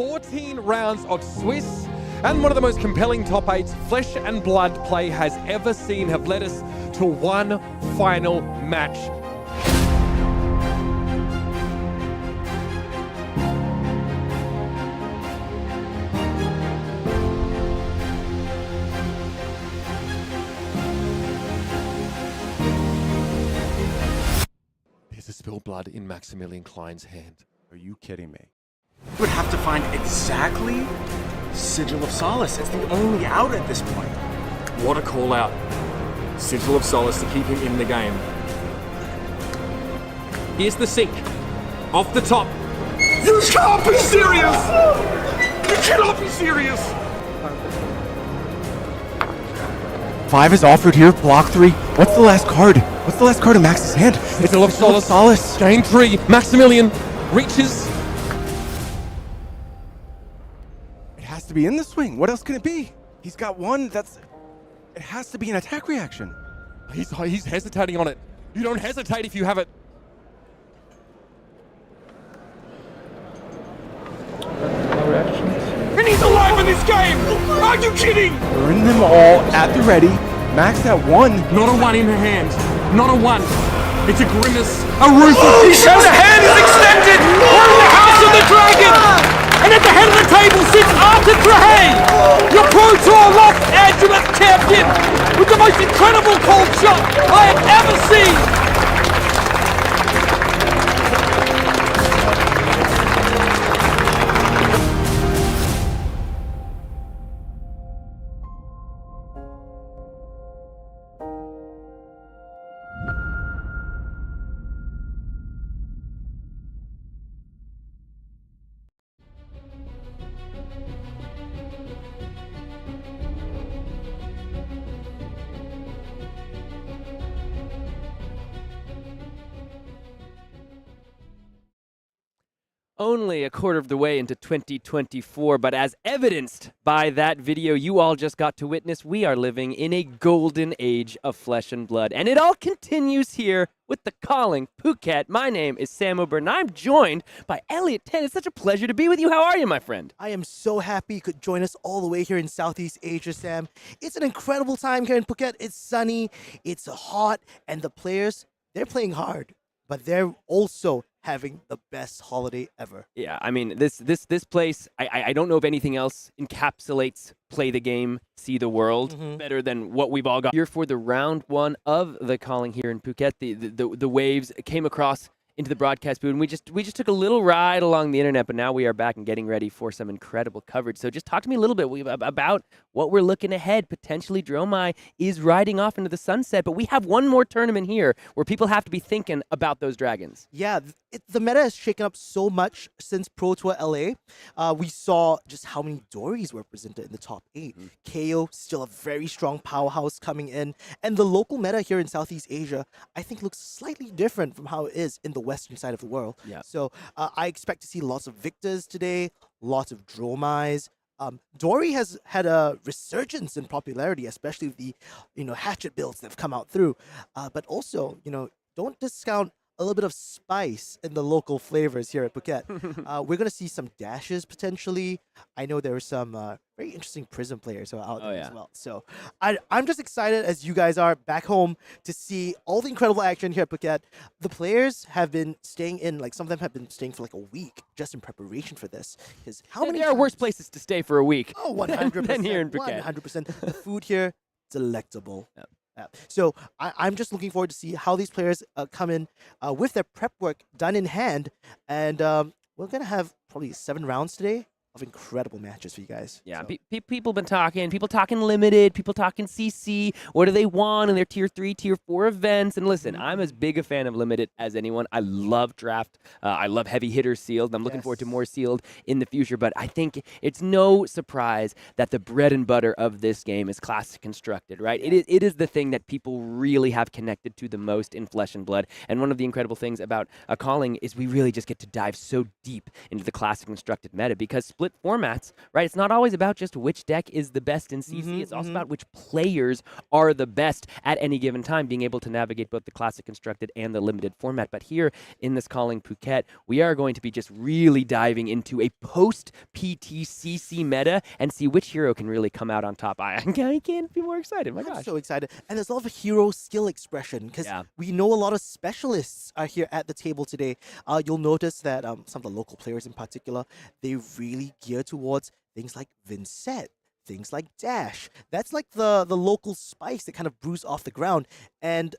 14 rounds of Swiss and one of the most compelling top 8s flesh and blood play has ever seen have led us to one final match. There's a spilled blood in Maximilian Klein's hand. Are you kidding me? You would have to find exactly Sigil of Solace. It's the only out at this point. What a call out. Sigil of Solace to keep him in the game. Here's the sink. Off the top. You can't be serious! You cannot be serious! 5 is offered here, block 3. What's the last card? What's the last card in Max's hand? It's Sigil of Solace. Game 3. Maximilian reaches. It has to be in the swing. What else can it be? He's got one that's... It has to be an attack reaction. He's hesitating on it. You don't hesitate if you have it. And he's alive in this game! Are you kidding? Burn them all at the ready. Max at 1. Not a 1 in her hand. Not a 1. It's a grimace. A ruthless. He shows the hand is extended! We're in the House of the Dragon! And at the head of the table sits Arthur Trahay, your Pro Tour Lost Angeles champion, with the most incredible cold shot I have ever seen! Only a quarter of the way into 2024, but as evidenced by that video you all just got to witness, we are living in a golden age of flesh and blood. And it all continues here with the Calling Phuket. My name is Sam O'Byrne, and I'm joined by Elliot Tan. It's such a pleasure to be with you. How are you, my friend? I am so happy you could join us all the way here in Southeast Asia, Sam. It's an incredible time here in Phuket. It's sunny, it's hot, and the players, they're playing hard, but they're also having the best holiday ever. Yeah, I mean, this place, I don't know if anything else encapsulates play the game, see the world better than what we've all got here for the round 1 of the Calling here in Phuket. The waves came across into the broadcast booth, and we just took a little ride along the internet, but now we are back and getting ready for some incredible coverage. So just talk to me a little bit about what we're looking ahead. Potentially Dromai is riding off into the sunset, but we have one more tournament here where people have to be thinking about those dragons. Yeah, the meta has shaken up so much since Pro Tour LA. We saw just how many Dories were presented in the top 8. Kayo, still a very strong powerhouse coming in. And the local meta here in Southeast Asia, I think looks slightly different from how it is in the western side of the world. Yeah. So I expect to see lots of Victors today, lots of Dromais. Dory has had a resurgence in popularity, especially with the hatchet builds that have come out through. But also, don't discount a little bit of spice in the local flavors here at Phuket. We're going to see some dashes potentially. I know there are some very interesting Prism players who are out there as well. So I'm just excited, as you guys are back home, to see all the incredible action here at Phuket. The players have been staying in, some of them have been staying for a week just in preparation for this. Because there are worse places to stay for a week. Oh, 100%. than here in Phuket. 100%. The food here, delectable. Yep. So I'm just looking forward to see how these players come in with their prep work done in hand. And we're going to have probably 7 rounds today of incredible matches for you guys. Yeah, so. People talking limited, people talking CC. What do they want in their tier 3, tier 4 events? And listen, I'm as big a fan of limited as anyone. I love draft. I love heavy hitter sealed. I'm looking forward to more sealed in the future. But I think it's no surprise that the bread and butter of this game is classic constructed, right? Yeah. It is the thing that people really have connected to the most in Flesh and Blood. And one of the incredible things about Calling is we really just get to dive so deep into the classic constructed meta, because split formats, right? It's not always about just which deck is the best in CC. It's also about which players are the best at any given time, being able to navigate both the classic constructed and the limited format. But here in this Calling Phuket, we are going to be just really diving into a post-PTCC meta and see which hero can really come out on top. I can't be more excited. My gosh. I'm so excited. And there's a lot of hero skill expression because we know a lot of specialists are here at the table today. You'll notice that some of the local players in particular, they really gear towards things like Vynnset, things like Dash. That's like the local spice that kind of brews off the ground. And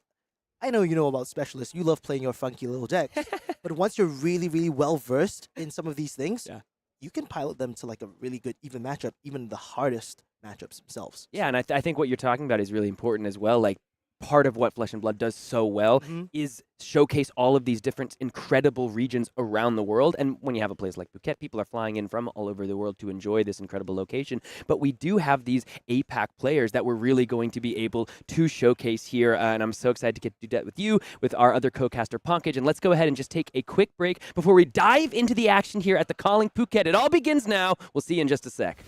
I know you know about specialists. You love playing your funky little deck. But once you're really, really well versed in some of these things, you can pilot them to like a really good even matchup, even the hardest matchups themselves. Yeah, and I think what you're talking about is really important as well. Like, part of what Flesh and Blood does so well is showcase all of these different incredible regions around the world. And when you have a place like Phuket, people are flying in from all over the world to enjoy this incredible location. But we do have these APAC players that we're really going to be able to showcase here. And I'm so excited to get to do that with you, with our other co-caster, Pankaj. And let's go ahead and just take a quick break before we dive into the action here at the Calling Phuket. It all begins now. We'll see you in just a sec.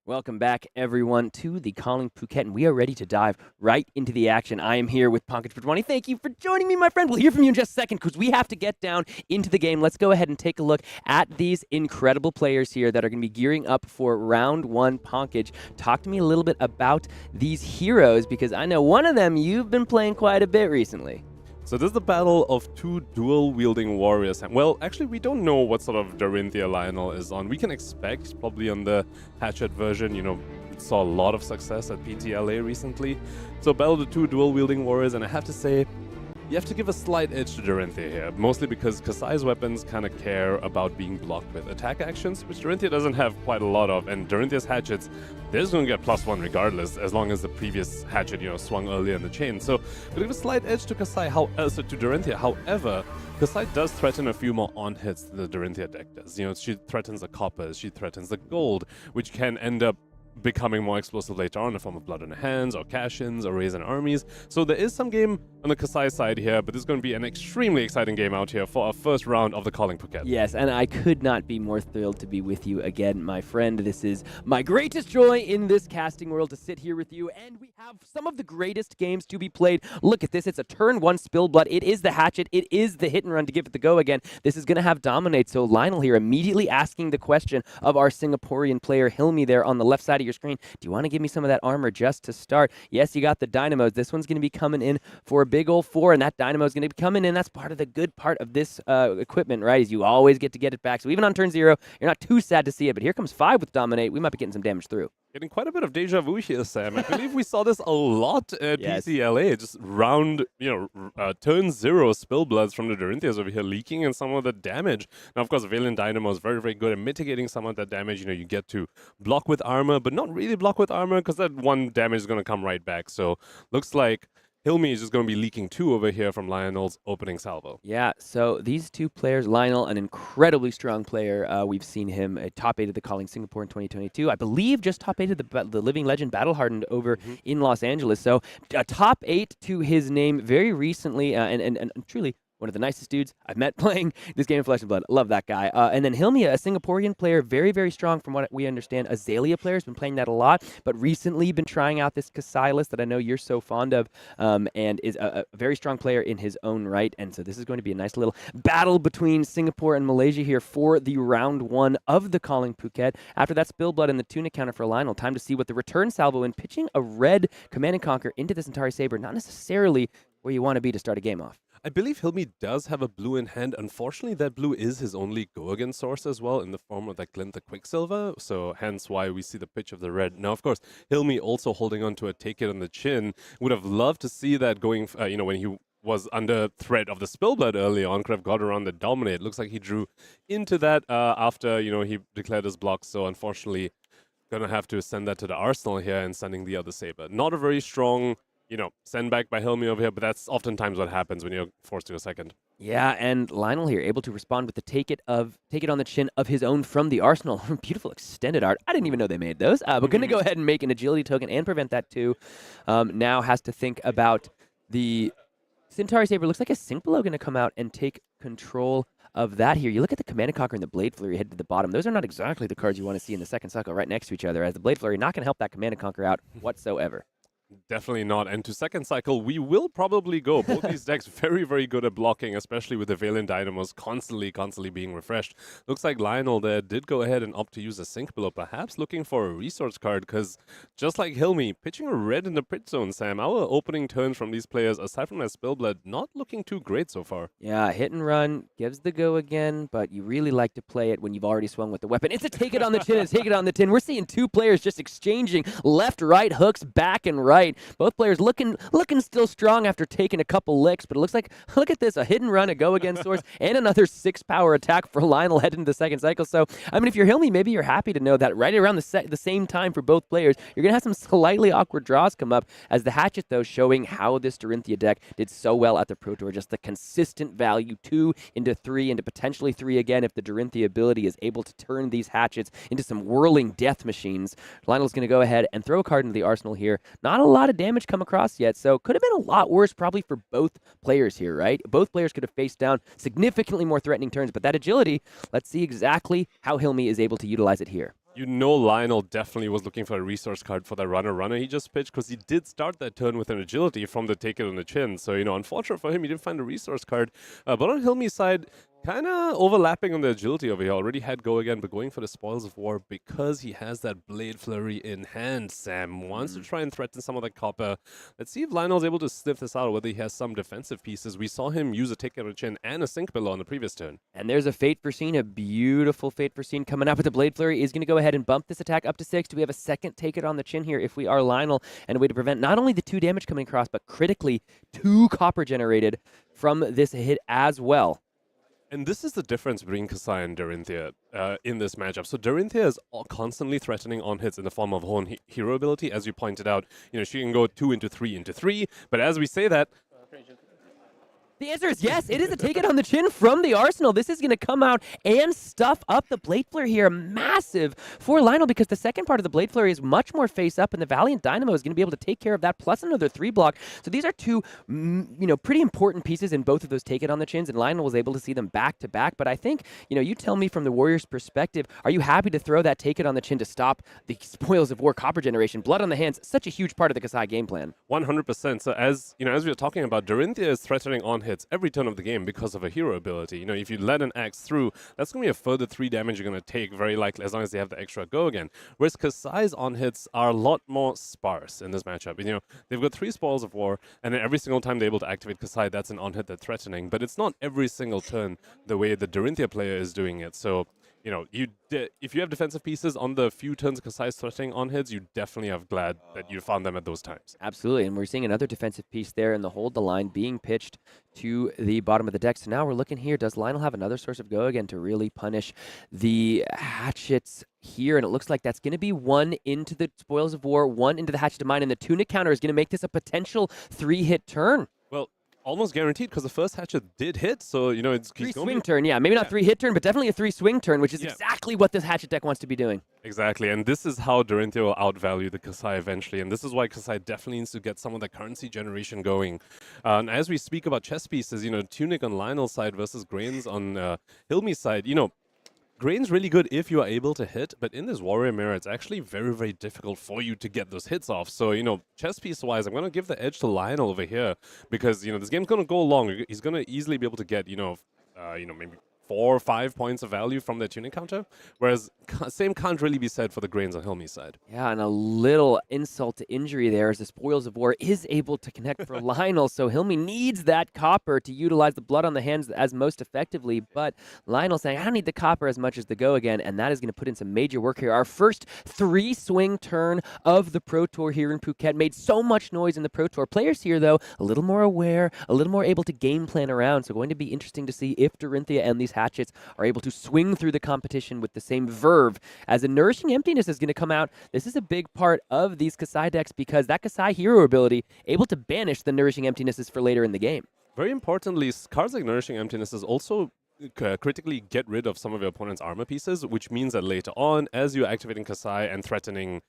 Welcome back, everyone, to the Calling Phuket, and we are ready to dive right into the action. I am here with Pankaj Pradwani. Thank you for joining me, my friend. We'll hear from you in just a second because we have to get down into the game. Let's go ahead and take a look at these incredible players here that are going to be gearing up for round one. Pankaj, talk to me a little bit about these heroes because I know one of them you've been playing quite a bit recently. So this is the battle of two dual-wielding warriors. Well, actually, we don't know what sort of Dorinthea Lionel is on. We can expect he's probably on the hatchet version. You know, saw a lot of success at PTLA recently. So battle of the two dual-wielding warriors, and I have to say, you have to give a slight edge to Dorinthea here, mostly because Kassai's weapons kind of care about being blocked with attack actions, which Dorinthea doesn't have quite a lot of, and Dorinthea's hatchets, they're just going to get +1 regardless, as long as the previous hatchet, you know, swung earlier in the chain. So, we'll give a slight edge to Kassai, to Dorinthea. However, Kassai does threaten a few more on-hits than the Dorinthea deck does. You know, she threatens the coppers, she threatens the gold, which can end up becoming more explosive later on in the form of blood on the hands or cash-ins or raise in armies. So there is some game on the Kassai side here, but this is going to be an extremely exciting game out here for our first round of the Calling Phuket. Yes, and I could not be more thrilled to be with you again, my friend. This is my greatest joy in this casting world to sit here with you, and we have some of the greatest games to be played. Look at this. It's a turn one spill blood. It is the hatchet. It is the hit and run to give it the go again. This is going to have dominate. So Lionel here immediately asking the question of our Singaporean player Hilmi there on the left side of your screen. Do you want to give me some of that armor just to start? Yes, you got the dynamos. This one's going to be coming in for a big old 4, and that dynamo is going to be coming in. That's part of the good part of this equipment, right? Is you always get to get it back. So even on turn 0, you're not too sad to see it. But here comes 5 with dominate. We might be getting some damage through. Getting quite a bit of deja vu here, Sam. I believe we saw this a lot at PCLA. Just round, turn 0 spill bloods from the Dorintheas over here leaking and some of the damage. Now, of course, Valiant Dynamo is very, very good at mitigating some of that damage. You know, you get to block with armor, but not really block with armor because that one damage is going to come right back. So, looks like Hilmi is just going to be leaking 2 over here from Lionel's opening salvo. Yeah, so these two players, Lionel, an incredibly strong player. We've seen him top 8 of the Calling Singapore in 2022. I believe just top 8 of the Living Legend Battle Hardened over in Los Angeles. So a top 8 to his name very recently, and truly one of the nicest dudes I've met playing this game of Flesh and Blood. Love that guy. And then Hilmi, a Singaporean player, very, very strong from what we understand. Azalea player has been playing that a lot, but recently been trying out this Kassai list that I know you're so fond of, and is a very strong player in his own right. And so this is going to be a nice little battle between Singapore and Malaysia here for the round 1 of the Calling Phuket. After that Spill Blood and the Tunic counter for Lionel, time to see what the return salvo in pitching a red Command and Conquer into the Centauri Saber, not necessarily where you want to be to start a game off. I believe Hilmi does have a blue in hand. Unfortunately, that blue is his only go-again source as well in the form of that Glint the Quicksilver, so hence why we see the pitch of the red. Now, of course, Hilmi also holding on to a Take It on the Chin. Would have loved to see that going, when he was under threat of the Spillblood early on, could have got around the Dominate. Looks like he drew into that after, he declared his block, so unfortunately, gonna have to send that to the arsenal here and sending the other Saber. Not a very strong send back by Hilmi over here, but that's oftentimes what happens when you're forced to go second. Yeah, and Lionel here able to respond with the take it on the chin of his own from the arsenal. Beautiful extended art. I didn't even know they made those. But going to go ahead and make an agility token and prevent that too. Now has to think about the Centauri Saber. Looks like a Sync Below going to come out and take control of that here. You look at the Command and Conquer and the Blade Flurry headed to the bottom. Those are not exactly the cards you want to see in the second cycle right next to each other, as the Blade Flurry not going to help that Command and Conquer out whatsoever. Definitely not. And to second cycle, we will probably go. Both these decks very, very good at blocking, especially with the Valiant Dynamos constantly being refreshed. Looks like Lionel there did go ahead and opt to use a Sync Below, perhaps looking for a resource card, because just like Hilmi, pitching a red in the pit zone, Sam, our opening turns from these players, aside from that Spillblood, not looking too great so far. Yeah, hit and run gives the go again, but you really like to play it when you've already swung with the weapon. It's a take it on the chin, it's take it on the tin. We're seeing two players just exchanging left, right hooks, back and right. Both players looking still strong after taking a couple licks, but it looks like, look at this, a hit and run, a go again source, and another 6-power attack for Lionel heading into the second cycle. So, I mean, if you're Hilmi, maybe you're happy to know that right around the same time for both players, you're going to have some slightly awkward draws come up, as the Hatchet, though, showing how this Dorinthea deck did so well at the Pro Tour. Just the consistent value, 2 into 3 into potentially 3 again if the Dorinthea ability is able to turn these Hatchets into some whirling death machines. Lionel's going to go ahead and throw a card into the arsenal here. Not a lot of damage come across yet, so could have been a lot worse probably for both players here, right? Both players could have faced down significantly more threatening turns, but that agility, let's see exactly how Hilmi is able to utilize it here. You know Lionel definitely was looking for a resource card for that runner he just pitched, because he did start that turn with an agility from the Take It on the Chin. So, unfortunate for him, he didn't find a resource card. But on Hilmi's side, kind of overlapping on the agility over here. Already had go again, but going for the Spoils of War because he has that Blade Flurry in hand. Sam wants to try and threaten some of the copper. Let's see if Lionel's able to sniff this out, or whether he has some defensive pieces. We saw him use a Take It on the Chin and a Sync Below on the previous turn. And there's a Fate Foreseen, a beautiful Fate Foreseen coming up with the Blade Flurry. Is going to go ahead and bump this attack up to 6. Do we have a second Take It on the Chin here if we are Lionel? And a way to prevent not only the 2 damage coming across, but critically 2 copper generated from this hit as well. And this is the difference between Kassai and Dorinthea in this matchup. So Dorinthea is constantly threatening on hits in the form of her own hero ability. As you pointed out, she can go 2 into 3 into 3. But as we say that, the answer is yes. It is a Take It on the Chin from the arsenal. This is going to come out and stuff up the Blade Flurry here. Massive for Lionel, because the second part of the Blade Flurry is much more face up, and the Valiant Dynamo is going to be able to take care of that, plus another 3 block. So these are 2, pretty important pieces in both of those Take It on the Chins, and Lionel was able to see them back to back. But I think, you tell me from the Warriors' perspective, are you happy to throw that Take It on the Chin to stop the Spoils of War copper generation? Blood on the hands, such a huge part of the Kassai game plan. 100%. So as we were talking about, Dorinthea is threatening on hits every turn of the game because of a hero ability. If you let an axe through, that's going to be a further 3 damage you're going to take, very likely, as long as they have the extra go again. Whereas Kassai's on hits are a lot more sparse in this matchup. They've got 3 Spoils of War, and then every single time they're able to activate Kassai, that's an on hit they're threatening. But it's not every single turn the way the Dorinthea player is doing it. So, if you have defensive pieces on the few turns Kassai's threatening on hits, you definitely are glad that you found them at those times. Absolutely, and we're seeing another defensive piece there in the hold the line being pitched to the bottom of the deck. So now we're looking here. Does Lionel have another source of go again to really punish the Hatchets here? And it looks like that's going to be 1 into the Spoils of War, 1 into the Hatchet of Mine, and the Tunic counter is going to make this a potential 3-hit turn. Well, almost guaranteed because the first hatchet did hit. So, you know, it's Three he's gonna swing be, turn, yeah. Maybe not three hit turn, but definitely a three swing turn, which is Yeah. exactly what this hatchet deck wants to be doing. Exactly, and this is how Dorinthea will outvalue the Kassai eventually, and this is why Kassai definitely needs to get some of the currency generation going. And as we speak about chess pieces, you know, Tunic on Lionel's side versus Grains on Hilmi's side, you know, Grain's really good if you are able to hit, but in this Warrior Mirror, it's actually very, very difficult for you to get those hits off. So, you know, chess piece-wise, I'm going to give the edge to Lionel over here because, you know, this game's going to go long. He's going to easily be able to get, you know, maybe 4 or 5 points of value from the Tunic counter, whereas same can't really be said for the Grains on Hilmi's side. Yeah, and a little insult to injury there as the Spoils of War is able to connect for Lionel, so Hilmi needs that copper to utilize the blood on the hands as most effectively, but Lionel saying, I don't need the copper as much as the go again, and that is going to put in some major work here. Our first 3-swing turn of the Pro Tour here in Phuket made so much noise in the Pro Tour. Players here, though, a little more aware, a little more able to game plan around, so going to be interesting to see if Dorinthea and these hatchets are able to swing through the competition with the same verve. As a Nourishing Emptiness is going to come out, this is a big part of these Kassai decks because that Kassai hero ability able to banish the Nourishing Emptinesses for later in the game. Very importantly, cards like Nourishing Emptinesses also critically get rid of some of your opponent's armor pieces, which means that later on, as you're activating Kassai and threatening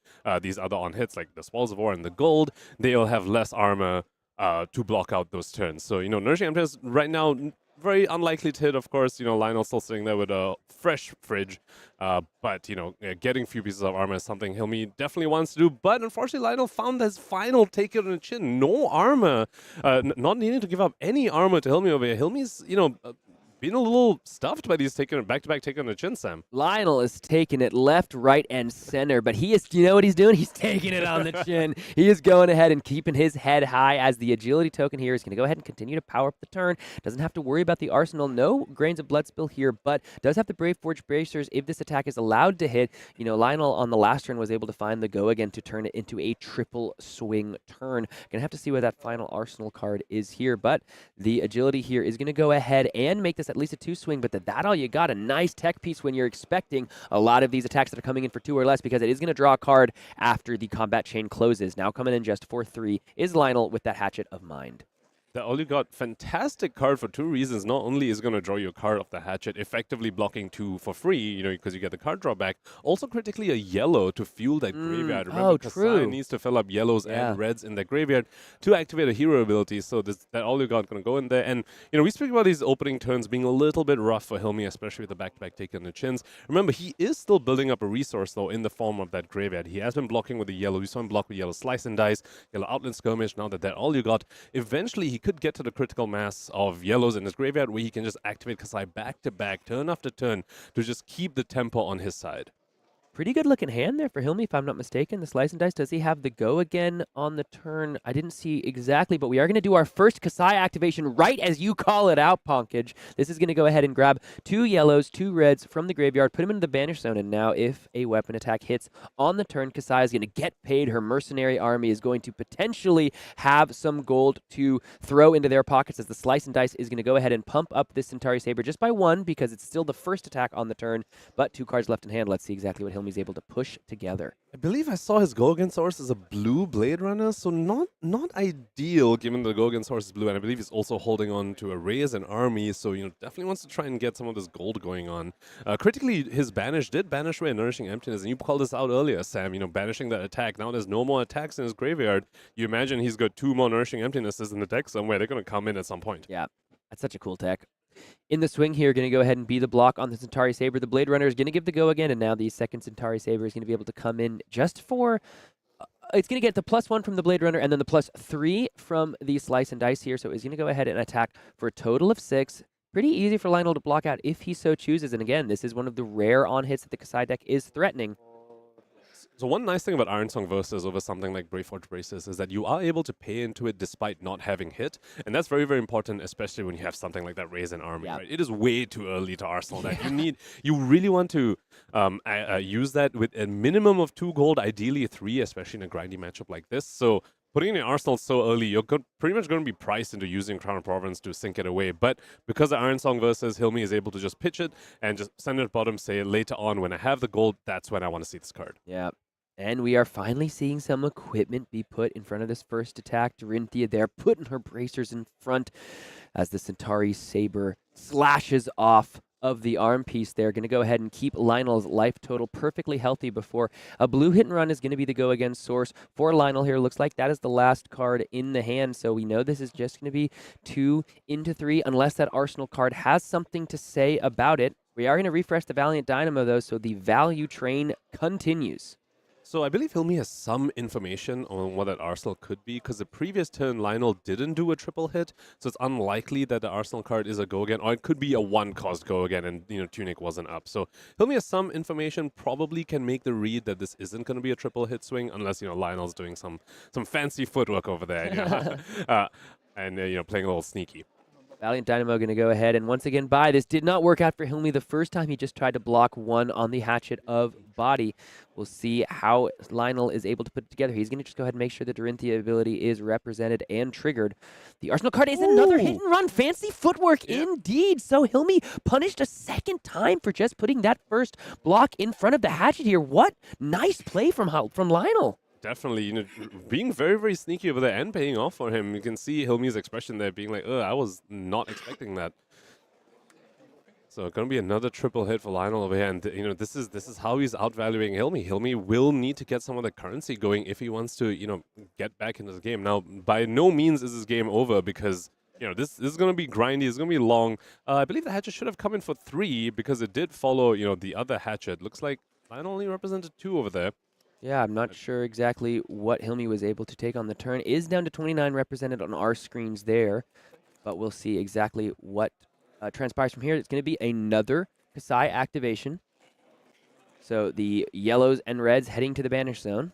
these other on-hits like the Spoils of War and the Gold, they'll have less armor to block out those turns. So, you know, Nourishing Emptiness right now, very unlikely to hit, of course. You know, Lionel's still sitting there with a fresh fridge. But, you know, getting few pieces of armor is something Hilmi definitely wants to do. But unfortunately, Lionel found his final take it on the chin. No armor. Not needing to give up any armor to Hilmi over here. Hilmi's, you know, been a little stuffed by these back-to-back take on the chin, Sam. Lionel is taking it left, right, and center, but he is, you know what he's doing? He's taking it on the chin. He is going ahead and keeping his head high as the agility token here is going to go ahead and continue to power up the turn. Doesn't have to worry about the arsenal. No grains of blood spill here, but does have the Brave Forge Bracers if this attack is allowed to hit. You know, Lionel on the last turn was able to find the go again to turn it into a triple swing turn. Gonna have to see what that final arsenal card is here, but the agility here is going to go ahead and make this at least a 2-swing, but that all you got, a nice tech piece when you're expecting a lot of these attacks that are coming in for 2 or less, because it is going to draw a card after the combat chain closes. Now coming in just for 3 is Lionel with that Hatchet of Mind. The all you got fantastic card for 2 reasons. Not only is it going to draw you a card of the hatchet, effectively blocking 2 for free, you know, because you get the card drawback. Also critically a yellow to fuel that graveyard. Remember, Kassai needs to fill up yellows and reds in the graveyard to activate a hero ability. So that all you got going to go in there. And, you know, we speak about these opening turns being a little bit rough for Hilmi, especially with the back-to-back take on the chins. Remember, he is still building up a resource, though, in the form of that graveyard. He has been blocking with the yellow. We saw him block with yellow Slice and Dice, yellow Outland Skirmish. Now that all you got, eventually he could get to the critical mass of yellows in his graveyard where he can just activate Kassai back to back, turn after turn, to just keep the tempo on his side. Pretty good looking hand there for Hilmi, if I'm not mistaken. The Slice and Dice, does he have the go again on the turn? I didn't see exactly, but we are going to do our first Kassai activation right as you call it out, Ponkage. This is going to go ahead and grab 2 yellows, 2 reds from the graveyard, put them into the banish zone, and now if a weapon attack hits on the turn, Kassai is going to get paid. Her mercenary army is going to potentially have some gold to throw into their pockets as the Slice and Dice is going to go ahead and pump up this Centauri Saber just by 1 because it's still the first attack on the turn, but 2 cards left in hand. Let's see exactly what Hilmi's able to push together. I believe I saw his go against source as a blue Blade Runner, so not ideal given the go against source is blue, and I believe he's also holding on to a raise and army, so you know definitely wants to try and get some of this gold going on. Critically, his banish did banish away Nourishing Emptiness, and you called this out earlier, Sam. You know, banishing that attack. Now there's no more attacks in his graveyard. You imagine he's got 2 more Nourishing Emptinesses in the deck somewhere. They're going to come in at some point. Yeah, that's such a cool tech. In the swing here, going to go ahead and be the block on the Centauri Saber. The Blade Runner is going to give the go again, and now the second Centauri Saber is going to be able to come in just for... it's going to get the +1 from the Blade Runner, and then the +3 from the Slice and Dice here, so it's going to go ahead and attack for a total of 6. Pretty easy for Lionel to block out if he so chooses, and again, this is one of the rare on-hits that the Kassai deck is threatening. So one nice thing about Iron Song Versus over something like Brave Forge Braces is that you are able to pay into it despite not having hit, and that's very, very important, especially when you have something like that Raise an Army, right? It is way too early to Arsenal that. You really want to use that with a minimum of 2 gold, ideally 3, especially in a grindy matchup like this. So putting in an Arsenal so early, you're pretty much going to be priced into using Crown of Province to sink it away. But because of Iron Song Versus, Hilmi is able to just pitch it and just send it bottom, say later on when I have the gold, that's when I want to see this card. Yeah. And we are finally seeing some equipment be put in front of this first attack. Dorinthea there putting her bracers in front as the Centauri Saber slashes off of the arm piece there. Going to go ahead and keep Lionel's life total perfectly healthy before a blue hit and run is going to be the go again source for Lionel here. Looks like that is the last card in the hand, so we know this is just going to be 2 into 3 unless that Arsenal card has something to say about it. We are going to refresh the Valiant Dynamo though, so the value train continues. So I believe Hilmi has some information on what that Arsenal could be, because the previous turn Lionel didn't do a triple hit, so it's unlikely that the Arsenal card is a go again, or it could be a one-cost go again, and Tunic wasn't up. So Hilmi has some information, probably can make the read that this isn't going to be a triple hit swing, unless Lionel's doing some fancy footwork over there, and playing a little sneaky. Valiant Dynamo going to go ahead and once again buy. This did not work out for Hilmi the first time. He just tried to block one on the Hatchet of Body. We'll see how Lionel is able to put it together. He's going to just go ahead and make sure the Dorinthea ability is represented and triggered. The Arsenal card is another hit and run. Fancy footwork indeed. So Hilmi punished a second time for just putting that first block in front of the Hatchet here. What nice play from Lionel. Definitely, being very, very sneaky over there and paying off for him. You can see Hilmi's expression there being like, I was not expecting that. So it's going to be another triple hit for Lionel over here. And, this is how he's outvaluing Hilmi. Hilmi will need to get some of the currency going if he wants to, get back into the game. Now, by no means is this game over because, this is going to be grindy. It's going to be long. I believe the Hatchet should have come in for 3 because it did follow, the other Hatchet. Looks like Lionel only represented 2 over there. Yeah, I'm not sure exactly what Hilmi was able to take on the turn. Is down to 29 represented on our screens there, but we'll see exactly what transpires from here. It's going to be another Kassai activation. So the yellows and reds heading to the banish zone.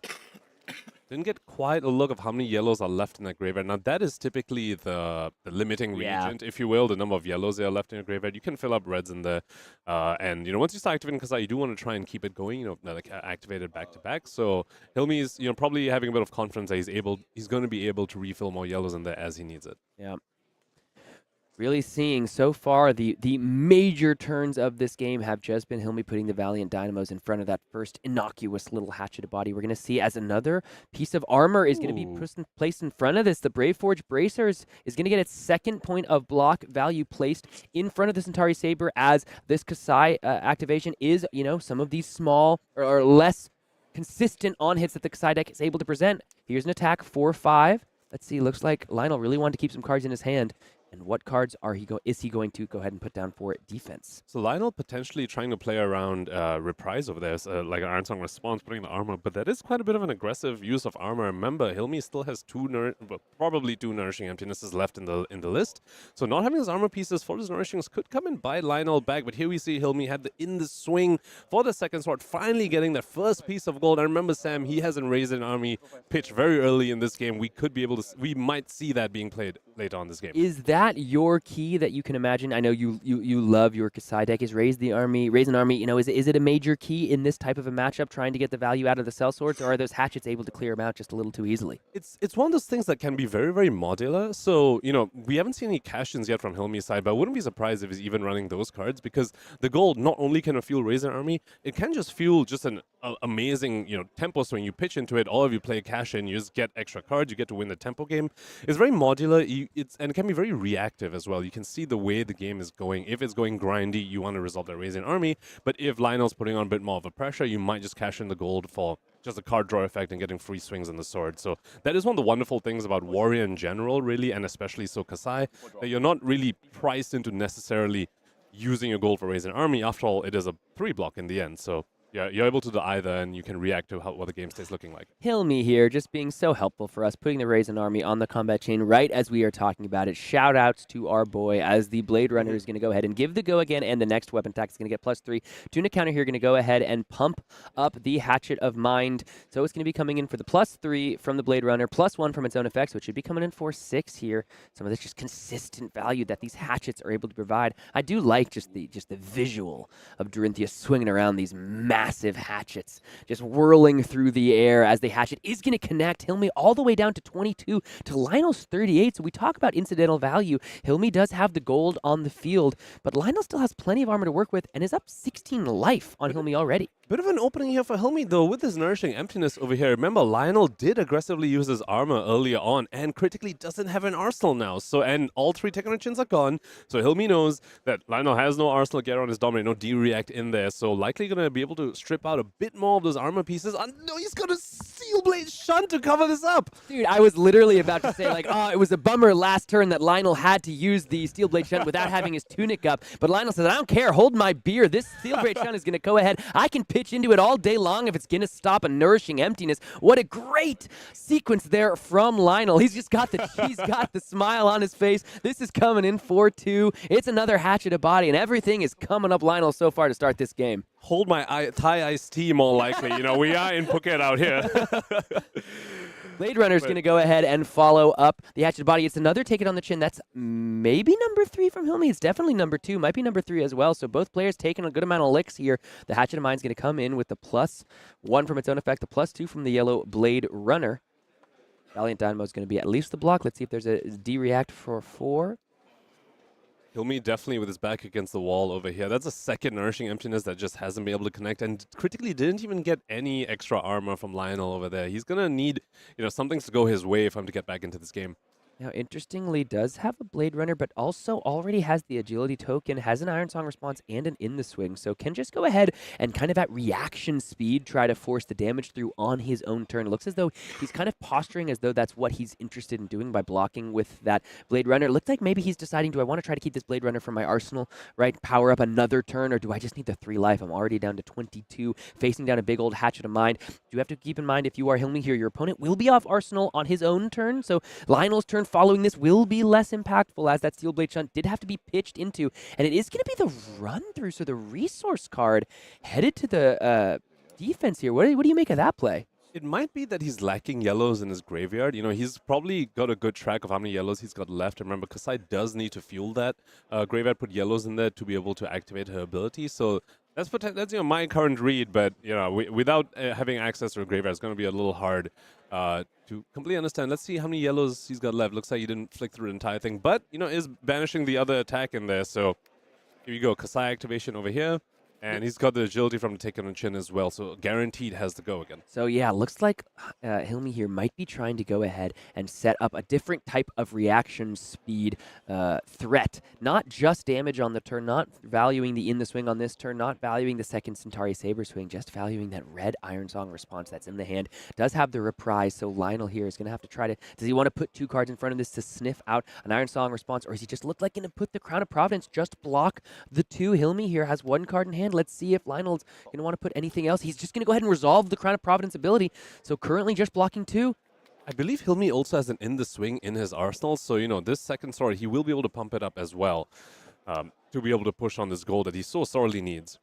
Didn't get quite a look of how many yellows are left in that graveyard. Now, that is typically the limiting reagent, if you will, the number of yellows that are left in a graveyard. You can fill up reds in there. And, once you start activating Kassai, you do want to try and keep it going, like activated back-to-back. So Hilmi is, probably having a bit of confidence that he's going to be able to refill more yellows in there as he needs it. Yeah. Really seeing so far the major turns of this game have just been Hilmi putting the Valiant Dynamos in front of that first innocuous little hatcheted body. We're going to see as another piece of armor is going to be placed in front of this. The Braveforge Bracers is going to get its second point of block value placed in front of the Centauri Saber as this Kassai activation is, some of these small or less consistent on hits that the Kassai deck is able to present. Here's an attack 4-5. Let's see, looks like Lionel really wanted to keep some cards in his hand. And what cards is he going to go ahead and put down for defense? So Lionel potentially trying to play around Reprise over there, like an Iron Song response, putting the armor, but that is quite a bit of an aggressive use of armor. Remember, Hilmi still has probably two Nourishing Emptinesses left in the list. So not having his armor pieces for his Nourishings could come and buy Lionel back, but here we see Hilmi had in the swing for the second sword, finally getting that first piece of gold. I remember, Sam, he hasn't raised an army pitch very early in this game. We might see that being played later on this game. Is that your key that you can imagine? I know you love your Kassai deck, is raise an army. Is it a major key in this type of a matchup, trying to get the value out of the cell swords, or are those hatchets able to clear them out just a little too easily? It's one of those things that can be very, very modular. So, we haven't seen any cash-ins yet from Hilmi's side, but I wouldn't be surprised if he's even running those cards, because the gold not only can fuel raise an army, it can just fuel just an amazing, tempo swing. You pitch into it, all of you play cash in, you just get extra cards, you get to win the tempo game. It's very modular, and it can be very reactive as well. You can see the way the game is going. If it's going grindy, you want to resolve that raising army, but if Lionel's putting on a bit more of a pressure, you might just cash in the gold for just a card draw effect and getting free swings on the sword. So that is one of the wonderful things about Warrior in general, really, and especially so Kassai, that you're not really priced into necessarily using your gold for raising army. After all, it is a 3-block in the end, so yeah, you're able to do either, and you can react to what the game stays looking like. Hilmi here, just being so helpful for us, putting the Raisin Army on the combat chain right as we are talking about it. Shout outs to our boy as the Blade Runner is going to go ahead and give the go again, and the next weapon attack is going to get +3. Tunic counter here going to go ahead and pump up the Hatchet of Mind. So it's going to be coming in for the +3 from the Blade Runner, +1 from its own effects, which should be coming in for 6 here. Some of this just consistent value that these hatchets are able to provide. I do like just the visual of Dorinthea swinging around these massive hatchets, just whirling through the air as the hatchet is going to connect Hilmi all the way down to 22 to Lionel's 38. So we talk about incidental value. Hilmi does have the gold on the field, but Lionel still has plenty of armor to work with and is up 16 life on Hilmi already. Bit of an opening here for Hilmi, though, with his Nourishing Emptiness over here. Remember, Lionel did aggressively use his armor earlier on and critically doesn't have an arsenal now. So, and all 3 Technicians are gone. So Hilmi knows that Lionel has no arsenal get on his dominate, no D-react in there. So likely going to be able to strip out a bit more of those armor pieces. No, he's got a Steel Blade Shunt to cover this up. Dude, I was literally about to say, like, oh, it was a bummer last turn that Lionel had to use the Steel Blade Shunt without having his tunic up. But Lionel says, I don't care, hold my beer. This Steel Blade Shunt is going to go ahead. I can pitch into it all day long if it's going to stop a Nourishing Emptiness. What a great sequence there from Lionel. He's got the smile on his face. This is coming in 4-2. It's another hatchet of body, and everything is coming up Lionel so far to start this game. Hold my Thai iced tea, more likely. You know, we are in Phuket out here. Blade Runner's going to go ahead and follow up the hatchet body. It's another take it on the chin. That's maybe number 3 from Hilmi. It's definitely number 2. Might be number 3 as well. So both players taking a good amount of licks here. The Hatchet of Mind's going to come in with the +1 from its own effect, the +2 from the yellow Blade Runner. Valiant Dynamo is going to be at least the block. Let's see if there's a D-react for 4. Hilmi definitely with his back against the wall over here. That's a second Nourishing Emptiness that just hasn't been able to connect, and critically didn't even get any extra armor from Lionel over there. He's going to need, something to go his way for him to get back into this game. Now, interestingly, does have a Blade Runner, but also already has the Agility token, has an Iron Song response, and an In the Swing. So can just go ahead and kind of at reaction speed try to force the damage through on his own turn. It looks as though he's kind of posturing as though that's what he's interested in doing by blocking with that Blade Runner. It looks like maybe he's deciding, do I want to try to keep this Blade Runner from my arsenal, right? Power up another turn, or do I just need the 3 life? I'm already down to 22, facing down a big old Hatchet of Mind. You have to keep in mind, if you are Hilmi here, your opponent will be off arsenal on his own turn. So Lionel's turn following this will be less impactful, as that Steel Blade Shunt did have to be pitched into, and it is going to be the run-through, so the resource card headed to the defense here. What do you make of that play? It might be that he's lacking yellows in his graveyard. He's probably got a good track of how many yellows he's got left. Remember, Kassai does need to fuel that graveyard, put yellows in there to be able to activate her ability. So that's my current read, but without having access to a graveyard, it's going to be a little hard to completely understand. Let's see how many yellows he's got left. Looks like he didn't flick through the entire thing, but is banishing the other attack in there. So here you go, Kassai activation over here. And he's got the agility from the take on the chin as well, so guaranteed has to go again. So yeah, looks like Hilmi here might be trying to go ahead and set up a different type of reaction speed threat. Not just damage on the turn, not valuing the In the Swing on this turn, not valuing the second Centauri Saber Swing, just valuing that red Iron Song response that's in the hand. Does have the reprise, so Lionel here is going to have to try to... Does he want to put 2 cards in front of this to sniff out an Iron Song response, or is he just look like going to put the Crown of Providence, just block the 2? Hilmi here has 1 card in hand. Let's see if Lionel's going to want to put anything else. He's just going to go ahead and resolve the Crown of Providence ability. So currently just blocking 2. I believe Hilmi also has an In the Swing in his arsenal. So, this second sword, he will be able to pump it up as well to be able to push on this goal that he so sorely needs.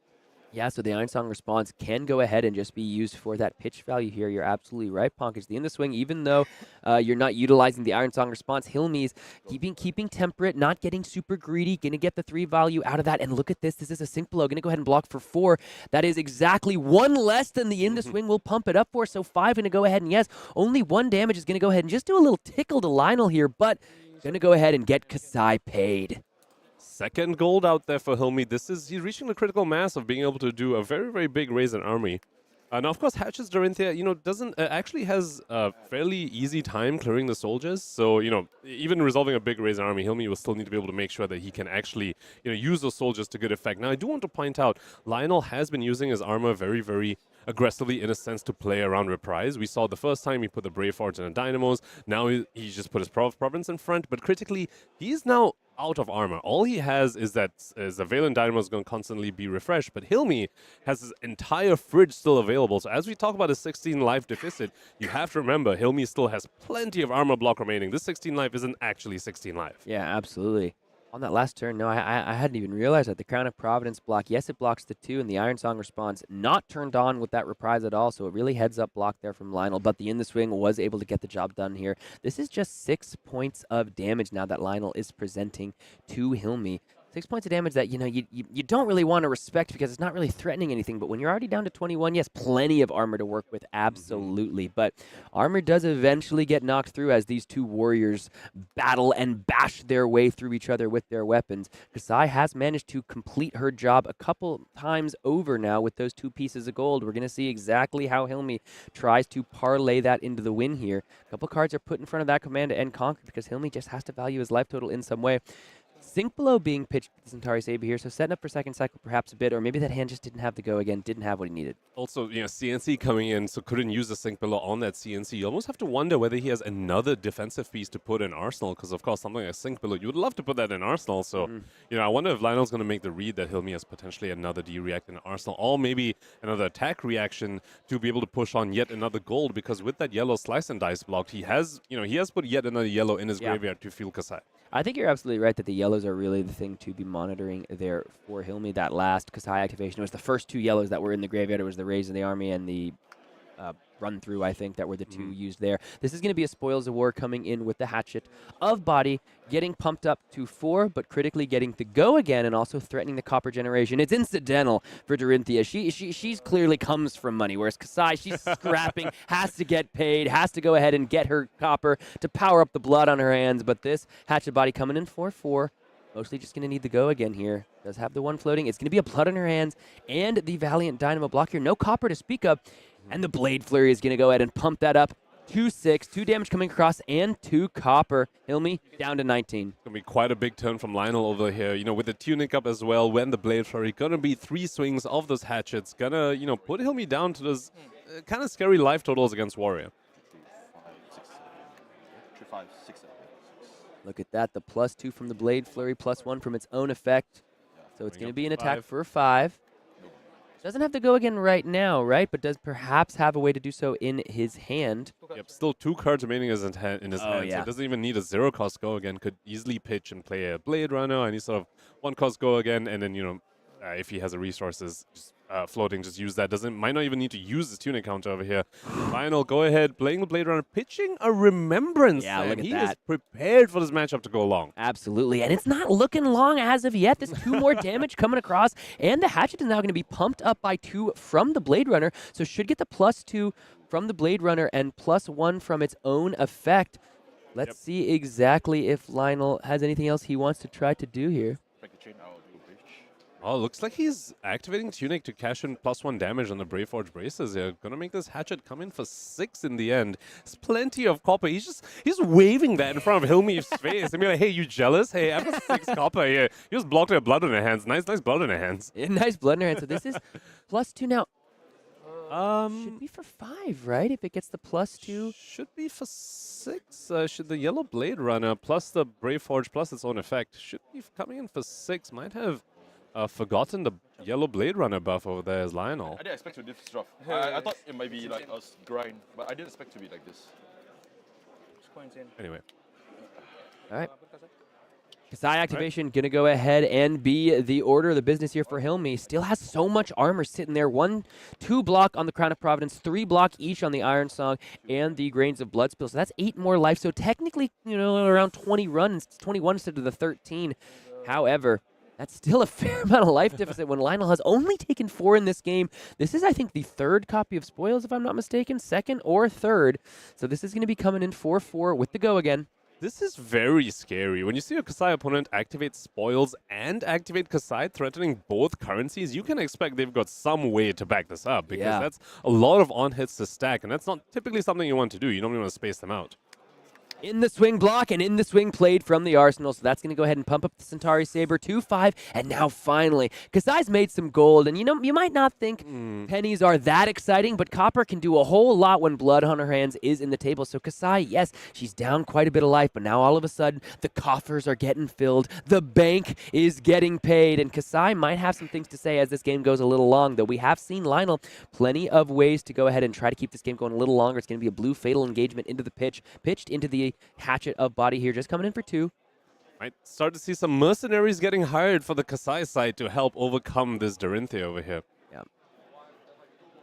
Yeah, so the Iron Song response can go ahead and just be used for that pitch value here. You're absolutely right, Ponkage. The In the Swing, even though you're not utilizing the Iron Song response, Hilmi's keeping temperate, not getting super greedy, going to get the 3 value out of that. And look at this. This is a Sync Blow. Going to go ahead and block for 4. That is exactly 1 less than the In the Swing will pump it up for. So 5 going to go ahead and yes, only 1 damage is going to go ahead and just do a little tickle to Lionel here, but going to go ahead and get Kassai paid. Second gold out there for Hilmi. He's reaching the critical mass of being able to do a very, very big raise in army. Now, of course, Hatch's Dorinthea, doesn't actually has a fairly easy time clearing the soldiers. So, even resolving a big raise in army, Hilmi will still need to be able to make sure that he can actually, use those soldiers to good effect. Now, I do want to point out, Lionel has been using his armor very, very aggressively in a sense to play around reprise. We saw the first time he put the Brave Forge and the Dynamos. Now he just put his Province in front. But critically, he's now out of armor. All he has is the Valen Dynamo is going to constantly be refreshed. But Hilmi has his entire fridge still available. So as we talk about his 16 life deficit, you have to remember Hilmi still has plenty of armor block remaining. This 16 life isn't actually 16 life. Yeah, absolutely. On that last turn, no, I hadn't even realized that the Crown of Providence block, yes, it blocks the 2, and the Iron Song response not turned on with that reprise at all, so it really heads up block there from Lionel, but the In the Swing was able to get the job done here. This is just 6 points of damage now that Lionel is presenting to Hilmi. 6 points of damage that, you don't really want to respect because it's not really threatening anything. But when you're already down to 21, yes, plenty of armor to work with, absolutely. But armor does eventually get knocked through as these two warriors battle and bash their way through each other with their weapons. Kassai has managed to complete her job a couple times over now with those 2 pieces of gold. We're going to see exactly how Hilmi tries to parlay that into the win here. A couple cards are put in front of that command to end Conquer because Hilmi just has to value his life total in some way. Sink below being pitched with the Centauri Saber here, so setting up for second cycle perhaps a bit, or maybe that hand just didn't have the go again, didn't have what he needed. Also, CNC coming in, so couldn't use the sink below on that CNC. You almost have to wonder whether he has another defensive piece to put in Arsenal, because of course something like sink below, you would love to put that in Arsenal. So, I wonder if Lionel's going to make the read that Hilmi has potentially another D-react in Arsenal, or maybe another attack reaction to be able to push on yet another gold, because with that yellow slice and dice blocked, he has put yet another yellow in his graveyard to fuel Kassai. I think you're absolutely right that the yellows are really the thing to be monitoring there for Hilmi. That last Kassai activation was the first 2 yellows that were in the graveyard. It was the Raise in the Army and the run-through, I think, that were the 2 used there. This is going to be a Spoils of War coming in with the Hatchet of Body, getting pumped up to 4, but critically getting to go again and also threatening the copper generation. It's incidental for Dorinthea. She's clearly comes from money, whereas Kassai, she's scrapping, has to get paid, has to go ahead and get her copper to power up the blood on her hands. But this Hatchet Body coming in 4-4. Mostly just going to need the go again here. Does have the 1 floating. It's going to be a blood on her hands and the Valiant Dynamo block here. No copper to speak of. And the Blade Flurry is going to go ahead and pump that up. 2-6, 2 damage coming across, and 2 copper. Hilmi down to 19. Going to be quite a big turn from Lionel over here. With the Tunic up as well, when the Blade Flurry. Going to be 3 swings of those hatchets. Going to, put Hilmi down to those kind of scary life totals against Warrior. 3, 5, 6, 7. Look at that. The +2 from the Blade Flurry, +1 from its own effect. So it's going to be an attack for 5. Doesn't have to go again right now, right? But does perhaps have a way to do so in his hand. Yep, still 2 cards remaining in his hand. Yeah. So it doesn't even need a 0-cost go again. Could easily pitch and play a Blade Runner, any sort of 1-cost go again. And then, if he has the resources just, floating, just use that. Might not even need to use his Tunic counter over here. Lionel, go ahead, playing the Blade Runner, pitching a Remembrance. Yeah, look at he that. is prepared for this matchup to go long. Absolutely, and it's not looking long as of yet. There's 2 more damage coming across, and the Hatchet is now going to be pumped up by 2 from the Blade Runner, so should get the +2 from the Blade Runner and +1 from its own effect. Let's see exactly if Lionel has anything else he wants to try to do here. Oh, looks like he's activating Tunic to cash in +1 damage on the Brave Forge braces here. Gonna make this Hatchet come in for 6 in the end. There's plenty of copper. He's waving that in front of Hilmi's face. I mean, like, hey, you jealous? Hey, I've got 6 copper here. He just blocked her blood on her hands. Nice blood on her hands. Yeah, nice blood in her hands. So this is +2 now. Should be for 5, right? If it gets the +2. Should be for 6. Should the Yellow Blade Runner plus the Brave Forge plus its own effect should be coming in for 6. Might have forgotten the Yellow Blade Runner buff over there as Lionel. I didn't expect to be this rough. I thought it might be like a grind, but I didn't expect to be like this. Anyway. All right. Kassai activation going to go ahead and be the order of the business here for Hilmi. Still has so much armor sitting there. 1, 2 block on the Crown of Providence, 3 block each on the Iron Song and the Grains of Blood Spill. So that's 8 more life. So technically, around 20 runs, 21 instead of the 13. However, that's still a fair amount of life deficit when Lionel has only taken 4 in this game. This is, I think, the 3rd copy of Spoils, if I'm not mistaken. 2nd or 3rd. So this is going to be coming in 4-4 with the go again. This is very scary. When you see a Kassai opponent activate Spoils and activate Kassai, threatening both currencies, you can expect they've got some way to back this up, because that's a lot of on-hits to stack, and that's not typically something you want to do. You normally want to space them out. In the swing block and in the swing played from the Arsenal. So that's going to go ahead and pump up the Centauri Saber 2-5. And now finally, Kassai's made some gold. And you might not think pennies are that exciting, but copper can do a whole lot when blood on her hands is in the table. So Kassai, yes, she's down quite a bit of life, but now all of a sudden the coffers are getting filled. The bank is getting paid. And Kassai might have some things to say as this game goes a little long, though we have seen Lionel plenty of ways to go ahead and try to keep this game going a little longer. It's going to be a blue fatal engagement into the pitched into the Hatchet of Body here, just coming in for 2. Might start to see some mercenaries getting hired for the Kassai side to help overcome this Dorinthea over here. Yeah.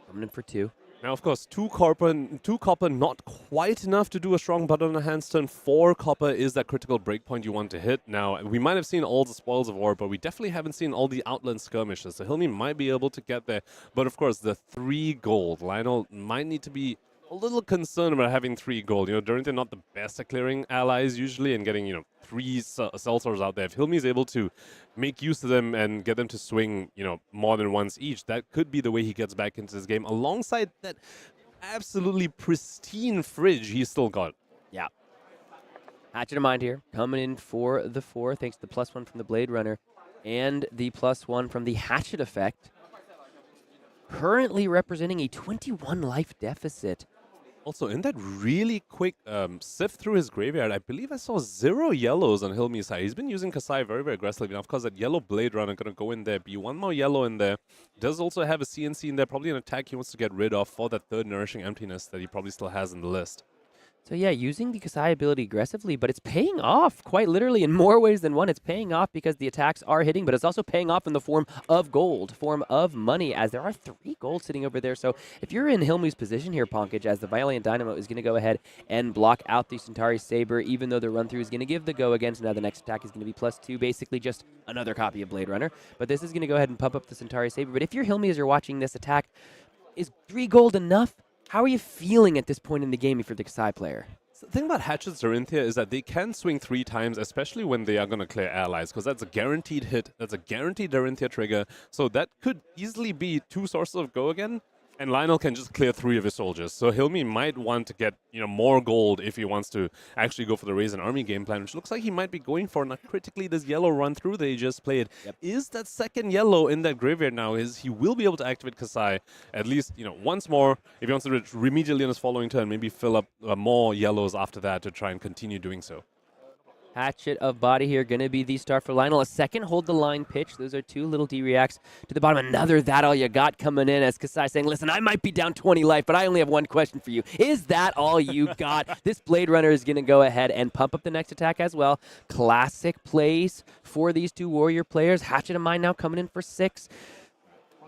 Coming in for 2. Now, of course, two copper, not quite enough to do a strong button on a hands turn. 4 copper is that critical breakpoint you want to hit. Now, we might have seen all the spoils of war, but we definitely haven't seen all the outland skirmishes. So Hilmi might be able to get there. But of course, the 3 gold. Lionel might need to be a little concerned about having 3 gold. You know, Dorinthea not the best at clearing allies usually and getting, 3 Seltzers out there. If Hilmi is able to make use of them and get them to swing, more than once each, that could be the way he gets back into this game alongside that absolutely pristine fridge he's still got. Yeah. Hatchet of Mind here, coming in for the 4, thanks to the +1 from the Blade Runner and the +1 from the Hatchet effect. Currently representing a 21 life deficit. Also, in that really quick sift through his graveyard, I believe I saw 0 yellows on Hilmi's side. He's been using Kassai very, very aggressively. Now, of course, that yellow Blade Runner going to go in there, be 1 more yellow in there. Does also have a CNC in there, probably an attack he wants to get rid of for that 3rd Nourishing Emptiness that he probably still has in the list. So yeah, using the Kassai ability aggressively, but it's paying off quite literally in more ways than one. It's paying off because the attacks are hitting, but it's also paying off in the form of gold, form of money, as there are 3 gold sitting over there. So if you're in Hilmi's position here, Ponkage, as the Valiant Dynamo is going to go ahead and block out the Centauri Saber, even though the run-through is going to give the go again. So now the next attack is going to be +2, basically just another copy of Blade Runner. But this is going to go ahead and pump up the Centauri Saber. But if you're Hilmi as you're watching this attack, is 3 gold enough? How are you feeling at this point in the game if you're the Kassai player? The thing about Hatchet's Dorinthea is that they can swing 3 times, especially when they are going to clear allies, because that's a guaranteed hit. That's a guaranteed Dorinthea trigger. So that could easily be 2 sources of go again. And Lionel can just clear 3 of his soldiers. So Hilmi might want to get, more gold if he wants to actually go for the Raise an Army game plan, which looks like he might be going for. Now, critically, this yellow run through that he just played is that 2nd yellow in that graveyard now. He will be able to activate Kassai at least, once more. If he wants to immediately on his following turn, maybe fill up more yellows after that to try and continue doing so. Hatchet of Body here, going to be the start for Lionel. A second hold the line pitch. Those are 2 little D-reacts to the bottom. Another That All You Got coming in as Kassai saying, listen, I might be down 20 life, but I only have 1 question for you. Is that all you got? This Blade Runner is going to go ahead and pump up the next attack as well. Classic plays for these 2 warrior players. Hatchet of Mind now coming in for 6.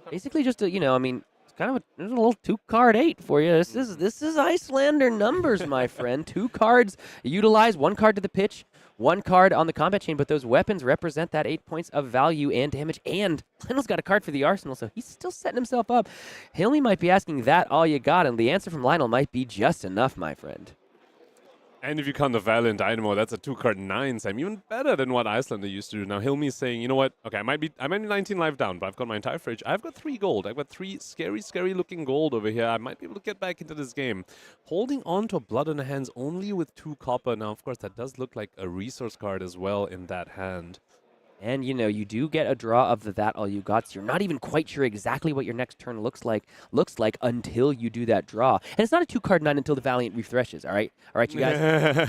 Basically just a, it's kind of there's a little 2-card 8 for you. This is Icelander numbers, my friend. 2 cards utilize, 1 card to the pitch, 1 card on the combat chain, but those weapons represent that 8 points of value and damage. And Lionel's got a card for the arsenal, so he's still setting himself up. Hilmi might be asking that all you got, and the answer from Lionel might be just enough, my friend. And if you count the Valiant Dynamo, that's a 2-card 9, Sam. Even better than what Icelander used to do. Now, Hilmi's saying, you know what? Okay, I might be 19 life down, but I've got my entire fridge. I've got 3 gold. I've got 3 scary looking gold over here. I might be able to get back into this game. Holding on to a Blood on the hands only with 2 copper. Now, of course, that does look like a resource card as well in that hand. And, you do get a draw of the That All You Got, so you're not even quite sure exactly what your next turn looks like until you do that draw. And it's not a 2-card 9 until the Valiant refreshes, all right? All right, you guys?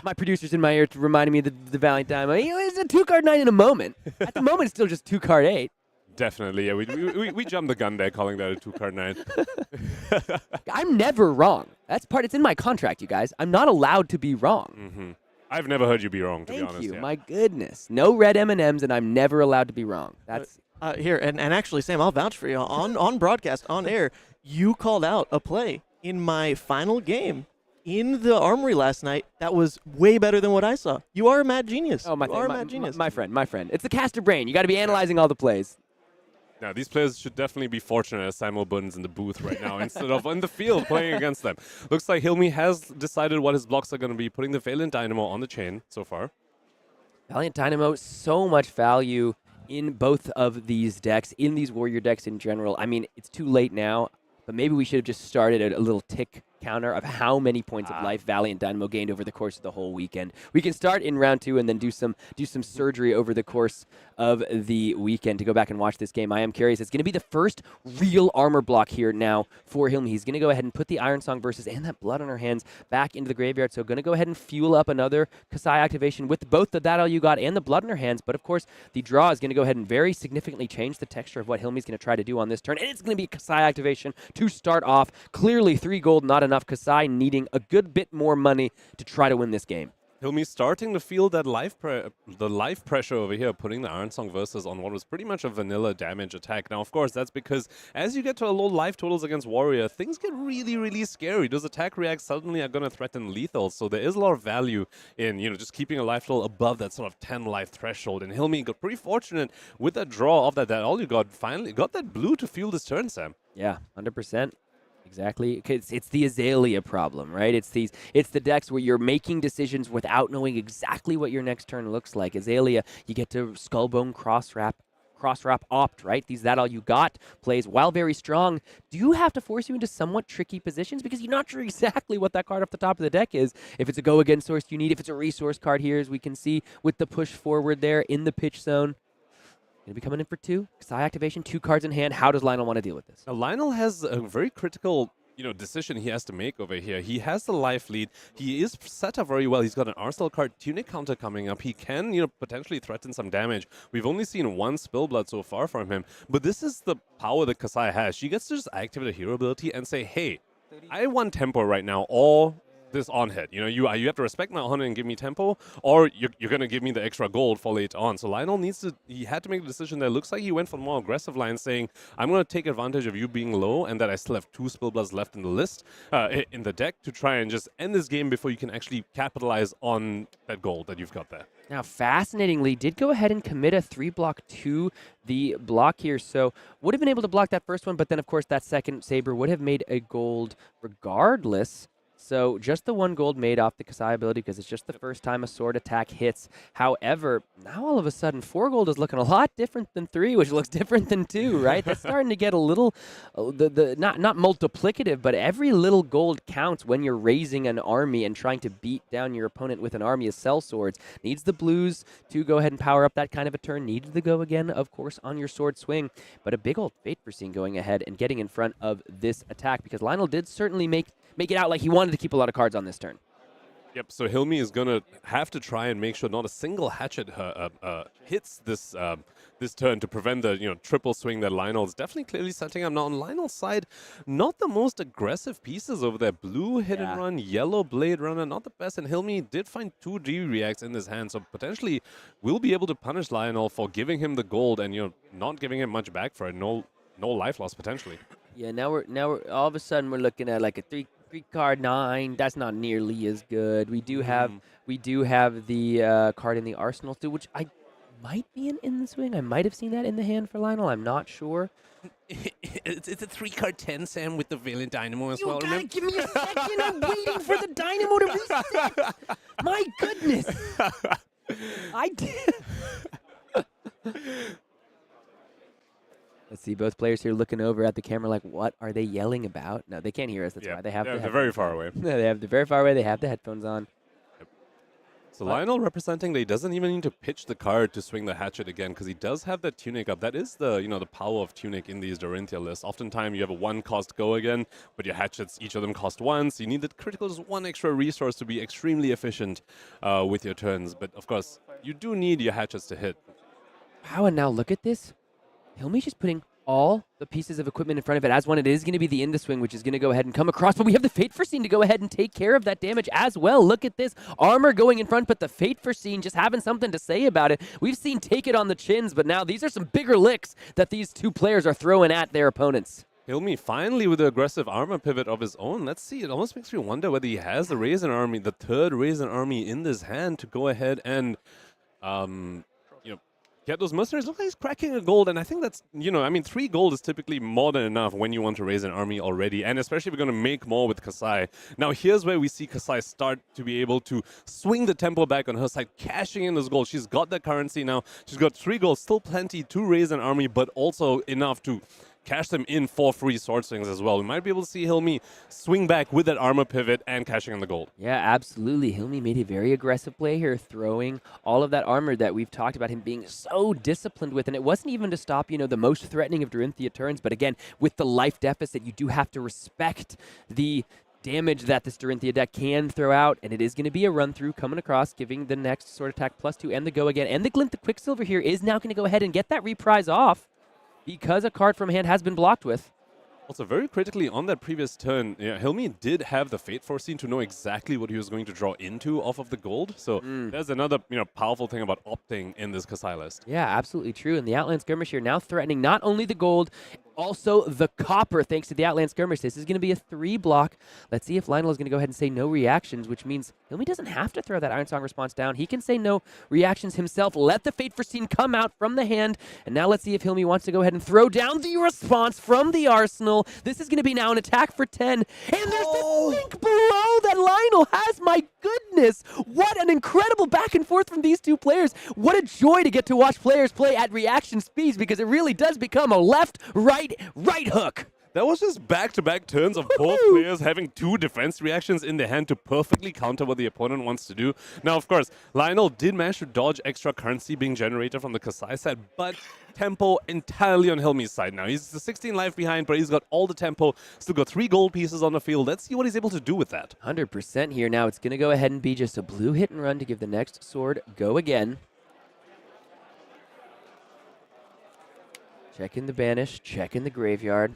My producer's in my ear reminding me of the Valiant Dynamo. It's a 2-card 9 in a moment. At the moment, it's still just 2-card 8. Definitely, yeah. We jumped the gun there calling that a 2-card 9. I'm never wrong. It's in my contract, you guys. I'm not allowed to be wrong. Mm-hmm. I've never heard you be wrong, to be honest. Thank you. Yeah. My goodness. No red M&Ms, and I'm never allowed to be wrong. That's here, and actually, Sam, I'll vouch for you. On broadcast, on air, you called out a play in my final game in the Armory last night that was way better than what I saw. You are a mad genius. Oh, my genius. My friend. It's the caster brain. You got to be analyzing all the plays. Now, these players should definitely be fortunate as Samuel Bunn's in the booth right now instead of on the field playing against them. Looks like Hilmi has decided what his blocks are going to be, putting the Valiant Dynamo on the chain so far. Valiant Dynamo, so much value in both of these decks, in these warrior decks in general. I mean, it's too late now, but maybe we should have just started a little tick counter of how many points of life Valiant Dynamo gained over the course of the whole weekend. We can start in round 2 and then do some surgery over the course of the weekend to go back and watch this game. I am curious. It's going to be the first real armor block here now for Hilmi. He's going to go ahead and put the Iron Song versus and that Blood on her hands back into the graveyard. So going to go ahead and fuel up another Kassai activation with both the That All You Got and the Blood on her hands. But of course, the draw is going to go ahead and very significantly change the texture of what Hilmi's going to try to do on this turn. And it's going to be a Kassai activation to start off. Clearly 3 gold, not enough. Kassai needing a good bit more money to try to win this game. Hilmi starting to feel that the life pressure over here, putting the Iron Song versus on what was pretty much a vanilla damage attack. Now, of course, that's because as you get to low life totals against Warrior, things get really, really scary. Those attack reacts suddenly are going to threaten lethal, so there is a lot of value in, just keeping a life total above that sort of 10 life threshold. And Hilmi got pretty fortunate with that draw of that all you got, finally got that blue to fuel this turn, Sam. Yeah, 100%. Exactly. It's the Azalea problem, right? It's the decks where you're making decisions without knowing exactly what your next turn looks like. Azalea, you get to Skullbone cross wrap opt, right? That all you got plays, while very strong, do have to force you into somewhat tricky positions because you're not sure exactly what that card off the top of the deck is. If it's a go again source you need, if it's a resource card here, as we can see with the push forward there in the pitch zone. Going to be coming in for 2. Kassai activation, 2 cards in hand. How does Lionel want to deal with this? Now, Lionel has a very critical decision he has to make over here. He has the life lead. He is set up very well. He's got an Arsenal card Tunic counter coming up. He can, potentially threaten some damage. We've only seen 1 Spillblood so far from him, but this is the power that Kassai has. She gets to just activate a hero ability and say, hey, I want tempo right now, or this on hit. You have to respect my honor and give me tempo, or you're going to give me the extra gold for later on. So Lionel he had to make a decision that looks like he went for the more aggressive line, saying, I'm going to take advantage of you being low and that I still have 2 Spillbloods left in the list, in the deck, to try and just end this game before you can actually capitalize on that gold that you've got there. Now, fascinatingly, did go ahead and commit a 3 block to the block here, so would have been able to block that first one, but then, of course, that second Saber would have made a gold regardless. So just the 1 gold made off the Kassai ability because it's just the first time a sword attack hits. However, now all of a sudden 4 gold is looking a lot different than 3, which looks different than 2, right? That's starting to get a little, not multiplicative, but every little gold counts when you're raising an army and trying to beat down your opponent with an army of cell swords. Needs the blues to go ahead and power up that kind of a turn. Needs the go again, of course, on your sword swing. But a big old Fate Foreseen going ahead and getting in front of this attack because Lionel did certainly make it out like he wanted to keep a lot of cards on this turn. Yep, so Hilmi is going to have to try and make sure not a single hatchet hits this this turn to prevent the triple swing that Lionel is definitely clearly setting up. Now on Lionel's side, not the most aggressive pieces over there. Blue hit and run, yellow blade runner, not the best. And Hilmi did find 2 G reacts in his hand, so potentially will be able to punish Lionel for giving him the gold and not giving him much back for it. No life loss potentially. Yeah, now we're all of a sudden we're looking at like a 3 card 9. That's not nearly as good. We do have the card in the arsenal too, which I might be in the swing. I might have seen that in the hand for Lionel. I'm not sure. It's a 3 card 10, Sam, with the Valiant Dynamo as well. You gotta give me a second. I'm waiting for the Dynamo to reset. My goodness. I did. Let's see, both players here looking over at the camera like, what are they yelling about? No, they can't hear us. That's why they have they're very far away. They're very far away. They have the headphones on. Yep. So Lionel representing that he doesn't even need to pitch the card to swing the hatchet again because he does have that Tunic up. That is the the power of Tunic in these Dorinthea lists. Oftentimes you have a 1 cost go again, but your hatchets, each of them cost 1, so you need the critical just 1 extra resource to be extremely efficient with your turns. But of course, you do need your hatchets to hit. Wow, and now look at this. Hilmi's just putting all the pieces of equipment in front of it as one. It is going to be the Into Swing, which is going to go ahead and come across, but we have the Fate Foreseen to go ahead and take care of that damage as well. Look at this. Armor going in front, but the Fate Foreseen just having something to say about it. We've seen take it on the chins, but now these are some bigger licks that these 2 players are throwing at their opponents. Hilmi finally with the aggressive armor pivot of his own. Let's see. It almost makes me wonder whether he has the Raisin Army, the 3rd Raisin Army in this hand to go ahead and get those mercenaries. Look like he's cracking a gold, and I think that's, 3 gold is typically more than enough when you want to raise an army already, and especially if we're going to make more with Kassai. Now, here's where we see Kassai start to be able to swing the tempo back on her side, cashing in those gold. She's got the currency now. She's got 3 gold, still plenty to raise an army, but also enough to cash them in for free sword swings as well. We might be able to see Hilmi swing back with that armor pivot and cashing in the gold. Yeah, absolutely. Hilmi made a very aggressive play here, throwing all of that armor that we've talked about him being so disciplined with. And it wasn't even to stop, the most threatening of Dorinthea turns. But again, with the life deficit, you do have to respect the damage that this Dorinthea deck can throw out, and it is going to be a run-through coming across, giving the next sword attack +2 and the go again. And the Glint the Quicksilver here is now going to go ahead and get that reprise off, because a card from hand has been blocked with. Also, very critically on that previous turn, Hilmi did have the Fate foreseen to know exactly what he was going to draw into off of the gold. So there's another powerful thing about opting in this Kassai list. Yeah, absolutely true. And the Outland Skirmish here now threatening not only the gold, also the copper, thanks to the Outland Skirmish. This is going to be a 3-block. Let's see if Lionel is going to go ahead and say no reactions, which means Hilmi doesn't have to throw that Iron Song response down. He can say no reactions himself. Let the Fate Foreseen come out from the hand. And now let's see if Hilmi wants to go ahead and throw down the response from the arsenal. This is going to be now an attack for 10. And there's the link below that Lionel has. My goodness. What an incredible back and forth from these two players. What a joy to get to watch players play at reaction speeds, because it really does become a left, right hook. That was just back-to-back turns of both players having 2 defense reactions in their hand to perfectly counter what the opponent wants to do. Now, of course, Lionel did manage to dodge extra currency being generated from the Kassai side, but tempo entirely on Hilmi's side now. He's the 16 life behind, but he's got all the tempo, still got 3 gold pieces on the field. Let's see what he's able to do with that. 100% here. Now it's going to go ahead and be just a blue hit and run to give the next sword go again. Check in the banish, check in the graveyard.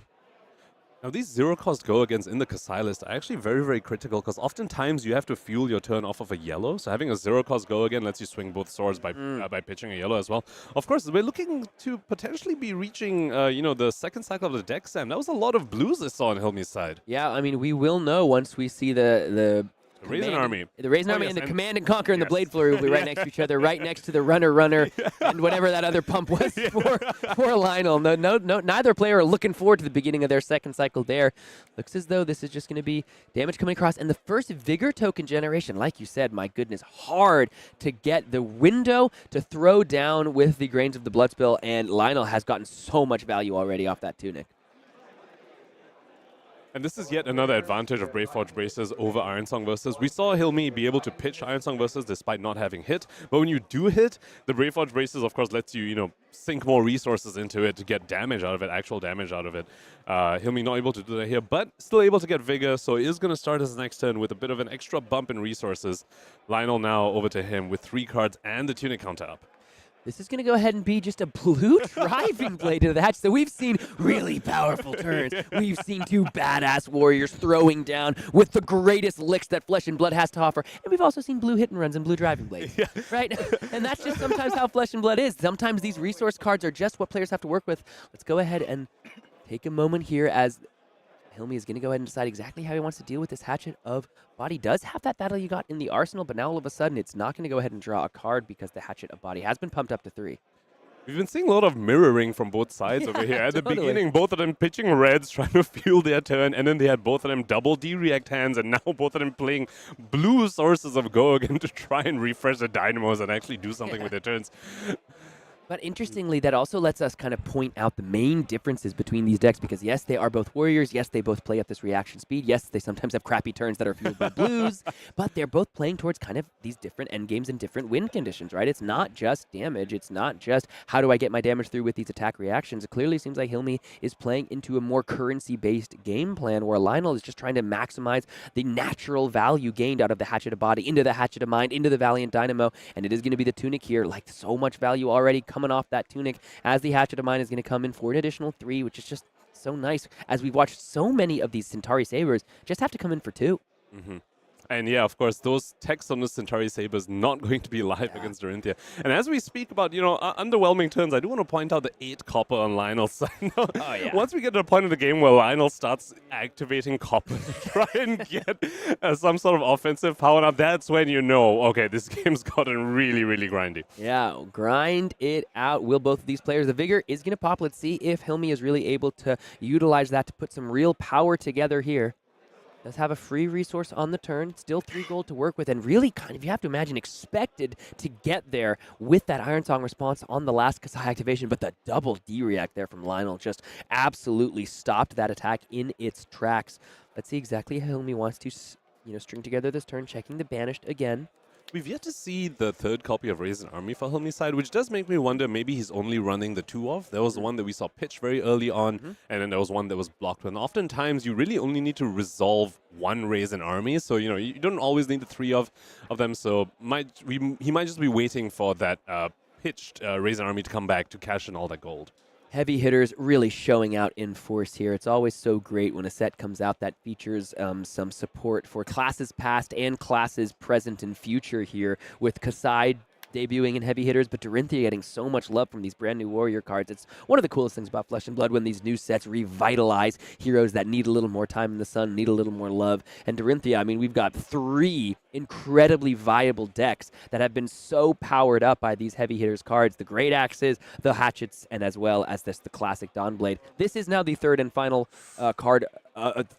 Now, these zero-cost go-agains in the Kassai list are actually very, very critical, because oftentimes you have to fuel your turn off of a yellow. So having a zero-cost go-again lets you swing both swords by pitching a yellow as well. Of course, we're looking to potentially be reaching, the second cycle of the deck, Sam. That was a lot of blues I saw on Hilmi's side. Yeah, I mean, we will know once we see the Raisin Army. The Raisin Army and the Command and Conquer and the Blade Flurry will be right next to each other, right next to the Runner, and whatever that other pump was for Lionel. No, neither player are looking forward to the beginning of their second cycle there. Looks as though this is just going to be damage coming across. And the first Vigor token generation, like you said, my goodness, hard to get the window to throw down with the Grains of the Bloodspill, and Lionel has gotten so much value already off that tunic. And this is yet another advantage of Braveforge Braces over Ironsong Versus. We saw Hilmi be able to pitch Ironsong Versus despite not having hit. But when you do hit, the Braveforge Braces, of course, lets you, sink more resources into it to get damage out of it, actual damage out of it. Hilmi not able to do that here, but still able to get Vigor. So he is going to start his next turn with a bit of an extra bump in resources. Lionel now over to him with 3 cards and the tunic counter up. This is going to go ahead and be just a blue driving blade to the hatch. So we've seen really powerful turns. We've seen 2 badass warriors throwing down with the greatest licks that Flesh and Blood has to offer. And we've also seen blue hit and runs and blue driving blades, right? And that's just sometimes how Flesh and Blood is. Sometimes these resource cards are just what players have to work with. Let's go ahead and take a moment here as Hilmi is going to go ahead and decide exactly how he wants to deal with this Hatchet of Body. Does have that battle you got in the arsenal, but now all of a sudden it's not going to go ahead and draw a card because the Hatchet of Body has been pumped up to 3. We've been seeing a lot of mirroring from both sides over here. At the beginning, both of them pitching reds, trying to fuel their turn, and then they had both of them double D-react hands, and now both of them playing blue sources of go again to try and refresh the dynamos and actually do something with their turns. But interestingly, that also lets us kind of point out the main differences between these decks, because yes, they are both warriors. Yes, they both play at this reaction speed. Yes, they sometimes have crappy turns that are fueled by blues, but they're both playing towards kind of these different end games and different win conditions, right? It's not just damage. It's not just how do I get my damage through with these attack reactions. It clearly seems like Hilmi is playing into a more currency-based game plan, where Lionel is just trying to maximize the natural value gained out of the Hatchet of Body into the Hatchet of Mind, into the Valiant Dynamo, and it is going to be the Tunic here. Like, so much value already coming off that Tunic, as the Hatchet of Mine is going to come in for an additional 3, which is just so nice, as we've watched so many of these Centauri Sabers just have to come in for 2. And yeah, of course, those texts on the Centauri Sabers not going to be live against Dorinthea. And as we speak about, underwhelming turns, I do want to point out the 8 copper on Lionel's side. Once we get to the point of the game where Lionel starts activating copper to try and get some sort of offensive power up, that's when you know, okay, this game's gotten really, really grindy. Yeah, grind it out. Will both of these players? The Vigor is going to pop. Let's see if Hilmi is really able to utilize that to put some real power together here. Does have a free resource on the turn, still 3 gold to work with, and really kind of, you have to imagine, expected to get there with that Iron Song response on the last Kassai activation, but the double D-react there from Lionel just absolutely stopped that attack in its tracks. Let's see exactly how Hilmi wants to, string together this turn, checking the Banished again. We've yet to see the 3rd copy of Raisin Army for Hilmi's side, which does make me wonder, maybe he's only running the 2 off. There was one that we saw pitch very early on, and then there was one that was blocked. And oftentimes, you really only need to resolve 1 Raisin Army, so, you don't always need the 3 of them, so he might just be waiting for that pitched Raisin Army to come back to cash in all that gold. Heavy hitters really showing out in force here. It's always so great when a set comes out that features some support for classes past and classes present and future here, with Kassai debuting in heavy hitters, but Dorinthea getting so much love from these brand new warrior cards. It's one of the coolest things about Flesh and Blood when these new sets revitalize heroes that need a little more time in the sun, need a little more love. And Dorinthea, I mean, we've got 3 incredibly viable decks that have been so powered up by these heavy hitters cards, the Great Axes, the Hatchets, and as well as the classic Dawnblade. This is now the third and final third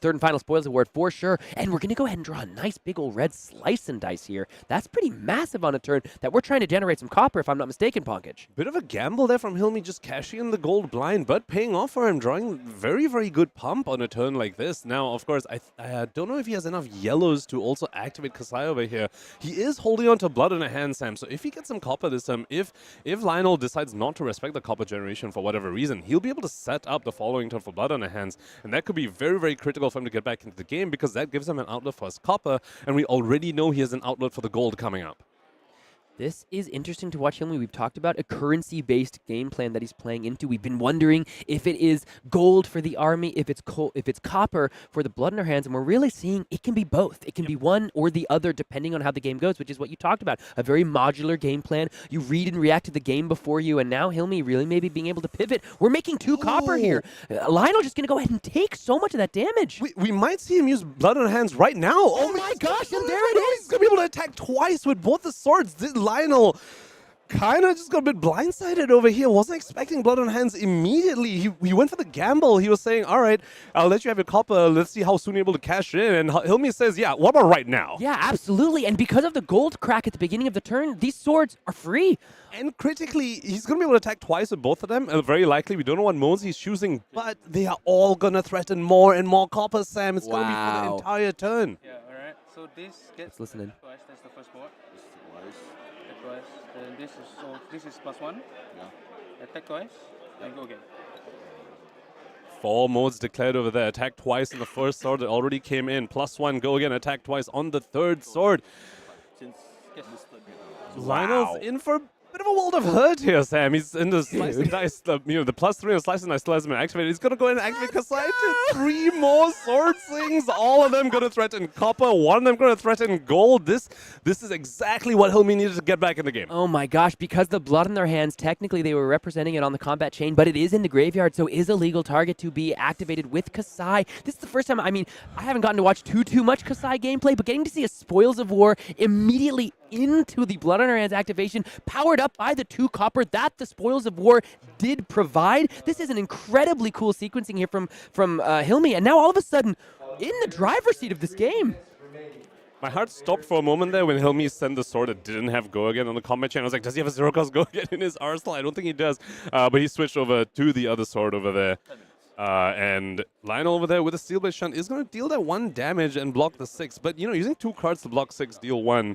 and final spoils award for sure. And we're going to go ahead and draw a nice big old red slice and dice here. That's pretty massive on a turn that we're trying to generate some copper, if I'm not mistaken, Ponkage. Bit of a gamble there from Hilmi, just cashing in the gold blind, but paying off for him, drawing very, very good pump on a turn like this. Now, of course, I don't know if he has enough yellows to also activate Kassai over here. He is holding on to blood in a hand, Sam, so if he gets some copper this time, if Lionel decides not to respect the copper generation for whatever reason, he'll be able to set up the following turn for blood on the hands, and that could be very, very critical for him to get back into the game, because that gives him an outlet for his copper, and we already know he has an outlet for the gold coming up. This is interesting to watch, Hilmi. We've talked about a currency-based game plan that he's playing into. We've been wondering if it is gold for the army, if it's copper for the blood in our hands, and we're really seeing it can be both. It can be one or the other depending on how the game goes, which is what you talked about. A very modular game plan. You read and react to the game before you, and now Hilmi really maybe being able to pivot. We're making 2 copper here. Lionel just going to go ahead and take so much of that damage. We might see him use blood on hands right now. Oh my gosh, and there it is. He's going to be able to attack twice with both the swords. Lionel kind of just got a bit blindsided over here. Wasn't expecting blood on hands immediately. He went for the gamble. He was saying, all right, I'll let you have your copper. Let's see how soon you're able to cash in. And Hilmi says, yeah, what about right now? Yeah, absolutely. And because of the gold crack at the beginning of the turn, these swords are free. And critically, he's going to be able to attack twice with both of them. Very likely. We don't know what modes he's choosing, but they are all going to threaten more and more copper, Sam. It's going to be for the entire turn. Yeah, all right. So this gets Let's listen in. twice. That's the first board. Attack twice. Then this is +1. Yeah. Attack twice. And go again. 4 modes declared over there. Attack twice in the first sword that already came in. +1, go again. Attack twice on the third sword. Lionel's in for a bit of a world of hurt here, Sam. He's in the slicing dice, the +3 on slicing dice still hasn't been activated. He's going to go ahead and activate Kassai to 3 more sword swings. All of them going to threaten copper. One of them going to threaten gold. This is exactly what Hilmi needed to get back in the game. Oh my gosh, because the blood in their hands, technically they were representing it on the combat chain, but it is in the graveyard, so is a legal target to be activated with Kassai. This is the first time, I mean, I haven't gotten to watch too much Kassai gameplay, but getting to see a Spoils of War immediately into the blood on our hands activation, powered up by the 2 copper that the Spoils of War did provide. This is an incredibly cool sequencing here from Hilmi, and now all of a sudden in the driver's seat of this game. My heart stopped for a moment there when Hilmi sent the sword that didn't have go again on the combat chain. I was like, does he have a 0-cost go again in his arsenal? I don't think he does, but he switched over to the other sword over there. And Lionel over there with a Steel Blade Shunt is going to deal that 1 damage and block the 6. But, using 2 cards to block 6, deal 1.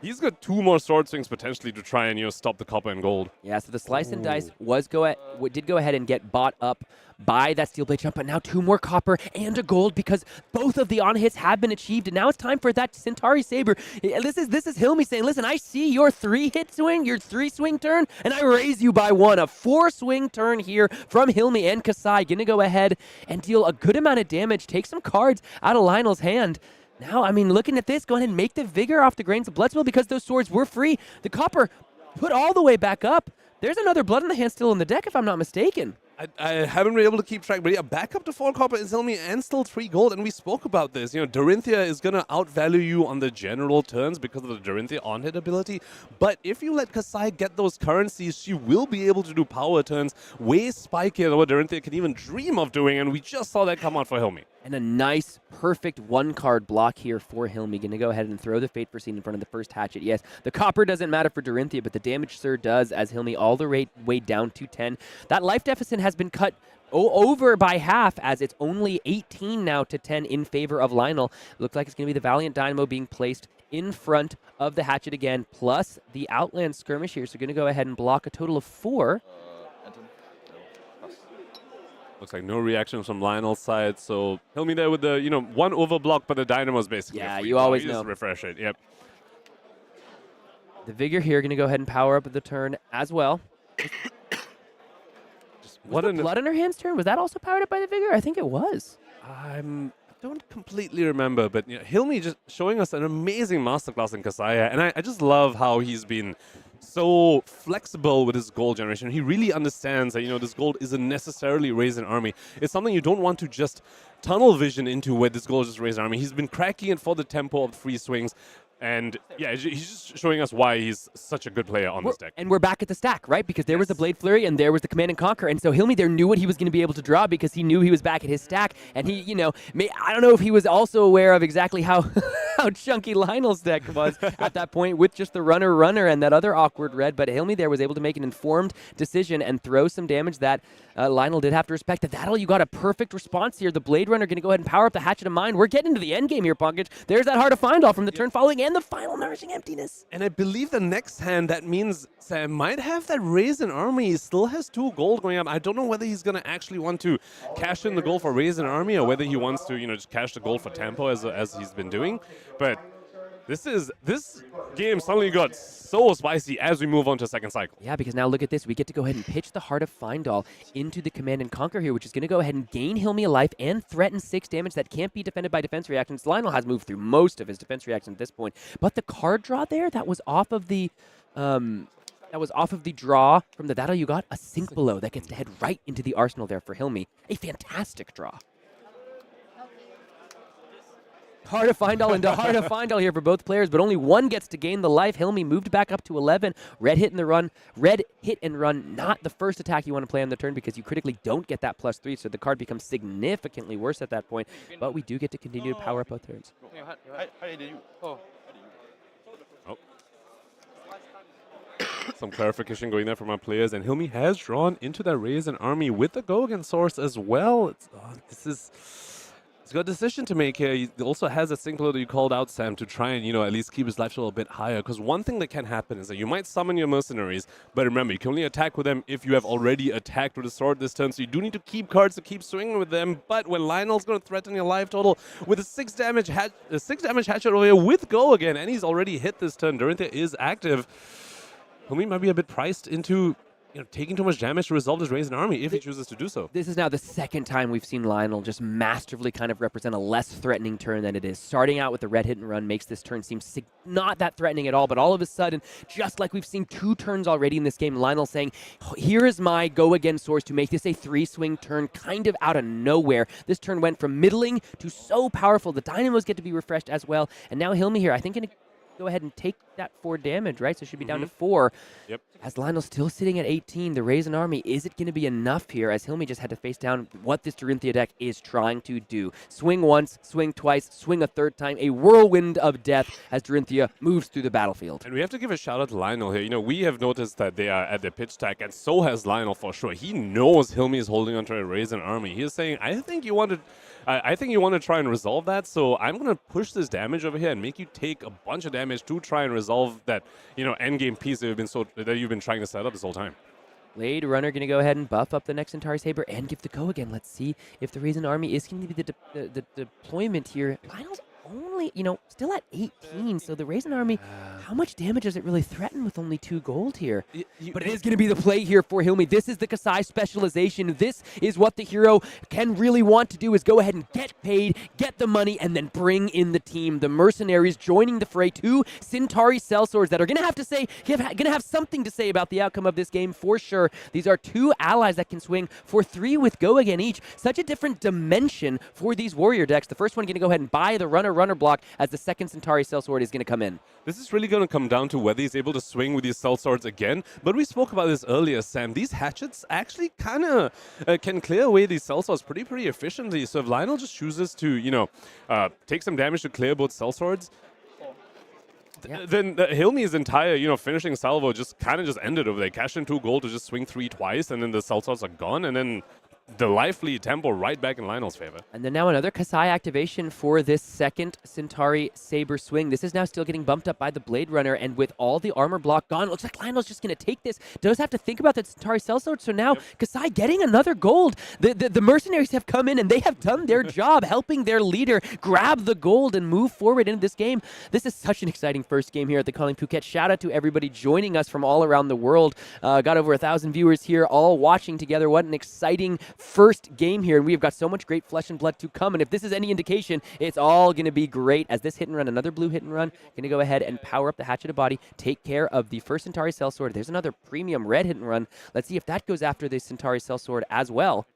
He's got 2 more sword swings potentially to try and stop the copper and gold. Yeah, so the slice and dice did go ahead and get bought up by that Steel Blade Jump, but now 2 more copper and a gold because both of the on-hits have been achieved, and now it's time for that Centauri Saber. This is Hilmi saying, listen, I see your 3-hit swing, your 3-swing turn, and I raise you by 1. A 4-swing turn here from Hilmi and Kassai. Gonna go ahead and deal a good amount of damage, take some cards out of Lionel's hand. Now, I mean, looking at this, go ahead and make the Vigor off the Grains of Blood Spill because those swords were free. The copper put all the way back up. There's another Blood in the Hand still in the deck, if I'm not mistaken. I haven't been able to keep track, but yeah, back up to 4 copper is Hilmi and still 3 gold, and we spoke about this. Dorinthea is going to outvalue you on the general turns because of the Dorinthea on-hit ability, but if you let Kassai get those currencies, she will be able to do power turns way spikier than what Dorinthea can even dream of doing, and we just saw that come out for Hilmi. And a nice, perfect 1-card block here for Hilmi. Going to go ahead and throw the Fate Foreseen in front of the first hatchet. Yes, the copper doesn't matter for Dorinthea, but the damage Sir does as Hilmi all the way down to 10. That life deficit has been cut over by half as it's only 18 now to 10 in favor of Lionel. Looks like it's going to be the Valiant Dynamo being placed in front of the hatchet again, plus the Outland Skirmish here. So going to go ahead and block a total of 4. Looks like no reactions from Lionel's side, so Hilmi there with the, 1 overblock, but the Dynamo's basically yeah, free. You always know. Just refresh it, yep. The Vigor here going to go ahead and power up at the turn as well. Just What Was the blood in her hands turn? Was that also powered up by the vigor? I think it was. I don't completely remember, but Hilmi just showing us an amazing masterclass in Kassai, and I just love how he's been so flexible with his gold generation. He really understands that this gold isn't necessarily raise an army. It's something you don't want to just tunnel vision into where this gold is raise an army. He's been cracking it for the tempo of the free swings. And yeah, he's just showing us why he's such a good player on this deck. And we're back at the stack, right? Because there was the Blade Flurry and there was the Command and Conquer. And so Hilmi there knew what he was going to be able to draw because he knew he was back at his stack. And he, I don't know if he was also aware of exactly how how chunky Lionel's deck was at that point with just the runner and that other awkward red. But Hilmi there was able to make an informed decision and throw some damage that Lionel did have to respect. That'll you got a perfect response here. The Blade Runner going to go ahead and power up the Hatchet of Mind. We're getting into the end game here, Punkage. There's that Heart of Find All from the turn following and the final Nourishing Emptiness. And I believe the next hand, that means Sam might have that Raisin Army. He still has 2 gold going up. I don't know whether he's going to actually want to cash in the gold for Raisin Army or whether he wants to, just cash the gold for tempo as he's been doing. But this game suddenly got so spicy as we move on to second cycle. Yeah, because now look at this. We get to go ahead and pitch the Heart of Find All into the Command and Conquer here, which is going to go ahead and gain Hilmi a life and threaten 6 damage that can't be defended by defense reactions. Lionel has moved through most of his defense reactions at this point, but the card draw there, that was off of the draw from the That'll You Got, a Sink Below that gets to head right into the arsenal there for Hilmi. A fantastic draw. Heart of Find All into Heart of Find All here for both players, but only one gets to gain the life. Hilmi moved back up to 11. Red hit and run, not the first attack you want to play on the turn because you critically don't get that +3, so the card becomes significantly worse at that point. But we do get to continue to power up both turns. Some clarification going there from our players, and Hilmi has drawn into that Raisin Army with the Gogan source as well. He's got a decision to make here. He also has a single that you called out, Sam, to try and, at least keep his life total a bit higher. Because one thing that can happen is that you might summon your mercenaries, but remember, you can only attack with them if you have already attacked with a sword this turn. So you do need to keep cards to keep swinging with them. But when Lionel's going to threaten your life total with a 6 damage hatchet over here with Go again, and he's already hit this turn. Dorinthea is active. Hilmi might be a bit priced into taking too much damage to resolve this Raisin Army if he chooses to do so. This is now the second time we've seen Lionel just masterfully kind of represent a less threatening turn than it is. Starting out with the red hit and run makes this turn seem not that threatening at all, but all of a sudden, just like we've seen 2 turns already in this game, Lionel saying, here is my go again source to make this a 3-swing turn kind of out of nowhere. This turn went from middling to so powerful. The dynamos get to be refreshed as well. And now Hilmi here, I think going to go ahead and take that 4 damage, right? So it should be down to 4. Yep. As Lionel's still sitting at 18, the Raisin Army, is it going to be enough here? As Hilmi just had to face down what this Dorinthea deck is trying to do. Swing once, swing twice, swing a third time. A whirlwind of death as Dorinthea moves through the battlefield. And we have to give a shout out to Lionel here. We have noticed that they are at their pitch stack, and so has Lionel for sure. He knows Hilmi is holding onto a Raisin Army. He is saying, I think you want to try and resolve that, so I'm going to push this damage over here and make you take a bunch of damage to try and resolve that, endgame piece that you've been trying to set up this whole time. Blade Runner going to go ahead and buff up the next Centauri Saber and give the go again. Let's see if the Raisin Army is going to be the deployment here. Lionel's only, still at 18, so the Raisin Army, how much damage does it really threaten with only 2 gold here? But it is going to be the play here for Hilmi. This is the Kassai specialization. This is what the hero can really want to do, is go ahead and get paid, get the money, and then bring in the team. The mercenaries joining the fray. 2 Centauri sellswords that are going to have something to say about the outcome of this game for sure. These are 2 allies that can swing for 3 with go again each. Such a different dimension for these warrior decks. The first one going to go ahead and buy the runner block as the second Centauri sellsword is going to come in. This is really going to come down to whether he's able to swing with these sellswords again. But we spoke about this earlier, Sam. These hatchets actually kind of can clear away these sellswords pretty efficiently. So if Lionel just chooses to, take some damage to clear both sellswords, then Hilmi's entire, finishing salvo just ended over there. Cashed in 2 gold to just swing 3 twice, and then the sellswords are gone, and then the lively tempo right back in Lionel's favor. And then now another Kassai activation for this second Centauri Saber swing. This is now still getting bumped up by the Blade Runner, and with all the armor block gone, looks like Lionel's just going to take this. Does have to think about that Centauri Sellsword, so now Kassai getting another gold. The mercenaries have come in, and they have done their job, helping their leader grab the gold and move forward into this game. This is such an exciting first game here at the Calling Phuket. Shout out to everybody joining us from all around the world. Got over 1,000 viewers here, all watching together. What an exciting first game here, and we've got so much great flesh and blood to come, and if this is any indication, it's all going to be great as this hit and run, another blue hit and run, going to go ahead and power up the Hatcheted Body, take care of the first Centauri Sellsword. There's another premium red hit and run. Let's see if that goes after the Centauri Sellsword as well.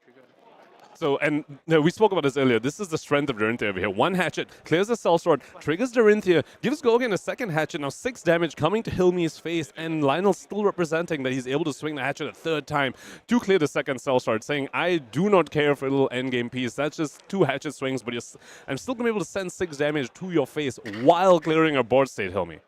So, and we spoke about this earlier. This is the strength of Dorinthea over here. One hatchet, clears the Sellsword, triggers Dorinthea, gives Gogan a second hatchet. Now 6 damage coming to Hilmi's face, and Lionel's still representing that he's able to swing the hatchet a third time to clear the second Sellsword, saying, I do not care for a little endgame piece. That's just 2 hatchet swings, but I'm still going to be able to send 6 damage to your face while clearing a board state, Hilmi.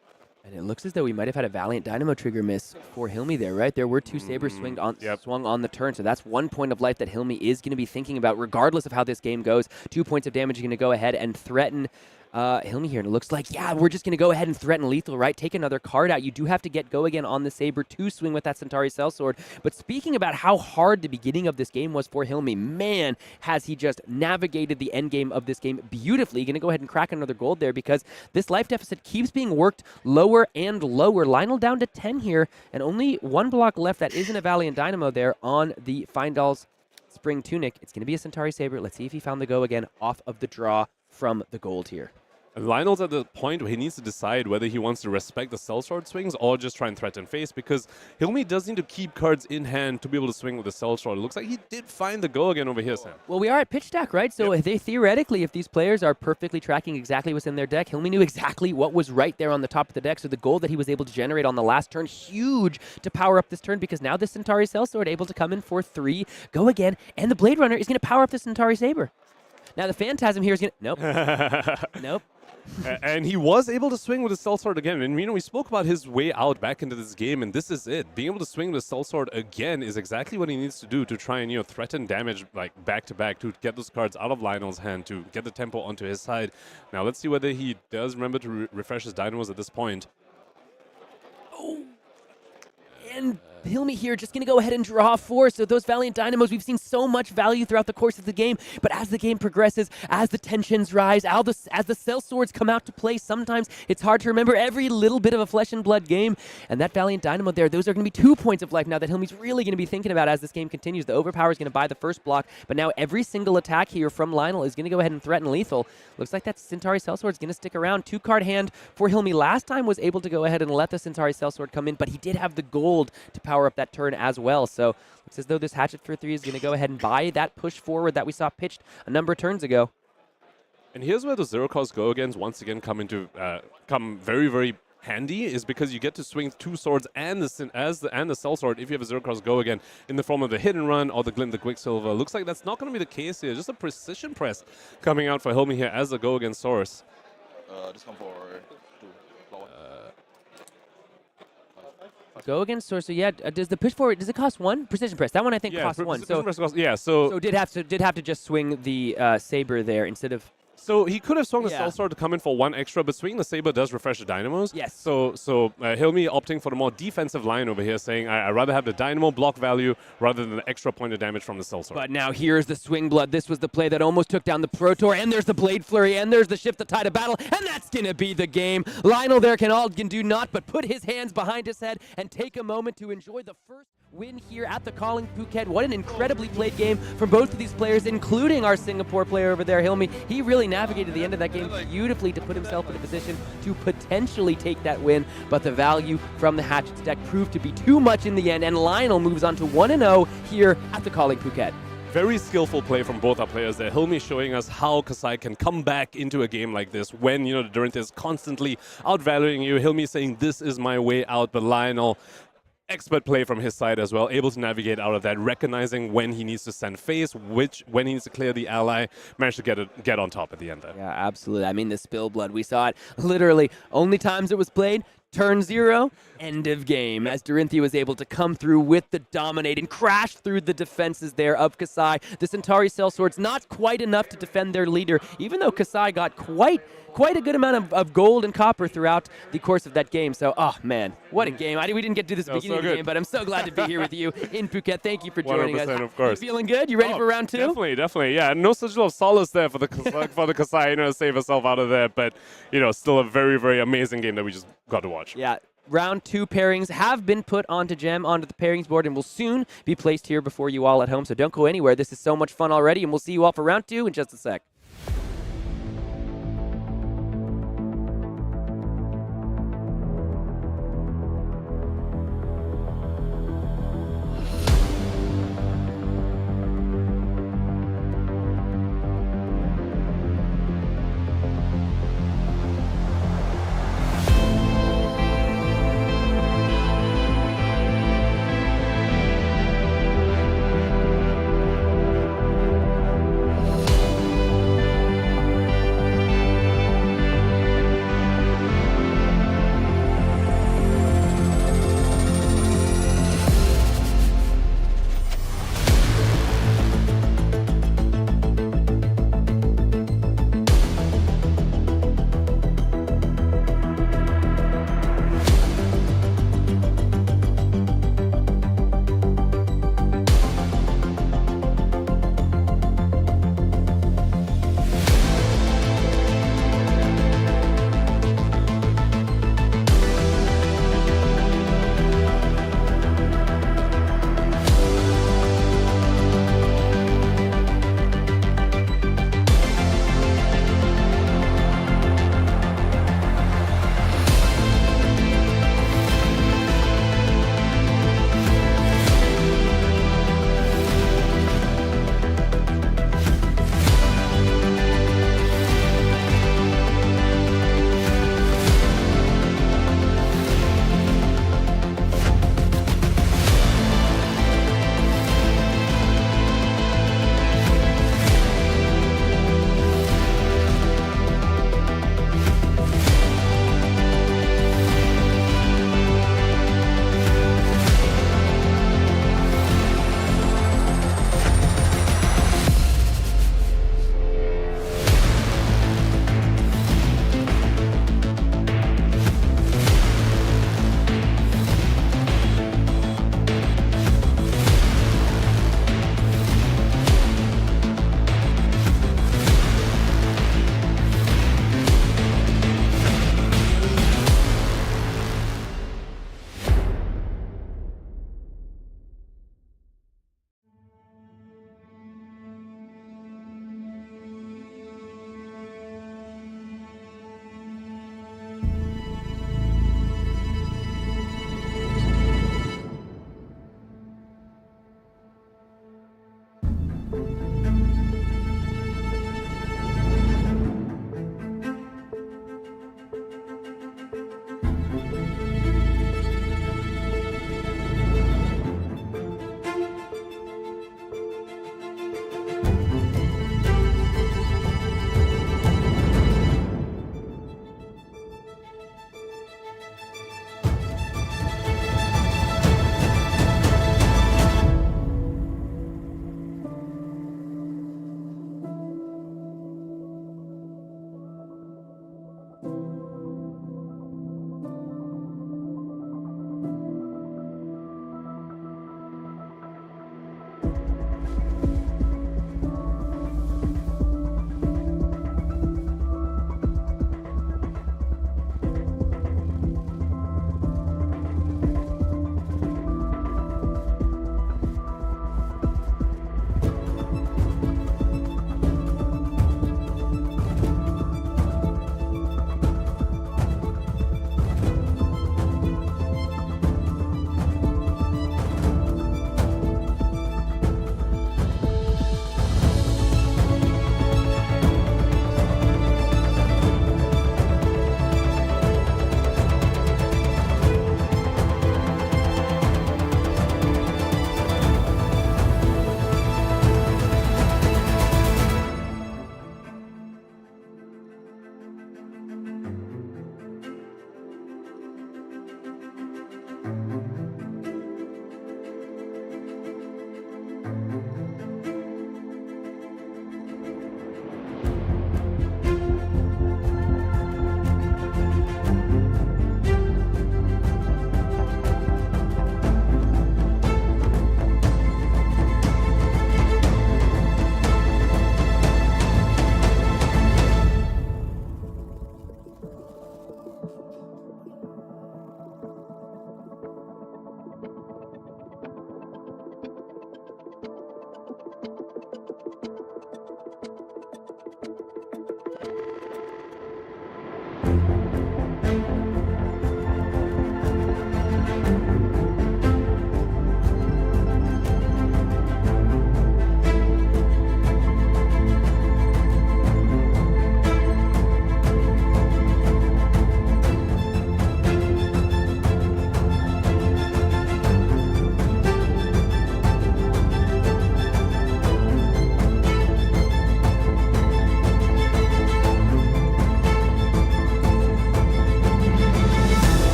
And it looks as though we might have had a Valiant Dynamo trigger miss for Hilmi there, right? There were 2 sabers swung on the turn, so that's 1 point of life that Hilmi is going to be thinking about, regardless of how this game goes. 2 points of damage are going to go ahead and threaten Hilmi here, and it looks like, yeah, we're just going to go ahead and threaten lethal, right? Take another card out. You do have to get go again on the Saber to swing with that Centauri Sellsword. But speaking about how hard the beginning of this game was for Hilmi, man, has he just navigated the end game of this game beautifully. Going to go ahead and crack another gold there because this life deficit keeps being worked lower and lower. Lionel down to 10 here, and only 1 block left. That isn't a Valiant Dynamo there on the Findall's Spring Tunic. It's going to be a Centauri Saber. Let's see if he found the go again off of the draw from the gold here. And Lionel's at the point where he needs to decide whether he wants to respect the Sellsword swings or just try and threaten face, because Hilmi does need to keep cards in hand to be able to swing with the Sellsword. It looks like he did find the go again over here, Sam. Well, we are at pitch stack, right? So they theoretically, if these players are perfectly tracking exactly what's in their deck, Hilmi knew exactly what was right there on the top of the deck. So the gold that he was able to generate on the last turn, huge to power up this turn, because now the Centauri Sellsword able to come in for 3, go again, and the Blade Runner is going to power up the Centauri Saber. Now the Phantasm here is going to... Nope. Nope. And he was able to swing with his Sellsword again. And, we spoke about his way out back into this game, and this is it. Being able to swing with Sellsword again is exactly what he needs to do to try and, threaten damage like back-to-back to get those cards out of Lionel's hand, to get the tempo onto his side. Now, let's see whether he does remember to refresh his dynamos at this point. Oh, and Hilmi here just going to go ahead and draw 4. So those Valiant Dynamos, we've seen so much value throughout the course of the game. But as the game progresses, as the tensions rise, as the Sellswords come out to play, sometimes it's hard to remember every little bit of a flesh and blood game. And that Valiant Dynamo there, those are going to be 2 points of life now that Hilmi's really going to be thinking about as this game continues. The Overpower is going to buy the first block, but now every single attack here from Lionel is going to go ahead and threaten lethal. Looks like that Centauri Sellsword is going to stick around. 2-card hand for Hilmi. Last time was able to go ahead and let the Centauri Sellsword come in, but he did have the gold to power up that turn as well. So looks as though this Hatchet for 3 is going to go ahead and buy that push forward that we saw pitched a number of turns ago. And here's where the zero-cost go-agains once again come very, very handy, is because you get to swing 2 swords and the Sellsword if you have a zero-cost go-again in the form of the hit and run or the Glint the Quicksilver. Looks like that's not going to be the case here. Just a precision press coming out for Hilmi here as the go-again source. This come for 2. Go against source. So yeah, does the push forward, does it cost 1? Precision press. That one I think costs 1. So did have to just swing the Saber there instead of... So he could have swung the Sellsword to come in for 1 extra, but swinging the Saber does refresh the Dynamos. Yes. So Hilmi opting for the more defensive line over here, saying, I'd rather have the Dynamo block value rather than the extra point of damage from the Sellsword. But now here's the Swing Blood. This was the play that almost took down the Protor, and there's the Blade Flurry, and there's the Shift the Tide of Battle, and that's going to be the game. Lionel there can do not but put his hands behind his head and take a moment to enjoy the first win here at the Calling Phuket. What an incredibly played game from both of these players, including our Singapore player over there, Hilmi. He really navigated the end of that game beautifully to put himself in a position to potentially take that win, but the value from the Hatchets deck proved to be too much in the end, and Lionel moves on to 1-0 here at the Calling Phuket. Very skillful play from both our players there. Hilmi showing us how Kassai can come back into a game like this when, the Dorinthea is constantly outvaluing you. Hilmi saying, this is my way out, but Lionel, expert play from his side as well, able to navigate out of that, recognizing when he needs to send face, when he needs to clear the ally, managed to get on top at the end there. Yeah, absolutely. I mean, the spill blood, we saw it literally only times it was played. Turn 0, end of game, as Dorinthea was able to come through with the dominate and crash through the defenses there of Kassai. The Centauri Sellswords not quite enough to defend their leader, even though Kassai got quite a good amount of gold and copper throughout the course of that game. So, oh man, what a game. We didn't get to this at the beginning of the game, but I'm so glad to be here with you in Phuket. Thank you for joining 100%, us. of course. You feeling good? You ready for round 2? Definitely. Yeah, no sigil of solace there for the for the Kassai, to save herself out of there. But still a very, very amazing game that we just got to watch. Yeah. Round 2 pairings have been put onto the pairings board, and will soon be placed here before you all at home. So don't go anywhere. This is so much fun already, and we'll see you all for round 2 in just a sec.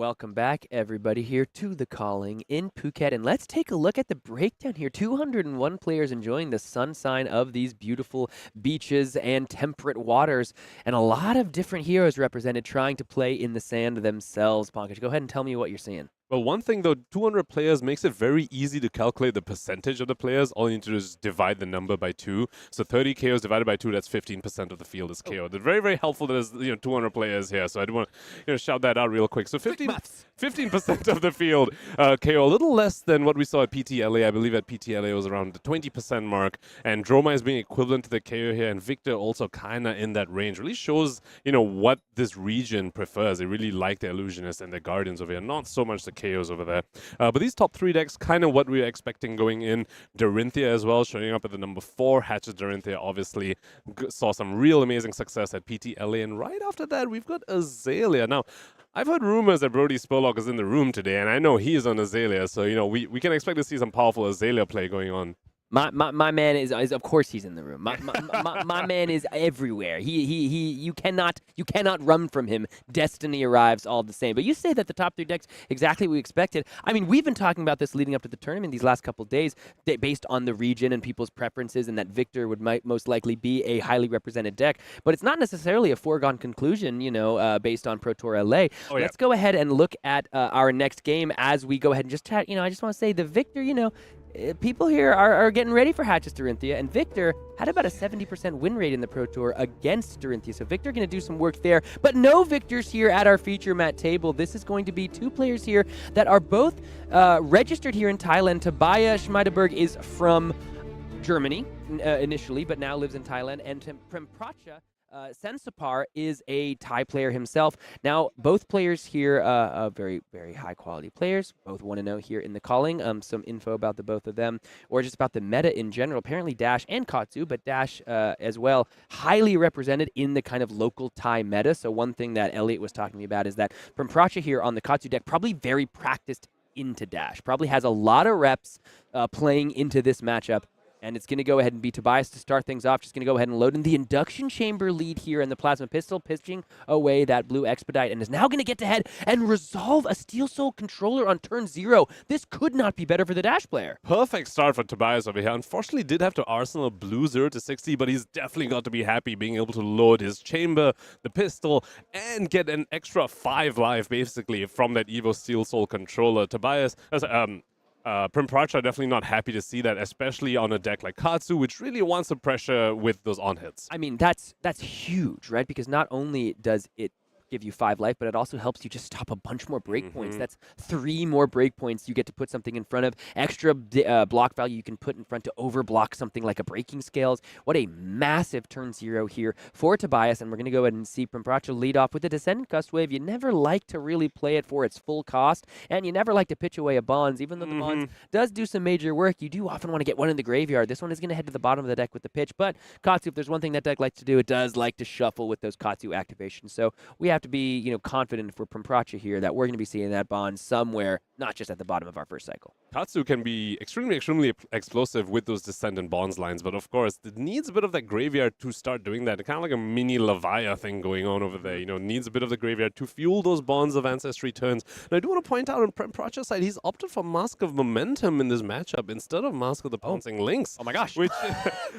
Welcome back, everybody, here to the calling in Phuket. And let's take a look at the breakdown here. 201 players enjoying the sun sign of these beautiful beaches and temperate waters. And a lot of different heroes represented trying to play in the sand themselves. Pankaj, go ahead and tell me what you're seeing. Well, one thing though, 200 players makes it very easy to calculate the percentage of the players. All you need to do is divide the number by 2. So 30 KOs divided by 2, that's 15% of the field is KO. They're very, very helpful that there's 200 players here. So I do want to shout that out real quick. So 15% of the field KO, a little less than what we saw at PTLA. I believe at PTLA was around the 20% mark. And Dromai is being equivalent to the KO here, and Victor also kind of in that range. Really shows what this region prefers. They really like the Illusionists and the Guardians over here, not so much the KOs over there. But these top 3 decks, kind of what we were expecting going in. Dorinthea as well, showing up at the number 4. Hatchet Dorinthea obviously saw some real amazing success at PTLA. And right after that, we've got Azalea. Now, I've heard rumors that Brody Spurlock is in the room today, and I know he is on Azalea. So, we can expect to see some powerful Azalea play going on. My man is of course he's in the room. My man is everywhere. You cannot run from him. Destiny arrives all the same. But you say that the top 3 decks exactly what we expected. I mean, we've been talking about this leading up to the tournament these last couple of days, based on the region and people's preferences, and that Victor would most likely be a highly represented deck. But it's not necessarily a foregone conclusion, based on Pro Tour LA. Let's go ahead and look at our next game as we go ahead and just chat. I just want to say the Victor, people here are getting ready for Hatchet Dorinthea, and Victor had about a 70% win rate in the Pro Tour against Dorinthea. So Victor going to do some work there, but no Victors here at our feature mat table. This is going to be 2 players here that are both registered here in Thailand. Tobias Schmeideberg is from Germany initially, but now lives in Thailand, and Prempracha Sensapar is a Thai player himself. Now, both players here are very, very high-quality players. Both 1-0 here in the calling. Some info about the both of them, or just about the meta in general. Apparently, Dash and Katsu, but Dash as well, highly represented in the kind of local Thai meta. So one thing that Elliot was talking to me about is that Prempracha here on the Katsu deck, probably very practiced into Dash. Probably has a lot of reps playing into this matchup. And it's going to go ahead and be Tobias to start things off. Just going to go ahead and load in the induction chamber lead here in the plasma pistol, pitching away that blue expedite, and is now going to get to head and resolve a Steel Soul controller on turn 0. This could not be better for the Dash player. Perfect start for Tobias over here. Unfortunately, did have to arsenal blue 0 to 60, but he's definitely got to be happy being able to load his chamber, the pistol, and get an extra 5 life basically from that Evo Steel Soul controller. Tobias, Prempracha definitely not happy to see that, especially on a deck like Katsu, which really wants the pressure with those on-hits. I mean, that's huge, right? Because not only does it give you 5 life, but it also helps you just stop a bunch more breakpoints. That's 3 more breakpoints you get to put something in front of. Extra block value you can put in front to overblock something like a Breaking Scales. What a massive turn 0 here for Tobias, and we're going to go ahead and see Prempracha lead off with the Descendant Gust Wave. You never like to really play it for its full cost, and you never like to pitch away a Bonds. Even though the Bonds does do some major work, you do often want to get one in the graveyard. This one is going to head to the bottom of the deck with the pitch, but Katsu, if there's one thing that deck likes to do, it does like to shuffle with those Katsu activations. So we have to be, confident for Prempracha here that we're going to be seeing that Bond somewhere, not just at the bottom of our first cycle. Katsu can be extremely explosive with those Descendant Bonds lines, but of course, it needs a bit of that graveyard to start doing that. Kind of like a mini Lavaya thing going on over there. Needs a bit of the graveyard to fuel those Bonds of Ancestry turns. And I do want to point out on Prempracha's side, he's opted for Mask of Momentum in this matchup instead of Mask of the Pouncing Lynx. Oh my gosh. Which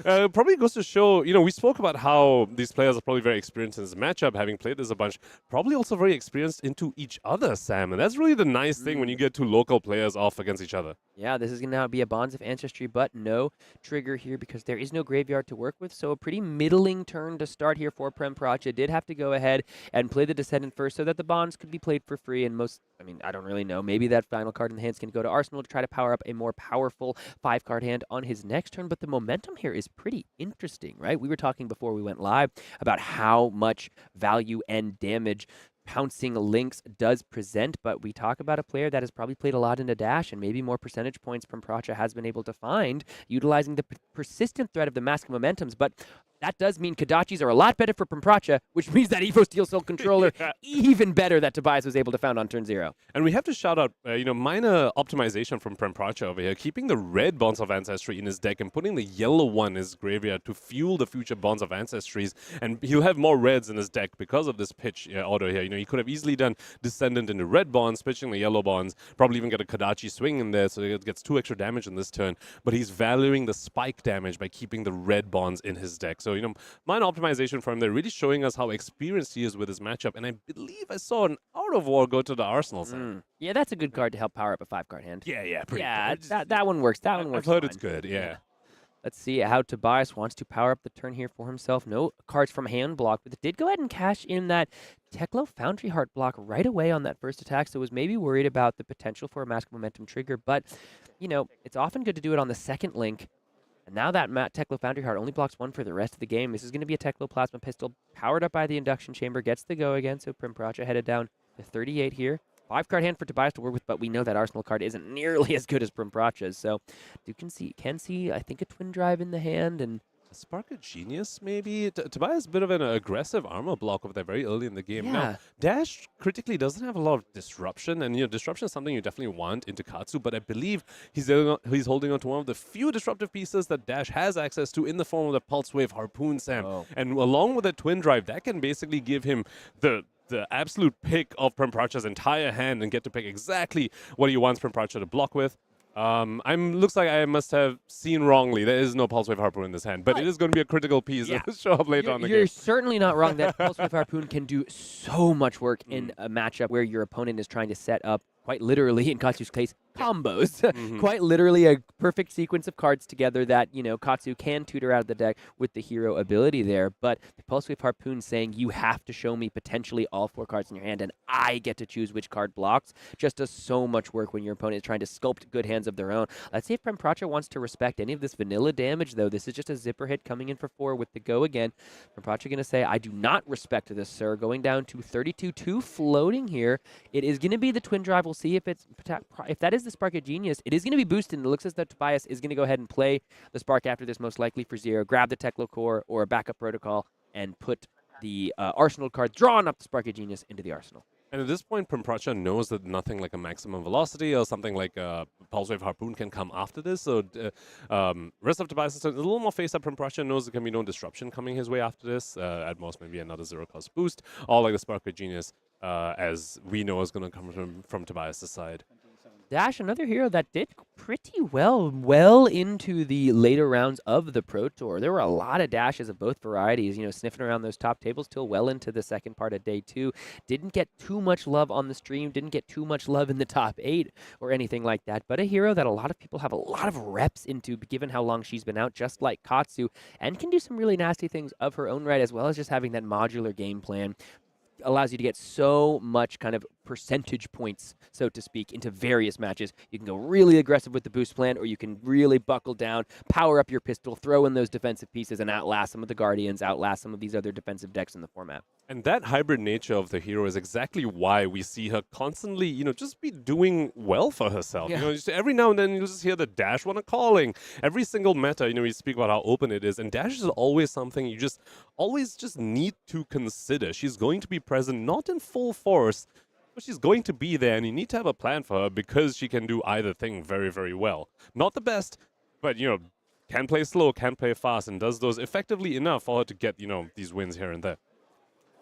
probably goes to show, we spoke about how these players are probably very experienced in this matchup, having played this a bunch. Probably also very experienced into each other, Sam. And that's really the nice thing when you get 2 local players off against each other. Yeah, this is going to now be a Bonds of Ancestry, but no trigger here because there is no graveyard to work with. So a pretty middling turn to start here for Prempracha. Did have to go ahead and play the Descendant first so that the Bonds could be played for free. And I don't really know. Maybe that final card in the hand's going to go to Arsenal to try to power up a more powerful 5-card hand on his next turn. But the momentum here is pretty interesting, right? We were talking before we went live about how much value and damage Pouncing Lynx does present, but we talk about a player that has probably played a lot into Dash, and maybe more percentage points Prempracha has been able to find, utilizing the persistent threat of the Mask of Momentums. But that does mean Kodachis are a lot better for Prempracha, which means that Evo Steel Soul Controller even better that Tobias was able to found on turn 0. And we have to shout out, minor optimization from Prempracha over here, keeping the red Bonds of Ancestry in his deck and putting the yellow one in his graveyard to fuel the future Bonds of Ancestries. And he'll have more reds in his deck because of this pitch order here. He could have easily done Descendant into red Bonds, pitching the yellow Bonds, probably even get a Kodachi swing in there so it gets 2 extra damage in this turn. But he's valuing the spike damage by keeping the red Bonds in his deck. So, minor optimization from there, really showing us how experienced he is with his matchup. And I believe I saw an Out of War go to the Arsenal side. Yeah, that's a good card to help power up a 5-card hand. Yeah, pretty good. That one works. That one works. I've heard fine. it's good, yeah. Let's see how Tobias wants to power up the turn here for himself. No cards from hand block, but it did go ahead and cash in that Teklo Foundry Heart block right away on that first attack, so was maybe worried about the potential for a Mask Momentum trigger, but, it's often good to do it on the second link. And now that Teklo Foundry Heart only blocks 1 for the rest of the game. This is going to be a Teklo Plasma Pistol powered up by the Induction Chamber, gets the go again, so Prempracha headed down to 38 here. 5-card hand for Tobias to work with, but we know that Arsenal card isn't nearly as good as Prempracha's, so you can see, I think, a Twin Drive in the hand, and A Spark of Genius, maybe? Tobias is a bit of an aggressive armor block over there very early in the game. Yeah. Now, Dash critically doesn't have a lot of disruption, and disruption is something you definitely want into Katsu, but I believe he's holding on to one of the few disruptive pieces that Dash has access to in the form of the Pulse Wave Harpoon, Sam. Oh. And along with a Twin Drive, that can basically give him the absolute pick of Prempracha's entire hand and get to pick exactly what he wants Prempracha to block with. Looks like I must have seen wrongly. There is no Pulse Wave Harpoon in this hand, but it is going to be a critical piece that will show up later on the game. You're certainly not wrong that Pulse Wave Harpoon can do so much work in a matchup where your opponent is trying to set up, quite literally, in Katsu's case, combos. Quite literally a perfect sequence of cards together that, Katsu can tutor out of the deck with the hero ability there. But the Pulse Wave Harpoon saying you have to show me potentially all 4 cards in your hand and I get to choose which card blocks just does so much work when your opponent is trying to sculpt good hands of their own. Let's see if Prempracha wants to respect any of this vanilla damage, though. This is just a zipper hit coming in for 4 with the go again. Prempracha going to say, I do not respect this, sir. Going down to 32-2 floating here. It is going to be the Twin Drive. We'll see if that is the Spark of Genius. It is going to be boosted, and it looks as though Tobias is going to go ahead and play the Spark after this, most likely for 0, grab the Teklo Core or a backup protocol, and put the Arsenal card, drawing up the Spark of Genius into the Arsenal. And at this point, Prempracha knows that nothing like a maximum velocity or something like a Pulse Wave Harpoon can come after this. So rest of Tobias' turn is a little more face up. Prempracha knows there can be no disruption coming his way after this. At most, maybe another 0-cost boost. All like the Spark of Genius, as we know, is going to come from Tobias' side. Dash, another hero that did pretty well into the later rounds of the Pro Tour. There were a lot of dashes of both varieties, sniffing around those top tables till well into the second part of day 2. Didn't get too much love on the stream, didn't get too much love in the top 8 or anything like that, but a hero that a lot of people have a lot of reps into, given how long she's been out, just like Katsu, and can do some really nasty things of her own right, as well as just having that modular game plan. Allows you to get so much kind of percentage points, so to speak, into various matches. You can go really aggressive with the boost plan, or you can really buckle down, power up your pistol, throw in those defensive pieces, and outlast some of the Guardians, outlast some of these other defensive decks in the format. And that hybrid nature of the hero is exactly why we see her constantly, just be doing well for herself. Yeah. Just every now and then you just hear the dash one a calling. Every single meta, we speak about how open it is, and dash is always something you just always need to consider. She's going to be present, not in full force, but she's going to be there, and you need to have a plan for her because she can do either thing very, very well. Not the best, but, can play slow, can play fast, and does those effectively enough for her to get, these wins here and there.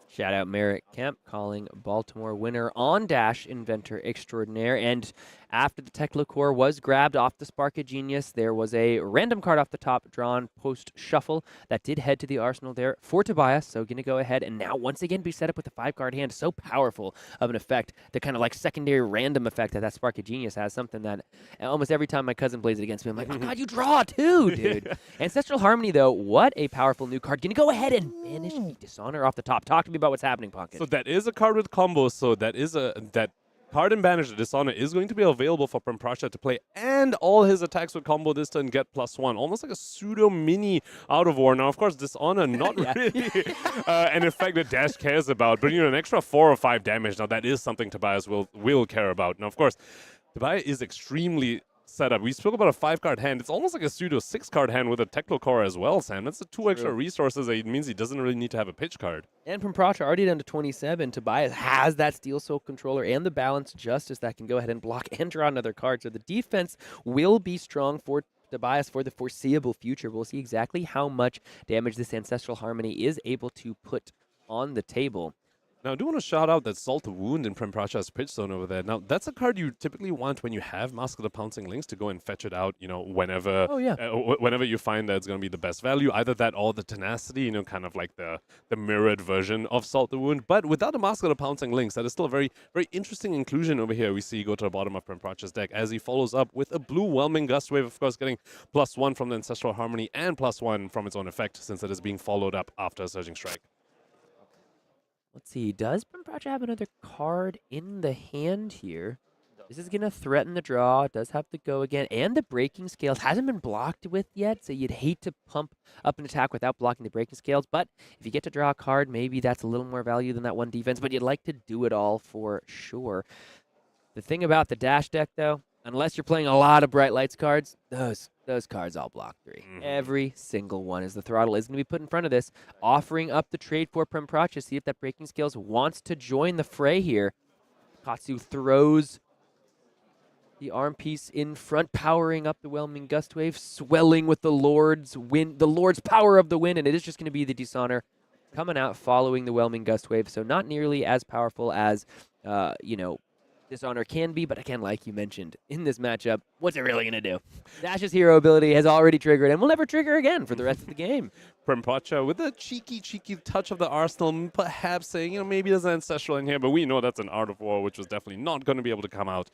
Shout out Merritt Kemp calling Baltimore winner on Dash Inventor Extraordinaire. And after the Teklo Core was grabbed off the Spark of Genius, there was a random card off the top drawn post-shuffle that did head to the Arsenal there for Tobias. So going to go ahead and now once again be set up with a 5-card hand. So powerful of an effect, the kind of like secondary random effect that Spark of Genius has. Something that almost every time my cousin plays it against me, I'm like, oh God, you draw too, dude. Ancestral Harmony, though, what a powerful new card. Going to go ahead and banish the Dishonor off the top. Talk to me about what's happening, Pocket. So that is a card with combos, so that is that card and Banish, the Dishonor, is going to be available for Prempracha to play, and all his attacks with combo this turn get +1. Almost like a pseudo mini Out of War. Now, of course, Dishonor, not really an effect that Dash cares about, but an extra 4 or 5 damage. Now, that is something Tobias will care about. Now, of course, Tobias is extremely setup. We spoke about a 5-card hand. It's almost like a pseudo 6-card hand with a Techno Core as well, Sam. That's the 2 extra resources. It means he doesn't really need to have a pitch card. And Prempracha already down to 27. Tobias has that Steel Soul controller and the Balance Justice that can go ahead and block and draw another card. So the defense will be strong for Tobias for the foreseeable future. We'll see exactly how much damage this Ancestral Harmony is able to put on the table. Now, I do want to shout out that Salt the Wound in Prempracha's pitch zone over there. Now, that's a card you typically want when you have Mask of the Pouncing Lynx to go and fetch it out, you know, whenever whenever you find that it's going to be the best value. Either that or the Tenacity, you know, kind of like the mirrored version of Salt the Wound. But without the Mask of the Pouncing Lynx, that is still a very, very interesting inclusion over here. We see go to the bottom of Prempracha's deck as he follows up with a blue Whelming Gust Wave, of course, getting +1 from the Ancestral Harmony and +1 from its own effect since it is being followed up after a Surging Strike. Let's see, does Prempracha have another card in the hand here? This is going to threaten the draw. It does have to go again. And the Breaking Scales hasn't been blocked with yet, so you'd hate to pump up an attack without blocking the Breaking Scales. But if you get to draw a card, maybe that's a little more value than that 1 defense, but you'd like to do it all for sure. The thing about the Dash deck, though, unless you're playing a lot of Bright Lights cards, those cards all block 3. Every single one, as the throttle is going to be put in front of this, offering up the trade for Prempracha. See if that Breaking Scales wants to join the fray here. Katsu throws the arm piece in front, powering up the Whelming Gust Wave, swelling with the Lord's wind, the Lord's power of the wind, and it is just going to be the Dishonor coming out following the Whelming Gust Wave. So not nearly as powerful as, Dishonor can be, but again, like you mentioned, in this matchup, what's it really going to do? Dash's hero ability has already triggered and will never trigger again for the rest of the game. Prempracha with a cheeky touch of the arsenal, perhaps saying, you know, maybe there's an Ancestral in here, but we know that's an Art of War, which was definitely not going to be able to come out,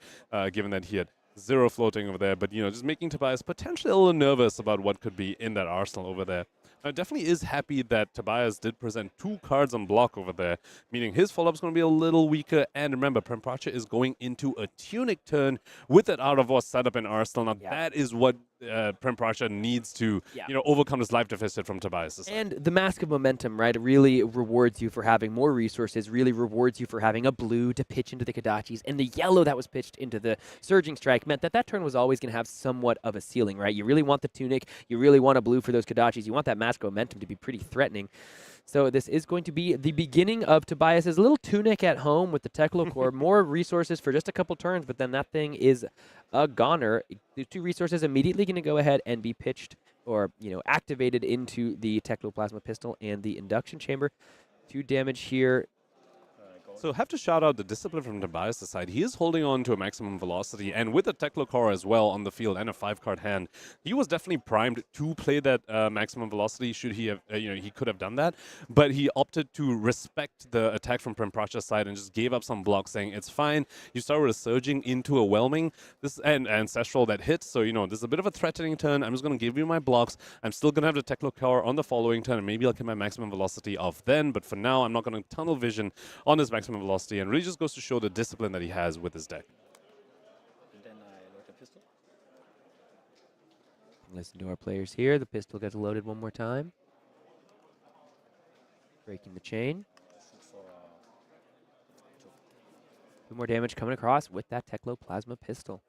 given that he had 0 floating over there. But, you know, just making Tobias potentially a little nervous about what could be in that arsenal over there. Now, definitely is happy that Tobias did present 2 cards on block over there, meaning his follow-up is going to be a little weaker. And remember, Prempracha is going into a Tunic turn with that Art of War setup in Arsenal. Now, that is what Prempracha needs to, overcome this life deficit from Tobias. And the Mask of Momentum, right, really rewards you for having more resources, really rewards you for having a blue to pitch into the Kodachis, and the yellow that was pitched into the Surging Strike meant that turn was always going to have somewhat of a ceiling, right? You really want the Tunic, you really want a blue for those Kodachis, you want that Mask of Momentum to be pretty threatening. So this is going to be the beginning of Tobias's little Tunic at home with the Techno Core. More resources for just a couple turns, but then that thing is a goner. The 2 resources immediately going to go ahead and be pitched or, activated into the Technoplasma Pistol and the Induction Chamber. 2 damage here. So have to shout out the discipline from Tobias' side. He is holding on to a maximum velocity, and with a Techno Core as well on the field and a 5-card hand, he was definitely primed to play that maximum velocity. Should he have, he could have done that, but he opted to respect the attack from Prempracha's side and just gave up some blocks, saying it's fine. You start with a surging into a whelming, this and ancestral that hits. So this is a bit of a threatening turn. I'm just going to give you my blocks. I'm still going to have the Techno Core on the following turn, and maybe I'll get my maximum velocity off then. But for now, I'm not going to tunnel vision on this maximum velocity, and really just goes to show the discipline that he has with his deck. Then I load the pistol. Listen to our players here. The pistol gets loaded one more time. Breaking the chain. 2 more damage coming across with that Technoplasma Pistol.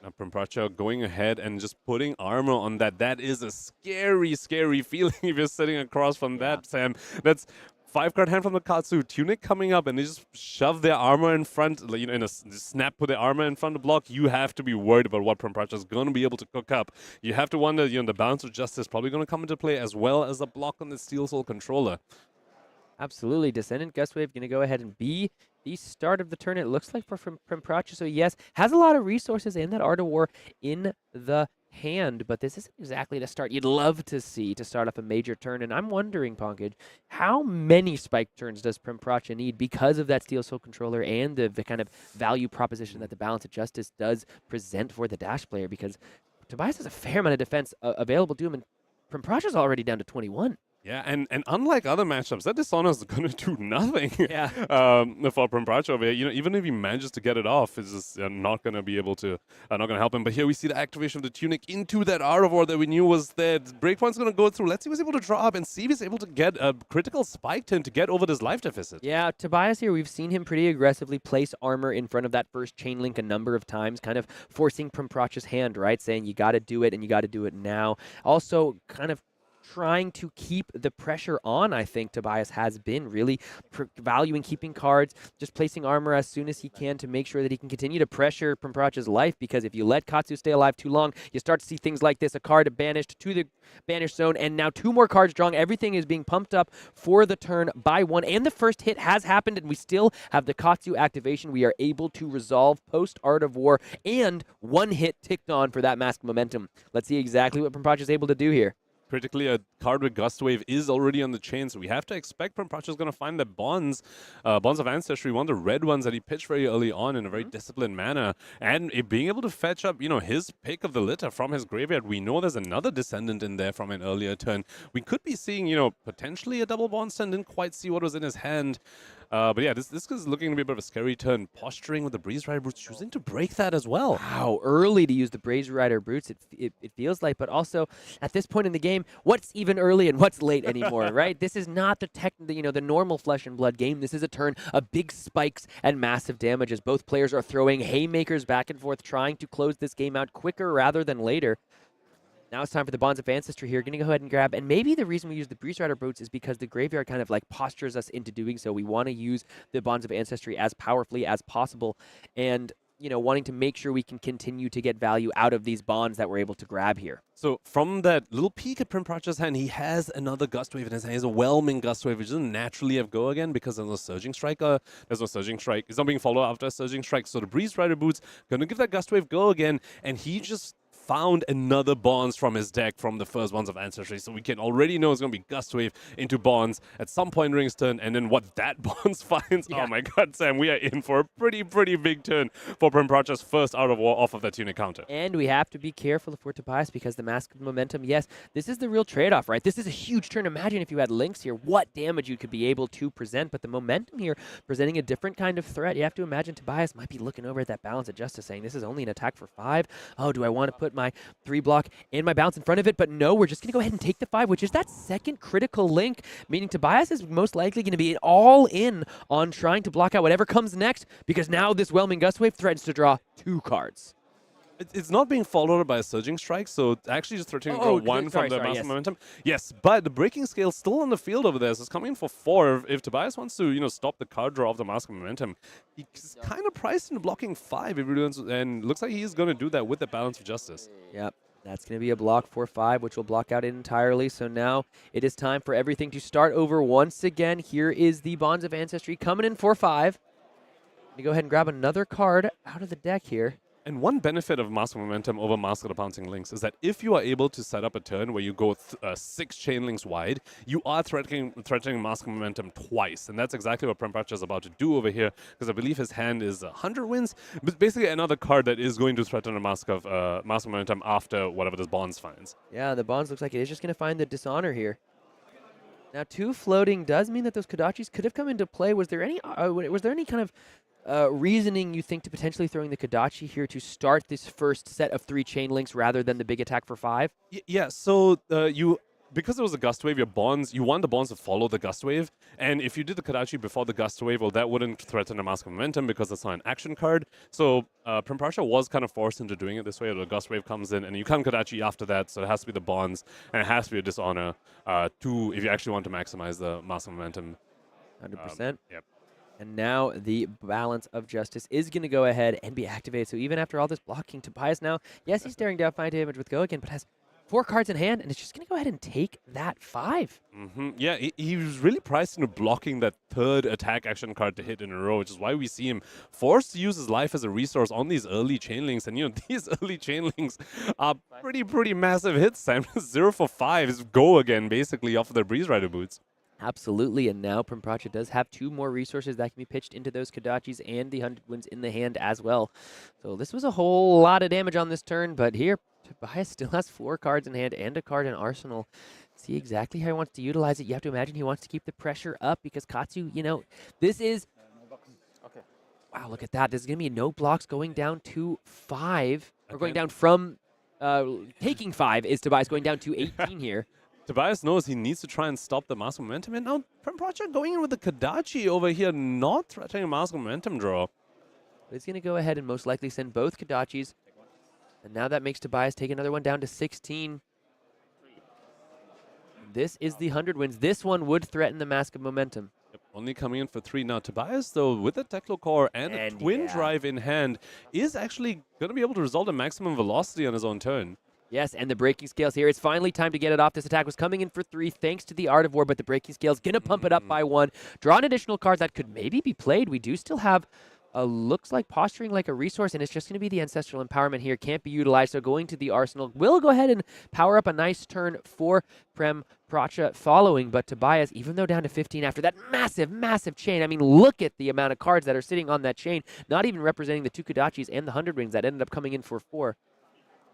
Now Prempracha going ahead and just putting armor on that. That is a scary, scary feeling if you're sitting across from that, Sam. That's 5-card hand from the Katsu, Tunic coming up, and they just shove their armor in front, in a snap, put their armor in front of the block. You have to be worried about what Prempracha is going to be able to cook up. You have to wonder, the Balance of Justice is probably going to come into play, as well as a block on the Steel Soul controller. Absolutely. Descendant Gustwave going to go ahead and be the start of the turn, it looks like, for Prempracha. So yes, has a lot of resources and that Art of War in the hand, but this isn't exactly the start you'd love to see to start off a major turn. And I'm wondering, Ponkage, how many spike turns does Prempracha need because of that Steel Soul controller and the kind of value proposition that the Balance of Justice does present for the Dash player? Because Tobias has a fair amount of defense available to him, and Prempracha's already down to 21. Yeah, and unlike other matchups, that Dishonor is going to do nothing. Yeah. For Prempracha over here, even if he manages to get it off, it's just not going to be able to, not going to help him. But here we see the activation of the Tunic into that Art of War that we knew was there. Breakpoint's going to go through. Let's see if he's able to draw up and see if he's able to get a critical spike turn to get over this life deficit. Yeah, Tobias here, we've seen him pretty aggressively place armor in front of that first chain link a number of times, kind of forcing Prempracha's hand, right? Saying you got to do it and you got to do it now. Also, kind of trying to keep the pressure on, I think Tobias has been really valuing keeping cards, just placing armor as soon as he can to make sure that he can continue to pressure Prempracha's life, because if you let Katsu stay alive too long, you start to see things like this, a card banished to the banished zone, and now 2 more cards drawn. Everything is being pumped up for the turn by 1, and the first hit has happened, and we still have the Katsu activation. We are able to resolve post Art of War, and 1 hit ticked on for that Mask Momentum. Let's see exactly what Prempracha is able to do here. Critically, a card with Gust Wave is already on the chain, so we have to expect Prempracha is going to find the bonds of Ancestry, one of the red ones that he pitched very early on in a very disciplined manner, and being able to fetch up, his pick of the litter from his graveyard. We know there's another Descendant in there from an earlier turn. We could be seeing, potentially a double bond stand. Didn't quite see what was in his hand. But yeah, this is looking to be a bit of a scary turn. Posturing with the Breeze Rider Brutes, choosing to break that as well. Wow, early to use the Breeze Rider Brutes, it feels like. But also, at this point in the game, what's even early and what's late anymore, right? This is not the normal Flesh and Blood game. This is a turn of big spikes and massive damage as both players are throwing haymakers back and forth, trying to close this game out quicker rather than later. Now it's time for the Bonds of Ancestry here. Going to go ahead and grab, and maybe the reason we use the Breeze Rider Brutes is because the graveyard kind of like postures us into doing so. We want to use the Bonds of Ancestry as powerfully as possible, and wanting to make sure we can continue to get value out of these bonds that we're able to grab here. So from that little peek at Prempracha's hand, he has another Gust Wave in his hand. He has a Whelming Gust Wave, which doesn't naturally have Go again because there's no Surging Strike. There's no Surging Strike. It's not being followed after a Surging Strike. So the Breeze Rider Boots going to give that Gust Wave Go again, and he just found another Bonds from his deck from the first Bonds of Ancestry. So we can already know it's going to be Gust Wave into Bonds at some point during his turn, and then what that Bonds finds, oh my god, Sam, we are in for a pretty big turn for Prempracha's first Art of War off of that Tunic counter. And we have to be careful for Tobias because the Mask of Momentum, yes, this is the real trade-off, right? This is a huge turn. Imagine if you had links here, what damage you could be able to present, but the Momentum here presenting a different kind of threat. You have to imagine Tobias might be looking over at that Balance of Justice saying, this is only an attack for 5. Oh, do I want to put my 3 block and my bounce in front of it? But no, we're just going to go ahead and take the 5, which is that second critical link, meaning Tobias is most likely going to be all in on trying to block out whatever comes next, because now this Whelming Gust Wave threatens to draw 2 cards. It's not being followed by a Surging Strike, so it's actually just threatening to draw 1 from the Master Momentum. Yes, but the Breaking Scale still on the field over there, so it's coming in for 4. If Tobias wants to, stop the card draw of the Master Momentum, he's kind of priced into blocking 5 if he wants, and looks like he's going to do that with the Balance of Justice. Yep. That's going to be a block for 5, which will block out entirely. So now it is time for everything to start over once again. Here is the Bonds of Ancestry coming in for 5. Let me go ahead and grab another card out of the deck here. And one benefit of Master Momentum over Mask of the Pouncing Links is that if you are able to set up a turn where you go 6 chain links wide, you are threatening Mask of Momentum twice. And that's exactly what Prempracha is about to do over here, because I believe his hand is 100 wins. But basically another card that is going to threaten a Mask of Momentum after whatever this Bonds finds. Yeah, the Bonds looks like it is just going to find the Dishonor here. Now 2 floating does mean that those Kodachis could have come into play. Was there any kind of reasoning you think to potentially throwing the Kodachi here to start this first set of 3 chain links rather than the big attack for 5? Yeah, so because it was a Gust Wave, you want the Bonds to follow the Gust Wave, and if you did the Kodachi before the Gust Wave, well, that wouldn't threaten a Mask of Momentum because that's not an action card. So Prempracha was kind of forced into doing it this way. The Gust Wave comes in, and you can't Kodachi after that, so it has to be the Bonds, and it has to be a Dishonor if you actually want to maximize the Mask of Momentum. 100%. Yep. And now the Balance of Justice is going to go ahead and be activated. So even after all this blocking, Tobias now, yes, he's staring down 5 damage with Go again, but has 4 cards in hand, and it's just going to go ahead and take that 5. Yeah, he was really priced into blocking that 3rd attack action card to hit in a row, which is why we see him forced to use his life as a resource on these early chain links. And, these early chain links are pretty massive hits. Sam 0 for 5 is Go again, basically, off of their Breeze Rider Boots. Absolutely, and now Prempracha does have 2 more resources that can be pitched into those Kodachis and the 100 wins in the hand as well. So this was a whole lot of damage on this turn, but here Tobias still has 4 cards in hand and a card in arsenal. See exactly how he wants to utilize it. You have to imagine he wants to keep the pressure up because Katsu, you know, this is... Okay. Wow, look at that. This is going to be no blocks going down to 5. Or going down from... taking 5 is Tobias going down to 18 here. Tobias knows he needs to try and stop the mask momentum, and now Prempracha going in with the Kadachi over here, not threatening a mask momentum draw. But he's going to go ahead and most likely send both Kadachis. And now that makes Tobias take another one down to 16. This is the 100 wins. This one would threaten the mask of momentum. Yep, only coming in for 3 now. Tobias, though, with a Techno Core and a Twin Drive in hand, is actually going to be able to result in maximum velocity on his own turn. Yes, and the breaking scales here. It's finally time to get it off. This attack was coming in for 3 thanks to the Art of War, but the breaking scales going to pump it up by 1. Draw an additional card that could maybe be played. We do still have looks like posturing like a resource, and it's just going to be the Ancestral Empowerment here. Can't be utilized, so going to the Arsenal. Will go ahead and power up a nice turn for Prempracha following, but Tobias, even though down to 15 after that massive, massive chain, I mean, look at the amount of cards that are sitting on that chain, not even representing the 2 Kadachis and the 100 Wings that ended up coming in for 4.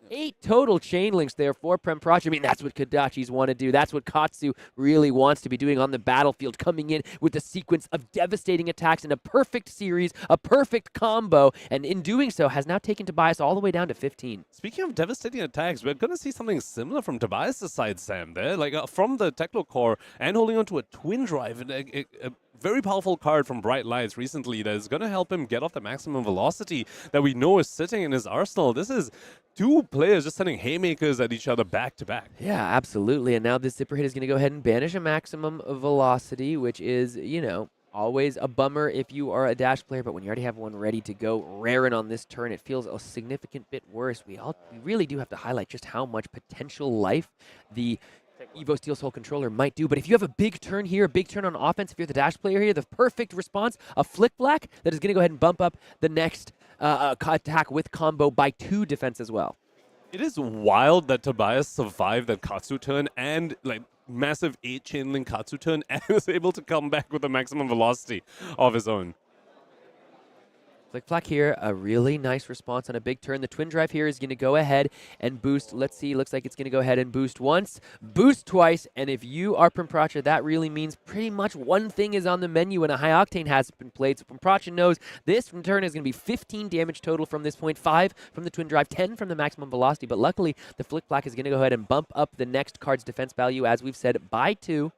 8 total chain links there for Prempracha. I mean, that's what Kadachis want to do. That's what Katsu really wants to be doing on the battlefield, coming in with a sequence of devastating attacks in a perfect series, a perfect combo, and in doing so has now taken Tobias all the way down to 15. Speaking of devastating attacks, we're going to see something similar from Tobias' side, Sam, there. Like, from the Techno Core and holding onto a Twin Drive, and a very powerful card from Bright Lights recently that is going to help him get off the maximum velocity that we know is sitting in his arsenal. This is 2 players just sending haymakers at each other back to back. Yeah, absolutely. And now this Zipper Hit is going to go ahead and banish a maximum velocity, which is, you know, always a bummer if you are a dash player, but when you already have one ready to go, raring on this turn, it feels a significant bit worse. We really do have to highlight just how much potential life the Evo Steel Soul Controller might do. But if you have a big turn here, a big turn on offense, if you're the dash player here, the perfect response, a Flick Black that is going to go ahead and bump up the next attack with combo by 2 defense as well. It is wild that Tobias survived that Katsu turn and like massive 8 chain link Katsu turn and was able to come back with a maximum velocity of his own. Flick Flack here, a really nice response on a big turn. The Twin Drive here is going to go ahead and boost. Let's see, looks like it's going to go ahead and boost once, boost twice, and if you are Prempracha, that really means pretty much one thing is on the menu and a High Octane has been played. So Prempracha knows this turn is going to be 15 damage total from this point, 5 from the Twin Drive, 10 from the maximum velocity, but luckily the Flick Flack is going to go ahead and bump up the next card's defense value, as we've said, by 2.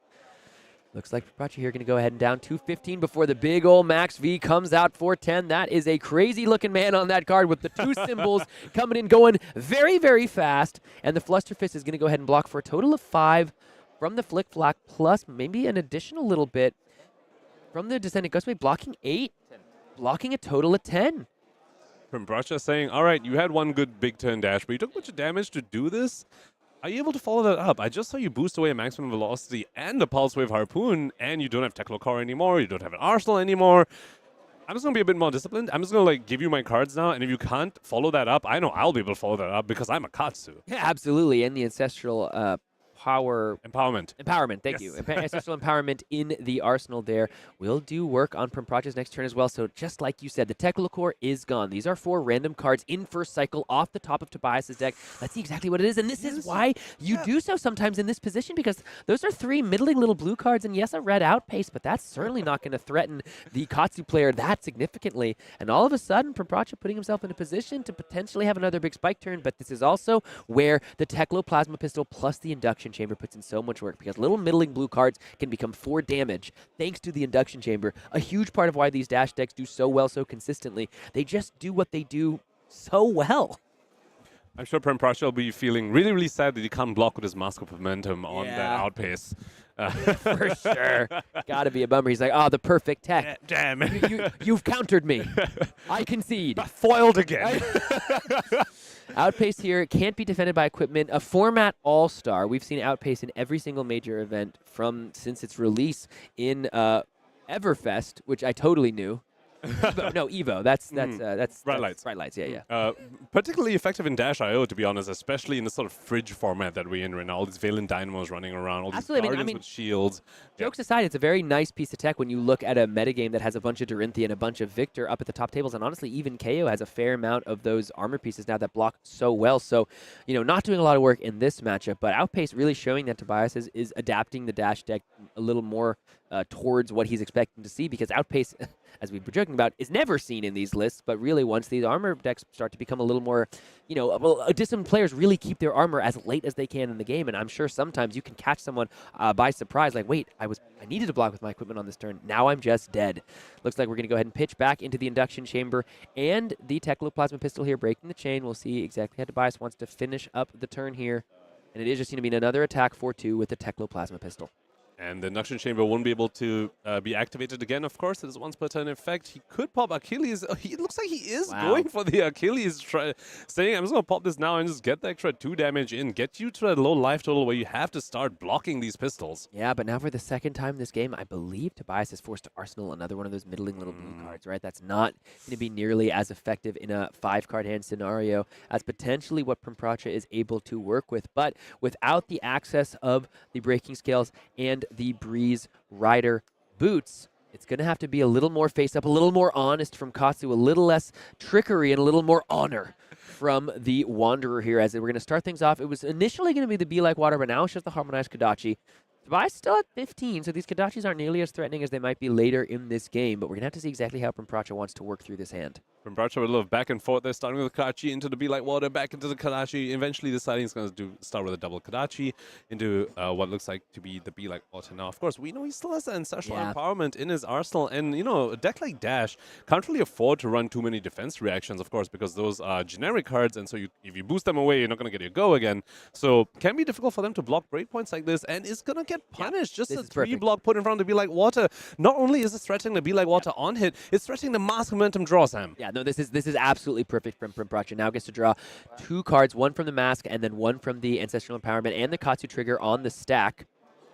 Looks like Prempracha here going to go ahead and down 215 before the big old Max V comes out for 10. That is a crazy-looking man on that card with the 2 symbols coming in, going very, very fast. And the Fluster Fist is going to go ahead and block for a total of 5 from the Flick Flack, plus maybe an additional little bit from the Descendant Ghostwave, blocking 8, blocking a total of 10. Prempracha saying, all right, you had one good big turn dash, but you took a bunch of damage to do this. Are you able to follow that up? I just saw you boost away a maximum velocity and a Pulse Wave Harpoon, and you don't have Techno Core anymore, you don't have an Arsenal anymore. I'm just going to be a bit more disciplined. I'm just going to like give you my cards now, and if you can't follow that up, I know I'll be able to follow that up because I'm a Katsu. Yeah, absolutely. And the Ancestral Empowerment. Thank you. Ancestral Empowerment in the arsenal there will do work on Prempracha's next turn as well. So just like you said, the Techno Core is gone. These are 4 random cards in first cycle off the top of Tobias's deck. Let's see exactly what it is. And this is why you do so sometimes in this position, because those are 3 middling little blue cards and yes, a red outpace, but that's certainly not going to threaten the Katsu player that significantly. And all of a sudden, Prempracha putting himself in a position to potentially have another big spike turn, but this is also where the Teklo Plasma Pistol plus the Induction Chamber puts in so much work, because little middling blue cards can become 4 damage thanks to the Induction Chamber. A huge part of why these dash decks do so well so consistently. They just do what they do so well. I'm sure Prempracha will be feeling really, really sad that he can't block with his Mask of Momentum on that outpace. For sure. Gotta be a bummer. He's like, oh, the perfect tech. Damn. You've countered me. I concede. Foiled again. Outpace here can't be defended by equipment. A format all-star. We've seen Outpace in every single major event since its release in Everfest, which I totally knew. Evo, no, Evo. That's Bright lights. Bright lights. Yeah. Particularly effective in Dash IO, to be honest, especially in the sort of fridge format that we're in right now. All these Valen Dynamos running around, all these Guardians with shields. Jokes aside, it's a very nice piece of tech when you look at a metagame that has a bunch of Dorinthea and a bunch of Victor up at the top tables. And honestly, even Kayo has a fair amount of those armor pieces now that block so well. So, not doing a lot of work in this matchup, but Outpace really showing that Tobias is adapting the Dash deck a little more towards what he's expecting to see, because Outpace, as we've been joking about, is never seen in these lists, but really once these armor decks start to become a little more, disciplined players really keep their armor as late as they can in the game, and I'm sure sometimes you can catch someone by surprise, like, wait, I needed to block with my equipment on this turn, now I'm just dead. Looks like we're going to go ahead and pitch back into the induction chamber, and the Technoplasma Pistol here breaking the chain. We'll see exactly how Tobias wants to finish up the turn here, and it is just going to be another attack for 2 with the Technoplasma Pistol. And the induction chamber won't be able to be activated again, of course. It is once per turn effect. He could pop Achilles. He looks like he is going for the Achilles, saying, I'm just going to pop this now and just get the extra 2 damage in. Get you to a low life total where you have to start blocking these pistols. Yeah, but now for the second time this game, I believe Tobias is forced to arsenal another one of those middling little blue cards, right? That's not going to be nearly as effective in a 5-card hand scenario as potentially what Prempracha is able to work with. But without the access of the breaking scales and the Breeze Rider boots, it's going to have to be a little more face-up, a little more honest from Katsu, a little less trickery, and a little more honor from the Wanderer here. As we're going to start things off, it was initially going to be the Be Like Water, but now it's just the Harmonized Kodachi. Tobias still at 15, so these Kodachis aren't nearly as threatening as they might be later in this game, but we're going to have to see exactly how Prempracha wants to work through this hand. Prempracha with a little back and forth there, starting with the Kodachi into the Be Like Water, back into the Kodachi, eventually deciding he's going to start with a double Kodachi into what looks like to be the Be Like Water. Now, of course, we know he still has that ancestral empowerment in his arsenal, and, a deck like Dash can't really afford to run too many defense reactions, of course, because those are generic cards, and so if you boost them away, you're not going to get your go again. So, can be difficult for them to block breakpoints like this, and is going to get punished. Just a 3-block put in front of the Be Like Water. Not only is it threatening the Be Like Water on hit, it's threatening the mask momentum draw, Sam. Yeah, no, this is absolutely perfect from Prempracha. Now gets to draw 2 cards, one from the mask and then one from the Ancestral Empowerment and the Katsu trigger on the stack.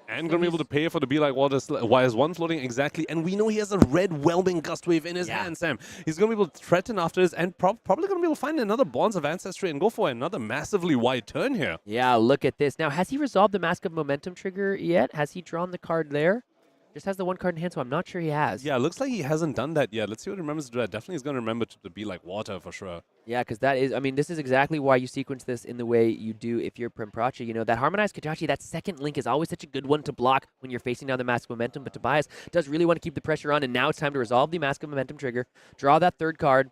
And going to be able to pay for the Be Like Water while his one floating exactly. And we know he has a red whelming gust wave in his hand, Sam. He's going to be able to threaten after this and probably going to be able to find another Bonds of Ancestry and go for another massively wide turn here. Yeah, look at this. Now, has he resolved the Mask of Momentum trigger yet? Has he drawn the card there? Just has the 1 card in hand, so I'm not sure he has. Yeah, looks like he hasn't done that yet. Let's see what he remembers to do that. Definitely is going to remember to Be Like Water for sure. Yeah, because that is, this is exactly why you sequence this in the way you do if you're Prempracha. That Harmonized Kodachi, that second link is always such a good one to block when you're facing down the Mask of Momentum, but Tobias does really want to keep the pressure on, and now it's time to resolve the Mask of Momentum trigger, draw that 3rd card.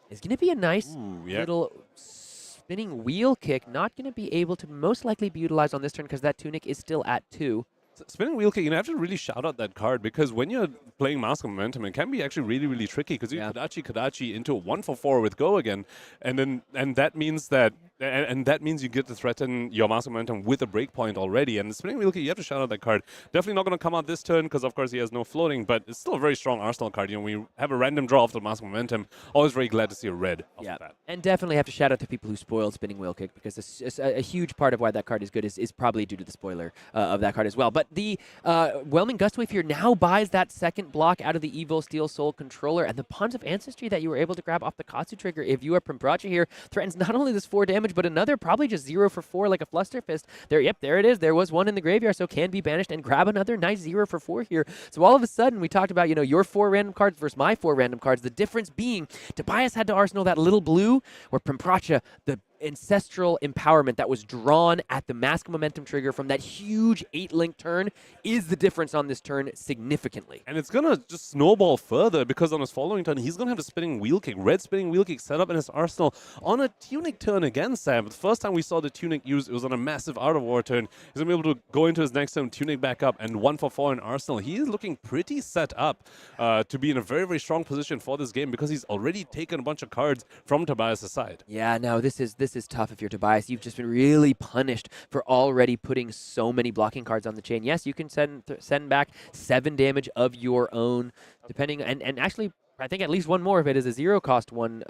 It's going to be a nice little spinning wheel kick, not going to be able to most likely be utilized on this turn because that Tunic is still at 2. Spinning Wheel Kick, you have to really shout out that card because when you're playing Mask of Momentum, it can be actually really, really tricky because you Kodachi into a 1-for-4 with Go again, and that means that you get to threaten your Mask of Momentum with a breakpoint already. And Spinning Wheel Kick, you have to shout out that card. Definitely not going to come out this turn because of course he has no floating, but it's still a very strong arsenal card. When you have a random draw off the Mask of Momentum, always very glad to see a red off of that. And definitely have to shout out the people who spoiled Spinning Wheel Kick because a huge part of why that card is good is probably due to the spoiler of that card as well. But the Whelming Gust Wave here now buys that 2nd block out of the Evo Steel Soul controller, and the Bonds of Ancestry that you were able to grab off the Katsu trigger, if you are Prempracha here, threatens not only this 4 damage, but another probably just 0 for 4 like a Fluster Fist. There it is. There was one in the graveyard, so can be banished and grab another nice 0 for 4 here. So all of a sudden, we talked about, your 4 random cards versus my 4 random cards. The difference being, Tobias had to arsenal that little blue, where Prempracha, the ancestral empowerment that was drawn at the Mask Momentum trigger from that huge 8-link turn is the difference on this turn significantly. And it's going to just snowball further because on his following turn, he's going to have a Spinning Wheel Kick, red Spinning Wheel Kick set up in his arsenal on a Tunic turn again, Sam. The first time we saw the Tunic used, it was on a massive Art of War turn. He's going to be able to go into his next turn, Tunic back up, and 1-for-4 in arsenal. He is looking pretty set up to be in a very, very strong position for this game because he's already taken a bunch of cards from Tobias' side. Yeah, no, this is tough if you're Tobias. You've just been really punished for already putting so many blocking cards on the chain. Yes, you can send back 7 damage of your own, depending, and actually I think at least one more of it is a 0-cost one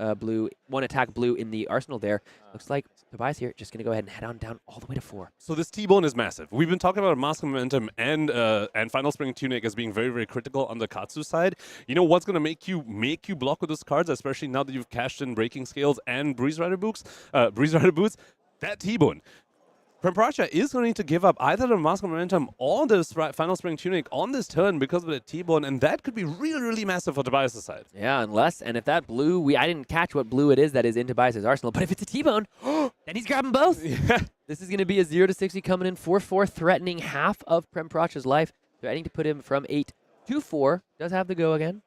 attack blue in the arsenal there. Looks like Tobias here just going to go ahead and head on down all the way to 4. So this T-Bone is massive. We've been talking about Mask of Momentum and Final Spring Tunic as being very, very critical on the Katsu side. You know what's going to make you block with those cards, especially now that you've cashed in Breaking Scales and Breeze Rider Boots? That T-Bone. Prempracha is going to need to give up either the Mask of Momentum or the Final Spring Tunic on this turn because of the T-Bone, and that could be really, really massive for Tobias' side. Yeah, and if that blue, I didn't catch what blue it is that is in Tobias' arsenal, but if it's a T-Bone, then he's grabbing both. Yeah. This is going to be a 0-60 coming in 4-4, threatening half of Prempracha's life, threatening to put him from 8 to 4. Does have the go again.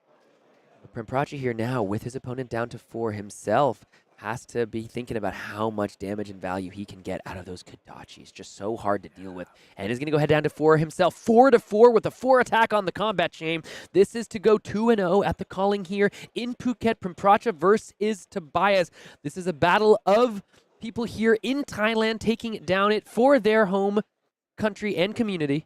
But Prempracha here now with his opponent down to 4 himself. Has to be thinking about how much damage and value he can get out of those Kodachis. Just so hard to deal with. And is going to go head down to 4 himself. 4-4 with a 4 attack on the combat chain. This is to go 2-0 at the calling here in Phuket. Prempracha versus Tobias. This is a battle of people here in Thailand taking down it for their home country and community.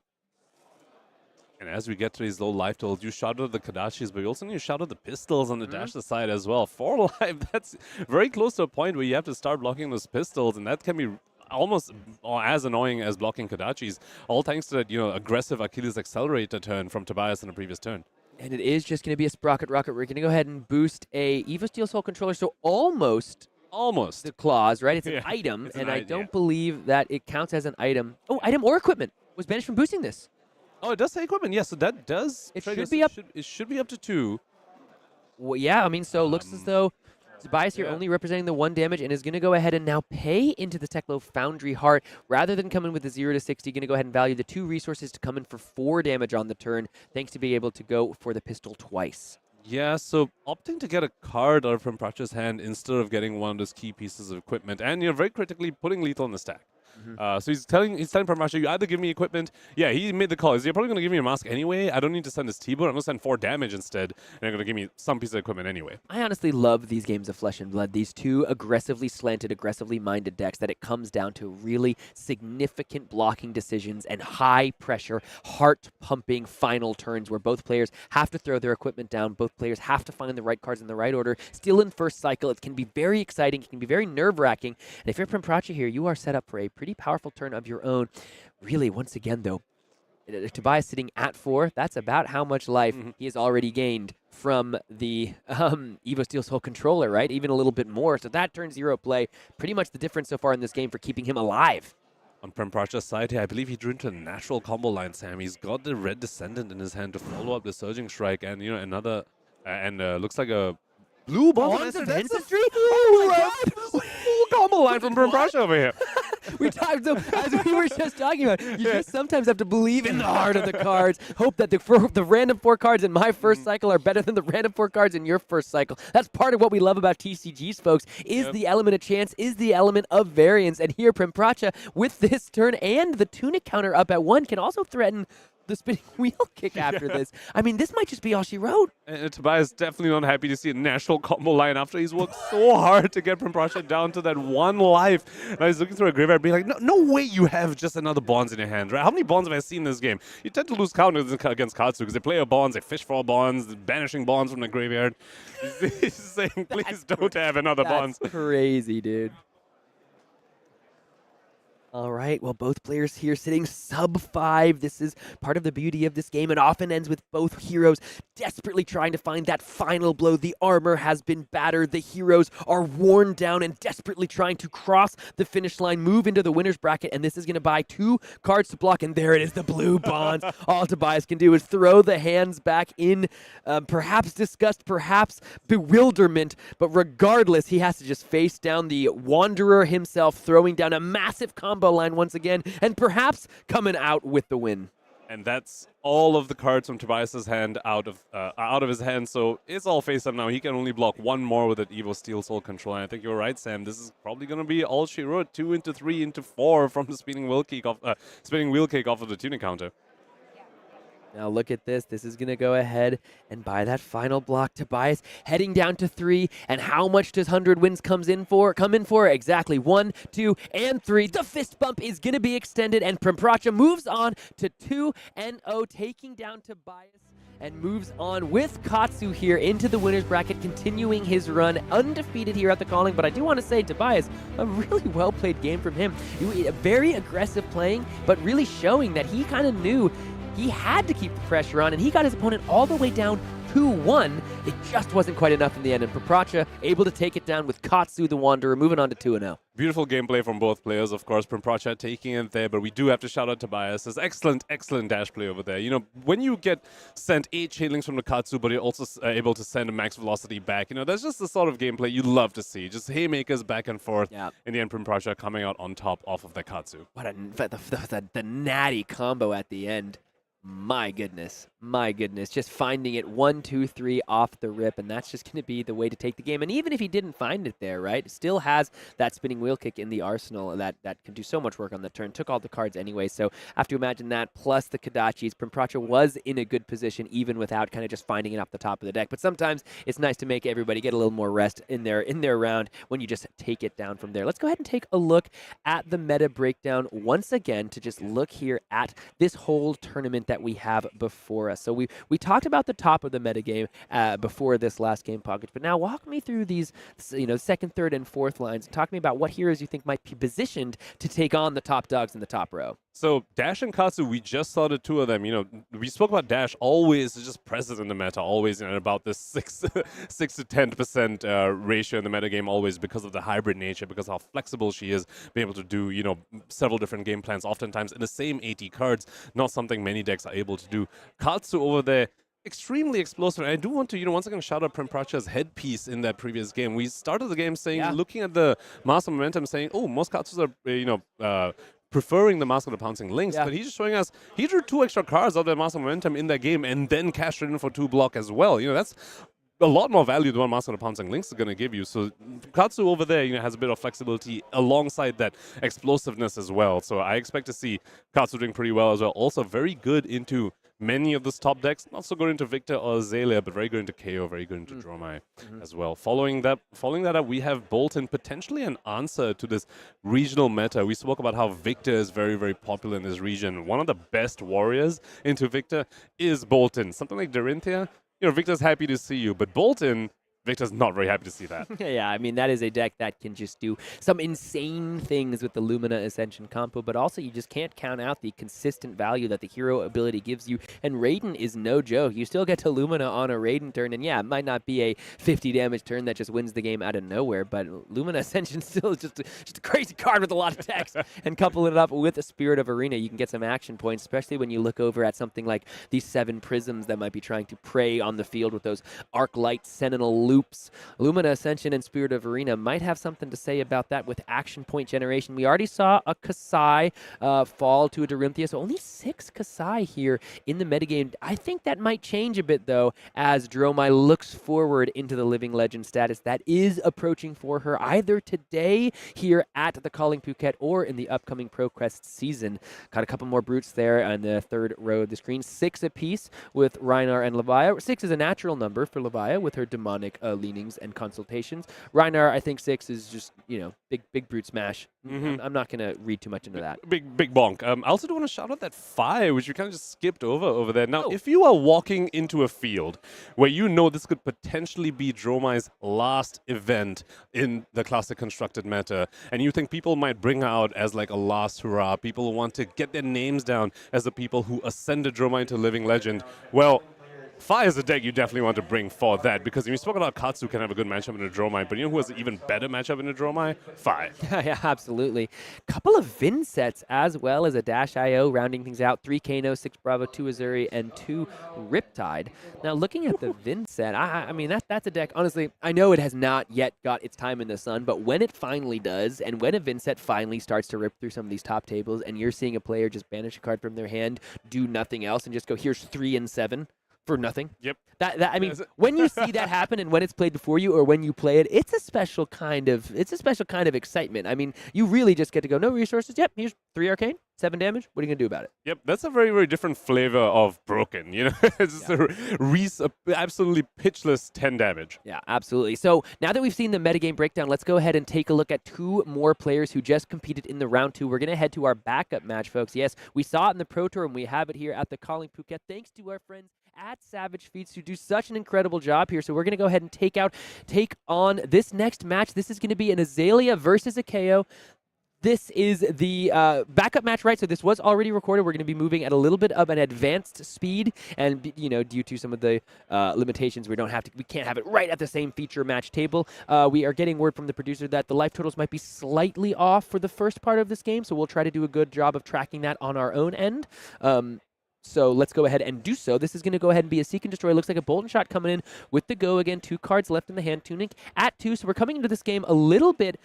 And as we get to these low life totals, you shout out the Kodachis, but you also need to shout out the pistols on the dash side as well. 4 life, that's very close to a point where you have to start blocking those pistols, and that can be almost as annoying as blocking Kodachis, all thanks to that, aggressive Achilles accelerator turn from Tobias in the previous turn. And it is just going to be a Sprocket Rocket. We're going to go ahead and boost a Evo Steel Soul controller, so almost the claws, right? It's an item, and I don't believe that it counts as an item. Oh, item or equipment was banished from boosting this. Oh, it does say equipment. Yeah, so that does. It should be up. It should be up to 2. Well, yeah, I mean, so it looks as though Tobias here only representing the 1 damage and is going to go ahead and now pay into the Teklo Foundry Heart rather than come in with the 0-60. Going to go ahead and value the 2 resources to come in for 4 damage on the turn, thanks to being able to go for the pistol twice. Yeah, so opting to get a card out of Prempracha's hand instead of getting one of those key pieces of equipment, and very critically putting lethal in the stack. So he's telling Prempracha, you either give me equipment. Yeah, he made the call. You're probably going to give me a mask anyway. I don't need to send this T-Bone. I'm going to send 4 damage instead, and they're going to give me some piece of equipment anyway. I honestly love these games of Flesh and Blood, these 2 aggressively slanted, aggressively minded decks that it comes down to really significant blocking decisions and high-pressure, heart-pumping final turns where both players have to throw their equipment down, both players have to find the right cards in the right order. Still in first cycle, it can be very exciting, it can be very nerve-wracking, and if you're Prempracha here, you are set up for a pretty powerful turn of your own. Really, once again, though, Tobias sitting at 4, that's about how much life he has already gained from the Evo Steel Soul controller, right? Even a little bit more. So that turn 0 play, pretty much the difference so far in this game for keeping him alive. On Prempracha's side here, I believe he drew into a natural combo line, Sam. He's got the Red Descendant in his hand to follow up the Surging Strike, and another, looks like a blue Bonds of Ancestry? Oh my god! Full combo line from Prempracha over here. We talked, so, as we were just talking about, you just sometimes have to believe in the heart of the cards, hope that the random 4 cards in my first cycle are better than the random 4 cards in your first cycle. That's part of what we love about TCGs, folks, is the element of chance, is the element of variance. And here, Prempracha, with this turn and the Tunic counter up at 1, can also threaten the spinning wheel kick after this. I mean, this might just be all she wrote. And Tobias definitely not happy to see a national combo line after he's worked so hard to get Prempracha down to that 1 life. Now he's looking through a graveyard being like, no way you have just another Bonds in your hand, right? How many Bonds have I seen in this game? You tend to lose count against Katsu because they play a Bonds, they fish for Bonds, banishing Bonds from the graveyard. He's saying, please don't have another Bonds. That's crazy, dude. All right, well, both players here sitting sub 5. This is part of the beauty of this game. It often ends with both heroes desperately trying to find that final blow. The armor has been battered. The heroes are worn down and desperately trying to cross the finish line, move into the winner's bracket, and this is going to buy 2 cards to block, and there it is, the blue Bonds. All Tobias can do is throw the hands back in, perhaps disgust, perhaps bewilderment, but regardless, he has to just face down the Wanderer himself, throwing down a massive combo line once again, and perhaps coming out with the win. And that's all of the cards from Tobias's hand out of his hand. So it's all face up now. He can only block 1 more with that Evo Steel Soul control. And I think you're right, Sam. This is probably going to be all she wrote. 2 into 3 into 4 from the spinning wheel kick off of the Tunic counter. Now look at this. This is going to go ahead and buy that final block. Tobias heading down to 3. And how much does 100 wins come in for? Exactly 1, 2, and 3. The fist bump is going to be extended, and Prempracha moves on to 2-0, taking down Tobias. and moves on with Katsu here into the winner's bracket, continuing his run undefeated here at the Calling. But I do want to say, Tobias, a really well-played game from him. Very aggressive playing, but really showing that he kind of knew he had to keep the pressure on, and he got his opponent all the way down 2-1. It just wasn't quite enough in the end, and Prempracha able to take it down with Katsu the Wanderer, moving on to 2-0. Beautiful gameplay from both players, of course. Prempracha taking it there, but we do have to shout out Tobias. His excellent dash play over there. You know, when you get sent 8 chainlinks from the Katsu, but you're also able to send a max velocity back, you know, that's just the sort of gameplay you love to see. Just haymakers back and forth. Yep. In the end, Prempracha coming out on top off of the Katsu. What the natty combo at the end. My goodness, just finding it 1, 2, 3 off the rip, and that's just going to be the way to take the game. And even if he didn't find it there, right, still has that spinning wheel kick in the arsenal that can do so much work on the turn. Took all the cards anyway, so I have to imagine that plus the Kadachis. Prempracha was in a good position even without kind of just finding it off the top of the deck. But sometimes it's nice to make everybody get a little more rest in their round when you just take it down from there. Let's go ahead and take a look at the meta breakdown once again to just look here at this whole tournament that we have before us. So we talked about the top of the metagame before this last game package, but now walk me through these, you know, second, third, and fourth lines, and talk to me about what heroes you think might be positioned to take on the top dogs in the top row. So Dash and Katsu, we just saw the two of them. You know, we spoke about Dash always just present in the meta, always, you know, about this 6 to 10% ratio in the metagame, always because of the hybrid nature, because how flexible she is, being able to do, you know, several different game plans, oftentimes in the same 80 cards, not something many decks are able to do. Katsu over there, extremely explosive. And I do want to, you know, once again shout out Prempracha's headpiece in that previous game. We started the game saying, looking at the Master Momentum, saying, oh, most Katsus are, you know, preferring the Mask of the Pouncing Links, but he's just showing us he drew 2 extra cards of the Master Momentum in that game and then cashed it in for 2 block as well. You know, that's a lot more value than what Mask of the Pouncing Links is going to give you. So Katsu over there, you know, has a bit of flexibility alongside that explosiveness as well. So I expect to see Katsu doing pretty well as well. Also very good into many of those top decks, not so good into Victor or Azalea, but very good into Kayo, very good into Dromai as well. Following that up, we have Boltyn, potentially an answer to this regional meta. We spoke about how Victor is very, very popular in this region. One of the best warriors into Victor is Boltyn. Something like Dorinthea, you know, Victor's happy to see you, but Boltyn, Victor's not very happy to see that. Yeah, I mean, that is a deck that can just do some insane things with the Lumina Ascension combo, but also you just can't count out the consistent value that the hero ability gives you, and Raiden is no joke. You still get to Lumina on a Raiden turn, and yeah, it might not be a 50 damage turn that just wins the game out of nowhere, but Lumina Ascension still is just a crazy card with a lot of text, and couple it up with a Spirit of Arena, you can get some action points, especially when you look over at something like these 7 Prisms that might be trying to prey on the field with those Arc Light Sentinel loops. Lumina Ascension and Spirit of Arena might have something to say about that with action point generation. We already saw a Kassai fall to a Dorinthea, so only 6 Kassai here in the metagame. I think that might change a bit, though, as Dromai looks forward into the Living Legend status that is approaching for her either today here at the Calling Phuket or in the upcoming ProQuest season. Got a couple more brutes there on the third row of the screen. 6 apiece with Reinar and Levia. 6 is a natural number for Levia with her demonic leanings and consultations. Reinar, I think 6 is just, you know, big brute smash. I'm not going to read too much into that. Big bonk. I also do want to shout out that 5, which we kind of just skipped over there. Now, if you are walking into a field where you know this could potentially be Dromai's last event in the classic constructed meta, and you think people might bring her out as like a last hurrah, people who want to get their names down as the people who ascended Dromai into Living Legend, well, Fire is a deck you definitely want to bring for that, because when you spoke about Katsu can have a good matchup in a Dromai, but you know who has an even better matchup in a Dromai? Fire. Yeah, absolutely. Couple of Vynsets as well as a Dash IO rounding things out. 3 Kano, 6 Bravo, 2 Uzuri, and 2 Riptide. Now, looking at the Vynnset, I mean, that's a deck, honestly, I know it has not yet got its time in the sun, but when it finally does, and when a Vynnset finally starts to rip through some of these top tables, and you're seeing a player just banish a card from their hand, do nothing else, and just go, here's 3 and 7. For nothing. Yep. I mean, when you see that happen and when it's played before you or when you play it, it's a special kind of excitement. I mean, you really just get to go, no resources. Yep, here's 3 arcane, 7 damage. What are you gonna do about it? Yep, that's a very, very different flavor of broken. You know, it's just a absolutely pitchless 10 damage. Yeah, absolutely. So now that we've seen the metagame breakdown, let's go ahead and take a look at 2 more players who just competed in the round 2. We're gonna head to our backup match, folks. Yes, we saw it in the Pro Tour and we have it here at the Calling Phuket. Thanks to our friends at Savage Feats, who do such an incredible job here. So we're going to go ahead and take on this next match. This is going to be an Azalea versus a Kayo. This is the backup match, right? So this was already recorded. We're going to be moving at a little bit of an advanced speed, and due to some of the limitations, we can't have it right at the same feature match table. We are getting word from the producer that the life totals might be slightly off for the first part of this game, so we'll try to do a good job of tracking that on our own end. So let's go ahead and do so. This is going to go ahead and be a Seek and Destroy. Looks like a Boltyn shot coming in with the go again. 2 cards left in the hand. Tunic at 2. So we're coming into this game a little bit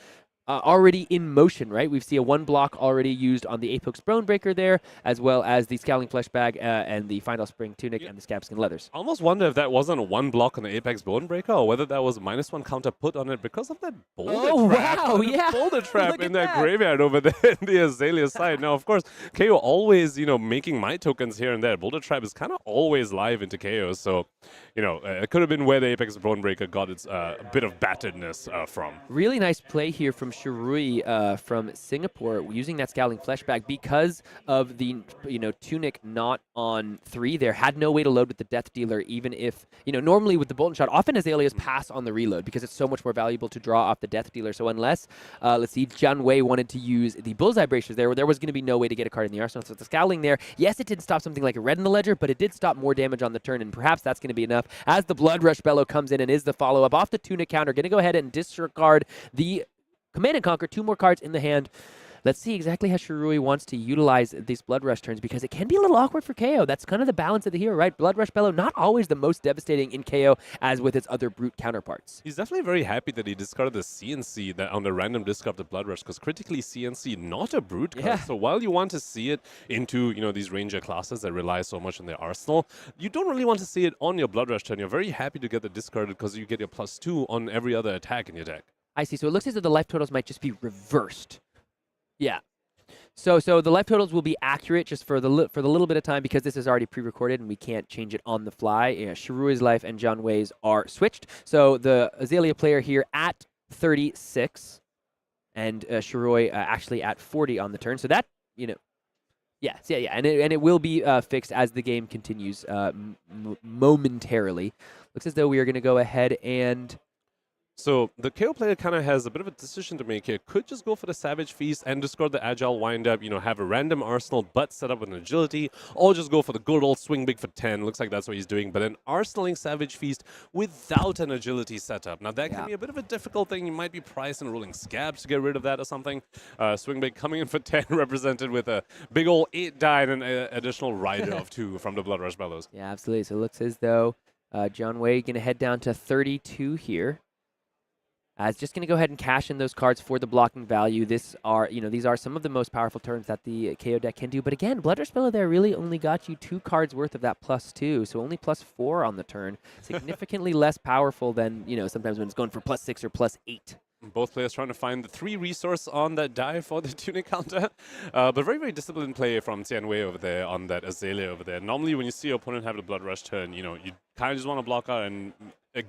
already in motion, right? We see a 1 block already used on the Apex Bonebreaker there, as well as the Scowling Flesh Bag and the Final Spring Tunic and the Scabskin Leathers. I almost wonder if that wasn't a 1 block on the Apex Bonebreaker, or whether that was a -1 counter put on it because of that boulder trap. Wow, yeah. Boulder trap in that graveyard over there in the Azalea side. Now, of course, Kayo always, making my tokens here and there. Boulder trap is kind of always live into Kayo, so, it could have been where the Apex Bonebreaker got its bit of batteredness from. Really nice play here from Shirui from Singapore, using that Scowling Flesh Bag because of the, Tunic not on 3 there. Had no way to load with the Death Dealer, even if, normally with the Boltyn shot, often Azaleas pass on the reload because it's so much more valuable to draw off the Death Dealer. So unless, let's see, Jian wanted to use the Bullseye Bracers there was going to be no way to get a card in the arsenal. So the Scowling there, yes, it did stop something like a red in the ledger, but it did stop more damage on the turn, and perhaps that's going to be enough as the Blood Rush Bellow comes in and is the follow-up off the Tunic counter. Going to go ahead and disregard the Command and Conquer. 2 more cards in the hand. Let's see exactly how Shirui wants to utilize these Blood Rush turns, because it can be a little awkward for Kayo. That's kind of the balance of the hero, right? Blood Rush Bellow, not always the most devastating in Kayo as with its other brute counterparts. He's definitely very happy that he discarded the CNC that on the random discard of the Blood Rush, because critically CNC, not a brute card. Yeah. So while you want to see it into, these ranger classes that rely so much on their arsenal, you don't really want to see it on your Blood Rush turn. You're very happy to get the discarded because you get your +2 on every other attack in your deck. I see. So it looks as though the life totals might just be reversed. Yeah. So the life totals will be accurate just for the little bit of time, because this is already pre-recorded and we can't change it on the fly. Yeah, Shirui's life and Jian Wei's are switched. So the Azalea player here at 36, and Shirui actually at 40 on the turn. So that, yeah, and it will be fixed as the game continues momentarily. Looks as though we are going to go ahead and... So the Kayo player kind of has a bit of a decision to make here. Could just go for the Savage Feast and discard the Agile Wind-Up, have a random arsenal but set up with an agility, or just go for the good old Swing Big for 10. Looks like that's what he's doing, but then arsenaling Savage Feast without an agility setup. Now that can be a bit of a difficult thing. You might be priced in rolling Scabs to get rid of that or something. Swing Big coming in for 10, represented with a big old 8 die and an additional rider of 2 from the Blood Rush Bellows. Yeah, absolutely. So it looks as though Jian Wei going to head down to 32 here. Just going to go ahead and cash in those cards for the blocking value. These are some of the most powerful turns that the Kayo deck can do. But again, Blood Rush Bellow there really only got you 2 cards worth of that +2, so only +4 on the turn. Significantly less powerful than, sometimes when it's going for +6 or +8. Both players trying to find the 3 resource on that die for the Tunic counter. But very, very disciplined play from Jian Wei over there on that Azalea over there. Normally when you see your opponent have the Blood Rush turn, you kind of just want to block out and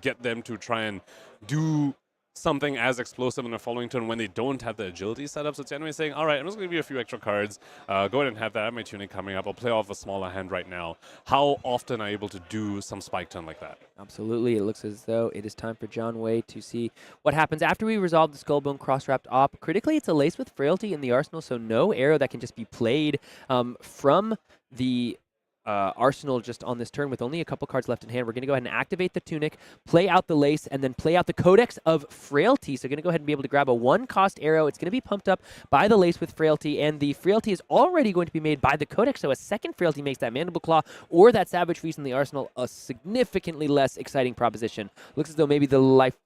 get them to try and do something as explosive in the following turn when they don't have the agility set up. So Jian Wei is saying, all right, I'm just going to give you a few extra cards. Go ahead and have that. I have my Tunic coming up. I'll play off a smaller hand right now. How often are you able to do some spike turn like that? Absolutely. It looks as though it is time for Jian Wei to see what happens after we resolve the Skullbone Cross-Wrapped Op. Critically, it's a Lace with Frailty in the arsenal, so no arrow that can just be played from the arsenal just on this turn with only a couple cards left in hand. We're going to go ahead and activate the Tunic, play out the Lace, and then play out the Codex of Frailty. So going to go ahead and be able to grab a 1-cost arrow. It's going to be pumped up by the Lace with Frailty, and the Frailty is already going to be made by the Codex, so a second Frailty makes that Mandible Claw or that Savage Feast in the arsenal a significantly less exciting proposition. Looks as though maybe the life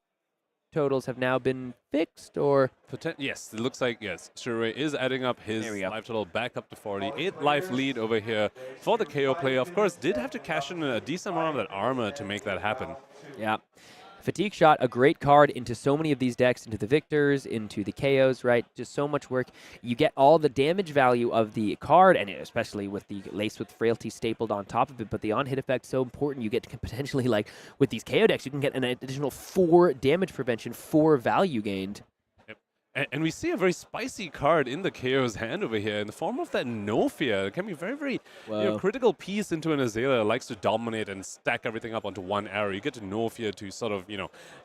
totals have now been fixed, or... Yes, it looks like, yes. Shirui is adding up his life total back up to 40. 8 life lead over here for the Kayo player. Of course, did have to cash in a decent amount of that armor to make that happen. Yeah. Fatigue Shot, a great card into so many of these decks, into the Victors, into the KOs, right? Just so much work. You get all the damage value of the card, and especially with the Lace with Frailty stapled on top of it, but the on-hit effect so important. You get to potentially, like, with these KO decks, you can get an additional 4 damage prevention, 4 value gained. Yep. And we see a very spicy card in the Kayo's hand over here in the form of that No Fear. It can be very, very critical piece into an Azalea that likes to dominate and stack everything up onto one arrow. You get to No Fear to sort of,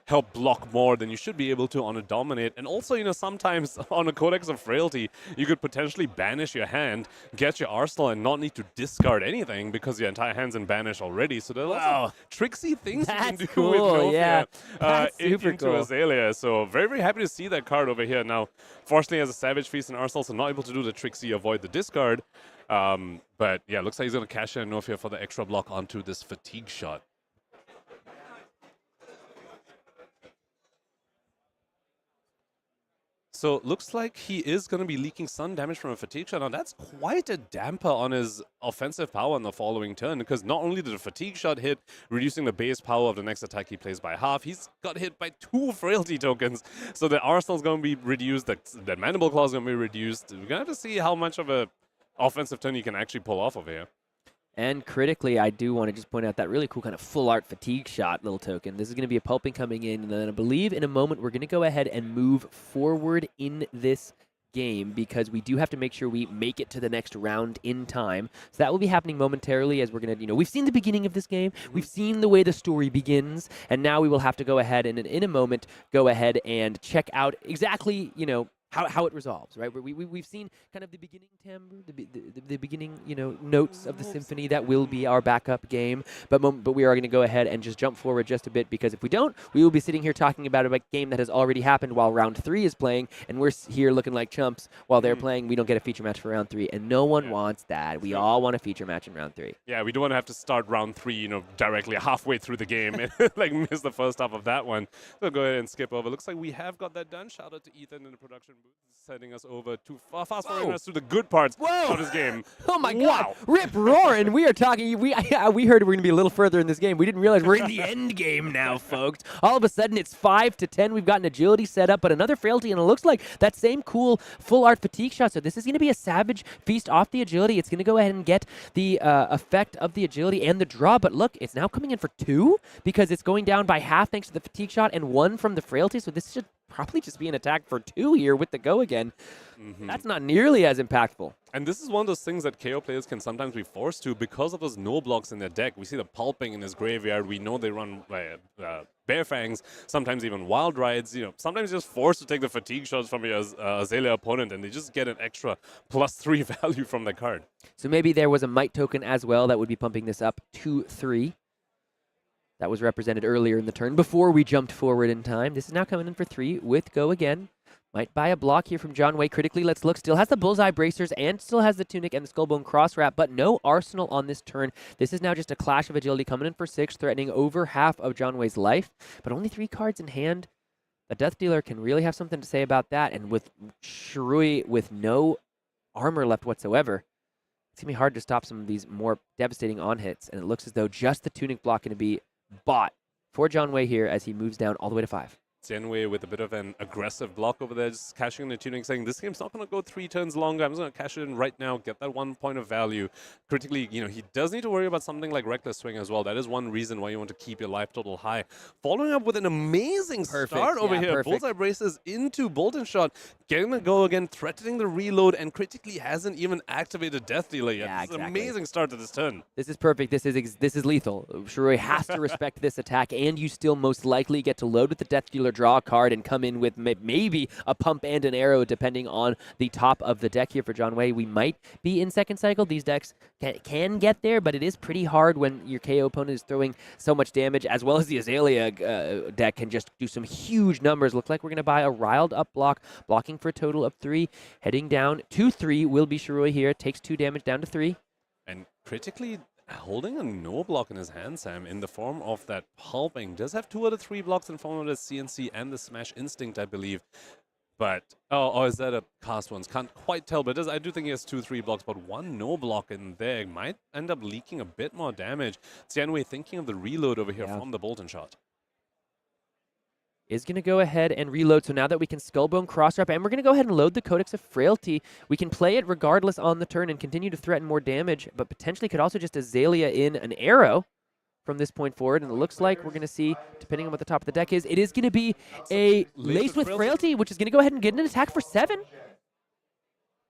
help block more than you should be able to on a Dominate. And also, sometimes on a Codex of Frailty, you could potentially banish your hand, get your arsenal, and not need to discard anything because your entire hand's in banish already. So there are lots of tricksy things you can do with No Fear into Azalea. So very, very happy to see that card over here. Now, fortunately, as a Savage Feast and Arsenal, so not able to do the tricksy avoid the discard. But yeah, looks like he's going to cash in No Fear for the extra block onto this fatigue shot. So looks like he is going to be leaking sun damage from a fatigue shot. Now that's quite a damper on his offensive power in the following turn, because not only did a fatigue shot hit, reducing the base power of the next attack he plays by half, he's got hit by 2 frailty tokens. So the arsenal's going to be reduced, the mandible claw is going to be reduced. We're going to have to see how much of a offensive turn he can actually pull off over here. And critically, I do want to just point out that really cool kind of full art fatigue shot little token. This is going to be a pulping coming in, and then I believe in a moment we're going to go ahead and move forward in this game because we do have to make sure we make it to the next round in time. So that will be happening momentarily as we're going to, we've seen the beginning of this game. We've seen the way the story begins, and now we will have to go ahead and in a moment go ahead and check out exactly, how it resolves, right? We've seen kind of the beginning timbre, the beginning, notes of the symphony. That will be our backup game. But we are going to go ahead and just jump forward just a bit, because if we don't, we will be sitting here talking about a game that has already happened while round 3 is playing, and we're here looking like chumps while they're playing. We don't get a feature match for round 3, and no one wants that. We all want a feature match in round 3. Yeah, we don't want to have to start round 3, directly halfway through the game and like miss the first half of that one. So go ahead and skip over. Looks like we have got that done. Shout out to Ethan in the production booth, sending us over to fast forwarding us to the good parts of this game. Oh my God! Rip roaring! We are talking. We heard we're going to be a little further in this game. We didn't realize we're in the end game now, folks. All of a sudden, it's 5-10. We've got an agility set up, but another frailty, and it looks like that same cool full art fatigue shot. So this is going to be a savage feast off the agility. It's going to go ahead and get the effect of the agility and the draw. But look, it's now coming in for 2 because it's going down by half thanks to the fatigue shot and 1 from the frailty. So this should probably just be an attack for 2 here with the go again. That's not nearly as impactful. And this is one of those things that KO players can sometimes be forced to because of those no blocks in their deck. We see the pulping in his graveyard. We know they run Bear Fangs, sometimes even Wild Rides. Sometimes just forced to take the fatigue shots from your Azalea opponent, and they just get an extra +3 value from the card. So maybe there was a Might token as well that would be pumping this up to 3. That was represented earlier in the turn before we jumped forward in time. This is now coming in for 3 with go again. Might buy a block here from John Way. Critically, let's look. Still has the Bullseye Bracers and still has the Tunic and the Skullbone Cross Wrap, but no Arsenal on this turn. This is now just a Clash of Agility coming in for 6, threatening over half of John Way's life, but only 3 cards in hand. The Death Dealer can really have something to say about that, and with Shirui with no armor left whatsoever, it's going to be hard to stop some of these more devastating on-hits, and it looks as though just the Tunic block going to be bought for John Way here as he moves down all the way to 5. Jian with a bit of an aggressive block over there, just cashing in the Tunic, saying this game's not going to go 3 turns longer. I'm just going to cash it in right now, get that 1 point of value. Critically, he does need to worry about something like Reckless Swing as well. That is one reason why you want to keep your life total high. Following up with an amazing start over here. Perfect. Bullseye Braces into Boltyn shot, getting the go again, threatening the reload, and critically hasn't even activated Death Dealer yet. Yeah, This is an amazing start to this turn. This is perfect. This is lethal. Shirui has to respect this attack, and you still most likely get to load with the Death Dealer, draw a card, and come in with maybe a pump and an arrow depending on the top of the deck here for John Way. We might be in second cycle. These decks can get there, but it is pretty hard when your KO opponent is throwing so much damage, as well as the Azalea deck can just do some huge numbers. Look like we're going to buy a riled up block, blocking for a total of 3. Heading down to 3 will be Shirui here. Takes 2 damage down to 3. And critically holding a no block in his hand, Sam, in the form of that pulping. Does have 2 out of 3 blocks in form of the CNC and the Smash Instinct, I believe. But, oh, is that a cast ones? Can't quite tell, but I do think he has 2-3 blocks, but 1 no block in there might end up leaking a bit more damage. Jian thinking of the reload over here from the Boltyn shot. Is going to go ahead and reload. So now that we can Skullbone Crosswrap, and we're going to go ahead and load the Codex of Frailty, we can play it regardless on the turn and continue to threaten more damage, but potentially could also just Azalea in an arrow from this point forward, and it looks like we're going to see, depending on what the top of the deck is, it is going to be a Laced with Frailty, which is going to go ahead and get an attack for 7.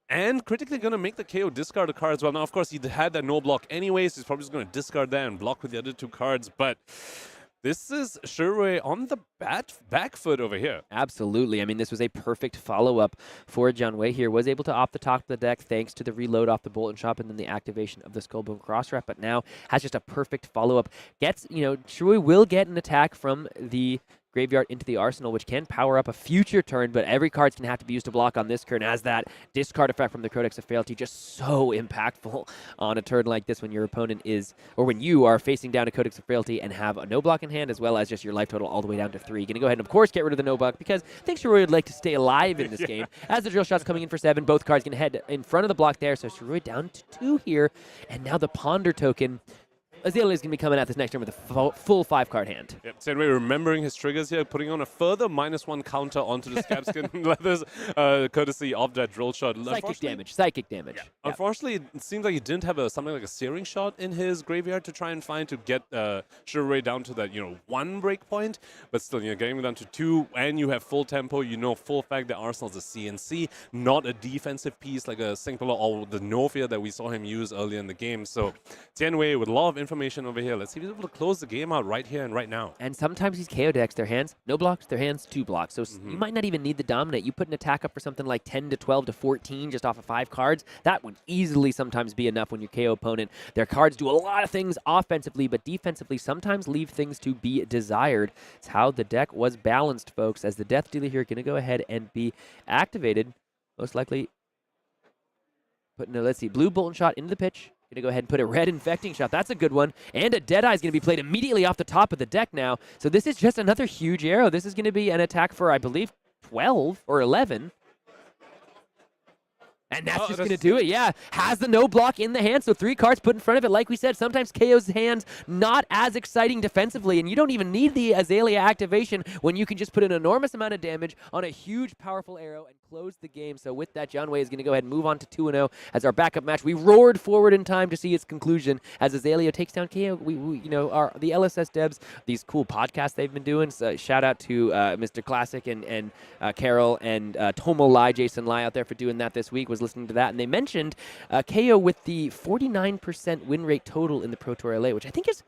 And critically going to make the KO discard a card as well. Now, of course, he had that no block anyways. He's probably just going to discard that and block with the other 2 cards. But this is Shirui on the back foot over here. Absolutely. I mean, this was a perfect follow-up for Jian Wei here. Was able to opt the top of the deck thanks to the reload off the Boltyn shop and then the activation of the Skullbone Crosswrap. But now has just a perfect follow-up. Gets, Shirui will get an attack from the graveyard into the arsenal, which can power up a future turn, but every card's going to have to be used to block on this turn, as that discard effect from the Codex of Frailty just so impactful on a turn like this when your opponent is, or when you are facing down a Codex of Frailty and have a no block in hand, as well as just your life total all the way down to 3. Going to go ahead and, of course, get rid of the no block, because I think Shirui would like to stay alive in this game. As the drill shot's coming in for 7, both cards going to head in front of the block there, so Shirui down to 2 here, and now the Ponder token. Azalea is going to be coming at this next turn with a full 5-card hand. Yep, Senway remembering his triggers here, putting on a further -1 counter onto the Scabskin leathers, courtesy of that drill shot. Psychic damage. Yeah. Yep. Unfortunately, it seems like he didn't have something like a searing shot in his graveyard to try and find to get Shirui down to that 1 break point. But still, getting him down to 2, and you have full tempo. Full fact that Arsenal's a CNC, not a defensive piece like a Singpolar or the Novia that we saw him use earlier in the game. So Tianwei with a lot of information over here. Let's see if he's able to close the game out right here and right now. And sometimes these KO decks, their hands, no blocks, their hands, 2 blocks. So you might not even need the dominate. You put an attack up for something like 10 to 12 to 14 just off of 5 cards. That would easily sometimes be enough when your KO opponent, their cards do a lot of things offensively, but defensively sometimes leave things to be desired. It's how the deck was balanced, folks, as the Death Dealer here going to go ahead and be activated. Most likely putting a, let's see, blue Boltyn shot into the pitch. Going to go ahead and put a red Infecting Shot. That's a good one. And a Deadeye is going to be played immediately off the top of the deck now. So this is just another huge arrow. This is going to be an attack for, I believe, 12 or 11. And that's just going to do it, yeah. Has the no block in the hand, so 3 cards put in front of it. Like we said, sometimes KO's hands not as exciting defensively, and you don't even need the Azalea activation when you can just put an enormous amount of damage on a huge, powerful arrow and close the game. So with that, Jian Wei is going to go ahead and move on to 2-0 as our backup match. We roared forward in time to see its conclusion as Azalea takes down KO. The LSS devs, these cool podcasts they've been doing. So shout out to Mr. Classic and Carol and Tomo Lai, Jason Lai out there for doing that this week. Was listening to that, and they mentioned Kayo with the 49% win rate total in the Pro Tour LA, which I think is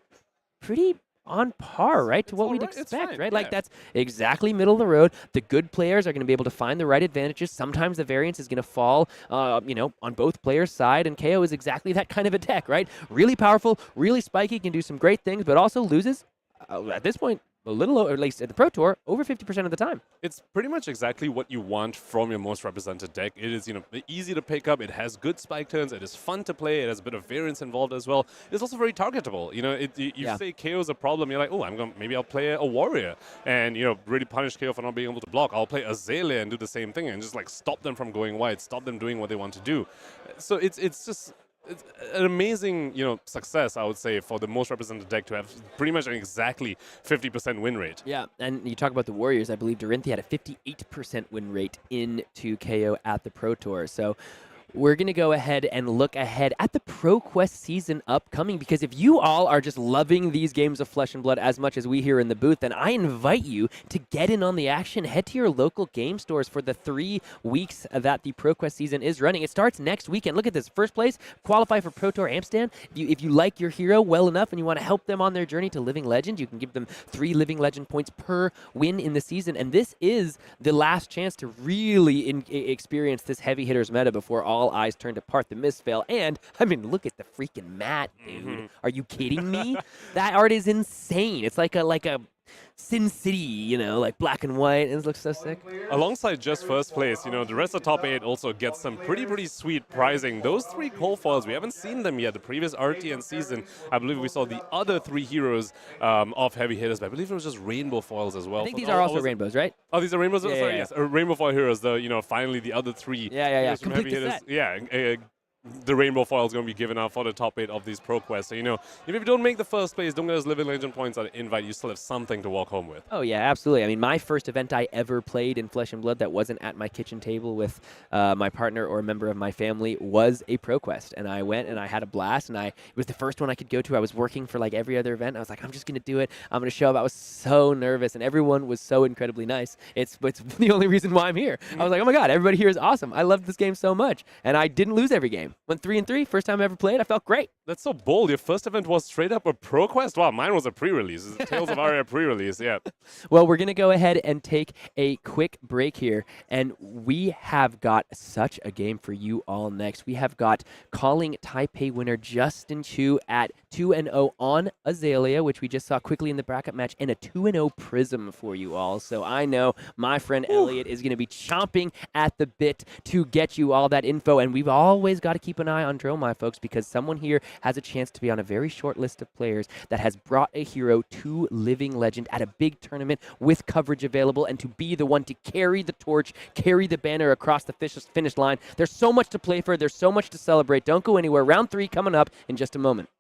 pretty on par, right, to what we'd expect, right? Like, that's exactly middle of the road. The good players are going to be able to find the right advantages. Sometimes the variance is going to fall, on both players' side, and KO is exactly that kind of a deck, right? Really powerful, really spiky, can do some great things, but also loses, at this point, a little, or at least at the Pro Tour, over 50% of the time. It's pretty much exactly what you want from your most represented deck. It is, easy to pick up. It has good spike turns. It is fun to play. It has a bit of variance involved as well. It's also very targetable. You say KO is a problem. You're like, oh, maybe I'll play a warrior and really punish KO for not being able to block. I'll play Azalea and do the same thing and just like stop them from going wide, stop them doing what they want to do. So it's just. It's an amazing, success, I would say, for the most represented deck to have pretty much an exactly 50% win rate. Yeah, and you talk about the Warriors. I believe Dorinthea had a 58% win rate into KO at the Pro Tour. So we're going to go ahead and look ahead at the ProQuest season upcoming, because if you all are just loving these games of Flesh and Blood as much as we here in the booth, then I invite you to get in on the action. Head to your local game stores for the 3 weeks that the ProQuest season is running. It starts next weekend. Look at this. First place, qualify for Pro Tour Amsterdam. If you like your hero well enough and you want to help them on their journey to Living Legend, you can give them 3 Living Legend points per win in the season. And this is the last chance to really experience this heavy hitters meta before all eyes turn to Part the Mistveil. And I mean, look at the freaking mat, dude. Are you kidding me? That art is insane. It's like a Sin City, like black and white, and it looks so sick. Alongside just first place, the rest of top 8 also gets some pretty sweet prizing. Those 3 cold foils, we haven't seen them yet. The previous RTN season, I believe we saw the other 3 heroes of heavy hitters, but I believe it was just rainbow foils as well. I think these are also rainbows, right? Oh, these are rainbows? Yeah, Sorry, yes. Rainbow foil heroes, finally the other 3 Yeah. from heavy hitters. Set. Yeah, the rainbow foil is going to be given out for the top 8 of these pro quests. So, you know, if you don't make the first place, don't get us living legend points on the invite, you still have something to walk home with. Oh, yeah, absolutely. I mean, my first event I ever played in Flesh and Blood that wasn't at my kitchen table with my partner or a member of my family was a pro quest. And I went and I had a blast. And it was the first one I could go to. I was working for like every other event. I was like, I'm just going to do it. I'm going to show up. I was so nervous. And everyone was so incredibly nice. It's the only reason why I'm here. I was like, oh my God, everybody here is awesome. I loved this game so much. And I didn't lose every game. Went 3-3. First time I ever played. I felt great. That's so bold. Your first event was straight up a pro quest? Wow, mine was a pre-release. It's a Tales of Aria pre-release, yeah. Well, we're going to go ahead and take a quick break here, and we have got such a game for you all next. We have got Calling Taipei winner Justin Chu at 2-0 on Azalea, which we just saw quickly in the bracket match, and a 2-0 Prism for you all. So I know my friend Elliot is going to be chomping at the bit to get you all that info, and we've always got to keep an eye on Dromai, folks, because someone here has a chance to be on a very short list of players that has brought a hero to Living Legend at a big tournament with coverage available, and to be the one to carry the torch, carry the banner across the finish line. There's so much to play for. There's so much to celebrate. Don't go anywhere. Round 3 coming up in just a moment.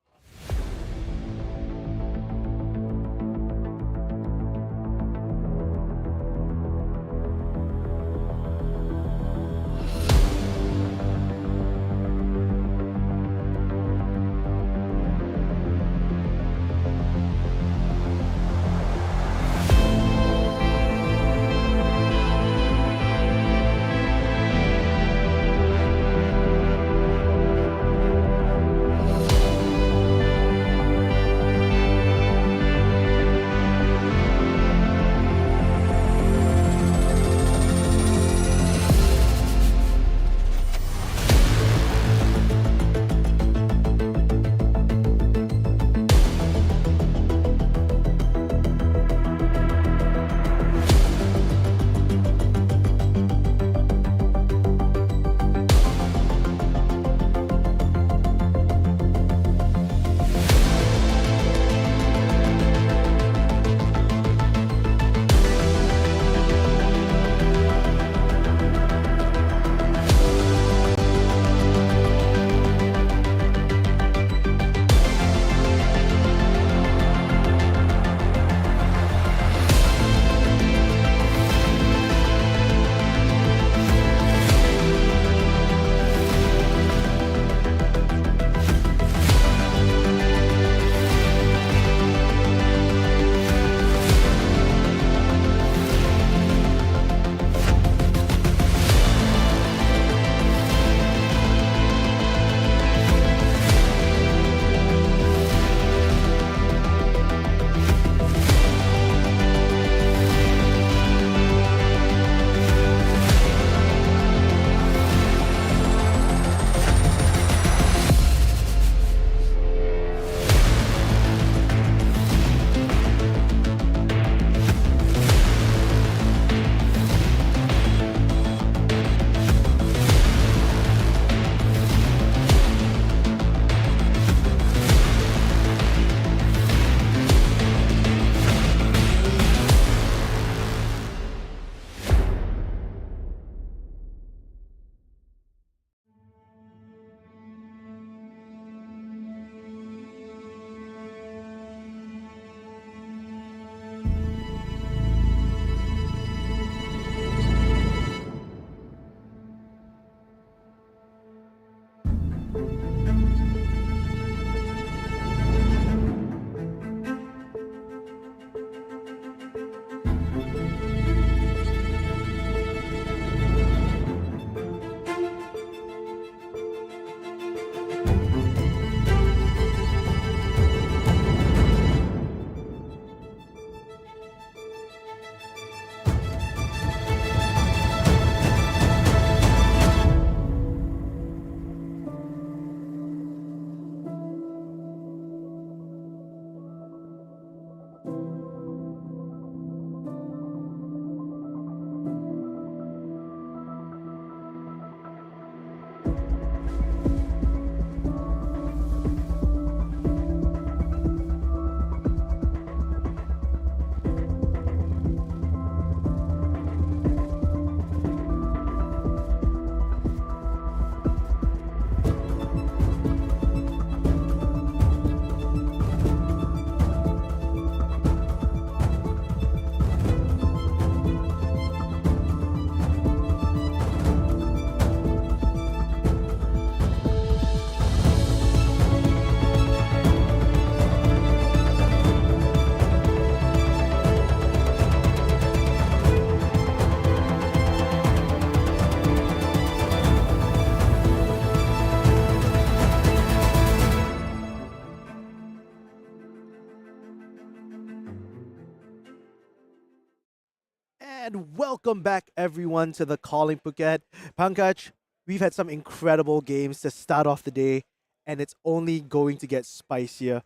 And welcome back, everyone, to the Calling Phuket. Pankaj, we've had some incredible games to start off the day, and it's only going to get spicier.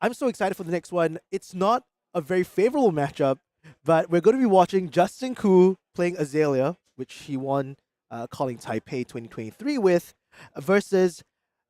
I'm so excited for the next one. It's not a very favorable matchup, but we're going to be watching Justin Koo playing Azalea, which he won Calling Taipei 2023 with, versus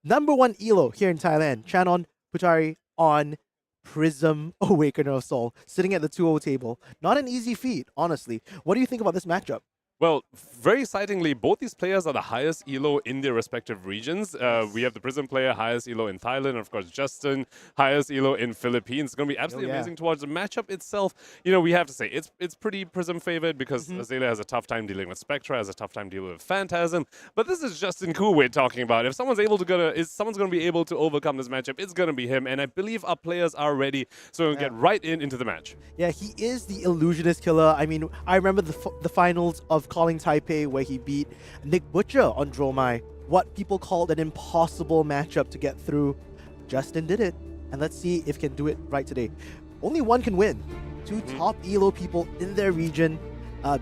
number one ELO here in Thailand, Channon Putari on Prism Awakener of Soul, sitting at the 2-0 table. Not an easy feat, honestly. What do you think about this matchup? Well, very excitingly, both these players are the highest elo in their respective regions. We have the Prism player, highest elo in Thailand, and of course Justian, highest elo in Philippines. It's going to be absolutely amazing to watch. The matchup itself, you know, we have to say, it's pretty Prism favored because Azalea has a tough time dealing with Spectra, has a tough time dealing with Phantasm. But this is Justin Koo we're talking about. If someone's going to be able to overcome this matchup, it's going to be him. And I believe our players are ready, so we'll get right into the match. Yeah, he is the illusionist killer. I mean, I remember the finals of Calling Taipei where he beat Nick Butcher on Dromai. What people called an impossible matchup to get through. Justin did it, and let's see if he can do it right today. Only one can win. Two top ELO people in their region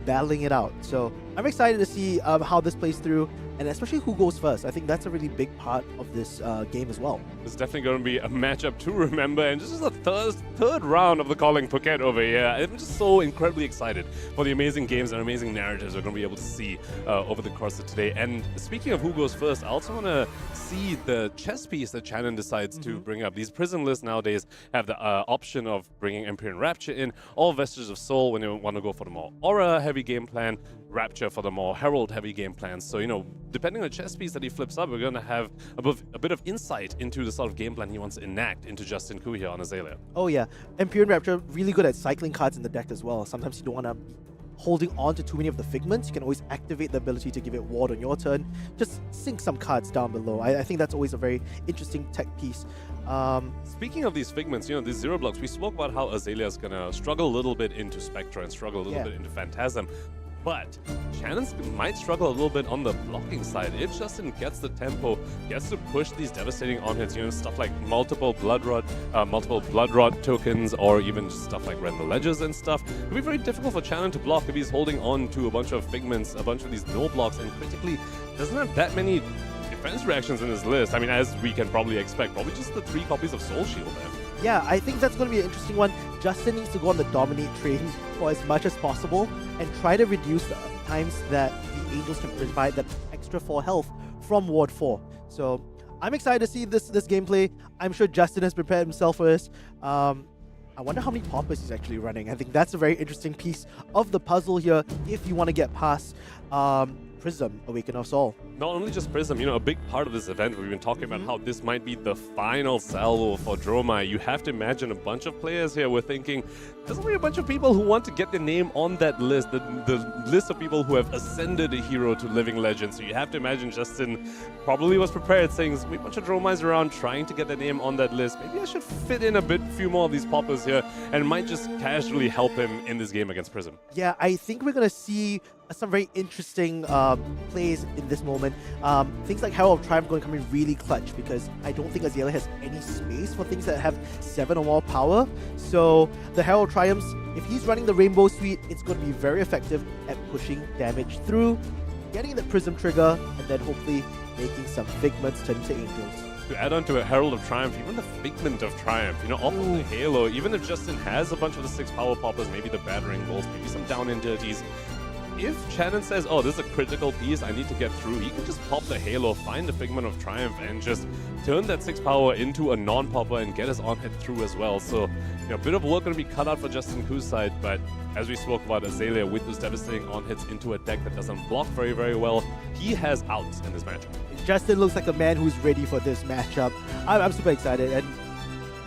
battling it out. So I'm excited to see how this plays through, and especially who goes first. I think that's a really big part of this game as well. It's definitely going to be a matchup to remember, and this is the third round of the Calling Phuket over here. I'm just so incredibly excited for the amazing games and amazing narratives we're going to be able to see over the course of today. And speaking of who goes first, I also want to see the chess piece that Channon decides to bring up. These Prism lists nowadays have the option of bringing Empyrean Rapture in, all Vestiges of Soul when they want to go for the more Aura-heavy game plan, Rapture for the more Herald-heavy game plans. So, you know, depending on the chess piece that he flips up, we're going to have a bit of insight into the sort of game plan he wants to enact into Justin Koo here on Azalea. Oh yeah, Empyrean Rapture, really good at cycling cards in the deck as well. Sometimes you don't want to holding on to too many of the figments. You can always activate the ability to give it ward on your turn. Just sink some cards down below. I think that's always a very interesting tech piece. Speaking of these figments, you know, these zero blocks, we spoke about how Azalea is going to struggle a little bit into Spectra and struggle a little bit into Phantasm. But Shannon's might struggle a little bit on the blocking side. If Justin gets the tempo, gets to push these devastating on-hits, you know, stuff like multiple blood rod tokens, or even just stuff like Rend the Ledgers and stuff, it'll be very difficult for Channon to block if he's holding on to a bunch of figments, a bunch of these no blocks, and critically doesn't have that many defense reactions in his list. I mean, as we can probably expect, probably just the 3 copies of Soul Shield there. Yeah, I think that's going to be an interesting one. Justin needs to go on the dominate train for as much as possible and try to reduce the times that the Angels can provide that extra 4 health from Ward 4. So I'm excited to see this gameplay. I'm sure Justin has prepared himself for this. I wonder how many poppers he's actually running. I think that's a very interesting piece of the puzzle here if you want to get past Prism, Awakener of Soul. Not only just Prism, you know, a big part of this event, we've been talking about how this might be the final salvo for Dromai. You have to imagine a bunch of players here were thinking, there's only a bunch of people who want to get their name on that list, the list of people who have ascended a hero to living legend. So you have to imagine Justin probably was prepared, saying, there's a bunch of Dromais around trying to get their name on that list. Maybe I should fit in a few more of these poppers here, and it might just casually help him in this game against Prism. Yeah, I think we're going to see some very interesting plays in this moment. Things like Herald of Triumph going to come in really clutch because I don't think Azalea has any space for things that have 7 or more power. So the Herald Triumphs, if he's running the Rainbow Suite, it's going to be very effective at pushing damage through, getting the Prism trigger, and then hopefully making some Figments turn into Angels. To add on to a Herald of Triumph, even the Figment of Triumph, you know, off of the Halo, even if Justin has a bunch of the 6 power poppers, maybe the Battering Bolts, maybe some down entities, if Channon says, oh, this is a critical piece, I need to get through, he can just pop the Halo, find the Figment of Triumph, and just turn that 6 power into a non-popper and get his on-hit through as well. So, you know, a bit of work going to be cut out for Justin Koo's side, but as we spoke about Azalea with those devastating on-hits into a deck that doesn't block very, very well, he has outs in this matchup. Justin looks like a man who's ready for this matchup. I'm super excited, and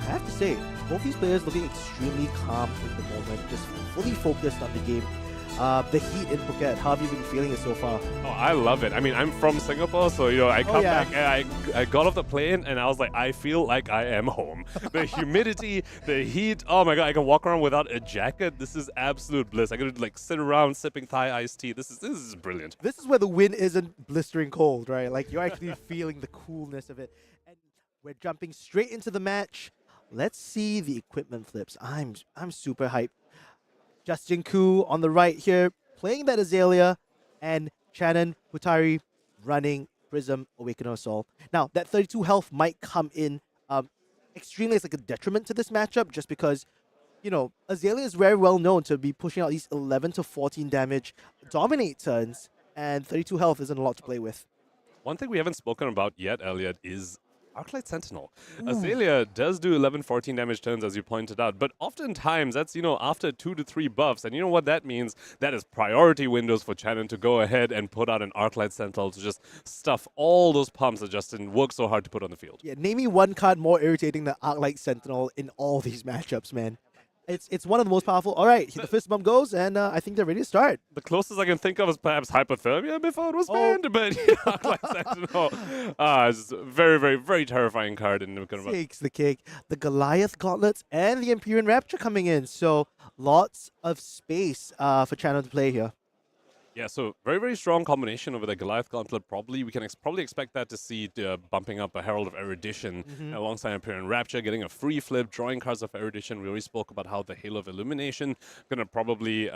I have to say, both these players looking extremely calm in the moment, just fully focused on the game. The heat in Phuket, how have you been feeling it so far? Oh, I love it. I mean, I'm from Singapore, so, you know, I come back and I got off the plane and I was like, I feel like I am home. The humidity, the heat, oh my god, I can walk around without a jacket. This is absolute bliss. I could like sit around sipping Thai iced tea. This is brilliant. This is where the wind isn't blistering cold, right? Like you're actually feeling the coolness of it. And we're jumping straight into the match. Let's see the equipment flips. I'm super hyped. Justin Koo on the right here, playing that Azalea, and Channon, Hutari running Prism, Awaken Our Soul. Now, that 32 health might come in extremely as like a detriment to this matchup, just because, you know, Azalea is very well known to be pushing out these 11 to 14 damage, dominate turns, and 32 health isn't a lot to play with. One thing we haven't spoken about yet, Elliot, is Arclight Sentinel. Azalea does do 11-14 damage turns, as you pointed out, but oftentimes that's, you know, after 2 to 3 buffs, and you know what that means? That is priority windows for Channon to go ahead and put out an Arclight Sentinel to just stuff all those pumps that Justian worked so hard to put on the field. Yeah, name me one card more irritating than Arclight Sentinel in all these matchups, man. It's one of the most powerful. All right, the fist bump goes, and I think they're ready to start. The closest I can think of is perhaps Hypothermia before it was banned, but Arclight Sentinel. It's a very, very, very terrifying card. Takes the cake. The Goliath Gauntlets and the Empyrean Rapture coming in, so lots of space for Channon to play here. Yeah, so very, very strong combination over the Goliath Gauntlet. Probably we can probably expect that to see bumping up a Herald of Erudition alongside Empyrean Rapture, getting a free flip, drawing cards of Erudition. We already spoke about how the Halo of Illumination going to probably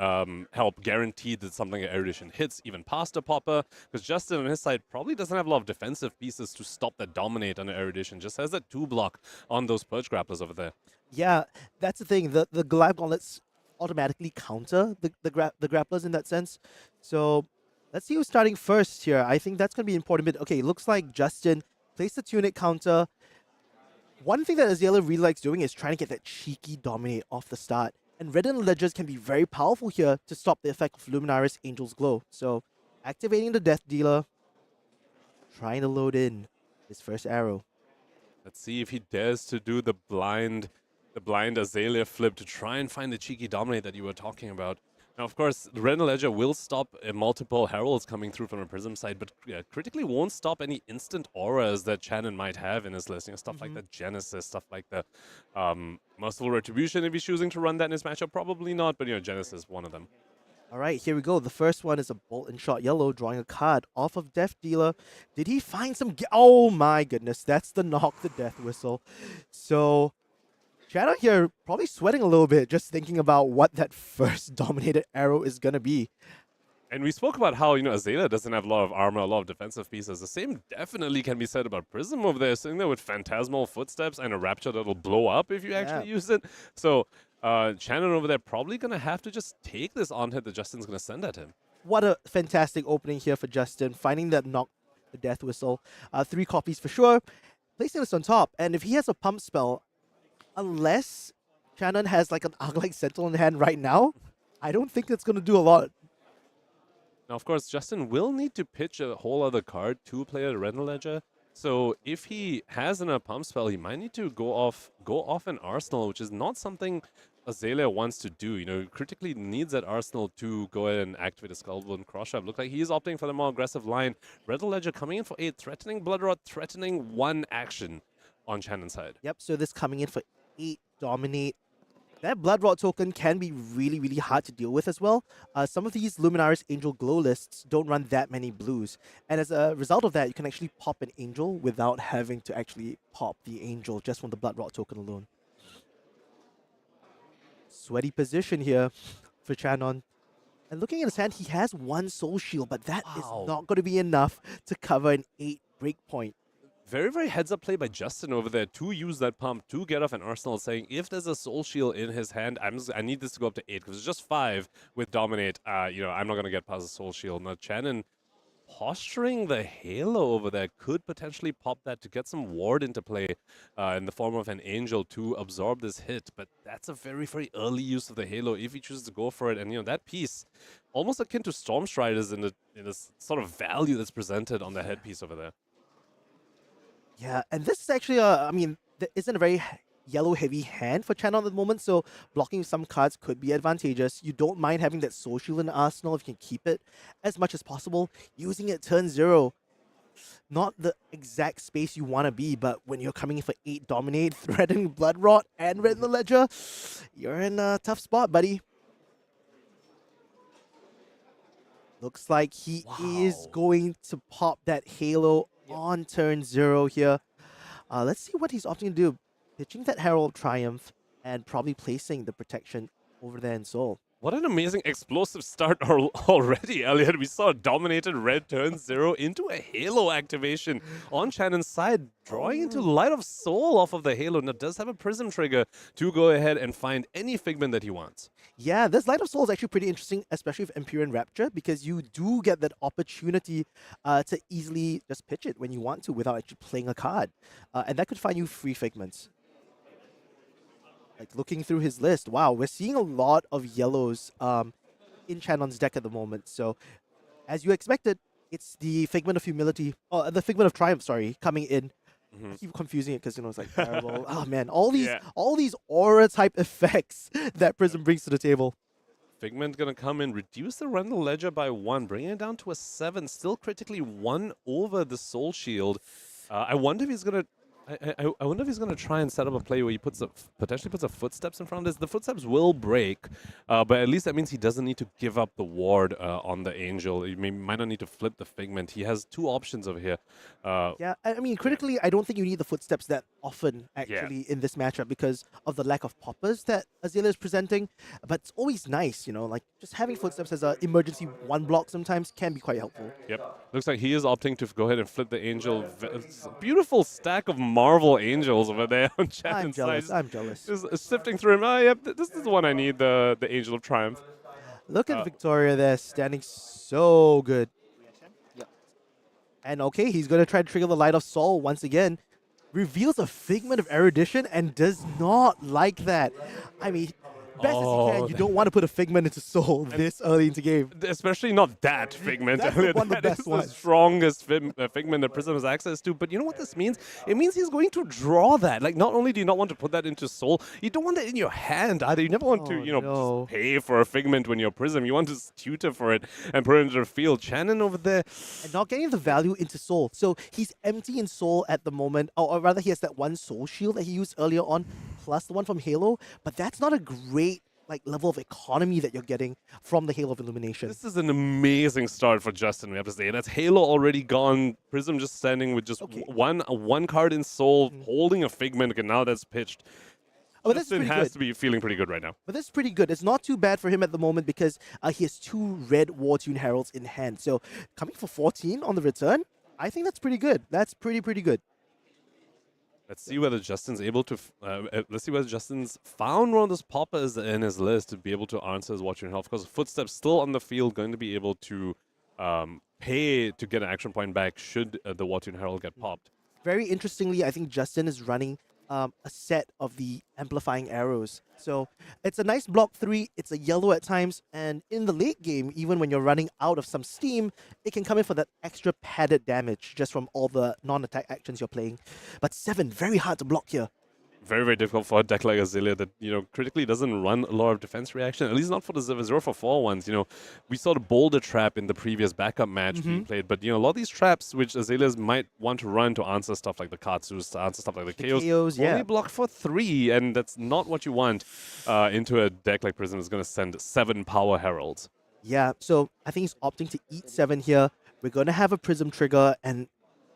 help guarantee that something like Erudition hits even past a popper, because Justian on his side probably doesn't have a lot of defensive pieces to stop that dominate on the Erudition. Just has that 2 block on those Purge Grapplers over there. Yeah, that's the thing. The Goliath Gauntlets automatically counter the grapplers in that sense. So let's see who's starting first here. I think that's going to be important. But okay, looks like Justian placed the Tunic counter. One thing that Azalea really likes doing is trying to get that cheeky dominate off the start. And Red and Ledgers can be very powerful here to stop the effect of Luminaris Angel's Glow. So activating the Death Dealer, trying to load in his first arrow. Let's see if he dares to do the blind Azalea flip to try and find the cheeky dominate that you were talking about. Now, of course, the Red Ledger will stop multiple heralds coming through from a Prism side, but critically won't stop any instant auras that Channon might have in his list. You know, stuff like the Genesis, stuff like the Merciful Retribution, if he's choosing to run that in his matchup. Probably not, but, you know, Genesis is one of them. All right, here we go. The first one is a Boltyn shot yellow, drawing a card off of Death Dealer. Did he find some... Oh, my goodness. That's the knock, the Death Whistle. So... Channon here probably sweating a little bit just thinking about what that first dominated arrow is going to be. And we spoke about how, you know, Azalea doesn't have a lot of armor, a lot of defensive pieces. The same definitely can be said about Prism over there, sitting there with Phantasmal Footsteps and a Rapture that'll blow up if you actually use it. So Channon over there probably going to have to just take this on-hit that Justian's going to send at him. What a fantastic opening here for Justian, finding that knock, the Death Whistle. 3 copies for sure. Placing this on top, and if he has a pump spell, unless Channon has like an Arclight Sentinel in hand right now, I don't think it's going to do a lot. Now, of course, Justian will need to pitch a whole other card to play a Red Ledger. So if he has a pump spell, he might need to go off an Arsenal, which is not something Azalea wants to do. You know, critically needs that Arsenal to go ahead and activate a Skullbone and Cross Trap. Look like he is opting for the more aggressive line. Red Ledger coming in for 8, threatening Blood Rot, threatening 1 action on Channon's side. Yep, so this coming in for 8 dominate. That Blood Rot token can be really, really hard to deal with as well. Some of these Luminaris Angel Glow lists don't run that many blues. And as a result of that, you can actually pop an Angel without having to actually pop the Angel just from the Blood Rot token alone. Sweaty position here for Channon. And looking at his hand, he has 1 Soul Shield, but that is not going to be enough to cover an 8 breakpoint. Very, very heads-up play by Justian over there to use that pump to get off an Arsenal, saying if there's a Soul Shield in his hand, I need this to go up to 8, because it's just 5 with Dominate. You know, I'm not going to get past the Soul Shield. Now, Channon posturing the Halo over there could potentially pop that to get some ward into play in the form of an Angel to absorb this hit, but that's a very, very early use of the Halo if he chooses to go for it. And, you know, that piece, almost akin to Stormstriders in this sort of value that's presented on the headpiece over there. Yeah, and this is actually, I mean, there isn't a very yellow-heavy hand for Channon at the moment, so blocking some cards could be advantageous. You don't mind having that Soul Shield in the arsenal if you can keep it as much as possible. Using it turn 0, not the exact space you want to be, but when you're coming in for 8 Dominate, threatening Blood Rot, and Red in the Ledger, you're in a tough spot, buddy. Looks like he is going to pop that Halo on turn 0 here. Let's see what he's opting to do. Pitching that Herald Triumph and probably placing the protection over there in Soul. What an amazing explosive start already, Elliot. We saw a dominated red turn 0 into a Halo activation on Channon's side, drawing into Light of Soul off of the Halo. Now does have a Prism trigger to go ahead and find any Figment that he wants. Yeah, this Light of Soul is actually pretty interesting, especially with Empyrean Rapture, because you do get that opportunity to easily just pitch it when you want to without actually playing a card. And that could find you free Figments. Like, looking through his list, wow, we're seeing a lot of yellows in Channon's deck at the moment. So, as you expected, it's the Figment of Humility, the Figment of Triumph, sorry, coming in. I keep confusing it because, it's like terrible. Oh man, all these aura type effects that Prism brings to the table. Figment gonna come in, reduce the Randall Ledger by 1, bringing it down to a 7, still critically 1 over the Soul Shield. I wonder if he's gonna I wonder if he's going to try and set up a play where he potentially puts a Footsteps in front of this. The Footsteps will break, but at least that means he doesn't need to give up the ward on the Angel. He might not need to flip the Figment. He has 2 options over here. Yeah, I mean, critically, I don't think you need the Footsteps that often, actually, in this matchup because of the lack of poppers that Azalea is presenting. But it's always nice, like just having Footsteps as an emergency 1 block sometimes can be quite helpful. Yep. Looks like he is opting to go ahead and flip the Angel. Beautiful stack of Marvel Angels over there on Channon's side. I'm jealous. Just sifting through him. Oh, yep, this is the one I need, the Angel of Triumph. Look at Victoria there, standing so good. And okay, he's going to try to trigger the Light of Soul once again. Reveals a Figment of Erudition and does not like that. I mean, best as you can, you don't want to put a Figment into Soul this early into game. Especially not that Figment. That's one of the best is ones. the strongest Figment that Prism has access to. But you know what this means? It means he's going to draw that. Like, not only do you not want to put that into Soul, you don't want that in your hand either. You never want to, just pay for a Figment when you're Prism. You want to tutor for it and put it into the field. Channon over there. And not getting the value into Soul. So he's empty in Soul at the moment. Or rather, he has that 1 Soul Shield that he used earlier on, plus the one from Halo. But that's not a great level of economy that you're getting from the Halo of Illumination. This is an amazing start for Justian, we have to say. That's Halo already gone. Prism just standing with just one card in Soul, holding a Figment, and now that's pitched. Oh, Justin has to be feeling pretty good right now. But this is pretty good. It's not too bad for him at the moment because he has 2 red Wartune Heralds in hand. So coming for 14 on the return, I think that's pretty good. That's pretty good. Let's see whether Justin's able to. Let's see whether Justin's found one of those poppers in his list to be able to answer his Watching Health. Because Footsteps still on the field, going to be able to pay to get an action point back should the Watching Herald get popped. Very interestingly, I think Justin is running a set of the Amplifying Arrows. So it's a nice block 3. It's a yellow at times, and in the late game, even when you're running out of some steam, it can come in for that extra padded damage just from all the non-attack actions you're playing. But 7, very hard to block here. Very, very difficult for a deck like Azalea that, critically doesn't run a lot of defense reaction, at least not for the 0-for-4 ones. We saw the Boulder Trap in the previous backup match being played, but, a lot of these traps which Azaleas might want to run to answer stuff like the Katsus, to answer stuff like the Kayos, only block for 3, and that's not what you want into a deck like Prism is going to send 7 Power Heralds. Yeah, so I think he's opting to eat 7 here. We're going to have a Prism trigger, and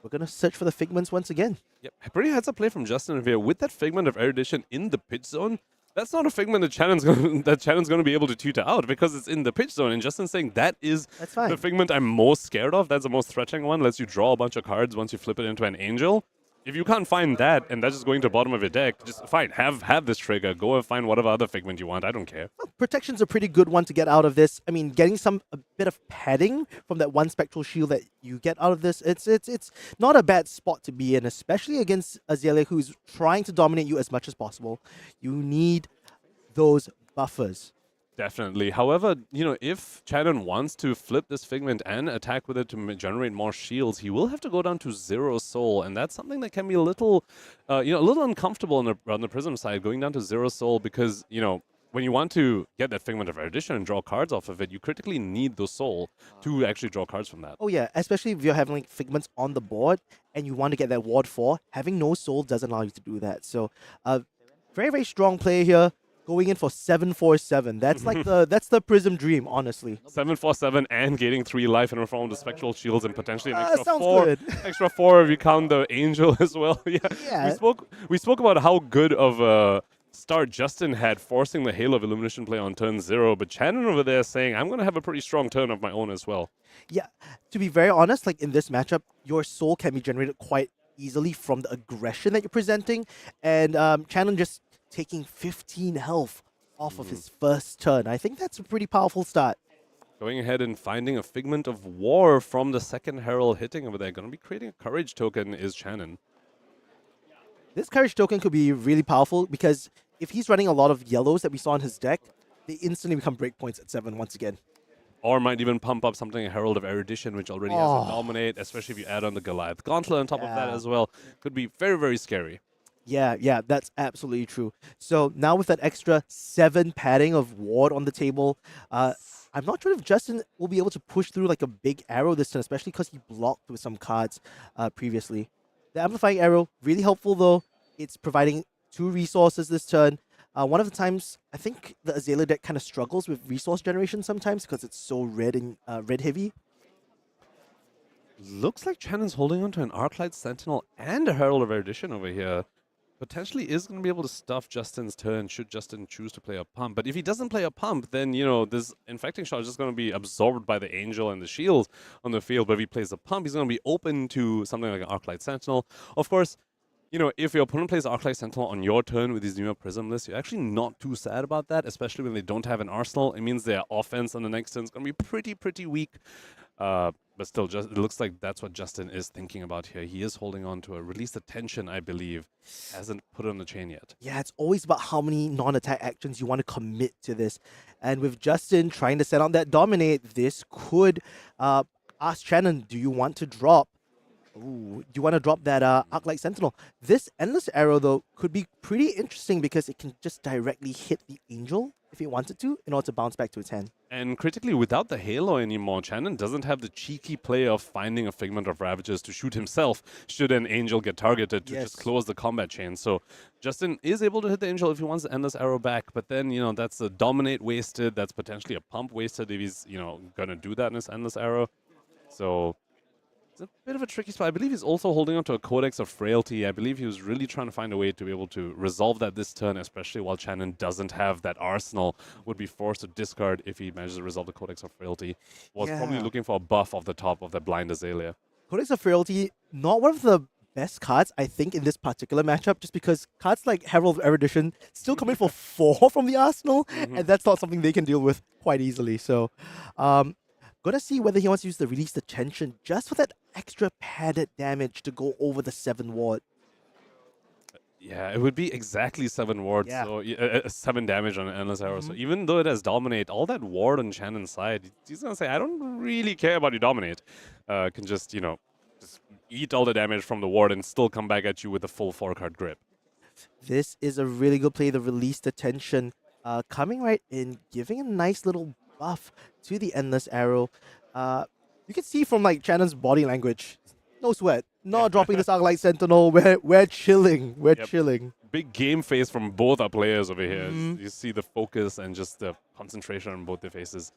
we're going to search for the Figments once again. Yep, pretty heads-up play from Justin here with that Figment of Erudition in the pitch zone. That's not a Figment that Channon's going to be able to tutor out because it's in the pitch zone. And Justin's saying that's the Figment I'm most scared of. That's the most threatening one. Lets you draw a bunch of cards once you flip it into an Angel. If you can't find that, and that's just going to the bottom of your deck, just fine, have this trigger. Go and find whatever other Figment you want. I don't care. Well, Protection's a pretty good one to get out of this. I mean, getting a bit of padding from that 1 Spectral Shield that you get out of this, it's not a bad spot to be in, especially against Azalea, who's trying to dominate you as much as possible. You need those buffers. Definitely. However, if Channon wants to flip this Figment and attack with it to generate more shields, he will have to go down to 0 soul, and that's something that can be a little uncomfortable on the Prism side, going down to 0 soul, because, when you want to get that Figment of Erudition and draw cards off of it, you critically need the soul to actually draw cards from that. Oh yeah, especially if you're having Figments on the board and you want to get that ward 4, having no soul doesn't allow you to do that. So, very, very strong play here. Going in for 7-4-7. That's that's the Prism dream, honestly. 7-4-7 and gaining 3 life in the form of the Spectral Shields and potentially an extra 4. Good. Extra 4 if you count the Angel as well. Yeah. We spoke about how good of a start Justian had, forcing the Halo of Illumination play on turn 0, but Channon over there saying, I'm going to have a pretty strong turn of my own as well. Yeah, to be very honest, like in this matchup, your soul can be generated quite easily from the aggression that you're presenting, and Channon just taking 15 health off of his first turn. I think that's a pretty powerful start. Going ahead and finding a Figment of War from the second Herald hitting over there. Going to be creating a Courage token is Channon. This Courage token could be really powerful because if he's running a lot of yellows that we saw in his deck, they instantly become breakpoints at 7 once again. Or might even pump up something like Herald of Erudition, which already has a Dominate, especially if you add on the Goliath Gauntlet on top of that as well. Could be very, very scary. Yeah, that's absolutely true. So now with that extra 7 padding of ward on the table, I'm not sure if Justian will be able to push through like a big arrow this turn, especially because he blocked with some cards previously. The Amplifying Arrow, really helpful though. It's providing 2 resources this turn. One of the times, I think the Azalea deck kind of struggles with resource generation sometimes because it's so red and red heavy. Looks like Channon's holding on to an Arclight Sentinel and a Herald of Erudition over here. Potentially is going to be able to stuff Justin's turn should Justian choose to play a pump. But if he doesn't play a pump, then, you know, this Infecting Shot is just going to be absorbed by the Angel and the shield on the field. But if he plays a pump, he's going to be open to something like an Arclight Sentinel. Of course, you know, if your opponent plays Arclight Sentinel on your turn with these newer Prism lists, you're actually not too sad about that, especially when they don't have an arsenal. It means their offense on the next turn is going to be pretty weak. But still, it looks like that's what Justian is thinking about here. He is holding on to a Release the Tension, I believe. Hasn't put it on the chain yet. Yeah, it's always about how many non-attack actions you want to commit to this. And with Justian trying to set out that Dominate, this could ask Channon, do you want to drop? Ooh, do you want to drop that Arclight Sentinel? This Endless Arrow, though, could be pretty interesting because it can just directly hit the Angel if it wanted to in order to bounce back to its hand. And critically, without the Halo anymore, Channon doesn't have the cheeky play of finding a Figment of Ravages to shoot himself should an Angel get targeted to just close the combat chain. So Justian is able to hit the Angel if he wants the Endless Arrow back, but then, you know, that's a Dominate wasted, that's potentially a Pump wasted if he's, you know, gonna do that in his Endless Arrow. So it's a bit of a tricky spot. I believe he's also holding on to a Codex of Frailty. I believe he was really trying to find a way to be able to resolve that this turn, especially while Channon doesn't have that arsenal, would be forced to discard if he manages to resolve the Codex of Frailty. Was probably looking for a buff off the top of the Blind Azalea. Codex of Frailty, not one of the best cards, I think, in this particular matchup, just because cards like Herald of Erudition still come in for 4 from the arsenal, and that's not something they can deal with quite easily. So, gonna see whether he wants to use the Release the Tension just for that extra padded damage to go over the 7 ward. Yeah, it would be exactly 7 wards, so 7 damage on an Endless Arrow. So even though it has Dominate, all that ward on Channon's side, he's gonna say, I don't really care about your Dominate. Can just, you know, just eat all the damage from the ward and still come back at you with a full 4-card grip. This is a really good play, the Release the Tension, coming right in, giving a nice little buff to the Endless Arrow. You can see from like Channon's body language, no sweat, not dropping this Arclight Sentinel. We're chilling. We're chilling. Big game face from both our players over here. You see the focus and just the concentration on both their faces.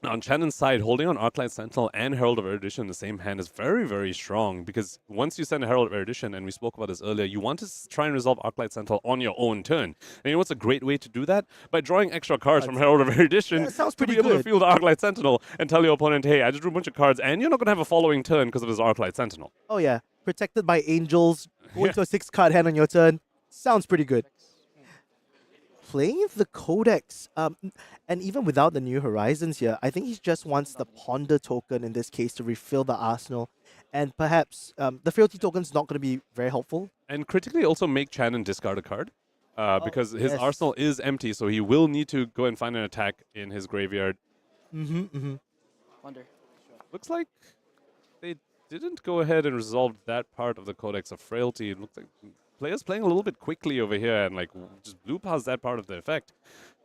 Now, on Channon's side, holding on Arclight Sentinel and Herald of Erudition in the same hand is very, very strong, because once you send a Herald of Erudition, and we spoke about this earlier, you want to try and resolve Arclight Sentinel on your own turn. And you know what's a great way to do that? By drawing extra cards from Herald of Erudition to be able to field the Arclight Sentinel and tell your opponent, hey, I just drew a bunch of cards, and you're not going to have a following turn because of this Arclight Sentinel. Oh yeah, protected by Angels, going to a 6-card hand on your turn. Sounds pretty good. Playing with the Codex, and even without the New Horizons here, I think he just wants the Ponder token in this case to refill the arsenal, and perhaps the Frailty token is not going to be very helpful. And critically also make Channon discard a card, because his arsenal is empty, so he will need to go and find an attack in his graveyard. Wonder. Looks like they didn't go ahead and resolve that part of the Codex of Frailty. It looks like players playing a little bit quickly over here and like just blew past that part of the effect.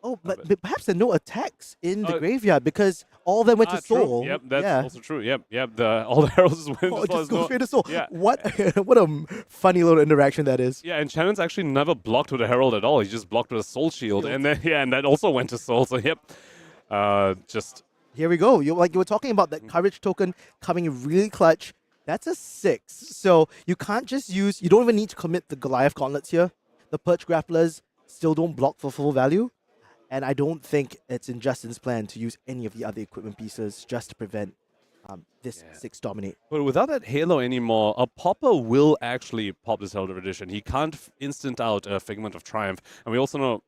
Oh, but perhaps there are no attacks in the graveyard because all of them went to Soul. True. Yep, that's also true. Yep. All the arrows just went just go straight to Soul. Yeah. What a funny little interaction that is. Yeah, and Channon's actually never blocked with a Herald at all. He just blocked with a Soul Shield, and then and that also went to Soul. So just here we go. You were talking about that Courage token coming really clutch. That's a 6. So you can't just use, you don't even need to commit the Goliath gauntlets here. The Perch Grapplers still don't block for full value. And I don't think it's in Justin's plan to use any of the other equipment pieces just to prevent this 6 dominate. But without that Halo anymore, a Popper will actually pop this Herald of Edition. He can't instant out a Figment of Triumph. And we also know...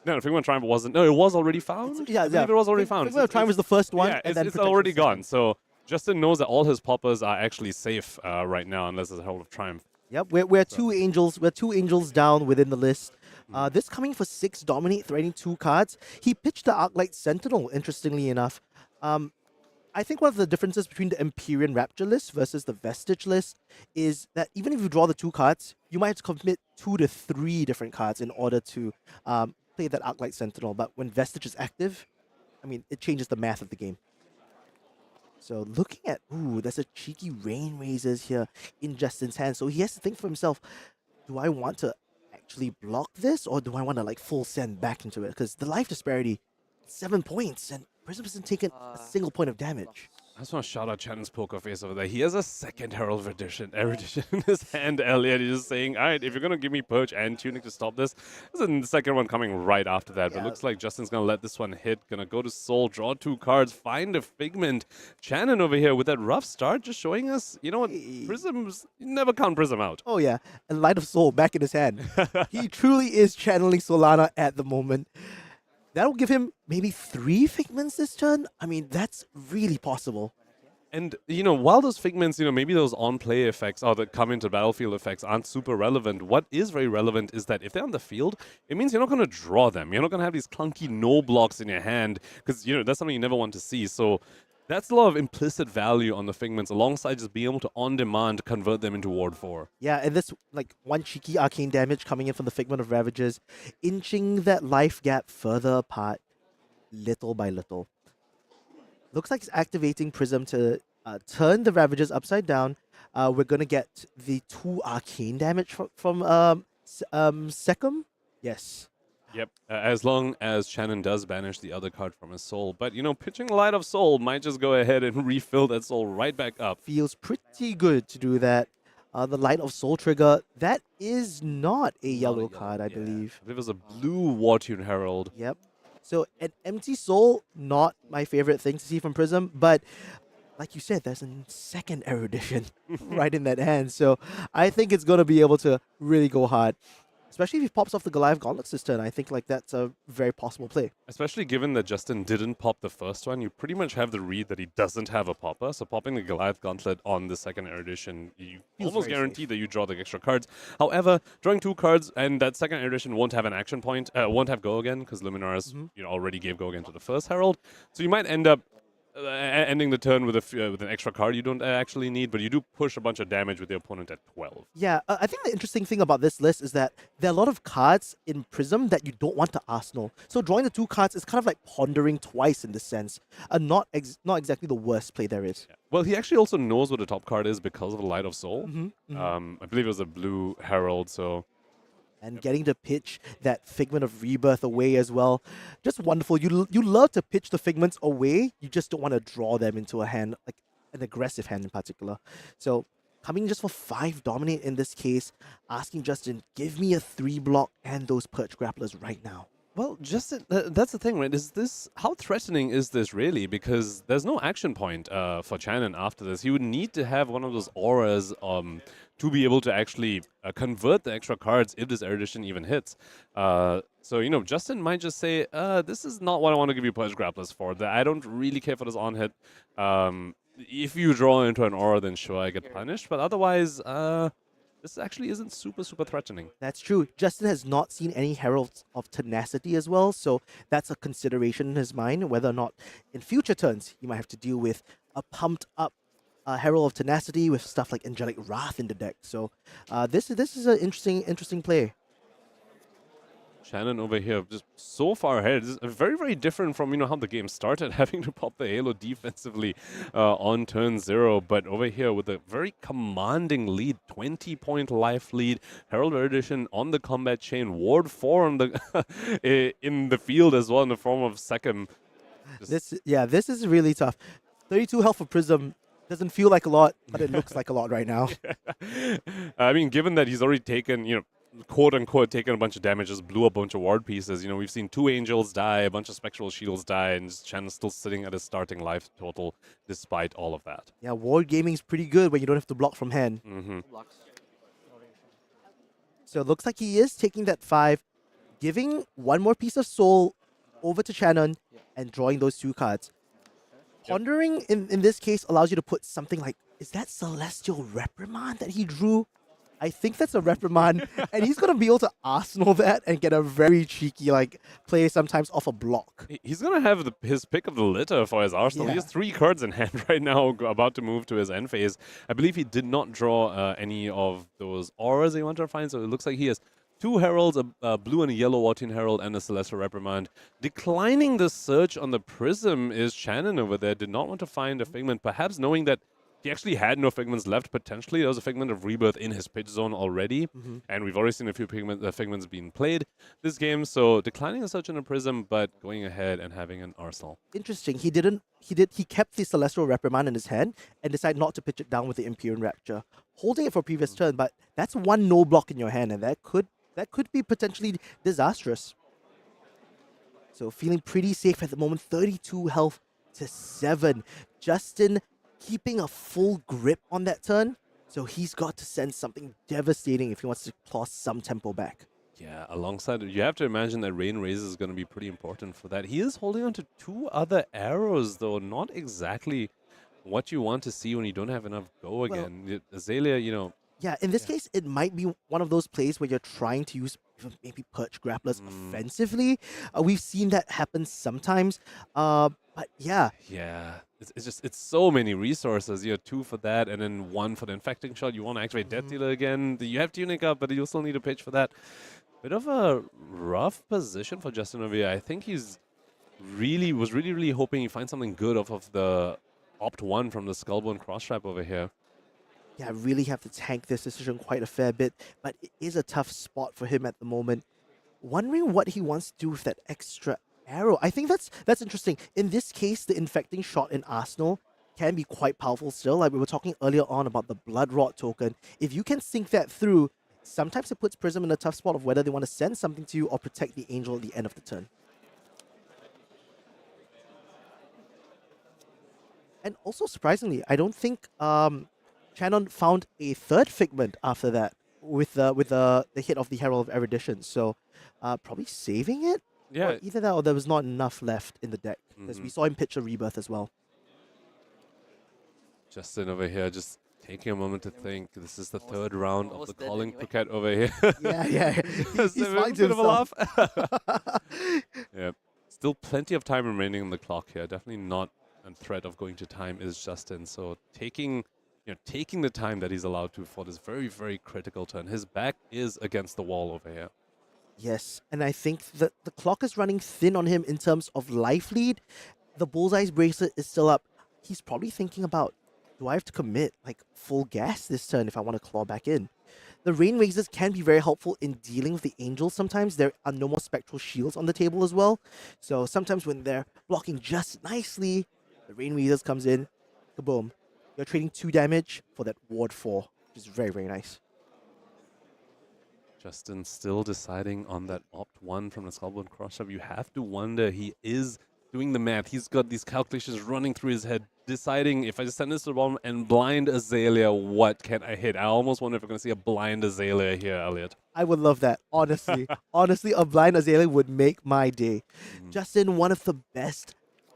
no, Figment of Triumph wasn't... No, it was already found? Yeah, it was already found. Figment of Triumph was the first one. Yeah, and then it's Protection already was the second. gone. So Justin knows that all his Poppers are actually safe right now, unless it's a Herald of Triumph. Yep, we're 2 angels. We're 2 angels down within the list. This coming for 6 dominate, threatening 2 cards. He pitched the Arclight Sentinel, interestingly enough. I think one of the differences between the Empyrean Rapture list versus the Vestige list is that even if you draw the 2 cards, you might have to commit 2 to 3 different cards in order to play that Arclight Sentinel. But when Vestige is active, I mean, it changes the math of the game. So looking at, ooh, there's a cheeky Rain Razors here in Justin's hand. So he has to think for himself, do I want to actually block this or do I want to like full send back into it? Because the life disparity, 7 points and Prism hasn't taken a single point of damage. I just want to shout out Channon's poker face over there. He has a second Herald of Edition in his hand, Elliot. He's just saying, all right, if you're going to give me Perch and Tunic to stop this, there's a second one coming right after that. But looks like Justin's going to let this one hit. Going to go to Soul, draw 2 cards, find a Figment. Channon over here with that rough start, just showing us, you know what, Prism's, you never count Prism out. Oh yeah, and Light of Soul back in his hand. He truly is channeling Solana at the moment. That'll give him maybe 3 Figments this turn. I mean, that's really possible. And, you know, while those Figments, you know, maybe those on-play effects or the come into battlefield effects aren't super relevant, what is very relevant is that if they're on the field, it means you're not going to draw them. You're not going to have these clunky no blocks in your hand because, you know, that's something you never want to see. So that's a lot of implicit value on the Figments alongside just being able to on-demand convert them into Ward 4. Yeah, and this, like, 1 cheeky arcane damage coming in from the Figment of Ravages, inching that life gap further apart, little by little. Looks like it's activating Prism to turn the Ravages upside down. We're going to get the 2 arcane damage from Secum. Yes. Yep, as long as Channon does banish the other card from his soul. But, you know, pitching Light of Soul might just go ahead and refill that soul right back up. Feels pretty good to do that. The Light of Soul trigger, that is not a yellow card, I believe. I believe it was a blue Wartune Herald. Yep. So an empty soul, not my favorite thing to see from Prism, but like you said, there's a second erudition right in that hand. So I think it's going to be able to really go hard. Especially if he pops off the Goliath Gauntlets this turn. I think like that's a very possible play. Especially given that Justin didn't pop the first one, you pretty much have the read that he doesn't have a popper. So popping the Goliath Gauntlet on the second erudition, you almost guarantee that you draw the extra cards. However, drawing 2 cards and that second erudition won't have an action point, won't have Go Again because Luminaris you know, already gave Go Again to the first Herald. So you might end up ending the turn with with an extra card you don't actually need, but you do push a bunch of damage with the opponent at 12. Yeah, I think the interesting thing about this list is that there are a lot of cards in Prism that you don't want to Arsenal. So drawing the 2 cards is kind of like pondering twice in this sense. Not exactly the worst play there is. Yeah. Well, he actually also knows what the top card is because of the Light of Soul. I believe it was a blue Herald, so... And getting to pitch that Figment of Rebirth away as well. Just wonderful. You love to pitch the Figments away. You just don't want to draw them into a hand, like an aggressive hand in particular. So coming just for 5 dominate in this case, asking Justin, give me a 3 block and those Perch Grapplers right now. Well, Justin, that's the thing, right? How threatening is this really? Because there's no action point for Channon after this. He would need to have one of those auras to be able to actually convert the extra cards if this erudition even hits. So, you know, Justin might just say, this is not what I want to give you Pledge Grapplers for. I don't really care for this on-hit. If you draw into an aura, then sure, I get punished. But otherwise, this actually isn't super, super threatening. That's true. Justin has not seen any Heralds of Tenacity as well, so that's a consideration in his mind, whether or not in future turns he might have to deal with a pumped-up Herald of Tenacity with stuff like Angelic Wrath in the deck. So this is an interesting play. Channon over here just so far ahead. This is very, very different from, you know, how the game started, having to pop the Halo defensively on turn 0. But over here with a very commanding lead, 20-point life lead, Herald Erudition on the combat chain, Ward 4 on the in the field as well in the form of Secum. This is really tough. 32 health for Prism. Doesn't feel like a lot, but it looks like a lot right now. I mean, given that he's already taken, quote unquote, taken a bunch of damage, just blew a bunch of ward pieces. We've seen 2 angels die, a bunch of spectral shields die, and Channon's still sitting at his starting life total despite all of that. Yeah, ward gaming's pretty good when you don't have to block from hand. So it looks like he is taking that 5, giving 1 more piece of soul over to Channon, and drawing those 2 cards. Pondering in this case allows you to put something like, is that Celestial Reprimand that he drew? I think that's a Reprimand, and he's going to be able to Arsenal that and get a very cheeky play sometimes off a block. He's going to have his pick of the litter for his arsenal. He has 3 cards in hand right now, about to move to his end phase. I believe he did not draw any of those auras he wanted to find, so it looks like he has 2 heralds, a blue and a yellow Boltyn herald, and a Celestial Reprimand. Declining the search on the Prism is Channon over there. Did not want to find a Figment, perhaps knowing that he actually had no Figments left, potentially. There was a Figment of Rebirth in his pitch zone already, and we've already seen a few Figments being played this game, so declining a search on a Prism, but going ahead and having an arsenal. Interesting. He kept the Celestial Reprimand in his hand and decided not to pitch it down with the Empyrean Rapture, holding it for previous turn, but that's 1 no block in your hand, and that could be potentially disastrous. So feeling pretty safe at the moment. 32 health to 7. Justian keeping a full grip on that turn. So he's got to send something devastating if he wants to claw some tempo back. Yeah, alongside it, you have to imagine that Rain Razor is going to be pretty important for that. He is holding on to 2 other arrows, though. Not exactly what you want to see when you don't have enough go again. Azalea, Yeah, in this case, it might be one of those plays where you're trying to use maybe Perch Grapplers offensively. We've seen that happen sometimes. But yeah. Yeah, it's so many resources. You have 2 for that, and then 1 for the Infecting Shot. You want to activate Death Dealer again. You have Tunic up, but you still need a pitch for that. Bit of a rough position for Justian over here. I think he's really hoping he finds something good off of the Opt 1 from the Skullbone Cross-Trap over here. Yeah, I really have to tank this decision quite a fair bit, but it is a tough spot for him at the moment. Wondering what he wants to do with that extra arrow. I think that's interesting. In this case, the Infecting Shot in Arsenal can be quite powerful still. Like we were talking earlier on about the Blood Rot token. If you can sync that through, sometimes it puts Prism in a tough spot of whether they want to send something to you or protect the Angel at the end of the turn. And also, surprisingly, I don't think Channon found a 3rd Figment after that with the hit of the Herald of Erudition. So probably saving it? Yeah. Or either that or there was not enough left in the deck. Because we saw him pitch a Rebirth as well. Justian over here just taking a moment to think. This is the 3rd round of the Calling Phuket over here. Yeah. He's fine to himself. Yeah. Still plenty of time remaining on the clock here. Definitely not a threat of going to time is Justian. So taking the time that he's allowed to for this very, very critical turn. His back is against the wall over here. Yes, and I think that the clock is running thin on him in terms of life lead. The Bullseye's bracelet is still up. He's probably thinking about, do I have to commit full gas this turn if I want to claw back in? The Rain Razors can be very helpful in dealing with the Angels. Sometimes there are no more Spectral Shields on the table as well. So sometimes when they're blocking just nicely, the Rain Razors comes in, kaboom. You're trading 2 damage for that Ward 4, which is very, very nice. Justian still deciding on that Opt 1 from the Skullbone Cross-Trap. You have to wonder, he is doing the math. He's got these calculations running through his head, deciding if I just send this to the bottom and blind Azalea, what can I hit? I almost wonder if we're going to see a blind Azalea here, Elliot. I would love that, honestly. Honestly, a blind Azalea would make my day. Justian, one of the best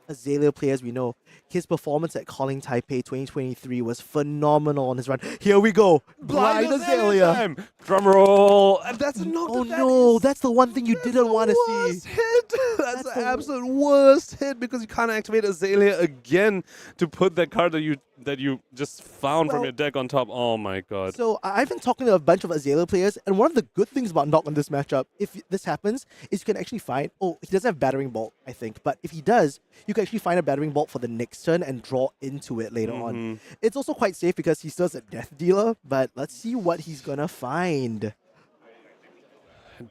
Azalea players we know. His performance at Calling Taipei 2023 was phenomenal on his run. Here we go. Blind Azalea. Time. Drum roll. And that's not Oh no, that's the one thing you didn't want to see. Hit. That's the absolute worst hit because you can't activate Azalea again to put that card that you just found from your deck on top. Oh my god. So I've been talking to a bunch of Azalea players, and one of the good things about Knock on this matchup, if this happens, is you can actually find, he doesn't have Battering Bolt, I think, but if he does, you can actually find a Battering Bolt for the next turn and draw into it later on. It's also quite safe because he still has a Death Dealer, but let's see what he's gonna find.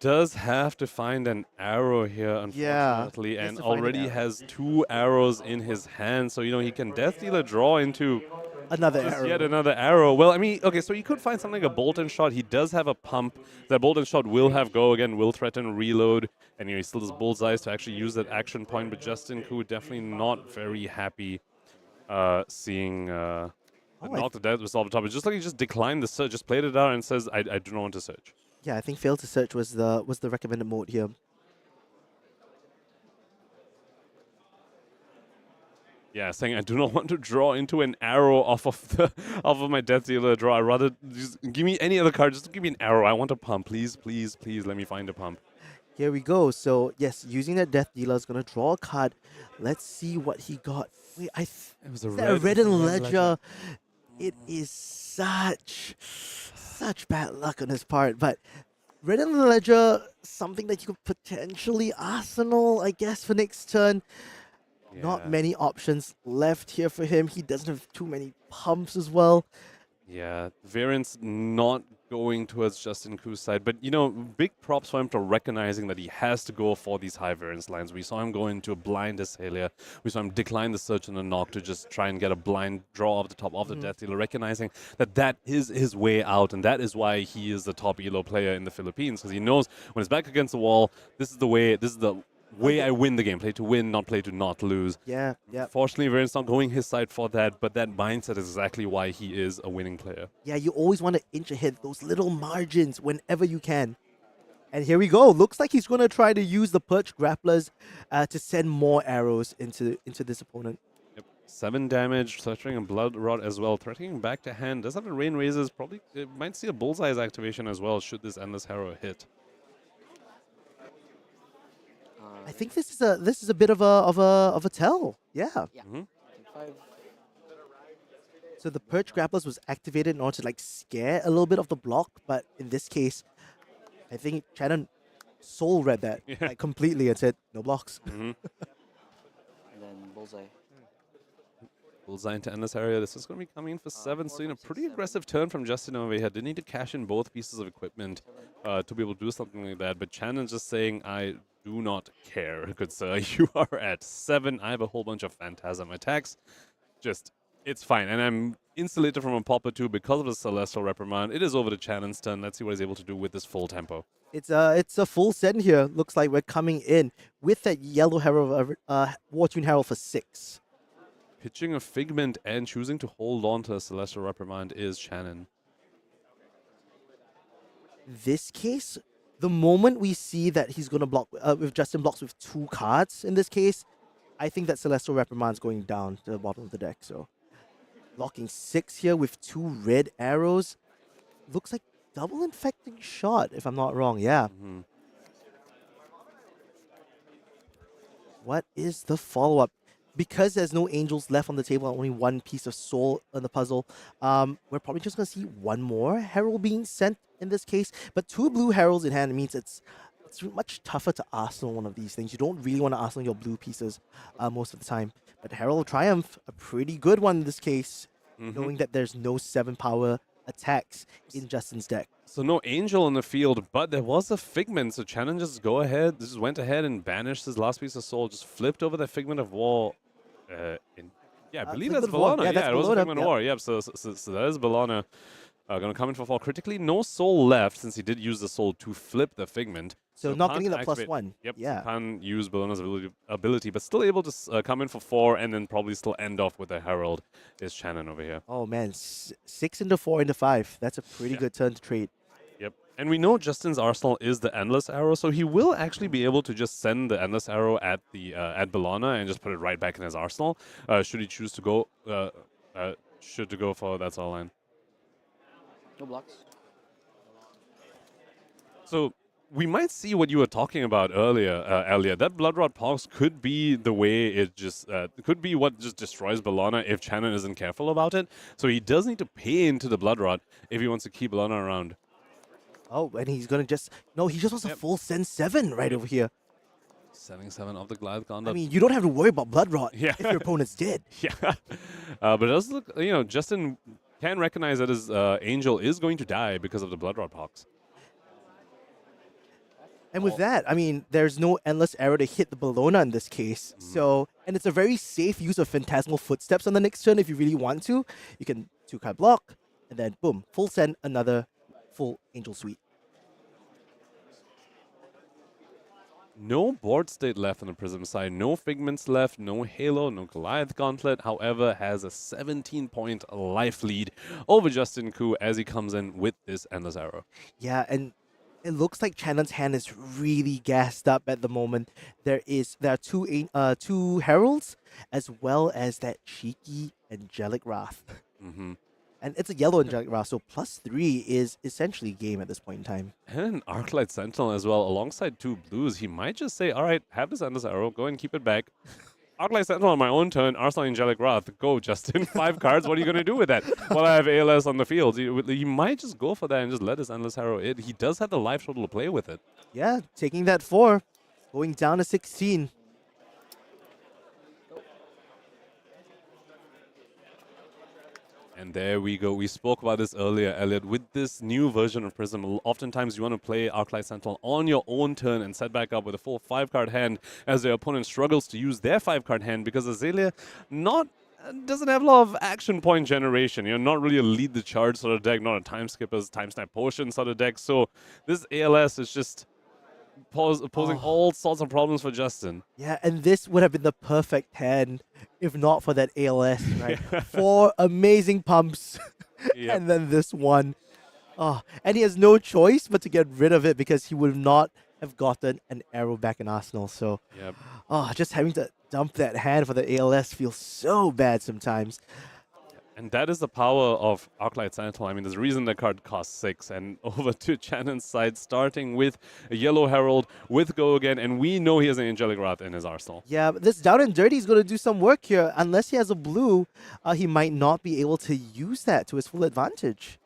Does have to find an arrow here, unfortunately, and already has 2 arrows in his hand. So, he can Death Dealer draw into Another Just arrow. yet another arrow. Well, I mean, okay, so you could find something like a Boltyn shot. He does have a pump. That Boltyn shot will have go again, will threaten reload. And he still has bullseyes to actually use that action point. But Justin Koo definitely not very happy seeing the knock to death was off the top. It's just like he just declined the search, just played it out and says, I do not want to search. Yeah, I think fail to search was the recommended mode here. Yeah, saying I do not want to draw into an arrow off of my Death Dealer draw. I'd rather just give me any other card. Just give me an arrow. I want a pump. Please, please, please let me find a pump. Here we go. So, yes, using that Death Dealer is going to draw a card. Let's see what he got. Wait, it was a red and ledger. It is such bad luck on his part. But red and ledger, something that you could potentially arsenal, I guess, for next turn. Yeah. Not many options left here for him. He doesn't have too many pumps as well. Yeah, variance not going towards Justin Koo's side, but you know, big props for him to recognizing that he has to go for these high variance lines. We saw him go into a blind Azalea. We saw him decline the search and the knock to just try and get a blind draw off the top of the Death Dealer, recognizing that that is his way out, and that is why he is the top elo player in the Philippines, because he knows when he's back against the wall, this is the way I win the game. Play to win, not play to not lose. Yeah. Fortunately, Variance not going his side for that, but that mindset is exactly why he is a winning player. Yeah, you always want to inch ahead those little margins whenever you can. And here we go. Looks like he's going to try to use the Perch Grapplers to send more arrows into this opponent. Yep. 7 damage, threatening a Blood Rod as well. Threatening back to hand. Does have a Rain Razors. Probably it might see a Bullseye's activation as well should this Endless Harrow hit. I think this is a bit of a tell. Yeah. So the Perch Grapplers was activated in order to like scare a little bit of the block, but in this case, I think Channon soul read that like, completely and said no blocks. And then bullseye. Bullseye into Endless Area. This is going to be coming in for 7. So, pretty aggressive turn from Justin over here. Did need to cash in both pieces of equipment to be able to do something like that. But Channon's just saying, I do not care, good sir. You are at 7. I have a whole bunch of Phantasm attacks. Just, it's fine. And I'm insulated from a Popper too because of the Celestial Reprimand. It is over to Channon's turn. Let's see what he's able to do with this full tempo. It's a full send here. Looks like we're coming in with that Yellow Herald, Wartune Herald for 6. Pitching a Figment and choosing to hold on to a Celestial Reprimand is Channon. This case, the moment we see that he's going to block, with Justin blocks with 2 cards in this case, I think that Celestial Reprimand's going down to the bottom of the deck. So, blocking 6 here with 2 red arrows. Looks like double infecting shot, if I'm not wrong. Yeah. What is the follow-up? Because there's no angels left on the table, only 1 piece of soul in the puzzle, we're probably just going to see 1 more herald being sent in this case. But 2 blue heralds in hand means it's much tougher to arsenal one of these things. You don't really want to arsenal your blue pieces most of the time. But Herald of Triumph, a pretty good one in this case, knowing that there's no 7-power attacks in Justin's deck. So no angel in the field, but there was a Figment. So Channon just went ahead and banished his last piece of soul, just flipped over the Figment of War. I believe that's Bellona. Yeah, it was a Figment of War. Yep, so that is Bellona. Going to come in for 4. Critically, no soul left since he did use the soul to flip the Figment. So not getting that +1. Yep, yeah. Can't use Bellona's ability, but still able to come in for 4 and then probably still end off with a Herald is Channon over here. Oh man, 6 into 4 into 5. That's a pretty good turn to trade. Yep. And we know Justin's arsenal is the Endless Arrow, so he will actually be able to just send the Endless Arrow at the at Bellona and just put it right back in his arsenal. Should he choose to go for that's all line. No blocks. So we might see what you were talking about earlier, Elliot. That Blood Rod Pox could be the way it just could be what just destroys Bellona if Channon isn't careful about it. So he does need to pay into the Blood Rod if he wants to keep Bellona around. Oh, and he's gonna he just wants a full send 7 right over here. Sending 7 of the Goliath Gauntlet. I mean, you don't have to worry about Blood Rot if your opponent's dead. Yeah. But it does look, Justin can recognize that his Angel is going to die because of the Blood Rot Pox. And with that, I mean, there's no endless arrow to hit the Bologna in this case. So, and it's a very safe use of Phantasmal Footsteps on the next turn if you really want to. You can 2-card block, and then boom, full send, another full Angel Suite. No board state left on the Prism side, no Figments left, no Halo, no Goliath Gauntlet, however, has a 17-point life lead over Justin Koo as he comes in with this Endless Arrow. Yeah, and it looks like Channon's hand is really gassed up at the moment. There are two Heralds, as well as that cheeky Angelic Wrath. And it's a yellow Angelic Wrath, so +3 is essentially game at this point in time. And an Arclight Sentinel as well, alongside 2 blues. He might just say, all right, have this Endless Arrow, go and keep it back. Arclight Sentinel on my own turn, Arsenal Angelic Wrath. Go, Justin. 5 cards, what are you going to do with that? Well, I have ALS on the field. He might just go for that and just let his Endless Arrow in. He does have the life total to play with it. Yeah, taking that 4, going down to 16. And there we go. We spoke about this earlier, Elliot. With this new version of Prism, oftentimes you want to play Arclight Sentinel on your own turn and set back up with a full 5-card hand as their opponent struggles to use their 5-card hand because Azalea doesn't have a lot of action point generation. You're not really a lead the charge sort of deck, not a time skippers, time snap potion sort of deck. So this ALS is just posing all sorts of problems for Justin. Yeah, and this would have been the perfect hand if not for that ALS, right? 4 amazing pumps, and then this one. And he has no choice but to get rid of it because he would not have gotten an arrow back in Arsenal. So, just having to dump that hand for the ALS feels so bad sometimes. And that is the power of Arclight Sentinel. I mean, there's a reason the card costs 6. And over to Channon's side, starting with a Yellow Herald with Go again. And we know he has an Angelic Wrath in his arsenal. Yeah, but this Down and Dirty is going to do some work here. Unless he has a blue, he might not be able to use that to his full advantage.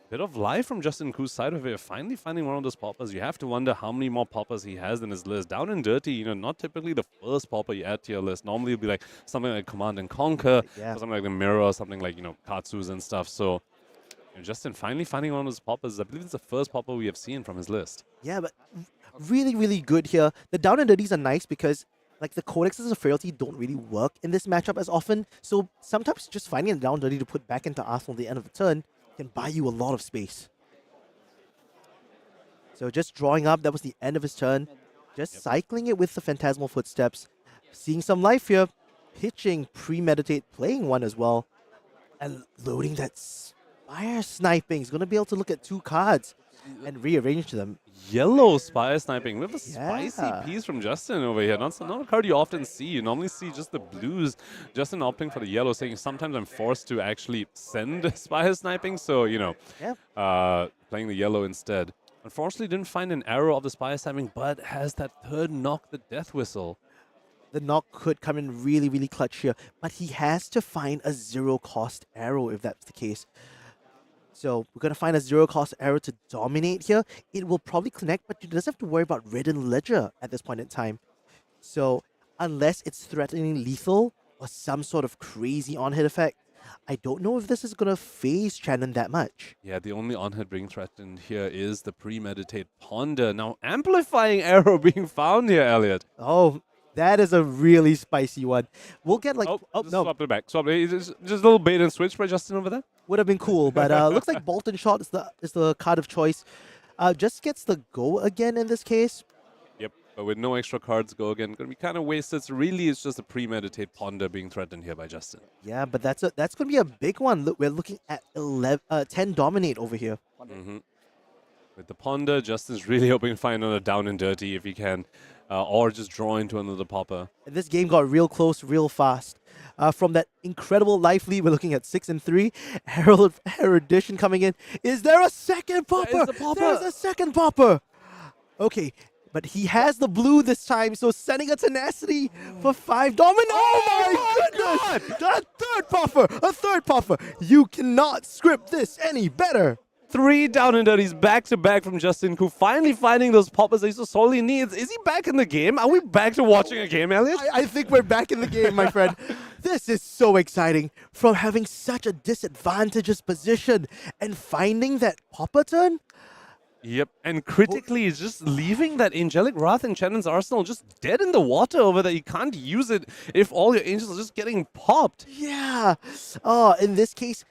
Bit of life from Justin Koo's side of it. Finally finding one of those poppers. You have to wonder how many more poppers he has in his list. Down and Dirty, not typically the first popper you add to your list. Normally it'll be like something like Command and Conquer, or something like the Mirror, something like, Katsu's and stuff. So Justin finally finding one of those poppers. I believe it's the first popper we have seen from his list. Yeah, but really, really good here. The Down and Dirties are nice because the Codexes of Frailty don't really work in this matchup as often. So sometimes just finding a Down and Dirty to put back into Arsenal at the end of the turn can buy you a lot of space. So just drawing up, that was the end of his turn. Just cycling it with the Phantasmal Footsteps. Seeing some life here. Pitching, premeditate, playing one as well. And loading that Spire Sniping. He's going to be able to look at 2 cards and rearrange them. Yellow Spire Sniping. We have a spicy piece from Justin over here. Not a card you often see. You normally see just the blues. Justin opting for the yellow, saying sometimes I'm forced to actually send Spire Sniping. So, playing the yellow instead. Unfortunately, didn't find an arrow of the Spire Sniping, but has that third knock, the Death Whistle. The knock could come in really, really clutch here. But he has to find a 0-cost arrow if that's the case. So we're going to find a 0-cost arrow to dominate here. It will probably connect, but he doesn't have to worry about Ridden Ledger at this point in time. So unless it's threatening lethal or some sort of crazy on-hit effect, I don't know if this is going to phase Channon that much. Yeah, the only on-hit being threatened here is the Premeditate Ponder. Now, amplifying arrow being found here, Elliot. Oh, that is a really spicy one. We'll get no. Swap it back. Swap it. Just a little bait and switch by Justin over there. Would have been cool, but looks like Boltyn Shot is the card of choice. Just gets the go again in this case. Yep, but with no extra cards, go again. Going to be kind of wasted. So really, it's just a Premeditate Ponder being threatened here by Justin. Yeah, but that's going to be a big one. Look, we're looking at 10 dominate over here. With the Ponder, Justin's really hoping to find another Down and Dirty if he can. Or just draw into another popper. And this game got real close, real fast. From that incredible life lead, we're looking at 6 and 3. Herald Erudition coming in. Is there a second popper? There's a second popper. Okay, but he has the blue this time, so sending a Tenacity for 5 dominate. Oh my goodness! A third popper. You cannot script this any better. 3 Down and Dirties back to back from Justin Koo. Finally finding those poppers that he so sorely needs. Is he back in the game? Are we back to watching a game, Elliot? I think we're back in the game, my friend. This is so exciting. From having such a disadvantageous position and finding that popper turn. Yep, and critically, is just leaving that Angelic Wrath in Channon's arsenal just dead in the water over there. You can't use it if all your angels are just getting popped. Yeah. Oh, in this case,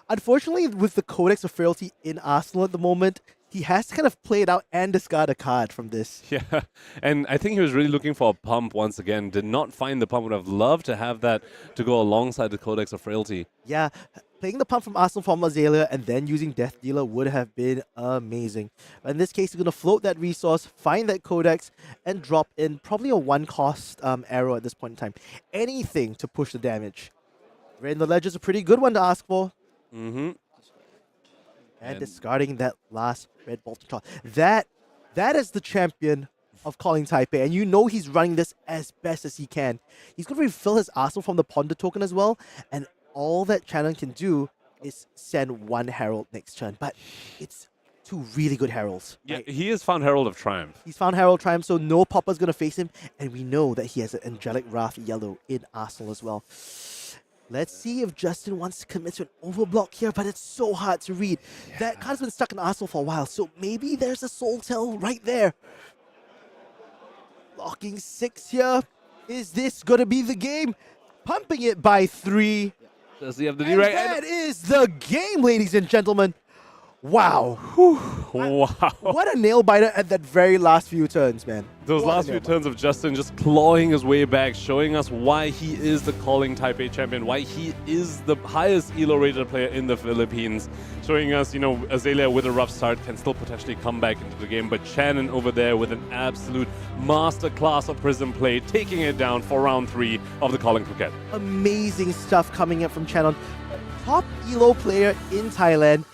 unfortunately, with the Codex of Frailty in Arsenal at the moment, he has to kind of play it out and discard a card from this. Yeah, and I think he was really looking for a pump once again. Did not find the pump. Would have loved to have that to go alongside the Codex of Frailty. Yeah, playing the pump from Arsenal from Azalea and then using Death Dealer would have been amazing. But in this case, he's going to float that resource, find that Codex, and drop in probably a one-cost arrow at this point in time. Anything to push the damage. Red in the Ledger is a pretty good one to ask for. Mm-hmm. And discarding that last red Boltyn card. That is the champion of calling Taipei, and you know he's running this as best as he can. He's going to refill his arsenal from the Ponder token as well, and all that Channon can do is send one Herald next turn, but it's two really good Heralds. Yeah, right? he has found Herald of Triumph. He's found Herald Triumph, so no Popper's going to face him, and we know that he has an Angelic Wrath yellow in Arsenal as well. Let's see if Justian wants to commit to an overblock here, but it's so hard to read. Yeah. That card's been stuck in Arsenal for a while, so maybe there's a Soul Tell right there. Locking 6 here. Is this going to be the game? Pumping it by 3. Does he have the D right? That is the game, ladies and gentlemen. Wow. Wow. What a nail biter at that very last few turns, man. Those last few turns of Justian just clawing his way back, showing us why he is the calling Taipei champion, why he is the highest ELO rated player in the Philippines. Showing us, you know, Azalea with a rough start can still potentially come back into the game, but Channon over there with an absolute masterclass of Prism play, taking it down for round 3 of the calling Phuket. Amazing stuff coming in from Channon. Top ELO player in Thailand.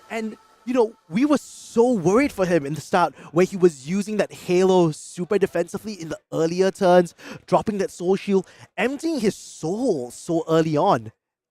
And, you know, we were so worried for him in the start where he was using that Halo super defensively in the earlier turns, dropping that soul shield, emptying his soul so early on.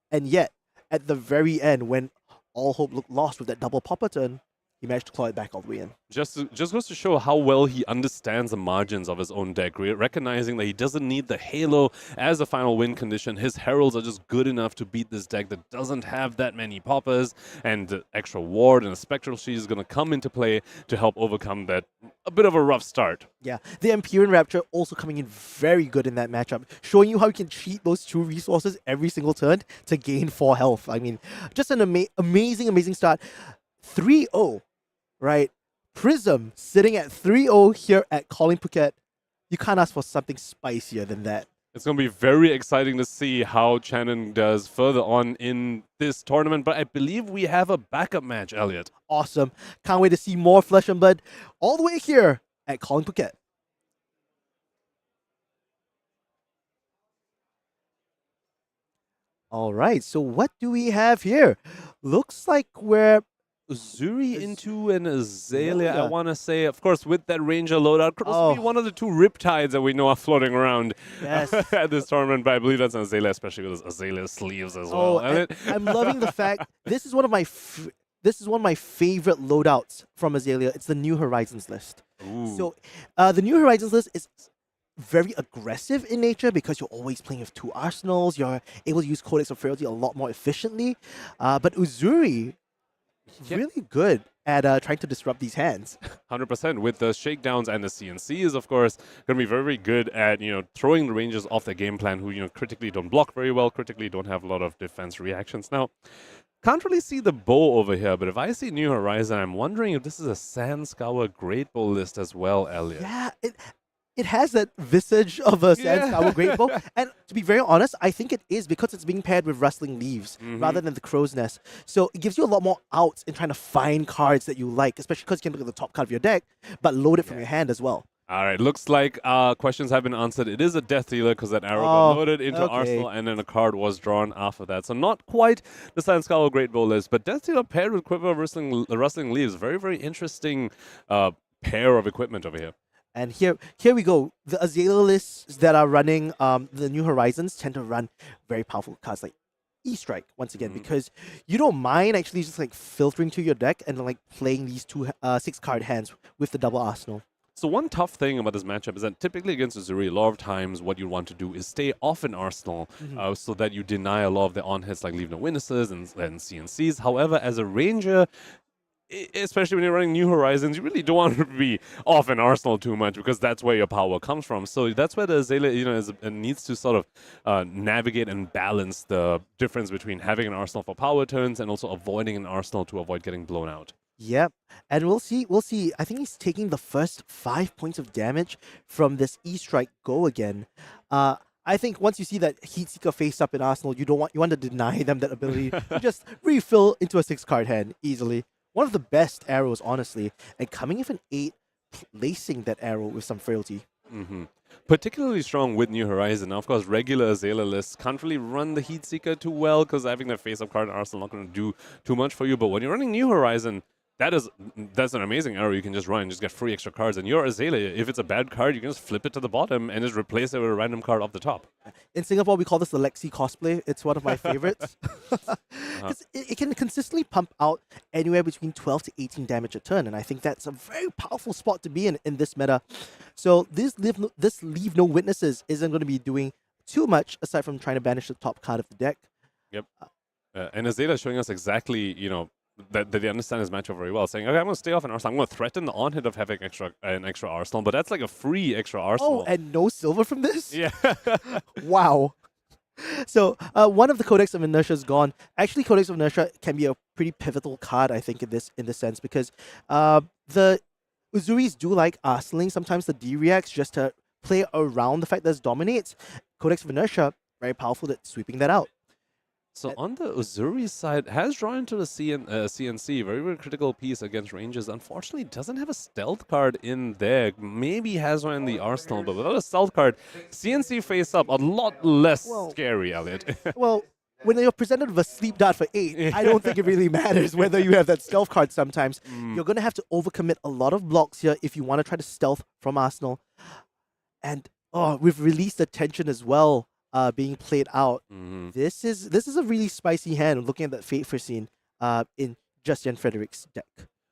And yet, at the very end, when all hope looked lost with that double popper turn, he managed to claw it back all the way in. Just goes to show how well he understands the margins of his own deck, recognizing that he doesn't need the Halo as a final win condition. His Heralds are just good enough to beat this deck that doesn't have that many poppers, and the extra ward and a Spectral Sheet is going to come into play to help overcome that a bit of a rough start. Yeah, the Empyrean Rapture also coming in very good in that matchup, showing you how you can cheat those 2 resources every single turn to gain 4 health. I mean, just an amazing start. 3-0, right? Prism sitting at 3-0 here at Calling Phuket. You can't ask for something spicier than that. It's going to be very exciting to see how Channon does further on in this tournament, but I believe we have a backup match, Elliot. Awesome. Can't wait to see more Flesh and Blood all the way here at Calling Phuket. All right, so what do we have here? Looks like we're Uzuri into an Azalea, I want to say. Of course, with that Ranger loadout, could also be one of the 2 Riptides that we know are floating around at this tournament, but I believe that's an Azalea, especially with his Azalea sleeves as well. I'm loving the fact this is one of my favorite loadouts from Azalea. It's the New Horizons list. Ooh. So the New Horizons list is very aggressive in nature because you're always playing with 2 arsenals. You're able to use Codex of Frailty a lot more efficiently. But Uzuri, really good at trying to disrupt these hands. 100%. With the shakedowns and the CNCs, of course, going to be very, very good at, you know, throwing the Rangers off their game plan who, you know, critically don't block very well, critically don't have a lot of defense reactions. Now, can't really see the bow over here, but if I see New Horizon, I'm wondering if this is a Sand Scour Great Bow list as well, Elliot. Yeah, it has that visage of a Sand Scour Great Bow. And to be very honest, I think it is because it's being paired with Rustling Leaves rather than the Crow's Nest. So it gives you a lot more outs in trying to find cards that you like, especially because you can look at the top card of your deck, but load it from your hand as well. All right, looks like questions have been answered. It is a Death Dealer because that arrow got loaded into Arsenal and then a card was drawn after that. So not quite the Sand Scour Great Bow list, but Death Dealer paired with Quiver of Rustling Leaves. Very, very interesting pair of equipment over here. And here we go. The Azalea lists that are running the New Horizons tend to run very powerful cards like E-Strike, once again, because you don't mind actually just like filtering to your deck and like playing these 2 6-card hands with the double arsenal. So one tough thing about this matchup is that typically against Uzuri, a lot of times what you want to do is stay off an Arsenal so that you deny a lot of the on-hits like Leave No Witnesses and CNCs. However, as a Ranger, especially when you're running New Horizons, you really don't want to be off in Arsenal too much because that's where your power comes from. So that's where the Azalea, needs to sort of navigate and balance the difference between having an Arsenal for power turns and also avoiding an Arsenal to avoid getting blown out. Yep. And we'll see. We'll see. I think he's taking the first 5 points of damage from this E-Strike go again. I think once you see that Heatseeker face up in Arsenal, you want to deny them that ability to just refill into a 6-card hand easily. One of the best arrows, honestly. And coming with an 8, lacing that arrow with some frailty. Particularly strong with New Horizon. Now, of course, regular Azalea lists can't really run the Heatseeker too well because having that face-up card in Arsenal not going to do too much for you. But when you're running New Horizon, that's an amazing arrow you can just run and just get free extra cards. And your Azalea, if it's a bad card, you can just flip it to the bottom and just replace it with a random card off the top. In Singapore, we call this the Lexi cosplay. It's one of my favorites. It can consistently pump out anywhere between 12 to 18 damage a turn. And I think that's a very powerful spot to be in this meta. So this Leave No Witnesses isn't going to be doing too much aside from trying to banish the top card of the deck. Yep. And Azalea showing us exactly, that they understand his matchup very well, saying, okay, I'm going to stay off an Arsenal. I'm going to threaten the on-hit of having an extra Arsenal, but that's like a free extra Arsenal. Oh, and no silver from this? Yeah. Wow. So one of the Codex of Inertia is gone. Actually, Codex of Inertia can be a pretty pivotal card, I think, in this sense, because the Uzuris do like Arsenaling sometimes the D-reacts just to play around the fact that it dominates. Codex of Inertia, very powerful at sweeping that out. So on the Uzuri side, has drawn into the CNC, very, very critical piece against ranges. Unfortunately, doesn't have a stealth card in there. Maybe has one in the arsenal, but without a stealth card, CNC face up a lot less scary, Elliot. Well, when you're presented with a sleep dart for 8, I don't think it really matters whether you have that stealth card sometimes. You're going to have to overcommit a lot of blocks here if you want to try to stealth from Arsenal. And we've released the tension as well. Being played out. This is a really spicy hand looking at that Fate Foreseen in Justian Frederick's deck.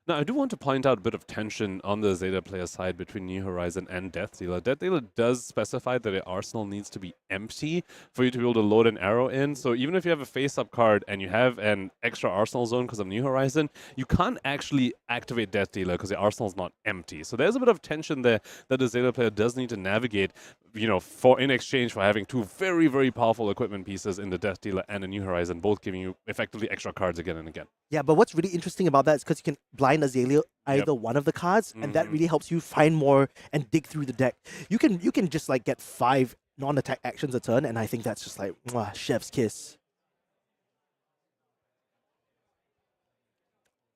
Now, I do want to point out a bit of tension on the Zeta player side between New Horizon and Death Dealer. Death Dealer does specify that the arsenal needs to be empty for you to be able to load an arrow in. So even if you have a face-up card and you have an extra arsenal zone because of New Horizon, you can't actually activate Death Dealer because the arsenal is not empty. So there's a bit of tension there that the Zeta player does need to navigate, in exchange for having 2 very, very powerful equipment pieces in the Death Dealer and the New Horizon, both giving you effectively extra cards again and again. Yeah, but what's really interesting about that is because you can blind Azalea either one of the cards, and that really helps you find more and dig through the deck. You can just like get 5 non-attack actions a turn, and I think that's just like chef's kiss.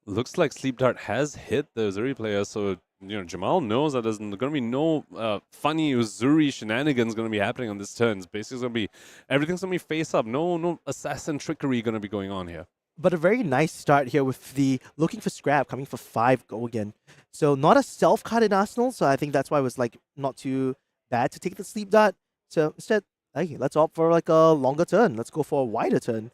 Looks like Sleep Dart has hit the Uzuri player, so Jamal knows that there's going to be no funny Uzuri shenanigans going to be happening on this turn. It's basically everything's going to be face up. No assassin trickery going to be going on here. But a very nice start here with the looking for scrap coming for 5 go again. So not a self card in Arsenal, so I think that's why it was like not too bad to take the Sleep Dart. So instead, hey, let's opt for like a longer turn. Let's go for a wider turn.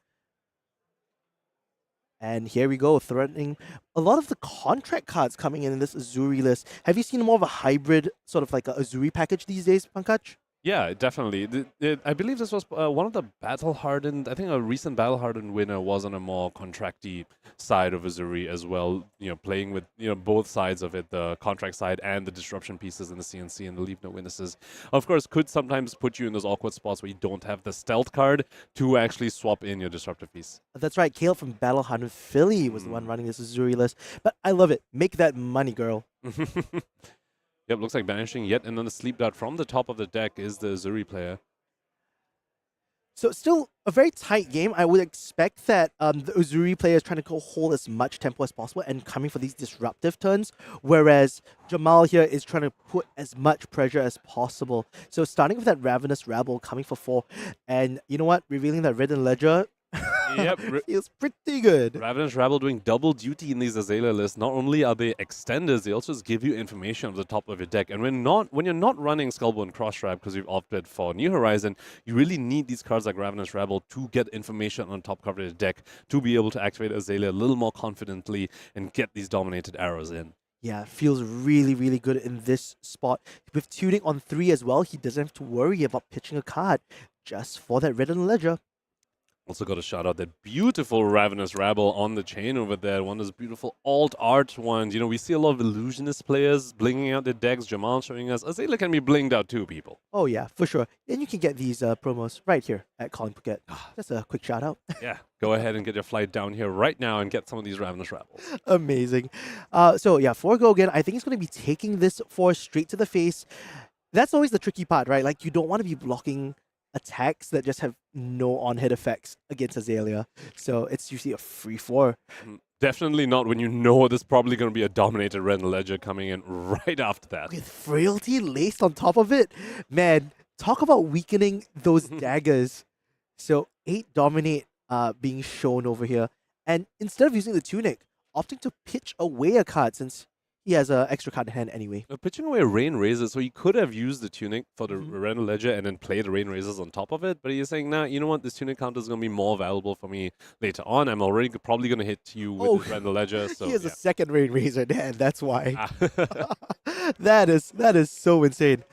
And here we go, threatening a lot of the contract cards coming in this Uzuri list. Have you seen more of a hybrid, sort of like a Uzuri package these days, Pankaj? Yeah, definitely. I believe this was one of the battle-hardened, I think a recent battle-hardened winner was on a more contracty side of Uzuri as well, playing with, both sides of it, the contract side and the disruption pieces in the CNC and the Leave No Witnesses. Of course, could sometimes put you in those awkward spots where you don't have the stealth card to actually swap in your disruptive piece. That's right, Kale from Battle-Hardened Philly was the one running this Uzuri list. But I love it. Make that money, girl. Yep, looks like banishing yet another Sleep Dart from the top of the deck is the Uzuri player. So still a very tight game. I would expect that the Uzuri player is trying to hold as much tempo as possible and coming for these disruptive turns, whereas Jamal here is trying to put as much pressure as possible. So starting with that Ravenous Rabble coming for 4, and you know what? Revealing that Ridden Ledger feels pretty good. Ravenous Rabble doing double duty in these Azalea lists. Not only are they extenders, they also just give you information on the top of your deck. And when you're not running Skullbone Crossstrap because you've opted for New Horizon, you really need these cards like Ravenous Rabble to get information on top cover of the deck to be able to activate Azalea a little more confidently and get these dominated arrows in. Yeah, feels really, really good in this spot. With tuning on 3 as well, he doesn't have to worry about pitching a card just for that Ridden Ledger. Also got to shout out that beautiful Ravenous Rabble on the chain over there. One of those beautiful alt art ones. You know, we see a lot of illusionist players blinging out their decks. Jamal showing us Azalea can be blinged out too, people. Oh yeah, for sure. And you can get these promos right here at Calling Phuket. Just a quick shout out. Yeah, go ahead and get your flight down here right now and get some of these Ravenous Rabbles. Amazing. So yeah, for Go again, I think he's going to be taking this force straight to the face. That's always the tricky part, right? Like, you don't want to be blocking attacks that just have no on-hit effects against Azalea. So it's usually a free 4. Definitely not when you know there's probably going to be a dominated Red Ledger coming in right after that. With Frailty laced on top of it, man, talk about weakening those daggers. So 8 Dominate being shown over here. And instead of using the Tunic, opting to pitch away a card since he has an extra card in hand anyway. Pitching away Rain Razors, so he could have used the Tunic for the Red Ledger and then play the Rain Razors on top of it, but he's saying, nah, you know what, this Tunic counter is going to be more valuable for me later on. I'm already probably going to hit you with the Red Ledger. So, he has a second Rain Razor in hand, that's why. That is so insane.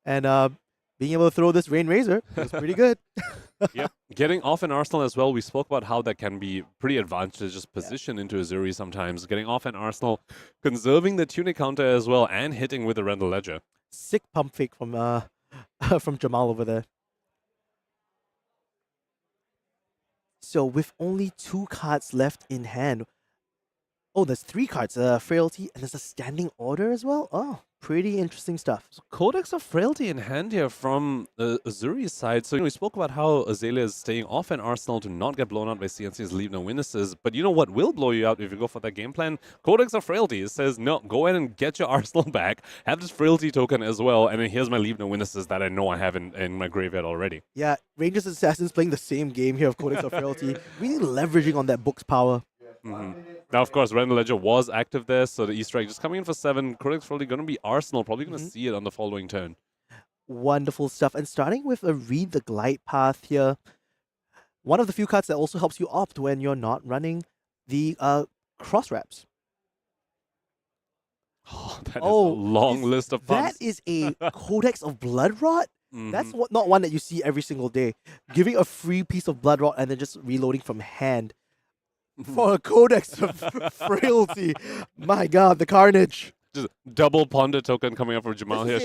And being able to throw this Rain Razor was pretty good. Yep. Getting off an Arsenal as well. We spoke about how that can be pretty advantageous position into Uzuri sometimes. Getting off an Arsenal, conserving the Tunic counter as well, and hitting with the Red Ledger. Sick pump fake from from Jamal over there. So with only 2 cards left in hand. Oh, there's 3 cards. Frailty, and there's a Standing Order as well. Oh, pretty interesting stuff. So Codex of Frailty in hand here from the Uzuri's side. So we spoke about how Azalea is staying off an Arsenal to not get blown out by CNC's Leave No Witnesses. But you know what will blow you out if you go for that game plan? Codex of Frailty. It says, no, go ahead and get your Arsenal back. Have this Frailty token as well. And then here's my Leave No Witnesses that I know I have in my graveyard already. Yeah, Rangers Assassins playing the same game here of Codex of Frailty. Really leveraging on that book's power. Now, of course, Red Ledger was active there, so the Easter egg just coming in for 7. Codex probably going to be Arsenal, probably going to see it on the following turn. Wonderful stuff. And starting with a Read the Glide Path here. One of the few cards that also helps you opt when you're not running the Cross Wraps. Oh, that is a long list of pumps. That is a Codex of Blood Rot? That's not one that you see every single day. Giving a free piece of Blood Rot and then just reloading from hand. For a Codex of Frailty. My god, the carnage. Just double Ponder token coming up for Jamal here.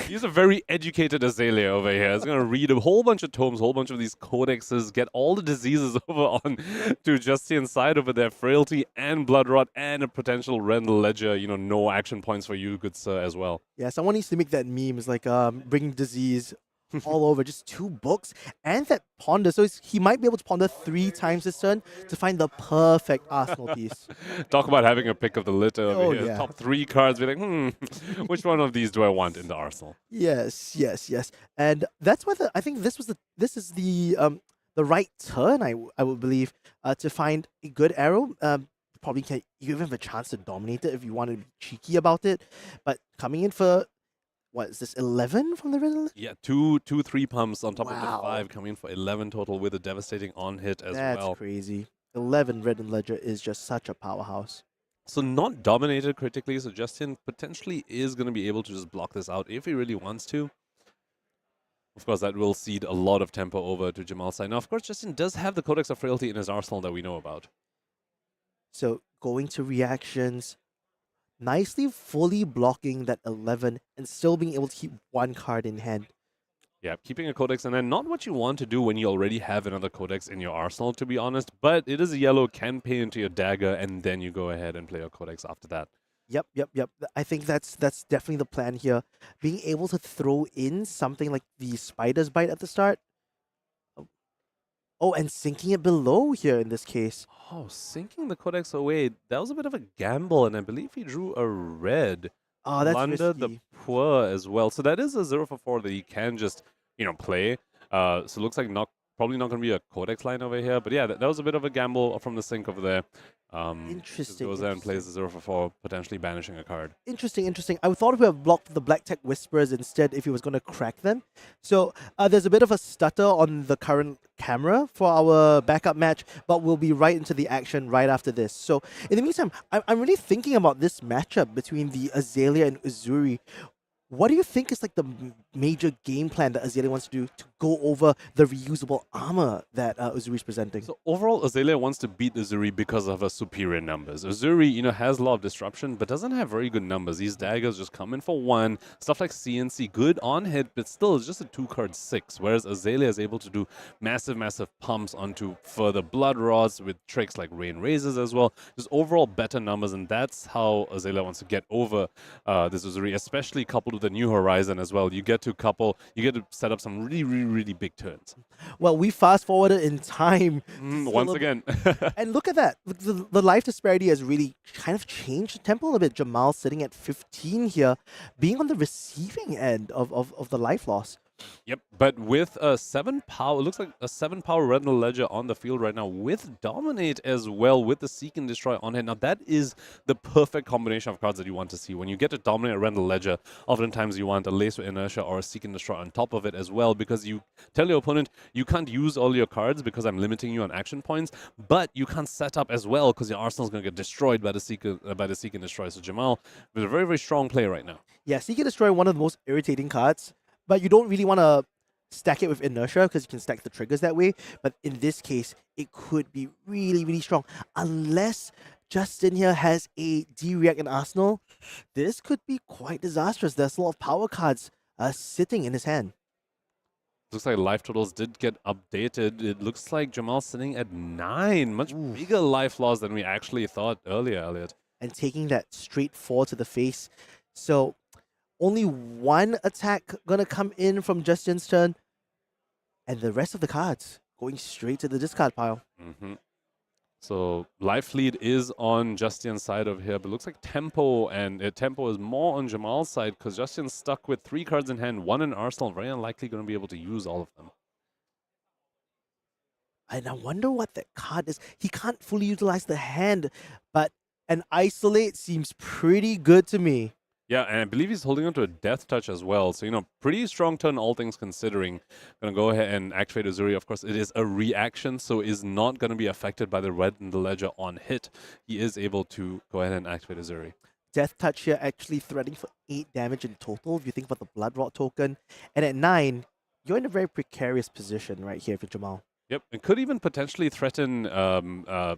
He's a very educated Azalea over here. He's going to read a whole bunch of tomes, a whole bunch of these codexes, get all the diseases over on to Justian's side over there. Frailty and Blood Rot and a potential Red Ledger. You know, no action points for you, good sir, as well. Yeah, someone needs to make that meme. It's like bringing disease all over, just 2 books and that ponder. So he might be able to ponder 3 times this turn to find the perfect Arsenal piece. Talk about having a pick of the litter over here. Yeah. Top 3 cards, be like, which one of these do I want in the Arsenal? Yes. And that's why I think this is the right turn, I would believe, to find a good arrow. Probably you even have a chance to dominate it if you want to be cheeky about it. But coming in for what is this, 11 from the Red Ledger? Yeah, two 3 pumps on top of the 5, coming in for 11 total with a devastating on-hit as well. That's crazy. 11 Red Ledger is just such a powerhouse. So not dominated critically, so Justian potentially is going to be able to just block this out if he really wants to. Of course, that will cede a lot of tempo over to Jamal's side. Now, of course, Justian does have the Codex of Frailty in his arsenal that we know about. So going to reactions, nicely fully blocking that 11 and still being able to keep 1 card in hand. Yeah, keeping a Codex, and then not what you want to do when you already have another Codex in your arsenal, to be honest, but it is a yellow, can pay into your dagger, and then you go ahead and play your Codex after that. Yep. I think that's definitely the plan here. Being able to throw in something like the Spider's Bite at the start. Oh, and sinking it below here in this case. Oh, sinking the Codex away. That was a bit of a gamble, and I believe he drew a red. Oh, that's Plunder risky. the Poor as well. So that is a 0 for 4 that he can just, play. So it looks like probably not going to be a Codex line over here. But yeah, that was a bit of a gamble from the sink over there. Interesting. Goes there and plays a 0 for 4, potentially banishing a card. Interesting. I thought we would have blocked the Black Tech Whisperers instead if he was going to crack them. So there's a bit of a stutter on the current camera for our backup match, but we'll be right into the action right after this. So in the meantime, I'm really thinking about this matchup between the Azalea and Uzuri. What do you think is like the major game plan that Azalea wants to do to go over the reusable armor that Uzuri is presenting? So overall, Azalea wants to beat Uzuri because of her superior numbers. Uzuri, has a lot of disruption, but doesn't have very good numbers. These daggers just come in for 1. Stuff like CNC, good on hit, but still it's just a 2-card 6. Whereas Azalea is able to do massive, massive pumps onto further blood rods with tricks like rain razors as well. Just overall better numbers, and that's how Azalea wants to get over this Uzuri, especially coupled with the new horizon as well. You get to set up some really, really, really big turns. Well, we fast forwarded in time. Once again. And look at that. The life disparity has really kind of changed the tempo a bit. Jamal sitting at 15 here, being on the receiving end of the life loss. Yep, but with a 7 power, it looks like a 7 power Retinal Ledger on the field right now with Dominate as well, with the Seek and Destroy on hand. Now that is the perfect combination of cards that you want to see. When you get to Dominate a Retinal Ledger, oftentimes you want a Lace with Inertia or a Seek and Destroy on top of it as well, because you tell your opponent, you can't use all your cards because I'm limiting you on action points, but you can't set up as well because your arsenal's going to get destroyed by the Seek and Destroy. So Jamal with a very, very strong play right now. Yeah, Seek and Destroy, one of the most irritating cards. But you don't really want to stack it with Inertia because you can stack the triggers that way. But in this case, it could be really, really strong. Unless Justian here has a D-React in Arsenal, this could be quite disastrous. There's a lot of power cards sitting in his hand. Looks like life totals did get updated. It looks like Jamal's sitting at 9. Much bigger life loss than we actually thought earlier, Elliot. And taking that straight 4 to the face. So only 1 attack gonna come in from Justian's turn, and the rest of the cards going straight to the discard pile. So life lead is on Justian's side over here, but looks like tempo is more on Jamal's side because Justian's stuck with 3 cards in hand, 1 in arsenal, very unlikely going to be able to use all of them. And I wonder what that card is. He can't fully utilize the hand, but an Isolate seems pretty good to me. Yeah, and I believe he's holding on to a Death Touch as well. So, pretty strong turn, all things considering. Going to go ahead and activate Uzuri. Of course, it is a reaction, so is not going to be affected by the red in the ledger on hit. He is able to go ahead and activate Uzuri. Death Touch here actually threatening for 8 damage in total, if you think about the Blood Rot token. And at 9, you're in a very precarious position right here for Jamal. Yep, it could even potentially threaten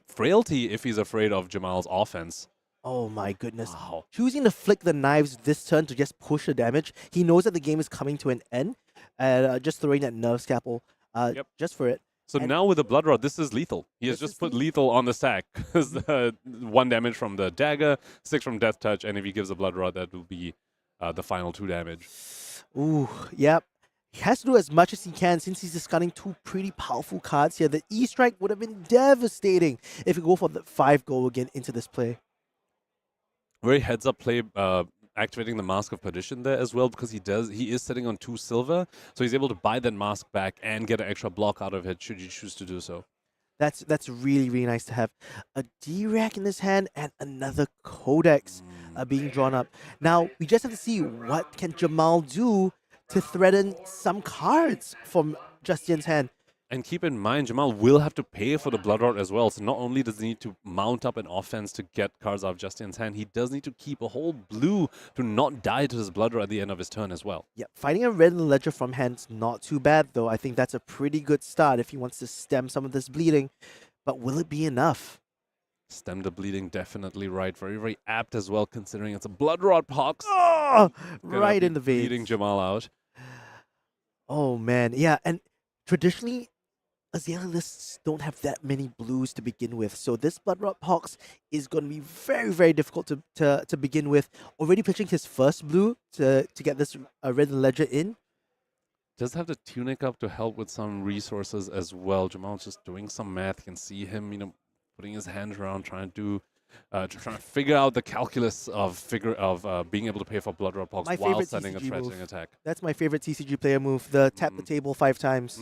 Frailty if he's afraid of Jamal's offense. Oh my goodness. Wow. Choosing to flick the knives this turn to just push the damage. He knows that the game is coming to an end. And just throwing that Nerve Scalpel just for it. So now with the Blood Rod, this is lethal. He has just put lethal on the stack. 1 damage from the dagger, 6 from Death Touch, and if he gives a Blood Rod, that will be the final 2 damage. Ooh, yep. He has to do as much as he can since he's discarding 2 pretty powerful cards here. The E-Strike would have been devastating if he go for the 5 go again into this play. Very heads-up play, activating the Mask of Perdition there as well, because he is sitting on 2 silver, so he's able to buy that mask back and get an extra block out of it should you choose to do so. That's really, really nice to have. A D-Rack in his hand and another Codex being drawn up. Now, we just have to see what can Jamal do to threaten some cards from Justian's hand. And keep in mind, Jamal will have to pay for the Blood Rod as well. So not only does he need to mount up an offense to get cards out of Justian's hand, he does need to keep a whole blue to not die to his Blood Rod at the end of his turn as well. Yeah, finding a red in the ledger from hand's not too bad, though. I think that's a pretty good start if he wants to stem some of this bleeding. But will it be enough? Stem the bleeding, definitely right. Very, very apt as well, considering it's a Blood Rod pox. Oh, right in the veins. Bleeding Jamal out. Oh, man. Yeah, and traditionally, Azalea lists don't have that many blues to begin with, so this Blood Rot Pox is going to be very, very difficult to begin with. Already pitching his first blue to get this red in the ledger in. Does have the Tunic up to help with some resources as well. Jamal's just doing some math. You can see him, putting his hands around, trying to figure out the calculus of being able to pay for Blood Rot Pox while sending a threatening attack. That's my favorite TCG player move, the tap the table 5 times.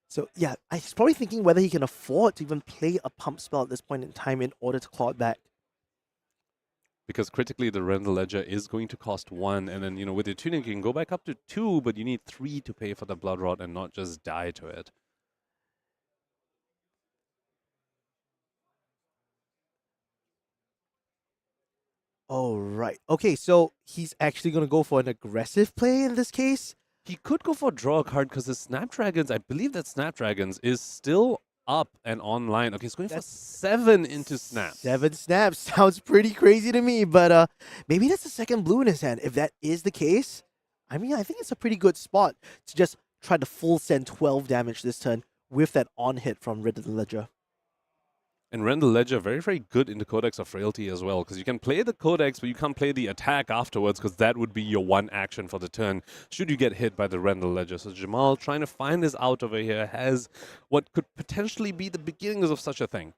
So yeah, he's probably thinking whether he can afford to even play a pump spell at this point in time in order to claw it back. Because critically, the Red in the Ledger is going to cost 1, and then, with your Tunic, you can go back up to 2, but you need 3 to pay for the Blood Rot and not just die to it. Oh, right. Okay, so he's actually going to go for an aggressive play in this case. He could go for draw a card because his Snapdragons, I believe that Snapdragons is still up and online. Okay, he's going for 7 into snaps. 7 snaps sounds pretty crazy to me, but maybe that's the second blue in his hand. If that is the case, I mean, I think it's a pretty good spot to just try to full send 12 damage this turn with that on hit from Red Ledger. And Render Ledger, very, very good in the Codex of Frailty as well, because you can play the Codex, but you can't play the attack afterwards, because that would be your one action for the turn, should you get hit by the Render Ledger. So Jamal, trying to find his out over here, has what could potentially be the beginnings of such a thing.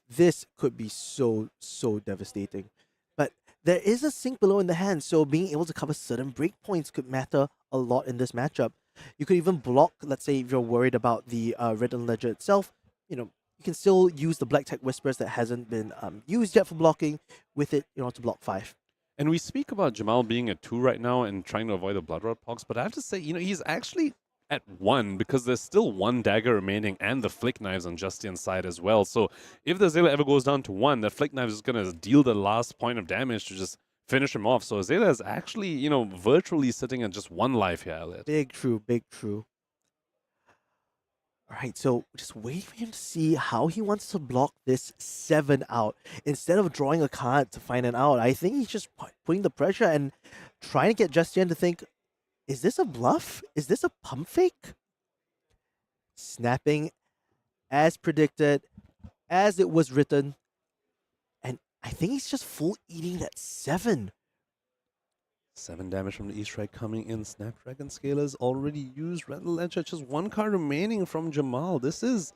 This could be so devastating. But there is a sink below in the hand, so being able to cover certain breakpoints could matter a lot in this matchup. You could even block, let's say, if you're worried about the Red Ledger itself, you know, you can still use the Black Tech Whispers that hasn't been used yet for blocking with it, to block 5. And we speak about Jamal being at 2 right now and trying to avoid the Bloodrot Pox, but I have to say, he's actually at 1 because there's still 1 dagger remaining and the Flick Knives on Justian's side as well. So if the Azalea ever goes down to 1, that Flick Knives is going to deal the last point of damage to just finish him off. So Azalea is actually, virtually sitting at just 1 life here, Elliot. Big true. All right, so just wait for him to see how he wants to block this 7 out. Instead of drawing a card to find an out, I think he's just putting the pressure and trying to get Justian to think, is this a bluff? Is this a pump fake? Snapping as predicted, as it was written. And I think he's just full eating that 7. 7 damage from the E-Strike coming in. Snapdragon Scalers already used. Red Ledger, just 1 card remaining from Jamal. This is,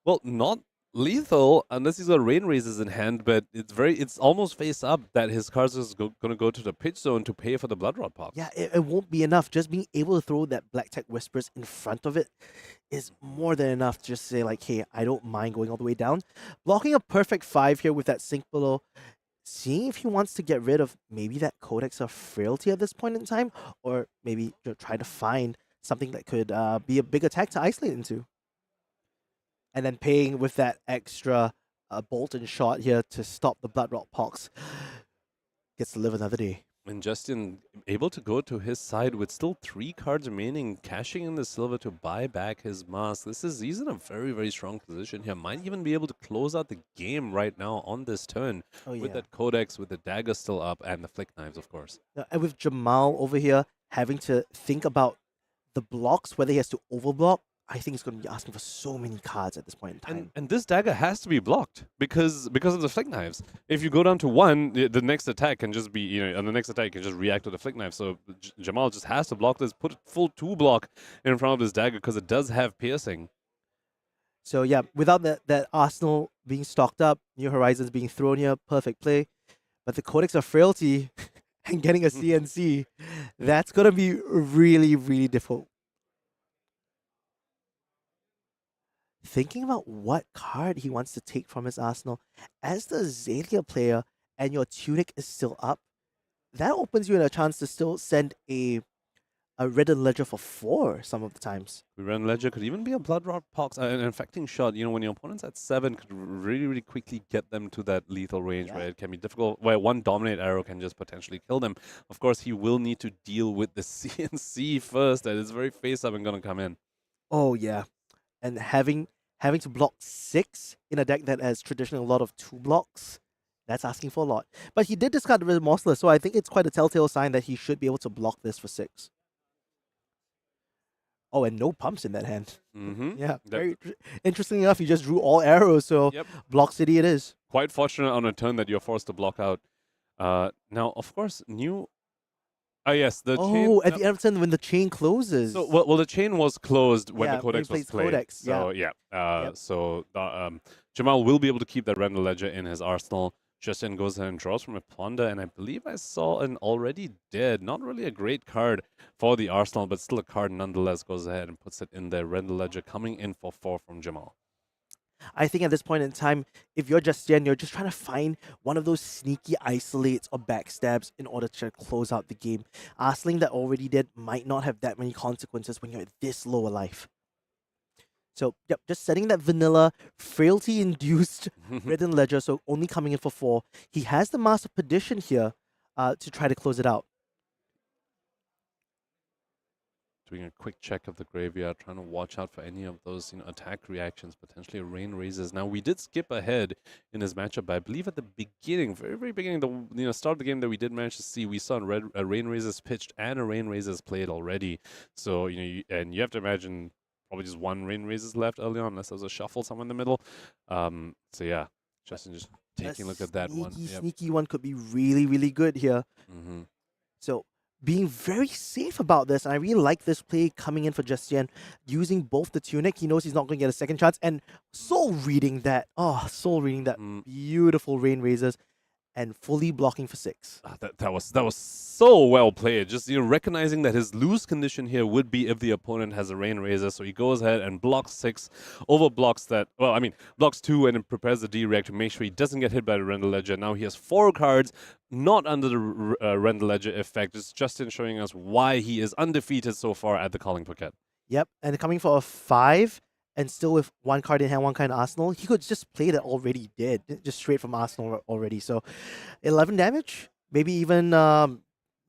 well, not lethal unless he's got Rain Razors in hand, but it's almost face up that his cards is going to go to the pitch zone to pay for the Bloodrot Pop. Yeah, it won't be enough. Just being able to throw that Black Tech Whispers in front of it is more than enough to just say, like, hey, I don't mind going all the way down. Blocking a perfect 5 here with that sink below. Seeing if he wants to get rid of maybe that Codex of Frailty at this point in time, or maybe try to find something that could be a big attack to isolate into. And then paying with that extra Boltyn shot here to stop the Bloodrot Pox. Gets to live another day. And Justian able to go to his side with still 3 cards remaining, cashing in the silver to buy back his mask. He's in a very, very strong position here. Might even be able to close out the game right now on this turn with that Codex, with the dagger still up, and the Flick Knives, of course. And with Jamal over here having to think about the blocks, whether he has to overblock, I think he's going to be asking for so many cards at this point in time. And this dagger has to be blocked because of the Flick Knives. If you go down to 1, the next attack can just be, and the next attack can just react to the Flick Knife. So Jamal just has to block this, put a full 2 block in front of this dagger because it does have piercing. So yeah, without that arsenal being stocked up, New Horizons being thrown here, perfect play. But the Codex of Frailty and getting a CNC, that's going to be really, really difficult. Thinking about what card he wants to take from his arsenal. As the Azalea player and your Tunic is still up, that opens you a chance to still send a Red Ledger for 4 some of the times. Red Ledger could even be a Bloodrot Pox, an infecting shot. When your opponent's at 7, could really, really quickly get them to that lethal range where it can be difficult, where 1 Dominate arrow can just potentially kill them. Of course, he will need to deal with the CNC first. That is very face up and going to come in. Oh, yeah. And having to block 6 in a deck that has traditionally a lot of 2 blocks, that's asking for a lot. But he did discard the Remorseless, so I think it's quite a telltale sign that he should be able to block this for 6. Oh, and no pumps in that hand. Yeah, very interesting enough, he just drew all arrows, so block city it is. Quite fortunate on a turn that you're forced to block out. Now, of course, new... yes, the chain... Oh, at the end of the turn when the chain closes. So, well, the chain was closed when the Codex was played. Codex, so, So, Jamal will be able to keep that Render Ledger in his arsenal. Justian goes ahead and draws from a Plunder, and I believe I saw an already dead. Not really a great card for the arsenal, but still a card nonetheless. Goes ahead and puts it in there. Render Ledger coming in for 4 from Jamal. I think at this point in time, if you're Justian, you're just trying to find one of those sneaky isolates or backstabs in order to close out the game. Arseling that already dead might not have that many consequences when you're this low a life. So, yep, just setting that vanilla, frailty-induced Ridden Ledger, so only coming in for 4. He has the Master Perdition here to try to close it out. Doing a quick check of the graveyard, trying to watch out for any of those attack reactions, potentially rain raises. Now, we did skip ahead in this matchup, but I believe at the beginning, very beginning, the start of the game that we did manage to see, we saw a rain raises pitched and a rain raises played already. So, and you have to imagine probably just one rain raises left early on, unless there was a shuffle somewhere in the middle. So yeah, Justian just taking a look at that one. Sneaky one could be really, really good here. So being very safe about this, and I really like this play coming in for Justian, using both the Tunic. He knows he's not going to get a second chance, and soul reading that. Soul reading that beautiful rain raises, and fully blocking for 6. That was so well played. Just recognizing that his lose condition here would be if the opponent has a rain raiser. So he goes ahead and blocks 6, overblocks that. Well, I mean, blocks 2 and then prepares the D-React to make sure he doesn't get hit by the Render Ledger. Now he has 4 cards, not under the Render Ledger effect. It's Justian showing us why he is undefeated so far at the Calling Phuket. Yep, and coming for a 5. And still with 1 card in hand, 1 card in Arsenal, he could just play that already dead, just straight from Arsenal already. So 11 damage, maybe even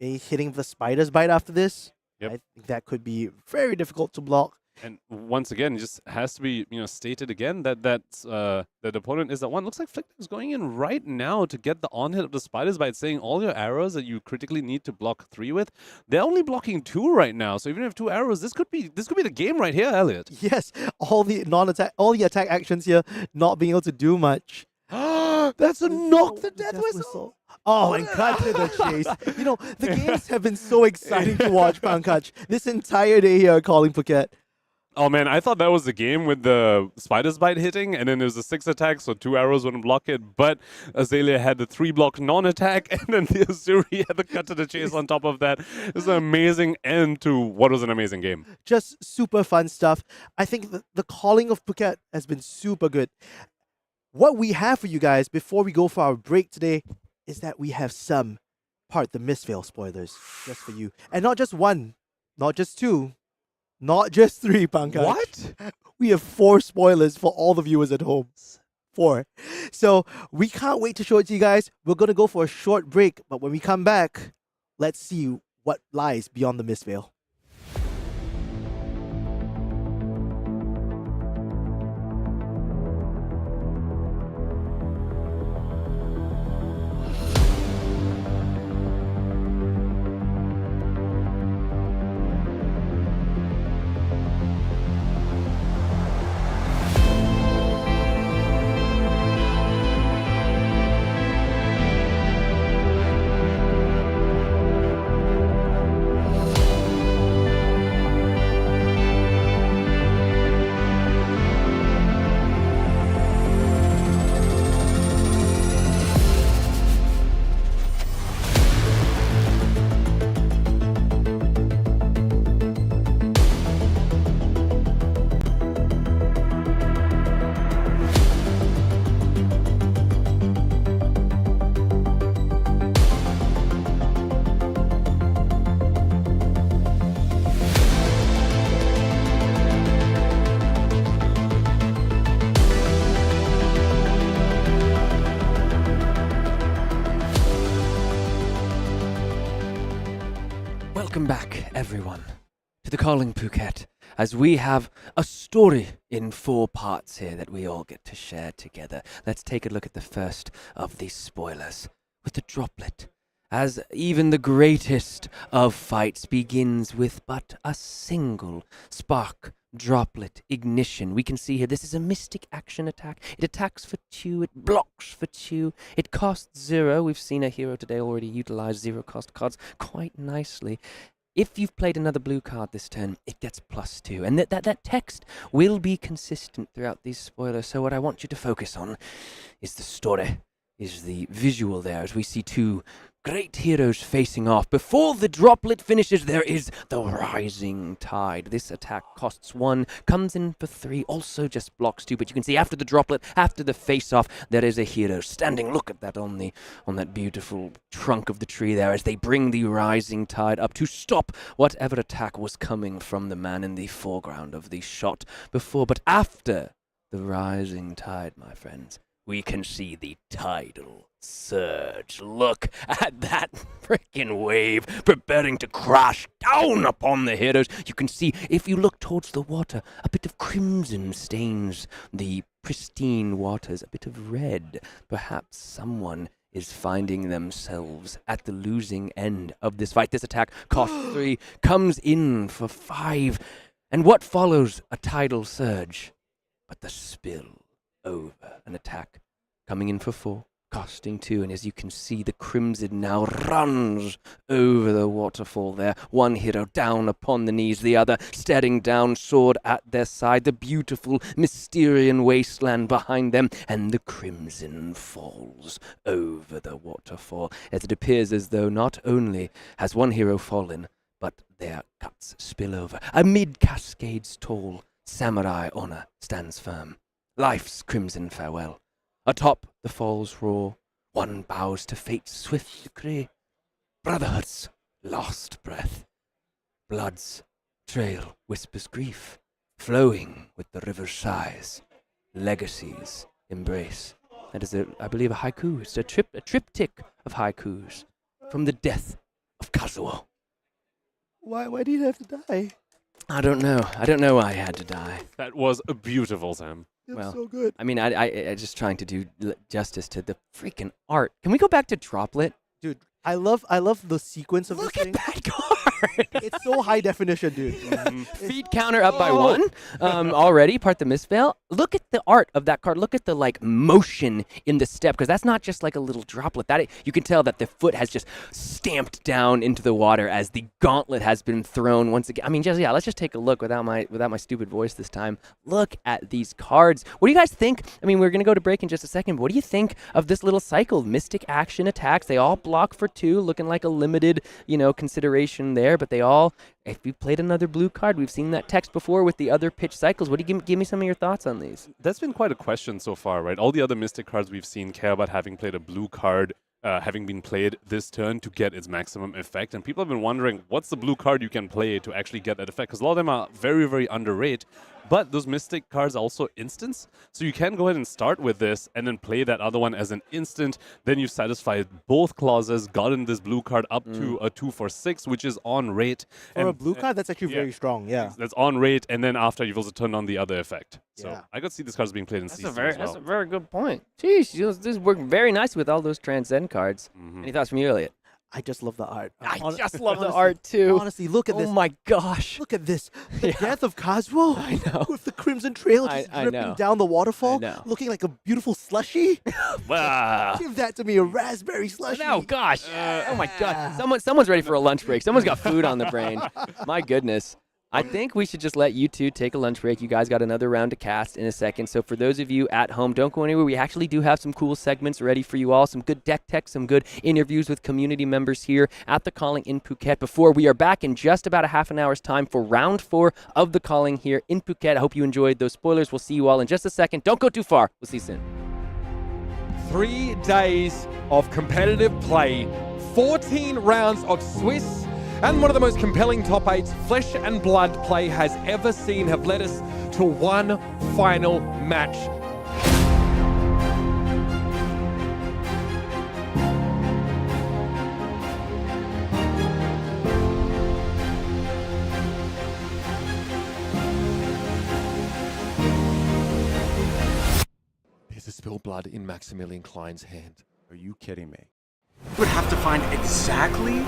maybe hitting the Spider's Bite after this. Yep. I think that could be very difficult to block. And once again, it just has to be stated again that that opponent is that one. Looks like Flick is going in right now to get the on hit of the Spiders by saying all your arrows that you critically need to block 3 with. They're only blocking 2 right now, so even if 2 arrows, this could be the game right here, Elliot. Yes, all the attack actions here not being able to do much. That's a knock the death whistle. Oh, and cut to the chase. The games have been so exciting to watch, Pankaj, this entire day here at Calling Phuket. Oh man, I thought that was the game with the Spider's Bite hitting, and then there was a 6 attack, so 2 arrows wouldn't block it, but Azalea had the 3 block non-attack, and then the Uzuri had the cut to the chase on top of that. It was an amazing end to what was an amazing game. Just super fun stuff. I think the Calling of Phuket has been super good. What we have for you guys before we go for our break today is that we have some the Misveil spoilers just for you. And not just 1, not just 2, not just 3, Pankaj. What? We have 4 spoilers for all the viewers at home. 4. So we can't wait to show it to you guys. We're going to go for a short break, but when we come back, let's see what lies beyond the Misveil. Welcome back, everyone, to the Calling Phuket, as we have a story in 4 parts here that we all get to share together. Let's take a look at the first of these spoilers, with the droplet, as even the greatest of fights begins with but a single spark droplet ignition. We can see here this is a mystic action attack. It attacks for 2, it blocks for 2, it costs 0. We've seen a hero today already utilize 0 cost cards quite nicely. If you've played another blue card this turn, it gets +2. And that text will be consistent throughout these spoilers. So what I want you to focus on is the story, is the visual there, as we see 2 great heroes facing off. Before the droplet finishes, there is the rising tide. This attack costs 1, comes in for 3, also just blocks 2. But you can see after the droplet, after the face-off, there is a hero standing. Look at that on that beautiful trunk of the tree there as they bring the rising tide up to stop whatever attack was coming from the man in the foreground of the shot before. But after the rising tide, my friends, we can see the tidal surge. Look at that freaking wave preparing to crash down upon the heroes. You can see, if you look towards the water, a bit of crimson stains the pristine waters, a bit of red. Perhaps someone is finding themselves at the losing end of this fight. This attack costs 3, comes in for 5. And what follows a tidal surge but the spill over? An attack coming in for 4, costing 2, and as you can see, the crimson now runs over the waterfall there. One hero down upon the knees, the other staring down, sword at their side, the beautiful Mysterian wasteland behind them, and the crimson falls over the waterfall, as it appears as though not only has one hero fallen, but their guts spill over. Amid cascades tall, samurai honor stands firm. Life's crimson farewell. Atop the falls roar, one bows to fate's swift decree. Brotherhood's last breath. Blood's trail whispers grief, flowing with the river's sighs. Legacies embrace. That is, I believe, a haiku. It's a triptych of haikus from the death of Kazuo. Why did he have to die? I don't know. I don't know why he had to die. That was a beautiful, Sam. It's so good. I mean, I just trying to do justice to the freaking art. Can we go back to Droplet? Dude, I love the sequence of Look this at thing. that card! It's so high definition, dude. Feet counter up by 1 already. Part the misveil. Look at the art of that card. Look at the motion in the step, because that's not just like a little droplet. That you can tell that the foot has just stamped down into the water as the gauntlet has been thrown once again. I mean, let's just take a look without my stupid voice this time. Look at these cards. What do you guys think? I mean, we're gonna go to break in just a second. But what do you think of this little cycle? Mystic action attacks. They all block for 2, looking like a limited, consideration there. But they all, if you played another blue card, we've seen that text before with the other pitch cycles. What do you give me some of your thoughts on these? That's been quite a question so far, right? All the other Mystic cards we've seen care about having played a blue card, having been played this turn to get its maximum effect. And people have been wondering, what's the blue card you can play to actually get that effect? Because a lot of them are very, very underrated. But those Mystic cards are also instants. So you can go ahead and start with this and then play that other one as an instant. Then you've satisfied both clauses, gotten this blue card up to a 2 for 6, which is on rate. For a blue card, that's actually very strong, yeah. That's on rate, and then after you've also turned on the other effect. So Yeah. I could see these cards being played in CC as well. That's a very good point. Jeez, this worked very nice with all those Transcend cards. Any thoughts from you, Elliot? I just love the art. I just love the art too. Honestly, look at this. Oh my gosh. Look at this. The death of Kazuo. I know. With the crimson trail just I dripping know. down the waterfall. I know. Looking like a beautiful slushy. Wow. Give that to me, a raspberry slushy. Oh gosh. Oh my god. Someone's ready for a lunch break. Someone's got food on the brain. My goodness. I think we should just let you two take a lunch break. You guys got another round to cast in a second. So for those of you at home, don't go anywhere. We actually do have some cool segments ready for you all. Some good deck tech, some good interviews with community members here at the Calling in Phuket before we are back in just about a half an hour's time for round 4 of the Calling here in Phuket. I hope you enjoyed those spoilers. We'll see you all in just a second. Don't go too far. We'll see you soon. 3 days of competitive play, 14 rounds of Swiss, and one of the most compelling top 8s flesh and blood play has ever seen have led us to one final match. There's a spilled blood in Maximilian Klein's hand. Are you kidding me? You would have to find exactly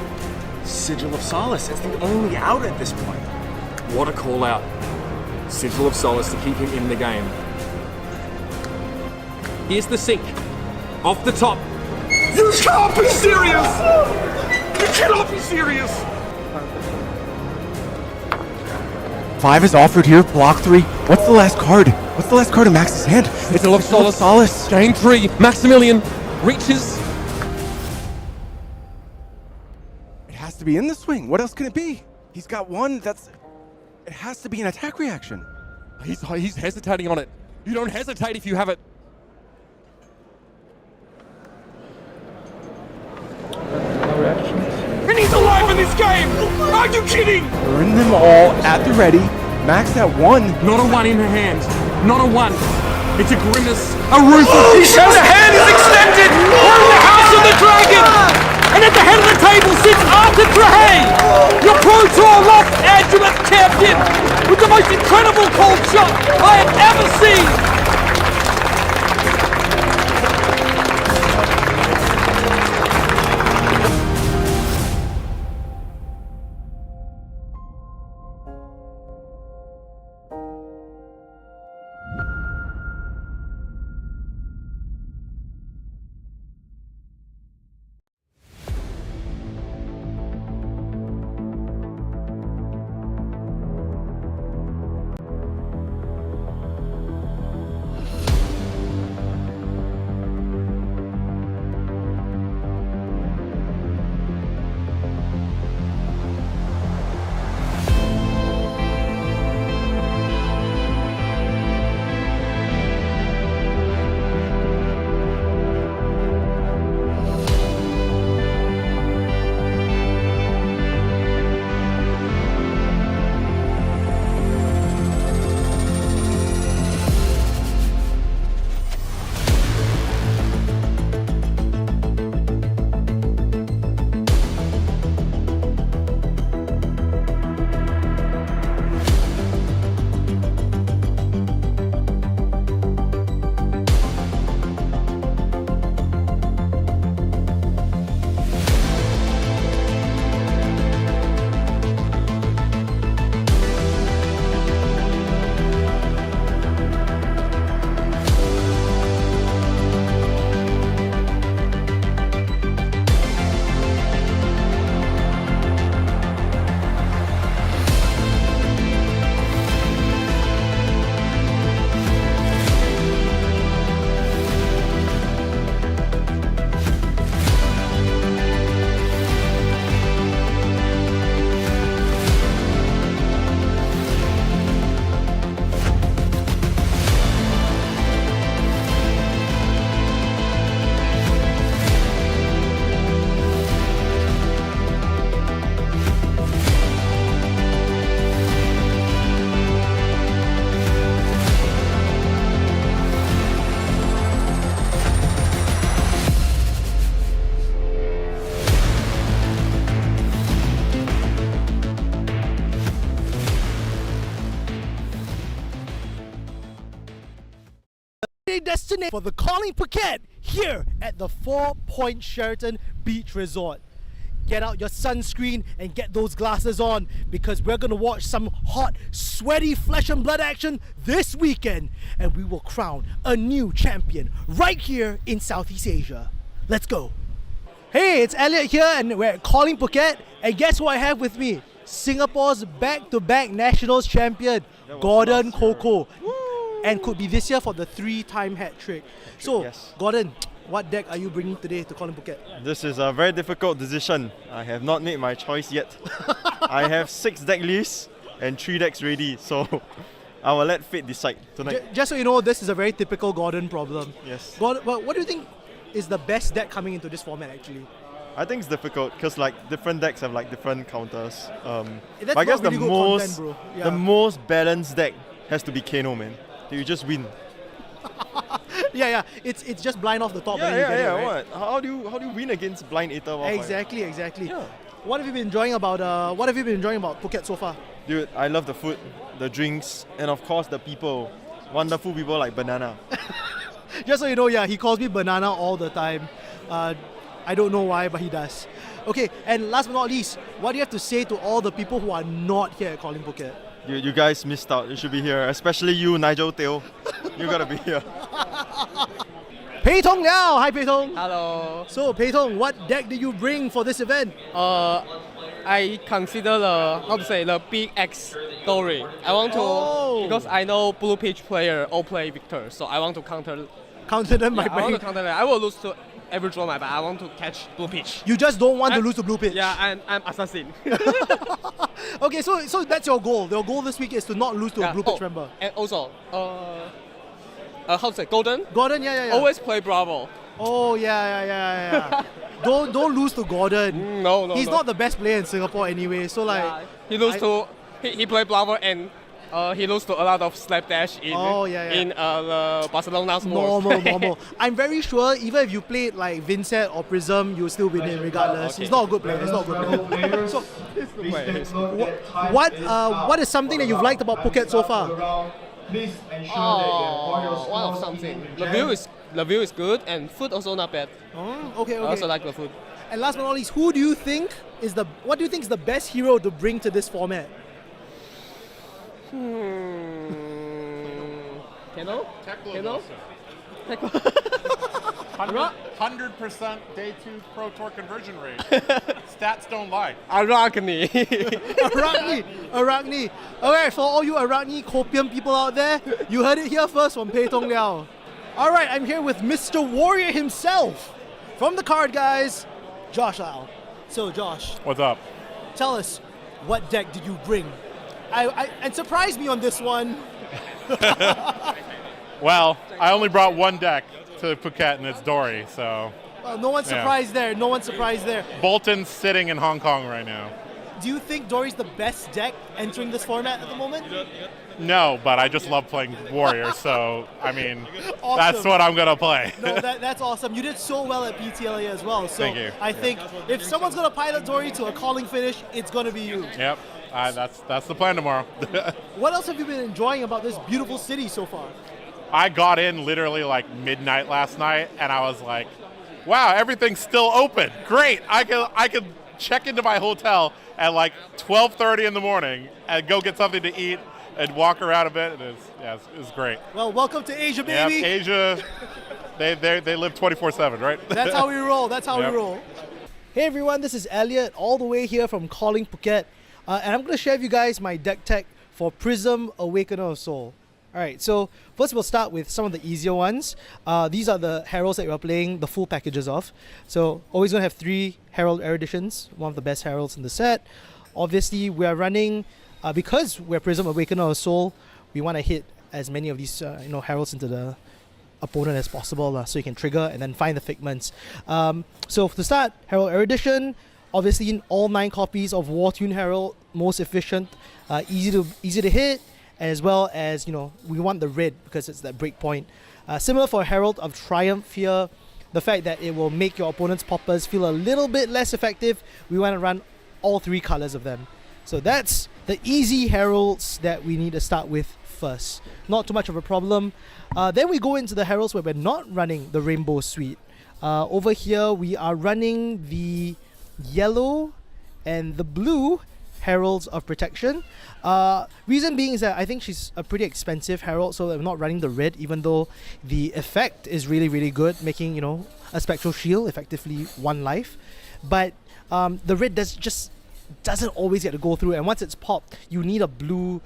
Sigil of Solace. It's the only out at this point. What a call out. Sigil of Solace to keep him in the game. Here's the sink. Off the top. You can't be serious! You cannot be serious! 5 is offered here, block 3. What's the last card? What's the last card in Max's hand? It's Sigil of Solace. Gain 3. Maximilian reaches. to be in the swing. What else can it be? He's got one that's... It has to be an attack reaction. He's hesitating on it. You don't hesitate if you have it. And he's alive in this game! Are you kidding? Burn them all at the ready. Max at one. Not a one in her hand. Not a one. It's a grimace. A ruthless. And the hand is extended! We're in the House of the Dragon! And at the head of the table sits Arthur Trahane, your Pro Tour Lost Adjuvant Champion, with the most incredible cold shot I have ever seen! Destination for the Calling Phuket here at the 4-Point Sheraton Beach Resort. Get out your sunscreen and get those glasses on, because we're gonna watch some hot, sweaty flesh and blood action this weekend, and we will crown a new champion right here in Southeast Asia. Let's go. Hey, it's Elliot here, and we're at Calling Phuket, and guess who I have with me? Singapore's back-to-back Nationals champion, Gordon Coco. And could be this year for the 3-time hat trick. So, yes. Gordon, what deck are you bringing today to Calling Phuket? This is a very difficult decision. I have not made my choice yet. I have 6 deck lists and 3 decks ready, so I will let fate decide tonight. Just so you know, this is a very typical Gordon problem. Yes. Gordon, what do you think is the best deck coming into this format actually? I think it's difficult because like different decks have like different counters. That's I guess really the most balanced deck has to be Kano, man. You just win. yeah, it's just blind off the top. Yeah. Right? What? How do you win against blind Aether? Exactly. Yeah. What have you been enjoying about Phuket so far? Dude, I love the food, the drinks, and of course the people. Wonderful people like Banana. Just so you know, yeah, he calls me Banana all the time. I don't know why, but he does. Okay, and last but not least, what do you have to say to all the people who are not here at Calling Phuket? You guys missed out. You should be here, especially you, Nigel Teo. You gotta be here. Pei Tong now. Hi, Pei Tong. Hello. So, Pei Tong, what deck did you bring for this event? I consider the big X story. I want to because I know blue pitch player all play Victor, so I want to counter them by bringing. I want to counter them. I will lose to every Dromai, but I want to catch blue pitch. You just don't want to lose to blue pitch. Yeah, I'm assassin. Okay, so that's your goal. Your goal this week is to not lose to a blue pitch member. And also, how to say, Golden? Gordon, yeah. Always play Bravo. Oh yeah. Don't lose to Gordon. No. He's not the best player in Singapore anyway. So like, he he played Bravo and he lose to a lot of slapdash in the Barcelona sports. Normal. I'm very sure even if you played like Vynnset or Prism, you'll still win him regardless. Okay. He's not a good player. So, what is something that you've liked about Phuket so far? One of something. The view is good and food also not bad. Okay. I also like the food. And last but not least, what do you think is the best hero to bring to this format? Keno? 100% day 2 Pro Tour conversion rate. Stats don't lie. Arachne. Arachne. Alright, for all you Arachne copium people out there, you heard it here first from Pei Tong Liao. Alright, I'm here with Mr. Warrior himself from the card guys, Josh Lau. So Josh. What's up? Tell us, what deck did you bring? And surprise me on this one. Well, I only brought one deck to Phuket and it's Dory, so. Well, no one's surprised there. Boltyn's sitting in Hong Kong right now. Do you think Dory's the best deck entering this format at the moment? No, but I just love playing Warrior, so I mean, Awesome. That's what I'm gonna play. No, that's awesome. You did so well at PTLA as well. So Thank you. I think if someone's gonna pilot Dory to a calling finish, it's gonna be you. Yep, that's the plan tomorrow. What else have you been enjoying about this beautiful city so far? I got in literally like midnight last night, and I was like, "Wow, everything's still open. Great! I could check into my hotel at like 12:30 in the morning and go get something to eat and walk around a bit." And it's great. Well, welcome to Asia, baby. Yep, Asia. They live 24/7, right? That's how we roll. We roll. Hey everyone, this is Elliot, all the way here from Calling Phuket, and I'm going to share with you guys my deck tech for Prism Awakener of Soul. Alright, so first we'll start with some of the easier ones. These are the heralds that we're playing the full packages of. So always going to have 3 herald eruditions, one of the best heralds in the set. Obviously we're running, because we're Prism Awakener of Soul, we want to hit as many of these heralds into the opponent as possible, so you can trigger and then find the figments. So to start, Herald Erudition, obviously in all 9 copies of War Tune Herald, most efficient, easy to hit, as well as, we want the red because it's that breakpoint. Similar for Herald of Triumph here, the fact that it will make your opponent's poppers feel a little bit less effective, we want to run all 3 colors of them. So that's the easy heralds that we need to start with first. Not too much of a problem. Then we go into the heralds where we're not running the Rainbow Suite. Over here we are running the yellow and the blue heralds of protection. Reason being is that I think she's a pretty expensive herald, so I'm not running the red, even though the effect is really good, making a spectral shield effectively 1 life. But the red doesn't always get to go through, and once it's popped, you need a blue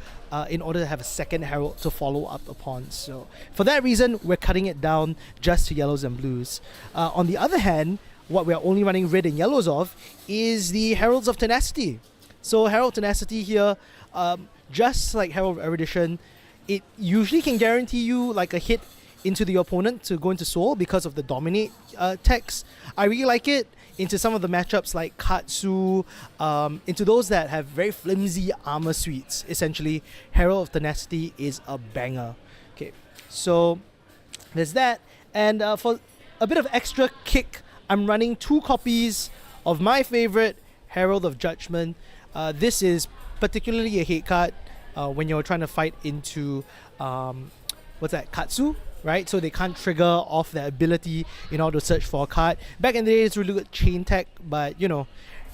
in order to have a second herald to follow up upon. So for that reason, we're cutting it down just to yellows and blues. On the other hand, what we're only running red and yellows of is the Heralds of Tenacity. So Herald Tenacity here, just like Herald of Erudition, it usually can guarantee you like a hit into the opponent to go into Soul because of the Dominate text. I really like it into some of the matchups like Katsu, into those that have very flimsy armor suites. Essentially, Herald of Tenacity is a banger. Okay, so there's that. And for a bit of extra kick, I'm running 2 copies of my favorite Herald of Judgment. This is particularly a hate card when you're trying to fight into Katsu, right? So they can't trigger off their ability in order to search for a card. Back in the day, it's really good chain tech, but Herald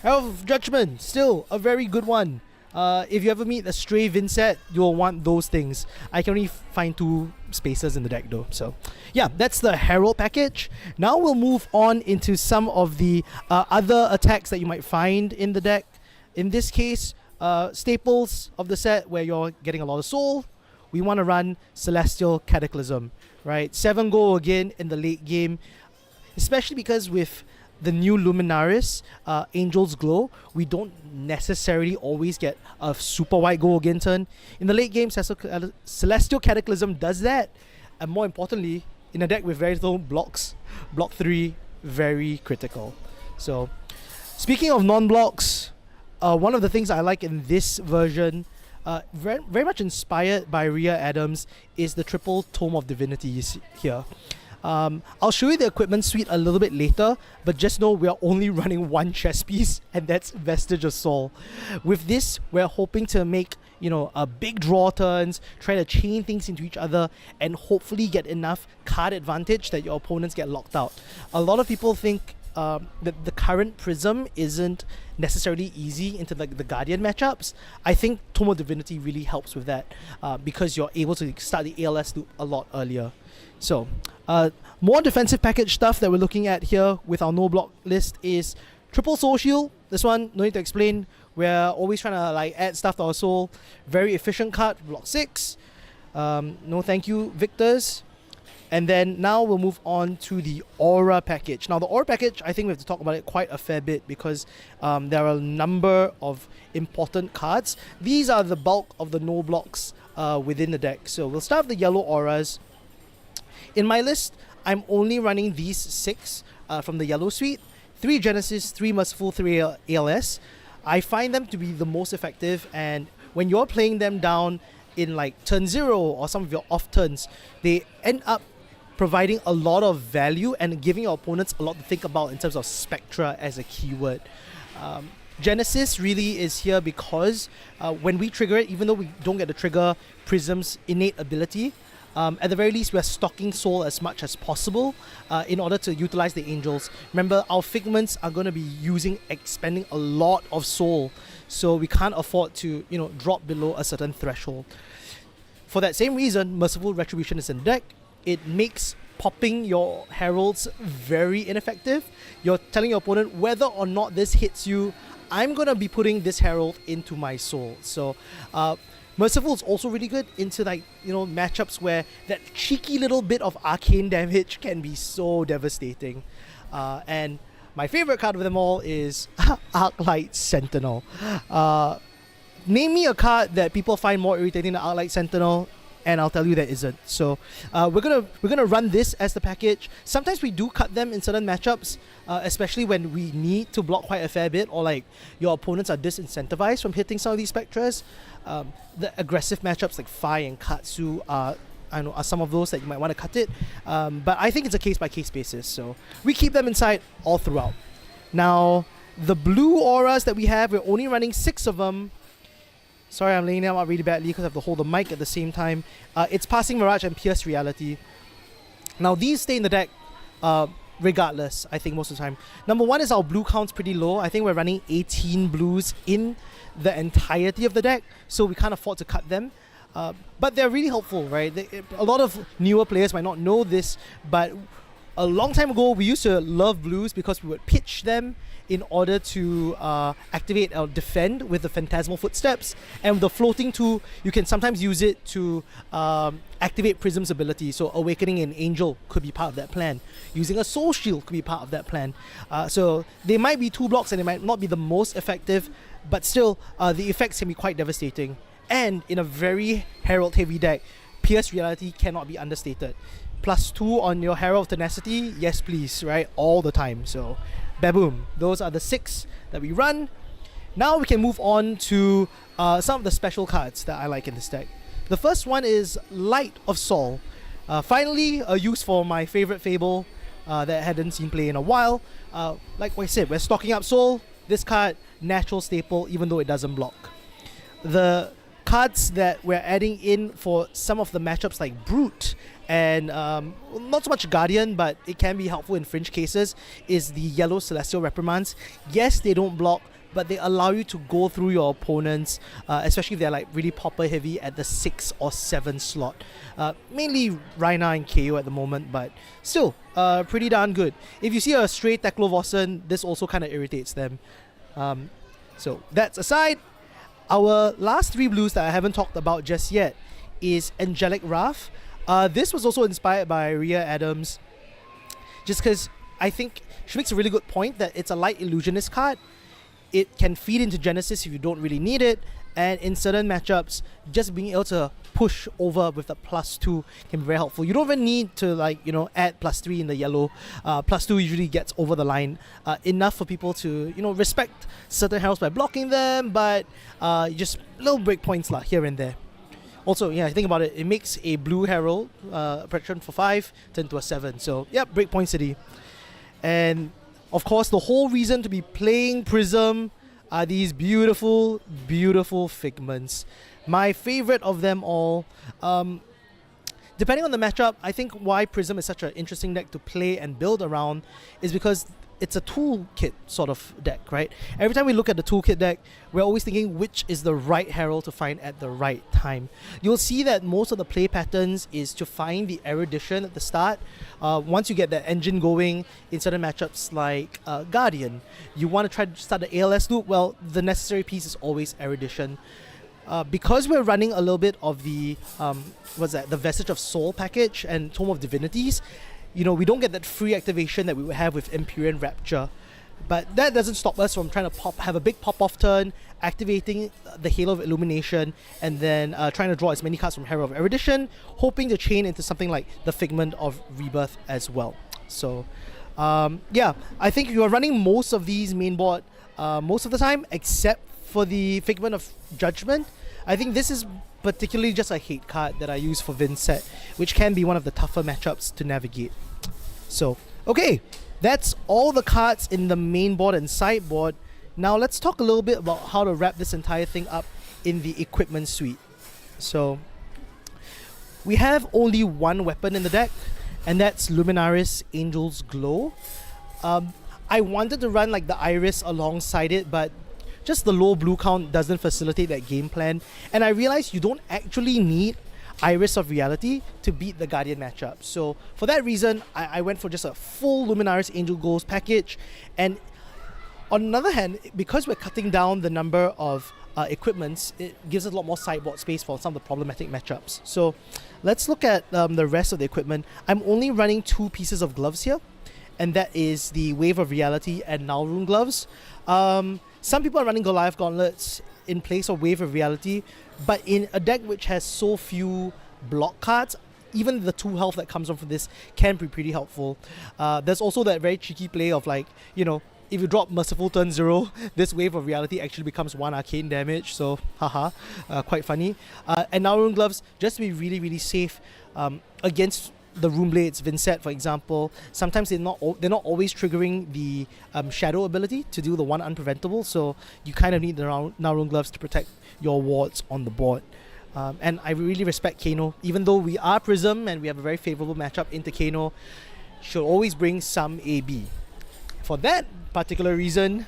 of Judgment, still a very good one. If you ever meet a stray Vynnset, you'll want those things. I can only find 2 spaces in the deck though. So yeah, that's the Herald package. Now we'll move on into some of the other attacks that you might find in the deck. In this case, staples of the set where you're getting a lot of soul. We want to run Celestial Cataclysm, right? 7 gold again in the late game. especially because with the new Luminaris, Angel's Glow, we don't necessarily always get a super wide go again turn. In the late game, Celestial Cataclysm does that, and more importantly, in a deck with very little blocks, block 3, very critical. So, speaking of non-blocks, one of the things I like in this version, very much inspired by Rhea Adams, is the triple Tome of Divinities here. I'll show you the equipment suite a little bit later, but just know we are only running one chess piece, and that's Vestige of Soul. With this, we're hoping to make a big draw turns, try to chain things into each other, and hopefully get enough card advantage that your opponents get locked out. A lot of people think that the current Prism isn't necessarily easy into the Guardian matchups. I think Tome of Divinity really helps with that because you're able to start the ALS loop a lot earlier. So, more defensive package stuff that we're looking at here with our no block list is triple Soul Shield. This one, no need to explain. We're always trying to add stuff to our soul. Very efficient card, block 6. No thank you, Victors. And then now we'll move on to the Aura package. Now the Aura package, I think we have to talk about it quite a fair bit because there are a number of important cards. These are the bulk of the no blocks within the deck. So we'll start with the yellow auras. In my list, I'm only running these 6 from the yellow suite. 3 Genesis, 3 Merciful, 3 ALS. I find them to be the most effective, and when you're playing them down in turn 0 or some of your off turns, they end up providing a lot of value and giving your opponents a lot to think about in terms of Spectra as a keyword. Genesis really is here because when we trigger it, even though we don't get to trigger Prism's innate ability, at the very least, we're stocking soul as much as possible in order to utilize the angels. Remember, our figments are going to be expending a lot of soul, so we can't afford to, drop below a certain threshold. For that same reason, Merciful Retribution is in the deck. It makes popping your heralds very ineffective. You're telling your opponent, whether or not this hits you, I'm going to be putting this herald into my soul. So, Merciful is also really good into matchups where that cheeky little bit of arcane damage can be so devastating. And my favorite card of them all is Arclight Sentinel. Name me a card that people find more irritating than Arclight Sentinel, and I'll tell you that isn't. So we're gonna run this as the package. Sometimes we do cut them in certain matchups, especially when we need to block quite a fair bit, or your opponents are disincentivized from hitting some of these Spectras. The aggressive matchups like Phi and Katsu are some of those that you might want to cut it. But I think it's a case-by-case basis, so we keep them inside all throughout. Now, the blue auras that we have, we're only running 6 of them. Sorry, I'm laying them out really badly because I have to hold the mic at the same time. It's Passing Mirage and Pierce Reality. Now, these stay in the deck regardless, I think, most of the time. Number 1 is our blue count's pretty low. I think we're running 18 blues in the entirety of the deck, so we can't afford to cut them. But they're really helpful, right? A lot of newer players might not know this, but a long time ago, we used to love blues because we would pitch them in order to activate or defend with the Phantasmal Footsteps. And with the Floating 2, you can sometimes use it to activate Prism's ability. So Awakening an Angel could be part of that plan. Using a Soul Shield could be part of that plan. So they might be 2 blocks and they might not be the most effective, but still, the effects can be quite devastating. And in a very Herald-heavy deck, Pierce Reality cannot be understated. +2 on your Herald of Tenacity, yes please, right? All the time. So, baboom. Those are the 6 that we run. Now we can move on to some of the special cards that I like in this deck. The first one is Light of Sol. Finally, a use for my favorite Fable that I hadn't seen play in a while. Like I said, we're stocking up Soul. This card, natural staple, even though it doesn't block. The cards that we're adding in for some of the matchups like Brute and not so much Guardian, but it can be helpful in fringe cases, is the yellow Celestial Reprimands. Yes, they don't block, but they allow you to go through your opponents, especially if they're really popper heavy at the 6 or 7 slot. Mainly Rhina and Kayo at the moment, but still pretty darn good. If you see a stray Teklovossen, this also kind of irritates them. So that's aside. Our last 3 blues that I haven't talked about just yet is Angelic Wrath. This was also inspired by Rhea Adams, just because I think she makes a really good point that it's a light illusionist card. It can feed into Genesis if you don't really need it, and in certain matchups, just being able to push over with the +2 can be very helpful. You don't even need to add +3 in the yellow. +2 usually gets over the line enough for people to respect certain heralds by blocking them, but just little breakpoints here and there. Also, think about it. It makes a blue herald protection for 5 turn to a 7. So breakpoint city. And of course, the whole reason to be playing Prism are these beautiful, beautiful figments. My favorite of them all. Depending on the matchup, I think why Prism is such an interesting deck to play and build around is because it's a toolkit sort of deck, right? Every time we look at the toolkit deck, we're always thinking which is the right herald to find at the right time. You'll see that most of the play patterns is to find the erudition at the start. Once you get that engine going in certain matchups like Guardian, you want to try to start the ALS loop. Well, the necessary piece is always erudition. Because we're running a little bit of the the Vestige of Soul package and Tome of Divinities, we don't get that free activation that we would have with Empyrean Rapture. But that doesn't stop us from trying to have a big pop-off turn, activating the Halo of Illumination, and then trying to draw as many cards from Herald of Erudition, hoping to chain into something like the Figment of Rebirth as well. So, I think you are running most of these main board most of the time, except for the Figment of Judgment. I think this is particularly just a hate card that I use for Vynnset, which can be one of the tougher matchups to navigate. So, okay, that's all the cards in the main board and sideboard. Now let's talk a little bit about how to wrap this entire thing up in the equipment suite. So, we have only one weapon in the deck, and that's Luminaris Angel's Glow. I wanted to run like the Iris alongside it, but just the low blue count doesn't facilitate that game plan. And I realized you don't actually need Iris of Reality to beat the Guardian matchup. So for that reason, I went for just a full Luminaris Angel Goals package. And on the other hand, because we're cutting down the number of equipments, it gives us a lot more sideboard space for some of the problematic matchups. So let's look at the rest of the equipment. I'm only running 2 pieces of gloves here, and that is the Wave of Reality and Nalrune gloves. Some people are running Goliath Gauntlets in place of Wave of Reality, but in a deck which has so few block cards, even the 2 health that comes off from this can be pretty helpful. There's also that very cheeky play of if you drop Merciful turn 0, this Wave of Reality actually becomes 1 arcane damage, so haha, quite funny. And Nalrune gloves, just to be really, really safe against the Runeblades, Vynnset, for example, sometimes they're not always triggering the Shadow ability to do the 1 unpreventable, so you kind of need the Nalrune gloves to protect your wards on the board. And I really respect Kano. Even though we are Prism and we have a very favorable matchup into Kano, she'll always bring some AB. For that particular reason,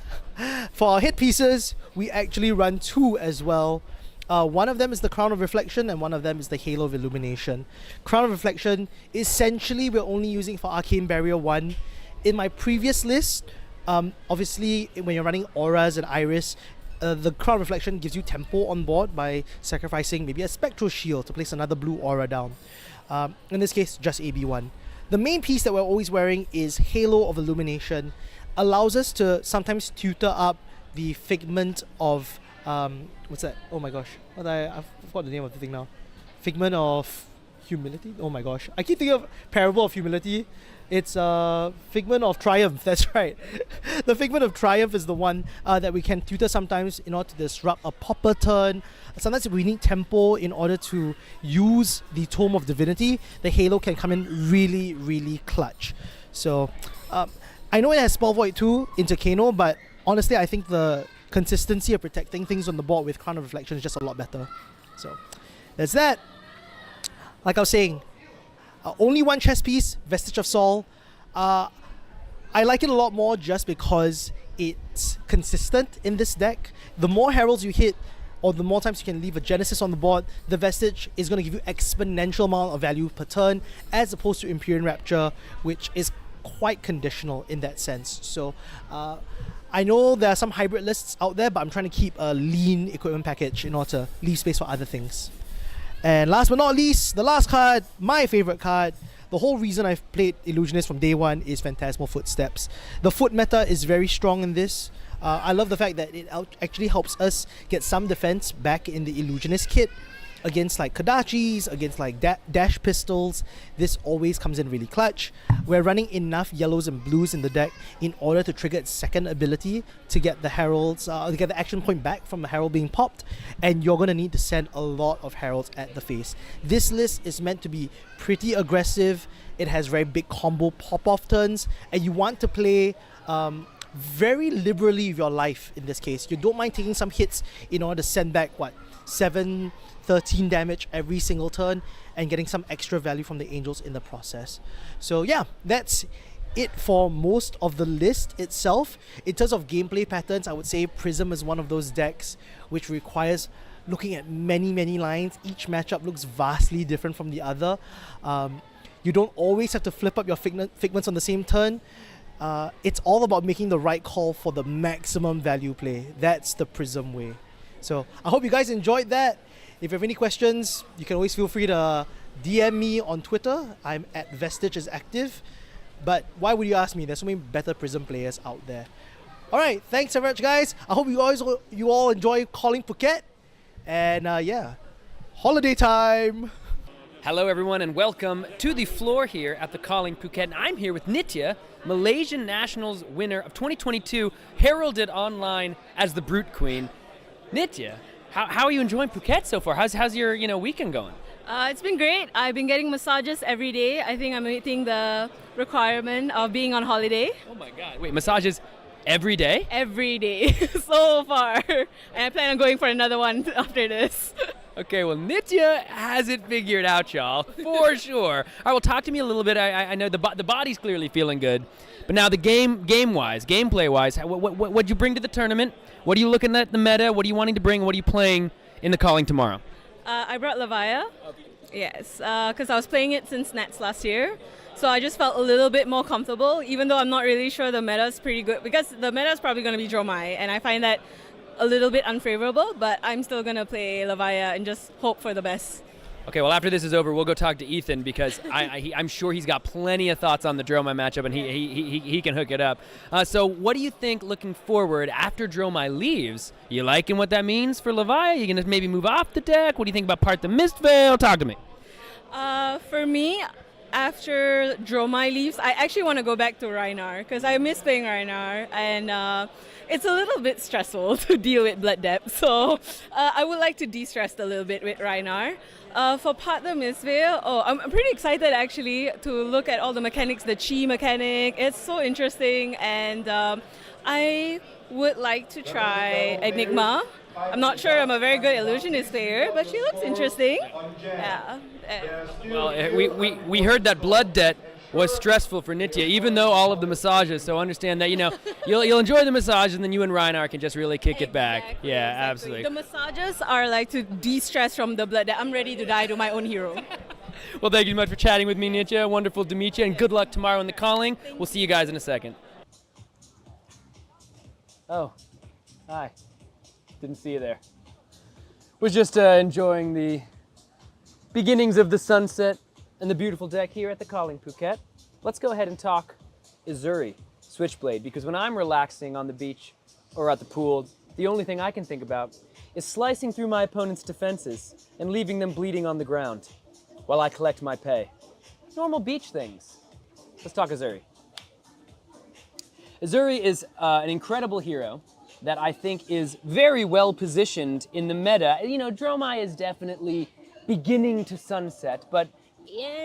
for our hit pieces, we actually run 2 as well. One of them is the Crown of Reflection, and one of them is the Halo of Illumination. Crown of Reflection, essentially we're only using for Arcane Barrier 1. In my previous list, obviously when you're running Auras and Iris, the Crown of Reflection gives you tempo on board by sacrificing maybe a Spectral Shield to place another blue aura down. In this case, just AB1. The main piece that we're always wearing is Halo of Illumination. Allows us to sometimes tutor up the Figment of what's that? Oh my gosh. I forgot the name of the thing now. Figment of Humility? Oh my gosh. I keep thinking of Parable of Humility. It's Figment of Triumph, that's right. The Figment of Triumph is the one that we can tutor sometimes in order to disrupt a popper turn. Sometimes if we need tempo in order to use the Tome of Divinity, the Halo can come in really, really clutch. So, I know it has Spell Void too into Kano, but honestly I think the consistency of protecting things on the board with Crown of Reflection is just a lot better. So that's that. Like I was saying, only 1 chess piece, Vestige of Soul. I like it a lot more just because it's consistent in this deck. The more heralds you hit, or the more times you can leave a Genesis on the board, the Vestige is going to give you exponential amount of value per turn, as opposed to Empyrean Rapture, which is quite conditional in that sense. So I know there are some hybrid lists out there, but I'm trying to keep a lean equipment package in order to leave space for other things. And last but not least, the last card, my favorite card, the whole reason I've played Illusionist from day one is Phantasmal Footsteps. The foot meta is very strong in this. I love the fact that it actually helps us get some defense back in the Illusionist kit against like Kodachis, against like dash pistols. This always comes in really clutch. We're running enough yellows and blues in the deck in order to trigger its second ability to get the heralds, to get the action point back from the herald being popped, and you're going to need to send a lot of heralds at the face. This list is meant to be pretty aggressive. It has very big combo pop-off turns, and you want to play very liberally with your life in this case. You don't mind taking some hits in order to send back, 7, 13 damage every single turn and getting some extra value from the angels in the process. So yeah, that's it for most of the list itself. In terms of gameplay patterns, I would say Prism is one of those decks which requires looking at many lines. Each matchup looks vastly different from the other. You don't always have to flip up your figments on the same turn. It's all about making the right call for the maximum value play. That's the Prism way. So I hope you guys enjoyed that. If you have any questions, you can always feel free to DM me on Twitter. I'm at VestigeIsActive. But why would you ask me? There's so many better Prism players out there. Alright, thanks so much guys. I hope you all enjoy calling Phuket. And yeah, holiday time! Hello everyone and welcome to the floor here at the Calling Phuket. And I'm here with Nitya, Malaysian Nationals winner of 2022, heralded online as the Brute Queen. Nitya, how are you enjoying Phuket so far? How's your weekend going? It's been great. I've been getting massages every day. I think I'm meeting the requirement of being on holiday. Oh my god. Wait, massages every day? Every day so far. And I plan on going for another one after this. Okay, well, Nitya has it figured out, y'all, for sure. All right, well, talk to me a little bit. I know the body's clearly feeling good, but now the game-wise, gameplay-wise, what'd you bring to the tournament? What are you looking at the meta? What are you wanting to bring? What are you playing in the Calling tomorrow? I brought Levia. Yes, because I was playing it since Nats last year. So I just felt a little bit more comfortable, even though I'm not really sure the meta is pretty good, because the meta is probably going to be Dromai, and I find that a little bit unfavorable, but I'm still going to play Levia and just hope for the best. Okay, well, after this is over, we'll go talk to Ethan, because I'm sure he's got plenty of thoughts on the Dromai matchup, and he can hook it up. So what do you think looking forward after Dromai leaves? You liking what that means for Levia? You going to maybe move off the deck? What do you think about Part the Mistveil? Talk to me. For me, after Dromai leaves, I actually want to go back to Rhinar, because I miss playing Rhinar, and it's a little bit stressful to deal with blood depth, so I would like to de-stress a little bit with Rhinar. For Part the Mistveil, I'm pretty excited actually to look at all the mechanics, the chi mechanic. It's so interesting, and I would like to try Enigma. I'm not sure I'm a very good illusionist player, but she looks interesting. Yeah. Well, we heard that blood debt was stressful for Nitya, even though all of the massages. So understand that you'll enjoy the massage, and then you and Rhinar can just really kick it back. Yeah, exactly. absolutely. The massages are like to de-stress from the blood debt. I'm ready to die to my own hero. Well, thank you so much for chatting with me, Nitya. Wonderful to meet you, and good luck tomorrow in the Calling. We'll see you guys in a second. Oh, hi. Didn't see you there. Was just enjoying the beginnings of the sunset and the beautiful deck here at the Calling Phuket. Let's go ahead and talk Uzuri, Switchblade, because when I'm relaxing on the beach or at the pool, the only thing I can think about is slicing through my opponent's defenses and leaving them bleeding on the ground while I collect my pay. Normal beach things. Let's talk Uzuri. Uzuri is an incredible hero that I think is very well positioned in the meta. Dromai is definitely beginning to sunset, but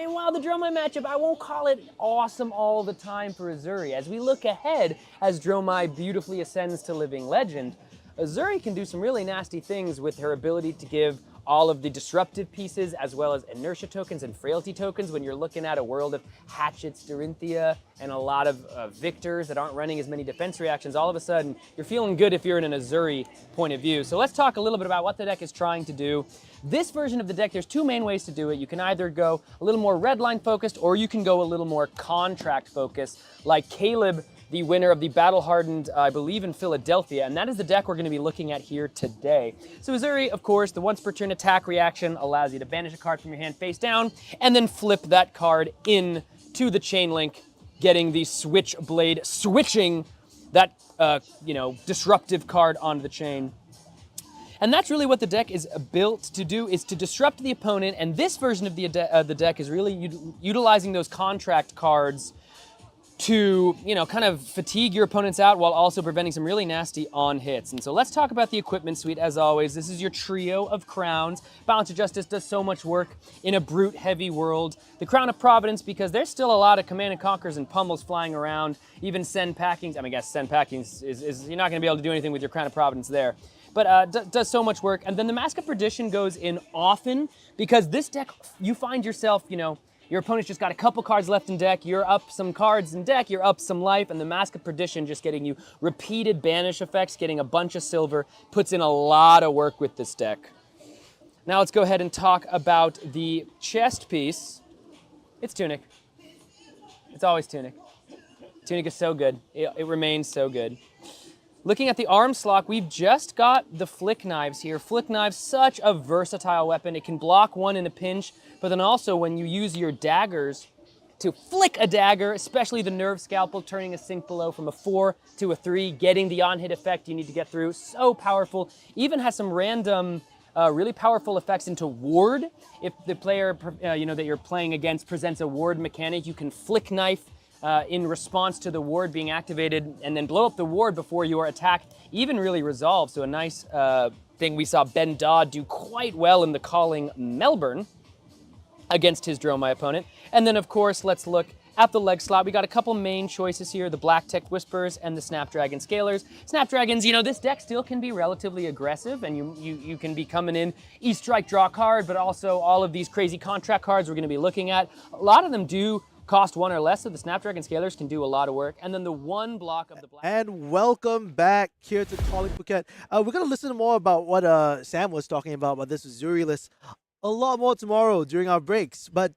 while the Dromai matchup, I won't call it awesome all the time for Uzuri. As we look ahead, as Dromai beautifully ascends to Living Legend, Uzuri can do some really nasty things with her ability to give all of the disruptive pieces as well as inertia tokens and frailty tokens when you're looking at a world of Hatchets, Dorinthea, and a lot of victors that aren't running as many defense reactions. All of a sudden, you're feeling good if you're in an Uzuri point of view. So let's talk a little bit about what the deck is trying to do. This version of the deck, there's two main ways to do it. You can either go a little more redline focused, or you can go a little more contract focused, like Caleb the winner of the Battle Hardened, I believe, in Philadelphia, and that is the deck we're going to be looking at here today. So Uzuri, of course, the once per turn attack reaction allows you to banish a card from your hand face down, and then flip that card in to the chain link, getting the Switchblade, switching that, disruptive card onto the chain. And that's really what the deck is built to do, is to disrupt the opponent. And this version of the deck is really utilizing those contract cards to, kind of fatigue your opponents out while also preventing some really nasty on hits. And so let's talk about the equipment suite as always. This is your trio of crowns. Balance of Justice does so much work in a brute heavy world. The Crown of Providence, because there's still a lot of Command and Conquers and pummels flying around. Even Send Packings, I guess Send Packings is you're not gonna be able to do anything with your Crown of Providence there. But does so much work. And then the Mask of Perdition goes in often, because this deck, you find yourself, your opponent's just got a couple cards left in deck, you're up some cards in deck, you're up some life, and the Mask of Perdition just getting you repeated banish effects, getting a bunch of silver, puts in a lot of work with this deck. Now let's go ahead and talk about the chest piece. It's Tunic. It's always Tunic. Tunic is so good. It remains so good. Looking at the arm slot, we've just got the Flick Knives here. Flick Knives, such a versatile weapon. It can block one in a pinch, but then also when you use your daggers to flick a dagger, especially the Nerve Scalpel, turning a Sink Below from a 4 to a 3, getting the on-hit effect you need to get through. So powerful. Even has some random, really powerful effects into ward. If the player that you're playing against presents a ward mechanic, you can Flick Knife in response to the ward being activated, and then blow up the ward before your attack even really resolves. So a nice thing we saw Ben Dodd do quite well in the Calling Melbourne against his Dromai opponent. And then, of course, let's look at the leg slot. We got a couple main choices here, the Black Tech Whisperers and the Snapdragon Scalers. Snapdragons, this deck still can be relatively aggressive, and you can be coming in E-Strike, draw a card, but also all of these crazy contract cards we're going to be looking at. A lot of them do cost 1 or less, so the Snapdragon Scalers can do a lot of work. And then the one block of the Black... And welcome back here to Calling Phuket. We're going to listen more about what Sam was talking about this Uzuri list a lot more tomorrow during our breaks. But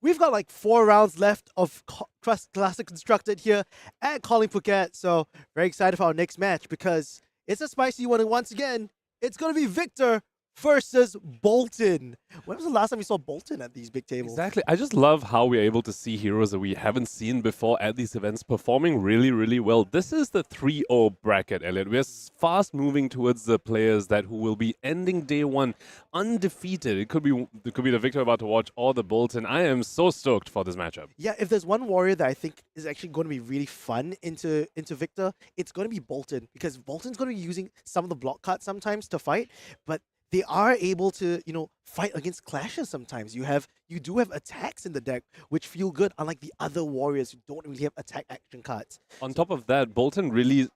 we've got like 4 rounds left of Classic Constructed here at Calling Phuket. So very excited for our next match, because it's a spicy one. And once again, it's going to be Victor versus Boltyn. When was the last time we saw Boltyn at these big tables? Exactly. I just love how we're able to see heroes that we haven't seen before at these events performing really, really well. This is the 3-0 bracket, Elliot. We're fast moving towards the players who will be ending day one undefeated. It could be the Victor about to watch or the Boltyn. I am so stoked for this matchup. Yeah, if there's one warrior that I think is actually going to be really fun into Victor, it's going to be Boltyn, because Boltyn's going to be using some of the block cards sometimes to fight, but they are able to, fight against clashes sometimes. You do have attacks in the deck, which feel good, unlike the other warriors who don't really have attack action cards. On top of that, Boltyn really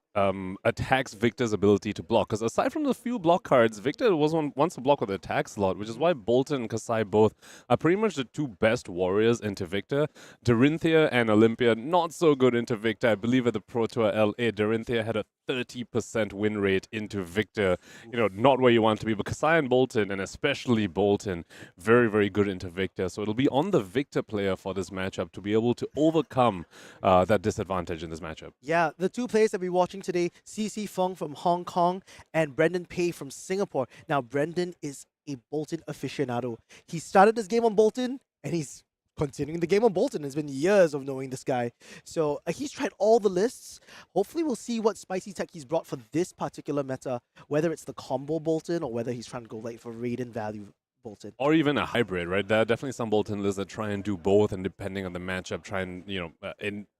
attacks Victor's ability to block. Because aside from the few block cards, Victor wants to block with the attack slot, which is why Boltyn and Kassai both are pretty much the 2 best warriors into Victor. Dorinthea and Olympia, not so good into Victor. I believe at the Pro Tour LA, Dorinthea had a 30% win rate into Victor. Not where you want to be. But Kassai and Boltyn, and especially Boltyn, very, very good into Victor. So it'll be on the Victor player for this matchup to be able to overcome that disadvantage in this matchup. Yeah, the 2 players that we're watching today, CC Fung from Hong Kong and Brendan Pei from Singapore. Now, Brendan is a Boltyn aficionado. He started this game on Boltyn, and he's continuing the game on Boltyn. It's been years of knowing this guy. So he's tried all the lists. Hopefully we'll see what spicy tech he's brought for this particular meta, whether it's the combo Boltyn or whether he's trying to go for raid and value Boltyn. Or even a hybrid, right? There are definitely some Boltyn lists that try and do both, and depending on the matchup, try and,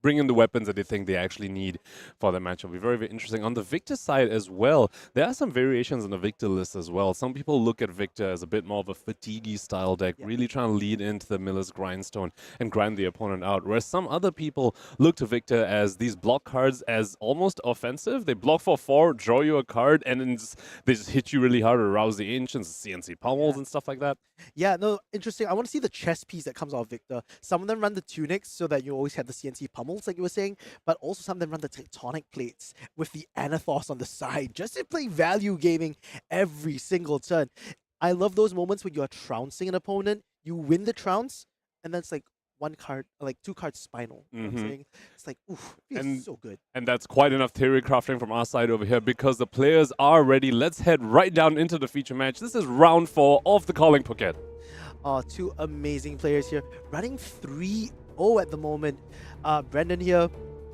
bring in the weapons that they think they actually need for the matchup. It'll be very, very interesting. On the Victor side as well, there are some variations on the Victor list as well. Some people look at Victor as a bit more of a fatigue-y style deck, really trying to lead into the Miller's Grindstone and grind the opponent out. Whereas some other people look to Victor as these block cards as almost offensive. They block for 4, draw you a card, and then they just hit you really hard to arouse the Ancients, CNC pummels and stuff like that. Yeah, no, interesting. I want to see the chess piece that comes out of Victor. Some of them run the tunics so that you always have the CNC pummels, like you were saying, but also some of them run the tectonic plates with the Anathos on the side, just to play value gaming every single turn. I love those moments when you're trouncing an opponent, you win the trounce, and then it's like, one card, like 2 cards spinal. You know what I'm saying? It's like, oof, it's so good. And that's quite enough theory crafting from our side over here because the players are ready. Let's head right down into the feature match. This is round 4 of the Calling Phuket. 2 amazing players here, running 3-0 at the moment. Brendan here,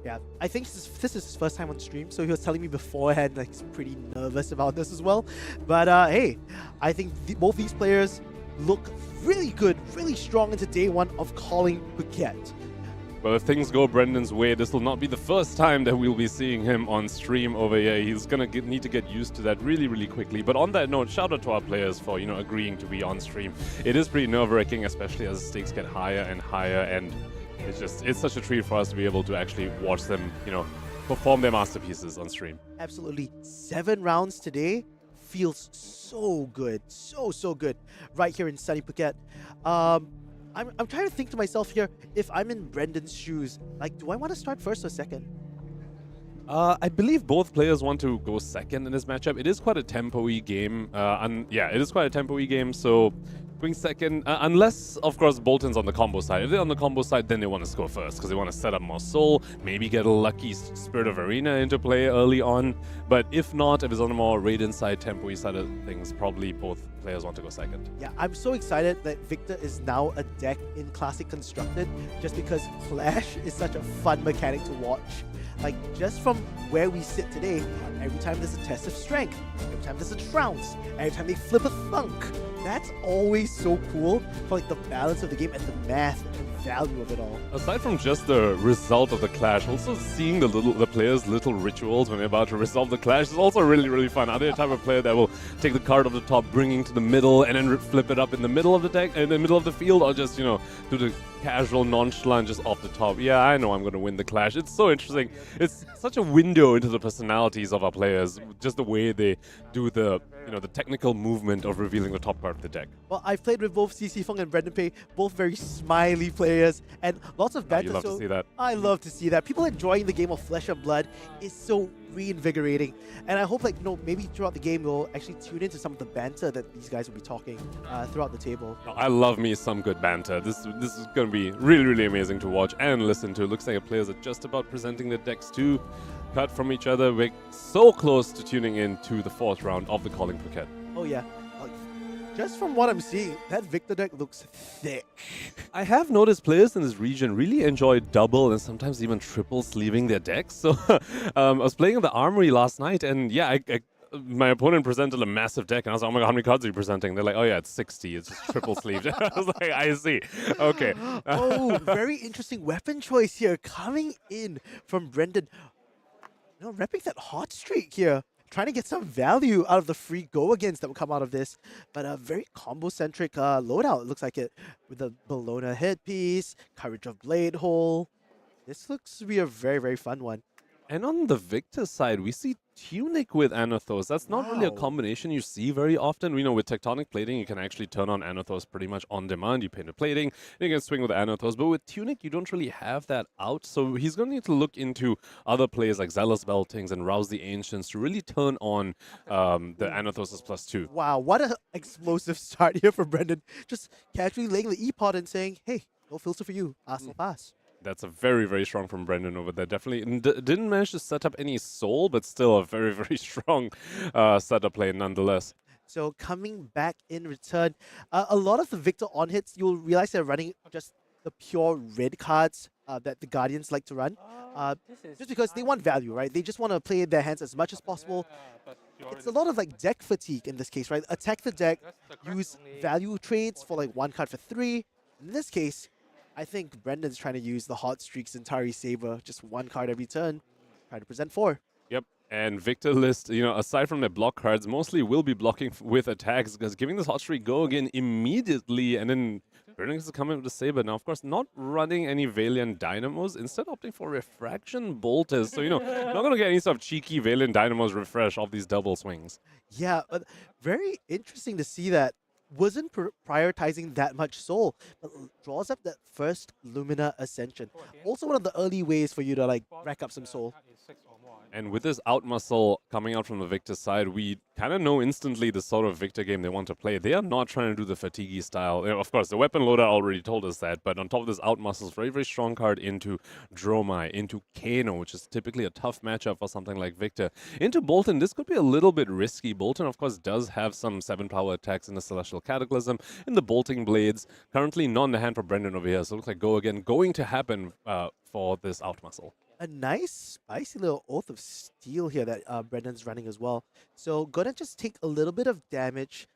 yeah, I think this is his first time on stream, so he was telling me beforehand, like, he's pretty nervous about this as well. But hey, I think both these players look really good, really strong into day 1 of Calling Phuket. Well, if things go Brendan's way, this will not be the first time that we'll be seeing him on stream over here. He's going to need to get used to that really, really quickly. But on that note, shout out to our players for, agreeing to be on stream. It is pretty nerve-wracking, especially as the stakes get higher and higher. And it's such a treat for us to be able to actually watch them, perform their masterpieces on stream. Absolutely. 7 rounds today feels so good. So good. Right here in sunny Phuket. I'm trying to think to myself here, if I'm in Brendan's shoes, like, do I want to start first or second? I believe both players want to go second in this matchup. It is quite a tempo-y game. It is quite a tempo-y game, so going second, unless, of course, Boltyn's on the combo side. If they're on the combo side, then they want to score first, because they want to set up more soul, maybe get a lucky Spirit of Arena into play early on. But if not, if it's on the more Raiden side, tempo-y side of things, probably both players want to go second. Yeah, I'm so excited that Victor is now a deck in Classic Constructed, just because Clash is such a fun mechanic to watch. Like, just from where we sit today, every time there's a test of strength, every time there's a trounce, every time they flip a thunk, that's always so cool for like the balance of the game and the math and value of it all. Aside from just the result of the clash, also seeing the players' little rituals when they're about to resolve the clash is also really, really fun. Are they the type of player that will take the card off the top, bringing to the middle, and then flip it up in the middle of the deck, in the middle of the field, or just, do the casual nonchalant just off the top? Yeah, I know I'm going to win the clash. It's so interesting. It's such a window into the personalities of our players, just the way they do the technical movement of revealing the top card of the deck. Well, I've played with both CC Fung and Brendan Pei, both very smiley players, and lots of banter. You love to see that. I love to see that. People enjoying the game of Flesh and Blood is so reinvigorating. And I hope, maybe throughout the game, we'll actually tune into some of the banter that these guys will be talking throughout the table. I love me some good banter. This is going to be really, really amazing to watch and listen to. Looks like the players are just about presenting their decks too. Cut from each other. We're so close to tuning in to the 4th round of the Calling Phuket. Oh yeah. Just from what I'm seeing, that Victor deck looks thick. I have noticed players in this region really enjoy double and sometimes even triple sleeving their decks. So I was playing in the Armory last night, and yeah, my opponent presented a massive deck, and I was like, oh my god, how many cards are you presenting? They're like, oh yeah, it's 60. It's just triple sleeved. I was like, I see. Okay. Oh, very interesting weapon choice here coming in from Brendan. Repping that hot streak here. Trying to get some value out of the free go-agains that will come out of this. But a very combo-centric loadout, it looks like it. With the Bologna headpiece, Courage of Blade Hole. This looks to be a very, very fun one. And on the Victor side, we see Tunic with Anathos. That's not really a combination you see very often. We know with Tectonic Plating, you can actually turn on Anathos pretty much on demand. You paint a plating, and you can swing with Anathos. But with Tunic, you don't really have that out. So he's going to need to look into other plays like Zealous Beltings and Rouse the Ancients to really turn on the Anathos' +2. Wow, what an explosive start here for Brendan. Just casually laying the E-Pod and saying, hey, no filter for you. Arsenal pass. That's a very, very strong from Brendan over there. Definitely didn't manage to set up any soul, but still a very, very strong setup play nonetheless. So coming back in return, a lot of the Victor on hits, you'll realize they're running just the pure red cards that the Guardians like to run. Just because they want value, right? They just want to play their hands as much as possible. It's a lot of deck fatigue in this case, right? Attack the deck, use value trades for 1 card for 3. In this case, I think Brendan's trying to use the Hot Streaks and Tari Saber, just 1 card every turn, trying to present 4. Yep, and Victor list, aside from their block cards, mostly will be blocking with attacks, because giving this Hot Streak go again immediately, and then Brendan is coming with the Saber. Now, of course, not running any Valiant Dynamos, instead opting for Refraction Bolters. So, not going to get any sort of cheeky Valiant Dynamos refresh off these double swings. Yeah, very interesting to see that. Wasn't prioritizing that much soul, but draws up that first Lumina Ascension. Also one of the early ways for you to rack up some soul. And with this out muscle coming out from the Victor side, we kind of know instantly the sort of Victor game they want to play. They are not trying to do the fatigue style. Of course, the weapon loader already told us that, but on top of this out muscles, very, very strong card into Dromai, into Kayo, which is typically a tough matchup for something like Victor. Into Boltyn, this could be a little bit risky. Boltyn, of course, does have some 7-power attacks in the Celestial Cataclysm, in the Bolting Blades. Currently not in the hand for Brendan over here, so it looks like go again going to happen for this out muscle. A nice spicy little Oath of Steel here that Brendan's running as well. So gonna just take a little bit of damage,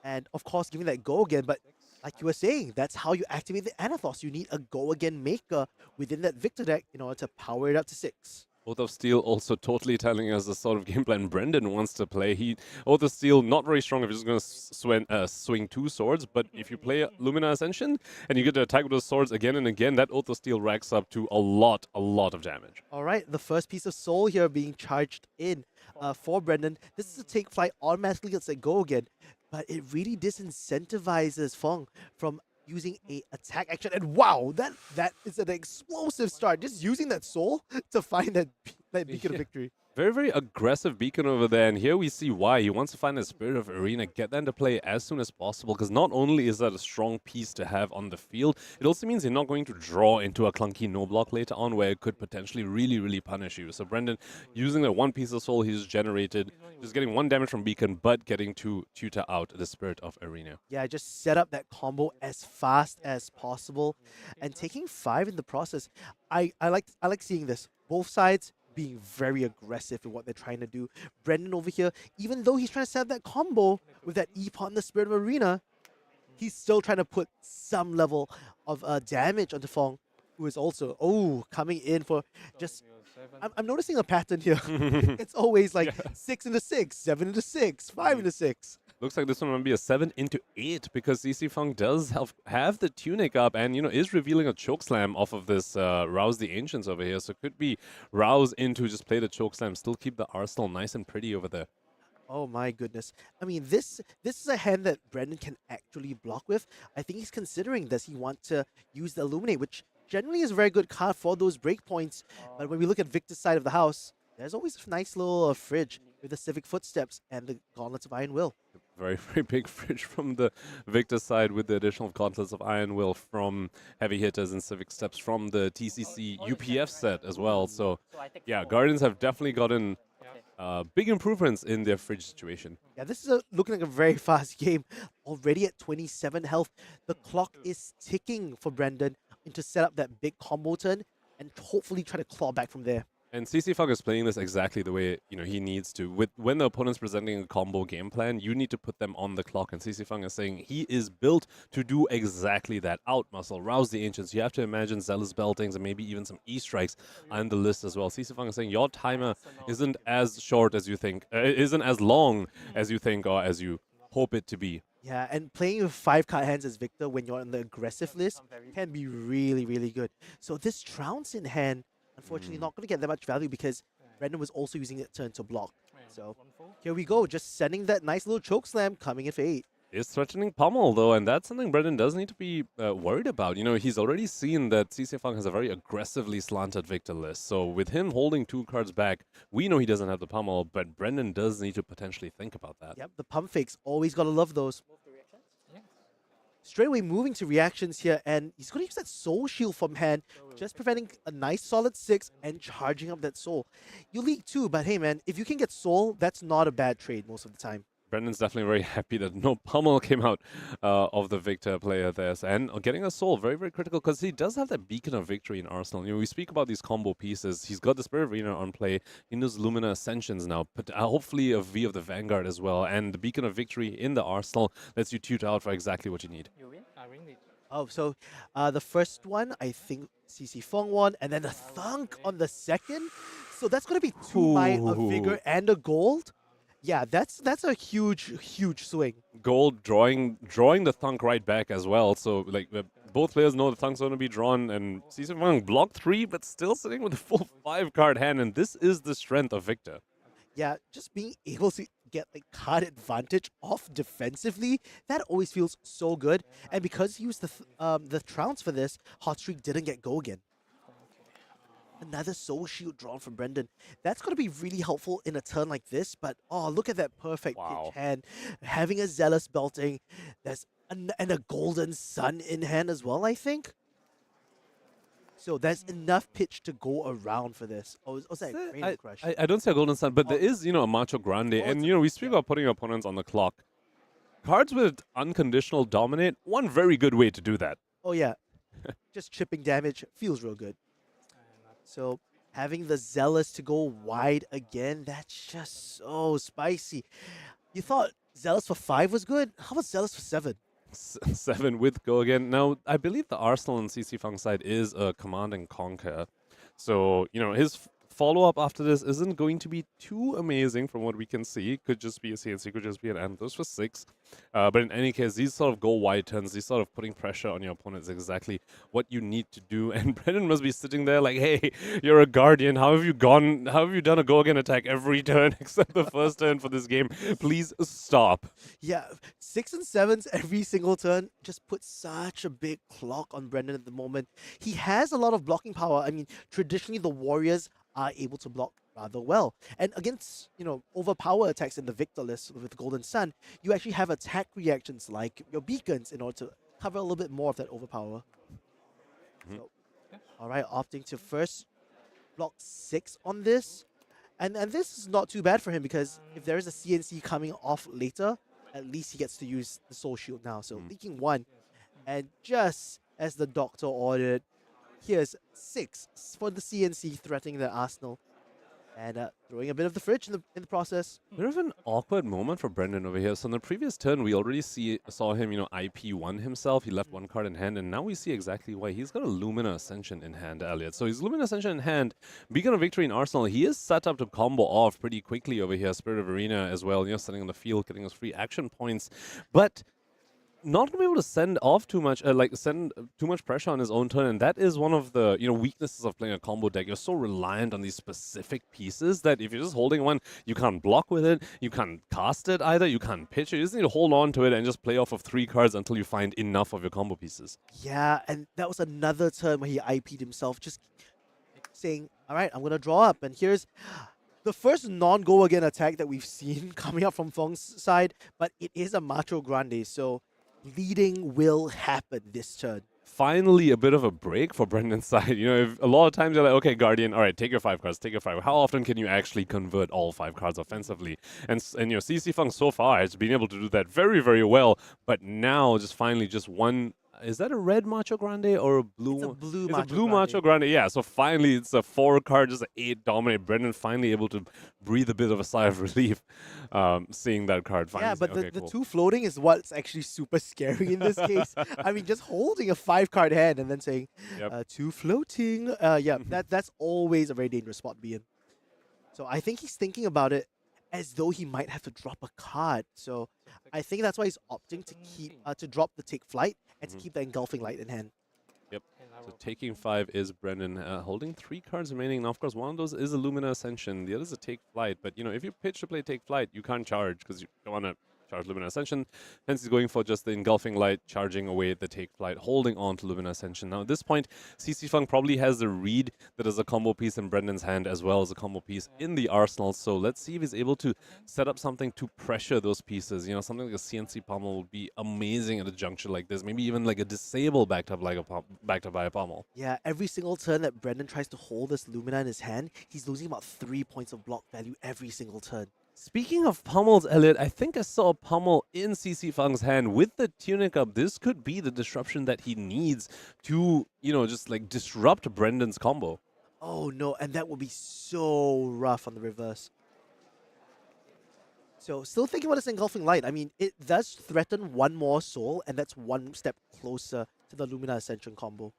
and of course giving that go again. But like you were saying, that's how you activate the Anathos. You need a go again maker within that Victor deck in order to power it up to 6. Oath of Steel also totally telling us the sort of game plan Brendan wants to play. Oath of Steel, not very strong if you're just going to swing 2 swords, but if you play Lumina Ascension and you get to attack with those swords again and again, that Oath of Steel racks up to a lot of damage. All right, the first piece of soul here being charged in for Brendan. This is a take flight, automatically gets a go again, but it really disincentivizes Fung from using a attack action. And wow, that is an explosive start. Just using that soul to find that beacon of victory. Very, very aggressive beacon over there, and here we see why. He wants to find the Spirit of Arena, get that into play as soon as possible, because not only is that a strong piece to have on the field, it also means you're not going to draw into a clunky no block later on where it could potentially really, really punish you. So Brendan, using the 1 piece of soul he's generated, just getting 1 damage from beacon, but getting to tutor out the Spirit of Arena. Yeah, just set up that combo as fast as possible, and taking 5 in the process. I like seeing this. Both sides being very aggressive in what they're trying to do. Brendan over here, even though he's trying to set up that combo with that E-pot and the Spirit of Arena, he's still trying to put some level of damage onto Fung, who is also, coming in for just... I'm noticing a pattern here. It's always like 6 into 6, 7 into 6, 5 into 6. Looks like this one might be a 7 into 8 because CC Fung does have the tunic up and, is revealing a chokeslam off of this Rouse the Ancients over here. So it could be Rouse into just play the chokeslam, still keep the arsenal nice and pretty over there. Oh my goodness. I mean, this is a hand that Brendan can actually block with. I think he's considering, does he want to use the Illuminate, which generally is a very good card for those breakpoints. But when we look at Victor's side of the house, there's always a nice little fridge with the Civic Footsteps and the Gauntlets of Iron Will. Very, very big fridge from the Victor side with the additional Gauntlets of Iron Will from Heavy Hitters and Civic Steps from the TCC UPF set as well. So, yeah, Guardians have definitely gotten big improvements in their fridge situation. Yeah, this is looking like a very fast game. Already at 27 health. The clock is ticking for Brendan to set up that big combo turn and hopefully try to claw back from there. And CC Fung is playing this exactly the way he needs to. When the opponent's presenting a combo game plan, you need to put them on the clock. And CC Fung is saying he is built to do exactly that. Out muscle, rouse the ancients. You have to imagine zealous beltings and maybe even some E-strikes on the list as well. CC Fung is saying your timer isn't as short as you think, isn't as long as you think or as you hope it to be. Yeah, and playing with 5-card hands as Victor when you're on the aggressive list can be really, really good. So this Trounce in hand, unfortunately, not going to get that much value because Brendan was also using it turn to block. So here we go, just sending that nice little choke slam coming in for 8. Is threatening pummel though, and that's something Brendan does need to be worried about. He's already seen that CC Fung has a very aggressively slanted Victor list. So with him holding 2 cards back, we know he doesn't have the pummel, but Brendan does need to potentially think about that. Yep, the pump fakes, always got to love those. Straight away moving to reactions here, and he's going to use that soul shield from hand, just preventing a nice solid 6 and charging up that soul. You leak 2, but hey man, if you can get soul, that's not a bad trade most of the time. Brendan's definitely very happy that no pummel came out of the Victor player there. And getting a soul, very, very critical, because he does have that beacon of victory in Arsenal. We speak about these combo pieces. He's got the Spirit of Arena on play. He knows Lumina Ascensions now, but hopefully a V of the Vanguard as well. And the beacon of victory in the Arsenal lets you tutor out for exactly what you need. You win? I win it. Oh, so the first one, I think CC Fung won, and then the thunk on the second. So that's going to be 2 by a vigor and a gold. Yeah, that's a huge swing. Gold drawing the thunk right back as well. So like both players know the thunk's going to be drawn, and CC Fung blocked 3, but still sitting with a full 5-card hand, and this is the strength of Victor. Yeah, just being able to get like card advantage off defensively, that always feels so good. And because he used the Trounce for this, Hot Streak didn't get go again. Another Soul Shield drawn from Brendan. That's going to be really helpful in a turn like this, but oh, look at that perfect pitch hand. Having a Zealous belting, and a Golden Sun in hand as well, I think. So there's enough pitch to go around for this. Oh, was that a Crane Crush? I don't see a Golden Sun, but there is, a Macho Grande. And, we speak about putting opponents on the clock. Cards with unconditional dominate, one very good way to do that. Oh, yeah. Just chipping damage feels real good. So having the Zealous to go wide again, that's just so spicy. You thought Zealous for 5 was good? How about Zealous for 7? 7 with Go again. Now, I believe the Arsenal and CC Fung side is a Command and Conquer. So, his follow-up after this isn't going to be too amazing from what we can see. Could just be a CNC, could just be an Anthos for 6. But in any case, these sort of go wide turns, these sort of putting pressure on your opponent is exactly what you need to do. And Brendan must be sitting there like, hey, you're a Guardian. How have you done a go again attack every turn except the first turn for this game? Please stop. Yeah, 6 and 7s every single turn just puts such a big clock on Brendan at the moment. He has a lot of blocking power. I mean, traditionally the Warriors are able to block rather well. And against, overpower attacks in the Victor list with Golden Sun, you actually have attack reactions like your beacons in order to cover a little bit more of that overpower. So, all right, opting to first block 6 on this. And this is not too bad for him because if there is a CNC coming off later, at least he gets to use the Soul Shield now. So leaking 1. And just as the Doctor ordered, here's 6 for the CNC threatening the Arsenal. And throwing a bit of the fridge in the process. Bit of an awkward moment for Brendan over here. So in the previous turn, we already saw him, IP1 himself. He left 1 card in hand, and now we see exactly why. He's got a Lumina Ascension in hand, Elliot. So he's Lumina Ascension in hand. Beacon of Victory in Arsenal. He is set up to combo off pretty quickly over here. Spirit of Arena as well, sitting on the field, getting us free action points. But not going to be able to send off too much, send too much pressure on his own turn, and that is one of the weaknesses of playing a combo deck. You're so reliant on these specific pieces that if you're just holding one, you can't block with it, you can't cast it either, you can't pitch it. You just need to hold on to it and just play off of 3 cards until you find enough of your combo pieces. Yeah, and that was another turn where he IP'd himself, just saying, all right, I'm going to draw up, and here's the first non-go again attack that we've seen coming up from Fung's side, but it is a Macho Grande, so leading will happen this turn. Finally, a bit of a break for Brendan's side. If a lot of times you're like, okay, Guardian, all right, take your 5 cards, take your 5. How often can you actually convert all 5 cards offensively? And CC Fung so far has been able to do that very, very well. But now, just finally, just one. Is that a red Macho Grande or a blue? It's a blue It's Macho a blue Grande. Macho Grande, yeah. So finally, it's a 4 card, just an 8 dominate. Brendan finally able to breathe a bit of a sigh of relief seeing that card finally. Yeah, but okay, the cool. 2 floating is what's actually super scary in this case. I mean, just holding a 5-card hand and then saying, 2 floating. That's always a very dangerous spot to be in. So I think he's thinking about it as though he might have to drop a card. So I think that's why he's opting to keep to drop the Take Flight and to keep the Engulfing Light in hand. Yep. So taking 5 is Brendan, holding 3 cards remaining. Now, of course, one of those is a Lumina Ascension. The other is a Take Flight. But, if you pitch to play Take Flight, you can't charge because you don't want to charge Lumina Ascension. Hence, he's going for just the Engulfing Light, charging away the Take Flight, holding on to Lumina Ascension. Now, at this point, CC Fung probably has the read that is a combo piece in Brendan's hand as well as a combo piece in the arsenal. So let's see if he's able to set up something to pressure those pieces. Something like a CNC Pommel would be amazing at a juncture like this. Maybe even like a Disable backed up by a Pommel. Yeah, every single turn that Brendan tries to hold this Lumina in his hand, he's losing about 3 points of block value every single turn. Speaking of Pommels, Elliot, I think I saw a Pommel in CC Fung's hand with the Tunic up. This could be the disruption that he needs to, just like disrupt Brendan's combo. Oh no, and that would be so rough on the reverse. So still thinking about this Engulfing Light. I mean, it does threaten 1 more soul, and that's 1 step closer to the Lumina Ascension combo.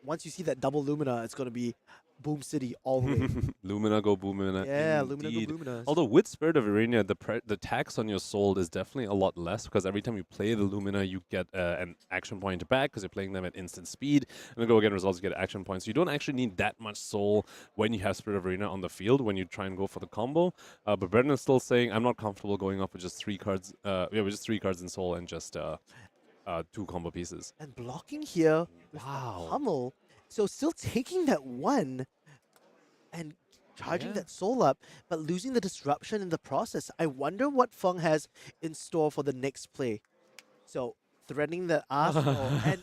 Once you see that double Lumina, it's going to be Boom City all the way. Lumina go Boomina. Yeah, indeed. Lumina go Lumina. Although with Spirit of Arena, the tax on your soul is definitely a lot less because every time you play the Lumina, you get an action point back because you're playing them at instant speed. And the go again results, you get action points. So you don't actually need that much soul when you have Spirit of Arena on the field when you try and go for the combo. But Brendan's still saying, I'm not comfortable going up with just 3 cards. With just 3 cards in soul and just 2 combo pieces. And blocking here with the Hummel So still taking that 1 and charging that soul up, but losing the disruption in the process. I wonder what Fung has in store for the next play. So threatening the arsenal and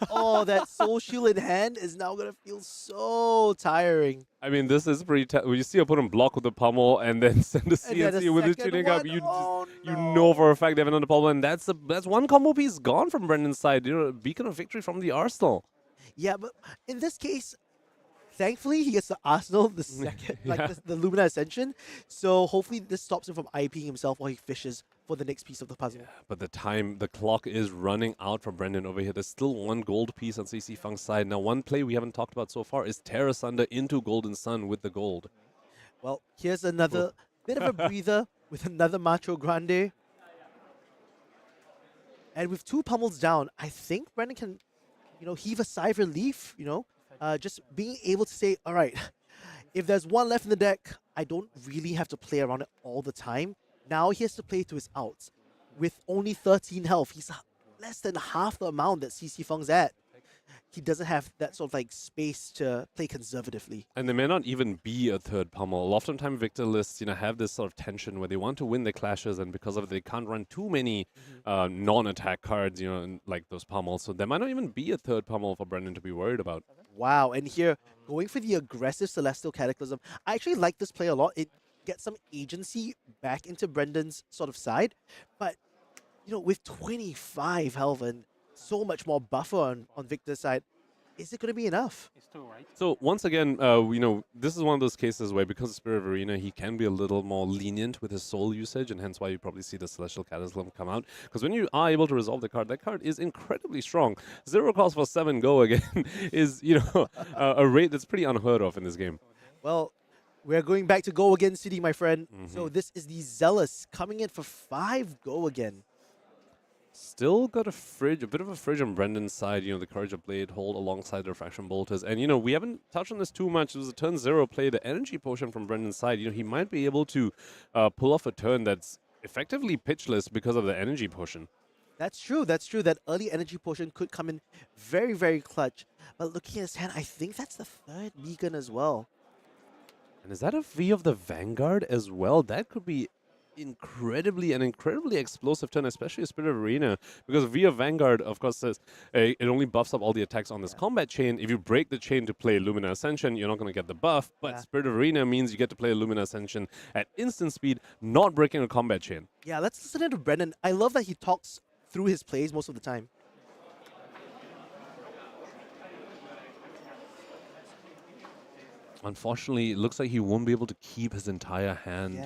that soul shield in hand is now gonna feel so tiring. I mean, this is pretty. You see opponent block with the pummel and then send a And then a CNC with his second tuning up. one. You know for a fact they have another pummel, and that's one combo piece gone from Brendan's side. You know, beacon of victory from the arsenal. Yeah, but in this case, thankfully he gets the arsenal the second, the Lumina Ascension. So hopefully this stops him from IPing himself while he fishes for the next piece of the puzzle. Yeah, but the clock is running out for Brendan over here. There's still 1 gold piece on CC Fung's side. Now, one play we haven't talked about so far is Tear Asunder into Golden Sun with the gold. Well, here's another bit of a breather with another Macho Grande. And with 2 pummels down, I think Brendan can, heave a sigh of relief, just being able to say, all right, if there's 1 left in the deck, I don't really have to play around it all the time. Now he has to play to his outs. With only 13 health, he's less than half the amount that CC Fung's at. He doesn't have that sort of space to play conservatively. And there may not even be a third pummel. Oftentimes victor lists, have this sort of tension where they want to win the clashes, and because of it, they can't run too many non-attack cards, like those pummels. So there might not even be a third pummel for Brendan to be worried about. Wow, and here, going for the aggressive Celestial Cataclysm. I actually like this play a lot. It gets some agency back into Brendan's sort of side. But, with 25 health and so much more buffer on Victor's side, is it going to be enough? It's too right. So once again, this is one of those cases where because of Spirit of Arena, he can be a little more lenient with his soul usage, and hence why you probably see the Celestial Cataclysm come out. Because when you are able to resolve the card, that card is incredibly strong. 0 cost for 7 go again is, a rate that's pretty unheard of in this game. Well, we're going back to go again city, my friend. So this is the Zealous coming in for 5 go again. Still got a bit of a fridge on Brendan's side, the Courage of Blade hold alongside the Refraction Bolters. And, we haven't touched on this too much. It was a turn 0 play, the Energy Potion from Brendan's side. He might be able to pull off a turn that's effectively pitchless because of the Energy Potion. That's true. That early Energy Potion could come in very, very clutch. But looking at his hand, I think that's the 3rd beacon as well. And is that a V of the Vanguard as well? That could be incredibly explosive turn, especially a Spirit of Arena, because V of Vanguard, of course, says it only buffs up all the attacks on this combat chain. If you break the chain to play Lumina Ascension, you're not going to get the buff, but Spirit of Arena means you get to play Lumina Ascension at instant speed, not breaking a combat chain. Yeah, let's listen to Brendan. I love that he talks through his plays most of the time. Unfortunately, it looks like he won't be able to keep his entire hand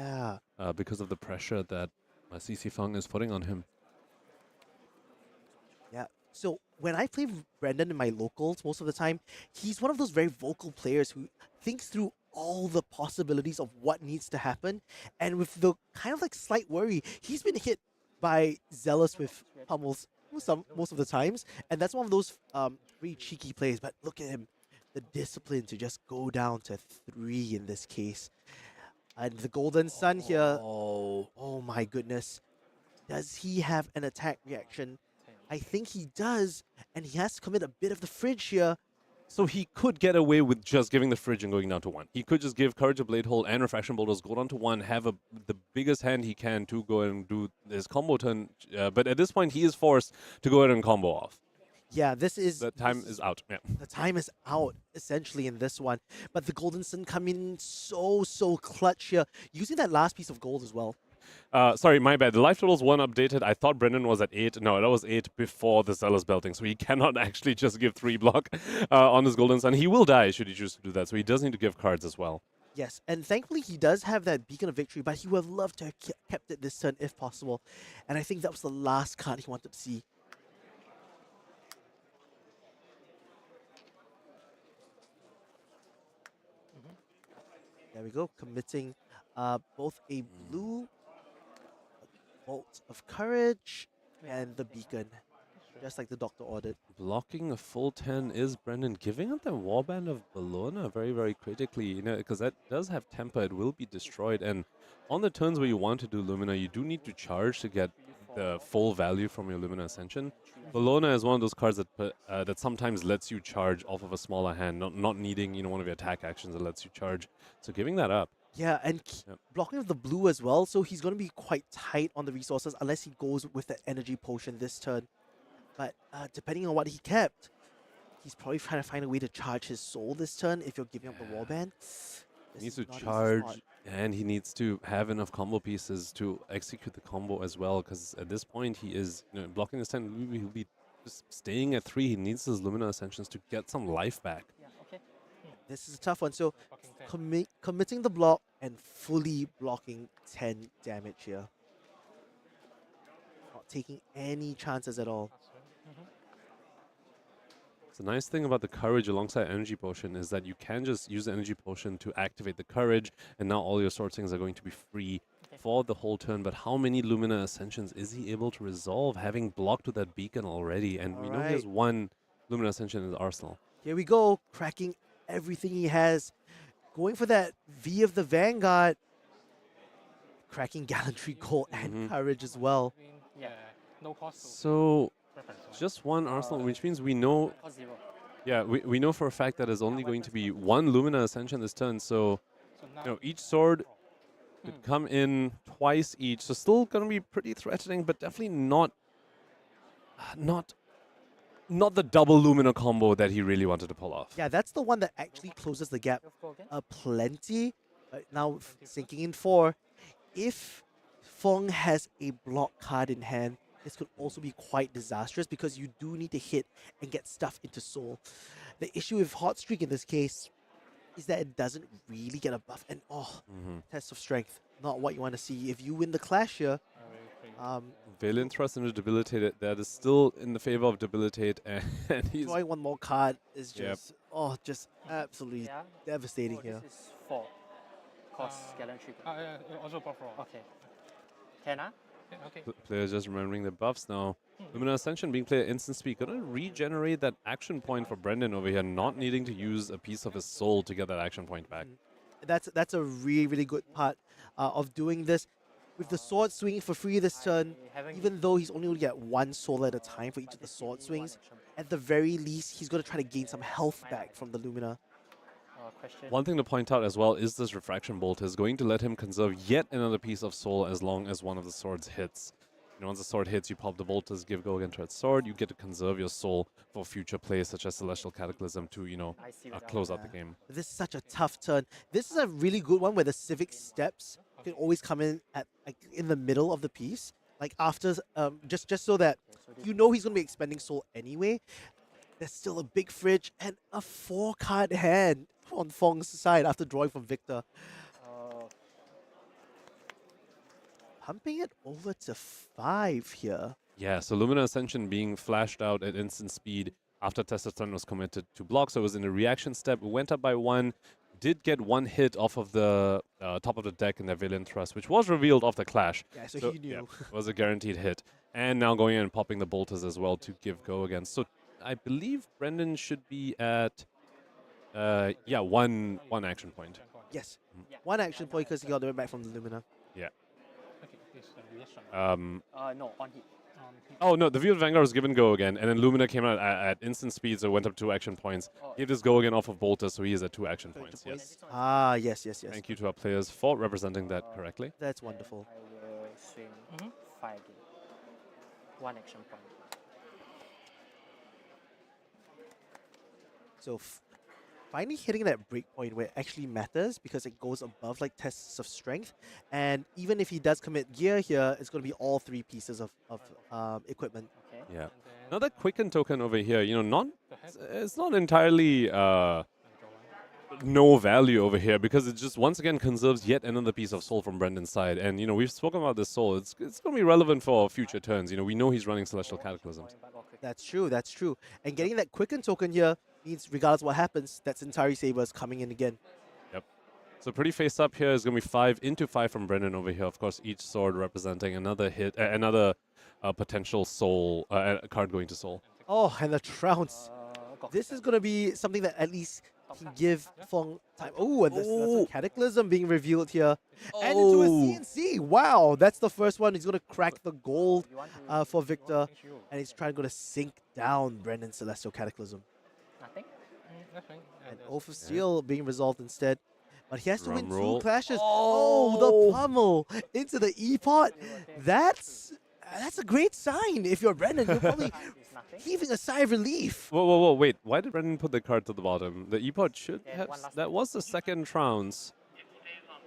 because of the pressure that CC Fung is putting on him. Yeah, so when I play Brendan in my locals, most of the time, he's one of those very vocal players who thinks through all the possibilities of what needs to happen. And with the kind of slight worry, he's been hit by Zealous with pummels most of the times. And that's one of those really cheeky plays. But look at him. The discipline to just go down to 3 in this case. And the Golden Sun here. Oh my goodness. Does he have an attack reaction? I think he does. And he has to commit a bit of the fridge here. So he could get away with just giving the fridge and going down to 1. He could just give Courage of Blade Hold and Refraction Bolters, go down to 1, have the biggest hand he can to go and do his combo turn. But at this point, he is forced to go ahead and combo off. Yeah, the time is out. Yeah. The time is out, essentially, in this one. But the Golden Sun come in so clutch here, using that last piece of gold as well. Sorry, my bad. The life total is 1 updated. I thought Brendan was at 8. No, that was 8 before the Zealous belting. So he cannot actually just give 3 block on his Golden Sun. He will die should he choose to do that. So he does need to give cards as well. Yes, and thankfully he does have that Beacon of Victory, but he would have loved to have kept it this turn if possible. And I think that was the last card he wanted to see. There we go, committing both a blue Bolt of Courage and the Beacon, just like the Doctor ordered. Blocking a full 10 is Brendan giving up the Warband of Bologna very, very critically, because that does have temper. It will be destroyed. And on the turns where you want to do Lumina, you do need to charge to get the full value from your Lumina Ascension. Bologna is one of those cards that sometimes lets you charge off of a smaller hand, not needing one of your attack actions that lets you charge. So giving that up. Yeah, and blocking with the blue as well, so he's going to be quite tight on the resources unless he goes with the energy potion this turn. But depending on what he kept, he's probably trying to find a way to charge his soul this turn if you're giving up the warband. He needs to charge, and he needs to have enough combo pieces to execute the combo as well, because at this point he is blocking his 10. He'll be just staying at 3. He needs his Lumina Ascensions to get some life back. This is a tough one. So committing the block and fully blocking 10 damage here. Not taking any chances at all. The nice thing about the courage alongside energy potion is that you can just use the energy potion to activate the courage, and now all your sword swings are going to be free for the whole turn. But how many Lumina Ascensions is he able to resolve, having blocked with that beacon already? And we know he has 1 Lumina Ascension in his arsenal. Here we go, cracking everything he has. Going for that V of the Vanguard. Cracking Gallantry Gold and Courage as well. Yeah, no cost. So just 1 arsenal, which means we know... Yeah, we know for a fact that there's only going to be 1 Lumina Ascension this turn. So each sword could come in twice each. So still going to be pretty threatening, but definitely not the double Lumina combo that he really wanted to pull off. Yeah, that's the one that actually closes the gap plenty. Now sinking in 4. If Fung has a block card in hand, this could also be quite disastrous because you do need to hit and get stuff into soul. The issue with Hot Streak in this case is that it doesn't really get a buff. And test of strength, not what you want to see. If you win the clash here, Valiant Thrust into Debilitate, that is still in the favor of Debilitate, and he's... drawing 1 more card is just, just absolutely devastating here. This is 4. Cost Gallantry. Also buff roll. Okay. 10, Okay. Players just remembering the buffs now. Lumina Ascension being played at instant speed. Gonna regenerate that action point for Brendan over here, not needing to use a piece of his soul to get that action point back. That's a really, really good part of doing this. With the sword swinging for free this turn, even though he's only going to get 1 soul at a time for each of the sword swings, at the very least, he's going to try to gain some health back from the Lumina. One thing to point out as well is this Refraction Bolt is going to let him conserve yet another piece of soul as long as one of the swords hits. Once the sword hits, you pop the bolters, give go again to its sword. You get to conserve your soul for future plays such as Celestial Cataclysm to, close out the game. This is such a tough turn. This is a really good one where the Civic Steps can always come in at in the middle of the piece. Like after, just so that he's going to be expending soul anyway. There's still a big fridge and a 4-card hand on Fong's side after drawing from Victor. Pumping it over to 5 here. Yeah, so Lumina Ascension being flashed out at instant speed after Testa's turn was committed to block. So it was in a reaction step. It went up by 1. Did get 1 hit off of the top of the deck in their Valiant Thrust, which was revealed off the clash. Yeah, so he knew. Yeah, it was a guaranteed hit. And now going in and popping the bolters as well to give go again. So I believe Brendan should be at, one action point. Yes, 1 action point because he got it back from the Lumina. Yeah. No, on hit. Oh no, the View of Vanguard was given go again, and then Lumina came out at instant speed, so it went up 2 action points. Gave this go again off of Bolter, so he is at 2 action points. Yes. Yes. Thank you to our players for representing that correctly. That's wonderful. I will swing 5 again. 1 action point. So finally hitting that breakpoint where it actually matters because it goes above like tests of strength. And even if he does commit gear here, it's going to be all 3 pieces of equipment. Okay. Yeah. Now that Quicken token over here, it's not entirely no value over here because it just once again conserves yet another piece of soul from Brendan's side. And we've spoken about this soul. It's going to be relevant for future turns. We know he's running Celestial Cataclysms. That's true. And getting that Quicken token here means regardless what happens, that Centauri Saber is coming in again. Yep. So pretty face up here is going to be 5 into 5 from Brendan over here. Of course, each sword representing another hit, another potential soul, card going to soul. Oh, and the trounce. This is going to be something that at least can give Fung time. Oh, and that's a Cataclysm being revealed here. And into a CNC. Wow, that's the first one. He's going to crack the gold for Victor. And he's trying to go to sink down Brendan's Celestial Cataclysm. Nothing? Nothing. And Oath of Steel being resolved instead. But he has to win roll. 2 clashes. Oh, the pummel into the E-pot. That's a great sign. If you're Brendan, you're probably heaving a sigh of relief. Whoa, wait. Why did Brendan put the card to the bottom? The E-pot should have... That was the second trounce.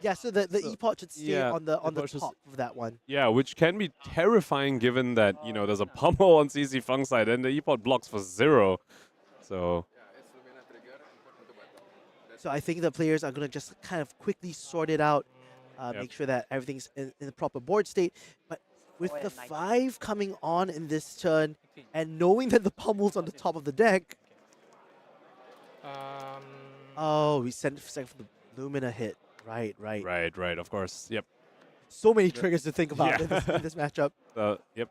Yeah, so the E-pot should stay on the E-pot top of that one. Yeah, which can be terrifying given that, you know, there's a pummel on CC Fung's side and the E-pot blocks for 0. So... So I think the players are going to just kind of quickly sort it out, make sure that everything's in the proper board state. But with the 5 coming on in this turn, and knowing that the pummel's on the top of the deck... Oh, we sent for the Lumina hit. Right. Right, of course. Yep. So many triggers to think about in this matchup. Yep.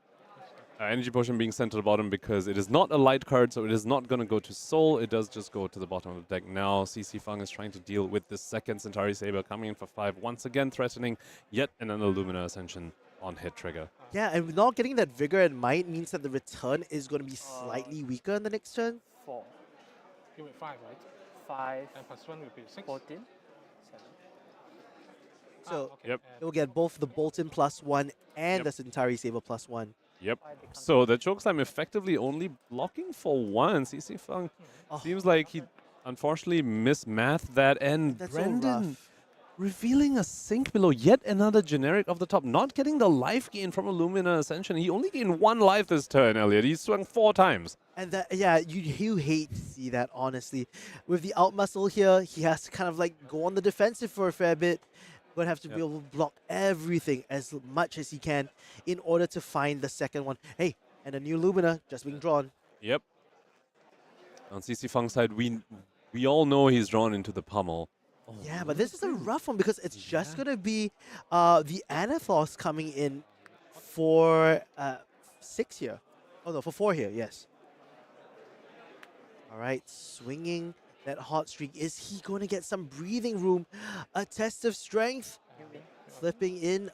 Energy Potion being sent to the bottom because it is not a light card, so it is not going to go to Soul. It does just go to the bottom of the deck now. CC Fung is trying to deal with the second Centauri Saber coming in for 5, once again threatening yet another Lumina Ascension on hit trigger. Yeah, and not getting that Vigor and Might means that the return is going to be slightly weaker in the next turn. 4. Give it 5, right? 5. And plus 1 will be 6. 14. 7. So Yep. you'll get both the Boltyn +1 and the Centauri Saber +1. Yep. So the Chokeslam effectively only blocking for 1. CC Fung seems like he unfortunately mismathed that, and That's Brendan revealing a sink below, yet another generic off the top, not getting the life gain from a Lumina Ascension. He only gained 1 life this turn, Elliot. He swung 4 times. And that, yeah, you hate to see that, honestly. With the out muscle here, he has to kind of like go on the defensive for a fair bit. Going to have to be able to block everything as much as he can in order to find the second one. Hey, and a new Lumina just being drawn. Yep. On CC Fung's side, we all know he's drawn into the pummel. Yeah, but this is a rough one because it's just going to be the Anathos coming in for 6 here. Oh, no, for 4 here, yes. All right, swinging that hot streak. Is he going to get some breathing room? A test of strength. Flipping in.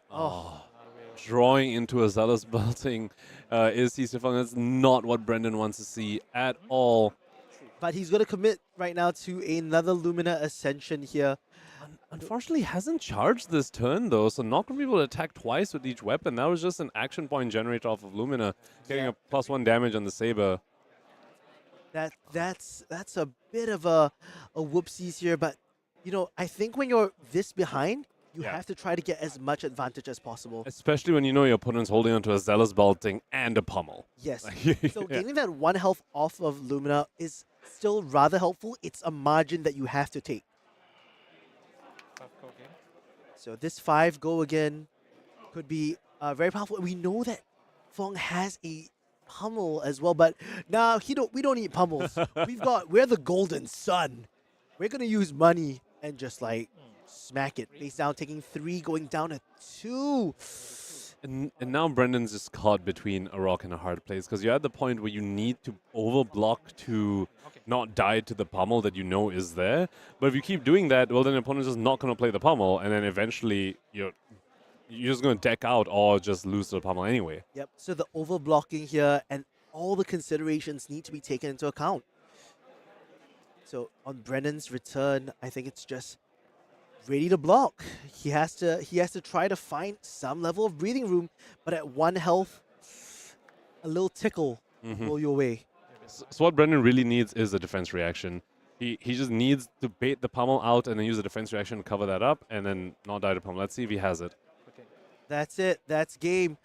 Drawing into a Zealous Belting is CC Fung. That's not what Brendan wants to see at all. But he's going to commit right now to another Lumina Ascension here. Unfortunately, hasn't charged this turn, though, so not going to be able to attack twice with each weapon. That was just an action point generator off of Lumina, getting a +1 damage on the Saber. That's a bit of a whoopsies here, but you know, I think when you're this behind, you have to try to get as much advantage as possible. Especially when you know your opponent's holding onto a Zealous Belting and a pummel. Yes. So gaining that 1 health off of Lumina is still rather helpful. It's a margin that you have to take. So this 5 go again could be very powerful. We know that Fung has a pummel as well, but now we don't need pummels. We're the Golden Sun. We're gonna use money and just like smack it face down, taking 3, going down to 2. And now Brendan's just caught between a rock and a hard place, because you're at the point where you need to overblock to not die to the pummel that you know is there. But if you keep doing that, well, then the opponent's just not going to play the pummel, and then eventually you're just going to deck out or just lose to the pummel anyway. Yep, so the overblocking here and all the considerations need to be taken into account. So on Brendan's return, I think it's just ready to block. He has to try to find some level of breathing room, but at 1 health, a little tickle will blow you away. So what Brendan really needs is a defense reaction. He just needs to bait the pummel out and then use a defense reaction to cover that up and then not die to pummel. Let's see if he has it. That's it. That's game.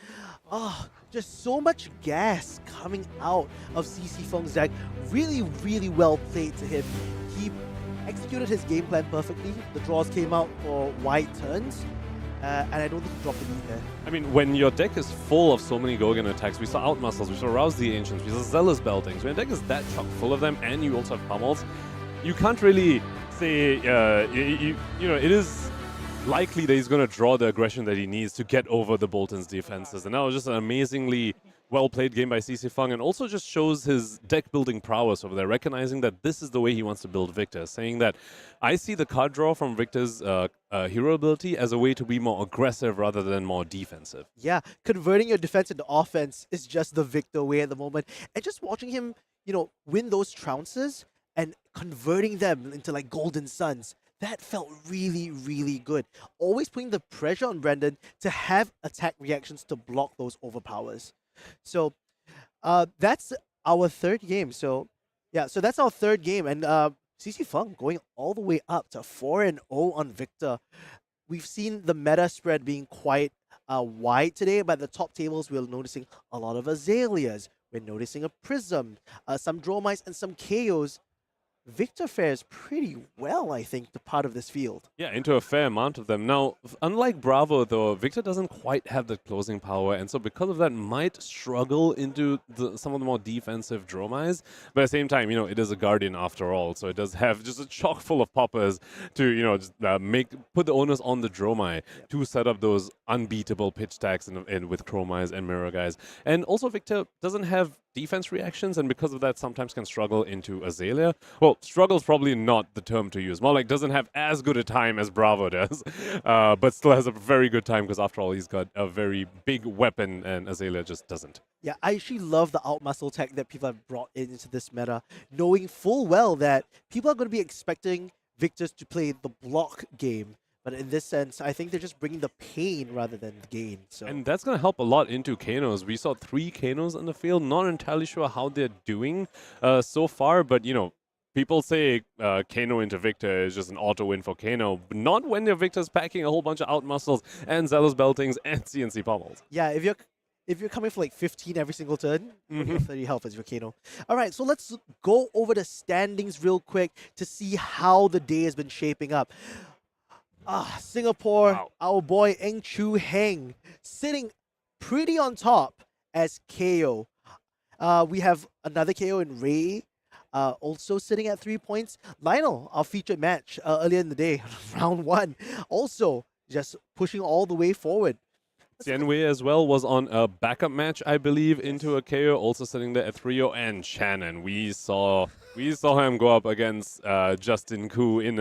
Oh, just so much gas coming out of CC Fung's deck. Really, really well played to him. He executed his game plan perfectly. The draws came out for wide turns, and I don't think he dropped the lead there. I mean, when your deck is full of so many Gogan attacks, we saw Out Muscles, we saw Rouse the Ancients, we saw Zealous Beltings. When your deck is that chock full of them, and you also have pummels, you can't really say, you know, it is likely that he's going to draw the aggression that he needs to get over the Boltyn's defenses. And that was just an amazingly well-played game by CC Fung, and also just shows his deck-building prowess over there, recognizing that this is the way he wants to build Victor, saying that I see the card draw from Victor's hero ability as a way to be more aggressive rather than more defensive. Yeah, converting your defense into offense is just the Victor way at the moment. And just watching him, win those trounces and converting them into like golden suns, that felt really, really good. Always putting the pressure on Brendan to have attack reactions to block those overpowers. So that's our third game. So yeah, so that's our third game. And CC Fung going all the way up to 4-0 on Victor. We've seen the meta spread being quite wide today, but at the top tables we're noticing a lot of Azaleas. We're noticing a Prism, some Dromais, and some Kayos. Victor fares pretty well, I think, to part of this field. Yeah, into a fair amount of them. Now, unlike Bravo, though, Victor doesn't quite have the closing power, and so because of that, might struggle into some of the more defensive Dromais. But at the same time, it is a Guardian after all, so it does have just a chock full of poppers to, just put the onus on the Dromai to set up those unbeatable pitch stacks and with Chromais and Mirror guys. And also, Victor doesn't have defense reactions, and because of that, sometimes can struggle into Azalea. Well, struggle's probably not the term to use. More like doesn't have as good a time as Bravo does, but still has a very good time because after all, he's got a very big weapon, and Azalea just doesn't. Yeah, I actually love the outmuscle tech that people have brought into this meta, knowing full well that people are going to be expecting Victors to play the block game. But in this sense, I think they're just bringing the pain rather than the gain. So. And that's going to help a lot into Kanos. We saw 3 Kanos in the field. Not entirely sure how they're doing so far, but, people say Kano into Victor is just an auto win for Kano. But not when your Victor's packing a whole bunch of outmuscles and zealous beltings and CNC pommels. Yeah, if you're coming for like 15 every single turn, 30 health as your Kano. All right, so let's go over the standings real quick to see how the day has been shaping up. Singapore, wow. Our boy Eng Chu Heng sitting pretty on top as Kayo. We have another Kayo in Ray, also sitting at 3 points. Lionel, our featured match earlier in the day, round 1, also just pushing all the way forward. Tianwei as well was on a backup match, I believe, into a KO, also sitting there at 3-0. And Channon, we saw him go up against Justin Koo in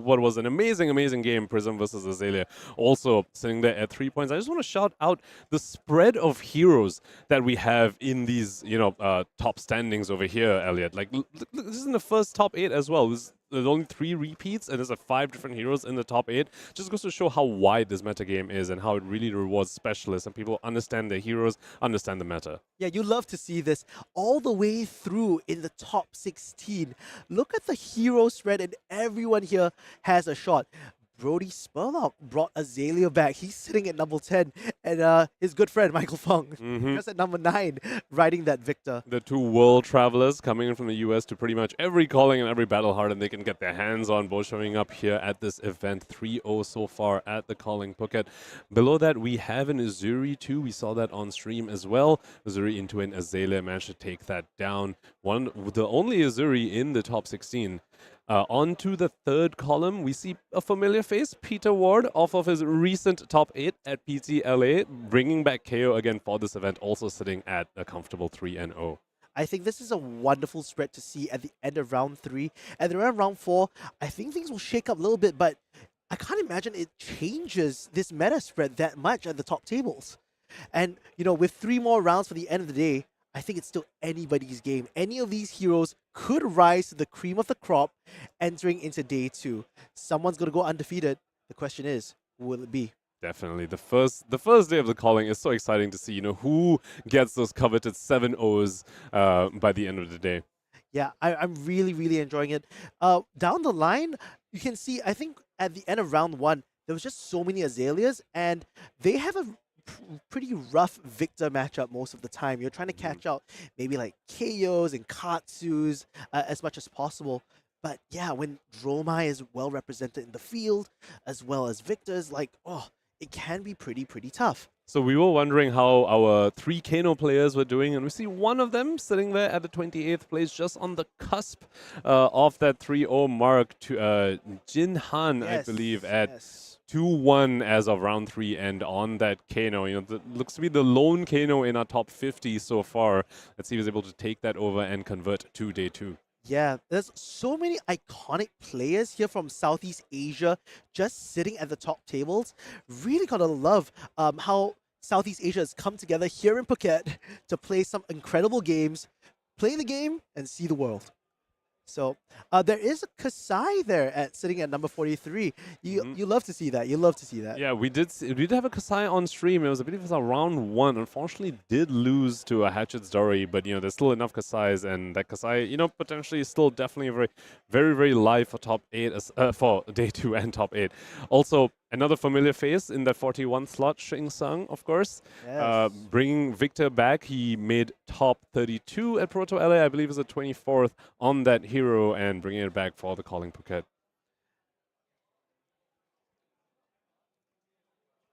what was an amazing game, Prism versus Azalea, also sitting there at 3 points. I just want to shout out the spread of heroes that we have in these, top standings over here, Elliot. Like, look, this is in the first top 8 as well. There's only 3 repeats, and there's 5 different heroes in the top 8. Just goes to show how wide this metagame is and how it really rewards specialists and people understand their heroes, understand the meta. Yeah, you love to see this all the way through in the top 16. Look at the hero spread, and everyone here has a shot. Brody Spurlock brought Azalea back. He's sitting at number 10. And his good friend, Michael Fung, just at number 9, riding that Victor. The 2 world travelers coming in from the US to pretty much every calling and every battle hard, and they can get their hands on, both showing up here at this event. 3-0 so far at the calling Phuket. Below that, we have an Uzuri too. We saw that on stream as well. Uzuri into an Azalea managed to take that down. The only Uzuri in the top 16. On to the third column, we see a familiar face, Peter Ward, off of his recent top 8 at PTLA, bringing back Kayo again for this event, also sitting at a comfortable 3-0. I think this is a wonderful spread to see at the end of round 3. And around round 4, I think things will shake up a little bit, but I can't imagine it changes this meta spread that much at the top tables. And, with 3 more rounds for the end of the day, I think it's still anybody's game. Any of these heroes could rise to the cream of the crop entering into day 2. Someone's going to go undefeated. The question is, who will it be? Definitely. The first day of the calling is so exciting to see, who gets those coveted 7-0s by the end of the day. Yeah, I'm really, really enjoying it. Down the line, you can see, I think at the end of round 1, there was just so many Azaleas, and they have a pretty rough Victor matchup most of the time. You're trying to catch out maybe like Kayos and Katsus as much as possible. But yeah, when Dromai is well represented in the field, as well as Victor's, it can be pretty tough. So we were wondering how our 3 Kano players were doing, and we see one of them sitting there at the 28th place, just on the cusp of that 3-0 mark, to Jian, I believe, at 2-1 as of round 3, and on that Kano, looks to be the lone Kano in our top 50 so far. Let's see if he's able to take that over and convert to day 2. Yeah, there's so many iconic players here from Southeast Asia just sitting at the top tables. Really gotta love how Southeast Asia has come together here in Phuket to play some incredible games, play the game, and see the world. So there is a Kassai there sitting at number 43. You love to see that. You love to see that. Yeah, we did have a Kassai on stream. It was, I believe it was round 1. Unfortunately, did lose to a Hatchet's Dory, but there's still enough Kassais, and that Kassai, potentially is still definitely very, very, very live for top 8 for day 2 and top 8. Also, another familiar face in that 41 slot, Shing Sung, of course. Yes. Bringing Victor back. He made top 32 at Proto LA, I believe is the 24th on that hero, and bringing it back for the Calling Phuket.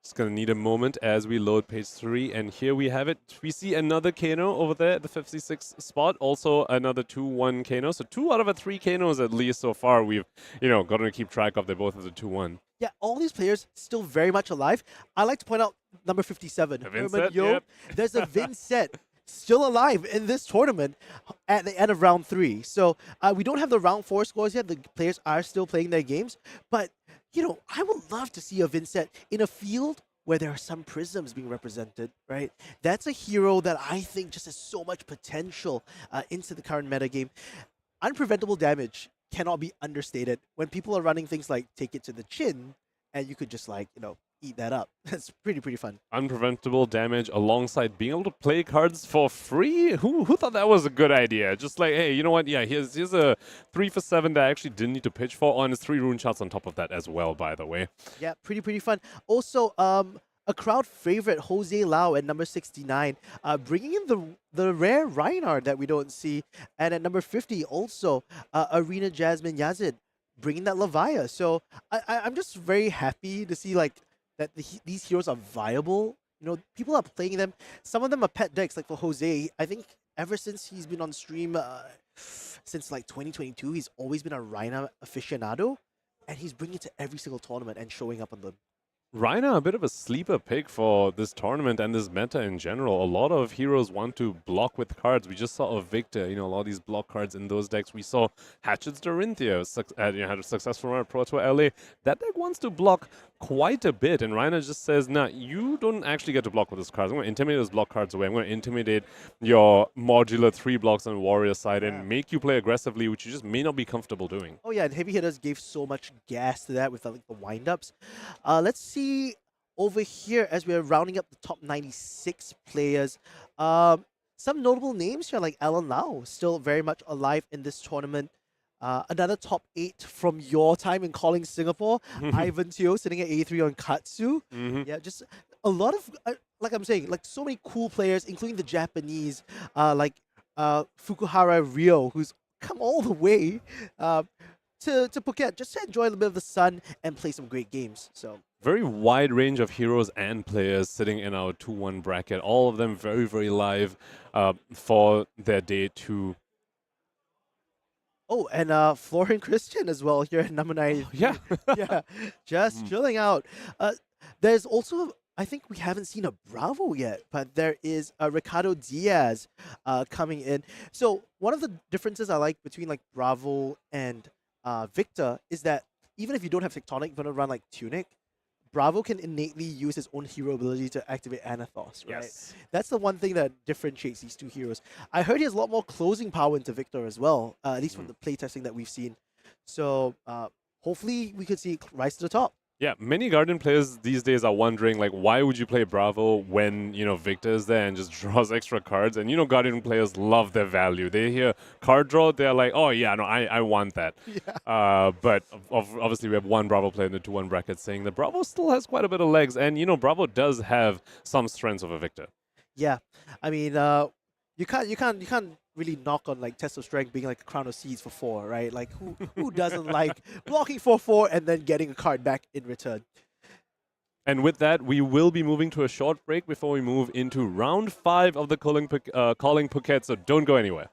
Just going to need a moment as we load page 3, and here we have it. We see another Kano over there at the 56 spot, also another 2-1 Kano. So 2 out of 3 Kanos at least so far we've, got to keep track of. They're both of the 2-1. Yeah, all these players still very much alive. I like to point out number 57, Hermann. Yep. There's a Vynnset still alive in this tournament at the end of round 3. So we don't have the round 4 scores yet. The players are still playing their games. But, I would love to see a Vynnset in a field where there are some prisms being represented, right? That's a hero that I think just has so much potential into the current metagame. Unpreventable damage cannot be understated. When people are running things like take it to the chin, and you could just eat that up. It's pretty fun. Unpreventable damage alongside being able to play cards for free? Who thought that was a good idea? Just like, hey, you know what? Yeah, here's a 3 for 7 that I actually didn't need to pitch for. And it's 3 rune shots on top of that as well, by the way. Yeah, pretty fun. Also, a crowd favorite, Jose Lau at number 69, bringing in the rare Reinhardt that we don't see. And at number 50, also, Arena Jasmine Yazid, bringing that Lavaya. So I'm just very happy to see that these heroes are viable. People are playing them. Some of them are pet decks, like for Jose. I think ever since he's been on stream, since 2022, he's always been a Reinhardt aficionado. And he's bringing it to every single tournament and showing up on them. Rhina, a bit of a sleeper pick for this tournament and this meta in general. A lot of heroes want to block with cards. We just saw a Victor, a lot of these block cards in those decks. We saw Hatchet's Dorinthea had a successful run at Proto LA. That deck wants to block quite a bit, and Rhina just says, nah, you don't actually get to block with those cards. I'm going to intimidate those block cards away. I'm going to intimidate your modular 3 blocks on the warrior side and make you play aggressively, which you just may not be comfortable doing. Oh yeah, and Heavy Hitters gave so much gas to that with the wind-ups. Let's see over here as we're rounding up the top 96 players. Some notable names here like Alan Lau, still very much alive in this tournament. Another top 8 from your time in Calling Singapore. Ivan Teo sitting at 83 on Katsu. Yeah, just a lot of, like I'm saying, so many cool players, including the Japanese, like Fukuhara Ryo, who's come all the way to Phuket just to enjoy a little bit of the sun and play some great games. So very wide range of heroes and players sitting in our 2-1 bracket. All of them very, very live for their day 2. Oh, and Florian Christian as well here at number 9. Yeah. Yeah, just chilling out. There's also, I think we haven't seen a Bravo yet, but there is a Ricardo Diaz coming in. So one of the differences I like between Bravo and Victor is that even if you don't have Tectonic, you're going to run Tunic, Bravo can innately use his own hero ability to activate Anathos, right? Yes. That's the one thing that differentiates these two heroes. I heard he has a lot more closing power into Victor as well, at least from the playtesting that we've seen. So hopefully we could see rise to the top. Yeah, many Guardian players these days are wondering, why would you play Bravo when, Victor is there and just draws extra cards? And, Guardian players love their value. They hear card draw, they're like, oh, yeah, no, I want that. Yeah. But obviously we have one Bravo player in the 2-1 bracket saying that Bravo still has quite a bit of legs. And, Bravo does have some strengths over Victor. Yeah, I mean, you can't really knock on Test of Strength being a Crown of Seeds for 4, right? Who doesn't like blocking for 4 and then getting a card back in return? And with that, we will be moving to a short break before we move into round 5 of the Calling Phuket, so don't go anywhere.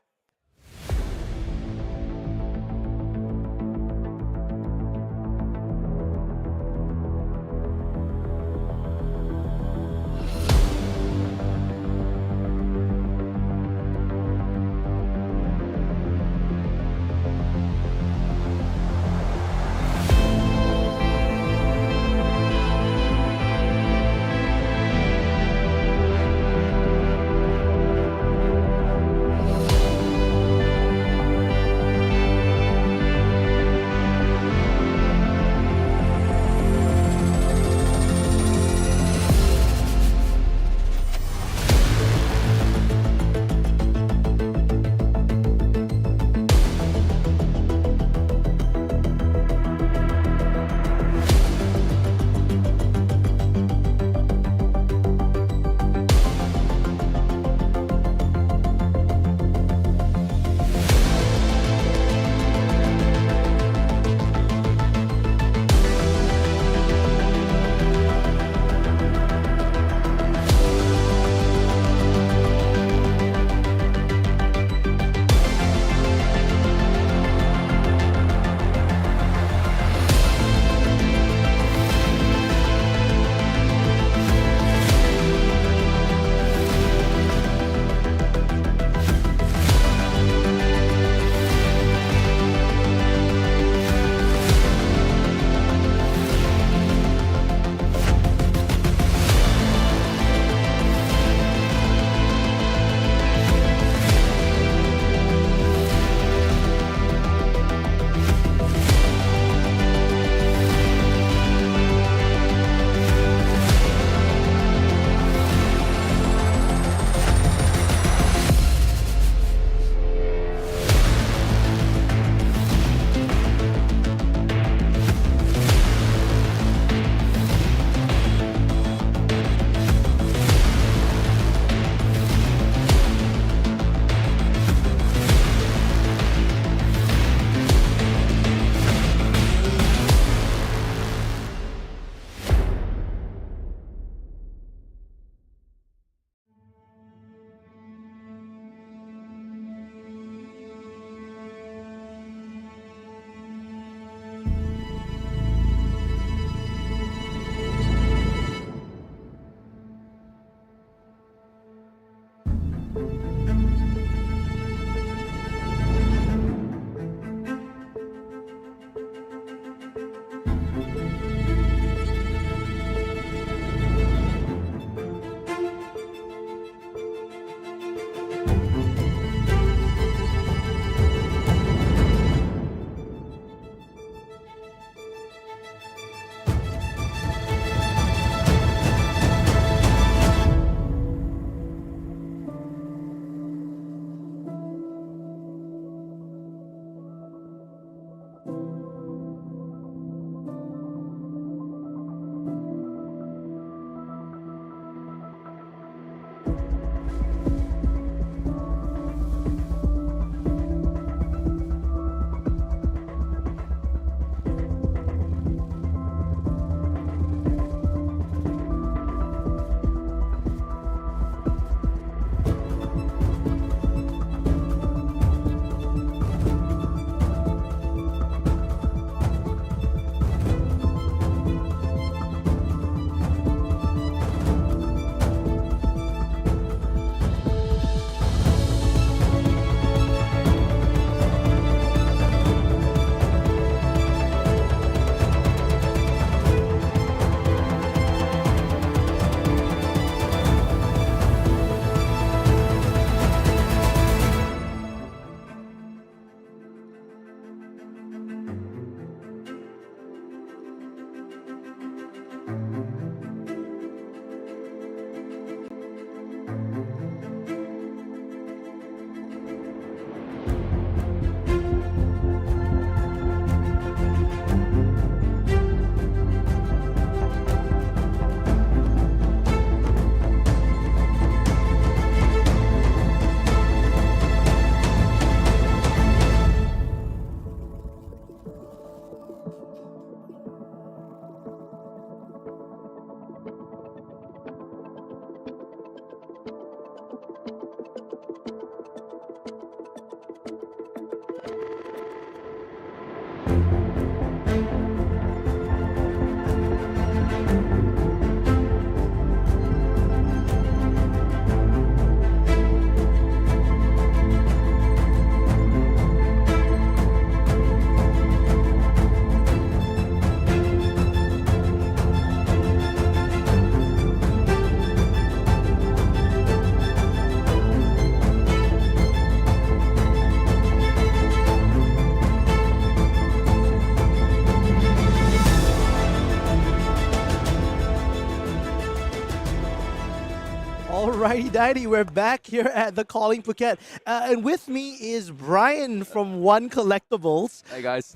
Alrighty, dighty, we're back here at the Calling Phuket. And with me is Brian from One Collectibles. Hey guys.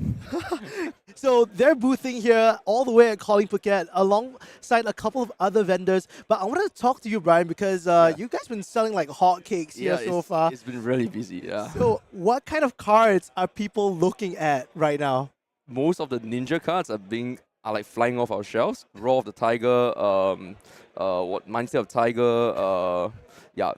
So they're boothing here all the way at Calling Phuket alongside a couple of other vendors. But I wanted to talk to you, Brian, because you guys been selling like hotcakes here so far. It's been really busy, yeah. So what kind of cards are people looking at right now? Most of the ninja cards are like flying off our shelves. Raw of the Tiger, Mindset of Tiger,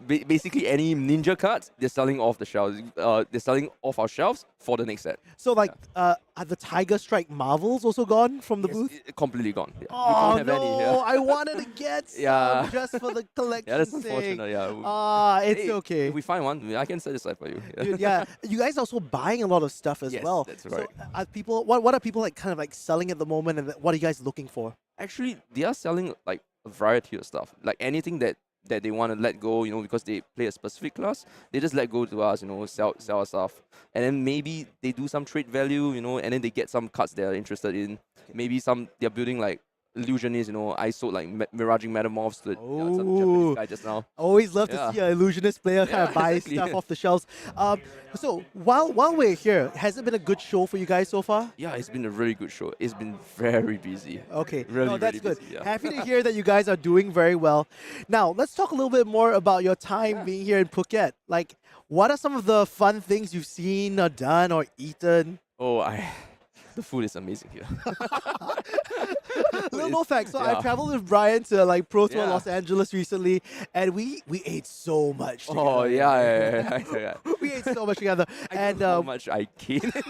basically any ninja cards, they're selling off the shelves. They're selling off our shelves for the next set. So are the Tiger Strike Marvels also gone from the booth? Completely gone. Yeah. Oh, we don't have no, any here. I wanted to get some just for the collection. Yeah, that's unfortunate, It's okay. If we find one, I can set this up for you. Dude, yeah, you guys are also buying a lot of stuff as well. That's right. So are people, what are people like kind of like selling at the moment, and what are you guys looking for? Actually, they are selling like a variety of stuff. Like anything that they want to let go, because they play a specific class, they just let go to us, sell our stuff. And then maybe they do some trade value, and then they get some cards they're interested in. Maybe they're building like illusionists, I sold like Miraging Metamorphs to some Japanese guy just now. Always love to see an illusionist player kind of buy stuff off the shelves. So while we're here, has it been a good show for you guys so far? Yeah, it's been a really good show. It's been very busy. Okay, really, that's really good. busy, yeah. Happy to hear that you guys are doing very well. Now, let's talk a little bit more about your time being here in Phuket. Like, what are some of the fun things you've seen or done or eaten? The food is amazing here. Little fact. So I traveled with Brian to like Pro Tour Los Angeles recently, and we ate so much together. Oh yeah. We ate so much together. And how much I gained in that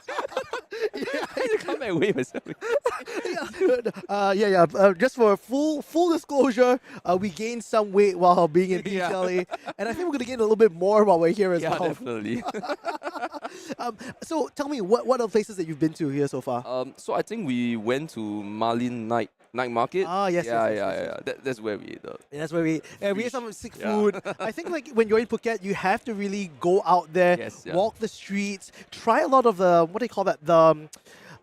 trip. I come back way myself. Just for full disclosure, we gained some weight while being in PTLA, and I think we're gonna gain a little bit more while we're here as well. Yeah, definitely. So tell me, what are the places that you've been to here so far? So I think we went to Marlin Night Market. Yes. That's where we ate. That's where we ate some sick food. I think like when you're in Phuket, you have to really go out there, walk the streets, try a lot of the what do you call that, the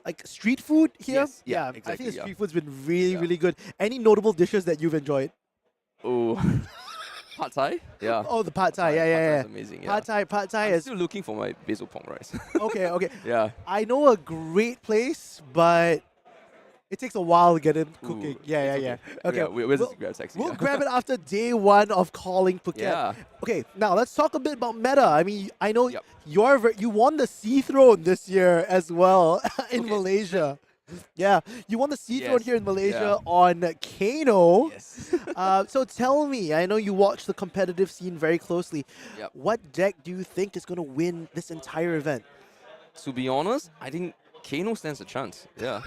like street food here. Exactly, I think the street food's been really good. Any notable dishes that you've enjoyed? Oh. Pad Thai? Yeah. Oh, the Pad Thai. Yeah. Pad Thai is amazing. Yeah. Pad Thai I'm is still looking for my basil pork rice. Okay. Yeah. I know a great place, but it takes a while to get in cooking. Yeah. Okay. We'll just grab taxi. We'll grab it after day one of Calling Phuket. Yeah. Okay, now let's talk a bit about meta. I mean, I know you won the Sea Throne this year as well in Malaysia. Yeah, you won the Sea Throne here in Malaysia on Kano. Yes. So tell me, I know you watch the competitive scene very closely. Yep. What deck do you think is going to win this entire event? To be honest, I think Kano stands a chance. Yeah.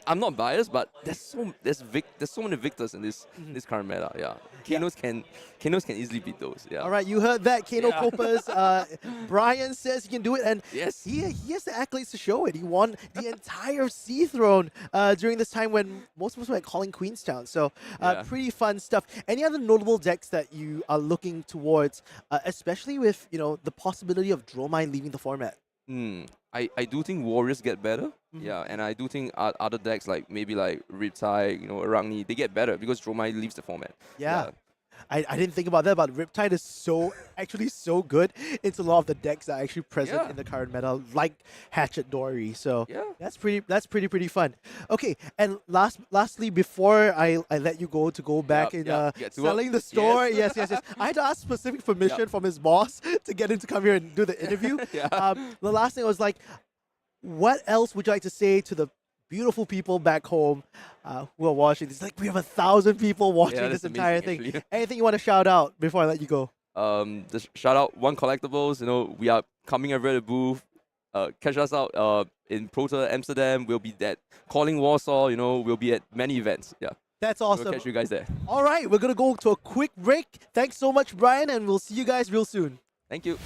I'm not biased, but there's so many victors in this current meta. Yeah. Kanos can easily beat those. Yeah. All right, you heard that, Kano Copas. Brian says he can do it, and he has the accolades to show it. He won the entire Sea Throne during this time when most of us were calling Queenstown. So pretty fun stuff. Any other notable decks that you are looking towards, especially with the possibility of Dromai leaving the format? I do think Warriors get better. Yeah, and I do think other decks like maybe like Riptide, Arachni, they get better because Dromai leaves the format. Yeah. I didn't think about that, but Riptide is actually so good. It's a lot of the decks that are actually present in the current meta, like Hatchet Dory. So that's pretty fun. Okay, and lastly, before I let you go back in selling the store. Yes. I had to ask specific permission from his boss to get him to come here and do the interview. The last thing was like, what else would you like to say to the beautiful people back home who are watching this? Like, we have 1,000 people watching this entire thing. Actually. Anything you want to shout out before I let you go? Just shout out One Collectibles. We are coming over the booth. Catch us out in Pro Tour Amsterdam. We'll be at Calling Warsaw. We'll be at many events. Yeah. That's awesome. We'll catch you guys there. All right, we're going to go to a quick break. Thanks so much, Brian, and we'll see you guys real soon. Thank you.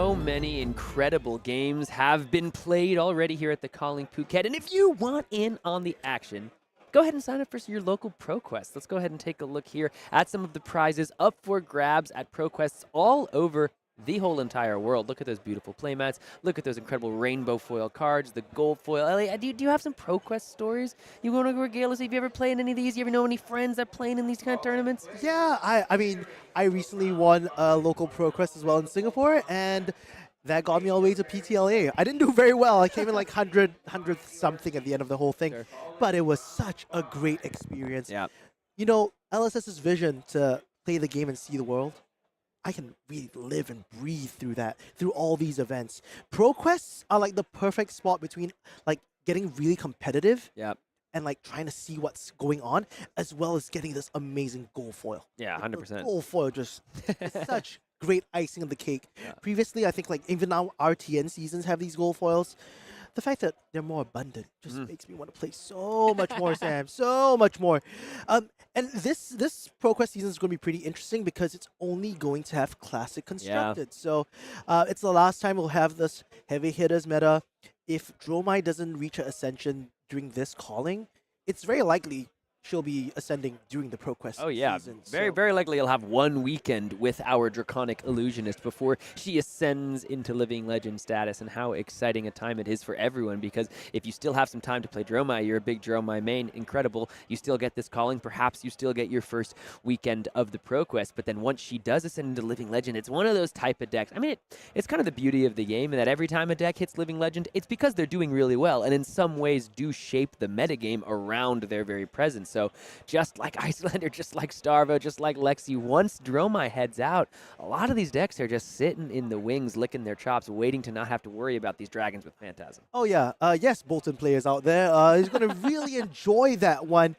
So many incredible games have been played already here at the Calling Phuket. And if you want in on the action, go ahead and sign up for your local ProQuest. Let's go ahead and take a look here at some of the prizes up for grabs at ProQuests all over the whole entire world. Look at those beautiful playmats. Look at those incredible rainbow foil cards, the gold foil. Ellie, do you have some ProQuest stories you want to regale us? Have you ever played in any of these? You ever know any friends that playing in these kind of tournaments? Yeah, I mean, I recently won a local ProQuest as well in Singapore, and that got me all the way to PTLA. I didn't do very well. I came in like 100 something at the end of the whole thing. Sure. But it was such a great experience. Yeah. You know, LSS's vision to play the game and see the world, I can really live and breathe through that, through all these events. ProQuests are like the perfect spot between like getting really competitive and like trying to see what's going on, as well as getting this amazing gold foil. Yeah, 100%. Gold foil just such great icing on the cake. Yeah. Previously, I think like even now RTN seasons have these gold foils. The fact that they're more abundant just makes me want to play so much more, Sam. So much more. And this ProQuest season is going to be pretty interesting because it's only going to have Classic constructed. Yeah. So it's the last time we'll have this heavy hitters meta. If Dromai doesn't reach her ascension during this calling, it's very likely she'll be ascending during the ProQuest season. Very likely you'll have one weekend with our Draconic Illusionist before she ascends into Living Legend status, and how exciting a time it is for everyone, because if you still have some time to play Dromai, you're a big Dromai main, incredible. You still get this calling, perhaps you still get your first weekend of the ProQuest, but then once she does ascend into Living Legend, it's one of those type of decks. I mean, it's kind of the beauty of the game, and that every time a deck hits Living Legend, it's because they're doing really well, and in some ways do shape the metagame around their very presence. So just like Icelander, just like Starvo, just like Lexi, once Dromai heads out, a lot of these decks are just sitting in the wings, licking their chops, waiting to not have to worry about these dragons with Phantasm. Oh yeah, yes, Boltyn players out there, is going to really enjoy that one.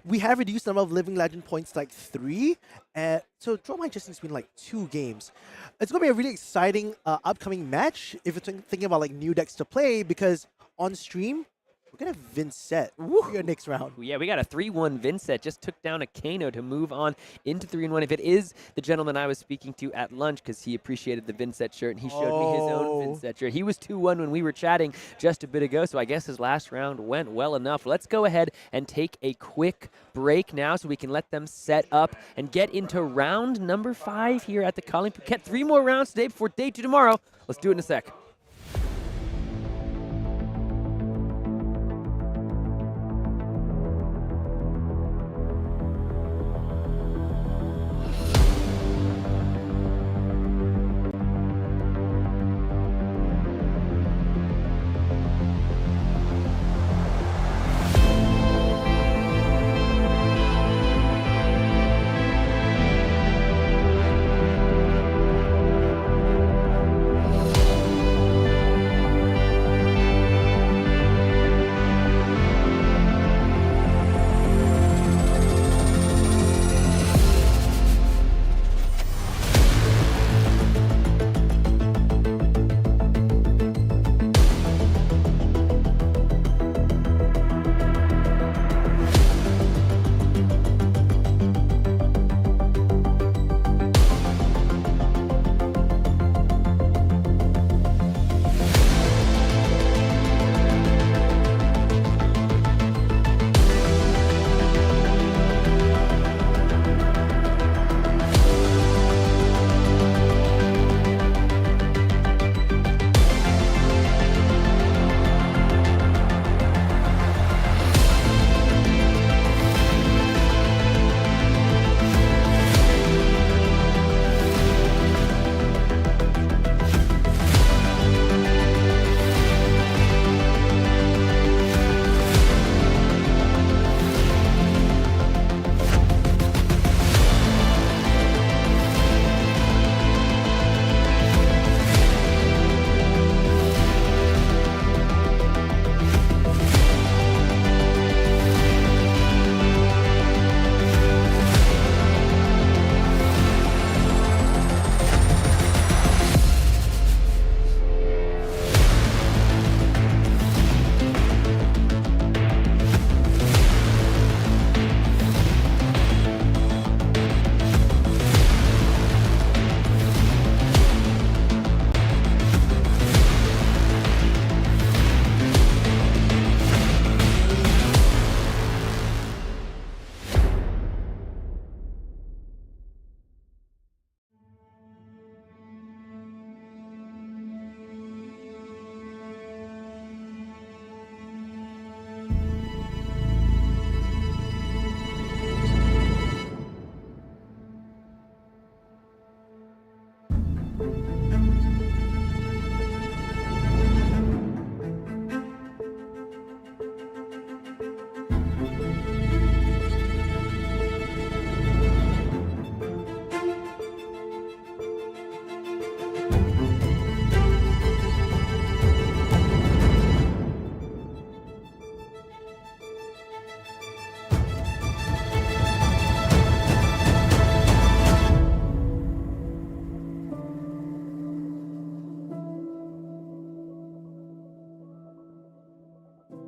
We have reduced the number of Living Legend points to like 3, so Dromai just needs to win like 2 games. It's going to be a really exciting upcoming match if you're thinking about like new decks to play, because on stream, we're going to have Vynnset for your next round. Yeah, we got a 3-1 Vynnset. Just took down a Kayo to move on into 3-1. If it is the gentleman I was speaking to at lunch, because he appreciated the Vynnset shirt, and he showed me his own Vynnset shirt. He was 2-1 when we were chatting just a bit ago, so I guess his last round went well enough. Let's go ahead and take a quick break now so we can let them set up and get into round number 5 here at the Calling Phuket. 3 more rounds today before day 2 tomorrow. Let's do it in a sec.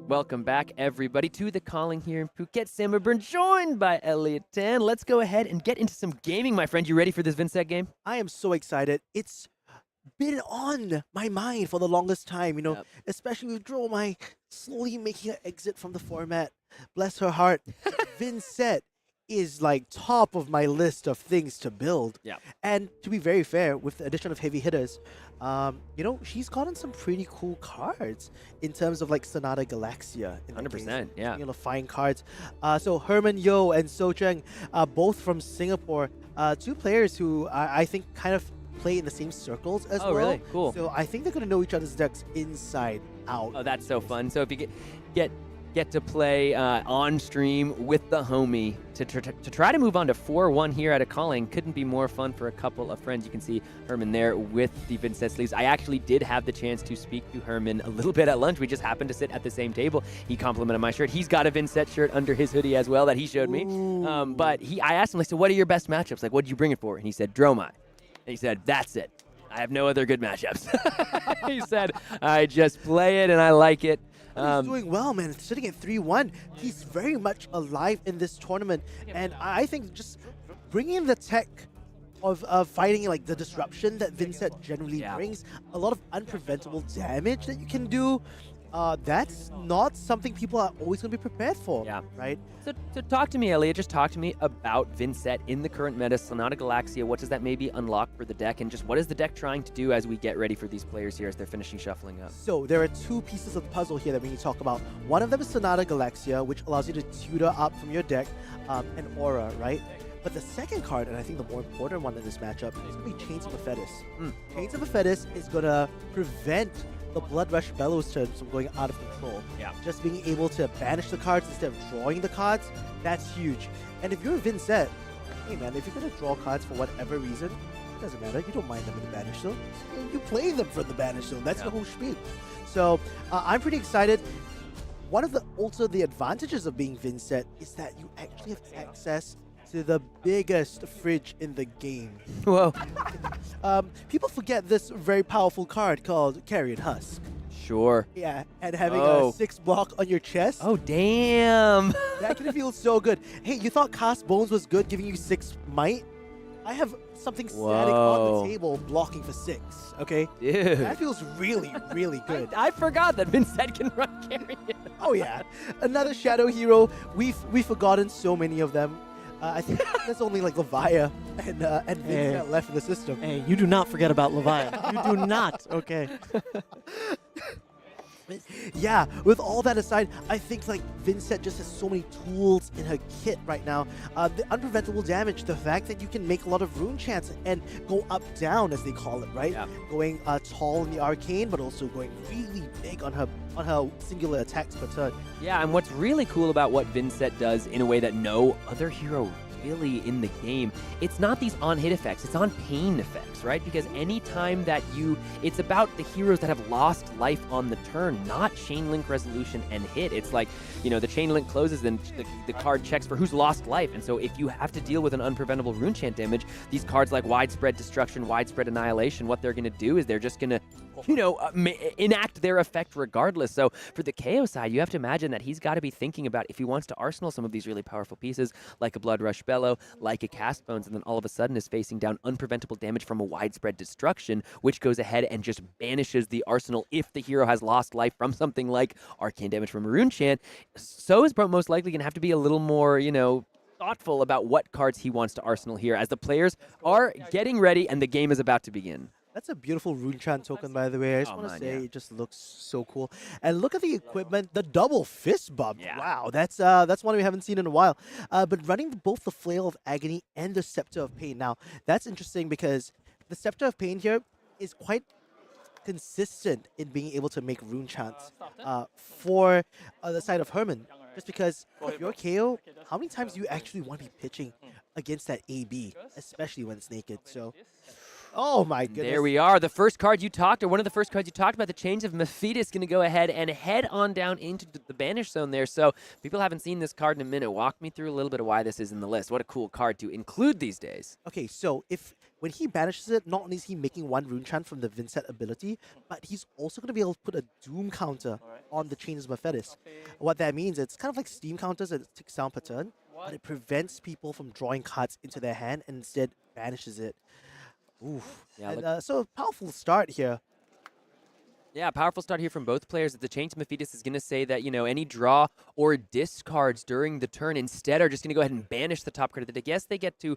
Welcome back, everybody, to the calling here in Phuket. Sam Burn, joined by Elliot Tan. Let's go ahead and get into some gaming, my friend. You ready for this Vynnset game? I am so excited. It's been on my mind for the longest time, especially with Dromai slowly making an exit from the format. Bless her heart. Vynnset is like top of my list of things to build. Yeah. And to be very fair, with the addition of heavy hitters, she's gotten some pretty cool cards in terms of like Sonata Galaxia. 100%, yeah. Fine cards. So Hermann Yo and Zheng, both from Singapore, two players who I think kind of play in the same circles as well. Oh, really? Cool. So I think they're going to know each other's decks inside out. Oh, that's so fun. So if you get to play on stream with the homie to try to move on to 4-1 here at a calling, couldn't be more fun for a couple of friends. You can see Hermann there with the Vynnset sleeves. I actually did have the chance to speak to Hermann a little bit at lunch. We just happened to sit at the same table. He complimented my shirt. He's got a Vynnset shirt under his hoodie as well that he showed me. But I asked him, so what are your best matchups? Like, what did you bring it for? And he said, Dromai. And he said, that's it. I have no other good matchups. He said, I just play it and I like it. He's doing well, man. Sitting at 3-1. He's very much alive in this tournament. And I think just bringing the tech of fighting like the disruption that Vynnset generally brings, a lot of unpreventable damage that you can do, that's not something people are always going to be prepared for, right? So talk to me, Elliot. Just talk to me about Vynnset in the current meta, Sonata Galaxia. What does that maybe unlock for the deck? And just what is the deck trying to do as we get ready for these players here as they're finishing shuffling up? So there are two pieces of the puzzle here that we need to talk about. One of them is Sonata Galaxia, which allows you to tutor up from your deck an aura, right? But the second card, and I think the more important one in this matchup, is going to be Chains of Aphetis. Chains of Aphetis is going to prevent the Blood Rush Bellows turns from going out of control. Just being able to banish the cards instead of drawing the cards, that's huge. And if you're Vynnset, hey man, if you're going to draw cards for whatever reason, it doesn't matter. You don't mind them in the banish zone. You play them from the banish zone. That's the whole spiel. So I'm pretty excited. One of the advantages of being Vynnset is that you actually have access to the biggest fridge in the game. Whoa. People forget this very powerful card called Carrion Husk. Sure. Yeah, and having a 6 block on your chest. Oh, damn. That can feel so good. Hey, you thought Cast Bones was good, giving you 6 might? I have something static on the table blocking for 6, okay? Dude. That feels really, really good. I forgot that Vynnset can run Carrion. Oh, yeah. Another Shadow Hero. We've forgotten so many of them. I think there's only like Levia and Vynnset left in the system. Hey, you do not forget about Levia. You do not. Okay. Yeah, with all that aside, I think like Vynnset just has so many tools in her kit right now. The unpreventable damage, the fact that you can make a lot of rune chants and go up down as they call it, right? Going tall in the arcane, but also going really big on her singular attacks per turn. Yeah, and what's really cool about what Vynnset does in a way that no other hero really in the game, it's not these on-hit effects, it's on pain effects, right? Because anytime that it's about the heroes that have lost life on the turn, not chain link resolution and hit. It's like, the chain link closes and the card checks for who's lost life. And so if you have to deal with an unpreventable rune chant damage, these cards like Widespread Destruction, Widespread Annihilation, what they're going to do is they're just going to enact their effect regardless. So for the Kayo side, you have to imagine that he's got to be thinking about if he wants to arsenal some of these really powerful pieces, like a Blood Rush Bellow, like a Cast Bones, and then all of a sudden is facing down unpreventable damage from a Widespread Destruction, which goes ahead and just banishes the arsenal if the hero has lost life from something like arcane damage from a rune chant. So is most likely going to have to be a little more, thoughtful about what cards he wants to arsenal here as the players are getting ready and the game is about to begin. That's a beautiful rune chant token, by the way. I just want to say it just looks so cool. And look at the equipment, the double fist bump. Wow, that's one we haven't seen in a while. But running both the Flail of Agony and the Scepter of Pain. Now, that's interesting because the Scepter of Pain here is quite consistent in being able to make rune chants for the side of Hermann. Just because if you're KO, how many times do you actually want to be pitching against that AB, especially when it's naked? So Oh my goodness. There we are. The first card you talked, or one of the first cards you talked about, the Chains of Mephitis, going to go ahead and head on down into the banish zone there. So people haven't seen this card in a minute. Walk me through a little bit of why this is in the list. What a cool card to include these days. Okay, so when he banishes it, not only is he making one rune chant from the Vynnset ability, but he's also going to be able to put a Doom counter on the Chains of Mephitis. What that means, it's kind of like Steam counters, it ticks down per turn, but it prevents people from drawing cards into their hand and instead banishes it. Oof. Yeah, And, so powerful start here. Yeah, powerful start here from both players. The Chains of Mephitis is going to say that, any draw or discards during the turn instead are just going to go ahead and banish the top card of the deck. Yes, they get to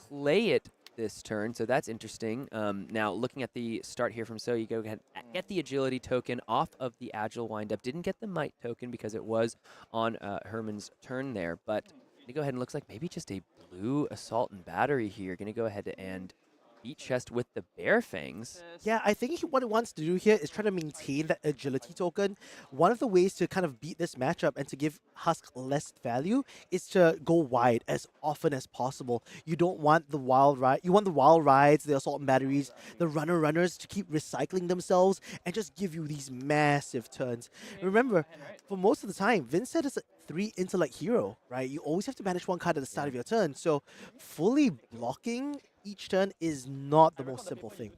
play it this turn, so that's interesting. Now, looking at the start here from So, you go ahead and get the Agility token off of the Agile windup. Didn't get the Might token because it was on Hermann's turn there, but going to go ahead and looks like maybe just a blue Assault and Battery here. Going to go ahead and beat chest with the Bear Fangs. Yeah, I think what it wants to do here is try to maintain that agility token. One of the ways to kind of beat this matchup and to give Husk less value is to go wide as often as possible. You don't want the wild ride. You want the wild rides, the assault and batteries, the runners to keep recycling themselves and just give you these massive turns. Remember, for most of the time, Vynnset is a 3 intellect hero, right? You always have to banish one card at the start of your turn. So fully blocking each turn is not the most simple thing.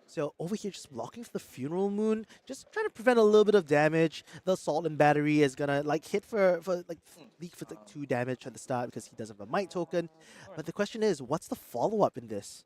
So over here, just blocking for the Funeral Moon, just trying to prevent a little bit of damage. The Assault and Battery is gonna hit for leak for 2 damage at the start because he doesn't have a Might token. But the question is, what's the follow-up in this?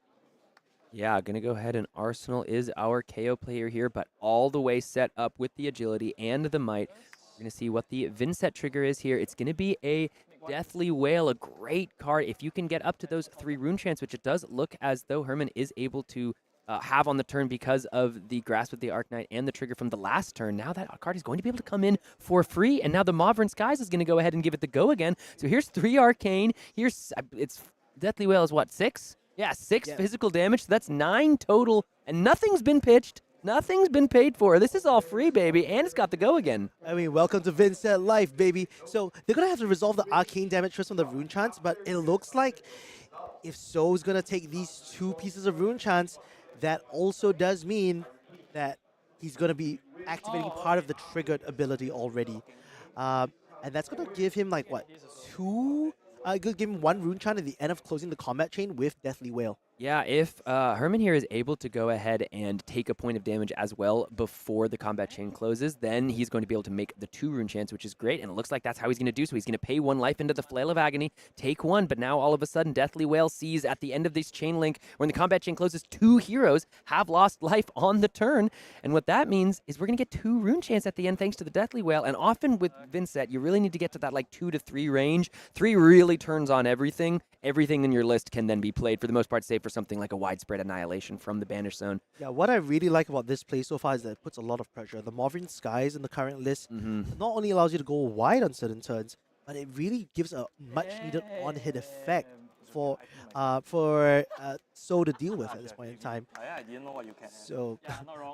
Yeah, gonna go ahead and Arsenal is our KO player here, but all the way set up with the Agility and the Might. We're gonna see what the Vynnset trigger is here. It's gonna be a Deathly Wail, a great card. If you can get up to those 3 rune chants, which it does look as though Hermann is able to have on the turn because of the Grasp of the Arknight and the trigger from the last turn. Now that card is going to be able to come in for free, and now the Mauvern Skies is going to go ahead and give it the go again. So here's 3 Arcane. Here's, it's Deathly Wail is what, 6? Yeah, 6 physical damage. So that's 9 total, and nothing's been pitched. Nothing's been paid for. This is all free, baby, and it's got the go again. I mean, welcome to Vynnset life, baby. So they're going to have to resolve the arcane damage first from the rune chants, but it looks like if So's going to take these 2 pieces of rune chants, that also does mean that he's going to be activating part of the triggered ability already. And that's going to give him, like, what, 2? Give him 1 rune chant at the end of closing the combat chain with Deathly Wail. Yeah, if Hermann here is able to go ahead and take a point of damage as well before the combat chain closes, then he's going to be able to make the 2 rune chants, which is great, and it looks like that's how he's going to do. So he's going to pay 1 life into the Flail of Agony, take 1, but now all of a sudden Deathly Wail sees at the end of this chain link, when the combat chain closes, 2 heroes have lost life on the turn, and what that means is we're going to get 2 rune chants at the end thanks to the Deathly Wail, and often with Vynnset, you really need to get to that 2 to 3 range. 3 really turns on everything. Everything in your list can then be played, for the most part, save for something like a Widespread Annihilation from the Banish Zone. Yeah, what I really like about this play so far is that it puts a lot of pressure. The Mauvern Skies in the current list not only allows you to go wide on certain turns, but it really gives a much-needed on-hit effect for So to deal with at this point in time. So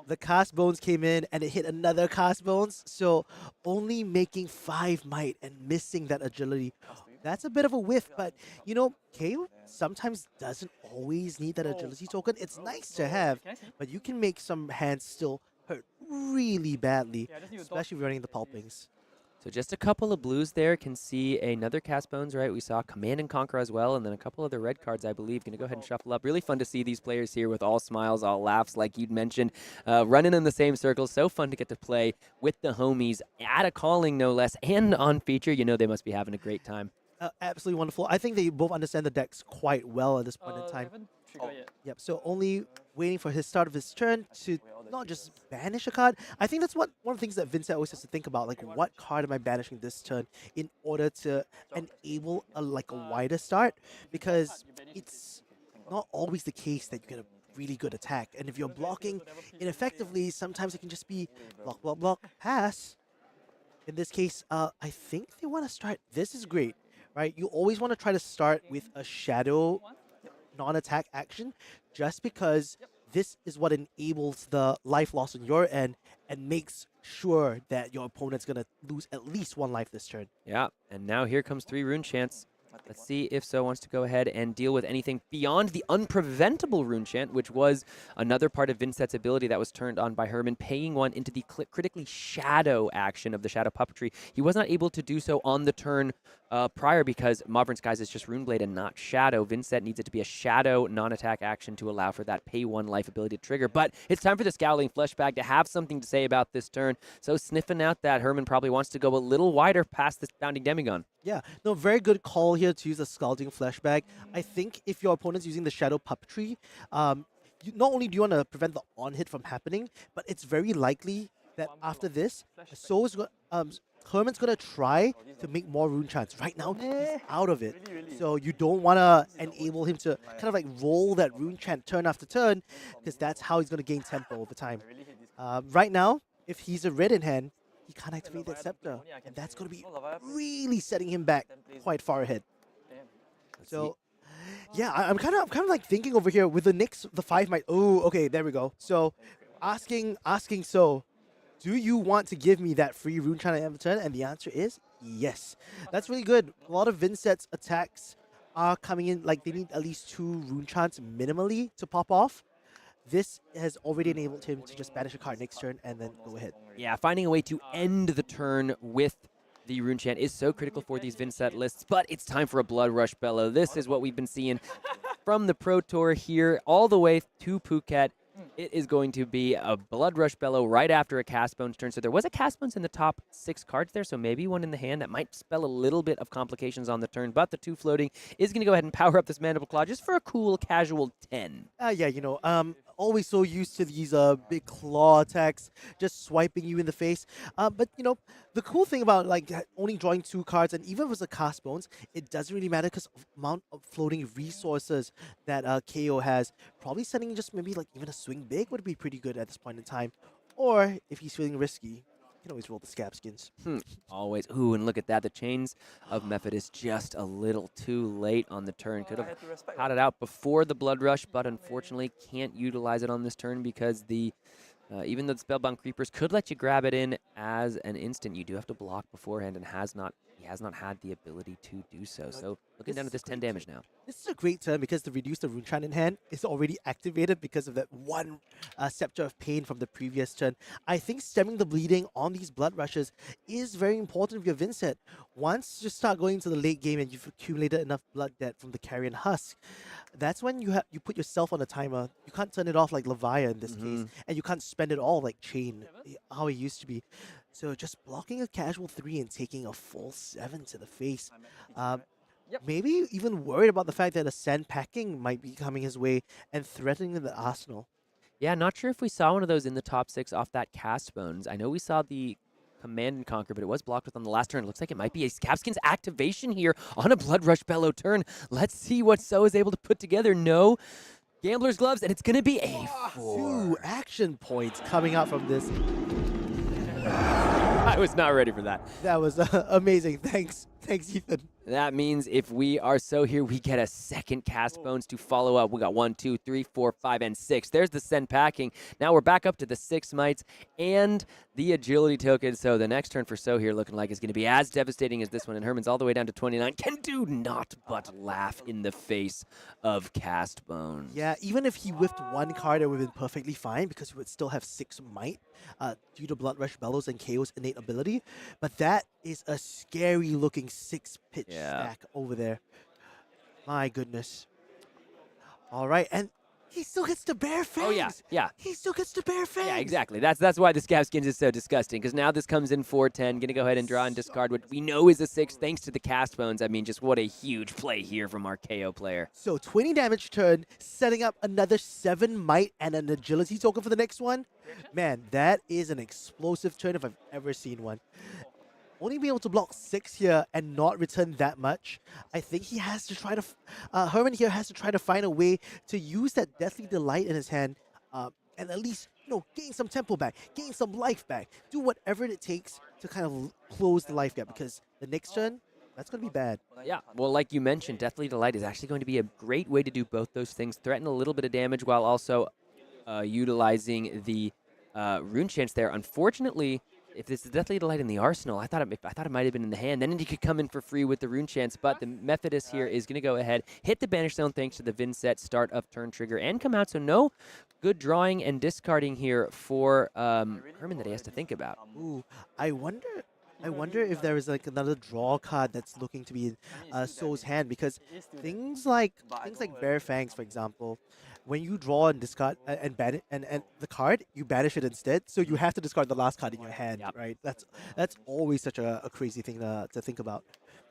the Cast Bones came in and it hit another Cast Bones, so only making 5 Might and missing that Agility. That's a bit of a whiff, but Kayo sometimes doesn't always need that Agility token. It's nice to have, but you can make some hands still hurt really badly, especially if you're running the Pulpings. So just a couple of blues there. Can see another Cast Bones, right? We saw Command and Conquer as well, and then a couple other red cards, I believe. Going to go ahead and shuffle up. Really fun to see these players here with all smiles, all laughs, like you'd mentioned, running in the same circles. So fun to get to play with the homies at a calling, no less, and on feature. They must be having a great time. Absolutely wonderful. I think they both understand the decks quite well at this point in time. Yep, so only waiting for his start of his turn to not just banish a card. I think that's one of the things that Vynnset always has to think about, like what card am I banishing this turn in order to enable a wider start, because it's not always the case that you get a really good attack. And if you're blocking ineffectively, sometimes it can just be block, block, block, pass. In this case, I think they want to start. This is great, right? You always want to try to start with a shadow non-attack action, just because this is what enables the life loss on your end and makes sure that your opponent's going to lose at least 1 life this turn. Yeah, and now here comes 3 rune chants. Let's see if So wants to go ahead and deal with anything beyond the unpreventable rune chant, which was another part of Vynnset's ability that was turned on by Hermann, paying one into the critically shadow action of the shadow puppetry. He was not able to do so on the turn prior because Modern Skies is just Runeblade and not Shadow. Vynnset needs it to be a Shadow non-attack action to allow for that pay 1 life ability to trigger. But it's time for the Scowling Fleshbag to have something to say about this turn. So sniffing out that Hermann probably wants to go a little wider past this Bounding Demigon. Yeah, no, very good call here to use a Scalding Flashbag. I think if your opponent's using the Shadow Puppetry, not only do you want to prevent the on-hit from happening, but it's very likely that after this, Hermann's going to try to make more rune chants. Right now, he's out of it. So you don't want to enable him to kind of like roll that rune chant turn after turn, because that's how he's going to gain tempo over time. Right now, if he's a red in hand, he can't activate that Scepter, and that's going to be really setting him back quite far ahead. So, yeah, I'm kind of like thinking over here with the Nyx, the 5 might. Oh, okay, there we go. So, asking So, do you want to give me that free rune chant every turn? And the answer is yes. That's really good. A lot of Vynnset's attacks are coming in like they need at least 2 rune chants minimally to pop off. This has already enabled him to just banish a card next turn and then go ahead. Yeah, finding a way to end the turn with the rune chant is so critical for these Vynnset lists, but it's time for a Blood Rush Bellow. This is what we've been seeing from the Pro Tour here all the way to Phuket. It is going to be a Blood Rush Bellow right after a Cast Bones turn. So there was a Cast Bones in the top 6 cards there, so maybe one in the hand that might spell a little bit of complications on the turn, but the 2 floating is going to go ahead and power up this Mandible Claw just for a cool casual 10. Yeah, you know, always so used to these big claw attacks, just swiping you in the face. But, you know, the cool thing about like only drawing 2 cards, and even if it's a Cast Bones, it doesn't really matter because of amount of floating resources that Kayo has. Probably sending just maybe like even a Swing Big would be pretty good at this point in time. Or if he's feeling risky, you can always roll the Scab Skins. Always. Ooh, and look at that. The Chains of Methodist just a little too late on the turn. Could have had it out before the Blood Rush, but unfortunately can't utilize it on this turn because the even though the Spellbound Creepers could let you grab it in as an instant, you do have to block beforehand, and he has not had the ability to do so. So looking down at this 10 damage now. This is a great turn because the Reduce the Rune Chant in hand is already activated because of that one Scepter of Pain from the previous turn. I think stemming the bleeding on these Blood Rushes is very important for your Vynnset. Once you start going into the late game and you've accumulated enough blood debt from the Carrion Husk, that's when you put yourself on a timer. You can't turn it off like Levia in this case, and you can't spend it all like Chain, how it used to be. So just blocking a casual 3 and taking a full 7 to the face. Maybe even worried about the fact that a Sand Packing might be coming his way and threatening the arsenal. Yeah, not sure if we saw one of those in the top 6 off that Cast Bones. I know we saw the Command and Conquer, but it was blocked with on the last turn. It looks like it might be a Scabskin's activation here on a Blood Rush Bellow turn. Let's see what So is able to put together. No Gambler's Gloves, and it's going to be a 4. 2 action points coming out from this. I was not ready for that. That was amazing. Thanks, Ethan. That means if we are So here, we get a second Cast Bones to follow up. We got 1, 2, 3, 4, 5, and 6. There's the Send Packing. Now we're back up to the 6 Mites and the Agility Token. So the next turn for So here looking like it's going to be as devastating as this one. And Hermann's all the way down to 29. Can do not but laugh in the face of Cast Bones. Yeah, even if he whiffed 1 card, it would have been perfectly fine because he would still have 6 Might due to Blood Rush Bellows and KO's innate ability. But that is a scary looking 6-pitch stack over there. My goodness. All right, and he still gets to Bare Fangs. Oh, yeah. He still gets to Bare Fangs. Yeah, exactly. That's why the Scabskins is so disgusting, because now this comes in 4-10. Going to go ahead and draw and discard what we know is a 6 thanks to the Cast Bones. I mean, just what a huge play here from our KO player. So 20 damage turn, setting up another 7 Might and an Agility token for the next one. Man, that is an explosive turn if I've ever seen one. Only be able to block 6 here and not return that much. I think he has to try to... Hermann here has to try to find a way to use that Deathly Delight in his hand and at least, you know, gain some tempo back, gain some life back, do whatever it takes to kind of close the life gap, because the next turn, that's going to be bad. Yeah, well, like you mentioned, Deathly Delight is actually going to be a great way to do both those things, threaten a little bit of damage while also utilizing the Rune Chants there. Unfortunately, if this is Deathly Delight in the arsenal, I thought it might have been in the hand. Then he could come in for free with the rune chance, but the Methodist here is going to go ahead, hit the banish zone thanks to the Vynnset start of turn trigger, and come out. So no good drawing and discarding here for Hermann that he has to think about. Ooh, I wonder if there is like another draw card that's looking to be in So's hand, because things like Bear Fangs, for example, when you draw and discard and the card, you banish it instead. So you have to discard the last card in your hand, right? That's always such a crazy thing to think about.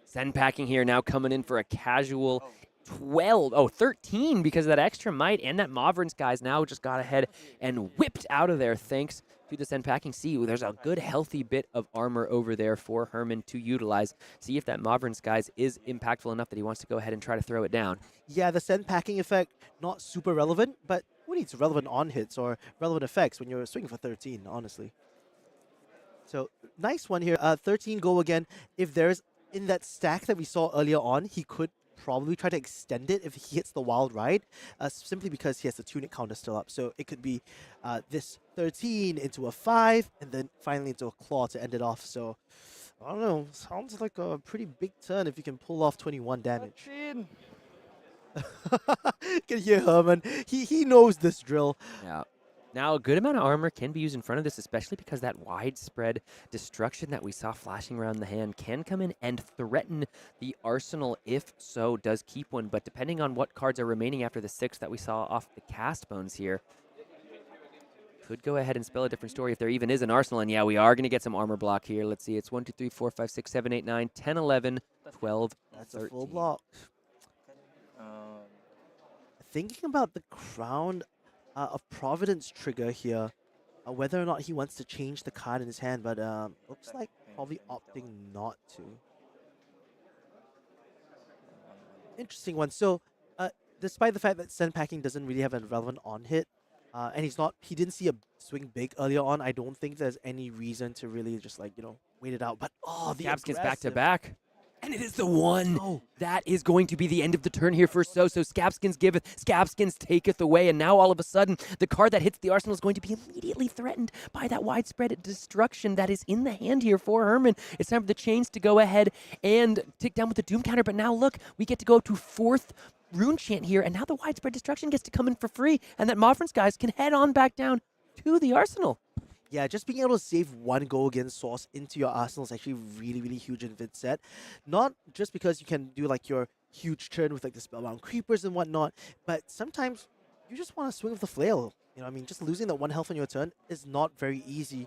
Send packing here now coming in for a casual 13 because of that extra might, and that Mauverin's guys now just got ahead and whipped out of there thanks to the send packing. See, there's a good healthy bit of armor over there for Hermann to utilize. See if that Mauverin's guys is impactful enough that he wants to go ahead and try to throw it down. Yeah, the send packing effect, not super relevant, but who needs relevant on hits or relevant effects when you're swinging for 13, honestly. So, nice one here. 13 go again. If there's, in that stack that we saw earlier on, he could probably try to extend it if he hits the wild ride, simply because he has the tunic counter still up. So it could be this 13 into a 5, and then finally into a claw to end it off. So, I don't know, sounds like a pretty big turn if you can pull off 21 damage. Can hear Hermann. He knows this drill. Yeah. Now, a good amount of armor can be used in front of this, especially because that widespread destruction that we saw flashing around the hand can come in and threaten the arsenal if so does keep one. But depending on what cards are remaining after the 6 that we saw off the cast bones here, could go ahead and spell a different story if there even is an arsenal. And yeah, we are going to get some armor block here. Let's see. It's 1, 2, 3, 4, 5, 6, 7, 8, 9, 10, 11, 12, That's 13. a full block. Thinking about the Crown of Providence trigger here, whether or not he wants to change the card in his hand, but looks like probably opting not to. Interesting one. So, despite the fact that send packing doesn't really have a relevant on hit, and he didn't see a swing big earlier on, I don't think there's any reason to really just wait it out. But the Scabskins back to aggressive. back. And it is the one. That is going to be the end of the turn here for So. So Scabskins giveth, Scabskins taketh away. And now all of a sudden, the card that hits the arsenal is going to be immediately threatened by that widespread destruction that is in the hand here for Hermann. It's time for the chains to go ahead and tick down with the Doom counter. But now look, we get to go to 4th rune chant here. And now the widespread destruction gets to come in for free. And that Mauverin's guys can head on back down to the arsenal. Yeah, just being able to save one go against Source into your arsenal is actually really, really huge in Vynnset. Not just because you can do your huge turn with the Spellbound Creepers and whatnot, but sometimes you just want to swing with the flail. You know what I mean? Just losing that 1 health on your turn is not very easy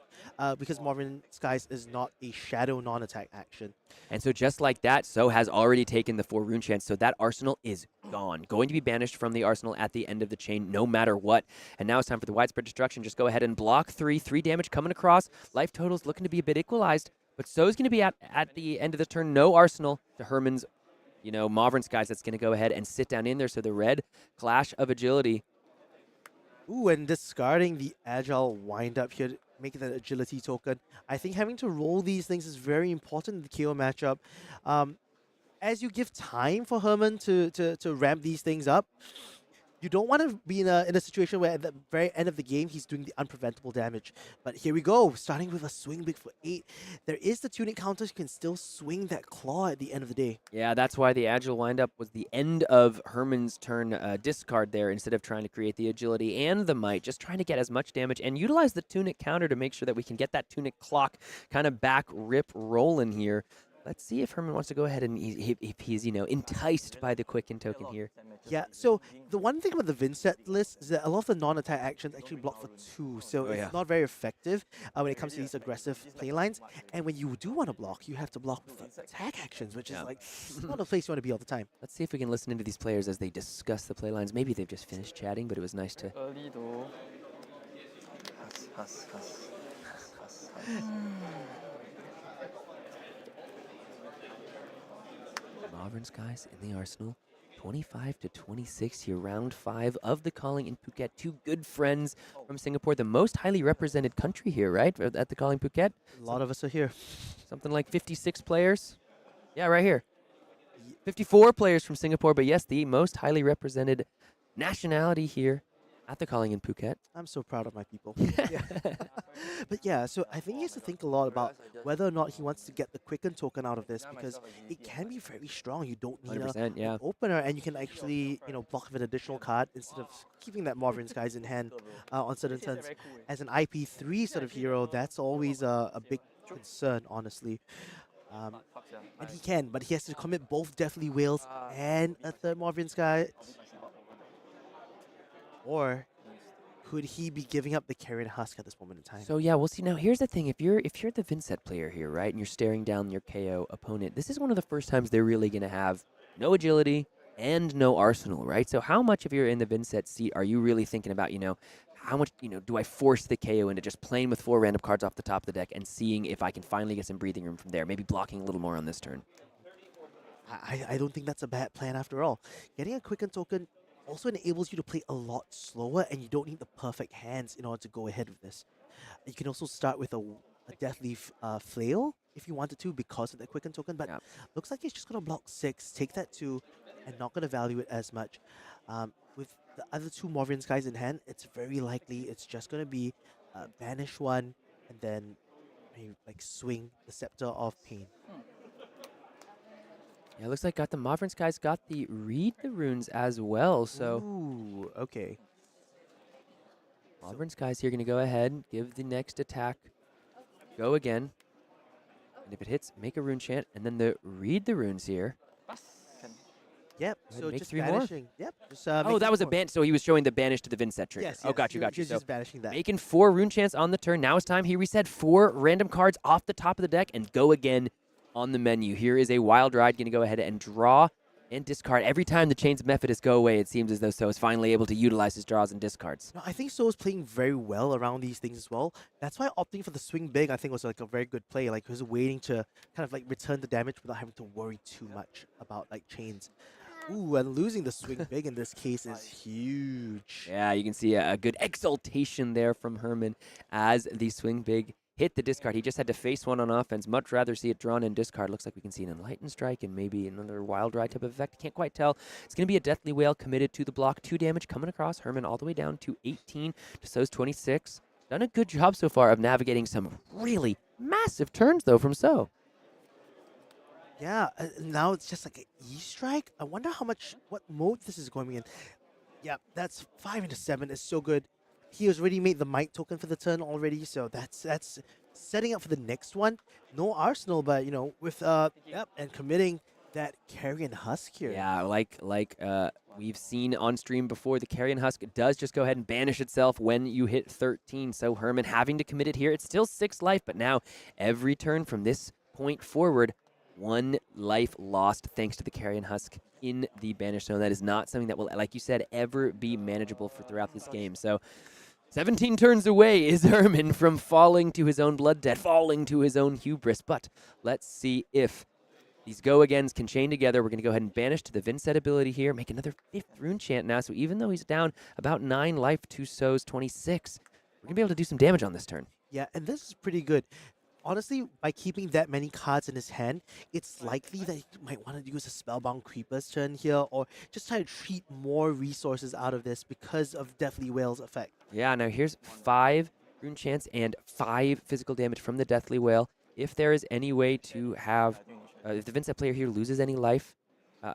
because Mauverin's Skies is not a shadow non-attack action. And so just like that, So has already taken the 4 rune chance, so that arsenal is gone. Going to be banished from the arsenal at the end of the chain, no matter what. And now it's time for the widespread destruction. Just go ahead and block 3 damage coming across. Life total's looking to be a bit equalized, but So's going to be at the end of the turn. No arsenal to Hermann's, Mauverin's guys. That's going to go ahead and sit down in there. So the red Clash of Agility. Ooh, and discarding the Agile wind-up here, making that agility token. I think having to roll these things is very important in the KO matchup. As you give time for Hermann to ramp these things up, you don't want to be in a situation where at the very end of the game, he's doing the unpreventable damage. But here we go, starting with a swing big for 8. There is the tunic counter, you can still swing that claw at the end of the day. Yeah, that's why the Agile windup was the end of Hermann's turn discard there, instead of trying to create the agility and the might, just trying to get as much damage and utilize the tunic counter to make sure that we can get that tunic clock kind of back rip rolling here. Let's see if Hermann wants to go ahead and if he's, enticed by the Quicken token here. Yeah, so the one thing about the Vynnset list is that a lot of the non-attack actions actually block for 2, so it's not very effective when it comes to these aggressive play lines. And when you do want to block, you have to block with the attack actions, which is not a place you want to be all the time. Let's see if we can listen into these players as they discuss the play lines. Maybe they've just finished chatting, but it was nice to... Early though. Mauverin's guys in the arsenal, 25-26 here, round 5 of the calling in Phuket. 2 good friends from Singapore, the most highly represented country here, right? At the calling Phuket. A lot of us are here. Something like 56 players. Yeah, right here. 54 players from Singapore, but yes, the most highly represented nationality here at the calling in Phuket. I'm so proud of my people. Yeah. But yeah, so I think he has to think a lot about whether or not he wants to get the quicken token out of this, because it can be very strong. You don't need 100%, yeah. an opener, and you can actually, block with an additional card instead of keeping that Marvin Skies in hand on certain turns. As an IP3 sort of hero, that's always a big concern, honestly. And he can, but he has to commit both Deathly Whales and a third Marvin Sky. Or could he be giving up the Carrion Husk at this moment in time? So yeah, we'll see. Now here's the thing: if you're the Vynnset player here, right, and you're staring down your KO opponent, this is one of the first times they're really going to have no agility and no arsenal, right? So how much, if you're in the Vynnset seat, are you really thinking about, how much, do I force the KO into just playing with 4 random cards off the top of the deck and seeing if I can finally get some breathing room from there, maybe blocking a little more on this turn? I don't think that's a bad plan after all. Getting a Quicken token also enables you to play a lot slower, and you don't need the perfect hands in order to go ahead with this. You can also start with a Deathly Flail if you wanted to, because of the Quicken token, but looks like he's just going to block 6, take that 2, and not going to value it as much. With the other 2 Morvian Skies in hand, it's very likely it's just going to be banish 1, and then maybe swing the Scepter of Pain. Yeah, it looks like got the Modern Skies, got the Read the Runes as well, so... Ooh, okay. Modern Skies here going to go ahead, give the next attack, go again. And if it hits, make a rune chant, and then the Read the Runes here. Yep, so make just 3 banishing. more. Yep. Just, Oh, that was a ban. So he was showing the banish to the Vynnset trigger. Yes, Oh, yes, got you. he was So just banishing that. making 4 rune chants on the turn. Now it's time. He reset 4 random cards off the top of the deck and go again on the menu. Here is a Wild Ride going to go ahead and draw and discard. Every time the Chains of Mephitis go away, it seems as though So is finally able to utilize his draws and discards. No, I think So is playing very well around these things as well. That's why opting for the swing big, I think, was a very good play. He was waiting to kind of return the damage without having to worry too much about chains. Ooh, and losing the swing big in this case is huge. Yeah, you can see a good exaltation there from Hermann as the swing big hit the discard. He just had to face one on offense. Much rather see it drawn in discard. Looks like we can see an Enlightened Strike and maybe another Wild Ride type of effect. Can't quite tell. It's going to be a Deathly Whale committed to the block. 2 damage coming across. Hermann all the way down to 18 to So's 26. Done a good job so far of navigating some really massive turns, though, from So. Yeah, now it's just an E-Strike. I wonder what mode this is going in. Yeah, that's 5 into 7. It's so good. He has already made the Might token for the turn already, so that's setting up for the next one. No Arsenal, but, with, and committing that Carrion Husk here. Yeah, like we've seen on stream before, the Carrion Husk does just go ahead and banish itself when you hit 13. So Hermann having to commit it here. It's still 6 life, but now every turn from this point forward, 1 life lost thanks to the Carrion Husk in the banish zone. That is not something that will, like you said, ever be manageable throughout this game. So 17 turns away is Hermann from falling to his own blood debt, falling to his own hubris. But let's see if these go-agains can chain together. We're going to go ahead and banish to the Vynnset ability here, make another 5th rune chant now. So even though he's down about 9 life to So's 26, we're going to be able to do some damage on this turn. Yeah, and this is pretty good. Honestly, by keeping that many cards in his hand, it's likely that he might want to use a Spellbound Creeper's turn here, or just try to treat more resources out of this because of Deathly Whale's effect. Yeah, now here's 5 rune chants and 5 physical damage from the Deathly Whale. If there is any way to have, if the Vynnset player here loses any life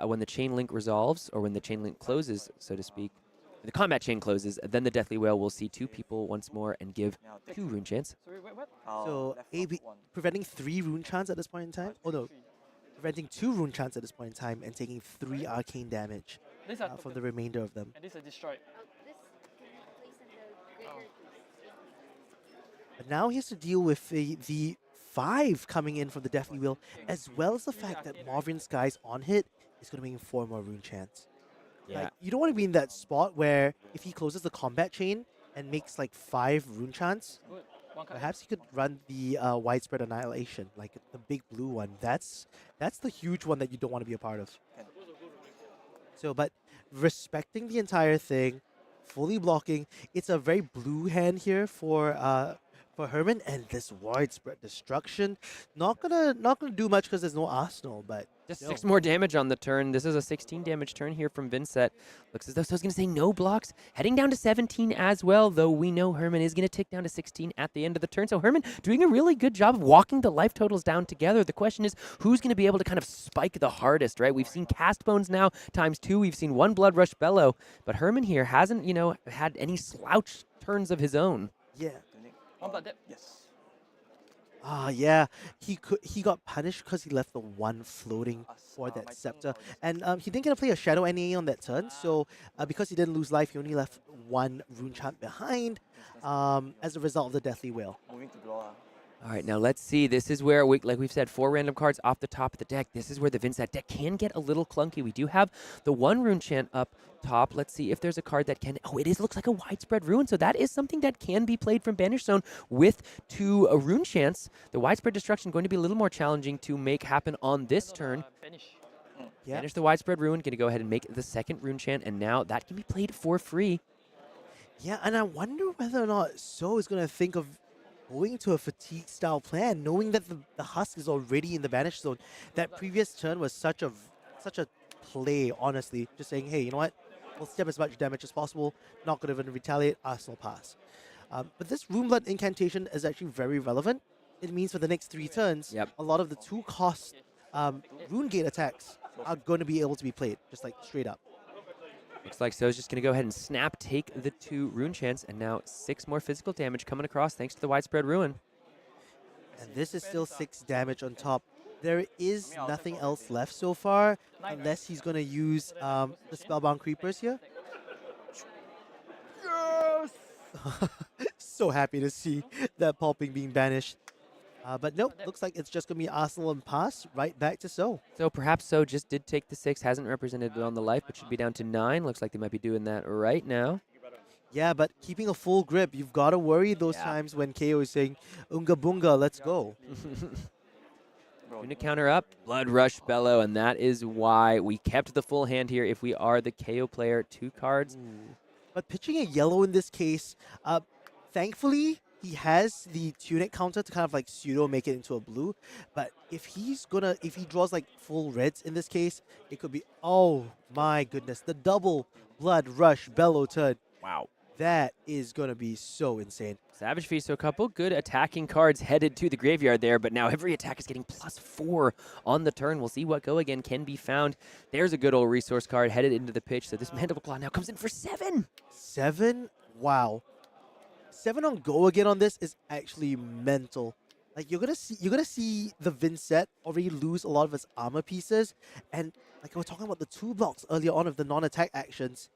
when the chain link resolves, or when the chain link closes, so to speak, the combat chain closes, then the Deathly Whale will see 2 people once more and give 2 rune chants. So preventing 3 rune chants at this point in time? Oh no, preventing 2 rune chants at this point in time and taking 3 arcane damage from the remainder of them. And these are destroyed. But now he has to deal with the 5 coming in from the Deathly Whale, as well as the fact that Marvin Skies on hit is going to make 4 more rune chants. Yeah. You don't want to be in that spot where if he closes the combat chain and makes 5 rune chants, perhaps he could run the Widespread Annihilation, the big blue one. That's the huge one that you don't want to be a part of. So, but respecting the entire thing, fully blocking, it's a very blue hand here for for Hermann, and this widespread destruction, not gonna do much because there's no arsenal, but Just still. 6 more damage on the turn. This is a 16 damage turn here from Vynnset. Looks as though, so I was going to say no blocks. Heading down to 17 as well, though we know Hermann is going to tick down to 16 at the end of the turn. So Hermann doing a really good job of walking the life totals down together. The question is, who's going to be able to kind of spike the hardest, right? We've seen Cast Bones now ×2. We've seen 1 Blood Rush Bellow. But Hermann here hasn't, had any slouch turns of his own. Yeah. How about that? Yes. Yeah, he got punished because he left the 1 floating for that scepter, and he didn't get to play a Shadow NA on that turn. So because he didn't lose life, he only left 1 rune chant behind. As a result of the Deathly Wail. Moving to draw. All right, now let's see. This is where, like we've said, 4 random cards off the top of the deck. This is where the Vynnset deck can get a little clunky. We do have the 1 rune chant up top. Let's see if there's a card that can... Oh, looks like a widespread ruin. So that is something that can be played from Banished Zone with 2 rune chants. The widespread destruction going to be a little more challenging to make happen on this turn. Banish the widespread ruin. Going to go ahead and make the 2nd rune chant, and now that can be played for free. Yeah, and I wonder whether or not So is going to think of going to a fatigue style plan, knowing that the Husk is already in the Banished Zone. That previous turn was such a play, honestly. Just saying, hey, you know what? We'll step as much damage as possible. Not going to even retaliate. Arsenal pass. But this Rune Blood incantation is actually very relevant. It means for the next 3 turns, a lot of the 2-cost Rune Gate attacks are going to be able to be played, just like straight up. Looks like So's just going to go ahead and snap, take the 2 rune chants, and now 6 more physical damage coming across thanks to the widespread ruin. And this is still 6 damage on top. There is nothing else left so far, unless he's going to use the Spellbound Creepers here. Yes! So happy to see that Pulping being banished. But nope, looks like it's just going to be Arsenal and pass right back to So. So perhaps So just did take the 6, hasn't represented it on the life, but should be down to 9. Looks like they might be doing that right now. Yeah, but keeping a full grip, you've got to worry those times when Kayo is saying, Unga Bunga, let's go. Going to counter up, Blood Rush Bellow, and that is why we kept the full hand here if we are the Kayo player. 2 cards. But pitching a yellow in this case, thankfully, he has the Tunic counter to kind of like pseudo make it into a blue. But if he draws like full reds in this case, it could be, oh my goodness, the double Blood Rush Bellow turn. Wow. That is going to be so insane. Savage Feast, so a couple good attacking cards headed to the graveyard there, but now every attack is getting +4 on the turn. We'll see what go again can be found. There's a good old resource card headed into the pitch, so this Mandible Claw now comes in for 7. 7? Wow. 7 on go again on this is actually mental. Like you're gonna see the Vynnset already lose a lot of its armor pieces, and like we were talking about the 2 blocks earlier on of the non-attack actions.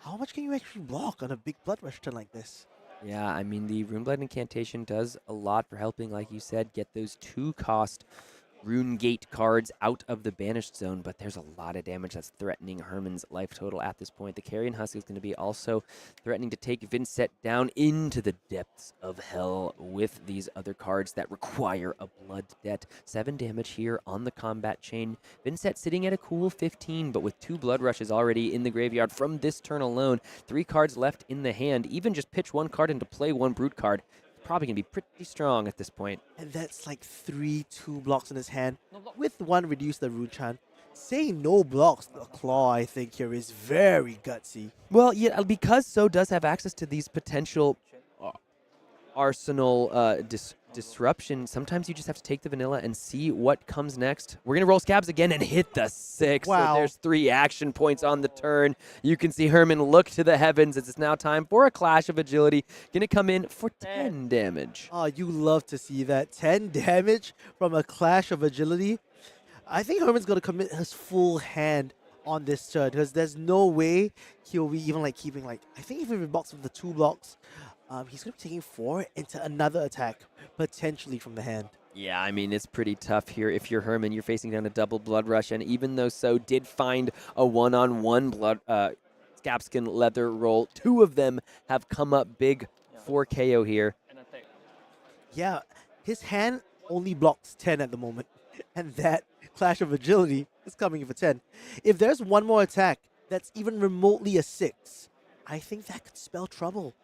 How much can you actually block on a big Blood Rush turn like this? Yeah, I mean, the Rune Blood Incantation does a lot for helping, like you said, get those 2-cost Rune Gate cards out of the Banished Zone, but there's a lot of damage that's threatening Hermann's life total at this point. The Carrion Husk is going to be also threatening to take Vynnset down into the depths of hell with these other cards that require a blood debt. 7 damage here on the combat chain. Vynnset sitting at a cool 15, but with 2 Blood Rushes already in the graveyard from this turn alone, 3 cards left in the hand. Even just pitch 1 card into play 1 Brute card. Probably going to be pretty strong at this point. And that's like 3 2 blocks in his hand. With 1 reduce the Rune Chant. Saying no blocks the Claw, I think, here is very gutsy. Well, yeah, because So does have access to these potential arsenal disruption, sometimes you just have to take the vanilla and see what comes next. We're going to roll Scabs again and hit the 6. Wow. So there's 3 action points on the turn. You can see Hermann look to the heavens as it's now time for a Clash of Agility. Going to come in for 10 damage. Oh, you love to see that. 10 damage from a Clash of Agility. I think Hermann's going to commit his full hand on this turn because there's no way he'll be even like keeping like, I think if he blocks with the 2 blocks, he's going to be taking 4 into another attack, potentially from the hand. Yeah, I mean, it's pretty tough here. If you're Hermann, you're facing down a double Blood Rush, and even though So did find a one-on-one Scabskin Leather roll, 2 of them have come up big for KO here. Yeah, his hand only blocks 10 at the moment, and that Clash of Agility is coming in for 10. If there's one more attack that's even remotely a 6, I think that could spell trouble.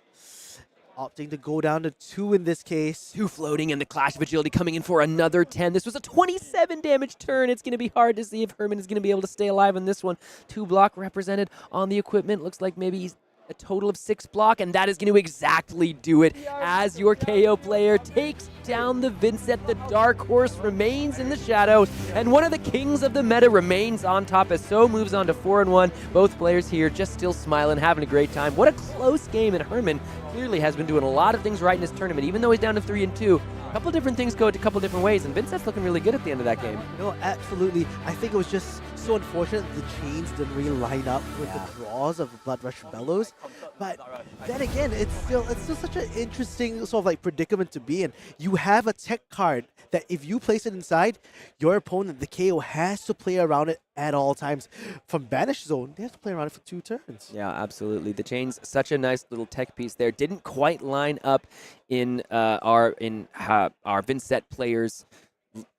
Opting to go down to 2 in this case. 2 floating and the Clash of Agility coming in for another 10. This was a 27 damage turn. It's going to be hard to see if Hermann is going to be able to stay alive in this one. 2 block represented on the equipment. Looks like maybe he's a total of 6 block, and that is going to exactly do it as your KO player takes down the Vynnset. The Dark Horse remains in the shadows, and one of the kings of the meta remains on top as So moves on to 4-1. Both players here just still smiling, having a great time. What a close game, and Hermann clearly has been doing a lot of things right in this tournament, even though he's down to 3-2. A couple different things go a couple different ways, and Vynnset's looking really good at the end of that game. No, absolutely. I think it was just so unfortunate the chains didn't really line up with the draws of Blood Rush Bellows. But then again, it's still such an interesting sort of like predicament to be in. You have a tech card that if you place it inside, your opponent, the KO, has to play around it at all times. From Banish Zone, they have to play around it for 2 turns. Yeah, absolutely. The chain's such a nice little tech piece there. Didn't quite line up in our Vynnset players,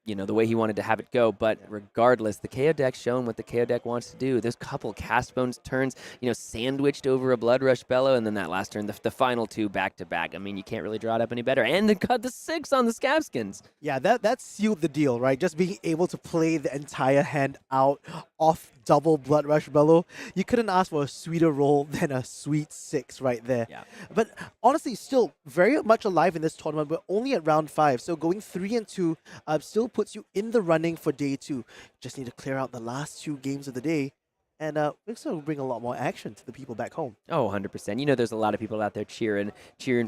you know, the way he wanted to have it go. But regardless, the KO deck's shown what the KO deck wants to do. There's a couple Castbones turns, you know, sandwiched over a Blood Rush Bellow, and then that last turn, the final 2 back-to-back. I mean, you can't really draw it up any better. And then cut the 6 on the Scabskins. Yeah, that sealed the deal, right? Just being able to play the entire hand out off double Blood Rush Bellow. You couldn't ask for a sweeter roll than a sweet 6 right there. Yeah. But honestly, still very much alive in this tournament. We're only at round 5, so going 3-2 still puts you in the running for day 2. Just need to clear out the last 2 games of the day, and we're going to bring a lot more action to the people back home. Oh, 100%. You know, there's a lot of people out there cheering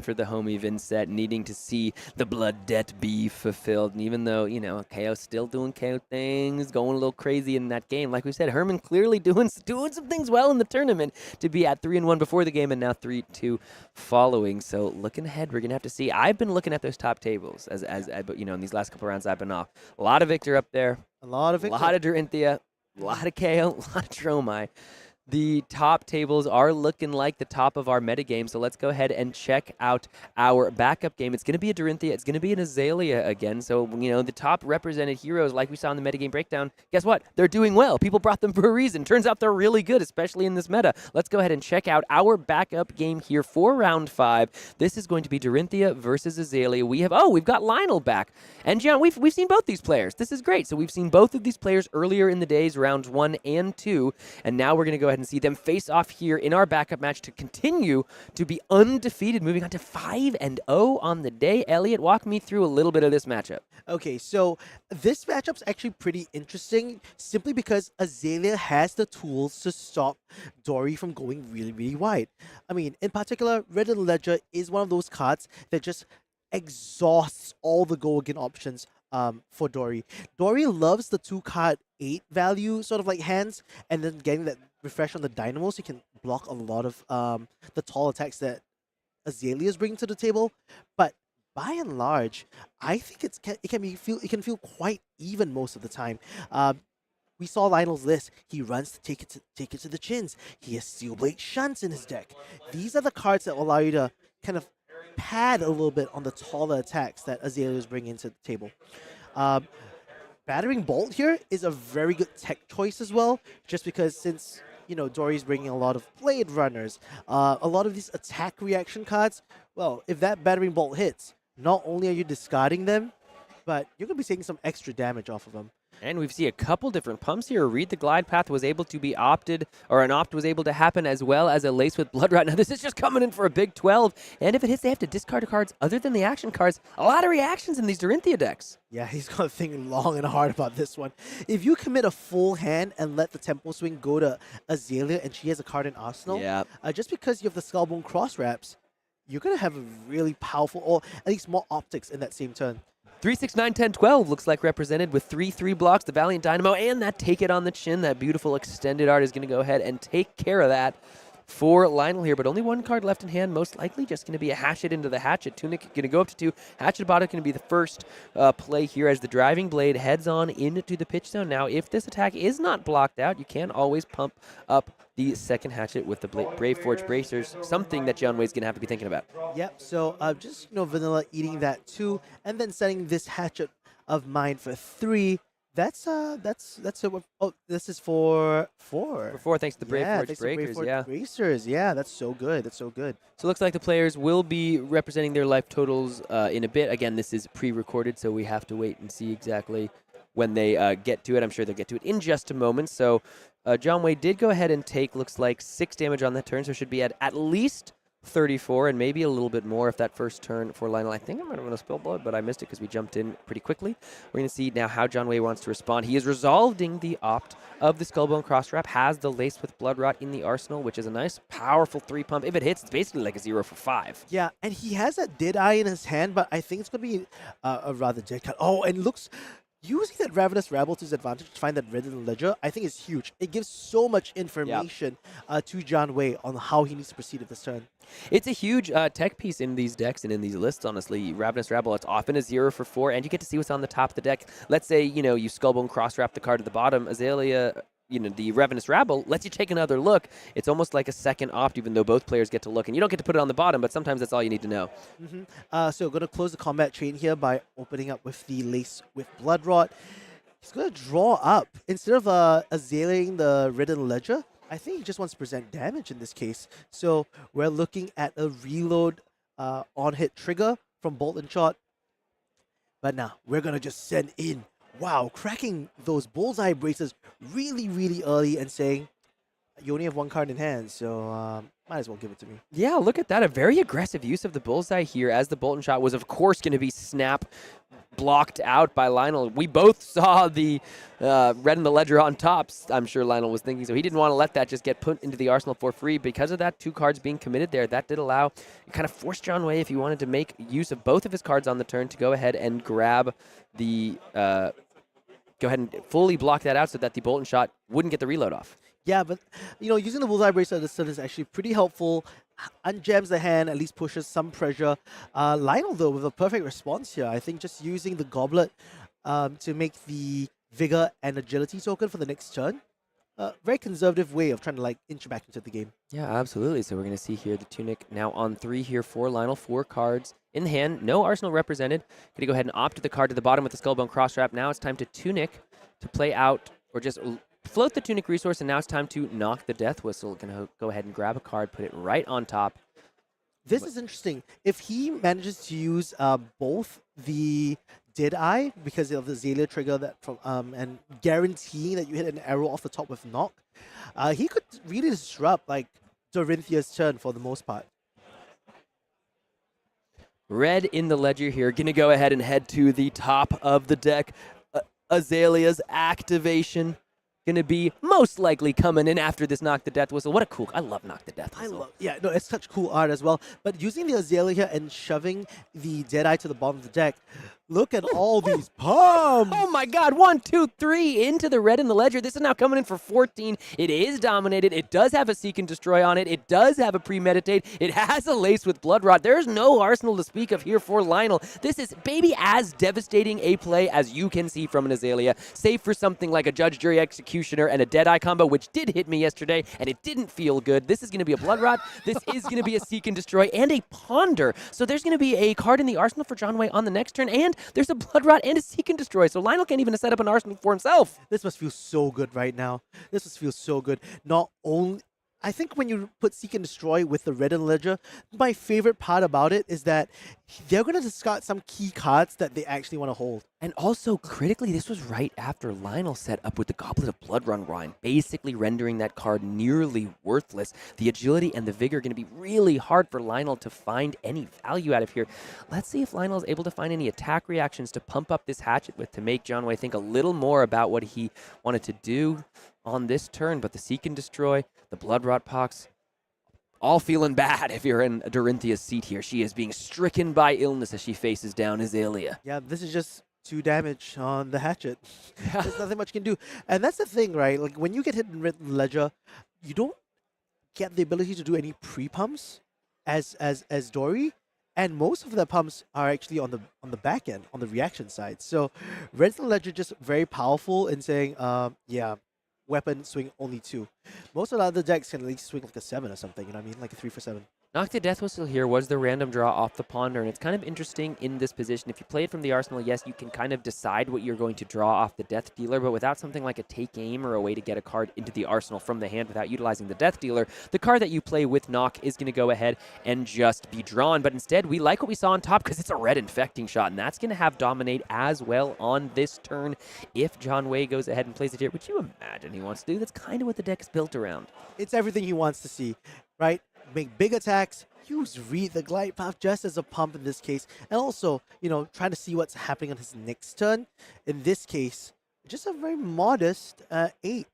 for the homie Vynnset, needing to see the blood debt be fulfilled. And even though, you know, KO's still doing KO things, going a little crazy in that game, like we said, Hermann clearly doing some things well in the tournament to be at 3-1 before the game and now 3-2 following. So looking ahead, we're going to have to see. I've been looking at those top tables as you know, in these last couple rounds I've been off. A lot of Victor up there. A lot of Victor. A lot of Dorinthea. A lot of KO, a lot of Dromai. The top tables are looking like the top of our metagame, so let's go ahead and check out our backup game. It's going to be a Dorinthea. It's going to be an Azalea again. So, you know, the top represented heroes, like we saw in the metagame breakdown, guess what? They're doing well. People brought them for a reason. Turns out they're really good, especially in this meta. Let's go ahead and check out our backup game here for round 5. This is going to be Dorinthea versus Azalea. We've got Lionel back. And Jian, we've seen both these players. This is great. So we've seen both of these players earlier in the days, rounds 1 and 2. And now we're going to go ahead and see them face off here in our backup match to continue to be undefeated, moving on to 5-0 on the day. Elliot, walk me through a little bit of this matchup. Okay, so this matchup's actually pretty interesting simply because Azalea has the tools to stop Dory from going really, really wide. I mean, in particular, Red and Ledger is one of those cards that just exhausts all the go-again options for Dory. Dory loves the 2-card 8 value sort of like hands, and then getting that refresh on the Dynamos, you can block a lot of the tall attacks that Azalea's bringing to the table. But by and large, I think it can feel quite even most of the time. We saw Lionel's list. He runs to take it to the chins. He has Steelblade Shunts in his deck. These are the cards that allow you to kind of pad a little bit on the taller attacks that Azalea is bringing to the table. Battering Bolt here is a very good tech choice as well, just because since, you know, Dory's bringing a lot of Blade Runners, a lot of these attack reaction cards, well, if that Battering Bolt hits, not only are you discarding them, but you're going to be taking some extra damage off of them. And we've seen a couple different pumps here. Read the Glide Path was able to be opted, or an opt was able to happen, as well as a Lace with Blood Rot. Now this is just coming in for a big 12. And if it hits, they have to discard cards other than the action cards. A lot of reactions in these Dorinthea decks. Yeah, he's got to think long and hard about this one. If you commit a full hand and let the Tempo Swing go to Azalea and she has a card in Arsenal, just because you have the Skullbone Cross Wraps, you're going to have a really powerful, or at least more optics in that same turn. 3, 6, 9, 10, 12 looks like represented with 3/3 blocks, the Valiant Dynamo, and that Take It on the Chin. That beautiful extended art is going to go ahead and take care of that for Lionel here, but only 1 card left in hand, most likely just going to be a Hatchet into the Hatchet. Tunic going to go up to 2. Hatchet Bot going to be the first play here as the Driving Blade heads on into the pitch zone. Now, if this attack is not blocked out, you can always pump up the second Hatchet with the Brave Forge Bracers, something that John Way's going to have to be thinking about. Yep, so just, Vanilla eating that too, and then setting this Hatchet of mine for 3. That's oh, this is for 4. For 4, thanks to the Brave yeah, Forge thanks to Brave Breakers, Forge yeah. Bracers. Yeah, that's so good. That's so good. So it looks like the players will be representing their life totals in a bit. Again, this is pre-recorded, so we have to wait and see exactly when they get to it. I'm sure they'll get to it in just a moment. So John Wei did go ahead and take, looks like, 6 damage on that turn, so should be at least 34 and maybe a little bit more if that first turn for Lionel. I think I might have run a spell blood, but I missed it because we jumped in pretty quickly. We're going to see now how John Wei wants to respond. He is resolving the opt of the Skullbone Crosswrap, has the Lace with Bloodrot in the arsenal, which is a nice, powerful 3-pump. If it hits, it's basically like a 0 for 5. Yeah, and he has that Deadeye in his hand, but I think it's going to be a rather dead cut. Oh, and looks... Using that Ravenous Rabble to his advantage to find that Ridden Ledger, I think is huge. It gives so much information to John Wei on how he needs to proceed at this turn. It's a huge tech piece in these decks and in these lists, honestly. Ravenous Rabble, it's often a 0 for 4, and you get to see what's on the top of the deck. Let's say, you know, you Skullbone Crosswrap the card at the bottom. Azalea, you know, the Ravenous Rabble lets you take another look. It's almost like a second opt, even though both players get to look. And you don't get to put it on the bottom, but sometimes that's all you need to know. So going to close the combat chain here by opening up with the Lace with Bloodrot. He's going to draw up. Instead of Azaleaing the Ridden Ledger, I think he just wants to present damage in this case. So we're looking at a reload on-hit trigger from Boltyn shot. But now we're going to just send in. Wow, cracking those bullseye braces really, really early and saying, you only have 1 card in hand, so might as well give it to me. Yeah, look at that. A very aggressive use of the bullseye here, as the Boltyn shot was, of course, going to be blocked out by Lionel. We both saw the red in the ledger on top, I'm sure Lionel was thinking, so he didn't want to let that just get put into the arsenal for free. Because of that, 2 cards being committed there, that did allow, it kind of forced John Wei, if he wanted to make use of both of his cards on the turn, to go ahead and grab the... go ahead and fully block that out so that the Boltyn shot wouldn't get the reload off. Yeah, but, you know, using the Bullseye Bracer at this turn is actually pretty helpful. Unjams the hand, at least pushes some pressure. Lionel, though, with a perfect response here. I think just using the Goblet to make the Vigor and Agility token for the next turn. Very conservative way of trying to, like, inch back into the game. Yeah, absolutely. So we're going to see here the Tunic now on 3 here for Lionel. 4 cards in the hand. No arsenal represented. Going to go ahead and opt the card to the bottom with the Skullbone Crosswrap. Now it's time to Tunic to play out, or just float the Tunic resource, and now it's time to knock the Death Whistle. Going to go ahead and grab a card, put it right on top. This is interesting. If he manages to use both the Deadeye, because of the Azalea trigger that from and guaranteeing that you hit an arrow off the top with knock, he could really disrupt like Dorinthea's turn for the most part. Red in the ledger here. Going to go ahead and head to the top of the deck. Azalea's activation going to be most likely coming in after this Knock the Death Whistle. What a cool... I love Knock the Death Whistle. Yeah, no, it's such cool art as well. But using the Azalea and shoving the Deadeye to the bottom of the deck, look at all these pumps! Oh my god, 1, 2, 3 into the red in the ledger. This is now coming in for 14. It is dominated. It does have a Seek and Destroy on it. It does have a Premeditate. It has a Lace with Bloodrot. There's no arsenal to speak of here for Lionel. This is maybe as devastating a play as you can see from an Azalea, save for something like a Judge, Jury, Executioner and a Deadeye combo, which did hit me yesterday, and it didn't feel good. This is going to be a Bloodrot. This is going to be a Seek and Destroy and a Ponder. So there's going to be a card in the arsenal for John Wei on the next turn, and there's a Bloodrot and a Seek and Destroy. So Lionel can't even set up an arsenal for himself. This must feel so good right now. This must feel so good. Not only... I think when you put Seek and Destroy with the Red and Ledger, my favorite part about it is that they're going to discard some key cards that they actually want to hold. And also, critically, this was right after Lionel set up with the Goblet of Bloodrun Rhyme, basically rendering that card nearly worthless. The agility and the vigor are going to be really hard for Lionel to find any value out of here. Let's see if Lionel is able to find any attack reactions to pump up this Hatchet with to make John Wei think a little more about what he wanted to do on this turn. But the Seek and Destroy, the Bloodrot Pox, all feeling bad if you're in Dorinthea's seat here. She is being stricken by illness as she faces down Azalea. Yeah, this is just 2 damage on the Hatchet. There's nothing much you can do. And that's the thing, right? Like, when you get hit in Red Ledger, you don't get the ability to do any pre-pumps as Dory. And most of the pumps are actually on the back end, on the reaction side. So Red Ledger just very powerful in saying, yeah, weapon swing only 2. Most of the other decks can at least swing like a 7 or something, you know what I mean? Like a 3 for 7. Knocked to Death Whistle here was the random draw off the Ponder, and it's kind of interesting in this position. If you play it from the Arsenal, yes, you can kind of decide what you're going to draw off the Death Dealer, but without something like a Take Aim or a way to get a card into the Arsenal from the hand without utilizing the Death Dealer, the card that you play with Knock is going to go ahead and just be drawn. But instead, we like what we saw on top because it's a red Infecting Shot, and that's going to have Dominate as well on this turn if John Wei goes ahead and plays it here, which you imagine he wants to do. That's kind of what the deck's built around. It's everything he wants to see, right? Make big attacks, use Read the Glide Path just as a pump in this case, and also, you know, trying to see what's happening on his next turn. In this case, just a very modest 8.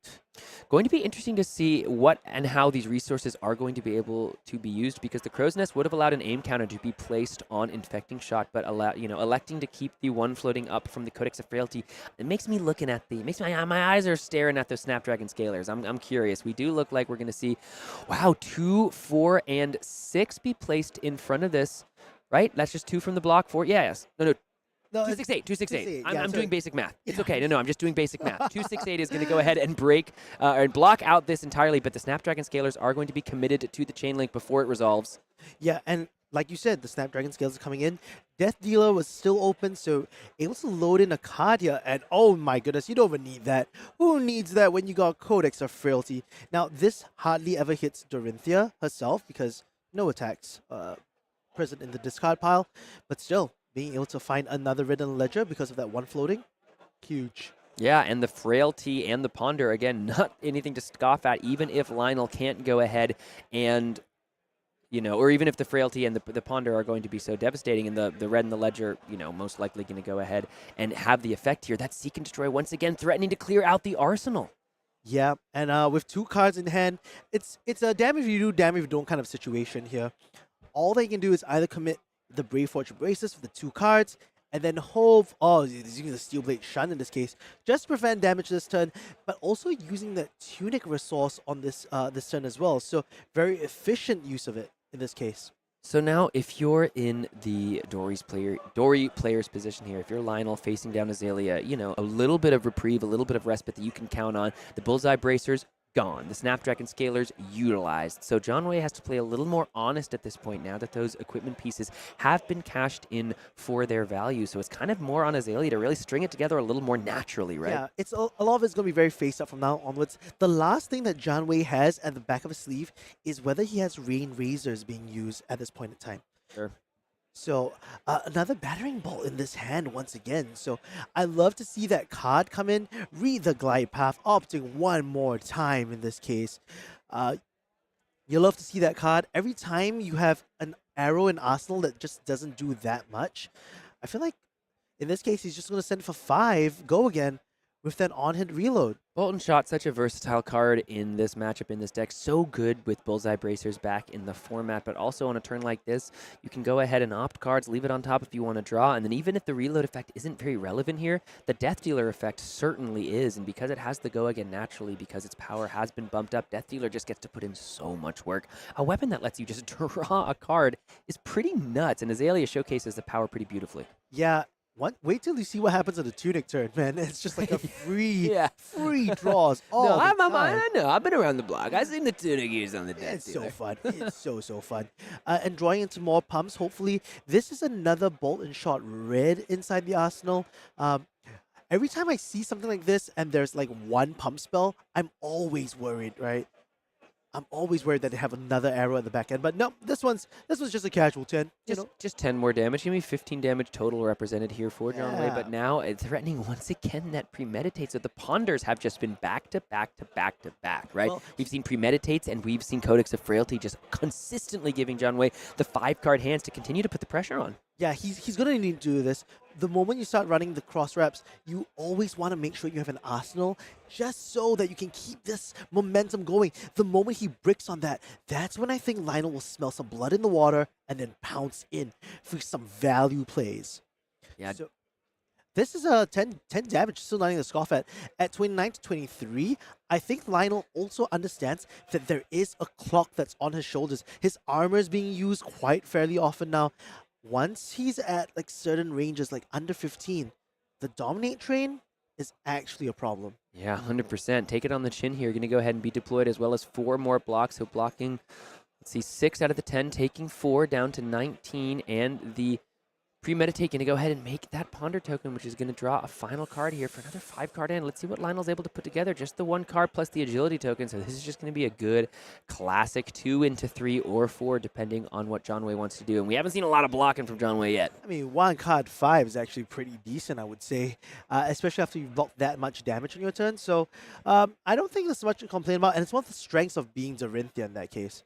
Going to be interesting to see what and how these resources are going to be able to be used, because the Crow's Nest would have allowed an aim counter to be placed on Infecting Shot, but electing to keep the one floating up from the Codex of Frailty, it makes me looking at my eyes are staring at those Snapdragon Scalers. I'm curious. We do look like we're going to see, wow, 2, 4, and 6 be placed in front of this, right? That's just 2 from the block, 4. Yes. No. 268, 268. I'm doing basic math. It's okay. No, I'm just doing basic math. 268 is going to go ahead and break and block out this entirely, but the Snapdragon Scalers are going to be committed to the chain link before it resolves. Yeah, and like you said, the Snapdragon Scales are coming in. Death Dealer was still open, so able to load in a card here, and oh my goodness, you don't even need that. Who needs that when you got Codex of Frailty? Now, this hardly ever hits Dorinthea herself because no attacks present in the discard pile, but still, being able to find another red in the ledger because of that one floating, huge. Yeah, and the Frailty and the Ponder, again, not anything to scoff at, even if Lionel can't go ahead and, or even if the Frailty and the Ponder are going to be so devastating, and the red in the ledger, most likely going to go ahead and have the effect here. That Seek and Destroy once again threatening to clear out the arsenal. Yeah, and with 2 cards in hand, it's a damn if you do, damn if you don't kind of situation here. All they can do is either commit the Brave Fortune Braces with the 2 cards, and then hope, he's using the Steel Blade Shun in this case, just to prevent damage this turn, but also using the Tunic resource on this this turn as well. So very efficient use of it in this case. So now, if you're in the Dory player's position here, if you're Lionel facing down Azalea, a little bit of reprieve, a little bit of respite that you can count on. The Bullseye Bracers, gone. The Snapdragon Scalers utilized. So John Wei has to play a little more honest at this point now that those equipment pieces have been cashed in for their value. So it's kind of more on Azalea to really string it together a little more naturally, right? Yeah, it's a lot of it's going to be very face up from now onwards. The last thing that John Wei has at the back of his sleeve is whether he has Rain Razors being used at this point in time. Sure. So another Battering Bolt in this hand once again. So I love to see that card come in, read the Glide Path, opting one more time in this case. You love to see that card. Every time you have an arrow in Arsenal that just doesn't do that much, I feel like in this case he's just going to send for 5, go again with that on-hit reload. Boltyn Shot, such a versatile card in this matchup, in this deck. So good with Bullseye Bracers back in the format, but also on a turn like this, you can go ahead and opt cards, leave it on top if you want to draw, and then even if the reload effect isn't very relevant here, the Death Dealer effect certainly is, and because it has the go again naturally, because its power has been bumped up, Death Dealer just gets to put in so much work. A weapon that lets you just draw a card is pretty nuts, and Azalea showcases the power pretty beautifully. Yeah. Wait till you see what happens on the Tunic turn, man. It's just like a free draws all the time. I know. I've been around the block. I've seen the Tunic used on the deck. It's so fun. It's so fun. And drawing into more pumps, hopefully. This is another Boltyn Shot red inside the arsenal. Every time I see something like this and there's like one pump spell, I'm always worried, right? I'm always worried that they have another arrow at the back end, but no, this one's just a casual 10. Just 10 more damage. Give me 15 damage total represented here for John Wei, but now it's threatening once again that premeditates. So the Ponders have just been back to back to back to back, right? Well, we've seen premeditates and we've seen Codex of Frailty just consistently giving John Wei the 5-card hands to continue to put the pressure on. Yeah, he's going to need to do this. The moment you start running the cross reps, you always want to make sure you have an arsenal just so that you can keep this momentum going. The moment he bricks on that, that's when I think Lionel will smell some blood in the water and then pounce in for some value plays. Yeah. So this is a 10 damage, still nothing to scoff at. At 29 to 23, I think Lionel also understands that there is a clock that's on his shoulders. His armor is being used quite fairly often now. Once he's at like certain ranges, like under 15, the Dominate train is actually a problem. Yeah, 100%. Take it on the chin here. Going to go ahead and be deployed as well as 4 more blocks. So blocking Let's see, 6 out of the 10 taking 4 down to 19, and the Premeditate going to go ahead and make that Ponder token, which is going to draw a final card here for another 5-card hand. Let's see what Lionel's able to put together. Just the 1 card plus the Agility token, so this is just going to be a good classic 2 into 3 or 4, depending on what John Wei wants to do. And we haven't seen a lot of blocking from John Wei yet. I mean, 1 card 5 is actually pretty decent, I would say, especially after you've blocked that much damage on your turn. So I don't think there's much to complain about, and it's one of the strengths of being Dorinthea in that case.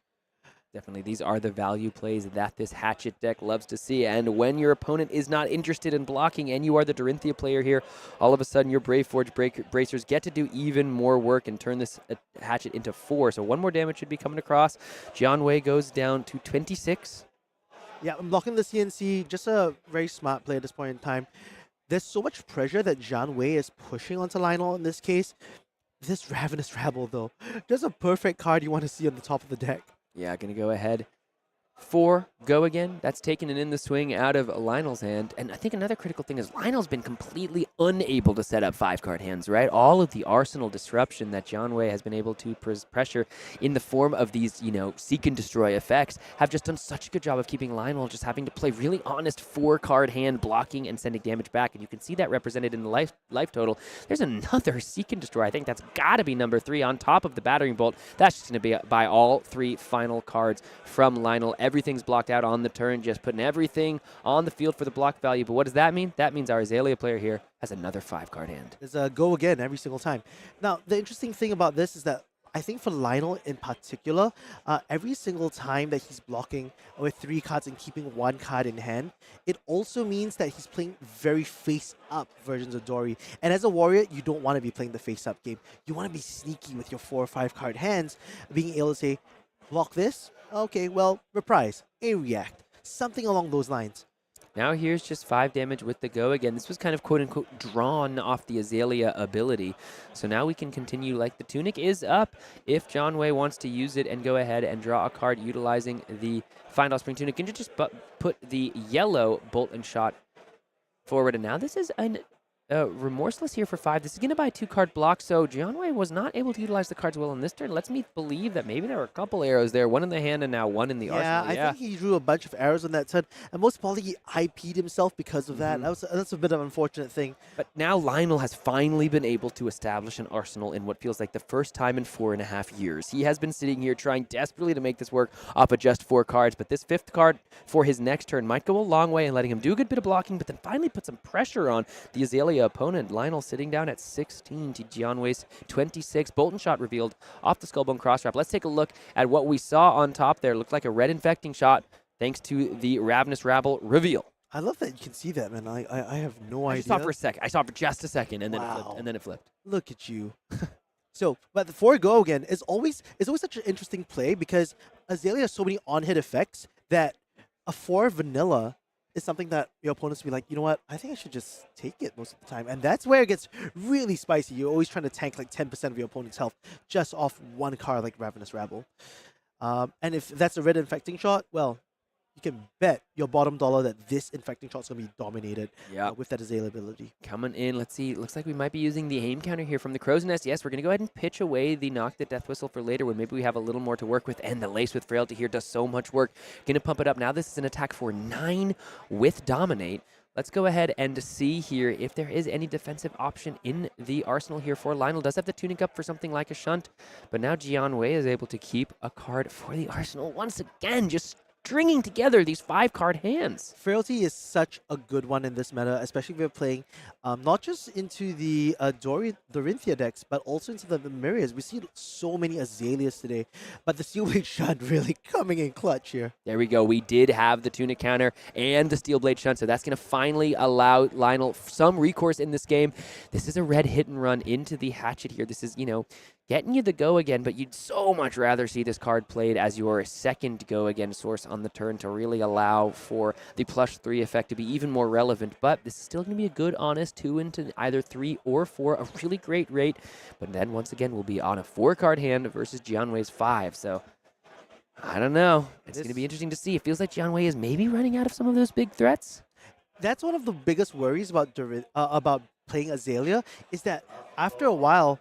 Definitely, these are the value plays that this Hatchet deck loves to see. And when your opponent is not interested in blocking and you are the Dorinthea player here, all of a sudden your Brave Forge Bracers get to do even more work and turn this Hatchet into 4. So 1 more damage should be coming across. Jian Wei goes down to 26. Yeah, I'm blocking the CNC. Just a very smart play at this point in time. There's so much pressure that Jian Wei is pushing onto Lionel in this case. This Ravenous Rabble, though, just a perfect card you want to see on the top of the deck. Yeah, going to go ahead. 4, go again. That's taken it in the swing out of Lionel's hand. And I think another critical thing is Lionel's been completely unable to set up 5-card hands, right? All of the arsenal disruption that John Wei has been able to pressure in the form of these, seek and destroy effects have just done such a good job of keeping Lionel just having to play really honest 4-card hand blocking and sending damage back. And you can see that represented in the life total. There's another seek and destroy. I think that's got to be number 3 on top of the battering bolt. That's just going to be by all 3 final cards from Lionel. Everything's blocked out on the turn, just putting everything on the field for the block value. But what does that mean? That means our Azalea player here has another 5-card hand. There's a go again every single time. Now, the interesting thing about this is that I think for Lionel in particular, every single time that he's blocking with 3 cards and keeping 1 card in hand, it also means that he's playing very face-up versions of Dory. And as a warrior, you don't want to be playing the face-up game. You want to be sneaky with your 4 or 5 card hands, being able to say, block this? Okay, well, reprise, a react, something along those lines. Now here's just 5 damage with the go again. This was kind of quote-unquote drawn off the Azalea ability. So now we can continue like the Tunic is up if John Wei wants to use it and go ahead and draw a card utilizing the Find Offspring Tunic. And just put the yellow Bolt and Shot forward. And now this is an Remorseless here for 5. This is going to buy a 2-card block, so Jian Wei was not able to utilize the cards well on this turn. Lets me believe that maybe there were a couple arrows there, 1 in the hand and now 1 in the arsenal. Yeah, I think he drew a bunch of arrows on that turn, and most probably he IP'd himself because of that. That's a bit of an unfortunate thing. But now Lionel has finally been able to establish an arsenal in what feels like the first time in 4.5 years. He has been sitting here trying desperately to make this work off of just 4 cards, but this 5th card for his next turn might go a long way in letting him do a good bit of blocking, but then finally put some pressure on the Azalea opponent. Lionel sitting down at 16 to Jian Wei's 26. Boltyn shot revealed off the Skullbone Crosswrap. Let's take a look at what we saw on top there. Looked like a red infecting shot thanks to the Ravenous Rabble reveal. I love that you can see that, man. I have no idea. I saw it for a second. I saw it for just a second, and then it flipped. And then it flipped. Look at you. So, but the 4 go again is always such an interesting play because Azalea has so many on-hit effects that a 4 vanilla is something that your opponents will be like, you know what, I think I should just take it most of the time. And that's where it gets really spicy. You're always trying to tank like 10% of your opponent's health just off 1 card like Ravenous Rabble. And if that's a red infecting shot, well, you can bet your bottom dollar that this infecting shot's going to be dominated with that Azalea ability. Coming in, let's see. Looks like we might be using the aim counter here from the Crow's Nest. Yes, we're going to go ahead and pitch away the Knock the Death Whistle for later when maybe we have a little more to work with. And the Lace with Frailty here does so much work. Going to pump it up. Now this is an attack for 9 with Dominate. Let's go ahead and see here if there is any defensive option in the arsenal here for Lionel. Does have the Tunic up for something like a Shunt, but now Jian Wei is able to keep a card for the arsenal once again, just stringing together these 5-card hands. Frailty is such a good one in this meta, especially if you're playing not just into the Dorinthea decks, but also into the Myriads. We see so many Azaleas today, but the Steelblade Shunt really coming in clutch here. There we go. We did have the Tunic counter and the Steelblade Shunt, so that's going to finally allow Lionel some recourse in this game. This is a red hit and run into the Hatchet here. This is, getting you the go again, but you'd so much rather see this card played as your second go again source on the turn to really allow for the +3 effect to be even more relevant. But this is still going to be a good, honest 2 into either 3 or 4, a really great rate. But then once again, we'll be on a 4-card hand versus Jian Wei's 5. So I don't know. It's going to be interesting to see. It feels like Jian Wei is maybe running out of some of those big threats. That's one of the biggest worries about playing Azalea is that after a while,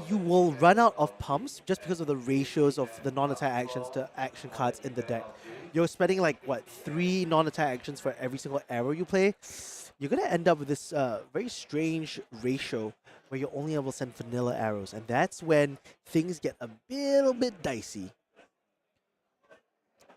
you will run out of pumps just because of the ratios of the non-attack actions to action cards in the deck. You're spending like, what, 3 non-attack actions for every single arrow you play? You're going to end up with this very strange ratio where you're only able to send vanilla arrows. And that's when things get a little bit dicey.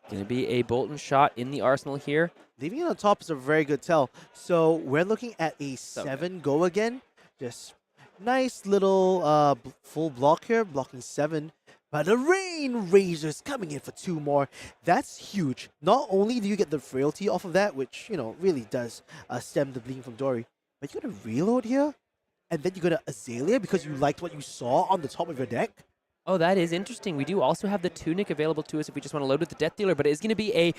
Going to be a Boltyn shot in the arsenal here. Leaving it on top is a very good tell. So we're looking at a 7 go again. Just nice little full block here, blocking 7. But the Rain Razors coming in for 2 more. That's huge. Not only do you get the frailty off of that, which, you know, really does stem the bleeding from Dory, but you're going to reload here, and then you're going to Azalea because you liked what you saw on the top of your deck. Oh, that is interesting. We do also have the Tunic available to us if we just want to load with the Death Dealer, but it is going to be a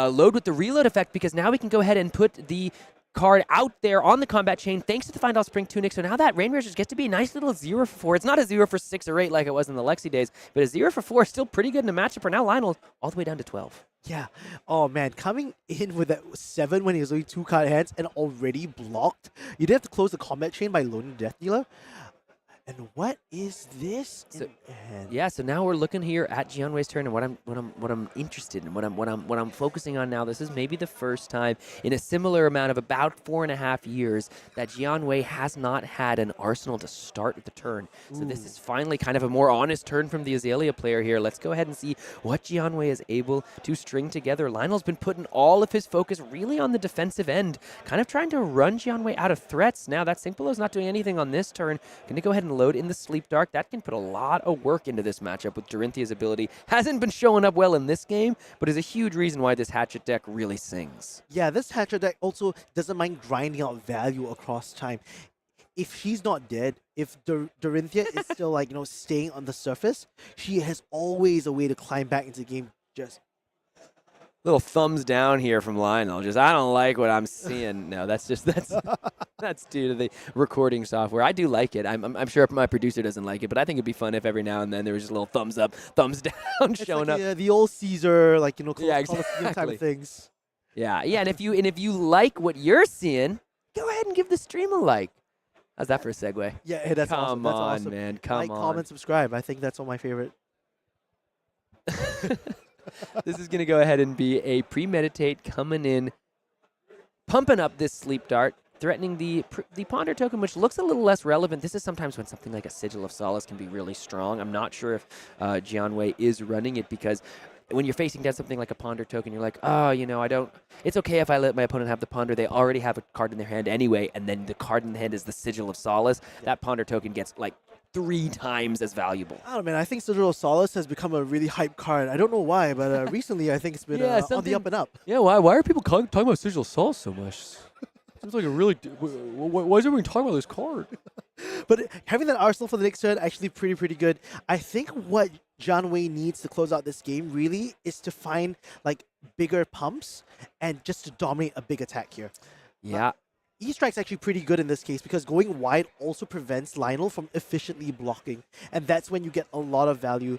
load with the reload effect because now we can go ahead and put the card out there on the combat chain thanks to the Find All Spring Tunic. So now that Rain Razors gets to be a nice little 0 for 4. It's not a 0 for 6 or 8 like it was in the Lexi days, but a 0 for 4 is still pretty good in a matchup for now Lionel all the way down to 12. Yeah. Oh, man. Coming in with that 7 when he was only 2 card hands and already blocked. You didn't have to close the combat chain by loading the Death Dealer. And what is this? Yeah, so now we're looking here at Jianwei's turn, and what I'm interested in, what I'm focusing on now. This is maybe the first time in a similar amount of about 4.5 years that Jianwei has not had an arsenal to start the turn. So this is finally kind of a more honest turn from the Azalea player here. Let's go ahead and see what Jianwei is able to string together. Lionel's been putting all of his focus really on the defensive end, kind of trying to run Jianwei out of threats. Now that Sync Below's not doing anything on this turn. Going to go ahead and load in the Sleep Dark. That can put a lot of work into this matchup with Dorinthea's ability. Hasn't been showing up well in this game, but is a huge reason why this Hatchet deck really sings. Yeah, this Hatchet deck also doesn't mind grinding out value across time. If she's not dead, if Dorinthea is still, like, you know, staying on the surface, she has always a way to climb back into the game. Just little thumbs down here from Lionel. Just, I don't like what I'm seeing. No, that's that's due to the recording software. I do like it. I'm sure my producer doesn't like it, but I think it'd be fun if every now and then there was just a little thumbs up, thumbs down showing like, up. The old Caesar, like, you know, yeah, exactly. Type of things. Yeah, and if you like what you're seeing, go ahead and give the stream a like. How's that for a segue? Yeah, hey, that's awesome. That's awesome. Man, come on. Like, comment, subscribe. I think that's all my favorite. This is going to go ahead and be a premeditate coming in, pumping up this Sleep Dart, threatening the Ponder token, which looks a little less relevant. This is sometimes when something like a Sigil of Solace can be really strong. I'm not sure if Jianwei is running it because when you're facing down something like a Ponder token, you're like, oh, you know, it's okay if I let my opponent have the Ponder. They already have a card in their hand anyway, and then the card in the hand is the Sigil of Solace. That Ponder token gets like 3 times as valuable. I don't know, man. I think Sigil of Solace has become a really hype card. I don't know why, but recently I think it's been on the up and up. Yeah, why are people talking about Sigil of Solace so much? Seems like a really... Why is everyone talking about this card? But having that arsenal for the next turn, actually pretty good. I think what Jianwei needs to close out this game really is to find like bigger pumps and just to dominate a big attack here. Yeah. E-Strike's actually pretty good in this case because going wide also prevents Lionel from efficiently blocking. And that's when you get a lot of value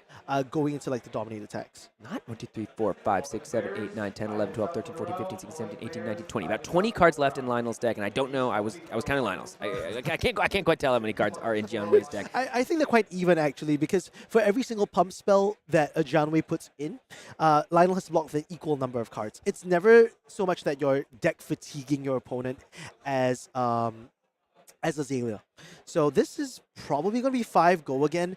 going into like the dominate attacks. Not 1, 2, 3, 4, 5, 6, 7, 8, 9, 10, 11, 12, 13, 14, 15, 16, 17, 18, 19, 20. About 20 cards left in Lionel's deck, and I don't know. I was counting Lionel's. I can't quite tell how many cards are in Jianwei's deck. I think they're quite even actually because for every single pump spell that a Jianwei puts in, Lionel has to block with an equal number of cards. It's never so much that you're deck fatiguing your opponent as Azalea. So this is probably going to be 5 go again,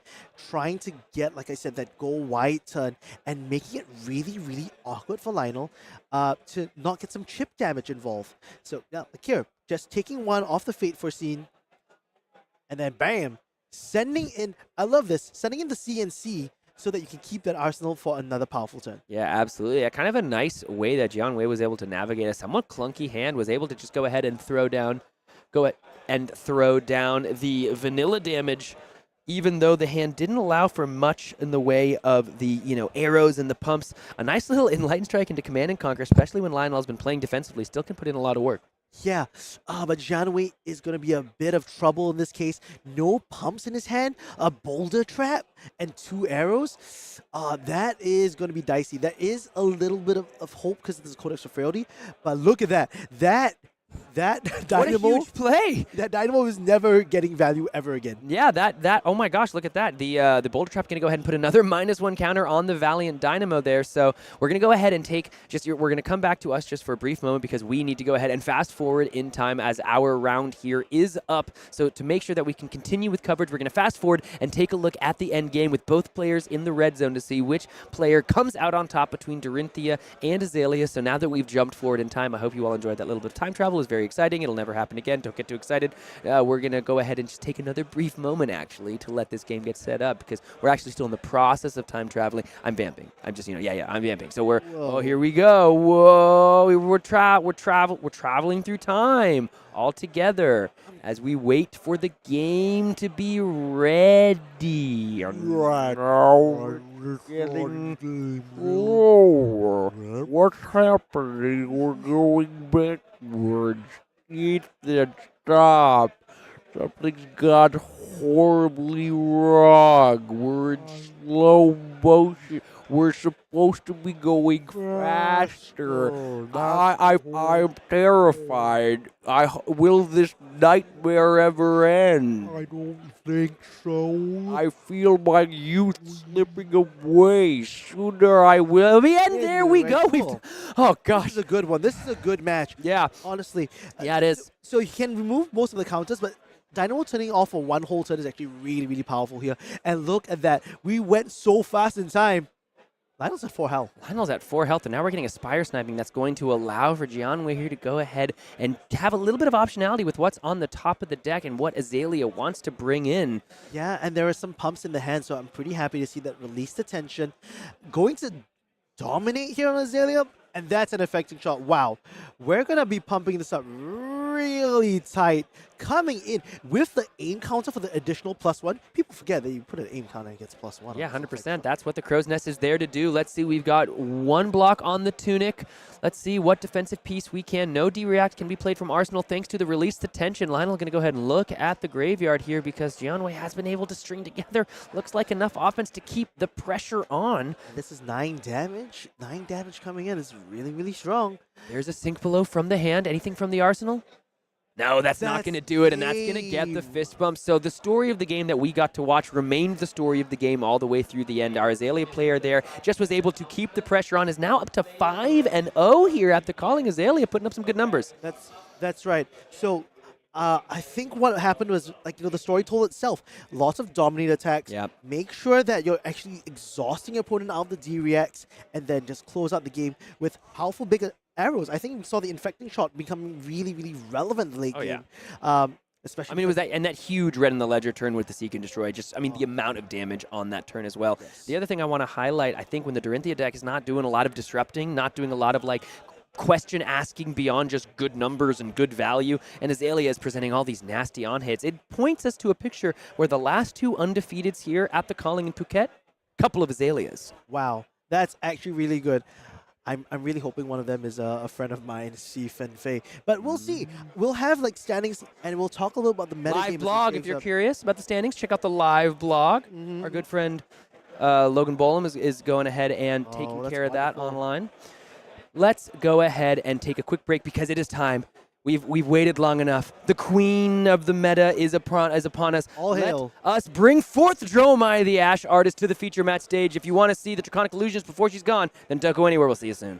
trying to get, like I said, that go wide turn and making it really awkward for Lionel to not get some chip damage involved. So now, like here, just taking 1 off the Fate Foreseen, and then bam, sending in, I love this, sending in the CNC so that you can keep that arsenal for another powerful turn. Yeah, absolutely. Kind of a nice way that Jianwei was able to navigate a somewhat clunky hand, was able to just go ahead and throw down the vanilla damage, even though the hand didn't allow for much in the way of the, arrows and the pumps. A nice little Enlightened Strike into Command and Conquer, especially when Lionel's been playing defensively, still can put in a lot of work. Yeah, but Jianwei is going to be a bit of trouble in this case. No pumps in his hand, a boulder trap, and 2 arrows. That is going to be dicey. There is a little bit of hope because there's a Codex of Frailty, but look at that. That That What a Dynamo, huge play! that Dynamo is never getting value ever again. Yeah, that. Oh my gosh, look at that. The Boulder Trap going to go ahead and put another -1 counter on the Valiant Dynamo there. So we're going to go ahead and take we're going to come back to us just for a brief moment because we need to go ahead and fast forward in time as our round here is up. So to make sure that we can continue with coverage, we're going to fast forward and take a look at the end game with both players in the red zone to see which player comes out on top between Dorinthea and Azalea. So now that we've jumped forward in time, I hope you all enjoyed that little bit of time travel. It was very exciting. It'll never happen again. Don't get too excited. We're going to go ahead and just take another brief moment, actually, to let this game get set up because we're actually still in the process of time traveling. I'm vamping. I'm just, I'm vamping. So here we go. Whoa, we're traveling through time all together as we wait for the game to be ready. What's happening? We're going backwards. Need to stop. Something's gone horribly wrong. We're in slow motion. We're supposed to be going faster. I'm terrified. Will this nightmare ever end? I don't think so. I feel my youth slipping away. Sooner I will. And there we go. Oh, gosh. This is a good one. This is a good match. Yeah. Honestly. Yeah, it is. So you can remove most of the counters, but Dynamo turning off for one whole turn is actually really, really powerful here. And look at that. We went so fast in time. Lionel's at 4 health. Lionel's at 4 health, and now we're getting a Spire Sniping that's going to allow for Jian here to go ahead and have a little bit of optionality with what's on the top of the deck and what Azalea wants to bring in. Yeah, and there are some pumps in the hand, so I'm pretty happy to see that release the tension. Going to dominate here on Azalea, and that's an affecting shot. Wow. We're going to be pumping this up really tight. Coming in with the aim counter for the additional +1. People forget that you put an aim counter and it gets +1. Yeah, 100%. That's what the Crow's Nest is there to do. Let's see. We've got 1 block on the Tunic. Let's see what defensive piece we can. No D-React can be played from Arsenal thanks to the release the tension. Lionel going to go ahead and look at the graveyard here because Jian has been able to string together. Looks like enough offense to keep the pressure on. This is 9 damage. 9 damage coming in is really, really strong. There's a Sync Below from the hand. Anything from the Arsenal? No, that's not going to do it, and that's going to get the fist bump. So the story of the game that we got to watch remained the story of the game all the way through the end. Our Azalea player there just was able to keep the pressure on, is now up to 5-0 here at the Calling. Azalea putting up some good numbers. That's right. So I think what happened was, the story told itself. Lots of dominate attacks. Yep. Make sure that you're actually exhausting your opponent out of the D-Reacts, and then just close out the game with powerful big arrows. I think we saw the infecting shot becoming really, really relevant late game. Especially it was that huge red in the ledger turn with the Seek and Destroy. The amount of damage on that turn as well. Yes. The other thing I want to highlight, I think when the Dorinthea deck is not doing a lot of disrupting, not doing a lot of question asking beyond just good numbers and good value, and Azalea is presenting all these nasty on hits. It points us to a picture where the last 2 undefeateds here at the Calling in Phuket, couple of Azaleas. Wow, that's actually really good. I'm really hoping one of them is a friend of mine, Sif and Faye. But we'll see. We'll have standings, and we'll talk a little about the metagame. Live blog, if you're curious about the standings, check out the live blog. Our good friend Logan Bolam is going ahead and taking care of that online. Let's go ahead and take a quick break because it is time. We've waited long enough. The queen of the meta is upon us. All hail. Let us bring forth Dromai, the Ash artist, to the feature match stage. If you want to see the Draconic Illusions before she's gone, then don't go anywhere. We'll see you soon.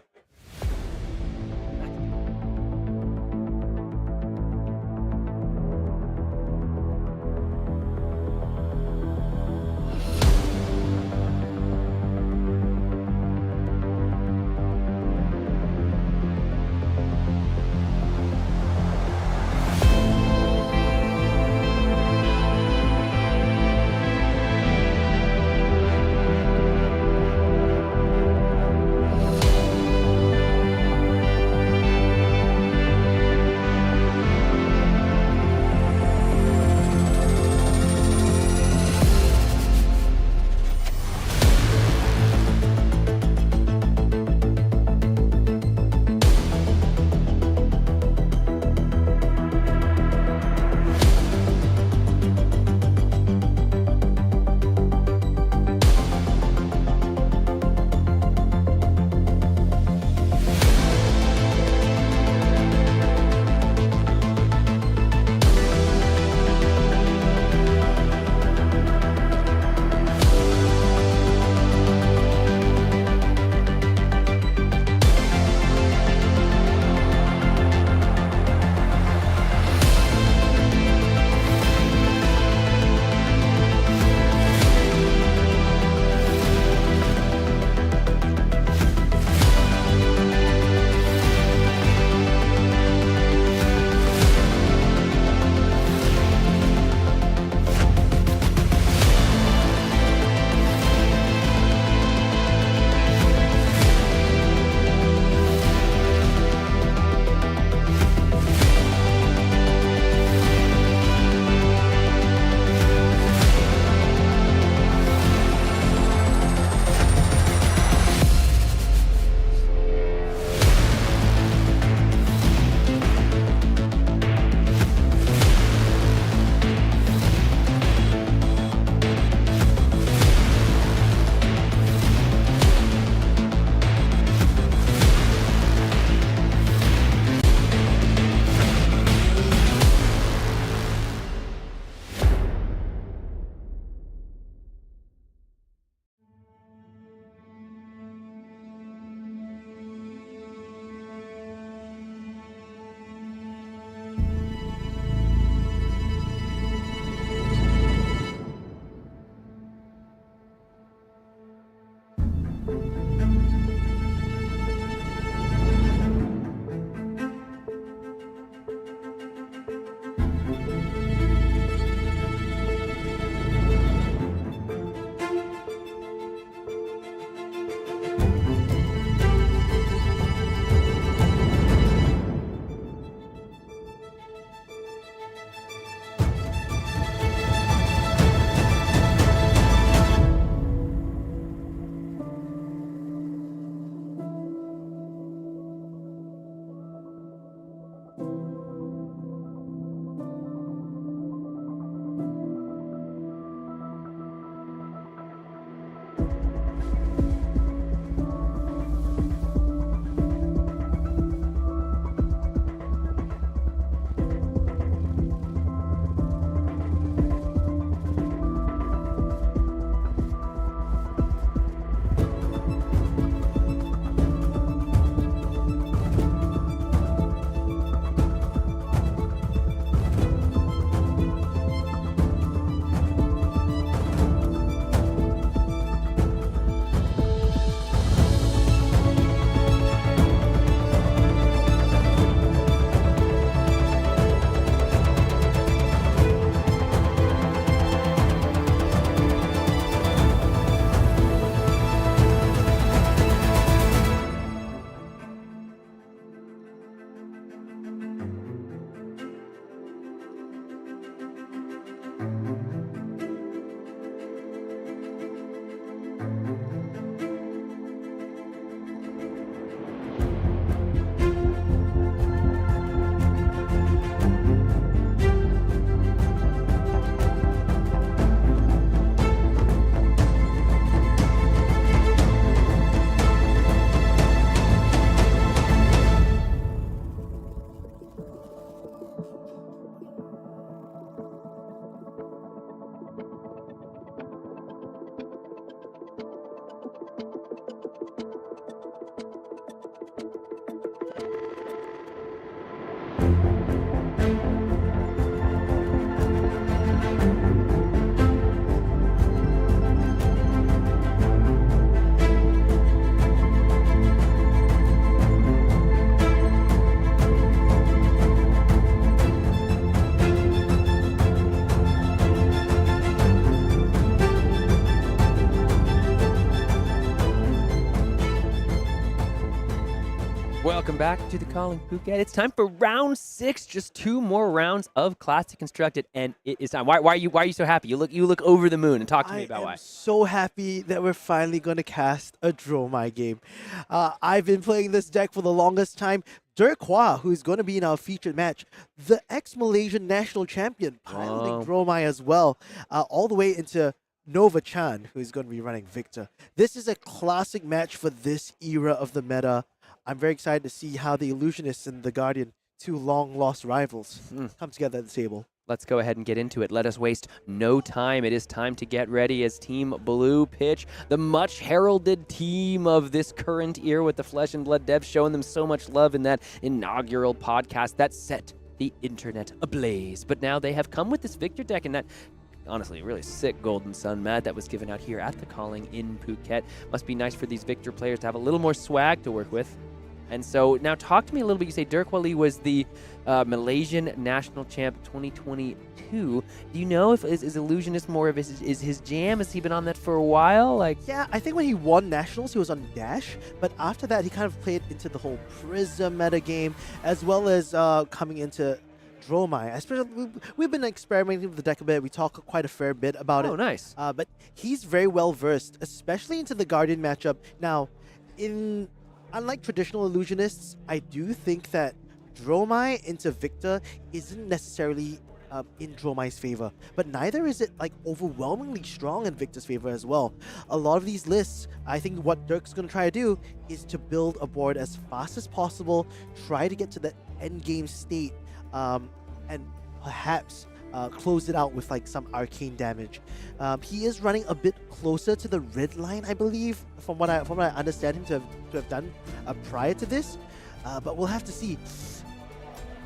Welcome back to the Calling Phuket. It's time for round 6. Just 2 more rounds of Classic Constructed, and it is time. Why are you so happy? You look over the moon, and talk to me about why. I'm so happy that we're finally going to cast a Dromai game. I've been playing this deck for the longest time. Derk, who's going to be in our featured match, the ex-Malaysian national champion, piloting Dromai as well, all the way into Nova Chan, who's going to be running Victor. This is a classic match for this era of the meta. I'm very excited to see how the Illusionists and the Guardian, 2 long-lost rivals, come together at the table. Let's go ahead and get into it. Let us waste no time. It is time to get ready as Team Blue pitch the much heralded team of this current year with the Flesh and Blood devs, showing them so much love in that inaugural podcast that set the internet ablaze. But now they have come with this Victor deck, and that honestly really sick Golden Sun mat that was given out here at the Calling in Phuket. Must be nice for these Victor players to have a little more swag to work with. And so now talk to me a little bit. You say Derk was the Malaysian national champ 2022. Do you know if is Illusionist more of his jam? Has he been on that for a while? Yeah, I think when he won nationals, he was on Dash. But after that, he kind of played into the whole Prism meta game, as well as coming into Dromai. Especially, we've been experimenting with the deck a bit. We talk quite a fair bit about it. Oh, nice. But he's very well versed, especially into the Guardian matchup. Now, unlike traditional Illusionists, I do think that Dromai into Victor isn't necessarily in Dromai's favor, but neither is it overwhelmingly strong in Victor's favor as well. A lot of these lists, I think what Derk's going to try to do is to build a board as fast as possible, try to get to the end game state, and perhaps close it out with some arcane damage. He is running a bit closer to the red line, I believe, from what I understand him to have done prior to this. But we'll have to see.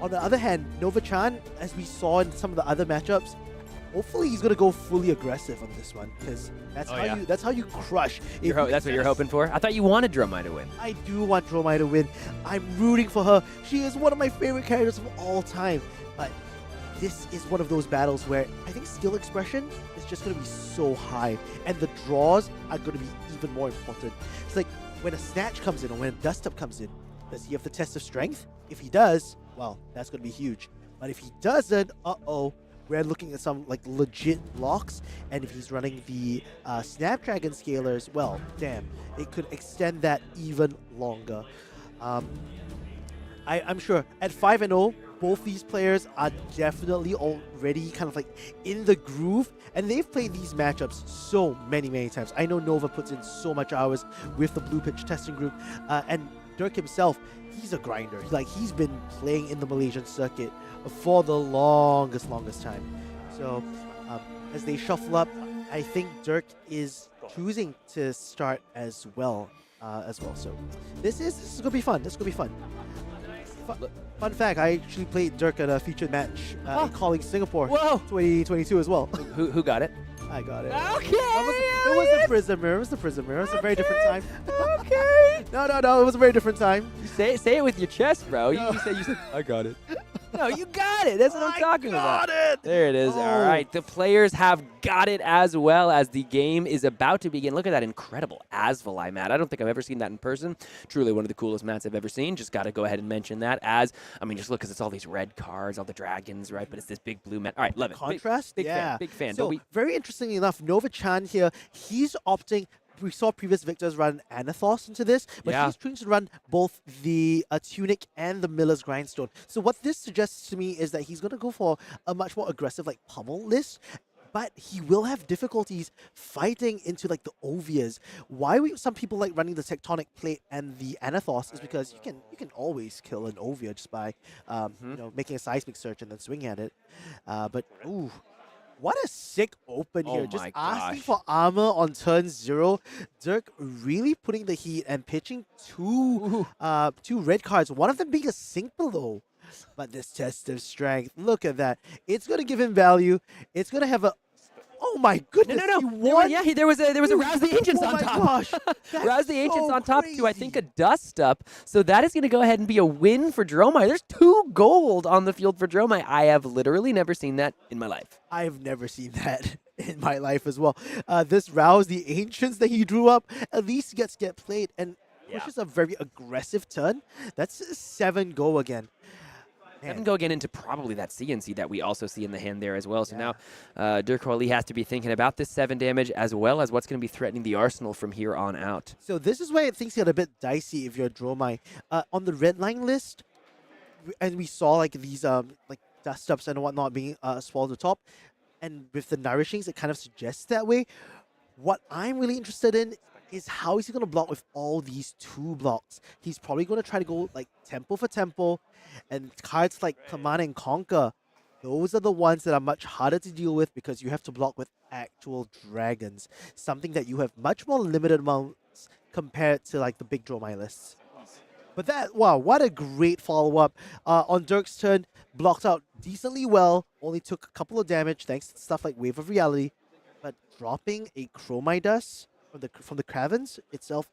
On the other hand, Nova Chan, as we saw in some of the other matchups, hopefully he's gonna go fully aggressive on this one, because that's how you crush. That's what you're hoping for? I thought you wanted Dromai to win. I do want Dromai to win. I'm rooting for her. She is one of my favorite characters of all time. But this is one of those battles where I think skill expression is just going to be so high, and the draws are going to be even more important. It's like when a snatch comes in or when a dust up comes in, does he have the test of strength? If he does, well, that's going to be huge. But if he doesn't, we're looking at some like legit blocks, and if he's running the Snapdragon scalers, well, damn, it could extend that even longer. I'm sure at 5-0, both these players are definitely already kind of like in the groove, and they've played these matchups so many times. I know Nova puts in so much hours with the Blue Pitch testing group, and Derk himself, he's a grinder. Like, he's been playing in the Malaysian circuit for the longest time. So as they shuffle up, I think Derk is choosing to start as well. So this is gonna be fun. Fun fact, I actually played Derk at a featured match in Calling Singapore 2022 as well. Who got it? I got it. Okay. It was the Prism mirror. It was a very different time. Okay. No. It was a very different time. Say it with your chest, bro. You said I got it. No, you got it. That's what I'm talking about. It. There it is. All right. The players have got it as well as the game is about to begin. Look at that incredible Azalea mat. I don't think I've ever seen that in person. Truly one of the coolest mats I've ever seen. Just got to go ahead and mention that just look, because it's all these red cards, all the dragons, right? But it's this big blue mat. All right, love it. Contrast? Big fan. So, very interestingly enough, Nova Chan here, he's opting. We saw previous victors run Anathos into this, but he's trying to run both the Tunic and the Miller's Grindstone. So what this suggests to me is that he's going to go for a much more aggressive like pummel list, but he will have difficulties fighting into like the Ovias. Why some people like running the Tectonic Plate and the Anathos is because you can always kill an Ovia just by making a seismic search and then swinging at it. But ooh. What a sick open here. Just asking for armor on turn 0. Derk really putting the heat and pitching two red cards, one of them being a sink below. But this test of strength, look at that. It's going to give him value. It's going to have a... Oh my goodness! No. There was a Rouse the Ancients on top. Gosh, Rouse the Ancients on top to I think a dust up. So that is going to go ahead and be a win for Dromai. There's 2 gold on the field for Dromai. I have literally never seen that in my life. I've never seen that in my life as well. This Rouse the Ancients that he drew up at least gets played and pushes a very aggressive turn. That's 7 go again. 7 go again into probably that CNC that we also see in the hand there as well. So now Derk Hawley has to be thinking about this 7 damage as well as what's going to be threatening the arsenal from here on out. So this is where things get a bit dicey if you're Dromai. On the red line list, and we saw like these like dust ups and whatnot being swallowed to the top, and with the nourishings, it kind of suggests that way. What I'm really interested in is how is he going to block with all these 2 blocks. He's probably going to try to go like tempo for tempo, and cards like Command and Conquer, those are the ones that are much harder to deal with because you have to block with actual dragons, something that you have much more limited amounts compared to like the big Dromai lists. But wow, what a great follow-up. On Derk's turn, blocked out decently well, only took a couple of damage thanks to stuff like Wave of Reality, but dropping a Chromite Dust from the Cravens itself,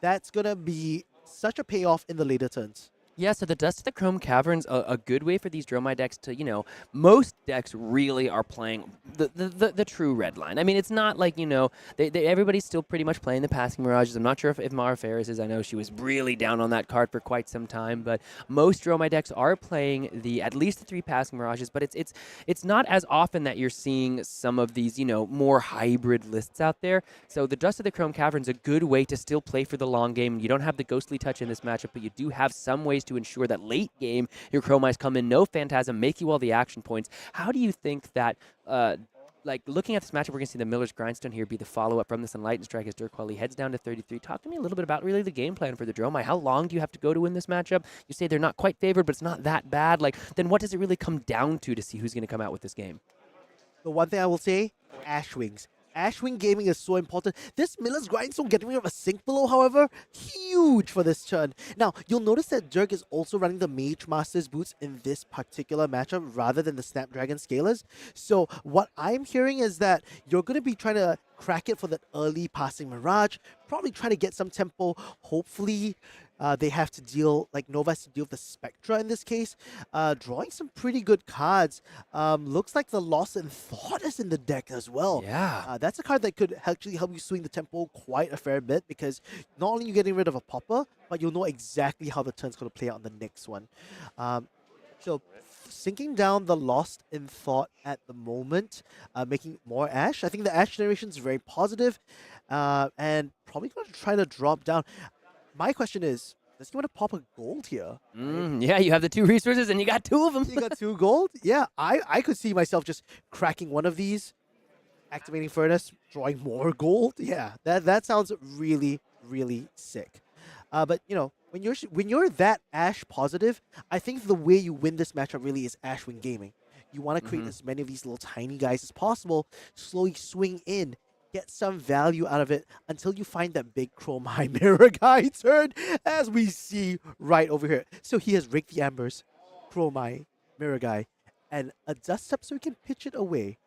that's going to be such a payoff in the later turns. Yeah, so the Dust of the Chrome Caverns, a good way for these Dromai decks to, most decks really are playing the true red line. I mean, it's not like, everybody's still pretty much playing the Passing Mirages. I'm not sure if Mara Ferris is. I know she was really down on that card for quite some time, but most Dromai decks are playing at least the 3 Passing Mirages, but it's not as often that you're seeing some of these, more hybrid lists out there. So the Dust of the Chrome Caverns, a good way to still play for the long game. You don't have the Ghostly Touch in this matchup, but you do have some ways to ensure that late game your Chromites come in, no Phantasm, make you all the action points. How do you think that, looking at this matchup, we're going to see the Miller's Grindstone here be the follow-up from this Enlightened Strike as Derk Hawley heads down to 33. Talk to me a little bit about really the game plan for the Dromai. How long do you have to go to win this matchup? You say they're not quite favored, but it's not that bad. Then what does it really come down to see who's going to come out with this game? The one thing I will say, Ash Wings. Ashwing gaming is so important. This Miller's Grindstone getting rid of a Sink Below, however, huge for this turn. Now, you'll notice that Derk is also running the Mage Master's boots in this particular matchup rather than the Snapdragon Scalers. So what I'm hearing is that you're going to be trying to crack it for that early passing Mirage, probably trying to get some tempo. Hopefully, they have to deal, like Nova has to deal with the Spectra in this case. Drawing some pretty good cards. Looks like the Lost in Thought is in the deck as well. Yeah. That's a card that could actually help you swing the tempo quite a fair bit, because not only are you getting rid of a popper, but you'll know exactly how the turn's going to play out on the next one. So sinking down the Lost in Thought at the moment, making more Ash. I think the Ash generation is very positive, and probably going to try to drop down. My question is, does he want to pop a gold here? Yeah, you have the 2 resources and you got 2 of them. You got 2 gold? Yeah, I could see myself just cracking one of these, activating Furnace, drawing more gold. Yeah, that sounds really, really sick. But, you know, when you're that Ash positive, I think the way you win this matchup really is Ashwing gaming. You want to create as many of these little tiny guys as possible, slowly swing in, get some value out of it until you find that big Dromai Mirror Guy turn, as we see right over here. So he has Rigged the Embers, Dromai Mirror Guy, and a Dust Up so he can pitch it away.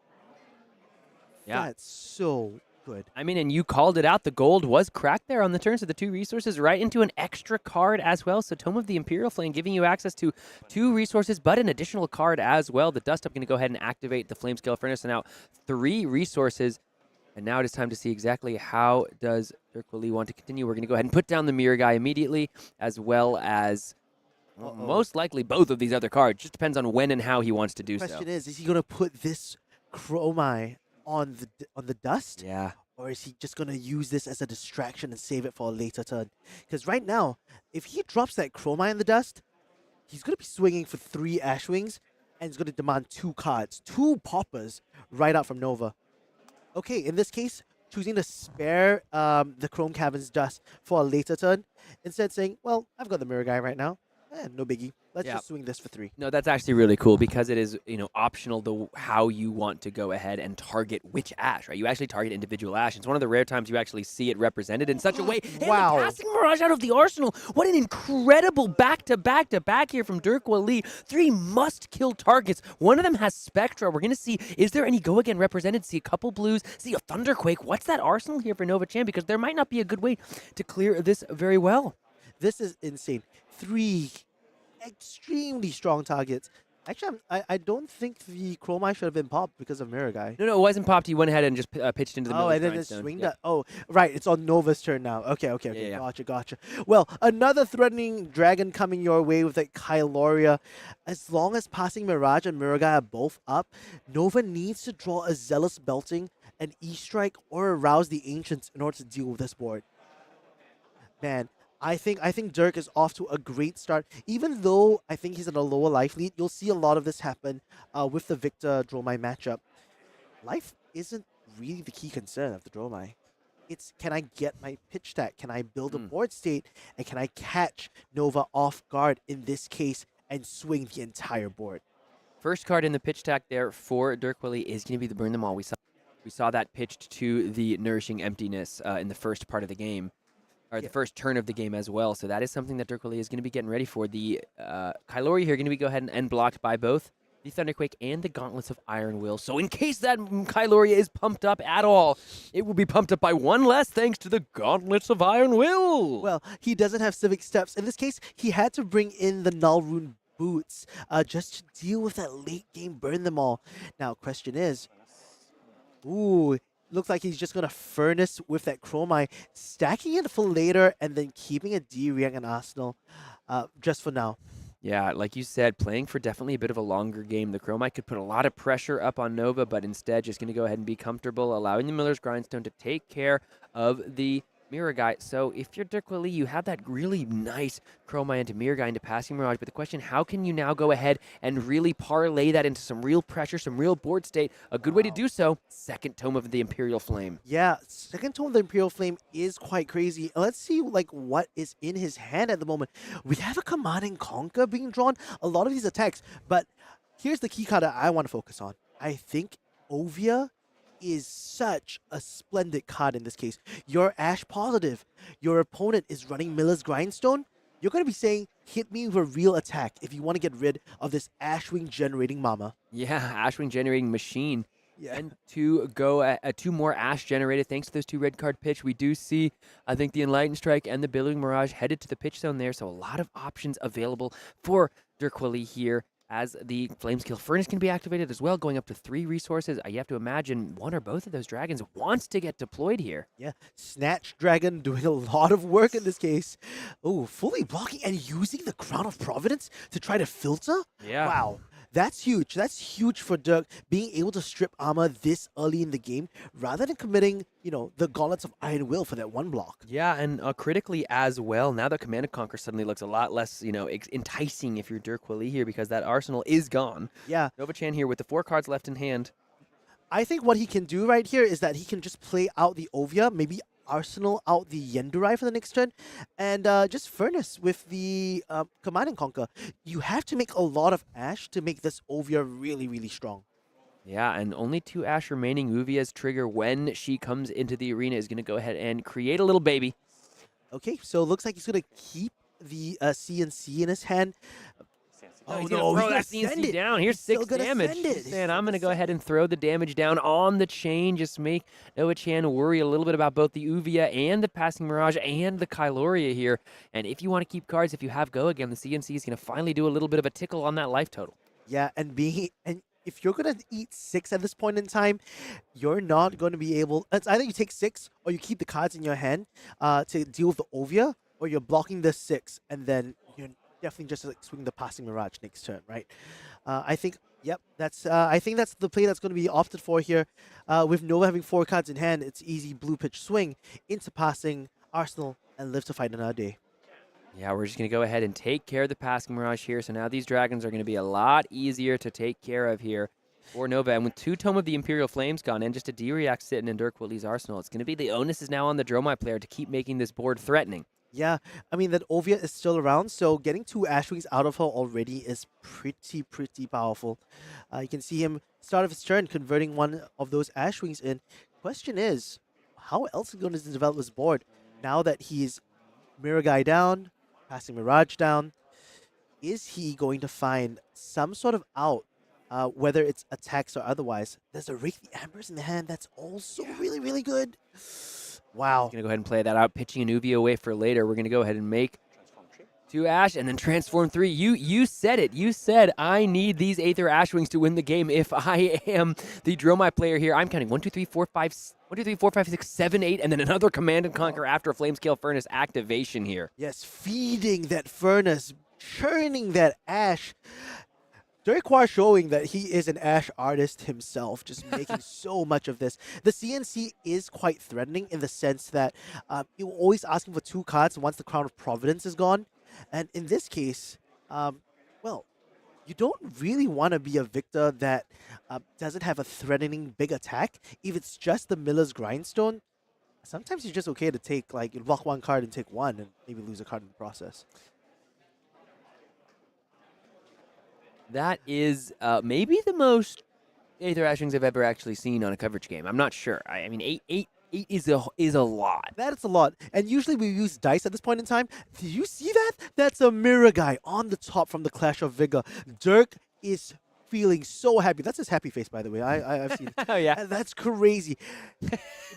Yeah. That's so good. I mean, and you called it out. The gold was cracked there on the turn, so the 2 resources right into an extra card as well. So Tome of the Imperial Flame giving you access to 2 resources, but an additional card as well. The Dust Up going to go ahead and activate the Flame Scale Furnace, and now 3 resources. And now it is time to see exactly how does Derk want to continue. We're going to go ahead and put down the Mirror Guy immediately, as well as most likely both of these other cards. Just depends on when and how he wants to do so. The question is he going to put this Dromai on the dust? Yeah. Or is he just going to use this as a distraction and save it for a later turn? Because right now, if he drops that Dromai in the dust, he's going to be swinging for 3 Ashwings, and he's going to demand 2 cards, 2 poppers right out from Nova. Okay, in this case, choosing to spare the Chrome Cavern's dust for a later turn, instead saying, well, I've got the Mirror Guy right now. No biggie. Let's just swing this for 3. No, that's actually really cool because it is, optional how you want to go ahead and target which Ash, right? You actually target individual Ash. It's one of the rare times you actually see it represented in such a way. Wow. And passing Mirage out of the arsenal. What an incredible back-to-back-to-back here from Derk Wali. 3 must-kill targets. One of them has Spectra. We're going to see, is there any go-again represented? See a couple blues, see a Thunderquake. What's that arsenal here for Nova Chan? Because there might not be a good way to clear this very well. This is insane. 3 extremely strong targets. Actually, I don't think the Dromai should have been popped because of Mirror Guy. No, it wasn't popped. He went ahead and just pitched into the middle. Oh, and then just swing that. Oh, right. It's on Nova's turn now. Okay. Yeah. Gotcha. Well, another threatening dragon coming your way with that Kyloria. As long as passing Mirage and Mirror Guy are both up, Nova needs to draw a Zealous Belting, an E-Strike, or Arouse the Ancients in order to deal with this board. Man, I think Derk is off to a great start. Even though I think he's in a lower life lead, you'll see a lot of this happen with the Victor Dromai matchup. Life isn't really the key concern of the Dromai. It's, can I get my pitch stack? Can I build a board state? And can I catch Nova off guard in this case and swing the entire board? First card in the pitch stack there for Derk Wali is going to be the Burn Them All. We saw that pitched to the Nourishing Emptiness in the first part of the game. Or the first turn of the game as well. So that is something that Derk Wali is going to be getting ready for. The Kyloria here going to be go ahead and end blocked by both the Thunderquake and the Gauntlets of Iron Will. So in case that Kyloria is pumped up at all, it will be pumped up by 1 less thanks to the Gauntlets of Iron Will. Well, he doesn't have Civic Steps. In this case, he had to bring in the Null Rune Boots just to deal with that late game Burn Them All. Now, question is, looks like he's just going to Furnace with that Dromai, stacking it for later, and then keeping a D-React and Arsenal just for now. Yeah, like you said, playing for definitely a bit of a longer game. The Dromai could put a lot of pressure up on Nova, but instead just going to go ahead and be comfortable, allowing the Miller's Grindstone to take care of the Mirror Guy. So if you're Derk Wali, you have that really nice Dromai into Mirror Guy into Passing Mirage, but the question, how can you now go ahead and really parlay that into some real pressure, some real board state? A good way to do so, second Tome of the Imperial Flame. Yeah, second Tome of the Imperial Flame is quite crazy. Let's see what is in his hand at the moment. We have a Command and Conquer being drawn, a lot of these attacks, but here's the key card that I want to focus on. I think Ovia is such a splendid card in this case. You're Ash positive. Your opponent is running Miller's Grindstone. You're going to be saying, hit me with a real attack if you want to get rid of this Ashwing generating mama. Yeah, Ashwing generating machine. Yeah. And two more Ash generated thanks to those 2 red card pitch. We do see, I think, the Enlightened Strike and the Billowing Mirage headed to the pitch zone there. So a lot of options available for Derk here as the Flamescale Furnace can be activated as well, going up to 3 resources. You have to imagine one or both of those dragons wants to get deployed here. Yeah, Snatch Dragon doing a lot of work in this case. Oh, fully blocking and using the Crown of Providence to try to filter? Yeah. Wow. That's huge. That's huge for Derk, being able to strip armor this early in the game rather than committing, the Gauntlets of Iron Will for that 1 block. Yeah, and critically as well, now that Command & Conquer suddenly looks a lot less, enticing if you're Derk here because that arsenal is gone. Yeah. Nova-chan here with the 4 cards left in hand. I think what he can do right here is that he can just play out the Ovia, maybe Arsenal out the Yendurai for the next turn, and just Furnace with the Command & Conquer. You have to make a lot of Ash to make this Ovia really, really strong. Yeah, and only 2 Ash remaining. Uvia's trigger when she comes into the arena is going to go ahead and create a little baby. Okay, so it looks like he's going to keep the CNC in his hand. Oh, he's no, throw that CNC down. Here's 6 damage. And I'm going to go ahead and throw the damage down on the chain. Just make Noah-chan worry a little bit about both the Uvia and the Passing Mirage and the Kyloria here. And if you want to keep cards, if you have Go again, the CNC is going to finally do a little bit of a tickle on that life total. Yeah, and if you're going to eat 6 at this point in time, you're not going to be able... It's either you take 6 or you keep the cards in your hand to deal with the Ovia, or you're blocking the 6 and then you're definitely just like swing the Passing Mirage next turn, right? I think that's the play that's going to be opted for here. With Nova having 4 cards in hand, it's easy blue pitch swing into Passing Arsenal and live to fight another day. Yeah, we're just going to go ahead and take care of the Passing Mirage here. So now these dragons are going to be a lot easier to take care of here for Nova. And with 2 Tome of the Imperial Flames gone and just a D-React sitting in Derk arsenal, it's going to be the onus is now on the Dromai player to keep making this board threatening. Yeah, I mean, that Ovia is still around, so getting 2 Ashwings out of her already is pretty powerful. You can see him, start of his turn, converting one of those Ashwings in. Question is, how else is he going to develop his board now that he's Mirror Guy down, Passing Mirage down? Is he going to find some sort of out, whether it's attacks or otherwise? There's a Rake the Ambers in the hand that's also really good. Wow. He's going to go ahead and play that out, pitching an Uvia away for later. We're going to go ahead and make 2 Ash and then Transform 3. You said it. You said, I need these Aether Ashwings to win the game if I am the Dromai player here. I'm counting 1, 2, 3, 4, 5, 6, 7, 8, and then another Command & Conquer after a Flamescale Furnace activation here. Yes, feeding that Furnace, churning that Ash. Derek showing that he is an Ash artist himself, just making so much of this. The CNC is quite threatening in the sense that you're always asking for 2 cards once the Crown of Providence is gone. And in this case, well, you don't really want to be a victor that doesn't have a threatening big attack. If it's just the Miller's Grindstone, sometimes it's just okay to take, like, you block 1 card and take 1 and maybe lose a card in the process. That is maybe the most Aether Ashwings I've ever actually seen on a coverage game. I'm not sure. I mean, 8 is a lot. That's a lot. And usually we use dice at this point in time. Did you see that? That's a Mirror Guy on the top from the Clash of Vigor. Derk is feeling so happy. That's his happy face, by the way. I've seen it. Oh, yeah. That's crazy.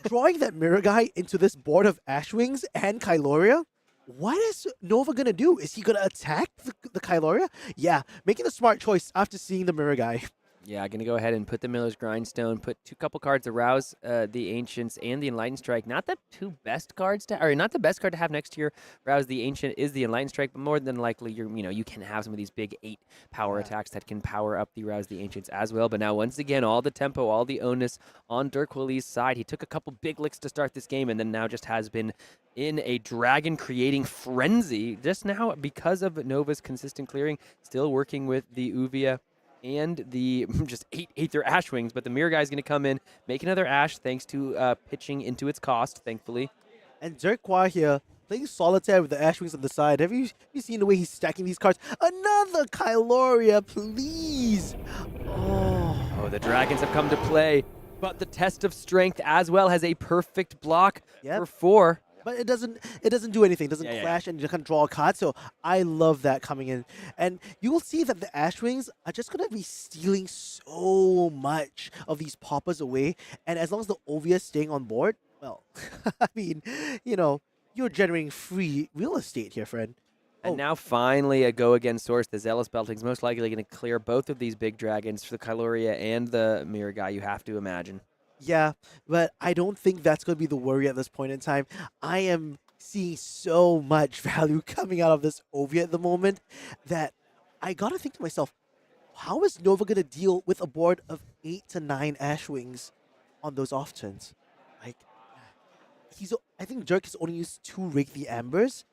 Drawing that Mirror Guy into this board of Ashwings and Kyloria. What is Nova going to do? Is he going to attack the Kyloria? Yeah, making a smart choice after seeing the Mirror Guy. Yeah, going to go ahead and put the Miller's Grindstone, put 2 couple cards to rouse the Ancients and the Enlightened Strike. Not the 2 best cards to, or not the best card to have next to your rouse the Ancient is the Enlightened Strike, but more than likely you can have some of these big 8 power attacks that can power up the rouse the Ancients as well. But now once again, all the tempo, all the onus on Derk side. He took a couple big licks to start this game, and then now just has been in a dragon creating frenzy just now because of Nova's consistent clearing. Still working with the Uvia and the just 8 Aether Ashwings, but the Mirror Guy is going to come in, make another Ash thanks to pitching into its cost, thankfully. And Derk here playing solitaire with the Ashwings on the side. Have you seen the way he's stacking these cards? Another Kyloria, please! Oh, the dragons have come to play. But the test of strength as well has a perfect block Yep. for 4. But it doesn't do anything. It doesn't Yeah, yeah, clash and you can draw a card. So I love that coming in. And you will see that the Ashwings are just going to be stealing so much of these poppers away. And as long as the Ovia is staying on board, well, I mean, you're generating free real estate here, friend. And now finally a go again source. The Zealous Belting's most likely going to clear both of these big dragons for the Kyloria and the Mirror Guy, you have to imagine. Yeah, but I don't think that's going to be the worry at this point in time. I am seeing so much value coming out of this Ovia at the moment that I got to think to myself, how is Nova going to deal with a board of 8 to 9 Ashwings on those off turns? Like, I think Derk has only used 2 Rake the Ambers.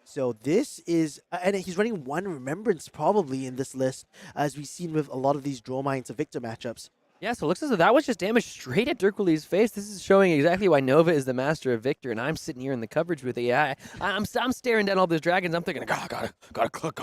So this is, and he's running 1 Remembrance probably in this list, as we've seen with a lot of these Dromai into Victor matchups. Yeah, so it looks as though that was just damage straight at Dirkwili's face. This is showing exactly why Nova is the master of Victor, and I'm sitting here in the coverage with it. Yeah, I'm staring down all those dragons. I'm thinking, gotta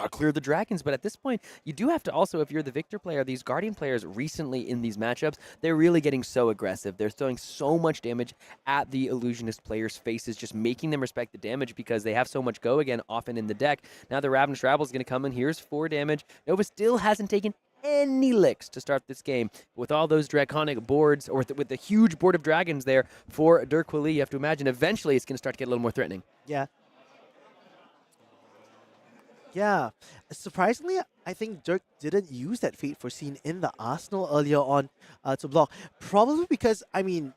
clear the dragons. But at this point, you do have to also, if you're the Victor player, these Guardian players recently in these matchups, they're really getting so aggressive. They're throwing so much damage at the Illusionist players' faces, just making them respect the damage because they have so much go again often in the deck. Now the Ravenous Rabble is going to come in. Here's 4 damage. Nova still hasn't taken any licks to start this game. With all those draconic boards, or with the huge board of dragons there for Dirkwili, you have to imagine eventually it's going to start to get a little more threatening. Yeah. Yeah. Surprisingly, I think Derk didn't use that Fate Foreseen in the Arsenal earlier on to block. Probably because, I mean,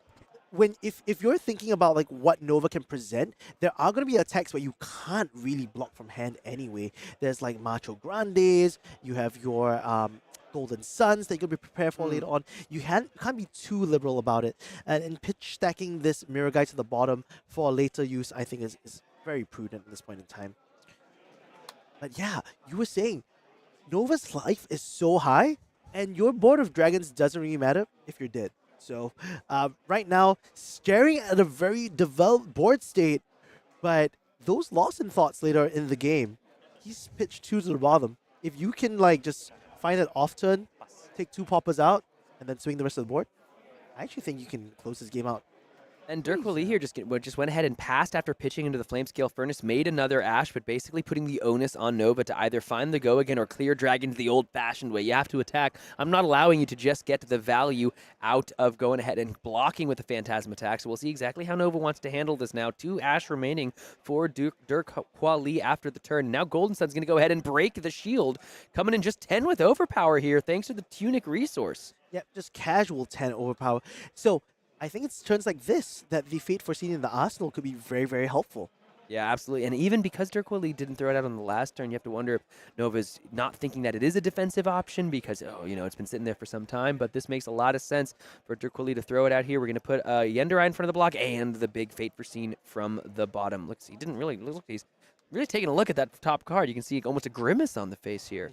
if you're thinking about like what Nova can present, there are going to be attacks where you can't really block from hand anyway. There's like Macho Grandes, you have your Golden Suns that you can be prepared for later on. You can't be too liberal about it. And pitch stacking this Mirror Guy to the bottom for later use, I think is very prudent at this point in time. But yeah, you were saying, Nova's life is so high, and your board of dragons doesn't really matter if you're dead. So right now, staring at a very developed board state, but those Lawson thoughts later in the game, he's pitched 2 to the bottom. If you can like just find that off turn, take 2 poppers out, and then swing the rest of the board, I actually think you can close this game out. And Dirkwili here just went ahead and passed after pitching into the Flamescale Furnace, made another Ash, but basically putting the onus on Nova to either find the go again or clear dragons the old-fashioned way. You have to attack. I'm not allowing you to just get the value out of going ahead and blocking with the Phantasm attack, so we'll see exactly how Nova wants to handle this now. 2 Ash remaining for Dirkwili after the turn. Now Golden Sun's going to go ahead and break the shield, coming in just 10 with overpower here, thanks to the Tunic resource. Yep, just casual 10 overpower. So I think it's turns like this that the Fate Foreseen in the Arsenal could be very, very helpful. Yeah, absolutely. And even because Dirkwili didn't throw it out on the last turn, you have to wonder if Nova's not thinking that it is a defensive option because, it's been sitting there for some time. But this makes a lot of sense for Dirkwili to throw it out here. We're going to put Yenderai in front of the block and the big Fate Foreseen from the bottom. Looks, he didn't really look. He's really taking a look at that top card. You can see almost a grimace on the face here.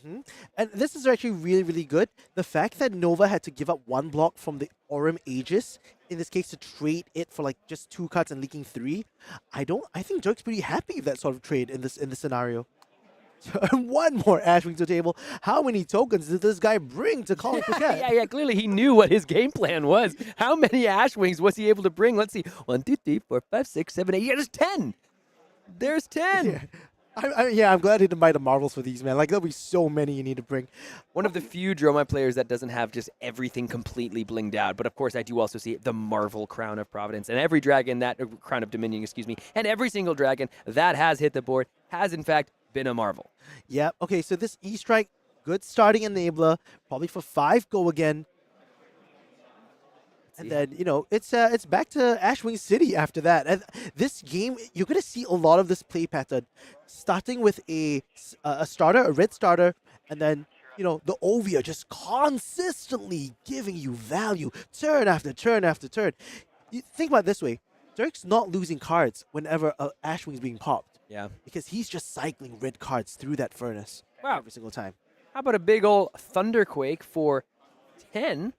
And this is actually really, really good. The fact that Nova had to give up 1 block from the Aurum Aegis, in this case to trade it for like just 2 cards and leaking 3, I think Dirk's pretty happy with that sort of trade in this scenario. So, 1 more Ashwing to the table. How many tokens did this guy bring to Calling Phuket? Yeah, clearly he knew what his game plan was. How many Ashwings was he able to bring? Let's see. 1, 2, 3, 4, 5, 6, 7, 8. Yeah, there's 10. There's 10. I'm glad he didn't buy the marbles for these, man. Like, there'll be so many you need to bring. One of the few Dromai players that doesn't have just everything completely blinged out. But, of course, I do also see the Marvel Crown of Providence. And every dragon, Crown of Dominion, and every single dragon that has hit the board has, in fact, been a Marvel. Yeah, okay, so this E-Strike, good starting enabler, probably for 5 go again. And then, it's back to Ashwing City after that. And this game, you're going to see a lot of this play pattern, starting with a starter, a red starter, and then, the Ovia just consistently giving you value turn after turn after turn. You think about it this way. Dirk's not losing cards whenever Ashwing's being popped. Yeah. Because he's just cycling red cards through that furnace every single time. How about a big old Thunderquake for 10?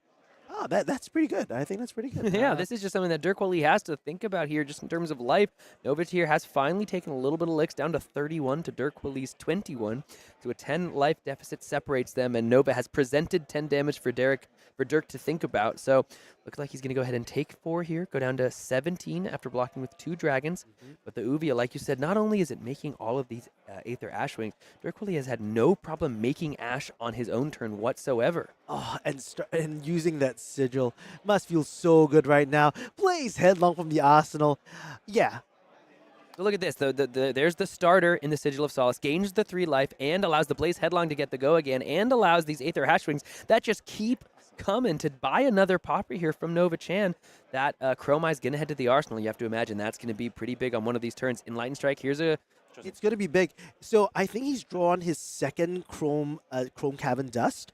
Oh, that's pretty good. I think that's pretty good. Yeah, this is just something that Dirkwili has to think about here just in terms of life. Nova here has finally taken a little bit of licks down to 31 to Dirkwili's 21. So a 10 life deficit separates them, and Nova has presented 10 damage for Derek for Derk to think about. So looks like he's going to go ahead and take 4 here, go down to 17 after blocking with 2 dragons. But the Uvia, like you said, not only is it making all of these Aether Ash Wings, Derk really has had no problem making Ash on his own turn whatsoever. Oh, and using that sigil must feel so good right now. Plays headlong from the arsenal. Yeah. So look at this. There's the starter in the Sigil of Solace, gains the 3 life, and allows the Blaze Headlong to get the go again, and allows these Aether Ash Wings that just keep coming to buy another Popper here from Nova Chan. That Chromai's going to head to the arsenal. You have to imagine that's going to be pretty big on one of these turns. Enlightened Strike, here's a... It's going to be big. So I think he's drawn his second Chrome Cavern Dust.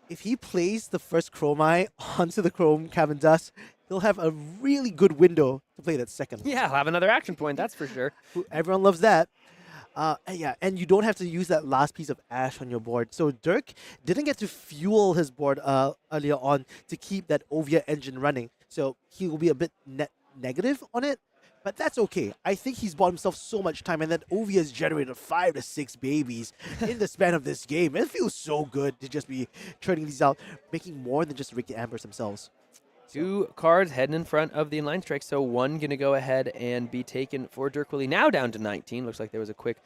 If he plays the first Chromai onto the Chrome Cavern Dust, he'll have a really good window to play that second. Yeah, he'll have another action point, that's for sure. Everyone loves that. Yeah, and you don't have to use that last piece of Ash on your board. So Derk didn't get to fuel his board earlier on to keep that Ovia engine running. So he will be a bit negative on it. But that's okay. I think he's bought himself so much time, and that Ovia's generated 5 to 6 babies in the span of this game. It feels so good to just be turning these out, making more than just Ricky Ambers themselves. 2 cards heading in front of the Enlightened Strike, so 1 going to go ahead and be taken for Derk Willie. Now down to 19. Looks like there was a quick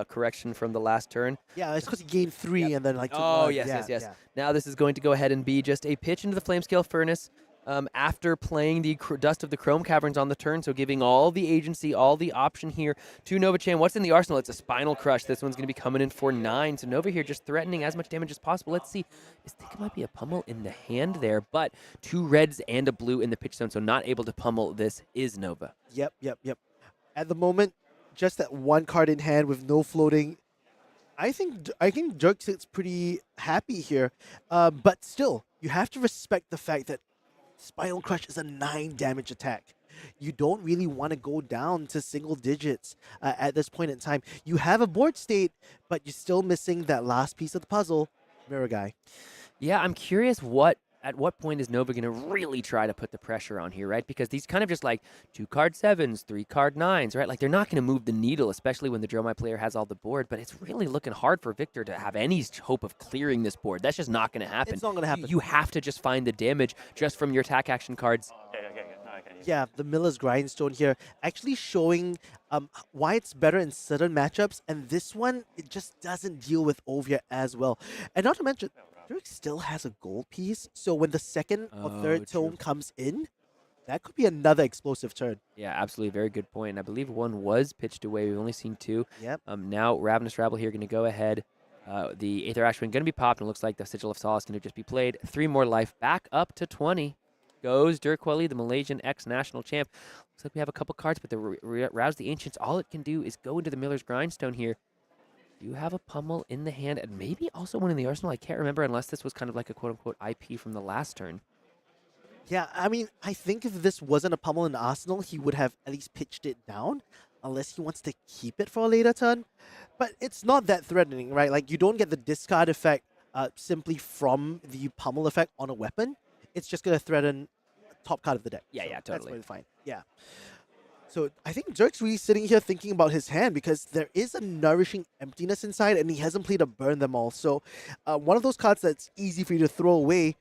correction from the last turn. Yeah, it's because he gained 3 and then like... Oh, yes. Yeah. Now this is going to go ahead and be just a pitch into the Flamescale Furnace. After playing the Dust of the Chrome Caverns on the turn, so giving all the agency, all the option here to Nova Chan. What's in the arsenal? It's a Spinal Crush. This one's going to be coming in for 9. So Nova here just threatening as much damage as possible. Let's see. I think it might be a pummel in the hand there, but 2 reds and a blue in the pitch zone, so not able to pummel this is Nova. Yep. At the moment, just that 1 card in hand with no floating. I think Derk sits pretty happy here, but still, you have to respect the fact that Spinal Crush is a 9 damage attack. You don't really want to go down to single digits at this point in time. You have a board state, but you're still missing that last piece of the puzzle, Mirror Guy. Yeah, I'm curious at what point is Nova going to really try to put the pressure on here, right? Because these kind of just like 2 card 7s, 3 card 9s, right? Like they're not going to move the needle, especially when the Dromai player has all the board, but it's really looking hard for Victor to have any hope of clearing this board. That's just not going to happen. It's not going to happen. You have to just find the damage just from your attack action cards. Yeah, the Miller's Grindstone here actually showing why it's better in certain matchups, and this one, it just doesn't deal with Ovia as well. And not to mention, Derk still has a gold piece, so when the second or third tome comes in, that could be another explosive turn. Yeah, absolutely. Very good point. And I believe 1 was pitched away. We've only seen 2. Yep. Now, Ravenous Rabble here going to go ahead. The Aether Ashwing going to be popped, and it looks like the Sigil of Solace going to just be played. 3 more life, back up to 20. Goes Derk Willie, the Malaysian ex-national champ. Looks like we have a couple cards, but the Rouse the Ancients, all it can do is go into the Miller's Grindstone here. You have a pummel in the hand, and maybe also one in the arsenal. I can't remember unless this was kind of like a quote-unquote IP from the last turn. Yeah, I mean, I think if this wasn't a pummel in the arsenal, he would have at least pitched it down, unless he wants to keep it for a later turn. But it's not that threatening, right? Like, you don't get the discard effect simply from the pummel effect on a weapon. It's just going to threaten top card of the deck. Yeah, so yeah, totally. That's really fine. Yeah. So I think Derk's really sitting here thinking about his hand because there is a nourishing emptiness inside and he hasn't played a Burn Them All. So one of those cards that's easy for you to throw away.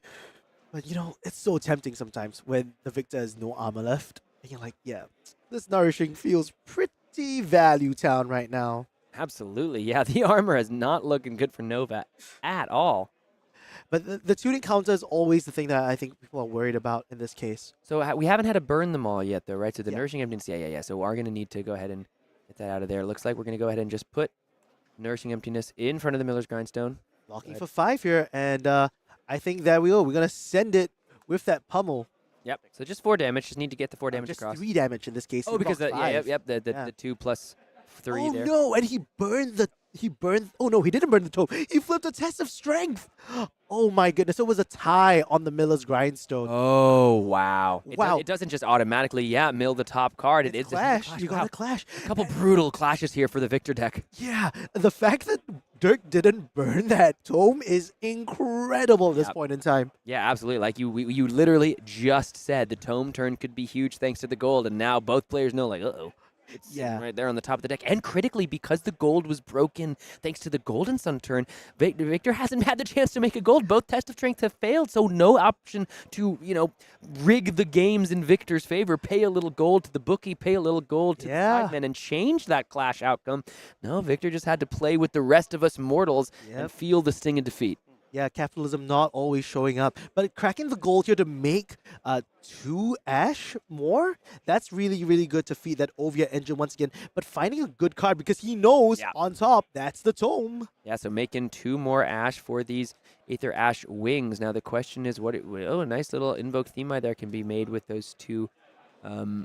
But, you know, it's so tempting sometimes when the victor has no armor left. And you're like, yeah, this nourishing feels pretty value town right now. Absolutely. Yeah, the armor is not looking good for Nova at all. But the tuning counter is always the thing that I think people are worried about in this case. So we haven't had to burn them all yet, though, right? So the Nourishing Emptiness, yeah. So we're going to need to go ahead and get that out of there. Looks like we're going to go ahead and just put Nourishing Emptiness in front of the Miller's Grindstone. Locking for 5 here, and I think there we go. We're going to send it with that pummel. Yep. So just 4 damage. Just need to get the 4 damage just across. 3 damage in this case. Oh, because the 2 plus 3 there. Oh no! And he burned. Oh no, he didn't burn the tome. He flipped a Test of Strength. Oh my goodness! It was a tie on the Miller's Grindstone. Oh wow! Wow! It doesn't just automatically mill the top card. It is clash. You got a clash. A couple brutal clashes here for the Victor deck. Yeah, the fact that Derk didn't burn that tome is incredible at this point in time. Yeah, absolutely. Like you literally just said the tome turn could be huge thanks to the gold, and now both players know, like, uh-oh. It's sitting right there on the top of the deck. And critically, because the gold was broken thanks to the Golden Sun turn, Victor hasn't had the chance to make a gold. Both Test of Strength have failed, so no option to, rig the games in Victor's favor. Pay a little gold to the bookie, pay a little gold to the sidemen, and change that clash outcome. No, Victor just had to play with the rest of us mortals and feel the sting of defeat. Yeah, capitalism not always showing up. But cracking the gold here to make 2 Ash more, that's really, really good to feed that Ovia engine once again. But finding a good card because he knows on top, that's the tome. Yeah, so making 2 more Ash for these Aether Ash wings. Now the question is a nice little Invoke Themai there can be made with those 2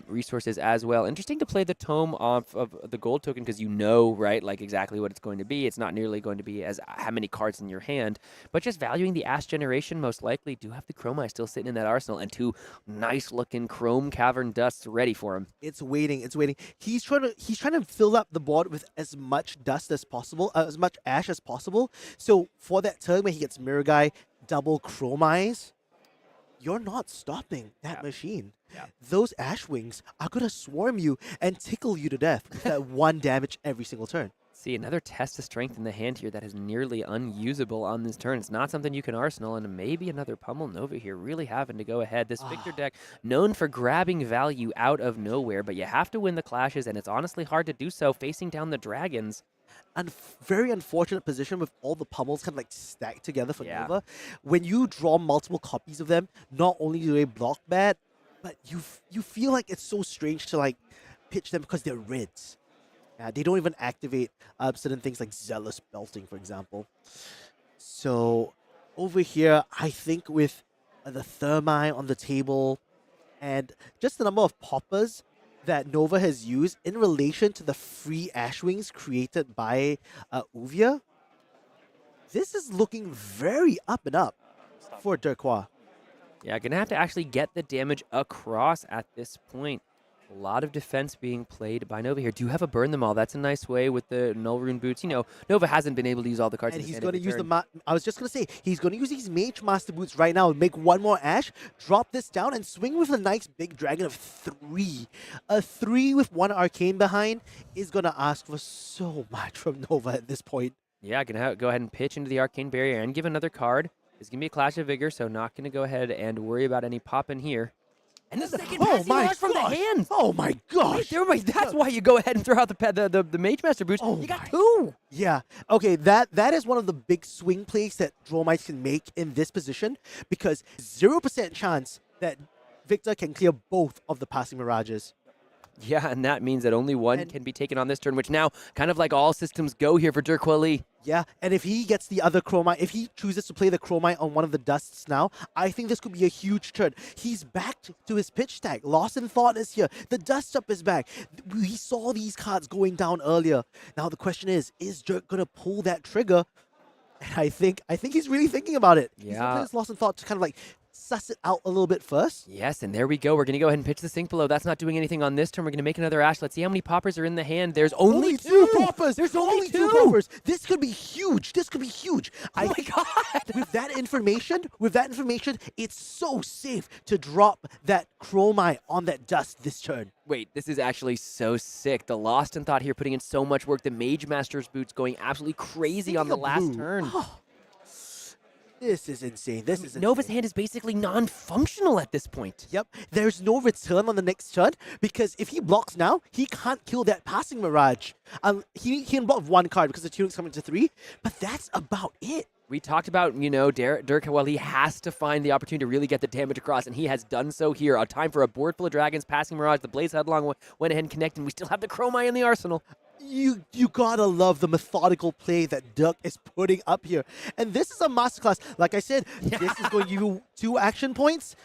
resources as well. Interesting to play the tome off of the gold token because right, like exactly what it's going to be. It's not nearly going to be as how many cards in your hand, but just valuing the Ash generation most likely. Do have the Chromai still sitting in that arsenal and 2 nice looking Chrome Cavern Dusts ready for him. It's waiting. He's trying to fill up the board with as much dust as possible, as much Ash as possible. So for that turn when he gets Mirror Guy, double Chromais, you're not stopping that machine. Yeah. Those Ash Wings are going to swarm you and tickle you to death with that 1 damage every single turn. See, another Test of Strength in the hand here that is nearly unusable on this turn. It's not something you can arsenal, and maybe another Pummel Nova here really having to go ahead. This Victor deck, known for grabbing value out of nowhere, but you have to win the clashes, and it's honestly hard to do so facing down the dragons. And very unfortunate position with all the pummels kind of like stacked together for Nova. When you draw multiple copies of them, not only do they block bad, but you feel like it's so strange to like pitch them because they're reds. They don't even activate certain things like Zealous Belting, for example. So over here, I think with the Thermite on the table and just the number of poppers that Nova has used in relation to the free Ash Wings created by Uvia, this is looking very up and up for Derk. Yeah, gonna have to actually get the damage across at this point. A lot of defense being played by Nova here. Do have a burn them all. That's a nice way with the Null Rune Boots. Nova hasn't been able to use all the cards. And he's going to use I was just going to say, he's going to use these Mage Master Boots right now, make 1 more Ash, drop this down, and swing with a nice big dragon of 3. A 3 with 1 Arcane behind is going to ask for so much from Nova at this point. Yeah, gonna go ahead and pitch into the Arcane Barrier and give another card. It's going to be a Clash of Vigor, so not going to go ahead and worry about any pop in here. And the second passing rush from the hand. Oh my gosh! Wait, that's why you go ahead and throw out the Mage Master Boots. You got 2. Yeah. Okay. That is one of the big swing plays that Dromai can make in this position because 0% chance that Victor can clear both of the passing mirages. Yeah, and that means that only 1 can be taken on this turn, which now kind of like all systems go here for Derk Lee. Yeah, and if he gets the other Chromite, if he chooses to play the Chromite on one of the dusts now, I think this could be a huge turn. He's back to his pitch stack. Lost in Thought is here. The Dust Up is back. We saw these cards going down earlier. Now the question is Derk going to pull that trigger? And I think he's really thinking about it. Yeah. He's going to play this Lost in Thought to kind of like suss it out a little bit first. Yes, and there we go. We're going to go ahead and pitch the Sink Below. That's not doing anything on this turn. We're going to make another Ash. Let's see how many poppers are in the hand. There's only 2 poppers. There's only 2 poppers. This could be huge. This could be huge. Oh my God. With that information, it's so safe to drop that Chromite on that dust this turn. Wait, this is actually so sick. The Lost in Thought here putting in so much work. The Mage Master's Boots going absolutely crazy on the last turn. This is insane. Nova's hand is basically non-functional at this point. Yep. There's no return on the next turn because if he blocks now, he can't kill that passing Mirage. He can block 1 card because the Tunic's coming to 3, but that's about it. We talked about, Derk, well, he has to find the opportunity to really get the damage across, and he has done so here. A time for a board full of dragons, passing Mirage, the Blaze Headlong went ahead and connected, and we still have the Chromai in the arsenal. You gotta love the methodical play that Derk is putting up here. And this is a masterclass. Like I said, this is going to give you 2 action points.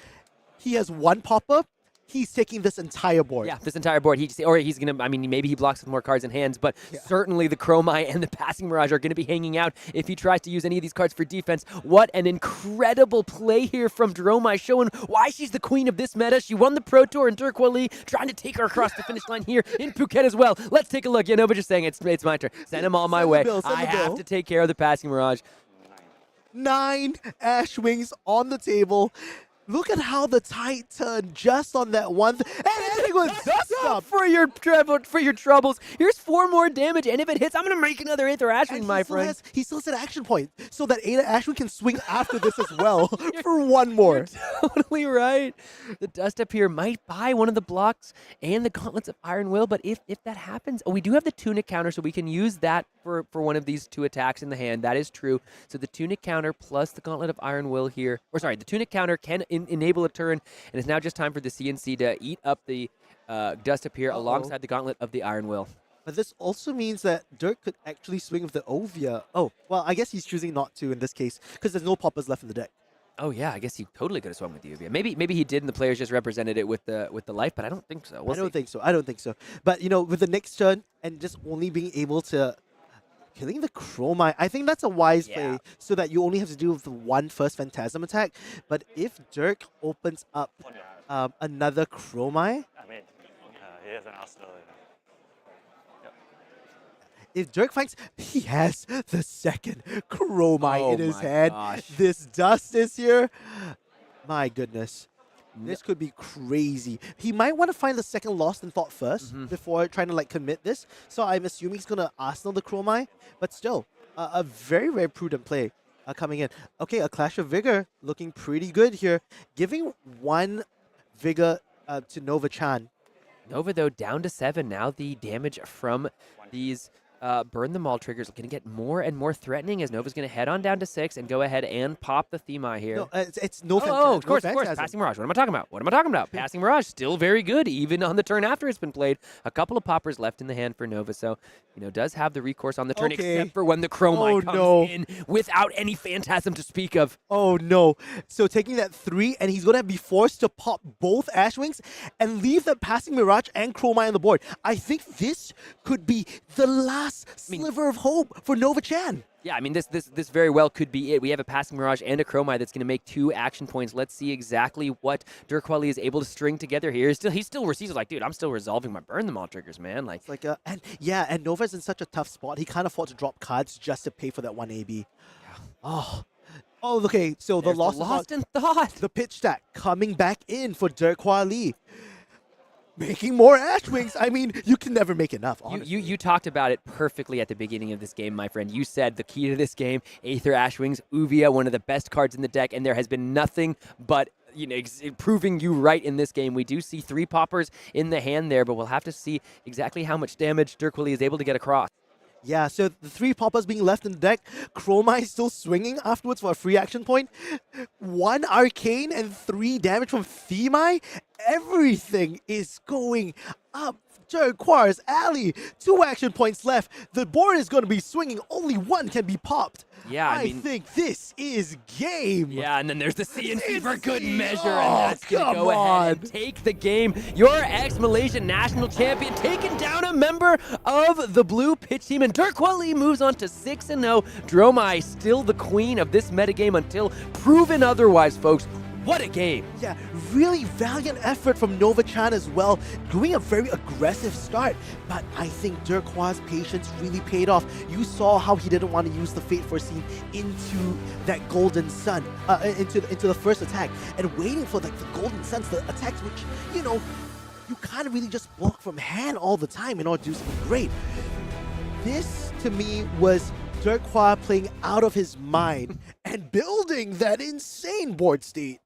He has 1 pop-up. He's taking this entire board. Yeah, this entire board. He's going to, maybe he blocks with more cards in hands, but certainly the Chromai and the Passing Mirage are going to be hanging out if he tries to use any of these cards for defense. What an incredible play here from Dromai, showing why she's the queen of this meta. She won the Pro Tour, and Derk Lee trying to take her across the finish line here in Phuket as well. Let's take a look. Nova just saying it's my turn. Send them all my way. I have to take care of the Passing Mirage. 9 Ash Wings on the table. Look at how the tide turned just on that one. And ending with dust up. For your troubles. Here's 4 more damage, and if it hits, I'm gonna make another Aether Ashwing, my friend. He still has an action point, so that Aether Ashwing can swing after this as well for one more. You're totally right. The dust up here might buy one of the blocks and the Gauntlets of Iron Will, but if that happens, we do have the Tunic counter, so we can use that for one of these 2 attacks in the hand. That is true. So the Tunic counter plus the Gauntlet of Iron Will here, or sorry, the Tunic counter can enable a turn, and it's now just time for the CNC to eat up the dust up here alongside the Gauntlet of the Iron Will. But this also means that Derk could actually swing with the Ovia. Oh, well, I guess he's choosing not to in this case, because there's no poppers left in the deck. Oh yeah, I guess he totally could have swung with the Uvia. Maybe he did, and the players just represented it with the life, but I don't think so. I don't think so. But with the next turn and just only being able to killing the Chromite, I think that's a wise play, so that you only have to do with the one first Phantasm attack. But if Derk opens up another Chromite, he has an Arsenal. if Derk finds, he has the second Chromite in his hand. Gosh. This dust is here. My goodness. This could be crazy. He might want to find the second Lost in Thought first before trying to commit this. So I'm assuming he's going to Arsenal the Chromite. But still, a very, very prudent play coming in. Okay, a Clash of Vigor looking pretty good here. Giving 1 Vigor to Nova Chan. Nova, though, down to 7 now. The damage from these Burn Them All triggers going to get more and more threatening as Nova's going to head on down to 6 and go ahead and pop the Themai here. No, it's no of course. Passing Mirage. What am I talking about? Passing Mirage, still very good, even on the turn after it's been played. A couple of poppers left in the hand for Nova, so, does have the recourse on the turn, except for when the Chromite comes in without any Phantasm to speak of. Oh, no. So taking that 3, and he's going to be forced to pop both Ashwings and leave the Passing Mirage and Chromite on the board. I think this could be the last sliver of hope for Nova Chan. Yeah, I mean, this very well could be it. We have a Passing Mirage and a Chromite that's going to make 2 action points. Let's see exactly what Derk is able to string together here. He's like, dude, I'm still resolving my Burn Them All triggers, man. And Nova's in such a tough spot. He can't afford to drop cards just to pay for that 1 AB. Yeah. Oh, okay. So the Lost in Thought. The pitch stack coming back in for Derk Lee. Making more Ashwings. I mean, you can never make enough, honestly. You talked about it perfectly at the beginning of this game, my friend. You said the key to this game, Aether Ashwings, Uvia, one of the best cards in the deck, and there has been nothing but proving you right in this game. We do see 3 poppers in the hand there, but we'll have to see exactly how much damage Derk is able to get across. Yeah, so the 3 poppers being left in the deck, Chromite still swinging afterwards for a free action point. 1 Arcane and 3 damage from Themai. Everything is going up. Turquoise Alley, 2 action points left. The board is going to be swinging. Only 1 can be popped. Yeah, I mean, think this is game. Yeah, and then there's the CNC for good measure, and that's going to go ahead and take the game. Your ex-Malaysian national champion taking down a member of the blue pitch team, and Derk moves on to 6-0. Dromai still the queen of this metagame until proven otherwise, folks. What a game. Yeah, really valiant effort from Nova Chan as well, doing a very aggressive start. But I think Derk's patience really paid off. You saw how he didn't want to use the Fate Foreseen into that Golden Sun, into the first attack, and waiting for the Golden Suns, the attacks which, you can't really just block from hand all the time in order to do something great. This, to me, was Derk playing out of his mind and building that insane board state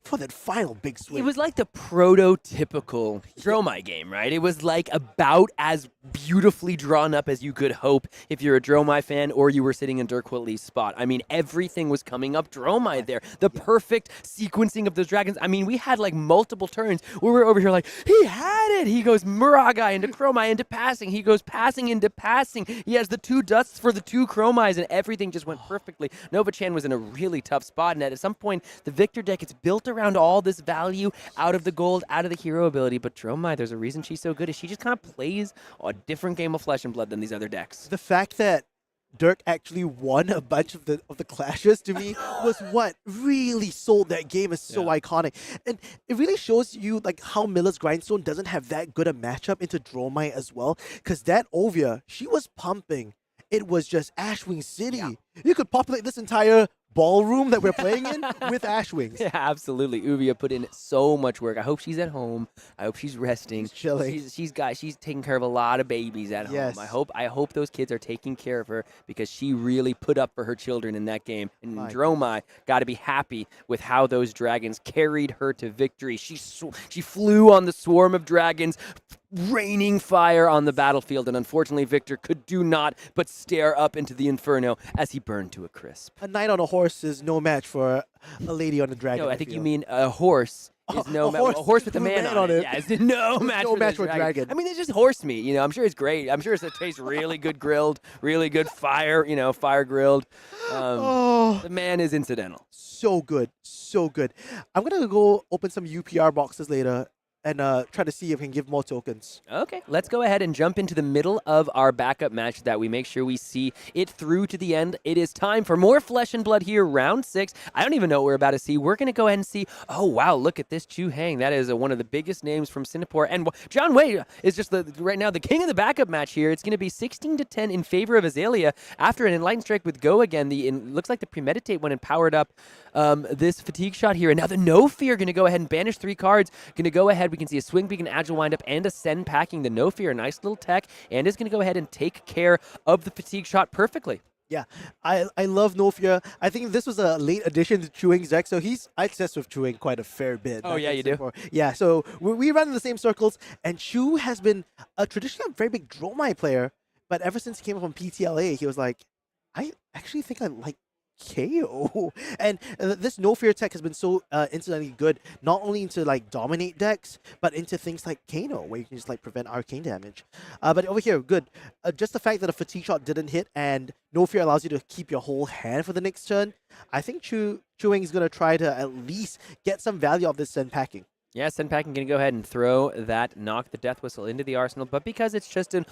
for that final big swing. It was like the prototypical Dromai game, right? It was like about as beautifully drawn up as you could hope if you're a Dromai fan or you were sitting in Derk Lee's spot. I mean, everything was coming up Dromai there. The perfect sequencing of those dragons. I mean, we had multiple turns where we were over here he had it. He goes Muragai into Chromai into passing. He goes passing into passing. He has the 2 dusts for the 2 Chromais, and everything just went perfectly. Nova Chan was in a really tough spot, and at some point, the Victor deck, it's built around all this value out of the gold, out of the hero ability, but Dromai, there's a reason she's so good, is she just kind of plays a different game of Flesh and Blood than these other decks. The fact that Derk actually won a bunch of the clashes, to me, was what really sold that game as so iconic. And it really shows you how Miller's Grindstone doesn't have that good a matchup into Dromai as well, because that Ovia, she was pumping. It was just Ashwing City. Yeah. You could populate this entire ballroom that we're playing in with Ash Wings. Yeah, absolutely. Uvia put in so much work. I hope she's at home. I hope she's resting. She's chilling. She's taking care of a lot of babies at Yes. home. I hope those kids are taking care of her because she really put up for her children in that game. And Dromai got to be happy with how those dragons carried her to victory. She flew on the swarm of dragons, raining fire on the battlefield, and unfortunately Victor could do not but stare up into the inferno as he burned to a crisp. A knight on a horse is no match for a lady on a dragon. No, I think you mean a horse is no match. A horse with a man on it. Yeah, it's no match for a dragon. I mean, it's just horse meat. You know, I'm sure it's great. I'm sure it tastes really good grilled, really good fire. You know, fire grilled. The man is incidental. So good, so good. I'm gonna go open some UPR boxes later and try to see if we can give more tokens. Okay, let's go ahead and jump into the middle of our backup match that we make sure we see it through to the end. It is time for more Flesh and Blood here, round 6. I don't even know what we're about to see. We're going to go ahead and see, oh, wow, look at this Heng. That is one of the biggest names from Singapore. And John Wei is just right now the king of the backup match here. It's going to be 16-10 in favor of Azalea after an Enlightened Strike with Go again. Looks like the Premeditate went and powered up this Fatigue Shot here. And now the No Fear going to go ahead and banish 3 cards. Going to go ahead. We can see a Swing Beacon, Agile Windup, and a Send packing the No Fear. Nice little tech. And is going to go ahead and take care of the Fatigue Shot perfectly. Yeah, I love No Fear. I think this was a late addition to Chewing's deck, so I test with Chewing quite a fair bit. Oh, yeah, you do? Yeah, so we run in the same circles, and Chew has been traditionally a very big Dromai player, but ever since he came up from PTLA, he was like, I actually think I like Kayo. And this No Fear tech has been so incidentally good, not only into like dominate decks, but into things like Kano, where you can just like prevent arcane damage. But over here, good. Just the fact that a Fatigue Shot didn't hit and No Fear allows you to keep your whole hand for the next turn, I think Chewing is going to try to at least get some value of this Send packing. Yeah, Send packing going to go ahead and throw that Knock the Death Whistle into the arsenal, but because it's just an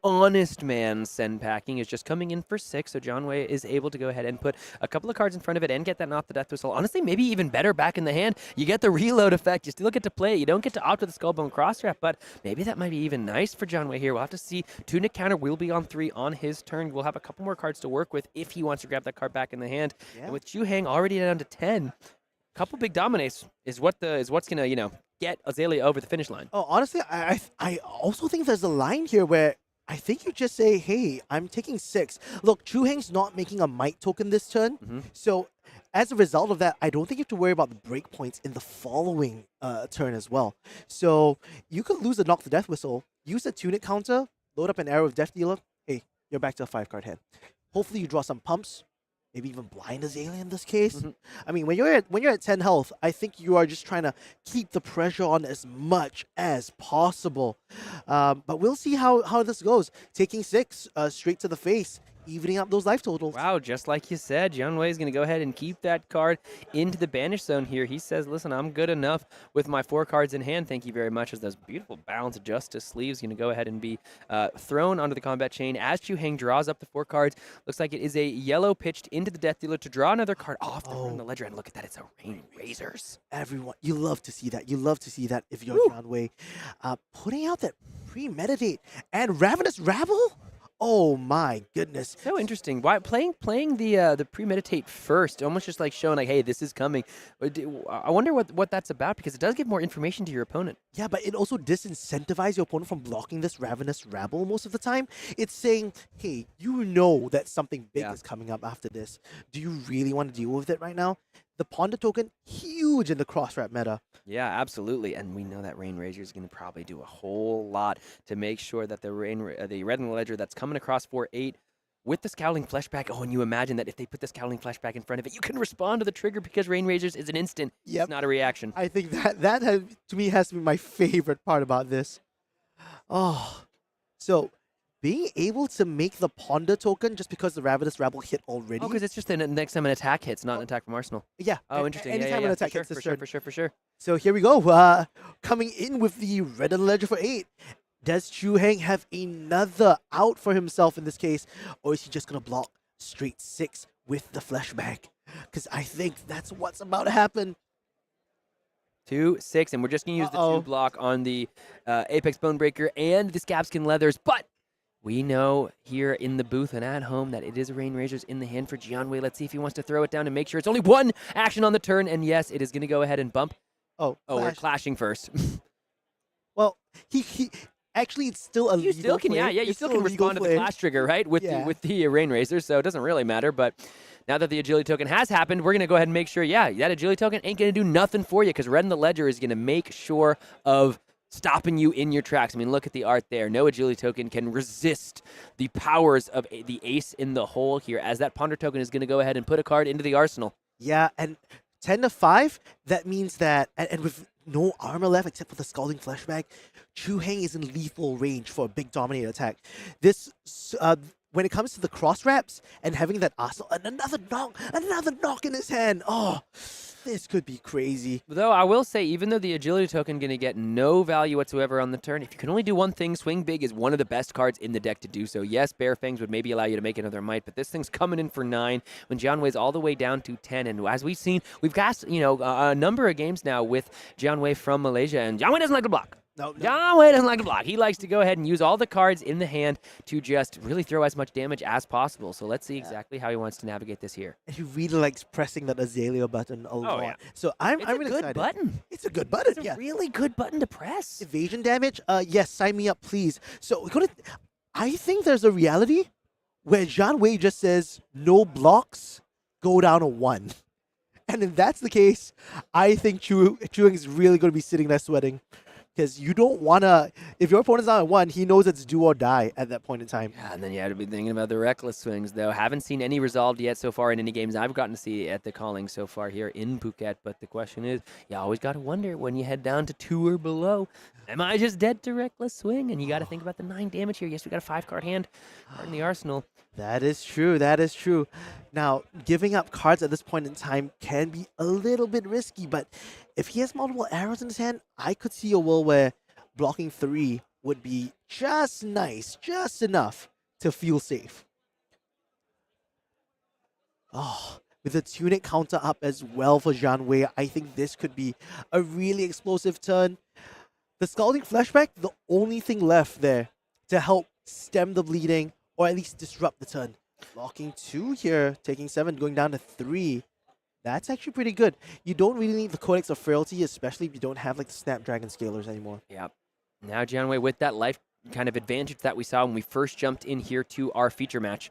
honest man, Send packing is just coming in for 6, so John Wei is able to go ahead and put a couple of cards in front of it and get that Knock the Death Whistle. Honestly, maybe even better back in the hand. You get the reload effect. You still get to play it. You don't get to opt with the Skullbone Crosswrap, but maybe that might be even nice for John Wei here. We'll have to see. Tunic counter will be on 3 on his turn. We'll have a couple more cards to work with if he wants to grab that card back in the hand. Yeah. And with Heng already down to 10, couple big dominates is what's gonna get Azalea over the finish line. Oh, honestly, I also think there's a line here where I think you just say, hey, I'm taking 6. Look, Heng's not making a might token this turn, so as a result of that, I don't think you have to worry about the breakpoints in the following turn as well. So you could lose a Knock the Death Whistle, use the Tunic counter, load up an Arrow of Death Dealer. Hey, you're back to a 5-card hand. Hopefully you draw some pumps. Maybe even blind Azalea in this case. I mean, when you're at 10 health, I think you are just trying to keep the pressure on as much as possible. But we'll see how this goes. Taking 6 straight to the face, evening up those life totals. Wow, just like you said, John Wei is going to go ahead and keep that card into the banish zone here. He says, listen, I'm good enough with my 4 cards in hand. Thank you very much. As those beautiful Balance of Justice sleeves going to go ahead and be thrown onto the combat chain. As Heng draws up the 4 cards, looks like it is a yellow pitched into the Death Dealer to draw another card off the run the ledger. And look at that, it's a Rain Razors. Everyone, you love to see that. You love to see that if you're John Wei. Putting out that Premeditate and Ravenous Rabble? Oh my goodness! So interesting. Why playing the Premeditate first, almost just like showing like, hey, this is coming. I wonder what that's about, because it does give more information to your opponent. Yeah, but it also disincentivizes your opponent from blocking this Ravenous Rabble most of the time. It's saying, hey, you know that something big is coming up after this. Do you really want to deal with it right now? The Ponder token, huge in the cross-wrap meta. Yeah, absolutely. And we know that Rain Razor is going to probably do a whole lot to make sure that the Red in the Ledger that's coming across for 8 with the Scowling Fleshback. Oh, and you imagine that if they put the Scowling Fleshback in front of it, you can respond to the trigger because Rain Razors is an instant. Yep. It's not a reaction. I think that to me has to be my favorite part about this. Oh, so being able to make the Ponder token just because the Ravenous Rabble hit already. Oh, because it's just the next time an attack hits, not an attack from Arsenal. Yeah. Oh, interesting. Anytime an attack hits, for sure. So here we go. Coming in with the Red in the Ledger for 8. Does Heng have another out for himself in this case? Or is he just going to block straight 6 with the Fleshback? Because I think that's what's about to happen. 2, 6, and we're just going to use the 2 block on the Apex Bonebreaker and the Scabskin Leathers, but We know here in the booth and at home that it is a Rain Razors in the hand for Jian. Let's see if he wants to throw it down and make sure it's only one action on the turn. And yes, it is going to go ahead and bump. Oh, we're clashing first. Well, he actually, it's still a you still can, play. you It's still can respond to the clash trigger, right? With the Rain Razors, so it doesn't really matter. But now that the agility token has happened, we're going to go ahead and make sure, that agility token ain't going to do nothing for you because Red in the Ledger is going to make sure of stopping you in your tracks. I mean, look at the art there. No agility token can resist the powers of the ace in the hole here, as that ponder token is going to go ahead and put a card into the arsenal. Yeah, and 10 to 5, that means that, and with no armor left except for the Scalding Fleshbag, Heng is in lethal range for a big dominate attack. This, when it comes to the cross wraps and having that arsenal, and another knock in his hand. Oh, this could be crazy. Though I will say, even though the agility token going to get no value whatsoever on the turn, if you can only do one thing, Swing Big is one of the best cards in the deck to do so. Yes, Bear Fangs would maybe allow you to make another might, but this thing's coming in for 9 when Jianwei's all the way down to 10. And as we've seen, we've got a number of games now with Jianwei from Malaysia, and Jianwei doesn't like to block. No. Jianwei doesn't like to block. He likes to go ahead and use all the cards in the hand to just really throw as much damage as possible. So let's see exactly how he wants to navigate this here. He really likes pressing that Azalea button a lot. Yeah. So I'm It's really a good excited. button. It's a good button. It's a really good button to press. Evasion damage? Yes, sign me up, please. So I think there's a reality where Jian Wei just says, no blocks, go down to 1. And if that's the case, I think Heng is really going to be sitting there sweating. Because you don't want to, if your opponent's down at 1, he knows it's do or die at that point in time. Yeah, and then you have to be thinking about the reckless swings, though. Haven't seen any resolved yet so far in any games I've gotten to see at the calling so far here in Phuket. But the question is, you always got to wonder when you head down to 2 or below, am I just dead to reckless swing? And you got to think about the 9 damage here. Yes, we got a 5-card hand in the arsenal. That is true. That is true. Now, giving up cards at this point in time can be a little bit risky, but if he has multiple arrows in his hand, I could see a world where blocking 3 would be just nice, just enough to feel safe. Oh, with the tunic counter up as well for Jian Wei, I think this could be a really explosive turn. The Scalding Flashback, the only thing left there to help stem the bleeding, or at least disrupt the turn. Blocking 2 here, taking 7, going down to 3. That's actually pretty good. You don't really need the Codex of Frailty, especially if you don't have like the Snapdragon Scalers anymore. Yeah. Now Jianwei, with that life kind of advantage that we saw when we first jumped in here to our feature match,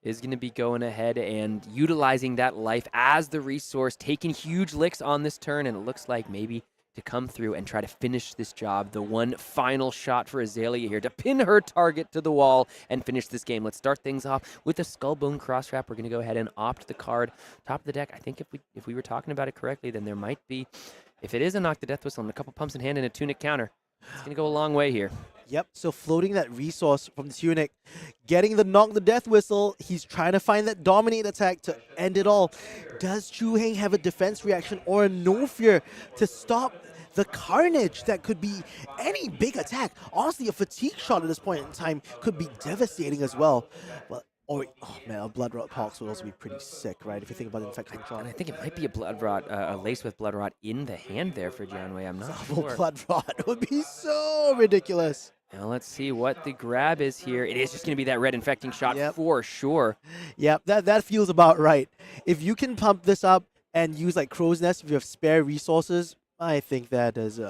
is going to be going ahead and utilizing that life as the resource, taking huge licks on this turn, and it looks like maybe to come through and try to finish this job. The one final shot for Azalea here to pin her target to the wall and finish this game. Let's start things off with a Skullbone Cross Wrap. We're going to go ahead and opt the card top of the deck. I think if we were talking about it correctly, then there might be, if it is a Knock the Death Whistle and a couple pumps in hand and a Tunic counter, it's going to go a long way here. Yep, so floating that resource from the Tunic, getting the Knock the Death Whistle, he's trying to find that Dominate attack to end it all. Does Heng have a defense reaction or a No Fear to stop the carnage that could be any big attack? Honestly, a fatigue shot at this point in time could be devastating as well. Or, oh man, a Blood Rot Pox would also be pretty sick, right? If you think about the infecting shot. And I think it might be a Blood Rot, a lace with Blood Rot in the hand there for Jianwei. I'm not sure. Blood Rot would be so ridiculous. Now let's see what the grab is here. It is just going to be that red infecting shot for sure. Yep, that feels about right. If you can pump this up and use like Crow's Nest if you have spare resources, I think that is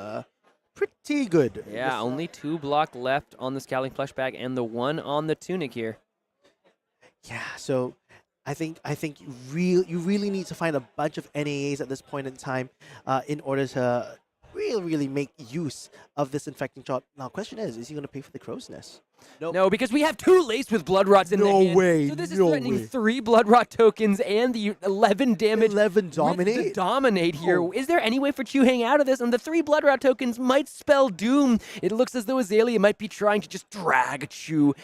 pretty good. Yeah, only 2 block left on the Scowling Fleshbag and the 1 on the Tunic here. Yeah, so I think you really need to find a bunch of NAAs at this point in time in order to really make use of this infecting shot. Now, question is he going to pay for the Crow's Nest? Nope. No, because we have 2 Lace with Blood Rots in the hand. No way. So this is threatening 3 Blood Rot tokens and the 11 damage. 11 Dominate? With the Dominate here. Is there any way for Heng out of this? And the 3 Blood Rot tokens might spell doom. It looks as though Azalea might be trying to just drag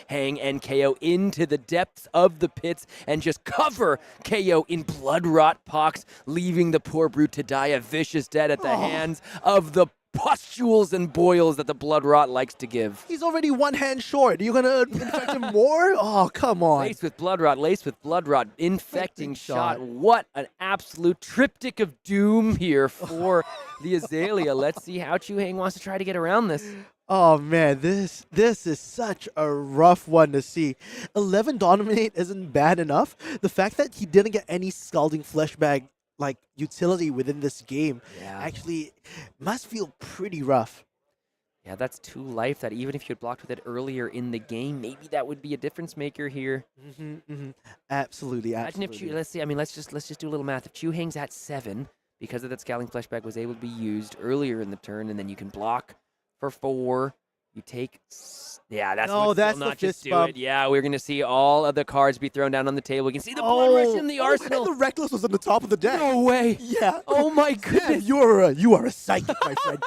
Heng and Kayo into the depths of the pits and just cover Kayo in Blood Rot Pox, leaving the poor brute to die a vicious death at the hands of the pustules and boils that the Blood Rot likes to give. He's already 1 hand short. Are you going to infect him more? Oh, come on. Lace with Blood Rot, infecting shot. What an absolute triptych of doom here for the Azalea. Let's see how Heng wants to try to get around this. Oh man, this is such a rough one to see. 11 dominate isn't bad enough. The fact that he didn't get any scalding flesh bag like utility within this game actually must feel pretty rough. Yeah, that's 2 life that even if you had blocked with it earlier in the game, maybe that would be a difference maker here. Absolutely, Imagine if absolutely. let's see. I mean, let's just do a little math. If Chu Heng's at 7 because of that Scowling Fleshback was able to be used earlier in the turn, and then you can block for 4. You take. Yeah, that's No, what that's will the not just fist do bump. it. Yeah, we're gonna see all of the cards be thrown down on the table. We can see the blood rush in the arsenal. And the Reckless was on the top of the deck. No way. Yeah. Oh my goodness. You are a psychic, my friend.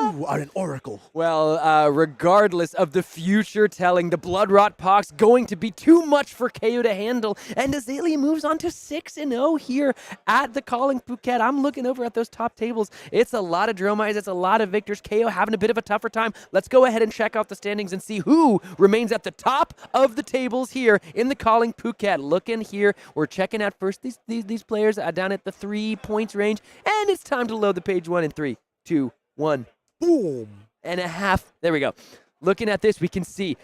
You are an oracle. Well, regardless of the future telling, the Blood Rot Pox going to be too much for Kayo to handle, and Azalea moves on to 6-0 here at the Calling Phuket. I'm looking over at those top tables. It's a lot of Dromais, it's a lot of victors. Kayo having a bit of a tougher time. Let's go ahead and check out the standings and see who remains at the top of the tables here in the Calling Phuket. Looking here, we're checking out first these players down at the 3 points range, and it's time to load the page 1 in 3, 2, 1. Boom. And a half. There we go. Looking at this, we can see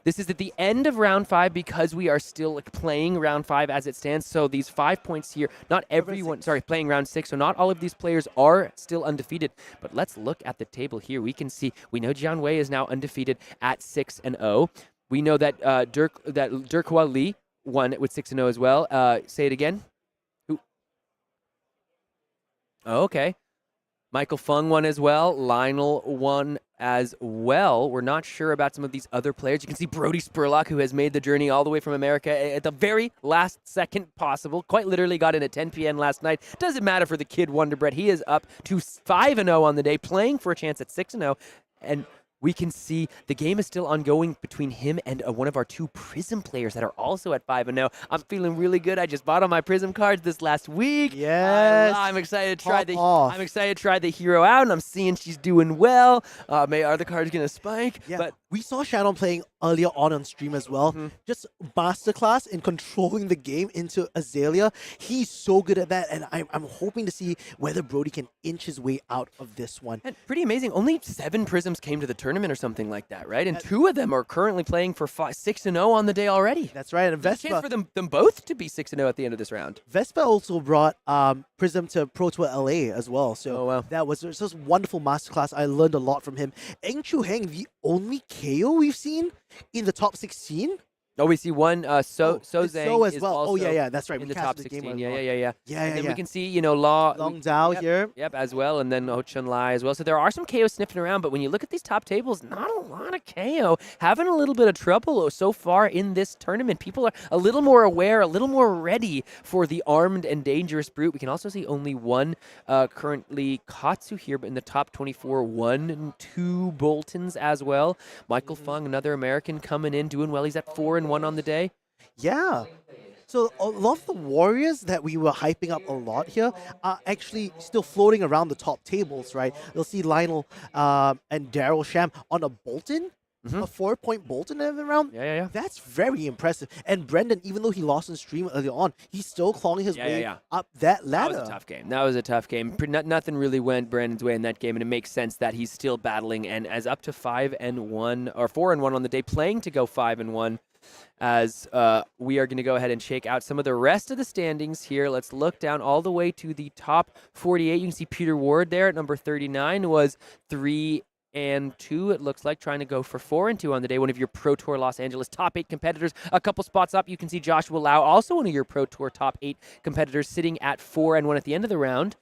this is at the end of round 5 because we are still playing round 5 as it stands. So these 5 points here, not everyone, playing round 6. So not all of these players are still undefeated. But let's look at the table here. We can see, we know Jian Wei is now undefeated at 6-0. We know that Derk Hua Lee won with 6-0 as well. Say it again. Who? Oh, okay. Michael Fung won as well. Lionel won as well. We're not sure about some of these other players. You can see Brody Spurlock, who has made the journey all the way from America at the very last second possible. Quite literally got in at 10 p.m. last night. Doesn't matter for the kid Wonderbread. He is up to 5-0 on the day, playing for a chance at 6-0. And we can see the game is still ongoing between him and one of our 2 Prism players that are also at 5-0. I'm feeling really good. I just bought all my Prism cards this last week. Yes. I'm excited to try I'm excited to try the hero out, and I'm seeing she's doing well. Are the cards gonna spike? Yeah, But we saw Channon playing earlier on stream as well. Just masterclass in controlling the game into Azalea. He's so good at that, and I'm hoping to see whether Brody can inch his way out of this one. and pretty amazing. Only 7 Prisms came to the tournament or something like that, right? And 2 of them are currently playing for 6-0 on the day already. That's right. And There's a chance for them both to be 6-0 at the end of this round. Vespa also brought Prism to Pro Tour LA as well. So that was just a wonderful masterclass. I learned a lot from him. Chu Heng, the only KO we've seen in the top 16. Oh, we see one. So So Zheng as is well. also Oh yeah, that's right. in We the top casted the game 16. earlier on. Yeah. Yeah, And then yeah. we can see, Long Zhao here. Yep, as well, and then Ho Chun Lai as well. So there are some KO sniffing around, but when you look at these top tables, not a lot of KO. Having a little bit of trouble so far in this tournament. People are a little more aware, a little more ready for the armed and dangerous brute. We can also see only one currently Katsu here, but in the top 24, 1 and 2 Boltyns as well. Michael Fung, another American, coming in, doing well. He's at 4-1 on the day. Yeah. So a lot of the warriors that we were hyping up a lot here are actually still floating around the top tables, right? You'll see Lionel and Daryl Sham on a Boltyn, a 4-point Boltyn every round. Yeah. That's very impressive. And Brendan, even though he lost in stream early on, he's still clawing his way up that ladder. That was a tough game. That was a tough game. Nothing really went Brandon's way in that game, and it makes sense that he's still battling and as up to 5-1 or 4-1 on the day, playing to go 5-1. As we are going to go ahead and shake out some of the rest of the standings here. Let's look down all the way to the top 48. You can see Peter Ward there at number 39 was 3-2, it looks like, trying to go for 4-2 on the day. One of your Pro Tour Los Angeles top 8 competitors. A couple spots up, you can see Joshua Lau, also one of your Pro Tour top 8 competitors, sitting at 4-1 at the end of the round.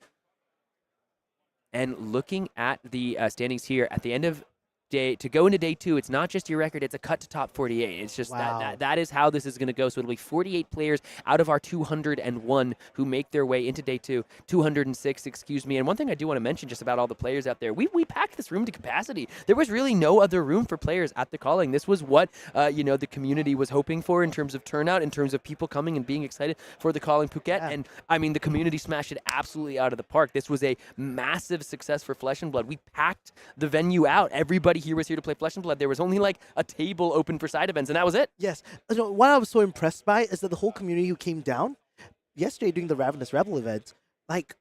And looking at the standings here at the end of day to go into day 2, it's not just your record, it's a cut to top 48. It's just that is how this is going to go. So it'll be 48 players out of our 201 who make their way into day 2, 206, excuse me. And one thing I do want to mention just about all the players out there, we packed this room to capacity. There was really no other room for players at the Calling. This was what the community was hoping for in terms of turnout, in terms of people coming and being excited for the Calling Phuket. And I mean, the community smashed it absolutely out of the park. This was a massive success for Flesh and Blood. We packed the venue out. Everybody here was here to play Flesh and Blood. There was only like a table open for side events, and that was it. Yes. What I was so impressed by is that the whole community who came down yesterday during the Ravenous Rebel event, like,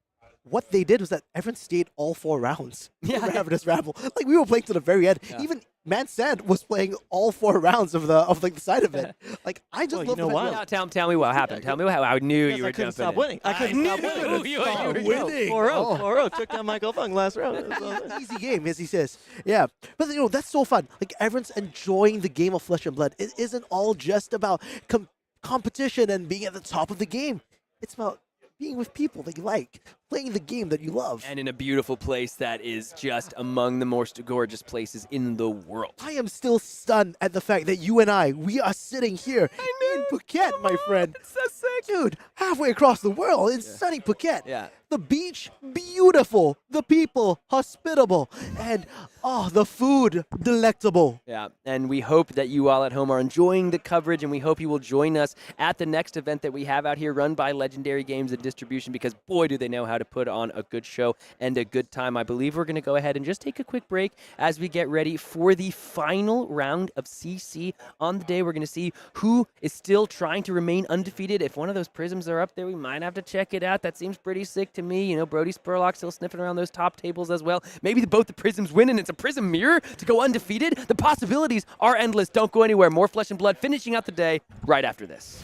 what they did was that everyone stayed all 4 rounds. Yeah. Ravenous Rabble. Like, we were playing to the very end. Yeah. Even Man-Sand was playing all 4 rounds of the side of it. Like, I just love the fact that- Tell me what happened. Tell me how I knew you were I couldn't jumping stop in. winning. I couldn't stop winning. You were winning. 4-0. 4-0. Took down Michael Fung last round. Easy game, as he says. Yeah. But, that's so fun. Like, everyone's enjoying the game of Flesh and Blood. It isn't all just about competition and being at the top of the game. It's about being with people that you like, playing the game that you love. And in a beautiful place that is just among the most gorgeous places in the world. I am still stunned at the fact that you and we are sitting here in Phuket, my friend. It's so sick. Dude, halfway across the world in sunny Phuket. Yeah. The beach, beautiful. The people, hospitable. And, the food, delectable. Yeah, and we hope that you all at home are enjoying the coverage, and we hope you will join us at the next event that we have out here run by Legendary Games and Distribution, because boy, do they know how to put on a good show and a good time. I believe we're going to go ahead and just take a quick break as we get ready for the final round of CC. On the day, we're going to see who is still trying to remain undefeated. If one of those prisms are up there, we might have to check it out. That seems pretty sick to me. Brody Spurlock still sniffing around those top tables as well. Maybe both the prisms win, and it's a prism mirror to go undefeated. The possibilities are endless. Don't go anywhere. More Flesh and Blood finishing out the day right after this.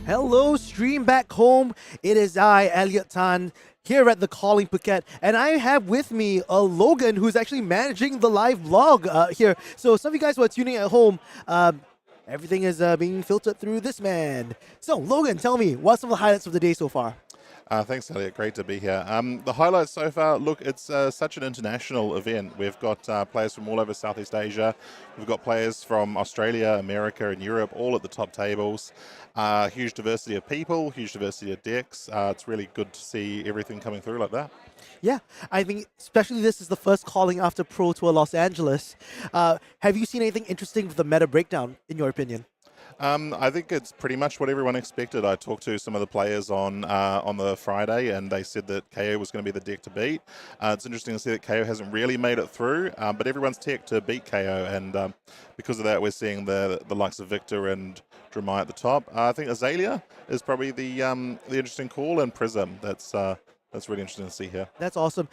Hello, stream back home. It is I, Elliot Tan, here at the Calling Phuket, and I have with me Logan, who's actually managing the live vlog here. So some of you guys who are tuning at home, everything is being filtered through this man. So, Logan, tell me, what's some of the highlights of the day so far? Thanks, Elliot. Great to be here. The highlights so far, look, it's such an international event. We've got players from all over Southeast Asia. We've got players from Australia, America, and Europe, all at the top tables. Huge diversity of people, huge diversity of decks. It's really good to see everything coming through like that. Yeah, I think especially this is the first calling after Pro Tour Los Angeles. Have you seen anything interesting with the meta breakdown, in your opinion? I think it's pretty much what everyone expected. I talked to some of the players on the Friday, and they said that Kayo was going to be the deck to beat. It's interesting to see that Kayo hasn't really made it through, but everyone's tech to beat Kayo, and because of that, we're seeing the likes of Victor and Dromai at the top. I think Azalea is probably the interesting call, and Prism. That's really interesting to see here. That's awesome.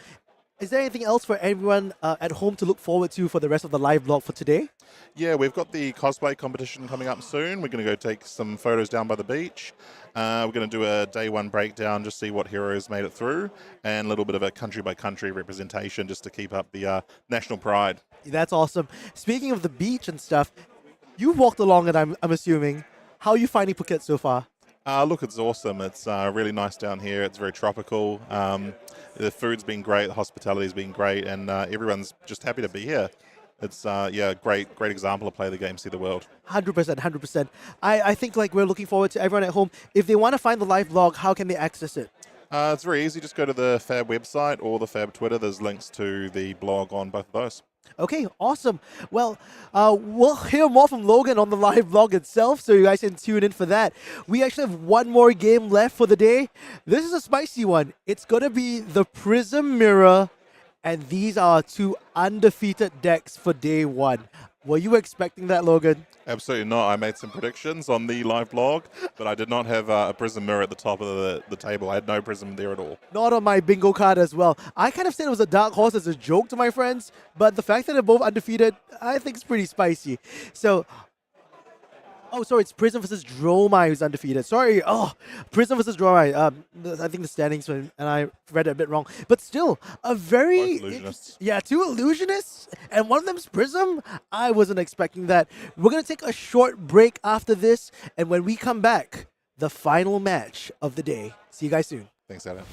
Is there anything else for everyone at home to look forward to for the rest of the live vlog for today? Yeah, we've got the cosplay competition coming up soon. We're going to go take some photos down by the beach. We're going to do a day one breakdown, just see what heroes made it through, and a little bit of a country by country representation just to keep up the national pride. That's awesome. Speaking of the beach and stuff, you've walked along it, I'm assuming. How are you finding Phuket so far? Look, it's awesome. It's really nice down here. It's very tropical. The food's been great, the hospitality's been great, and everyone's just happy to be here. It's great example of play the game, see the world. 100%. I think like we're looking forward to everyone at home. If they want to find the live vlog, how can they access it? It's very easy. Just go to the Fab website or the Fab Twitter. There's links to the blog on both of those. Okay, awesome. Well, we'll hear more from Logan on the live vlog itself, so you guys can tune in for that. We actually have one more game left for the day. This is a spicy one. It's going to be the Prism Mirror, and these are two undefeated decks for day one. Were you expecting that, Logan? Absolutely not. I made some predictions on the live blog, but I did not have a Prism Mirror at the top of the table. I had no Prism there at all. Not on my bingo card as well. I kind of said it was a dark horse as a joke to my friends, but the fact that they're both undefeated, I think is pretty spicy. So, oh, sorry, it's Prism versus Dromai who's undefeated. Sorry, Prism versus Dromai. I think the standings, and I read it a bit wrong. But still, a very... Yeah, two illusionists, and one of them's Prism. I wasn't expecting that. We're going to take a short break after this, and when we come back, the final match of the day. See you guys soon. Thanks, Adam.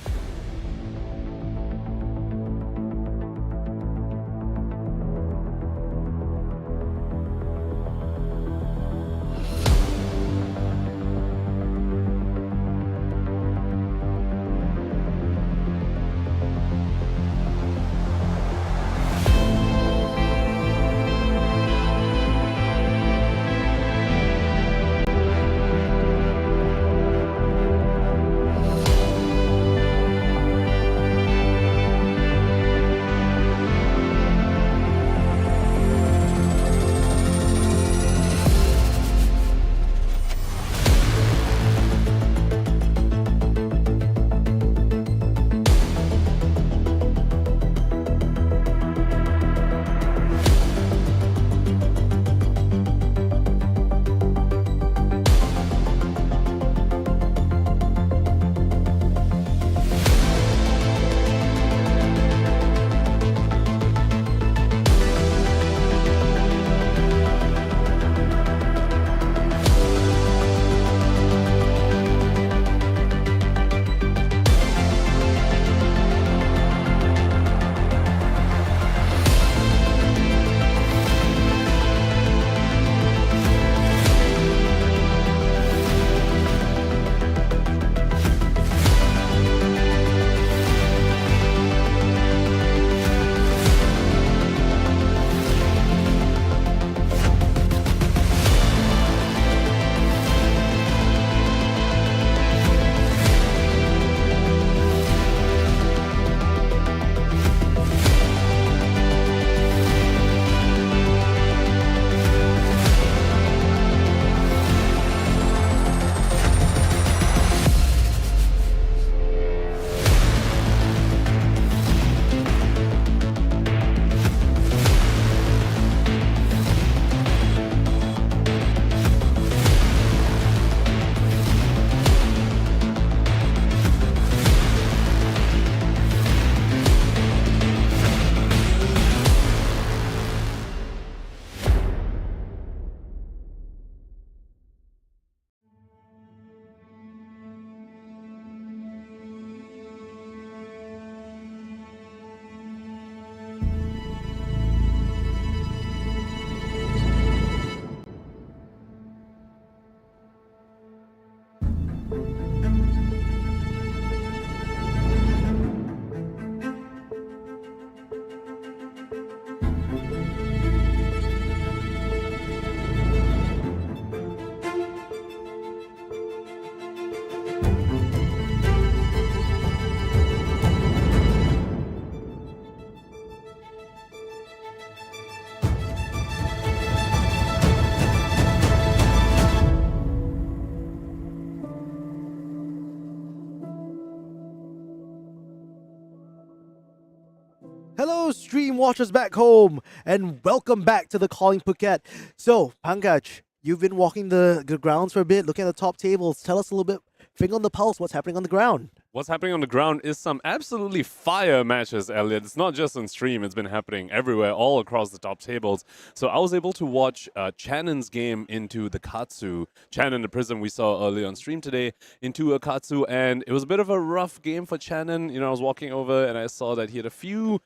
Hello, stream watchers back home, and welcome back to the Calling Phuket. So, Pankaj, you've been walking the grounds for a bit, looking at the top tables. Tell us a little bit, finger on the pulse, what's happening on the ground? What's happening on the ground is some absolutely fire matches, Elliot. It's not just on stream, it's been happening everywhere, all across the top tables. So I was able to watch Channon's game into the Katsu. Channon, the Prism we saw earlier on stream today, into a Katsu, and it was a bit of a rough game for Channon. You know, I was walking over and I saw that he had a few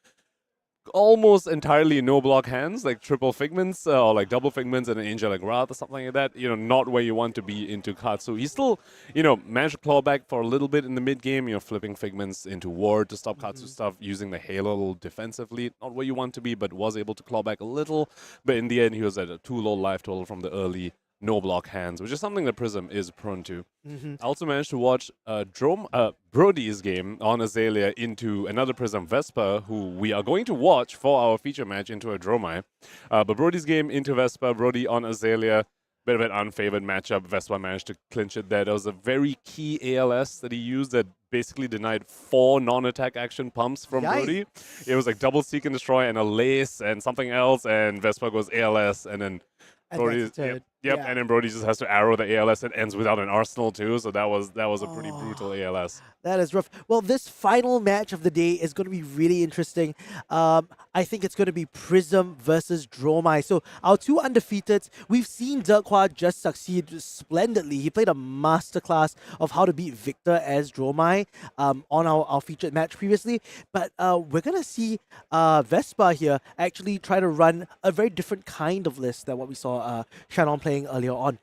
almost entirely no block hands, like triple figments or like double figments and an angelic wrath or something like that. You know, not where you want to be into Katsu. He still, you know, managed to claw back for a little bit in the mid game, you know, flipping figments into ward to stop Katsu stuff, using the halo a little defensively. Not where you want to be, but was able to claw back a little. But in the end, he was at a 2 low life total from the early no block hands, which is something that Prism is prone to. I also managed to watch Brody's game on Azalea into another Prism, Vespa, who we are going to watch for our feature match into a Dromai. But Brody's game into Vespa, Brody on Azalea, bit of an unfavored matchup. Vespa managed to clinch it there. There was a very key ALS that he used that basically denied 4 non-attack action pumps from Brody. It was like double seek and destroy and a lace and something else, and Vespa goes ALS, and then Brody, and then Brody just has to arrow the ALS. It ends without an arsenal too, so that was a pretty brutal ALS. That is rough. Well, this final match of the day is going to be really interesting. I think it's going to be Prism versus Dromai. So our two undefeateds, we've seen Derk just succeed splendidly. He played a masterclass of how to beat Victor as Dromai on our featured match previously. But we're going to see Vespa here actually try to run a very different kind of list than what we saw Channon playing earlier on.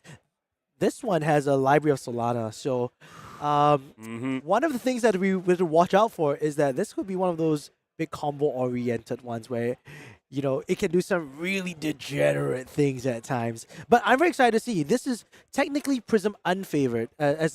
This one has a library of Solana, so one of the things that we would watch out for is that this could be one of those big combo-oriented ones where, you know, it can do some really degenerate things at times. But I'm very excited to see. This is technically Prism unfavored, as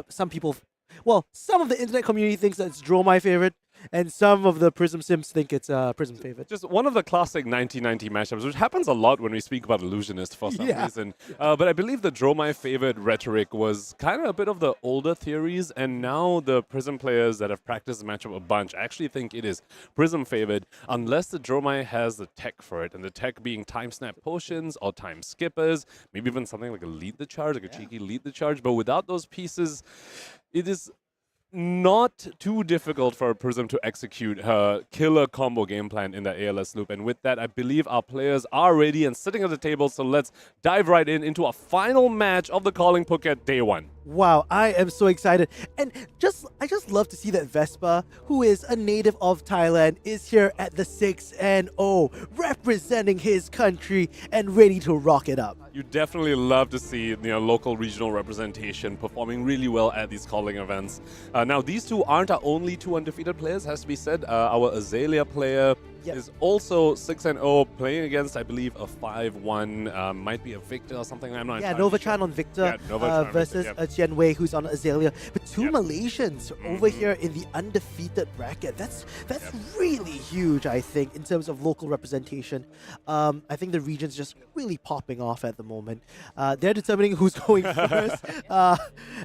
some people, well, some of the internet community thinks that it's Dromai favorite, and some of the Prism Sims think it's Prism favorite. Just one of the classic 1990 matchups, which happens a lot when we speak about Illusionist for some reason. But I believe the Dromai favored rhetoric was kind of a bit of the older theories, and now the Prism players that have practiced the matchup a bunch actually think it is Prism favored, unless the Dromai has the tech for it, and the tech being time snap potions or time skippers, maybe even something like a lead the charge, like a cheeky lead the charge. But without those pieces, it is not too difficult for Prism to execute her killer combo game plan in the ALS loop. And with that, I believe our players are ready and sitting at the table. So let's dive right into our final match of the Calling Phuket Day 1. Wow, I am so excited. And I just love to see that Vespa, who is a native of Thailand, is here at the 6-0, representing his country and ready to rock it up. You definitely love to see, you know, local regional representation performing really well at these calling events. Now, these two aren't our only two undefeated players, has to be said. Our Azalea player is also 6-0, playing against, I believe, a 5-1, might be a Victor or something. I'm not entirely Nova sure. Chan on Victor versus Victor, Jian Wei, who's on Azalea. But two Malaysians over here in the undefeated bracket. That's really huge, I think, in terms of local representation. I think the region's just really popping off at the moment. They're determining who's going first.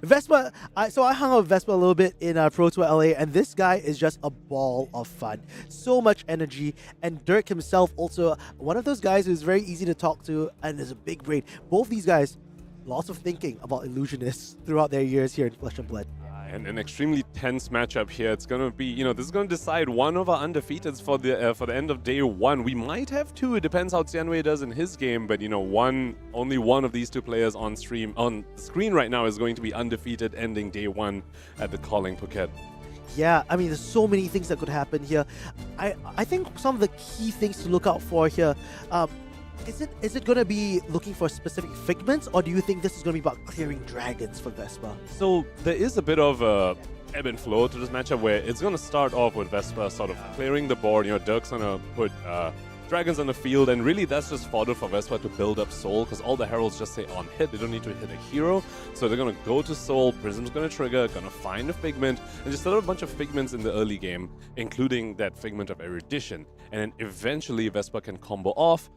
Vespa, so I hung out with Vespa a little bit in Pro Tour LA, and this guy is just a ball of fun. So much energy. And Derk himself, also one of those guys who's very easy to talk to and is a big brain. Both these guys, lots of thinking about Illusionists throughout their years here in Flesh and Blood. And an extremely tense matchup here. It's going to be, you know, this is going to decide one of our undefeateds for the end of day 1. We might have two. It depends how Tianwei does in his game. But, you know, only one of these two players on screen right now is going to be undefeated ending day 1 at the Calling Phuket. Yeah, I mean, there's so many things that could happen here. I think some of the key things to look out for here, is it going to be looking for specific figments, or do you think this is going to be about clearing dragons for Vespa? So there is a bit of a ebb and flow to this matchup where it's going to start off with Vespa sort of clearing the board. You know, Derk's going to put dragons on the field, and really that's just fodder for Vespa to build up soul, because all the heralds just say on hit. They don't need to hit a hero, so they're going to go to soul. Prism's going to trigger, going to find a figment, and just set up a bunch of figments in the early game, including that figment of erudition. And then eventually Vespa can combo off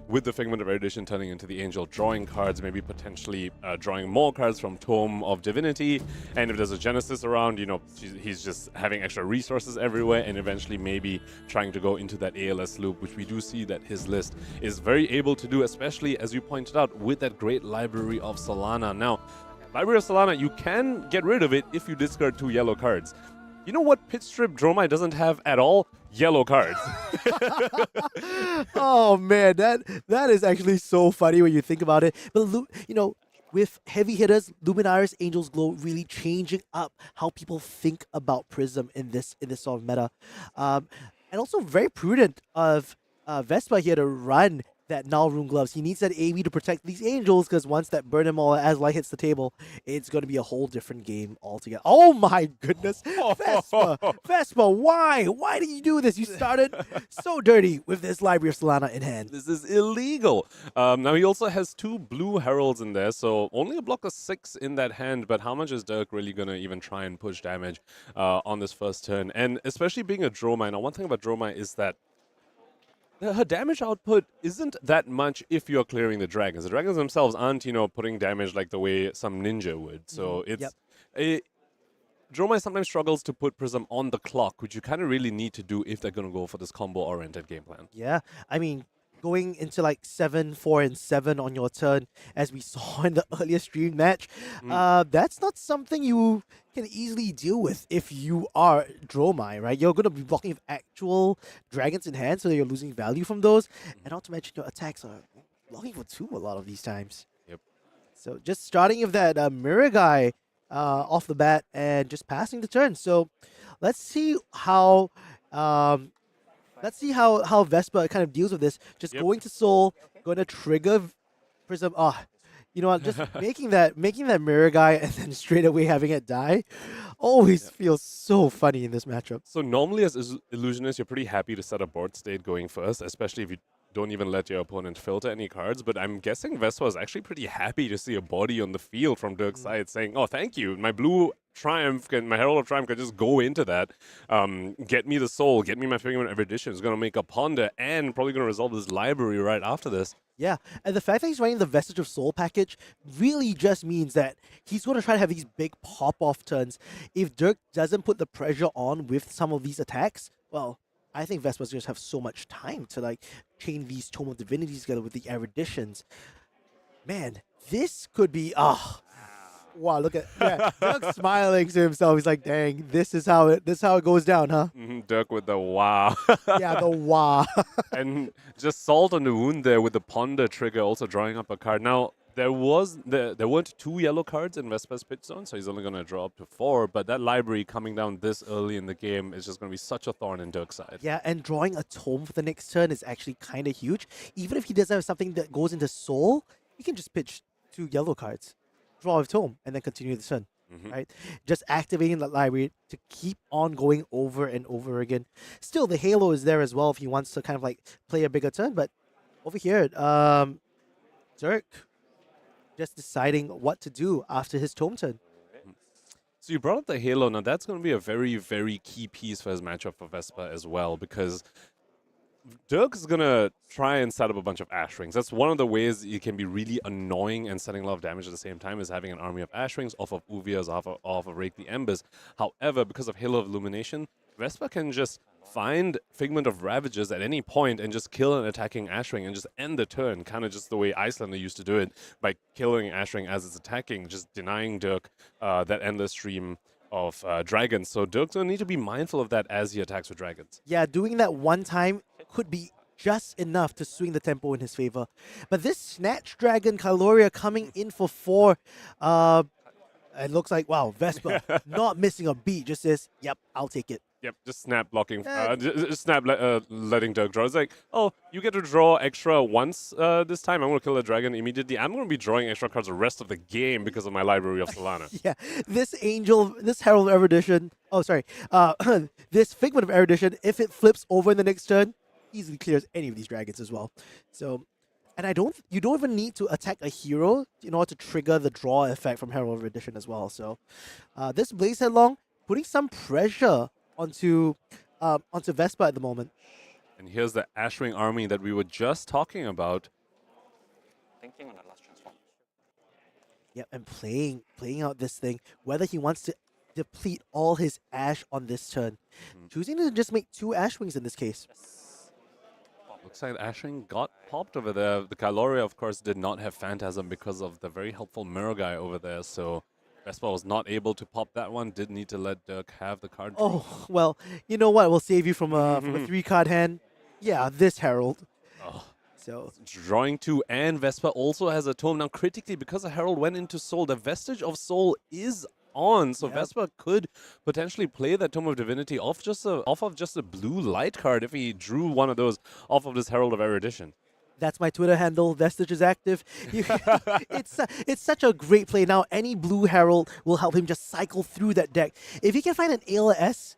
with the Figment of Erudition turning into the Angel, drawing cards, maybe potentially drawing more cards from Tome of Divinity, and if there's a Genesis around, he's just having extra resources everywhere, and eventually maybe trying to go into that ALS loop, which we do see that his list is very able to do, especially, as you pointed out, with that great library of Solana. Now, Library of Solana, you can get rid of it if you discard 2 yellow cards. You know what Pitstrip Dromai doesn't have at all? Yellow cards. Oh man, that is actually so funny when you think about it. But with heavy hitters, Luminaris, Angel's Glow really changing up how people think about Prism in this sort of meta, and also very prudent of Vespa here to run that Null Rune Gloves. He needs that AV to protect these Angels, because once that Burn Them All as light hits the table, it's going to be a whole different game altogether. Oh my goodness! Vespa! Vespa, why? Why did you do this? You started so dirty with this Library of Solana in hand. This is illegal. Now he also has 2 blue Heralds in there, so only a block of 6 in that hand, but how much is Derk really going to even try and push damage on this first turn? And especially being a Dromai. Now, one thing about Dromai is that her damage output isn't that much if you're clearing the dragons. The dragons themselves aren't, putting damage like the way some ninja would. So Dromai sometimes struggles to put Prism on the clock, which you kind of really need to do if they're going to go for this combo-oriented game plan. Yeah, I mean, going into like 7, 4, and 7 on your turn, as we saw in the earlier stream match, that's not something you can easily deal with if you are Dromai, right? You're going to be blocking with actual dragons in hand, so you're losing value from those. And not to mention your attacks are blocking for 2 a lot of these times. Yep. So just starting with that Mirror Guy off the bat and just passing the turn. So let's see how Vespa kind of deals with this. Just going to Soul, going to trigger Prism. You know what? Just making that Mirror Guy and then straight away having it die always feels so funny in this matchup. So normally as Illusionist, you're pretty happy to set a board state going first, especially if you don't even let your opponent filter any cards. But I'm guessing Vespa is actually pretty happy to see a body on the field from Derk's side saying, oh, thank you. My blue Triumph, my Herald of Triumph can just go into that. Get me the soul, get me my Figment of Erudition. It's going to make a ponder and probably going to resolve this library right after this. Yeah, and the fact that he's running the Vestige of Soul package really just means that he's going to try to have these big pop-off turns. If Derk doesn't put the pressure on with some of these attacks, well, I think Vespa's just have so much time to chain these Tome of Divinities together with the Eruditions. Man, this could be wow, look at Derk smiling to himself. He's like, dang, this is how it goes down, huh? Derk with the wow. Yeah, the wow. And just Salt on the Wound there with the Ponder trigger also drawing up a card. Now, there weren't 2 yellow cards in Vespa's pit zone, so he's only going to draw up to 4, but that library coming down this early in the game is just going to be such a thorn in Derk's side. Yeah, and drawing a Tome for the next turn is actually kind of huge. Even if he doesn't have something that goes into Soul, he can just pitch 2 yellow cards, draw a Tome, and then continue the turn. Right? Just activating that library to keep on going over and over again. Still, the Halo is there as well if he wants to kind of play a bigger turn, but over here, Derk just deciding what to do after his Tome turn. So you brought up the Halo. Now that's going to be a very, very key piece for his matchup for Vespa as well, because Derk is going to try and set up a bunch of Ash Rings. That's one of the ways it can be really annoying and setting a lot of damage at the same time, is having an army of Ash Rings off of Uvias, off of Rake the Embers. However, because of Halo of Illumination, Vespa can just find Figment of Ravages at any point and just kill an attacking Ash Ring and just end the turn, kind of just the way Icelander used to do it, by killing Ash Ring as it's attacking, just denying Derk that endless stream of dragons. So Derk's going to need to be mindful of that as he attacks with dragons. Yeah, doing that one time could be just enough to swing the tempo in his favor. But this Snatch Dragon Kyloria coming in for 4, it looks like, wow, Vespa not missing a beat, just says, yep, I'll take it. Yep, just snap blocking, just snap letting Derk draw. It's like, oh, you get to draw extra once this time. I'm going to kill the dragon immediately. I'm going to be drawing extra cards the rest of the game because of my library of Solana. Yeah, this Herald of Erudition, this Figment of Erudition, if it flips over in the next turn, easily clears any of these dragons as well. So, and you don't even need to attack a hero in order to trigger the draw effect from Herald of Erudition as well. So, this Blaze Headlong putting some pressure onto Vespa at the moment. And here's the Ashwing army that we were just talking about. Thinking on the last transform. Yep, and playing out this thing, whether he wants to deplete all his Ash on this turn. Choosing to just make 2 Ashwings in this case. Looks like Ashwing got popped over there. The Kyloria, of course, did not have Phantasm because of the very helpful Mirror guy over there, so Vespa was not able to pop that one. Did need to let Derk have the card draw. Oh, well, you know what? We'll save you from a 3-card hand. Yeah, this Herald. Oh. So drawing 2, and Vespa also has a tome. Now, critically, because the Herald went into Soul, the Vestige of Soul is on, so Vespa could potentially play that Tome of Divinity off of just a blue light card if he drew one of those off of this Herald of Erudition. that's my Twitter handle. Vestige is active. It's such a great play. Now, any blue Herald will help him just cycle through that deck. If he can find an ALS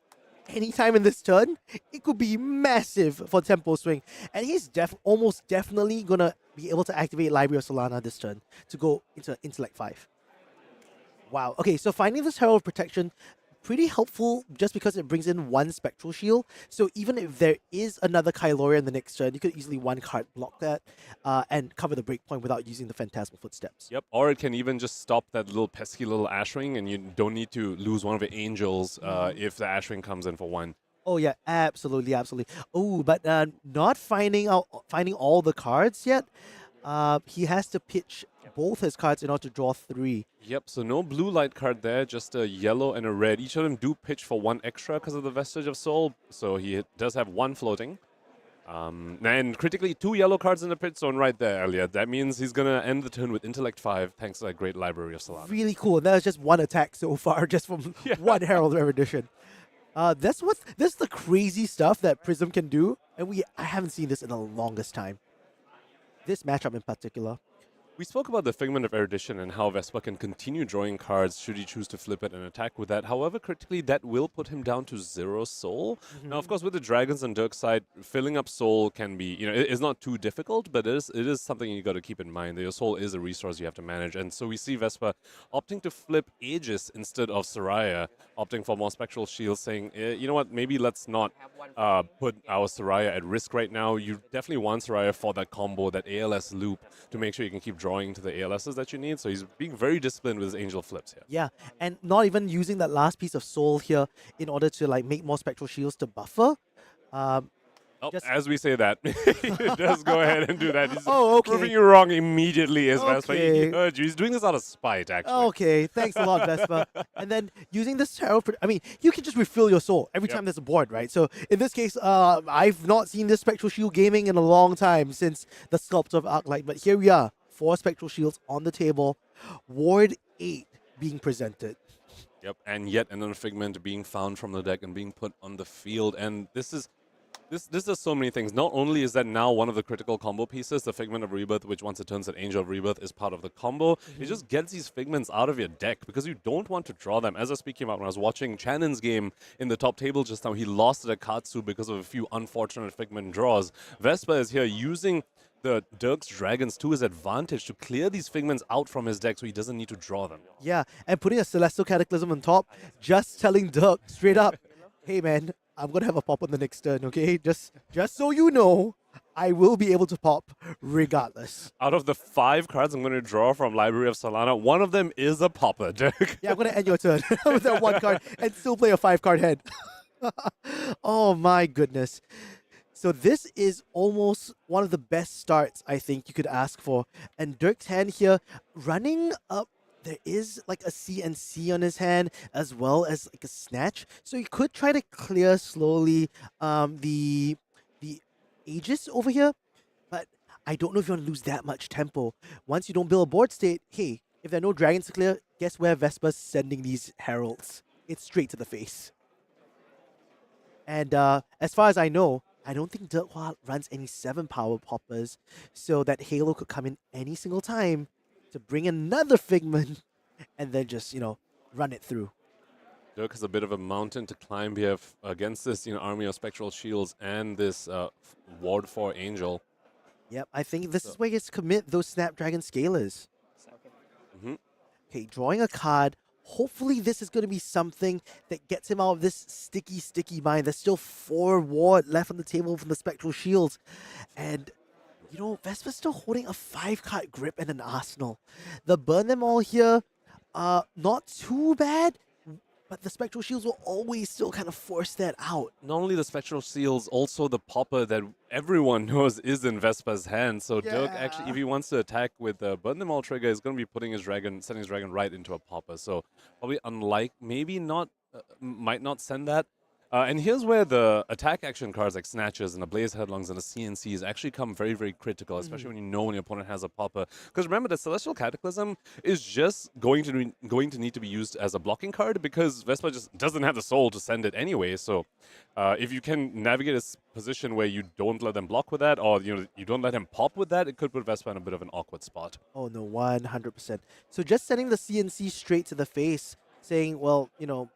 anytime in this turn, it could be massive for Tempo Swing. And he's almost definitely going to be able to activate Library of Solana this turn to go into Intellect 5. Wow. Okay, so finding this Herald of Protection, pretty helpful just because it brings in 1 Spectral Shield. So even if there is another Kyloria in the next turn, you could easily 1-card block that and cover the breakpoint without using the Phantasmal Footsteps. Yep, or it can even just stop that little pesky little Ashwing, and you don't need to lose one of the Angels if the Ashwing comes in for 1. Oh yeah, absolutely, absolutely. Oh, but not finding all the cards yet. He has to pitch both his cards in order to draw 3. Yep, so no blue light card there, just a yellow and a red. Each of them do pitch for 1 extra because of the Vestige of Soul, so he does have 1 floating. And critically, 2 yellow cards in the pit zone right there, Elliot. That means he's going to end the turn with Intellect 5 thanks to that great Library of Solana. Really cool. That was just 1 attack so far, just from 1 Herald of Erudition. This is the crazy stuff that Prism can do, and I haven't seen this in the longest time. This matchup in particular. We spoke about the Figment of Erudition and how Vespa can continue drawing cards should he choose to flip it and attack with that. However, critically, that will put him down to 0 soul. Now, of course, with the Dragons on Derk's side, filling up soul can be, it's not too difficult, but it is something you got to keep in mind. That your soul is a resource you have to manage. And so we see Vespa opting to flip Aegis instead of Soraya, opting for more Spectral Shields, saying, you know what, maybe let's not put our Soraya at risk right now. You definitely want Soraya for that combo, that ALS loop, to make sure you can keep drawing to the ALSs that you need. So he's being very disciplined with his angel flips here. Yeah, and not even using that last piece of soul here in order to make more Spectral Shields to buffer. As we say that, just go ahead and do that. He's okay. proving you wrong immediately as Vespa. Okay. He heard you. He's doing this out of spite, actually. Okay, thanks a lot, Vespa. And then using this Herald, you can just refill your soul every time there's a board, right? So in this case, I've not seen this Spectral Shield gaming in a long time since the Sculptor of Arclight, but here we are, 4 Spectral Shields on the table, Ward 8 being presented. Yep, and yet another Figment being found from the deck and being put on the field, and this does so many things. Not only is that now one of the critical combo pieces, the Figment of Rebirth, which once it turns an Angel of Rebirth is part of the combo, it just gets these Figments out of your deck because you don't want to draw them. As I was speaking about when I was watching Channon's game in the top table just now, he lost to Katsu because of a few unfortunate Figment draws. Vespa is here using the Derk's Dragons to his advantage to clear these Figments out from his deck so he doesn't need to draw them. Yeah, and putting a Celestial Cataclysm on top, just telling Derk straight up, hey man, I'm going to have a pop on the next turn, okay? Just so you know, I will be able to pop regardless. Out of the 5 cards I'm going to draw from Library of Solana, one of them is a popper, Derk. Yeah, I'm going to end your turn with that 1 card and still play a 5-card hand. Oh my goodness. So this is almost one of the best starts I think you could ask for. And Derk's hand here running up. There is a CNC on his hand as well as a snatch. So you could try to clear slowly the Aegis over here. But I don't know if you want to lose that much tempo. Once you don't build a board state, hey, if there are no dragons to clear, guess where Vespa's sending these heralds? It's straight to the face. And as far as I know, I don't think Derk runs any 7-power poppers. So that Halo could come in any single time to bring another Figment and then just, run it through. Derk has a bit of a mountain to climb here against this army of Spectral Shields and this Ward 4 Angel. Yep, I think this is where he gets to commit those Snapdragon Scalers. Okay, drawing a card hopefully this is going to be something that gets him out of this sticky mind. There's still 4 ward left on the table from the Spectral Shields. And, you know, Vespa's still holding a 5-card grip and an arsenal. The burn them all here, not too bad, but the Spectral Shields will always still kind of force that out. Not only the Spectral Shields, also the popper that everyone knows is in Vespa's hand. So Derk actually, if he wants to attack with the Burn Them All trigger, is going to be putting his dragon, sending his dragon right into a popper. So probably maybe not, might not send that. And here's where the attack action cards like Snatches and the Blaze Headlongs and the CNCs actually come very, very critical, especially when you know when your opponent has a popper. Because remember, the Celestial Cataclysm is just going to need to be used as a blocking card because Vespa just doesn't have the soul to send it anyway. So if you can navigate a position where you don't let them block with that, or you don't let him pop with that, it could put Vespa in a bit of an awkward spot. Oh no, 100%. So just sending the CNC straight to the face, saying, well, you know,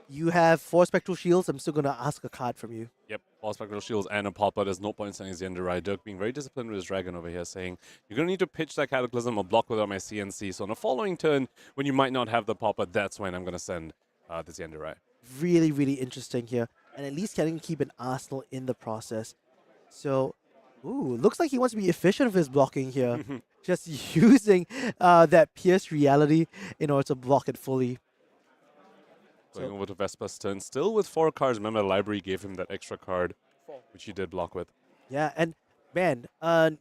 you have 4 Spectral Shields, I'm still going to ask a card from you. Yep, 4 Spectral Shields and a popper. There's no point in sending Zenderai. Derk being very disciplined with his dragon over here, saying, you're going to need to pitch that Cataclysm or block without my CNC. So on the following turn, when you might not have the popper, that's when I'm going to send the Zenderai. Really, really interesting here. And at least can keep an arsenal in the process. So, ooh, looks like he wants to be efficient with his blocking here. Just using that Pierce Reality in order to block it fully. Going over to Vespa's turn, still with 4 cards. Remember, the library gave him that extra card, which he did block with. Yeah, and man,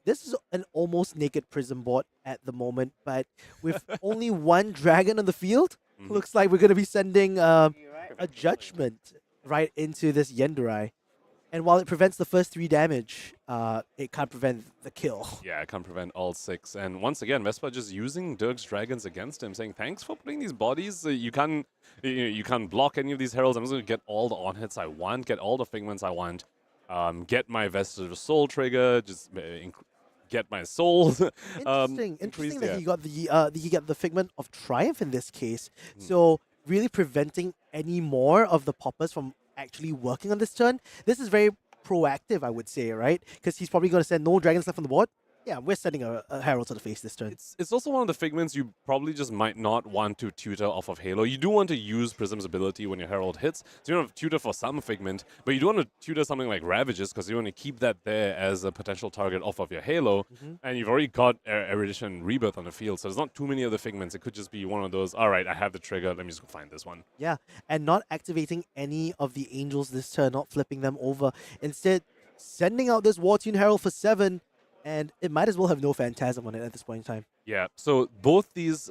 this is an almost naked Prism board at the moment, but with only 1 dragon on the field, looks like we're going to be sending a Judgment right into this Zenderai. And while it prevents the first 3 damage, it can't prevent the kill. Yeah, it can't prevent all 6. And once again, Vespa just using Derk's dragons against him, saying, thanks for putting these bodies. You can't block any of these heralds. I'm just going to get all the on-hits I want, get all the figments I want, get my Vestige of Soul trigger, just get my soul. Interesting that he got the Figment of Triumph in this case. So really preventing any more of the poppers from actually working on this turn. This is very proactive, I would say, right? Because he's probably going to send no dragons left on the board. Yeah, we're sending a Herald to the face this turn. It's also one of the figments you probably just might not want to tutor off of Halo. You do want to use Prism's ability when your Herald hits. So you want to tutor for some figment, but you do want to tutor something like Ravages because you want to keep that there as a potential target off of your Halo. And you've already got Erudition Rebirth on the field, so there's not too many other figments. It could just be one of those, all right, I have the trigger, let me just go find this one. Yeah, and not activating any of the Angels this turn, not flipping them over. Instead, sending out this War Tune Herald for 7, and it might as well have no Phantasm on it at this point in time. Yeah, so both these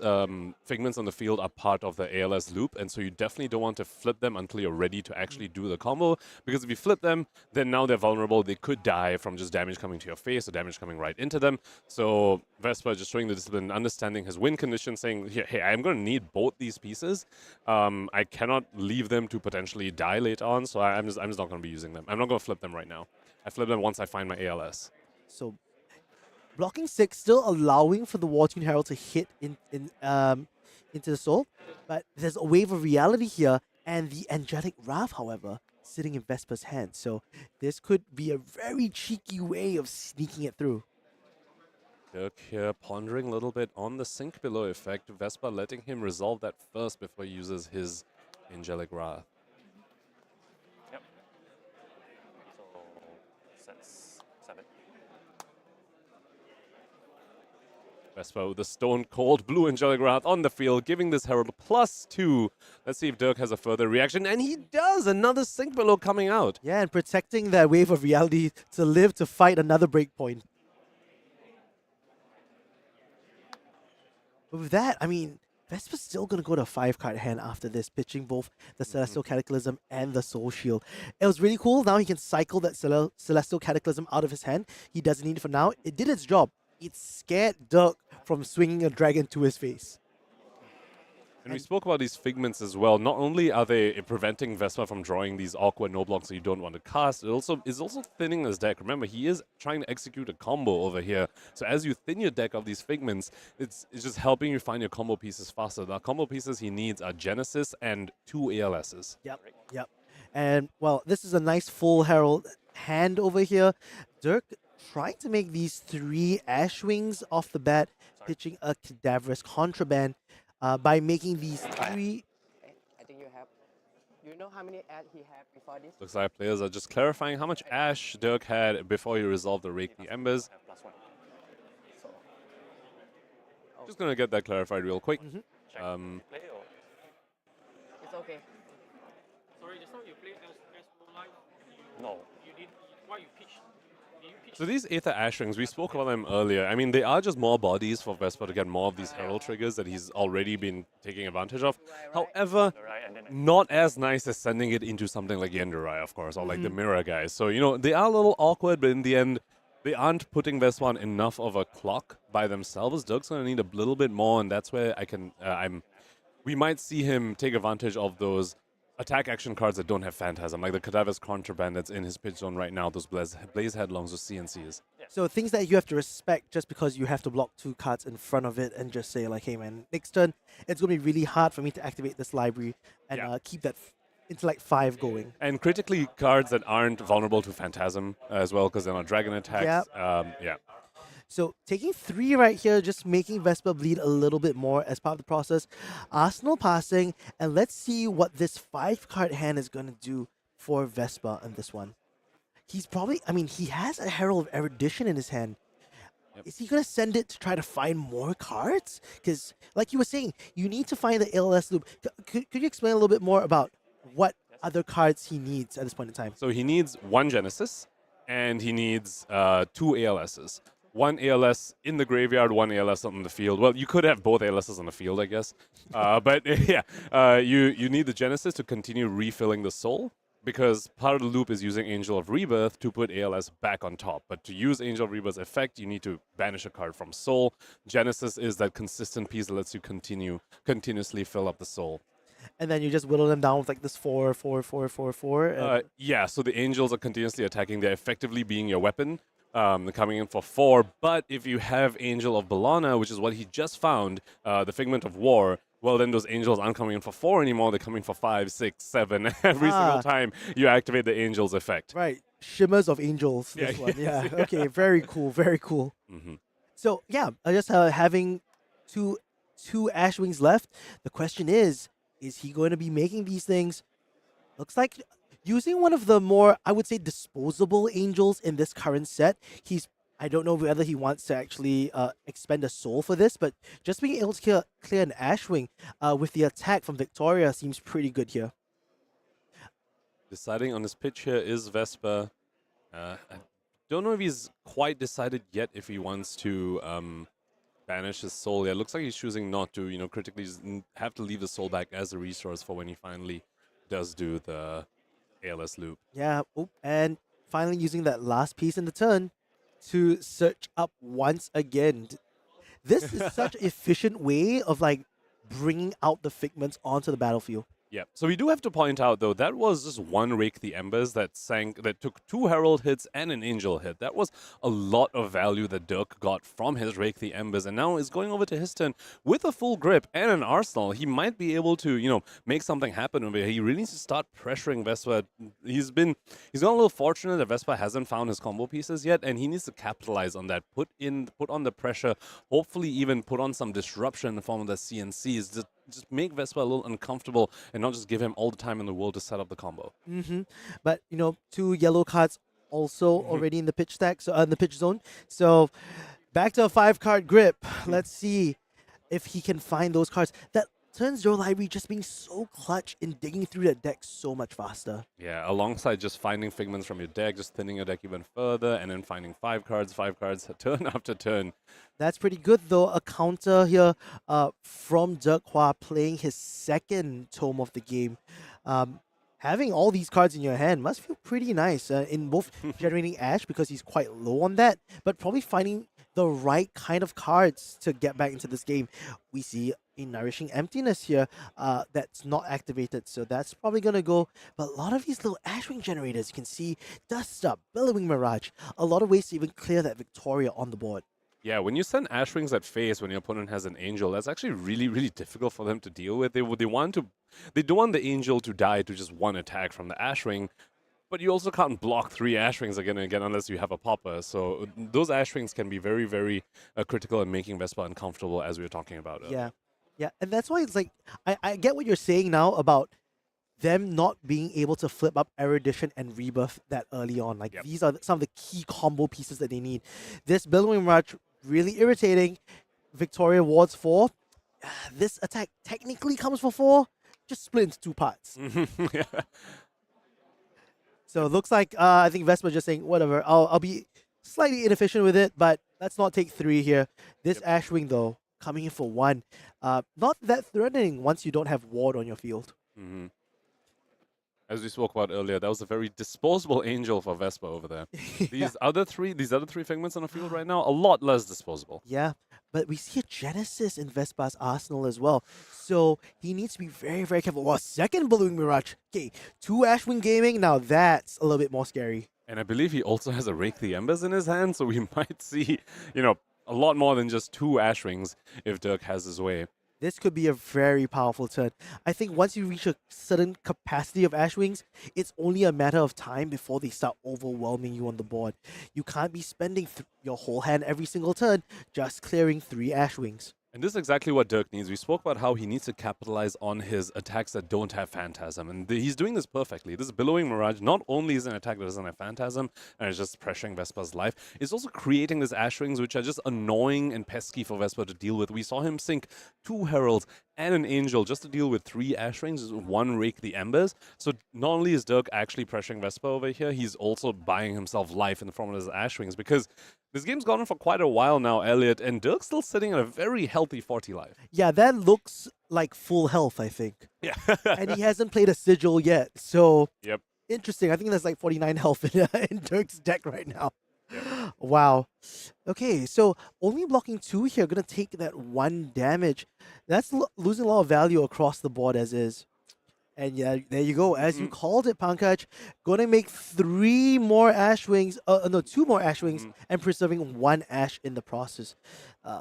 figments on the field are part of the ALS loop, and so you definitely don't want to flip them until you're ready to actually do the combo, because if you flip them, then now they're vulnerable. They could die from just damage coming to your face or damage coming right into them. So Vespa just showing the discipline, understanding his win condition, saying, hey, I'm going to need both these pieces. I cannot leave them to potentially die later on, so I'm just not going to be using them. I'm not going to flip them right now. I flip them once I find my ALS. So blocking 6, still allowing for the War Tune Herald to hit into the soul. But there's a Wave of Reality here, and the Angelic Wrath, however, sitting in Vespa's hand. So this could be a very cheeky way of sneaking it through. Derk here pondering a little bit on the Sink Below effect. Vespa letting him resolve that first before he uses his Angelic Wrath. Yep. So that's 7. Vespa with the Stone Cold Blue Angelic Wrath on the field, giving this Herald +2. Let's see if Derk has a further reaction, and he does! Another Sink Below coming out. Yeah, and protecting that Wave of Reality to live to fight another breakpoint. But with that, I mean, Vespa's still going to go to a 5-card hand after this, pitching both the Celestial Cataclysm and the Soul Shield. It was really cool. Now he can cycle that Celestial Cataclysm out of his hand. He doesn't need it for now. It did its job. It scared Derk from swinging a dragon to his face. And we spoke about these figments as well. Not only are they preventing Vespa from drawing these awkward no blocks that you don't want to cast, it also is also thinning his deck. Remember, he is trying to execute a combo over here. So as you thin your deck of these figments, it's just helping you find your combo pieces faster. The combo pieces he needs are Genesis and 2 ALSs. Yep. And, well, this is a nice full Herald hand over here. Derk trying to make these 3 Ash Wings off the bat, pitching a Cadaverous Contraband. by making these three. I think you have. You know how many ads he had before this? Looks like players are just clarifying how much ash Derk had before he resolved the Rake the Embers. Just gonna get that clarified real quick. It's okay. Sorry, just now you played as live. No. You did. Why you pitched? So these Aether Ash Rings, we spoke about them earlier. I mean, they are just more bodies for Vespa to get more of these Herald triggers that he's already been taking advantage of. However, not as nice as sending it into something like Yendurai, of course, or like the Mirror guys. So, you know, they are a little awkward, but in the end, they aren't putting Vespa on enough of a clock by themselves. Dirk's going to need a little bit more, and that's where I can, we might see him take advantage of those attack action cards that don't have Phantasm, like the Cadaver's Contraband that's in his pitch zone right now, those Blaze Headlongs or CNCs. So things that you have to respect just because you have to block 2 cards in front of it and just say like, hey man, next turn, it's going to be really hard for me to activate this library and keep that Intellect 5 going. And critically, cards that aren't vulnerable to Phantasm as well, because they're not Dragon attacks. Yeah. So taking 3 right here, just making Vespa bleed a little bit more as part of the process. Arsenal passing, and let's see what this 5-card hand is going to do for Vespa in this one. He's probably, I mean, he has a Herald of Erudition in his hand. Yep. Is he going to send it to try to find more cards? Because, like you were saying, you need to find the ALS loop. Could you explain a little bit more about what other cards he needs at this point in time? So he needs 1 Genesis, and he needs 2 ALSs. 1 ALS in the graveyard, 1 ALS on the field. Well, you could have both ALSs on the field, I guess. But yeah, you need the Genesis to continue refilling the soul, because part of the loop is using Angel of Rebirth to put ALS back on top. But to use Angel of Rebirth's effect, you need to banish a card from soul. Genesis is that consistent piece that lets you continuously fill up the soul. And then you just whittle them down with like this 4, 4, 4, 4, 4. Yeah, so the angels are continuously attacking. They're effectively being your weapon. They're coming in for 4. But if you have Angel of Bellana, which is what he just found, the Figment of War, well, then those angels aren't coming in for 4 anymore. They're coming for 5, 6, 7 every single time you activate the angel's effect. Right. Shimmers of Angels. This one. Yeah. Okay. Very cool. Very cool. So, yeah, just having two Ash Wings left. The question is he going to be making these things? Looks like using one of the more, I would say, disposable angels in this current set. I don't know whether he wants to actually expend a soul for this, but just being able to clear an Ashwing with the attack from Victoria seems pretty good here. Deciding on his pitch here is Vespa. I don't know if he's quite decided yet if he wants to banish his soul. Yeah, it looks like he's choosing not to, critically just have to leave the soul back as a resource for when he finally does do the ALS loop. Yeah, and finally using that last piece in the turn to search up once again. This is such an efficient way of like bringing out the figments onto the battlefield. Yeah, so we do have to point out though, that was just 1 Rake the Embers that took 2 Herald hits and an Angel hit. That was a lot of value that Derk got from his Rake the Embers, and now is going over to his turn with a full grip and an arsenal. He might be able to, make something happen over here. He really needs to start pressuring Vespa. He's got a little fortunate that Vespa hasn't found his combo pieces yet, and he needs to capitalize on that. Put on the pressure, hopefully even put on some disruption in the form of the CNCs. Just make Vespa a little uncomfortable and not just give him all the time in the world to set up the combo. But 2 yellow cards also already in the pitch stack, so in the pitch zone. So back to a 5-card grip. Let's see if he can find those cards. That turns your library just being so clutch in digging through the deck so much faster. Yeah, alongside just finding figments from your deck, just thinning your deck even further, and then finding 5 cards, turn after turn. That's pretty good, though. A counter here from Derk Hua playing his 2nd tome of the game. Having all these cards in your hand must feel pretty nice in both generating Ash because he's quite low on that, but probably finding the right kind of cards to get back into this game. We see a Nourishing Emptiness here that's not activated, so that's probably going to go. But a lot of these little Ashwing generators, you can see Dust Up, Billowing Mirage, a lot of ways to even clear that Victoria on the board. Yeah, when you send Ashwings at face when your opponent has an Angel, that's actually really, really difficult for them to deal with. They don't want the Angel to die to just 1 attack from the Ashwing, but you also can't block 3 Ashwings again and again unless you have a popper. So those Ashwings can be very, very critical in making Vespa uncomfortable, as we were talking about earlier. Yeah. Yeah, and that's why it's like I get what you're saying now about them not being able to flip up Erudition and Rebirth that early on. Like these are some of the key combo pieces that they need. This Billowing Rush really irritating. Victoria wards 4. This attack technically comes for 4, just split into 2 parts. Yeah. So it looks like I think Vespa just saying whatever. I'll be slightly inefficient with it, but let's not take 3 here. This Ashwing though coming in for 1, not that threatening once you don't have ward on your field. Mm-hmm. As we spoke about earlier, that was a very disposable angel for Vespa over there. These other three Figments on the field right now, a lot less disposable. Yeah, but we see a Genesis in Vespa's arsenal as well. So he needs to be very, very careful. Well, second Ballooning Mirage. Okay, 2 Ashwing Gaming. Now that's a little bit more scary. And I believe he also has a Rake the Embers in his hand, so we might see, you know, a lot more than just 2 Ashwings if Derk has his way. This could be a very powerful turn. I think once you reach a certain capacity of Ashwings, it's only a matter of time before they start overwhelming you on the board. You can't be spending your whole hand every single turn just clearing 3 Ashwings. And this is exactly what Derk needs. We spoke about how he needs to capitalize on his attacks that don't have Phantasm, and he's doing this perfectly. This Billowing Mirage not only is an attack that doesn't have Phantasm, and it's just pressuring Vespa's life, it's also creating these Ashwings which are just annoying and pesky for Vespa to deal with. We saw him sink 2 Heralds and an Angel just to deal with 3 Ashwings, 1 Rake the Embers. So not only is Derk actually pressuring Vespa over here, he's also buying himself life in the form of his Ashwings, because this game's gone on for quite a while now, Elliot, and Derk's still sitting at a very healthy 40 life. Yeah, that looks like full health, I think. Yeah. And he hasn't played a Sigil yet, so Yep. Interesting. I think that's like 49 health in Derk's deck right now. Yep. Wow. Okay, so only blocking 2 here, gonna take that 1 damage. That's losing a lot of value across the board as is. And yeah, there you go. As you called it, Pankaj, gonna make 3 more Ashwings, no, 2 more Ashwings, and preserving 1 Ash in the process.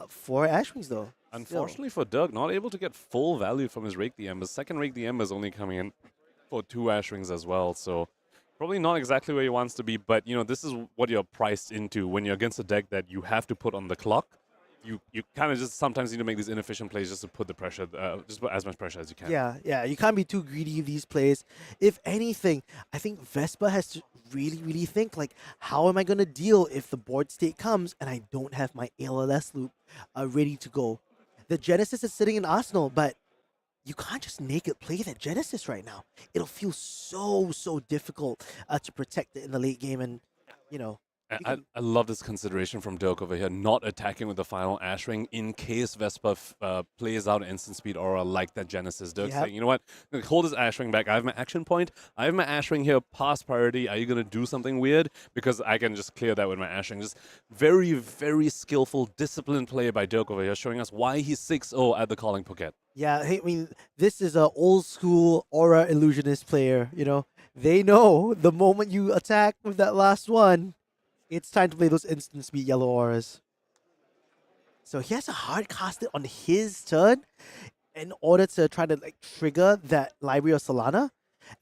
4 Ashwings though. Unfortunately for Derk, not able to get full value from his Rake the Embers. Second Rake the Embers only coming in for 2 Ashwings as well, so probably not exactly where he wants to be, but you know, this is what you're priced into when you're against a deck that you have to put on the clock. You kind of just sometimes need to make these inefficient plays just to put the pressure, just put as much pressure as you can. Yeah, you can't be too greedy of these plays. If anything, I think Vespa has to really think, like, how am I going to deal if the board state comes and I don't have my ALS loop ready to go? The Genesis is sitting in Arsenal, but you can't just naked play that Genesis right now. It'll feel so difficult to protect it in the late game, and, you know, I love this consideration from Derk over here, not attacking with the final Ashwing in case Vespa plays out instant speed aura like that Genesis. Derk saying, you know what, I'm gonna hold this Ashwing back. I have my action point. I have my Ashwing here past priority. Are you going to do something weird? Because I can just clear that with my Ashwing. Just very skillful, disciplined play by Derk over here, showing us why he's 6-0 at the Calling Phuket. Yeah, I mean, this is an old school aura illusionist player, you know. They know the moment you attack with that last one, it's time to play those instant speed yellow auras. So he has to hard cast it on his turn in order to try to like trigger that Library of Solana.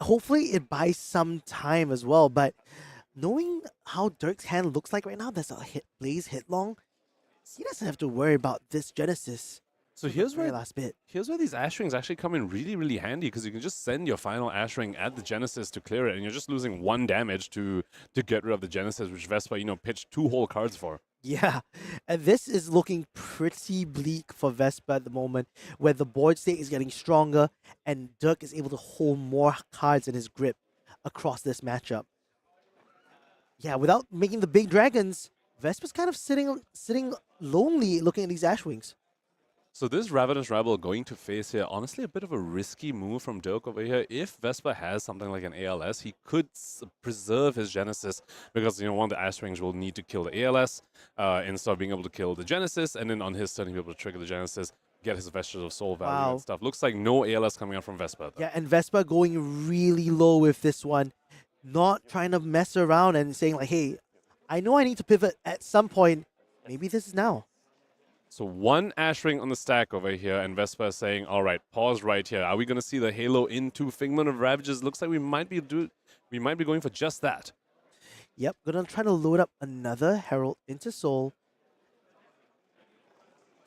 Hopefully it buys some time as well, but knowing how Derk's hand looks like right now, there's a Blaze hit long, he doesn't have to worry about this Genesis. So here's where last bit. Here's where these Ashwings actually come in really handy, because you can just send your final Ashwing at the Genesis to clear it, and you're just losing 1 damage to get rid of the Genesis, which Vespa, you know, pitched 2 whole cards for. Yeah, and this is looking pretty bleak for Vespa at the moment, where the board state is getting stronger, and Derk is able to hold more cards in his grip across this matchup. Yeah, without making the big dragons, Vespa's kind of sitting lonely looking at these Ashwings. So this Ravenous Rebel going to face here, honestly, a bit of a risky move from Derk over here. If Vespa has something like an ALS, he could preserve his Genesis, because, you know, one of the Ashwings will need to kill the ALS instead of being able to kill the Genesis, and then on his turn he'll be able to trigger the Genesis, get his Vestures of Soul value and stuff. Looks like no ALS coming out from Vespa, though. Yeah, and Vespa going really low with this one, not trying to mess around and saying like, hey, I know I need to pivot at some point. Maybe this is now. So 1 Ashwing on the stack over here, and Vespa is saying, all right, pause right here. Are we going to see the Halo into Figment of Ravages? Looks like we might be going for just that. Yep, gonna try to load up another Herald into Soul.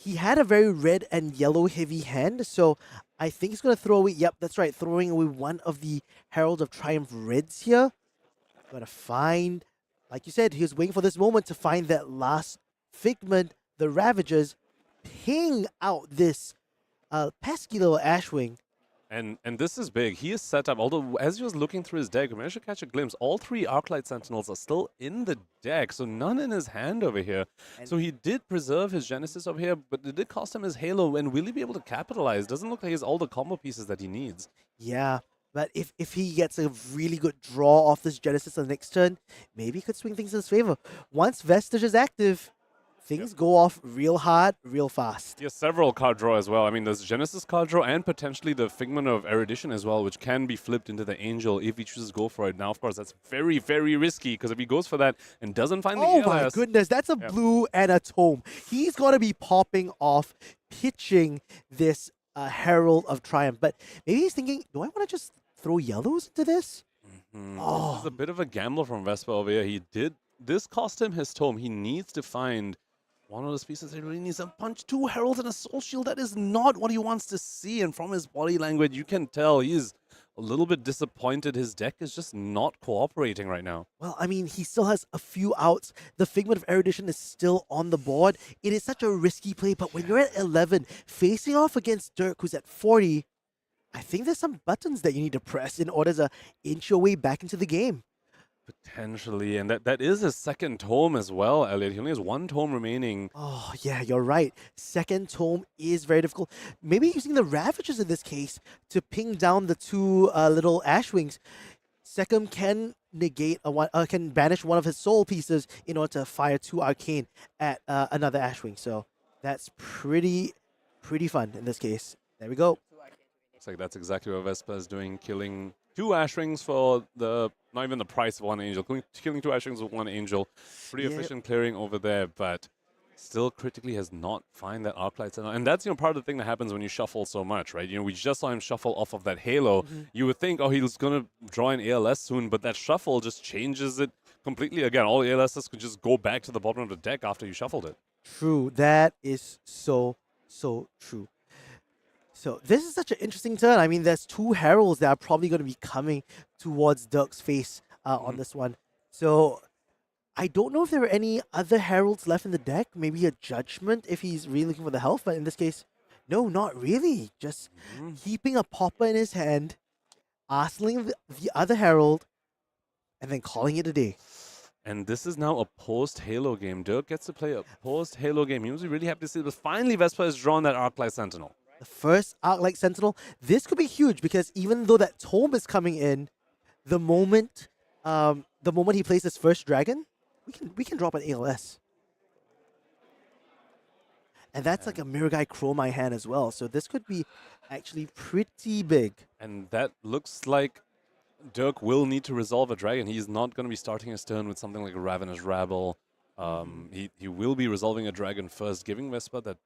he had a very red and yellow heavy hand, so I think he's going to throw away. Yep, that's right, throwing away one of the Herald of Triumph reds here. Gotta find, like you said, he was waiting for this moment to find that last figment, the Ravagers, ping out this pesky little Ashwing. And this is big. He is set up, although as he was looking through his deck, I managed to catch a glimpse. All 3 Arclight Sentinels are still in the deck, so none in his hand over here. So he did preserve his Genesis over here, but it did cost him his Halo, and will he be able to capitalize? Doesn't look like he has all the combo pieces that he needs. Yeah, but if he gets a really good draw off this Genesis on the next turn, maybe he could swing things in his favor. Once Vestige is active, things go off real hard, real fast. He has several card draw as well. I mean, there's Genesis card draw and potentially the Figment of Erudition as well, which can be flipped into the Angel if he chooses to go for it. Now, of course, that's very, very risky, because if he goes for that and doesn't find the Oh ALS, my goodness, that's a blue and a tome. He's going to be popping off, pitching this Herald of Triumph. But maybe he's thinking, do I want to just throw yellows into this? This is a bit of a gamble from Vespa over here. This cost him his tome. He needs to find one of those pieces. He really needs to punch 2 Heralds and a Soul Shield. That is not what he wants to see. And from his body language, you can tell he's a little bit disappointed. His deck is just not cooperating right now. Well, I mean, he still has a few outs. The Figment of Erudition is still on the board. It is such a risky play, but when you're at 11, facing off against Derk, who's at 40, I think there's some buttons that you need to press in order to inch your way back into the game. Potentially, and that is his second tome as well, Elliot. He only has 1 tome remaining. Oh, yeah, you're right. Second tome is very difficult. Maybe using the Ravagers in this case to ping down the 2 little Ashwings. Second can negate can banish one of his soul pieces in order to fire 2 Arcane at another Ashwing. So that's pretty fun in this case. There we go. Looks like that's exactly what Vespa is doing, killing 2 Ashwings for not even the price of 1 Angel. Killing 2 Ashwings with 1 Angel. Pretty efficient clearing over there, but still critically has not find that Arclight Sentinel. And that's, part of the thing that happens when you shuffle so much, right? We just saw him shuffle off of that Halo. You would think, oh, he's going to draw an ALS soon, but that shuffle just changes it completely again. All ALSs could just go back to the bottom of the deck after you shuffled it. True. That is so true. So this is such an interesting turn. I mean, there's 2 Heralds that are probably going to be coming towards Derk's face on this one. So I don't know if there are any other Heralds left in the deck. Maybe a Judgment if he's really looking for the health. But in this case, no, not really. Just keeping a Popper in his hand, arseling the other Herald, and then calling it a day. And this is now a post-Halo game. Derk gets to play a post-Halo game. He was really happy to see it, but finally Vespa has drawn that Arclight Sentinel. The first Arclight Sentinel. This could be huge because even though that tome is coming in, the moment he plays his first dragon, we can drop an ALS. And that's like a Mirgai Chromai hand as well. So this could be actually pretty big. And that looks like Derk will need to resolve a dragon. He's not going to be starting his turn with something like a Ravenous Rabble. He will be resolving a dragon first, giving Vespa that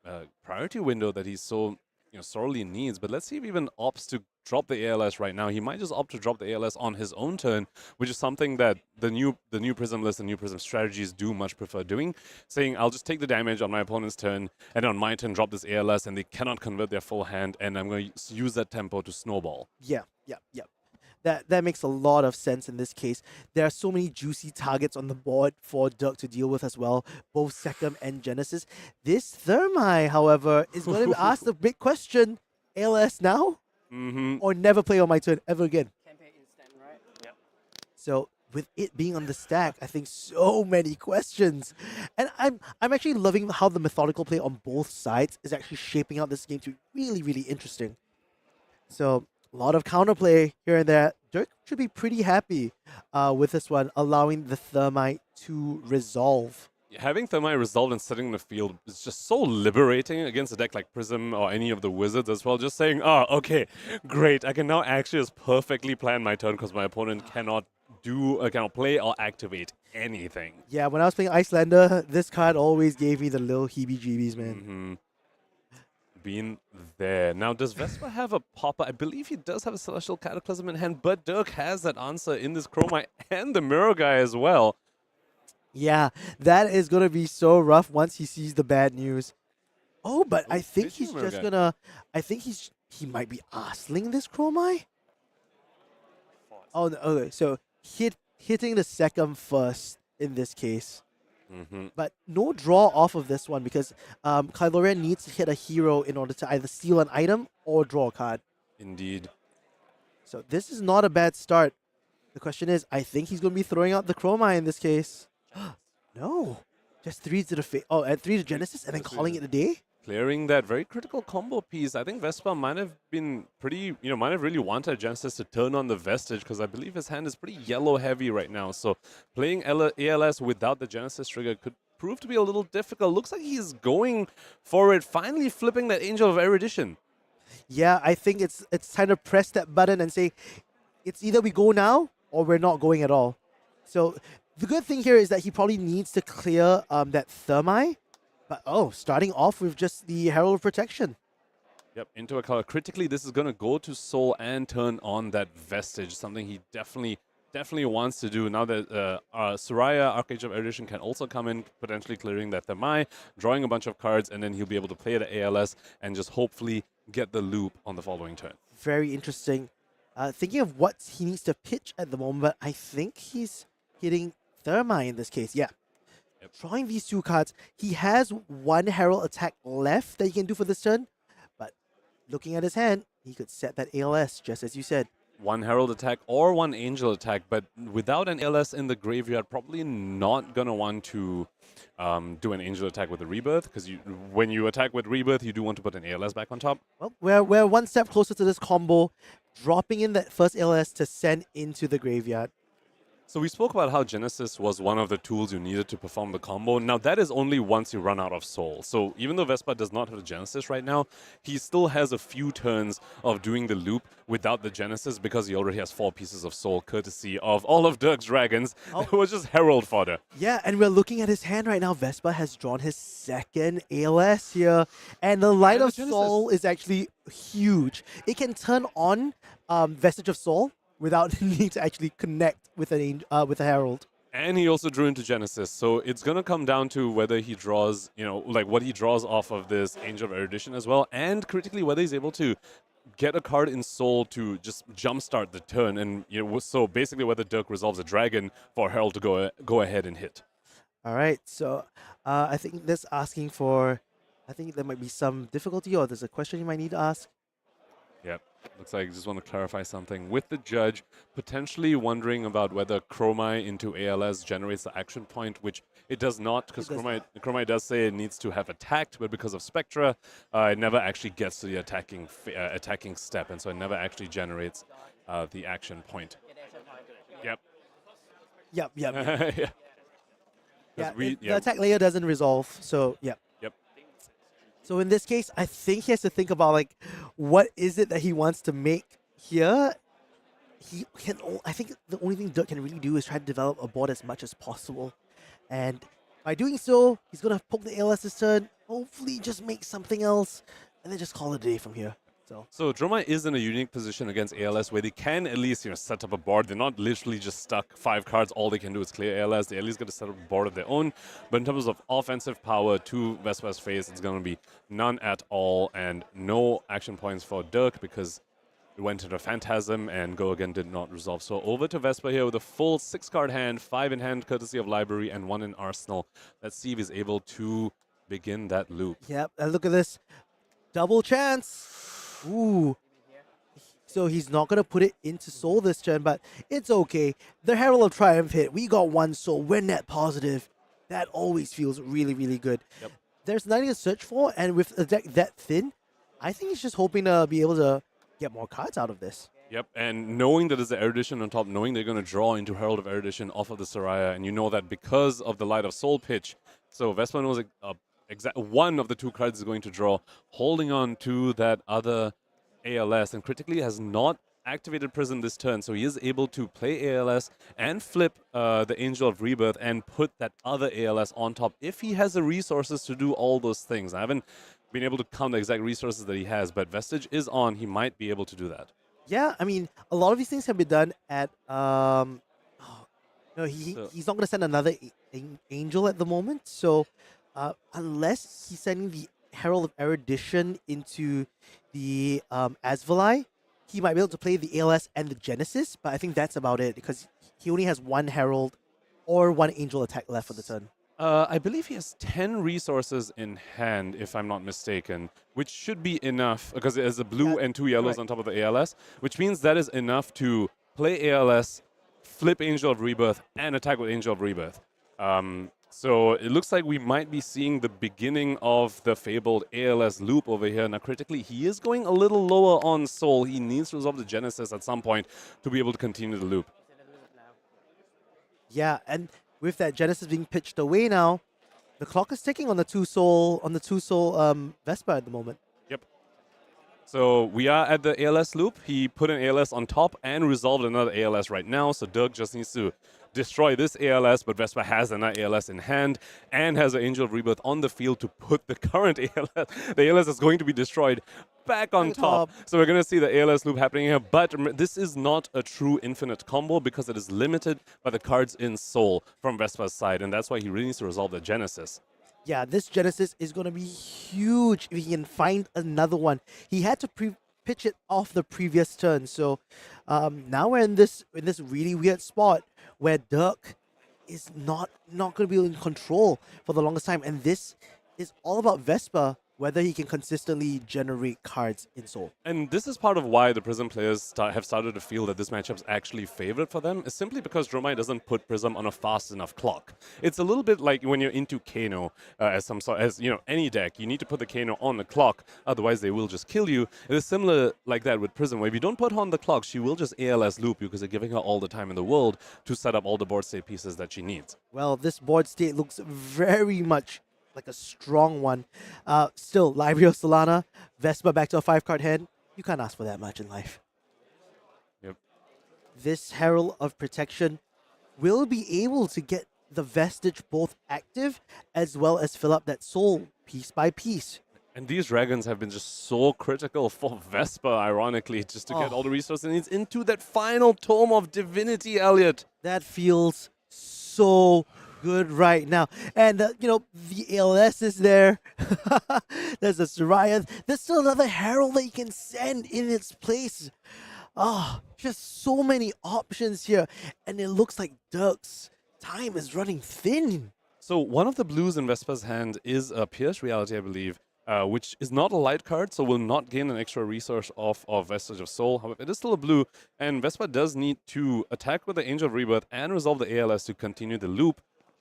priority window that he's so sorely needs. But let's see if he even opts to drop the ALS right now. He might just opt to drop the ALS on his own turn, which is something that the new Prism list, the new Prism strategies do much prefer doing. Saying, I'll just take the damage on my opponent's turn, and on my turn drop this ALS, and they cannot convert their full hand, and I'm going to use that tempo to snowball. Yeah. That makes a lot of sense in this case. There are so many juicy targets on the board for Derk to deal with as well, both Second and Genesis. This Thermai, however, is going to ask the big question, ALS now? Or never play on my turn ever again? So with it being on the stack, I think so many questions. And I'm actually loving how the methodical play on both sides is actually shaping out this game to be really, really interesting. So a lot of counterplay here and there. Derk should be pretty happy with this one, allowing the Thermite to resolve. Having Thermite resolved and sitting in the field is just so liberating against a deck like Prism or any of the Wizards as well. Just saying, okay, great. I can now actually just perfectly plan my turn because my opponent cannot play or activate anything. Yeah, when I was playing Icelander, this card always gave me the little heebie-jeebies, man. Been there. Now, does Vespa have a popper? I believe he does have a Celestial Cataclysm in hand, but Derk has that answer in this Chromite and the Mirror Guy as well. Yeah, that is going to be so rough once he sees the bad news. Oh, but I think he's Fishing just Mermaid. gonna. I think he might be Arsling this Dromai. Oh, no, okay. So hitting the second first in this case. But no draw off of this one because Kyloria needs to hit a hero in order to either steal an item or draw a card. Indeed. So this is not a bad start. The question is, I think he's going to be throwing out the Chromai in this case. No. Just 3 to the and 3 to Genesis and then calling it a day? Clearing that very critical combo piece. I think Vespa might have been pretty, might have really wanted Genesis to turn on the Vestige because I believe his hand is pretty yellow heavy right now. So playing ALS without the Genesis trigger could prove to be a little difficult. Looks like he's going for it, finally flipping that Angel of Erudition. Yeah, I think it's time to press that button and say, it's either we go now or we're not going at all. So the good thing here is that he probably needs to clear that Thermi. But starting off with just the Herald of Protection. Yep, into a color. Critically, this is going to go to Soul and turn on that Vestige, something he definitely wants to do. Now that Soraya, Archangel of Erudition, can also come in, potentially clearing that Thermai, drawing a bunch of cards, and then he'll be able to play the ALS and just hopefully get the loop on the following turn. Very interesting. Thinking of what he needs to pitch at the moment, but I think he's hitting Thermai in this case. Yeah. Yep. Drawing these 2 cards, he has 1 Herald attack left that he can do for this turn. But looking at his hand, he could set that ALS, just as you said. 1 Herald attack or 1 Angel attack, but without an ALS in the graveyard, probably not going to want to do an Angel attack with a Rebirth, because when you attack with Rebirth, you do want to put an ALS back on top. Well, we're 1 step closer to this combo, dropping in that first ALS to send into the graveyard. So we spoke about how Genesis was one of the tools you needed to perform the combo. Now that is only once you run out of Soul. So even though Vespa does not have a Genesis right now, he still has a few turns of doing the loop without the Genesis because he already has 4 pieces of Soul, courtesy of all of Derk's dragons. It was just Herald fodder. Yeah, and we're looking at his hand right now. Vespa has drawn his second ALS here. And the Light of Soul is actually huge. It can turn on Vestige of Soul without needing to actually connect with a Herald. And he also drew into Genesis, so it's going to come down to whether he draws, what he draws off of this Angel of Erudition as well, and critically whether he's able to get a card in Soul to just jumpstart the turn, and so basically whether Derk resolves a dragon for Herald to go ahead and hit. All right, so I think that's asking for, I think there might be some difficulty, or there's a question you might need to ask. Yep. Looks like I just want to clarify something with the judge, potentially wondering about whether Chromai into ALS generates the action point, which it does not, because Chromai does say it needs to have attacked, but because of Spectra, it never actually gets to the attacking step, and so it never actually generates the action point. Yep. Yep. Yeah. The attack layer doesn't resolve, so yeah. Yep. So in this case, I think he has to think about what is it that he wants to make here. I think the only thing Derk can really do is try to develop a board as much as possible, and by doing so, he's gonna poke the ALS this turn. Hopefully, just make something else, and then just call it a day from here. So Dromai is in a unique position against ALS where they can at least set up a board. They're not literally just stuck 5 cards. All they can do is clear ALS. They at least get to set up a board of their own. But in terms of offensive power to Vespa's face, it's going to be none at all, and no action points for Derk because it went into Phantasm and Go Again did not resolve. So over to Vespa here with a full 6-card hand, 5 in hand courtesy of Library and 1 in Arsenal. Let's see if he's able to begin that loop. Yep, and look at this. Double chance. Ooh. So he's not going to put it into Soul this turn, but it's okay. The Herald of Triumph hit. We got 1 Soul. We're net positive. That always feels really, really good. Yep. There's nothing to search for, and with a deck that thin, I think he's just hoping to be able to get more cards out of this. Yep, and knowing that there's the Erudition on top, knowing they're going to draw into Herald of Erudition off of the Soraya, and you know that because of the Light of Soul pitch, so Vespa knows one of the 2 cards is going to draw, holding on to that other ALS, and critically has not activated Prism this turn, so he is able to play ALS and flip the Angel of Rebirth and put that other ALS on top if he has the resources to do all those things. I haven't been able to count the exact resources that he has, but Vestige is on. He might be able to do that. Yeah, I mean, a lot of these things have been done at... he's not going to send another Angel at the moment, so... unless he's sending the Herald of Erudition into the Azalea, he might be able to play the ALS and the Genesis, but I think that's about it because he only has one Herald or one Angel attack left for the turn. I believe he has 10 resources in hand, if I'm not mistaken, which should be enough because there's a blue and 2 yellows on top of the ALS, which means that is enough to play ALS, flip Angel of Rebirth, and attack with Angel of Rebirth. So it looks like we might be seeing the beginning of the fabled ALS loop over here. Now, critically, he is going a little lower on Soul. He needs to resolve the Genesis at some point to be able to continue the loop. Yeah, and with that Genesis being pitched away now, the clock is ticking on the two soul Vespa at the moment. Yep. So we are at the ALS loop. He put an ALS on top and resolved another ALS right now. So Derk just needs to destroy this ALS, but Vespa has another ALS in hand and has an Angel of Rebirth on the field to put the current ALS, the ALS is going to be destroyed, back on top. So we're going to see the ALS loop happening here, but this is not a true infinite combo because it is limited by the cards in Soul from Vespa's side, and that's why he really needs to resolve the Genesis. Yeah, this Genesis is going to be huge if he can find another one. He had to pitch it off the previous turn, so now we're in this really weird spot where Derk is not going to be in control for the longest time, and this is all about Vespa, whether he can consistently generate cards in Soul. And this is part of why the Prism players have started to feel that this matchup's actually favored for them, is simply because Dromai doesn't put Prism on a fast enough clock. It's a little bit like when you're into Kano, as any deck, you need to put the Kano on the clock, otherwise they will just kill you. It is similar like that with Prism, where if you don't put her on the clock, she will just ALS loop you because you're giving her all the time in the world to set up all the board state pieces that she needs. Well, this board state looks very much like a strong one. Still, Library of Solana, Vespa back to a 5-card hand. You can't ask for that much in life. Yep. This Herald of Protection will be able to get the Vestige both active as well as fill up that soul piece by piece. And these dragons have been just so critical for Vespa, ironically, just to get all the resources it needs into that final Tome of Divinity, Elliot. That feels so good right now. And, the ALS is there. There's a Soraya. There's still another Herald that you can send in its place. Just so many options here. And it looks like Derk's time is running thin. So one of the blues in Vespa's hand is a Pierce Reality, I believe, which is not a light card, so will not gain an extra resource off of Vestige of Soul. However, it is still a blue, and Vespa does need to attack with the Angel of Rebirth and resolve the ALS to continue the loop.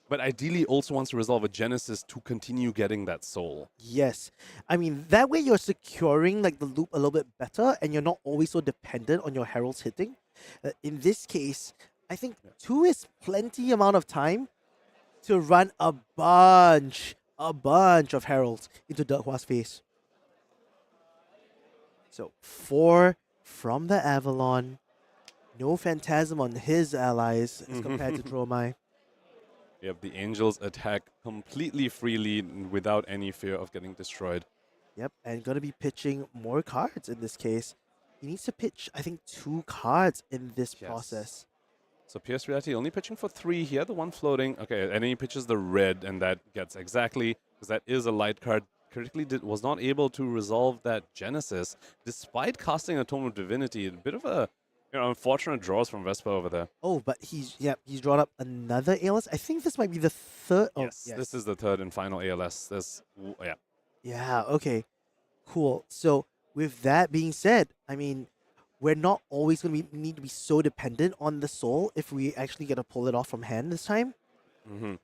But ideally also wants to resolve a Genesis to continue getting that soul. Yes. I mean, that way you're securing the loop a little bit better and you're not always so dependent on your heralds hitting. In this case, I think 2 is plenty amount of time to run a bunch of heralds into Derkwa's face. So 4 from the Avalon. No Phantasm on his allies as compared to Dromai. Yep, the Angels attack completely freely without any fear of getting destroyed. Yep, and going to be pitching more cards in this case. He needs to pitch, I think, 2 cards in this process. So Pierce Reality only pitching for 3 here, the one floating. Okay, and then he pitches the red, and that gets exactly, because that is a light card. Critically was not able to resolve that Genesis, despite casting a Tome of Divinity. A bit of a unfortunate draws from Vespa over there. Oh, but he's drawn up another ALS. I think this might be the third. Yes, this is the third and final ALS. Yeah, okay. Cool. So with that being said, I mean, we're not always going to need to be so dependent on the soul if we actually get to pull it off from hand this time. Mm-hmm.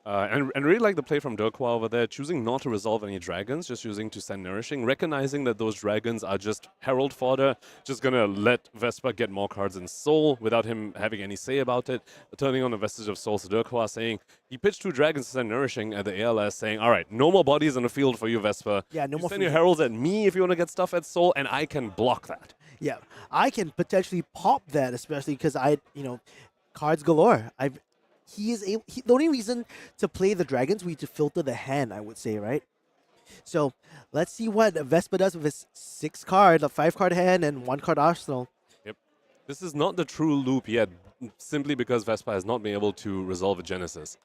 And really like the play from Derkwa over there, choosing not to resolve any dragons, just choosing to send Nourishing, recognizing that those dragons are just Herald fodder, just going to let Vespa get more cards in Soul without him having any say about it, turning on the Vestige of Soul. So Derkwa saying, he pitched 2 dragons to send Nourishing at the ALS, saying, all right, no more bodies on the field for you, Vespa. Yeah, no more send your Heralds at me if you want to get stuff at Soul, and I can block that. Yeah, I can potentially pop that, especially because cards galore. The only reason to play the dragons, we need to filter the hand, I would say, right? So let's see what Vespa does with his 6-card, a 5-card hand, and 1-card arsenal. Yep. This is not the true loop yet, simply because Vespa has not been able to resolve a Genesis.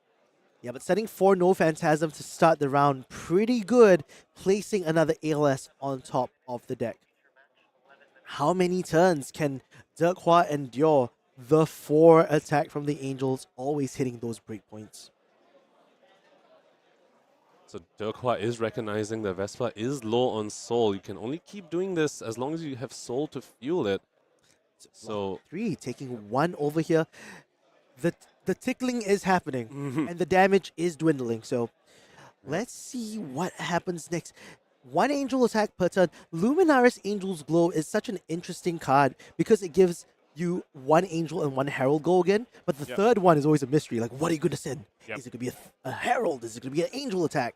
Yeah, but setting 4 no Phantasm to start the round, pretty good, placing another ALS on top of the deck. How many turns can Derk endure? The 4 attack from the Angels, always hitting those breakpoints. So Derk is recognizing that Vespa is low on soul. You can only keep doing this as long as you have soul to fuel it. So 3, taking 1 over here. The tickling is happening, and the damage is dwindling. So let's see what happens next. 1 angel attack per turn. Luminaris Angel's Glow is such an interesting card because it gives you 1 angel and 1 herald go again, but the third one is always a mystery. Like, what are you going to send? Is it going to be a herald? Is it going to be an angel attack?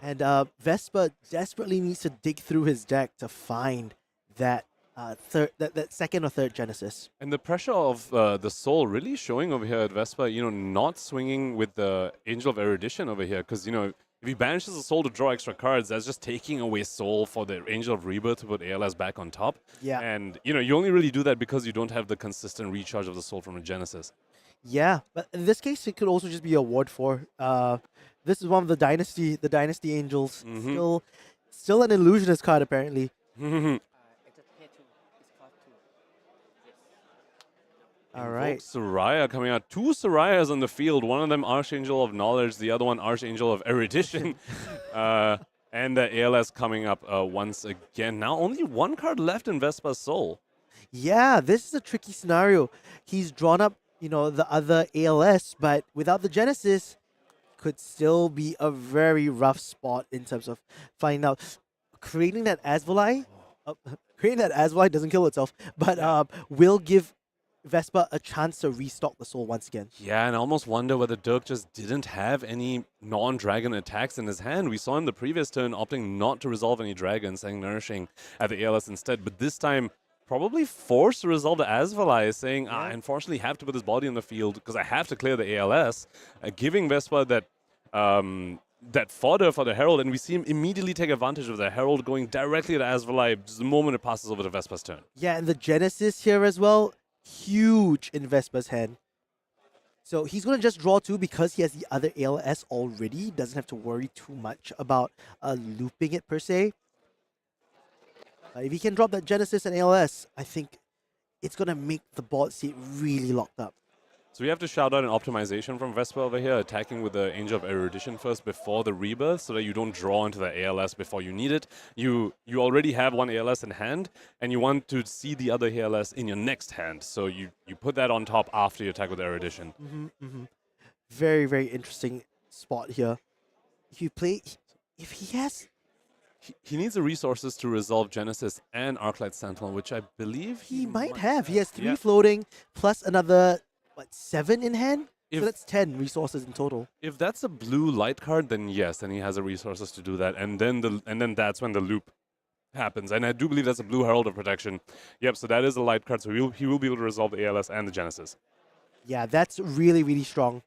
And Vespa desperately needs to dig through his deck to find that that second or third Genesis. And the pressure of the soul really showing over here at Vespa, not swinging with the Angel of Erudition over here, because, if he banishes the soul to draw extra cards, that's just taking away soul for the Angel of Rebirth to put ALS back on top. Yeah. And, you only really do that because you don't have the consistent recharge of the soul from a Genesis. Yeah, but in this case, it could also just be a Ward 4. This is one of the Dynasty Angels. Still an Illusionist card, apparently. All right. Soraya coming out. 2 Sorayas on the field. One of them Archangel of Knowledge, the other one Archangel of Erudition. And the ALS coming up once again. Now only 1 card left in Vespa's Soul. Yeah, this is a tricky scenario. He's drawn up, the other ALS, but without the Genesis, could still be a very rough spot in terms of finding out. Creating that Azalea doesn't kill itself, but will give Vespa a chance to restock the soul once again. Yeah, and I almost wonder whether Derk just didn't have any non-dragon attacks in his hand. We saw in the previous turn opting not to resolve any dragons, saying Nourishing at the ALS instead. But this time, probably forced to resolve the Azalea, saying, I unfortunately have to put this body on the field because I have to clear the ALS, giving Vespa that fodder for the Herald, and we see him immediately take advantage of the Herald going directly to Azalea just the moment it passes over to Vespa's turn. Yeah, and the Genesis here as well. Huge in Vespa's hand. So he's going to just draw 2 because he has the other ALS already. Doesn't have to worry too much about looping it per se. If he can drop that Genesis and ALS, I think it's going to make the board state really locked up. So we have to shout out an optimization from Vespa over here, attacking with the Angel of Erudition first before the Rebirth, so that you don't draw into the ALS before you need it. You already have 1 ALS in hand, and you want to see the other ALS in your next hand. So you put that on top after you attack with Erudition. Very, very interesting spot here. If he has... He needs the resources to resolve Genesis and Arclight Sentinel, which I believe he might have. He has 3 floating, plus another... 7 in hand? So that's 10 resources in total. If that's a blue light card, then yes, then he has the resources to do that, and then that's when the loop happens. And I do believe that's a blue Herald of Protection. Yep, so that is a light card, so he will be able to resolve the ALS and the Genesis. Yeah, that's really, really strong.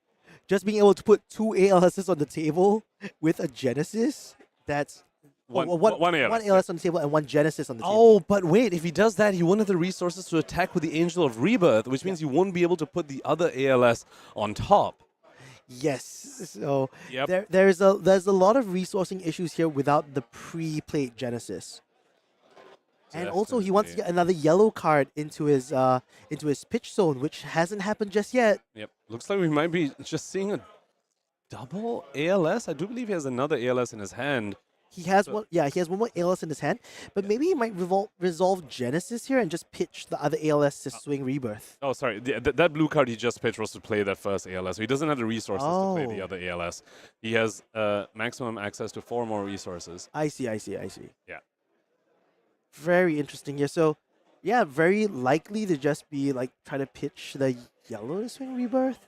Just being able to put 2 ALSs on the table with a Genesis, that's... One ALS. 1 ALS on the table and 1 Genesis on the table. Oh, but wait, if he does that, he won't have the resources to attack with the Angel of Rebirth, which means you won't be able to put the other ALS on top. Yes, so there's a lot of resourcing issues here without the pre-played Genesis. And also he wants to get another yellow card into his pitch zone, which hasn't happened just yet. Yep, looks like we might be just seeing a double ALS. I do believe he has another ALS in his hand. He has one. Yeah, he has 1 more ALS in his hand, but maybe he might resolve Genesis here and just pitch the other ALS to swing Rebirth. Oh, sorry. That blue card he just pitched was to play that first ALS, so he doesn't have the resources to play the other ALS. He has maximum access to 4 more resources. I see. Yeah. Very interesting here. So, yeah, very likely to just be try to pitch the yellow to swing Rebirth.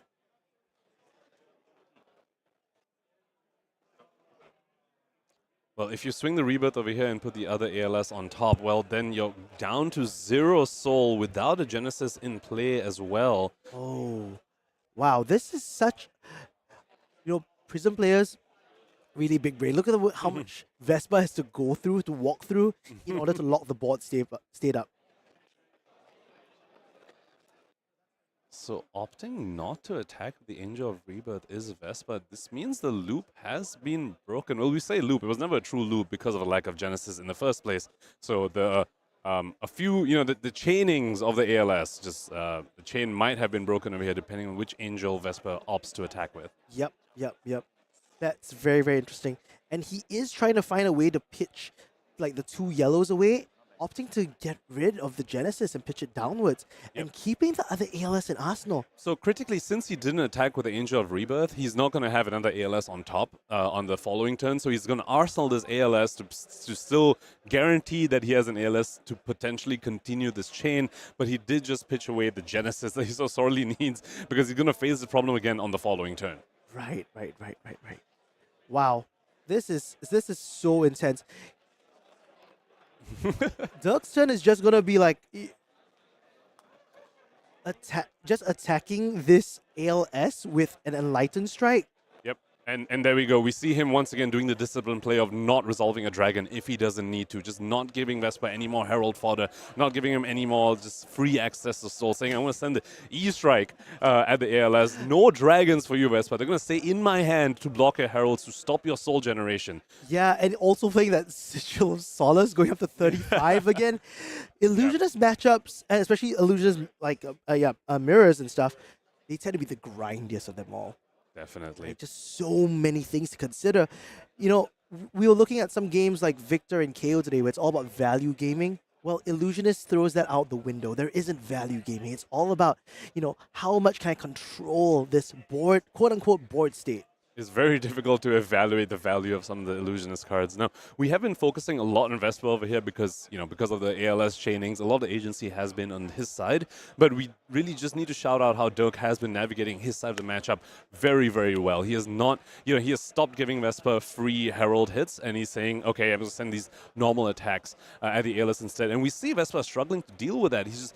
Well, if you swing the Rebirth over here and put the other ALS on top, well, then you're down to 0 soul without a Genesis in play as well. Oh, wow. This is such... Prism players, really big brain. Look at how much Vespa has to go through, to walk through, in order to lock the board state up. So opting not to attack the Angel of Rebirth is Vespa. This means the loop has been broken. Well, we say loop. It was never a true loop because of a lack of Genesis in the first place. So the a few, the chainings of the ALS, just the chain might have been broken over here depending on which Angel Vespa opts to attack with. Yep. That's very, very interesting. And he is trying to find a way to pitch like the 2 yellows away, opting to get rid of the Genesis and pitch it downwards and keeping the other ALS in Arsenal. So critically, since he didn't attack with the Angel of Rebirth, he's not going to have another ALS on top on the following turn. So he's going to arsenal this ALS to still guarantee that he has an ALS to potentially continue this chain. But he did just pitch away the Genesis that he so sorely needs because he's going to face the problem again on the following turn. Right. Wow. This is so intense. Derk's turn is just gonna be like attacking this ALS with an Enlightened Strike. Yep, and there we go. We see him once again doing the disciplined play of not resolving a dragon if he doesn't need to, just not giving Vespa any more Herald fodder, not giving him any more just free access to soul, saying I want to send the E-Strike at the ALS. No dragons for you, Vespa. They're going to stay in my hand to block your Heralds to stop your soul generation. Yeah, and also playing that Sigil of Solace, going up to 35 again. Illusionist matchups, and especially Illusionist like mirrors and stuff, they tend to be the grindiest of them all. Definitely. Like, just so many things to consider. We were looking at some games like Victor and Kayo today where it's all about value gaming. Well, Illusionist throws that out the window. There isn't value gaming. It's all about, how much can I control this board, quote-unquote, board state. It's very difficult to evaluate the value of some of the Illusionist cards. Now, we have been focusing a lot on Vespa over here because of the ALS chainings. A lot of the agency has been on his side, but we really just need to shout out how Derk has been navigating his side of the matchup very, very well. He has not, he has stopped giving Vespa free Herald hits, and he's saying, okay, I'm going to send these normal attacks at the ALS instead. And we see Vespa struggling to deal with that. He's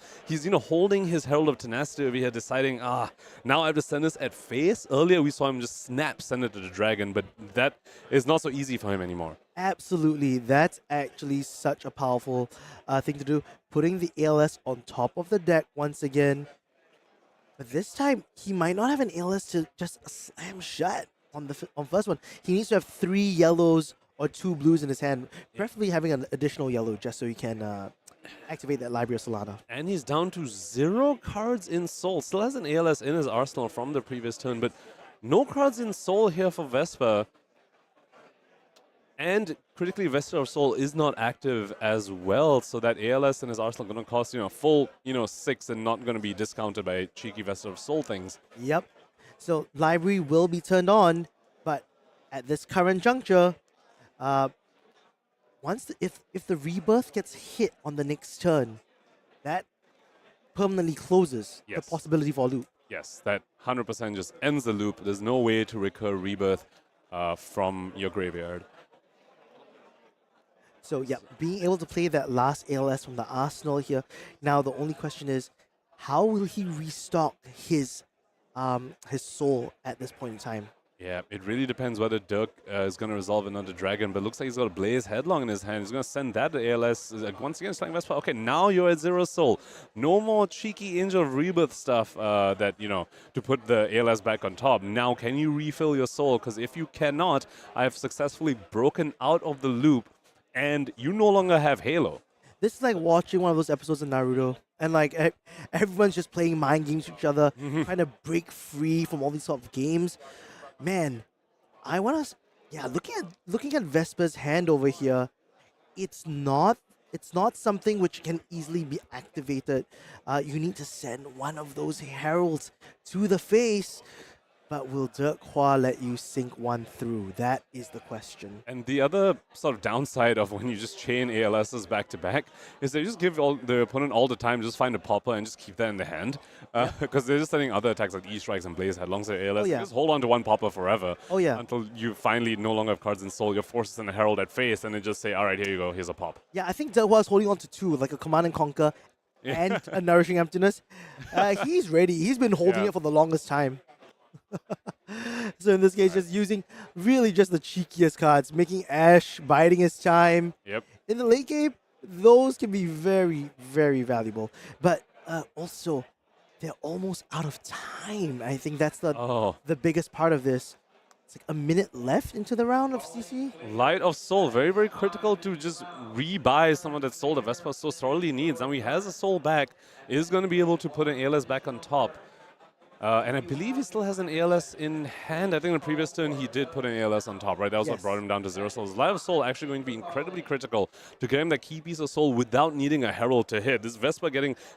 holding his Herald of Tenacity over here, deciding, now I have to send this at face. Earlier, we saw him just send it to the dragon, but that is not so easy for him anymore. Absolutely. That's actually such a powerful thing to do. Putting the ALS on top of the deck once again. But this time, he might not have an ALS to just slam shut on first one. He needs to have 3 yellows or 2 blues in his hand, preferably having an additional yellow just so he can activate that Library of Solana. And he's down to 0 cards in Soul. Still has an ALS in his arsenal from the previous turn, but no cards in Soul here for Vespa. And critically, Vespa of Soul is not active as well, so that ALS in his arsenal going to cost, a full, 6 and not going to be discounted by cheeky Vespa of Soul things. Yep. So Library will be turned on, but at this current juncture, if the Rebirth gets hit on the next turn, that permanently closes the possibility for a loop. Yes, that 100% just ends the loop. There's no way to recur Rebirth from your graveyard. So yeah, being able to play that last ALS from the arsenal here. Now the only question is, how will he restock his soul at this point in time? Yeah, it really depends whether Derk is going to resolve another dragon, but looks like he's got a Blaze Headlong in his hand. He's going to send that to ALS. Once again, Slang Vespa. Okay, now you're at 0 soul. No more cheeky Angel of Rebirth stuff to put the ALS back on top. Now, can you refill your soul? Because if you cannot, I have successfully broken out of the loop, and you no longer have Halo. This is like watching one of those episodes of Naruto, and like everyone's just playing mind games with each other, trying to break free from all these sort of games. Man, I want to. Yeah, looking at Vespa's hand over here, it's not something which can easily be activated. You need to send one of those heralds to the face. But will Derk Hua let you sink one through? That is the question. And the other sort of downside of when you just chain ALSs back to back is they just give the opponent all the time to just find a popper and just keep that in the hand. Because they're just sending other attacks like E-Strikes and Blaze Headlongs to ALS. You just hold on to one popper forever. Until you finally no longer have cards in Soul. You're forced to send a Herald at face and then just say, all right, here you go, here's a pop. Yeah, I think Derk Hua is holding on to 2, like a Command and Conquer and a Nourishing Emptiness. He's ready. He's been holding it for the longest time. So in this case, just using really just the cheekiest cards, making Ash, biding his time. Yep. In the late game, those can be very, very valuable. But also, they're almost out of time. I think that's the Oh. the biggest part of this. It's like a minute left into the round of CC. Light of Soul, very, very critical to just rebuy some of that soul that Vespa so sorely needs. And he has a soul back, is going to be able to put an ALS back on top. And I believe he still has an ALS in hand. I think in the previous turn he did put an ALS on top, right? That was what brought him down to 0 souls. Light of Soul actually going to be incredibly critical to get him that key piece of soul without needing a Herald to hit. This Vespa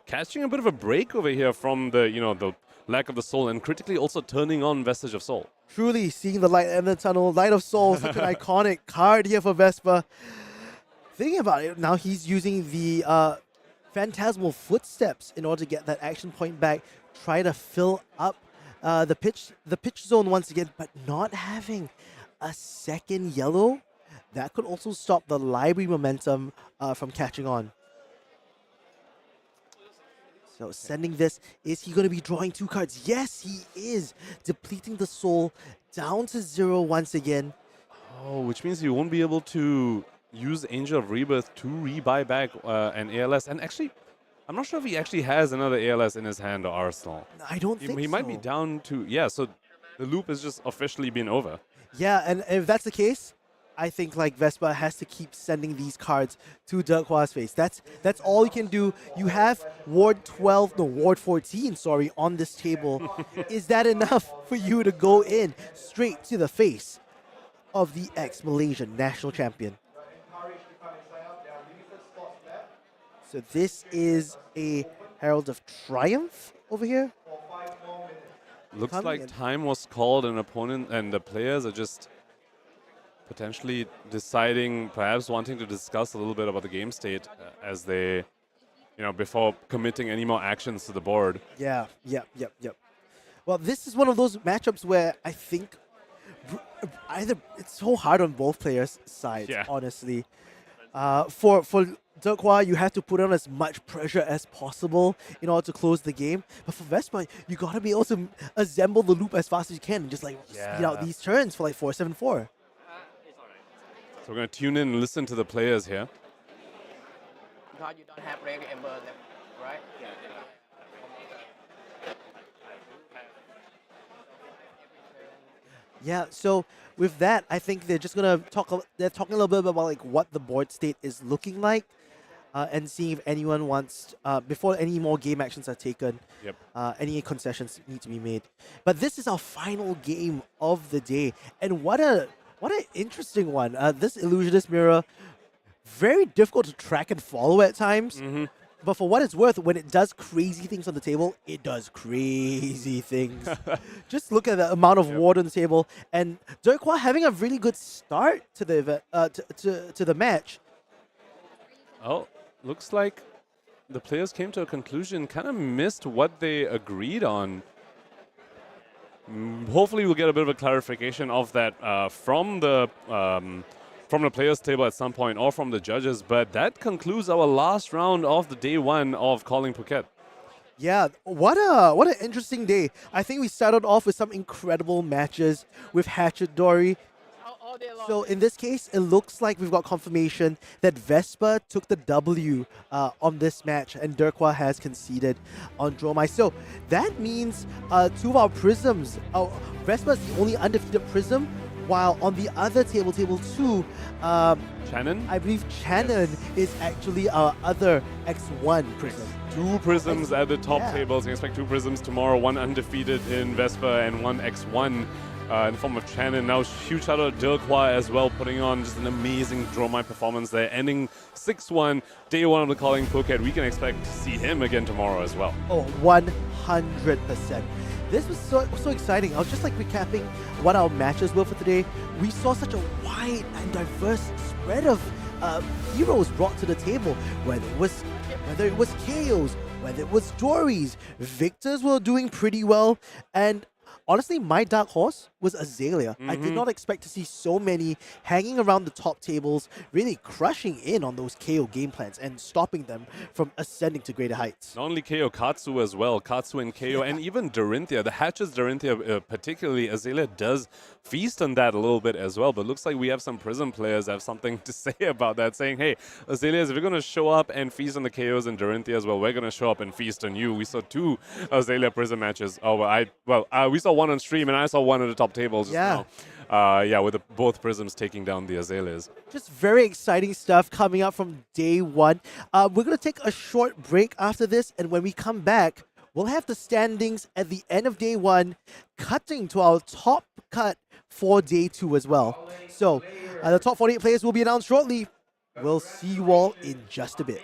catching a bit of a break over here from the, the lack of the soul, and critically also turning on Vestige of Soul. Truly seeing the light in the tunnel. Light of Soul, such an iconic card here for Vespa. Thinking about it, now he's using the Phantasmal Footsteps in order to get that action point back. Try to fill up the pitch zone once again, but not having a second yellow. That could also stop the library momentum from catching on. So sending this, is he going to be drawing 2 cards? Yes, he is. Depleting the soul down to 0 once again. Oh, which means he won't be able to use Angel of Rebirth to rebuy back an ALS. And actually, I'm not sure if he actually has another ALS in his hand or arsenal. I don't think He might be down to... Yeah, so the loop has just officially been over. Yeah, and if that's the case, I think like Vespa has to keep sending these cards to Derkwa's face. That's all you can do. You have Ward 14, on this table. Is that enough for you to go in straight to the face of the ex-Malaysian national champion? So this is a Herald of Triumph over here. Looks like time was called, and opponent and the players are just potentially deciding, perhaps wanting to discuss a little bit about the game state as they, before committing any more actions to the board. Yeah. Well, this is one of those matchups where I think either it's so hard on both players' sides, honestly. For Derkwa, you have to put on as much pressure as possible in order to close the game. But for Vespa, you gotta be able to assemble the loop as fast as you can and just speed out these turns for like 4-7-4. So we're going to tune in and listen to the players here. Because you don't have Rary Ember left, right? Yeah, so with that, I think they're just gonna they're talking a little bit about like what the board state is looking like, and seeing if anyone wants before any more game actions are taken. Any concessions need to be made. But this is our final game of the day, and what an interesting one. This Illusionist Mirror, very difficult to track and follow at times. But for what it's worth, when it does crazy things on the table, it does crazy things. Just look at the amount of water on the table, and Derkwa having a really good start to the to the match. Oh, looks like the players came to a conclusion, kind of missed what they agreed on. Hopefully we'll get a bit of a clarification of that from the players' table at some point, or from the judges. But that concludes our last round of the day 1 of Calling Phuket. Yeah, what an interesting day. I think we started off with some incredible matches with Hatchet Dory. So in this case, it looks like we've got confirmation that Vespa took the W on this match, and Derkwa has conceded on Dromai. So that means 2 of our Prisms, Vespa is the only undefeated Prism, while on the other table 2, Channon? I believe Channon is actually our other X1 Prism. 2 Prisms at the top tables. You can expect 2 Prisms tomorrow, 1 undefeated in Vespa and 1 X1 in the form of Channon. Now, huge shout out to Derkwa as well, putting on just an amazing Dromai performance there, ending 6-1, day 1 of the Calling Phuket. We can expect to see him again tomorrow as well. Oh, 100%. This was so exciting. I was just like recapping what our matches were for today. We saw such a wide and diverse spread of heroes brought to the table, whether it was Kayos, whether it was Dories. Victors were doing pretty well, and honestly, my dark horse was Azalea. I did not expect to see so many hanging around the top tables, really crushing in on those KO game plans and stopping them from ascending to greater heights. Not only Kayo, Katsu as well. Katsu and Kayo, and even Dorinthea. The hatches Dorinthea, particularly Azalea, does feast on that a little bit as well. But looks like we have some Prism players that have something to say about that, saying, hey, Azalea, if we're going to show up and feast on the KOs and Dorinthea as well, we're going to show up and feast on you. We saw 2 Azalea Prism matches. We saw one on stream, and I saw one at the top tables just now. With both Prisms taking down the Azaleas. Just very exciting stuff coming up from day one. We're going to take a short break after this, and when we come back, we'll have the standings at the end of day one, cutting to our top cut for day 2 as well. So, the top 48 players will be announced shortly. We'll see you all in just a bit.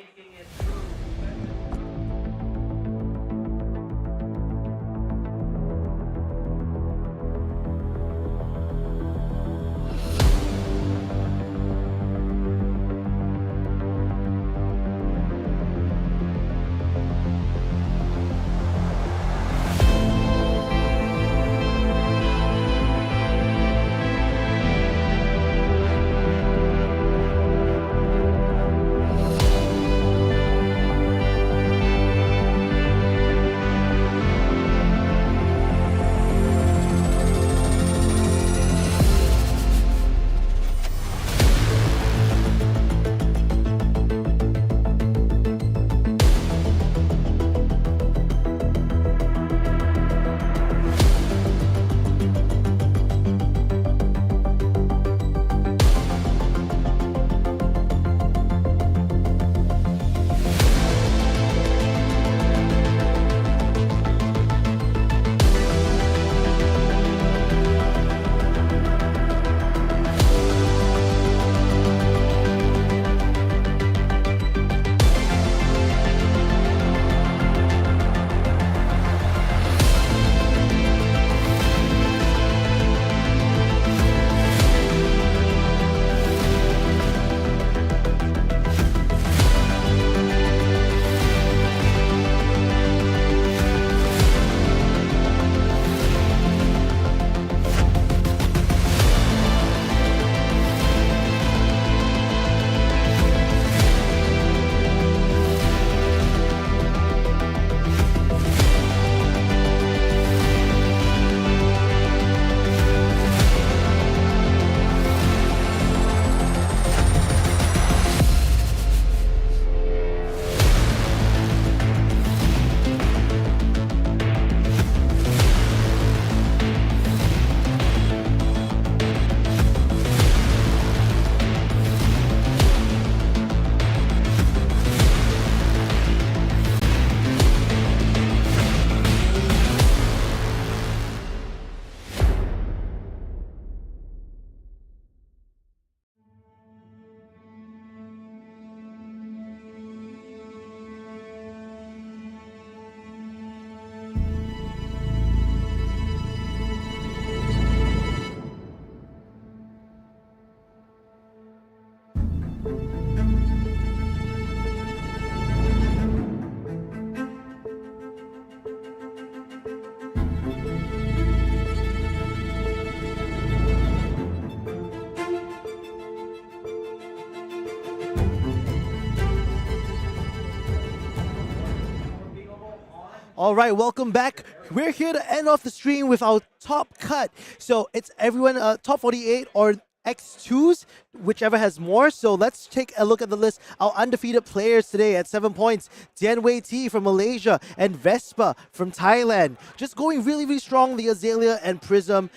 All right, welcome back. We're here to end off the stream with our top cut. So it's everyone top 48 or X2s, whichever has more. So let's take a look at the list. Our undefeated players today at 7 points. Jian Wei from Malaysia and Vespa from Thailand. Just going really, really strong. The Azalea and Prism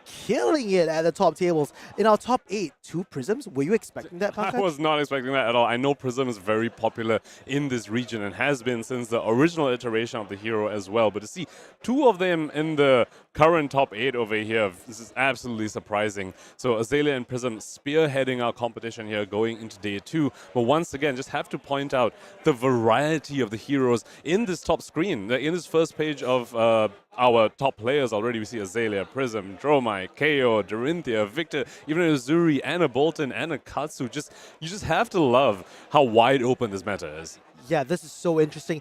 killing it at the top tables. In our top 8, 2 Prisms. Were you expecting that, Pankaj? I was not expecting that at all. I know Prism is very popular in this region and has been since the original iteration of the hero as well. But to see 2 of them in the current top 8 over here, this is absolutely surprising. So Azalea and Prism spearheading our competition here going into day 2. But once again, just have to point out the variety of the heroes in this top screen. In this first page of our top players already, we see Azalea, Prism, Dromai, Kayo, Dorinthea, Victor, even a Uzuri and a Boltyn and a Katsu. You just have to love how wide open this meta is. Yeah, this is so interesting.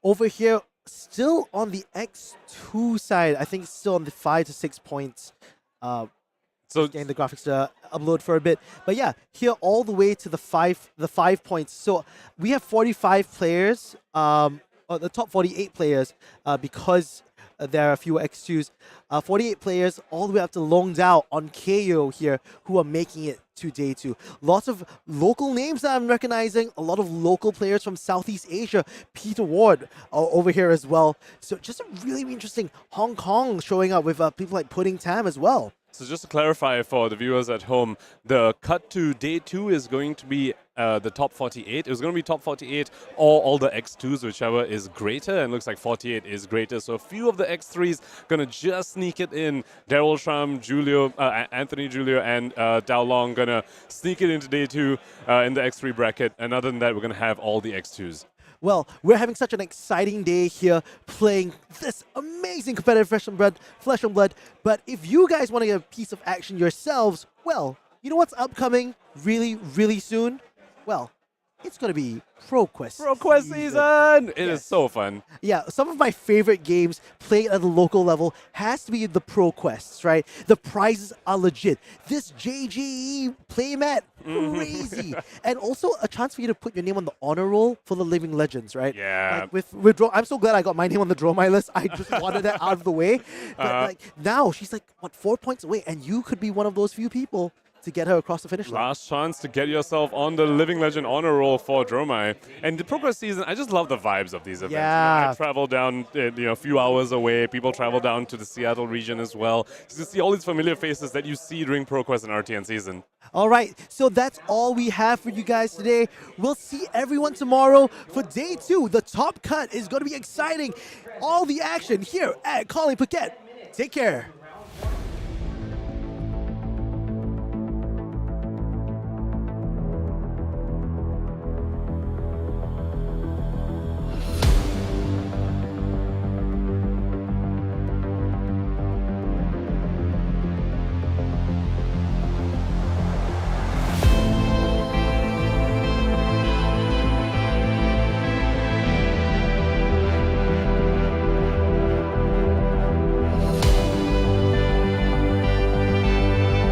Over here, still on the X2 side. I think it's still on the 5 to 6 points. So getting the graphics to upload for a bit. But yeah, here all the way to the 5 points. So we have 45 players, or the top 48 players, because there are a few X2s. 48 players all the way up to Long Dao on Kayo here who are making it to day 2. Lots of local names that I'm recognizing. A lot of local players from Southeast Asia. Peter Ward over here as well. So just a really interesting Hong Kong showing up with people like Pudding Tam as well. So just to clarify for the viewers at home, the cut to day 2 is going to be the top 48. It was going to be top 48 or all the X2s, whichever is greater, and looks like 48 is greater. So a few of the X3s going to just sneak it in. Daryl Shram, Anthony Julio, and Dao Long going to sneak it into day 2 in the X3 bracket. And other than that, we're going to have all the X2s. Well, we're having such an exciting day here playing this amazing competitive Flesh and Blood. But if you guys want to get a piece of action yourselves, well, you know what's upcoming really, really soon? Well, it's going to be ProQuest. ProQuest season! It is so fun. Yeah, some of my favorite games played at the local level has to be the ProQuests, right? The prizes are legit. This JGE playmat, crazy. And also a chance for you to put your name on the honor roll for the Living Legends, right? Yeah. Like with I'm so glad I got my name on the Dromai list. I just wanted that out of the way. But like now, she's like, what, 4 points away? And you could be one of those few people to get her across the finish line. Last chance to get yourself on the Living Legend honor roll for Dromai. And the ProQuest season, I just love the vibes of these events. Yeah. I travel down, a few hours away. People travel down to the Seattle region as well. Just to see all these familiar faces that you see during ProQuest and RTN season. All right, so that's all we have for you guys today. We'll see everyone tomorrow for day 2. The top cut is going to be exciting. All the action here at Calling Phuket. Take care.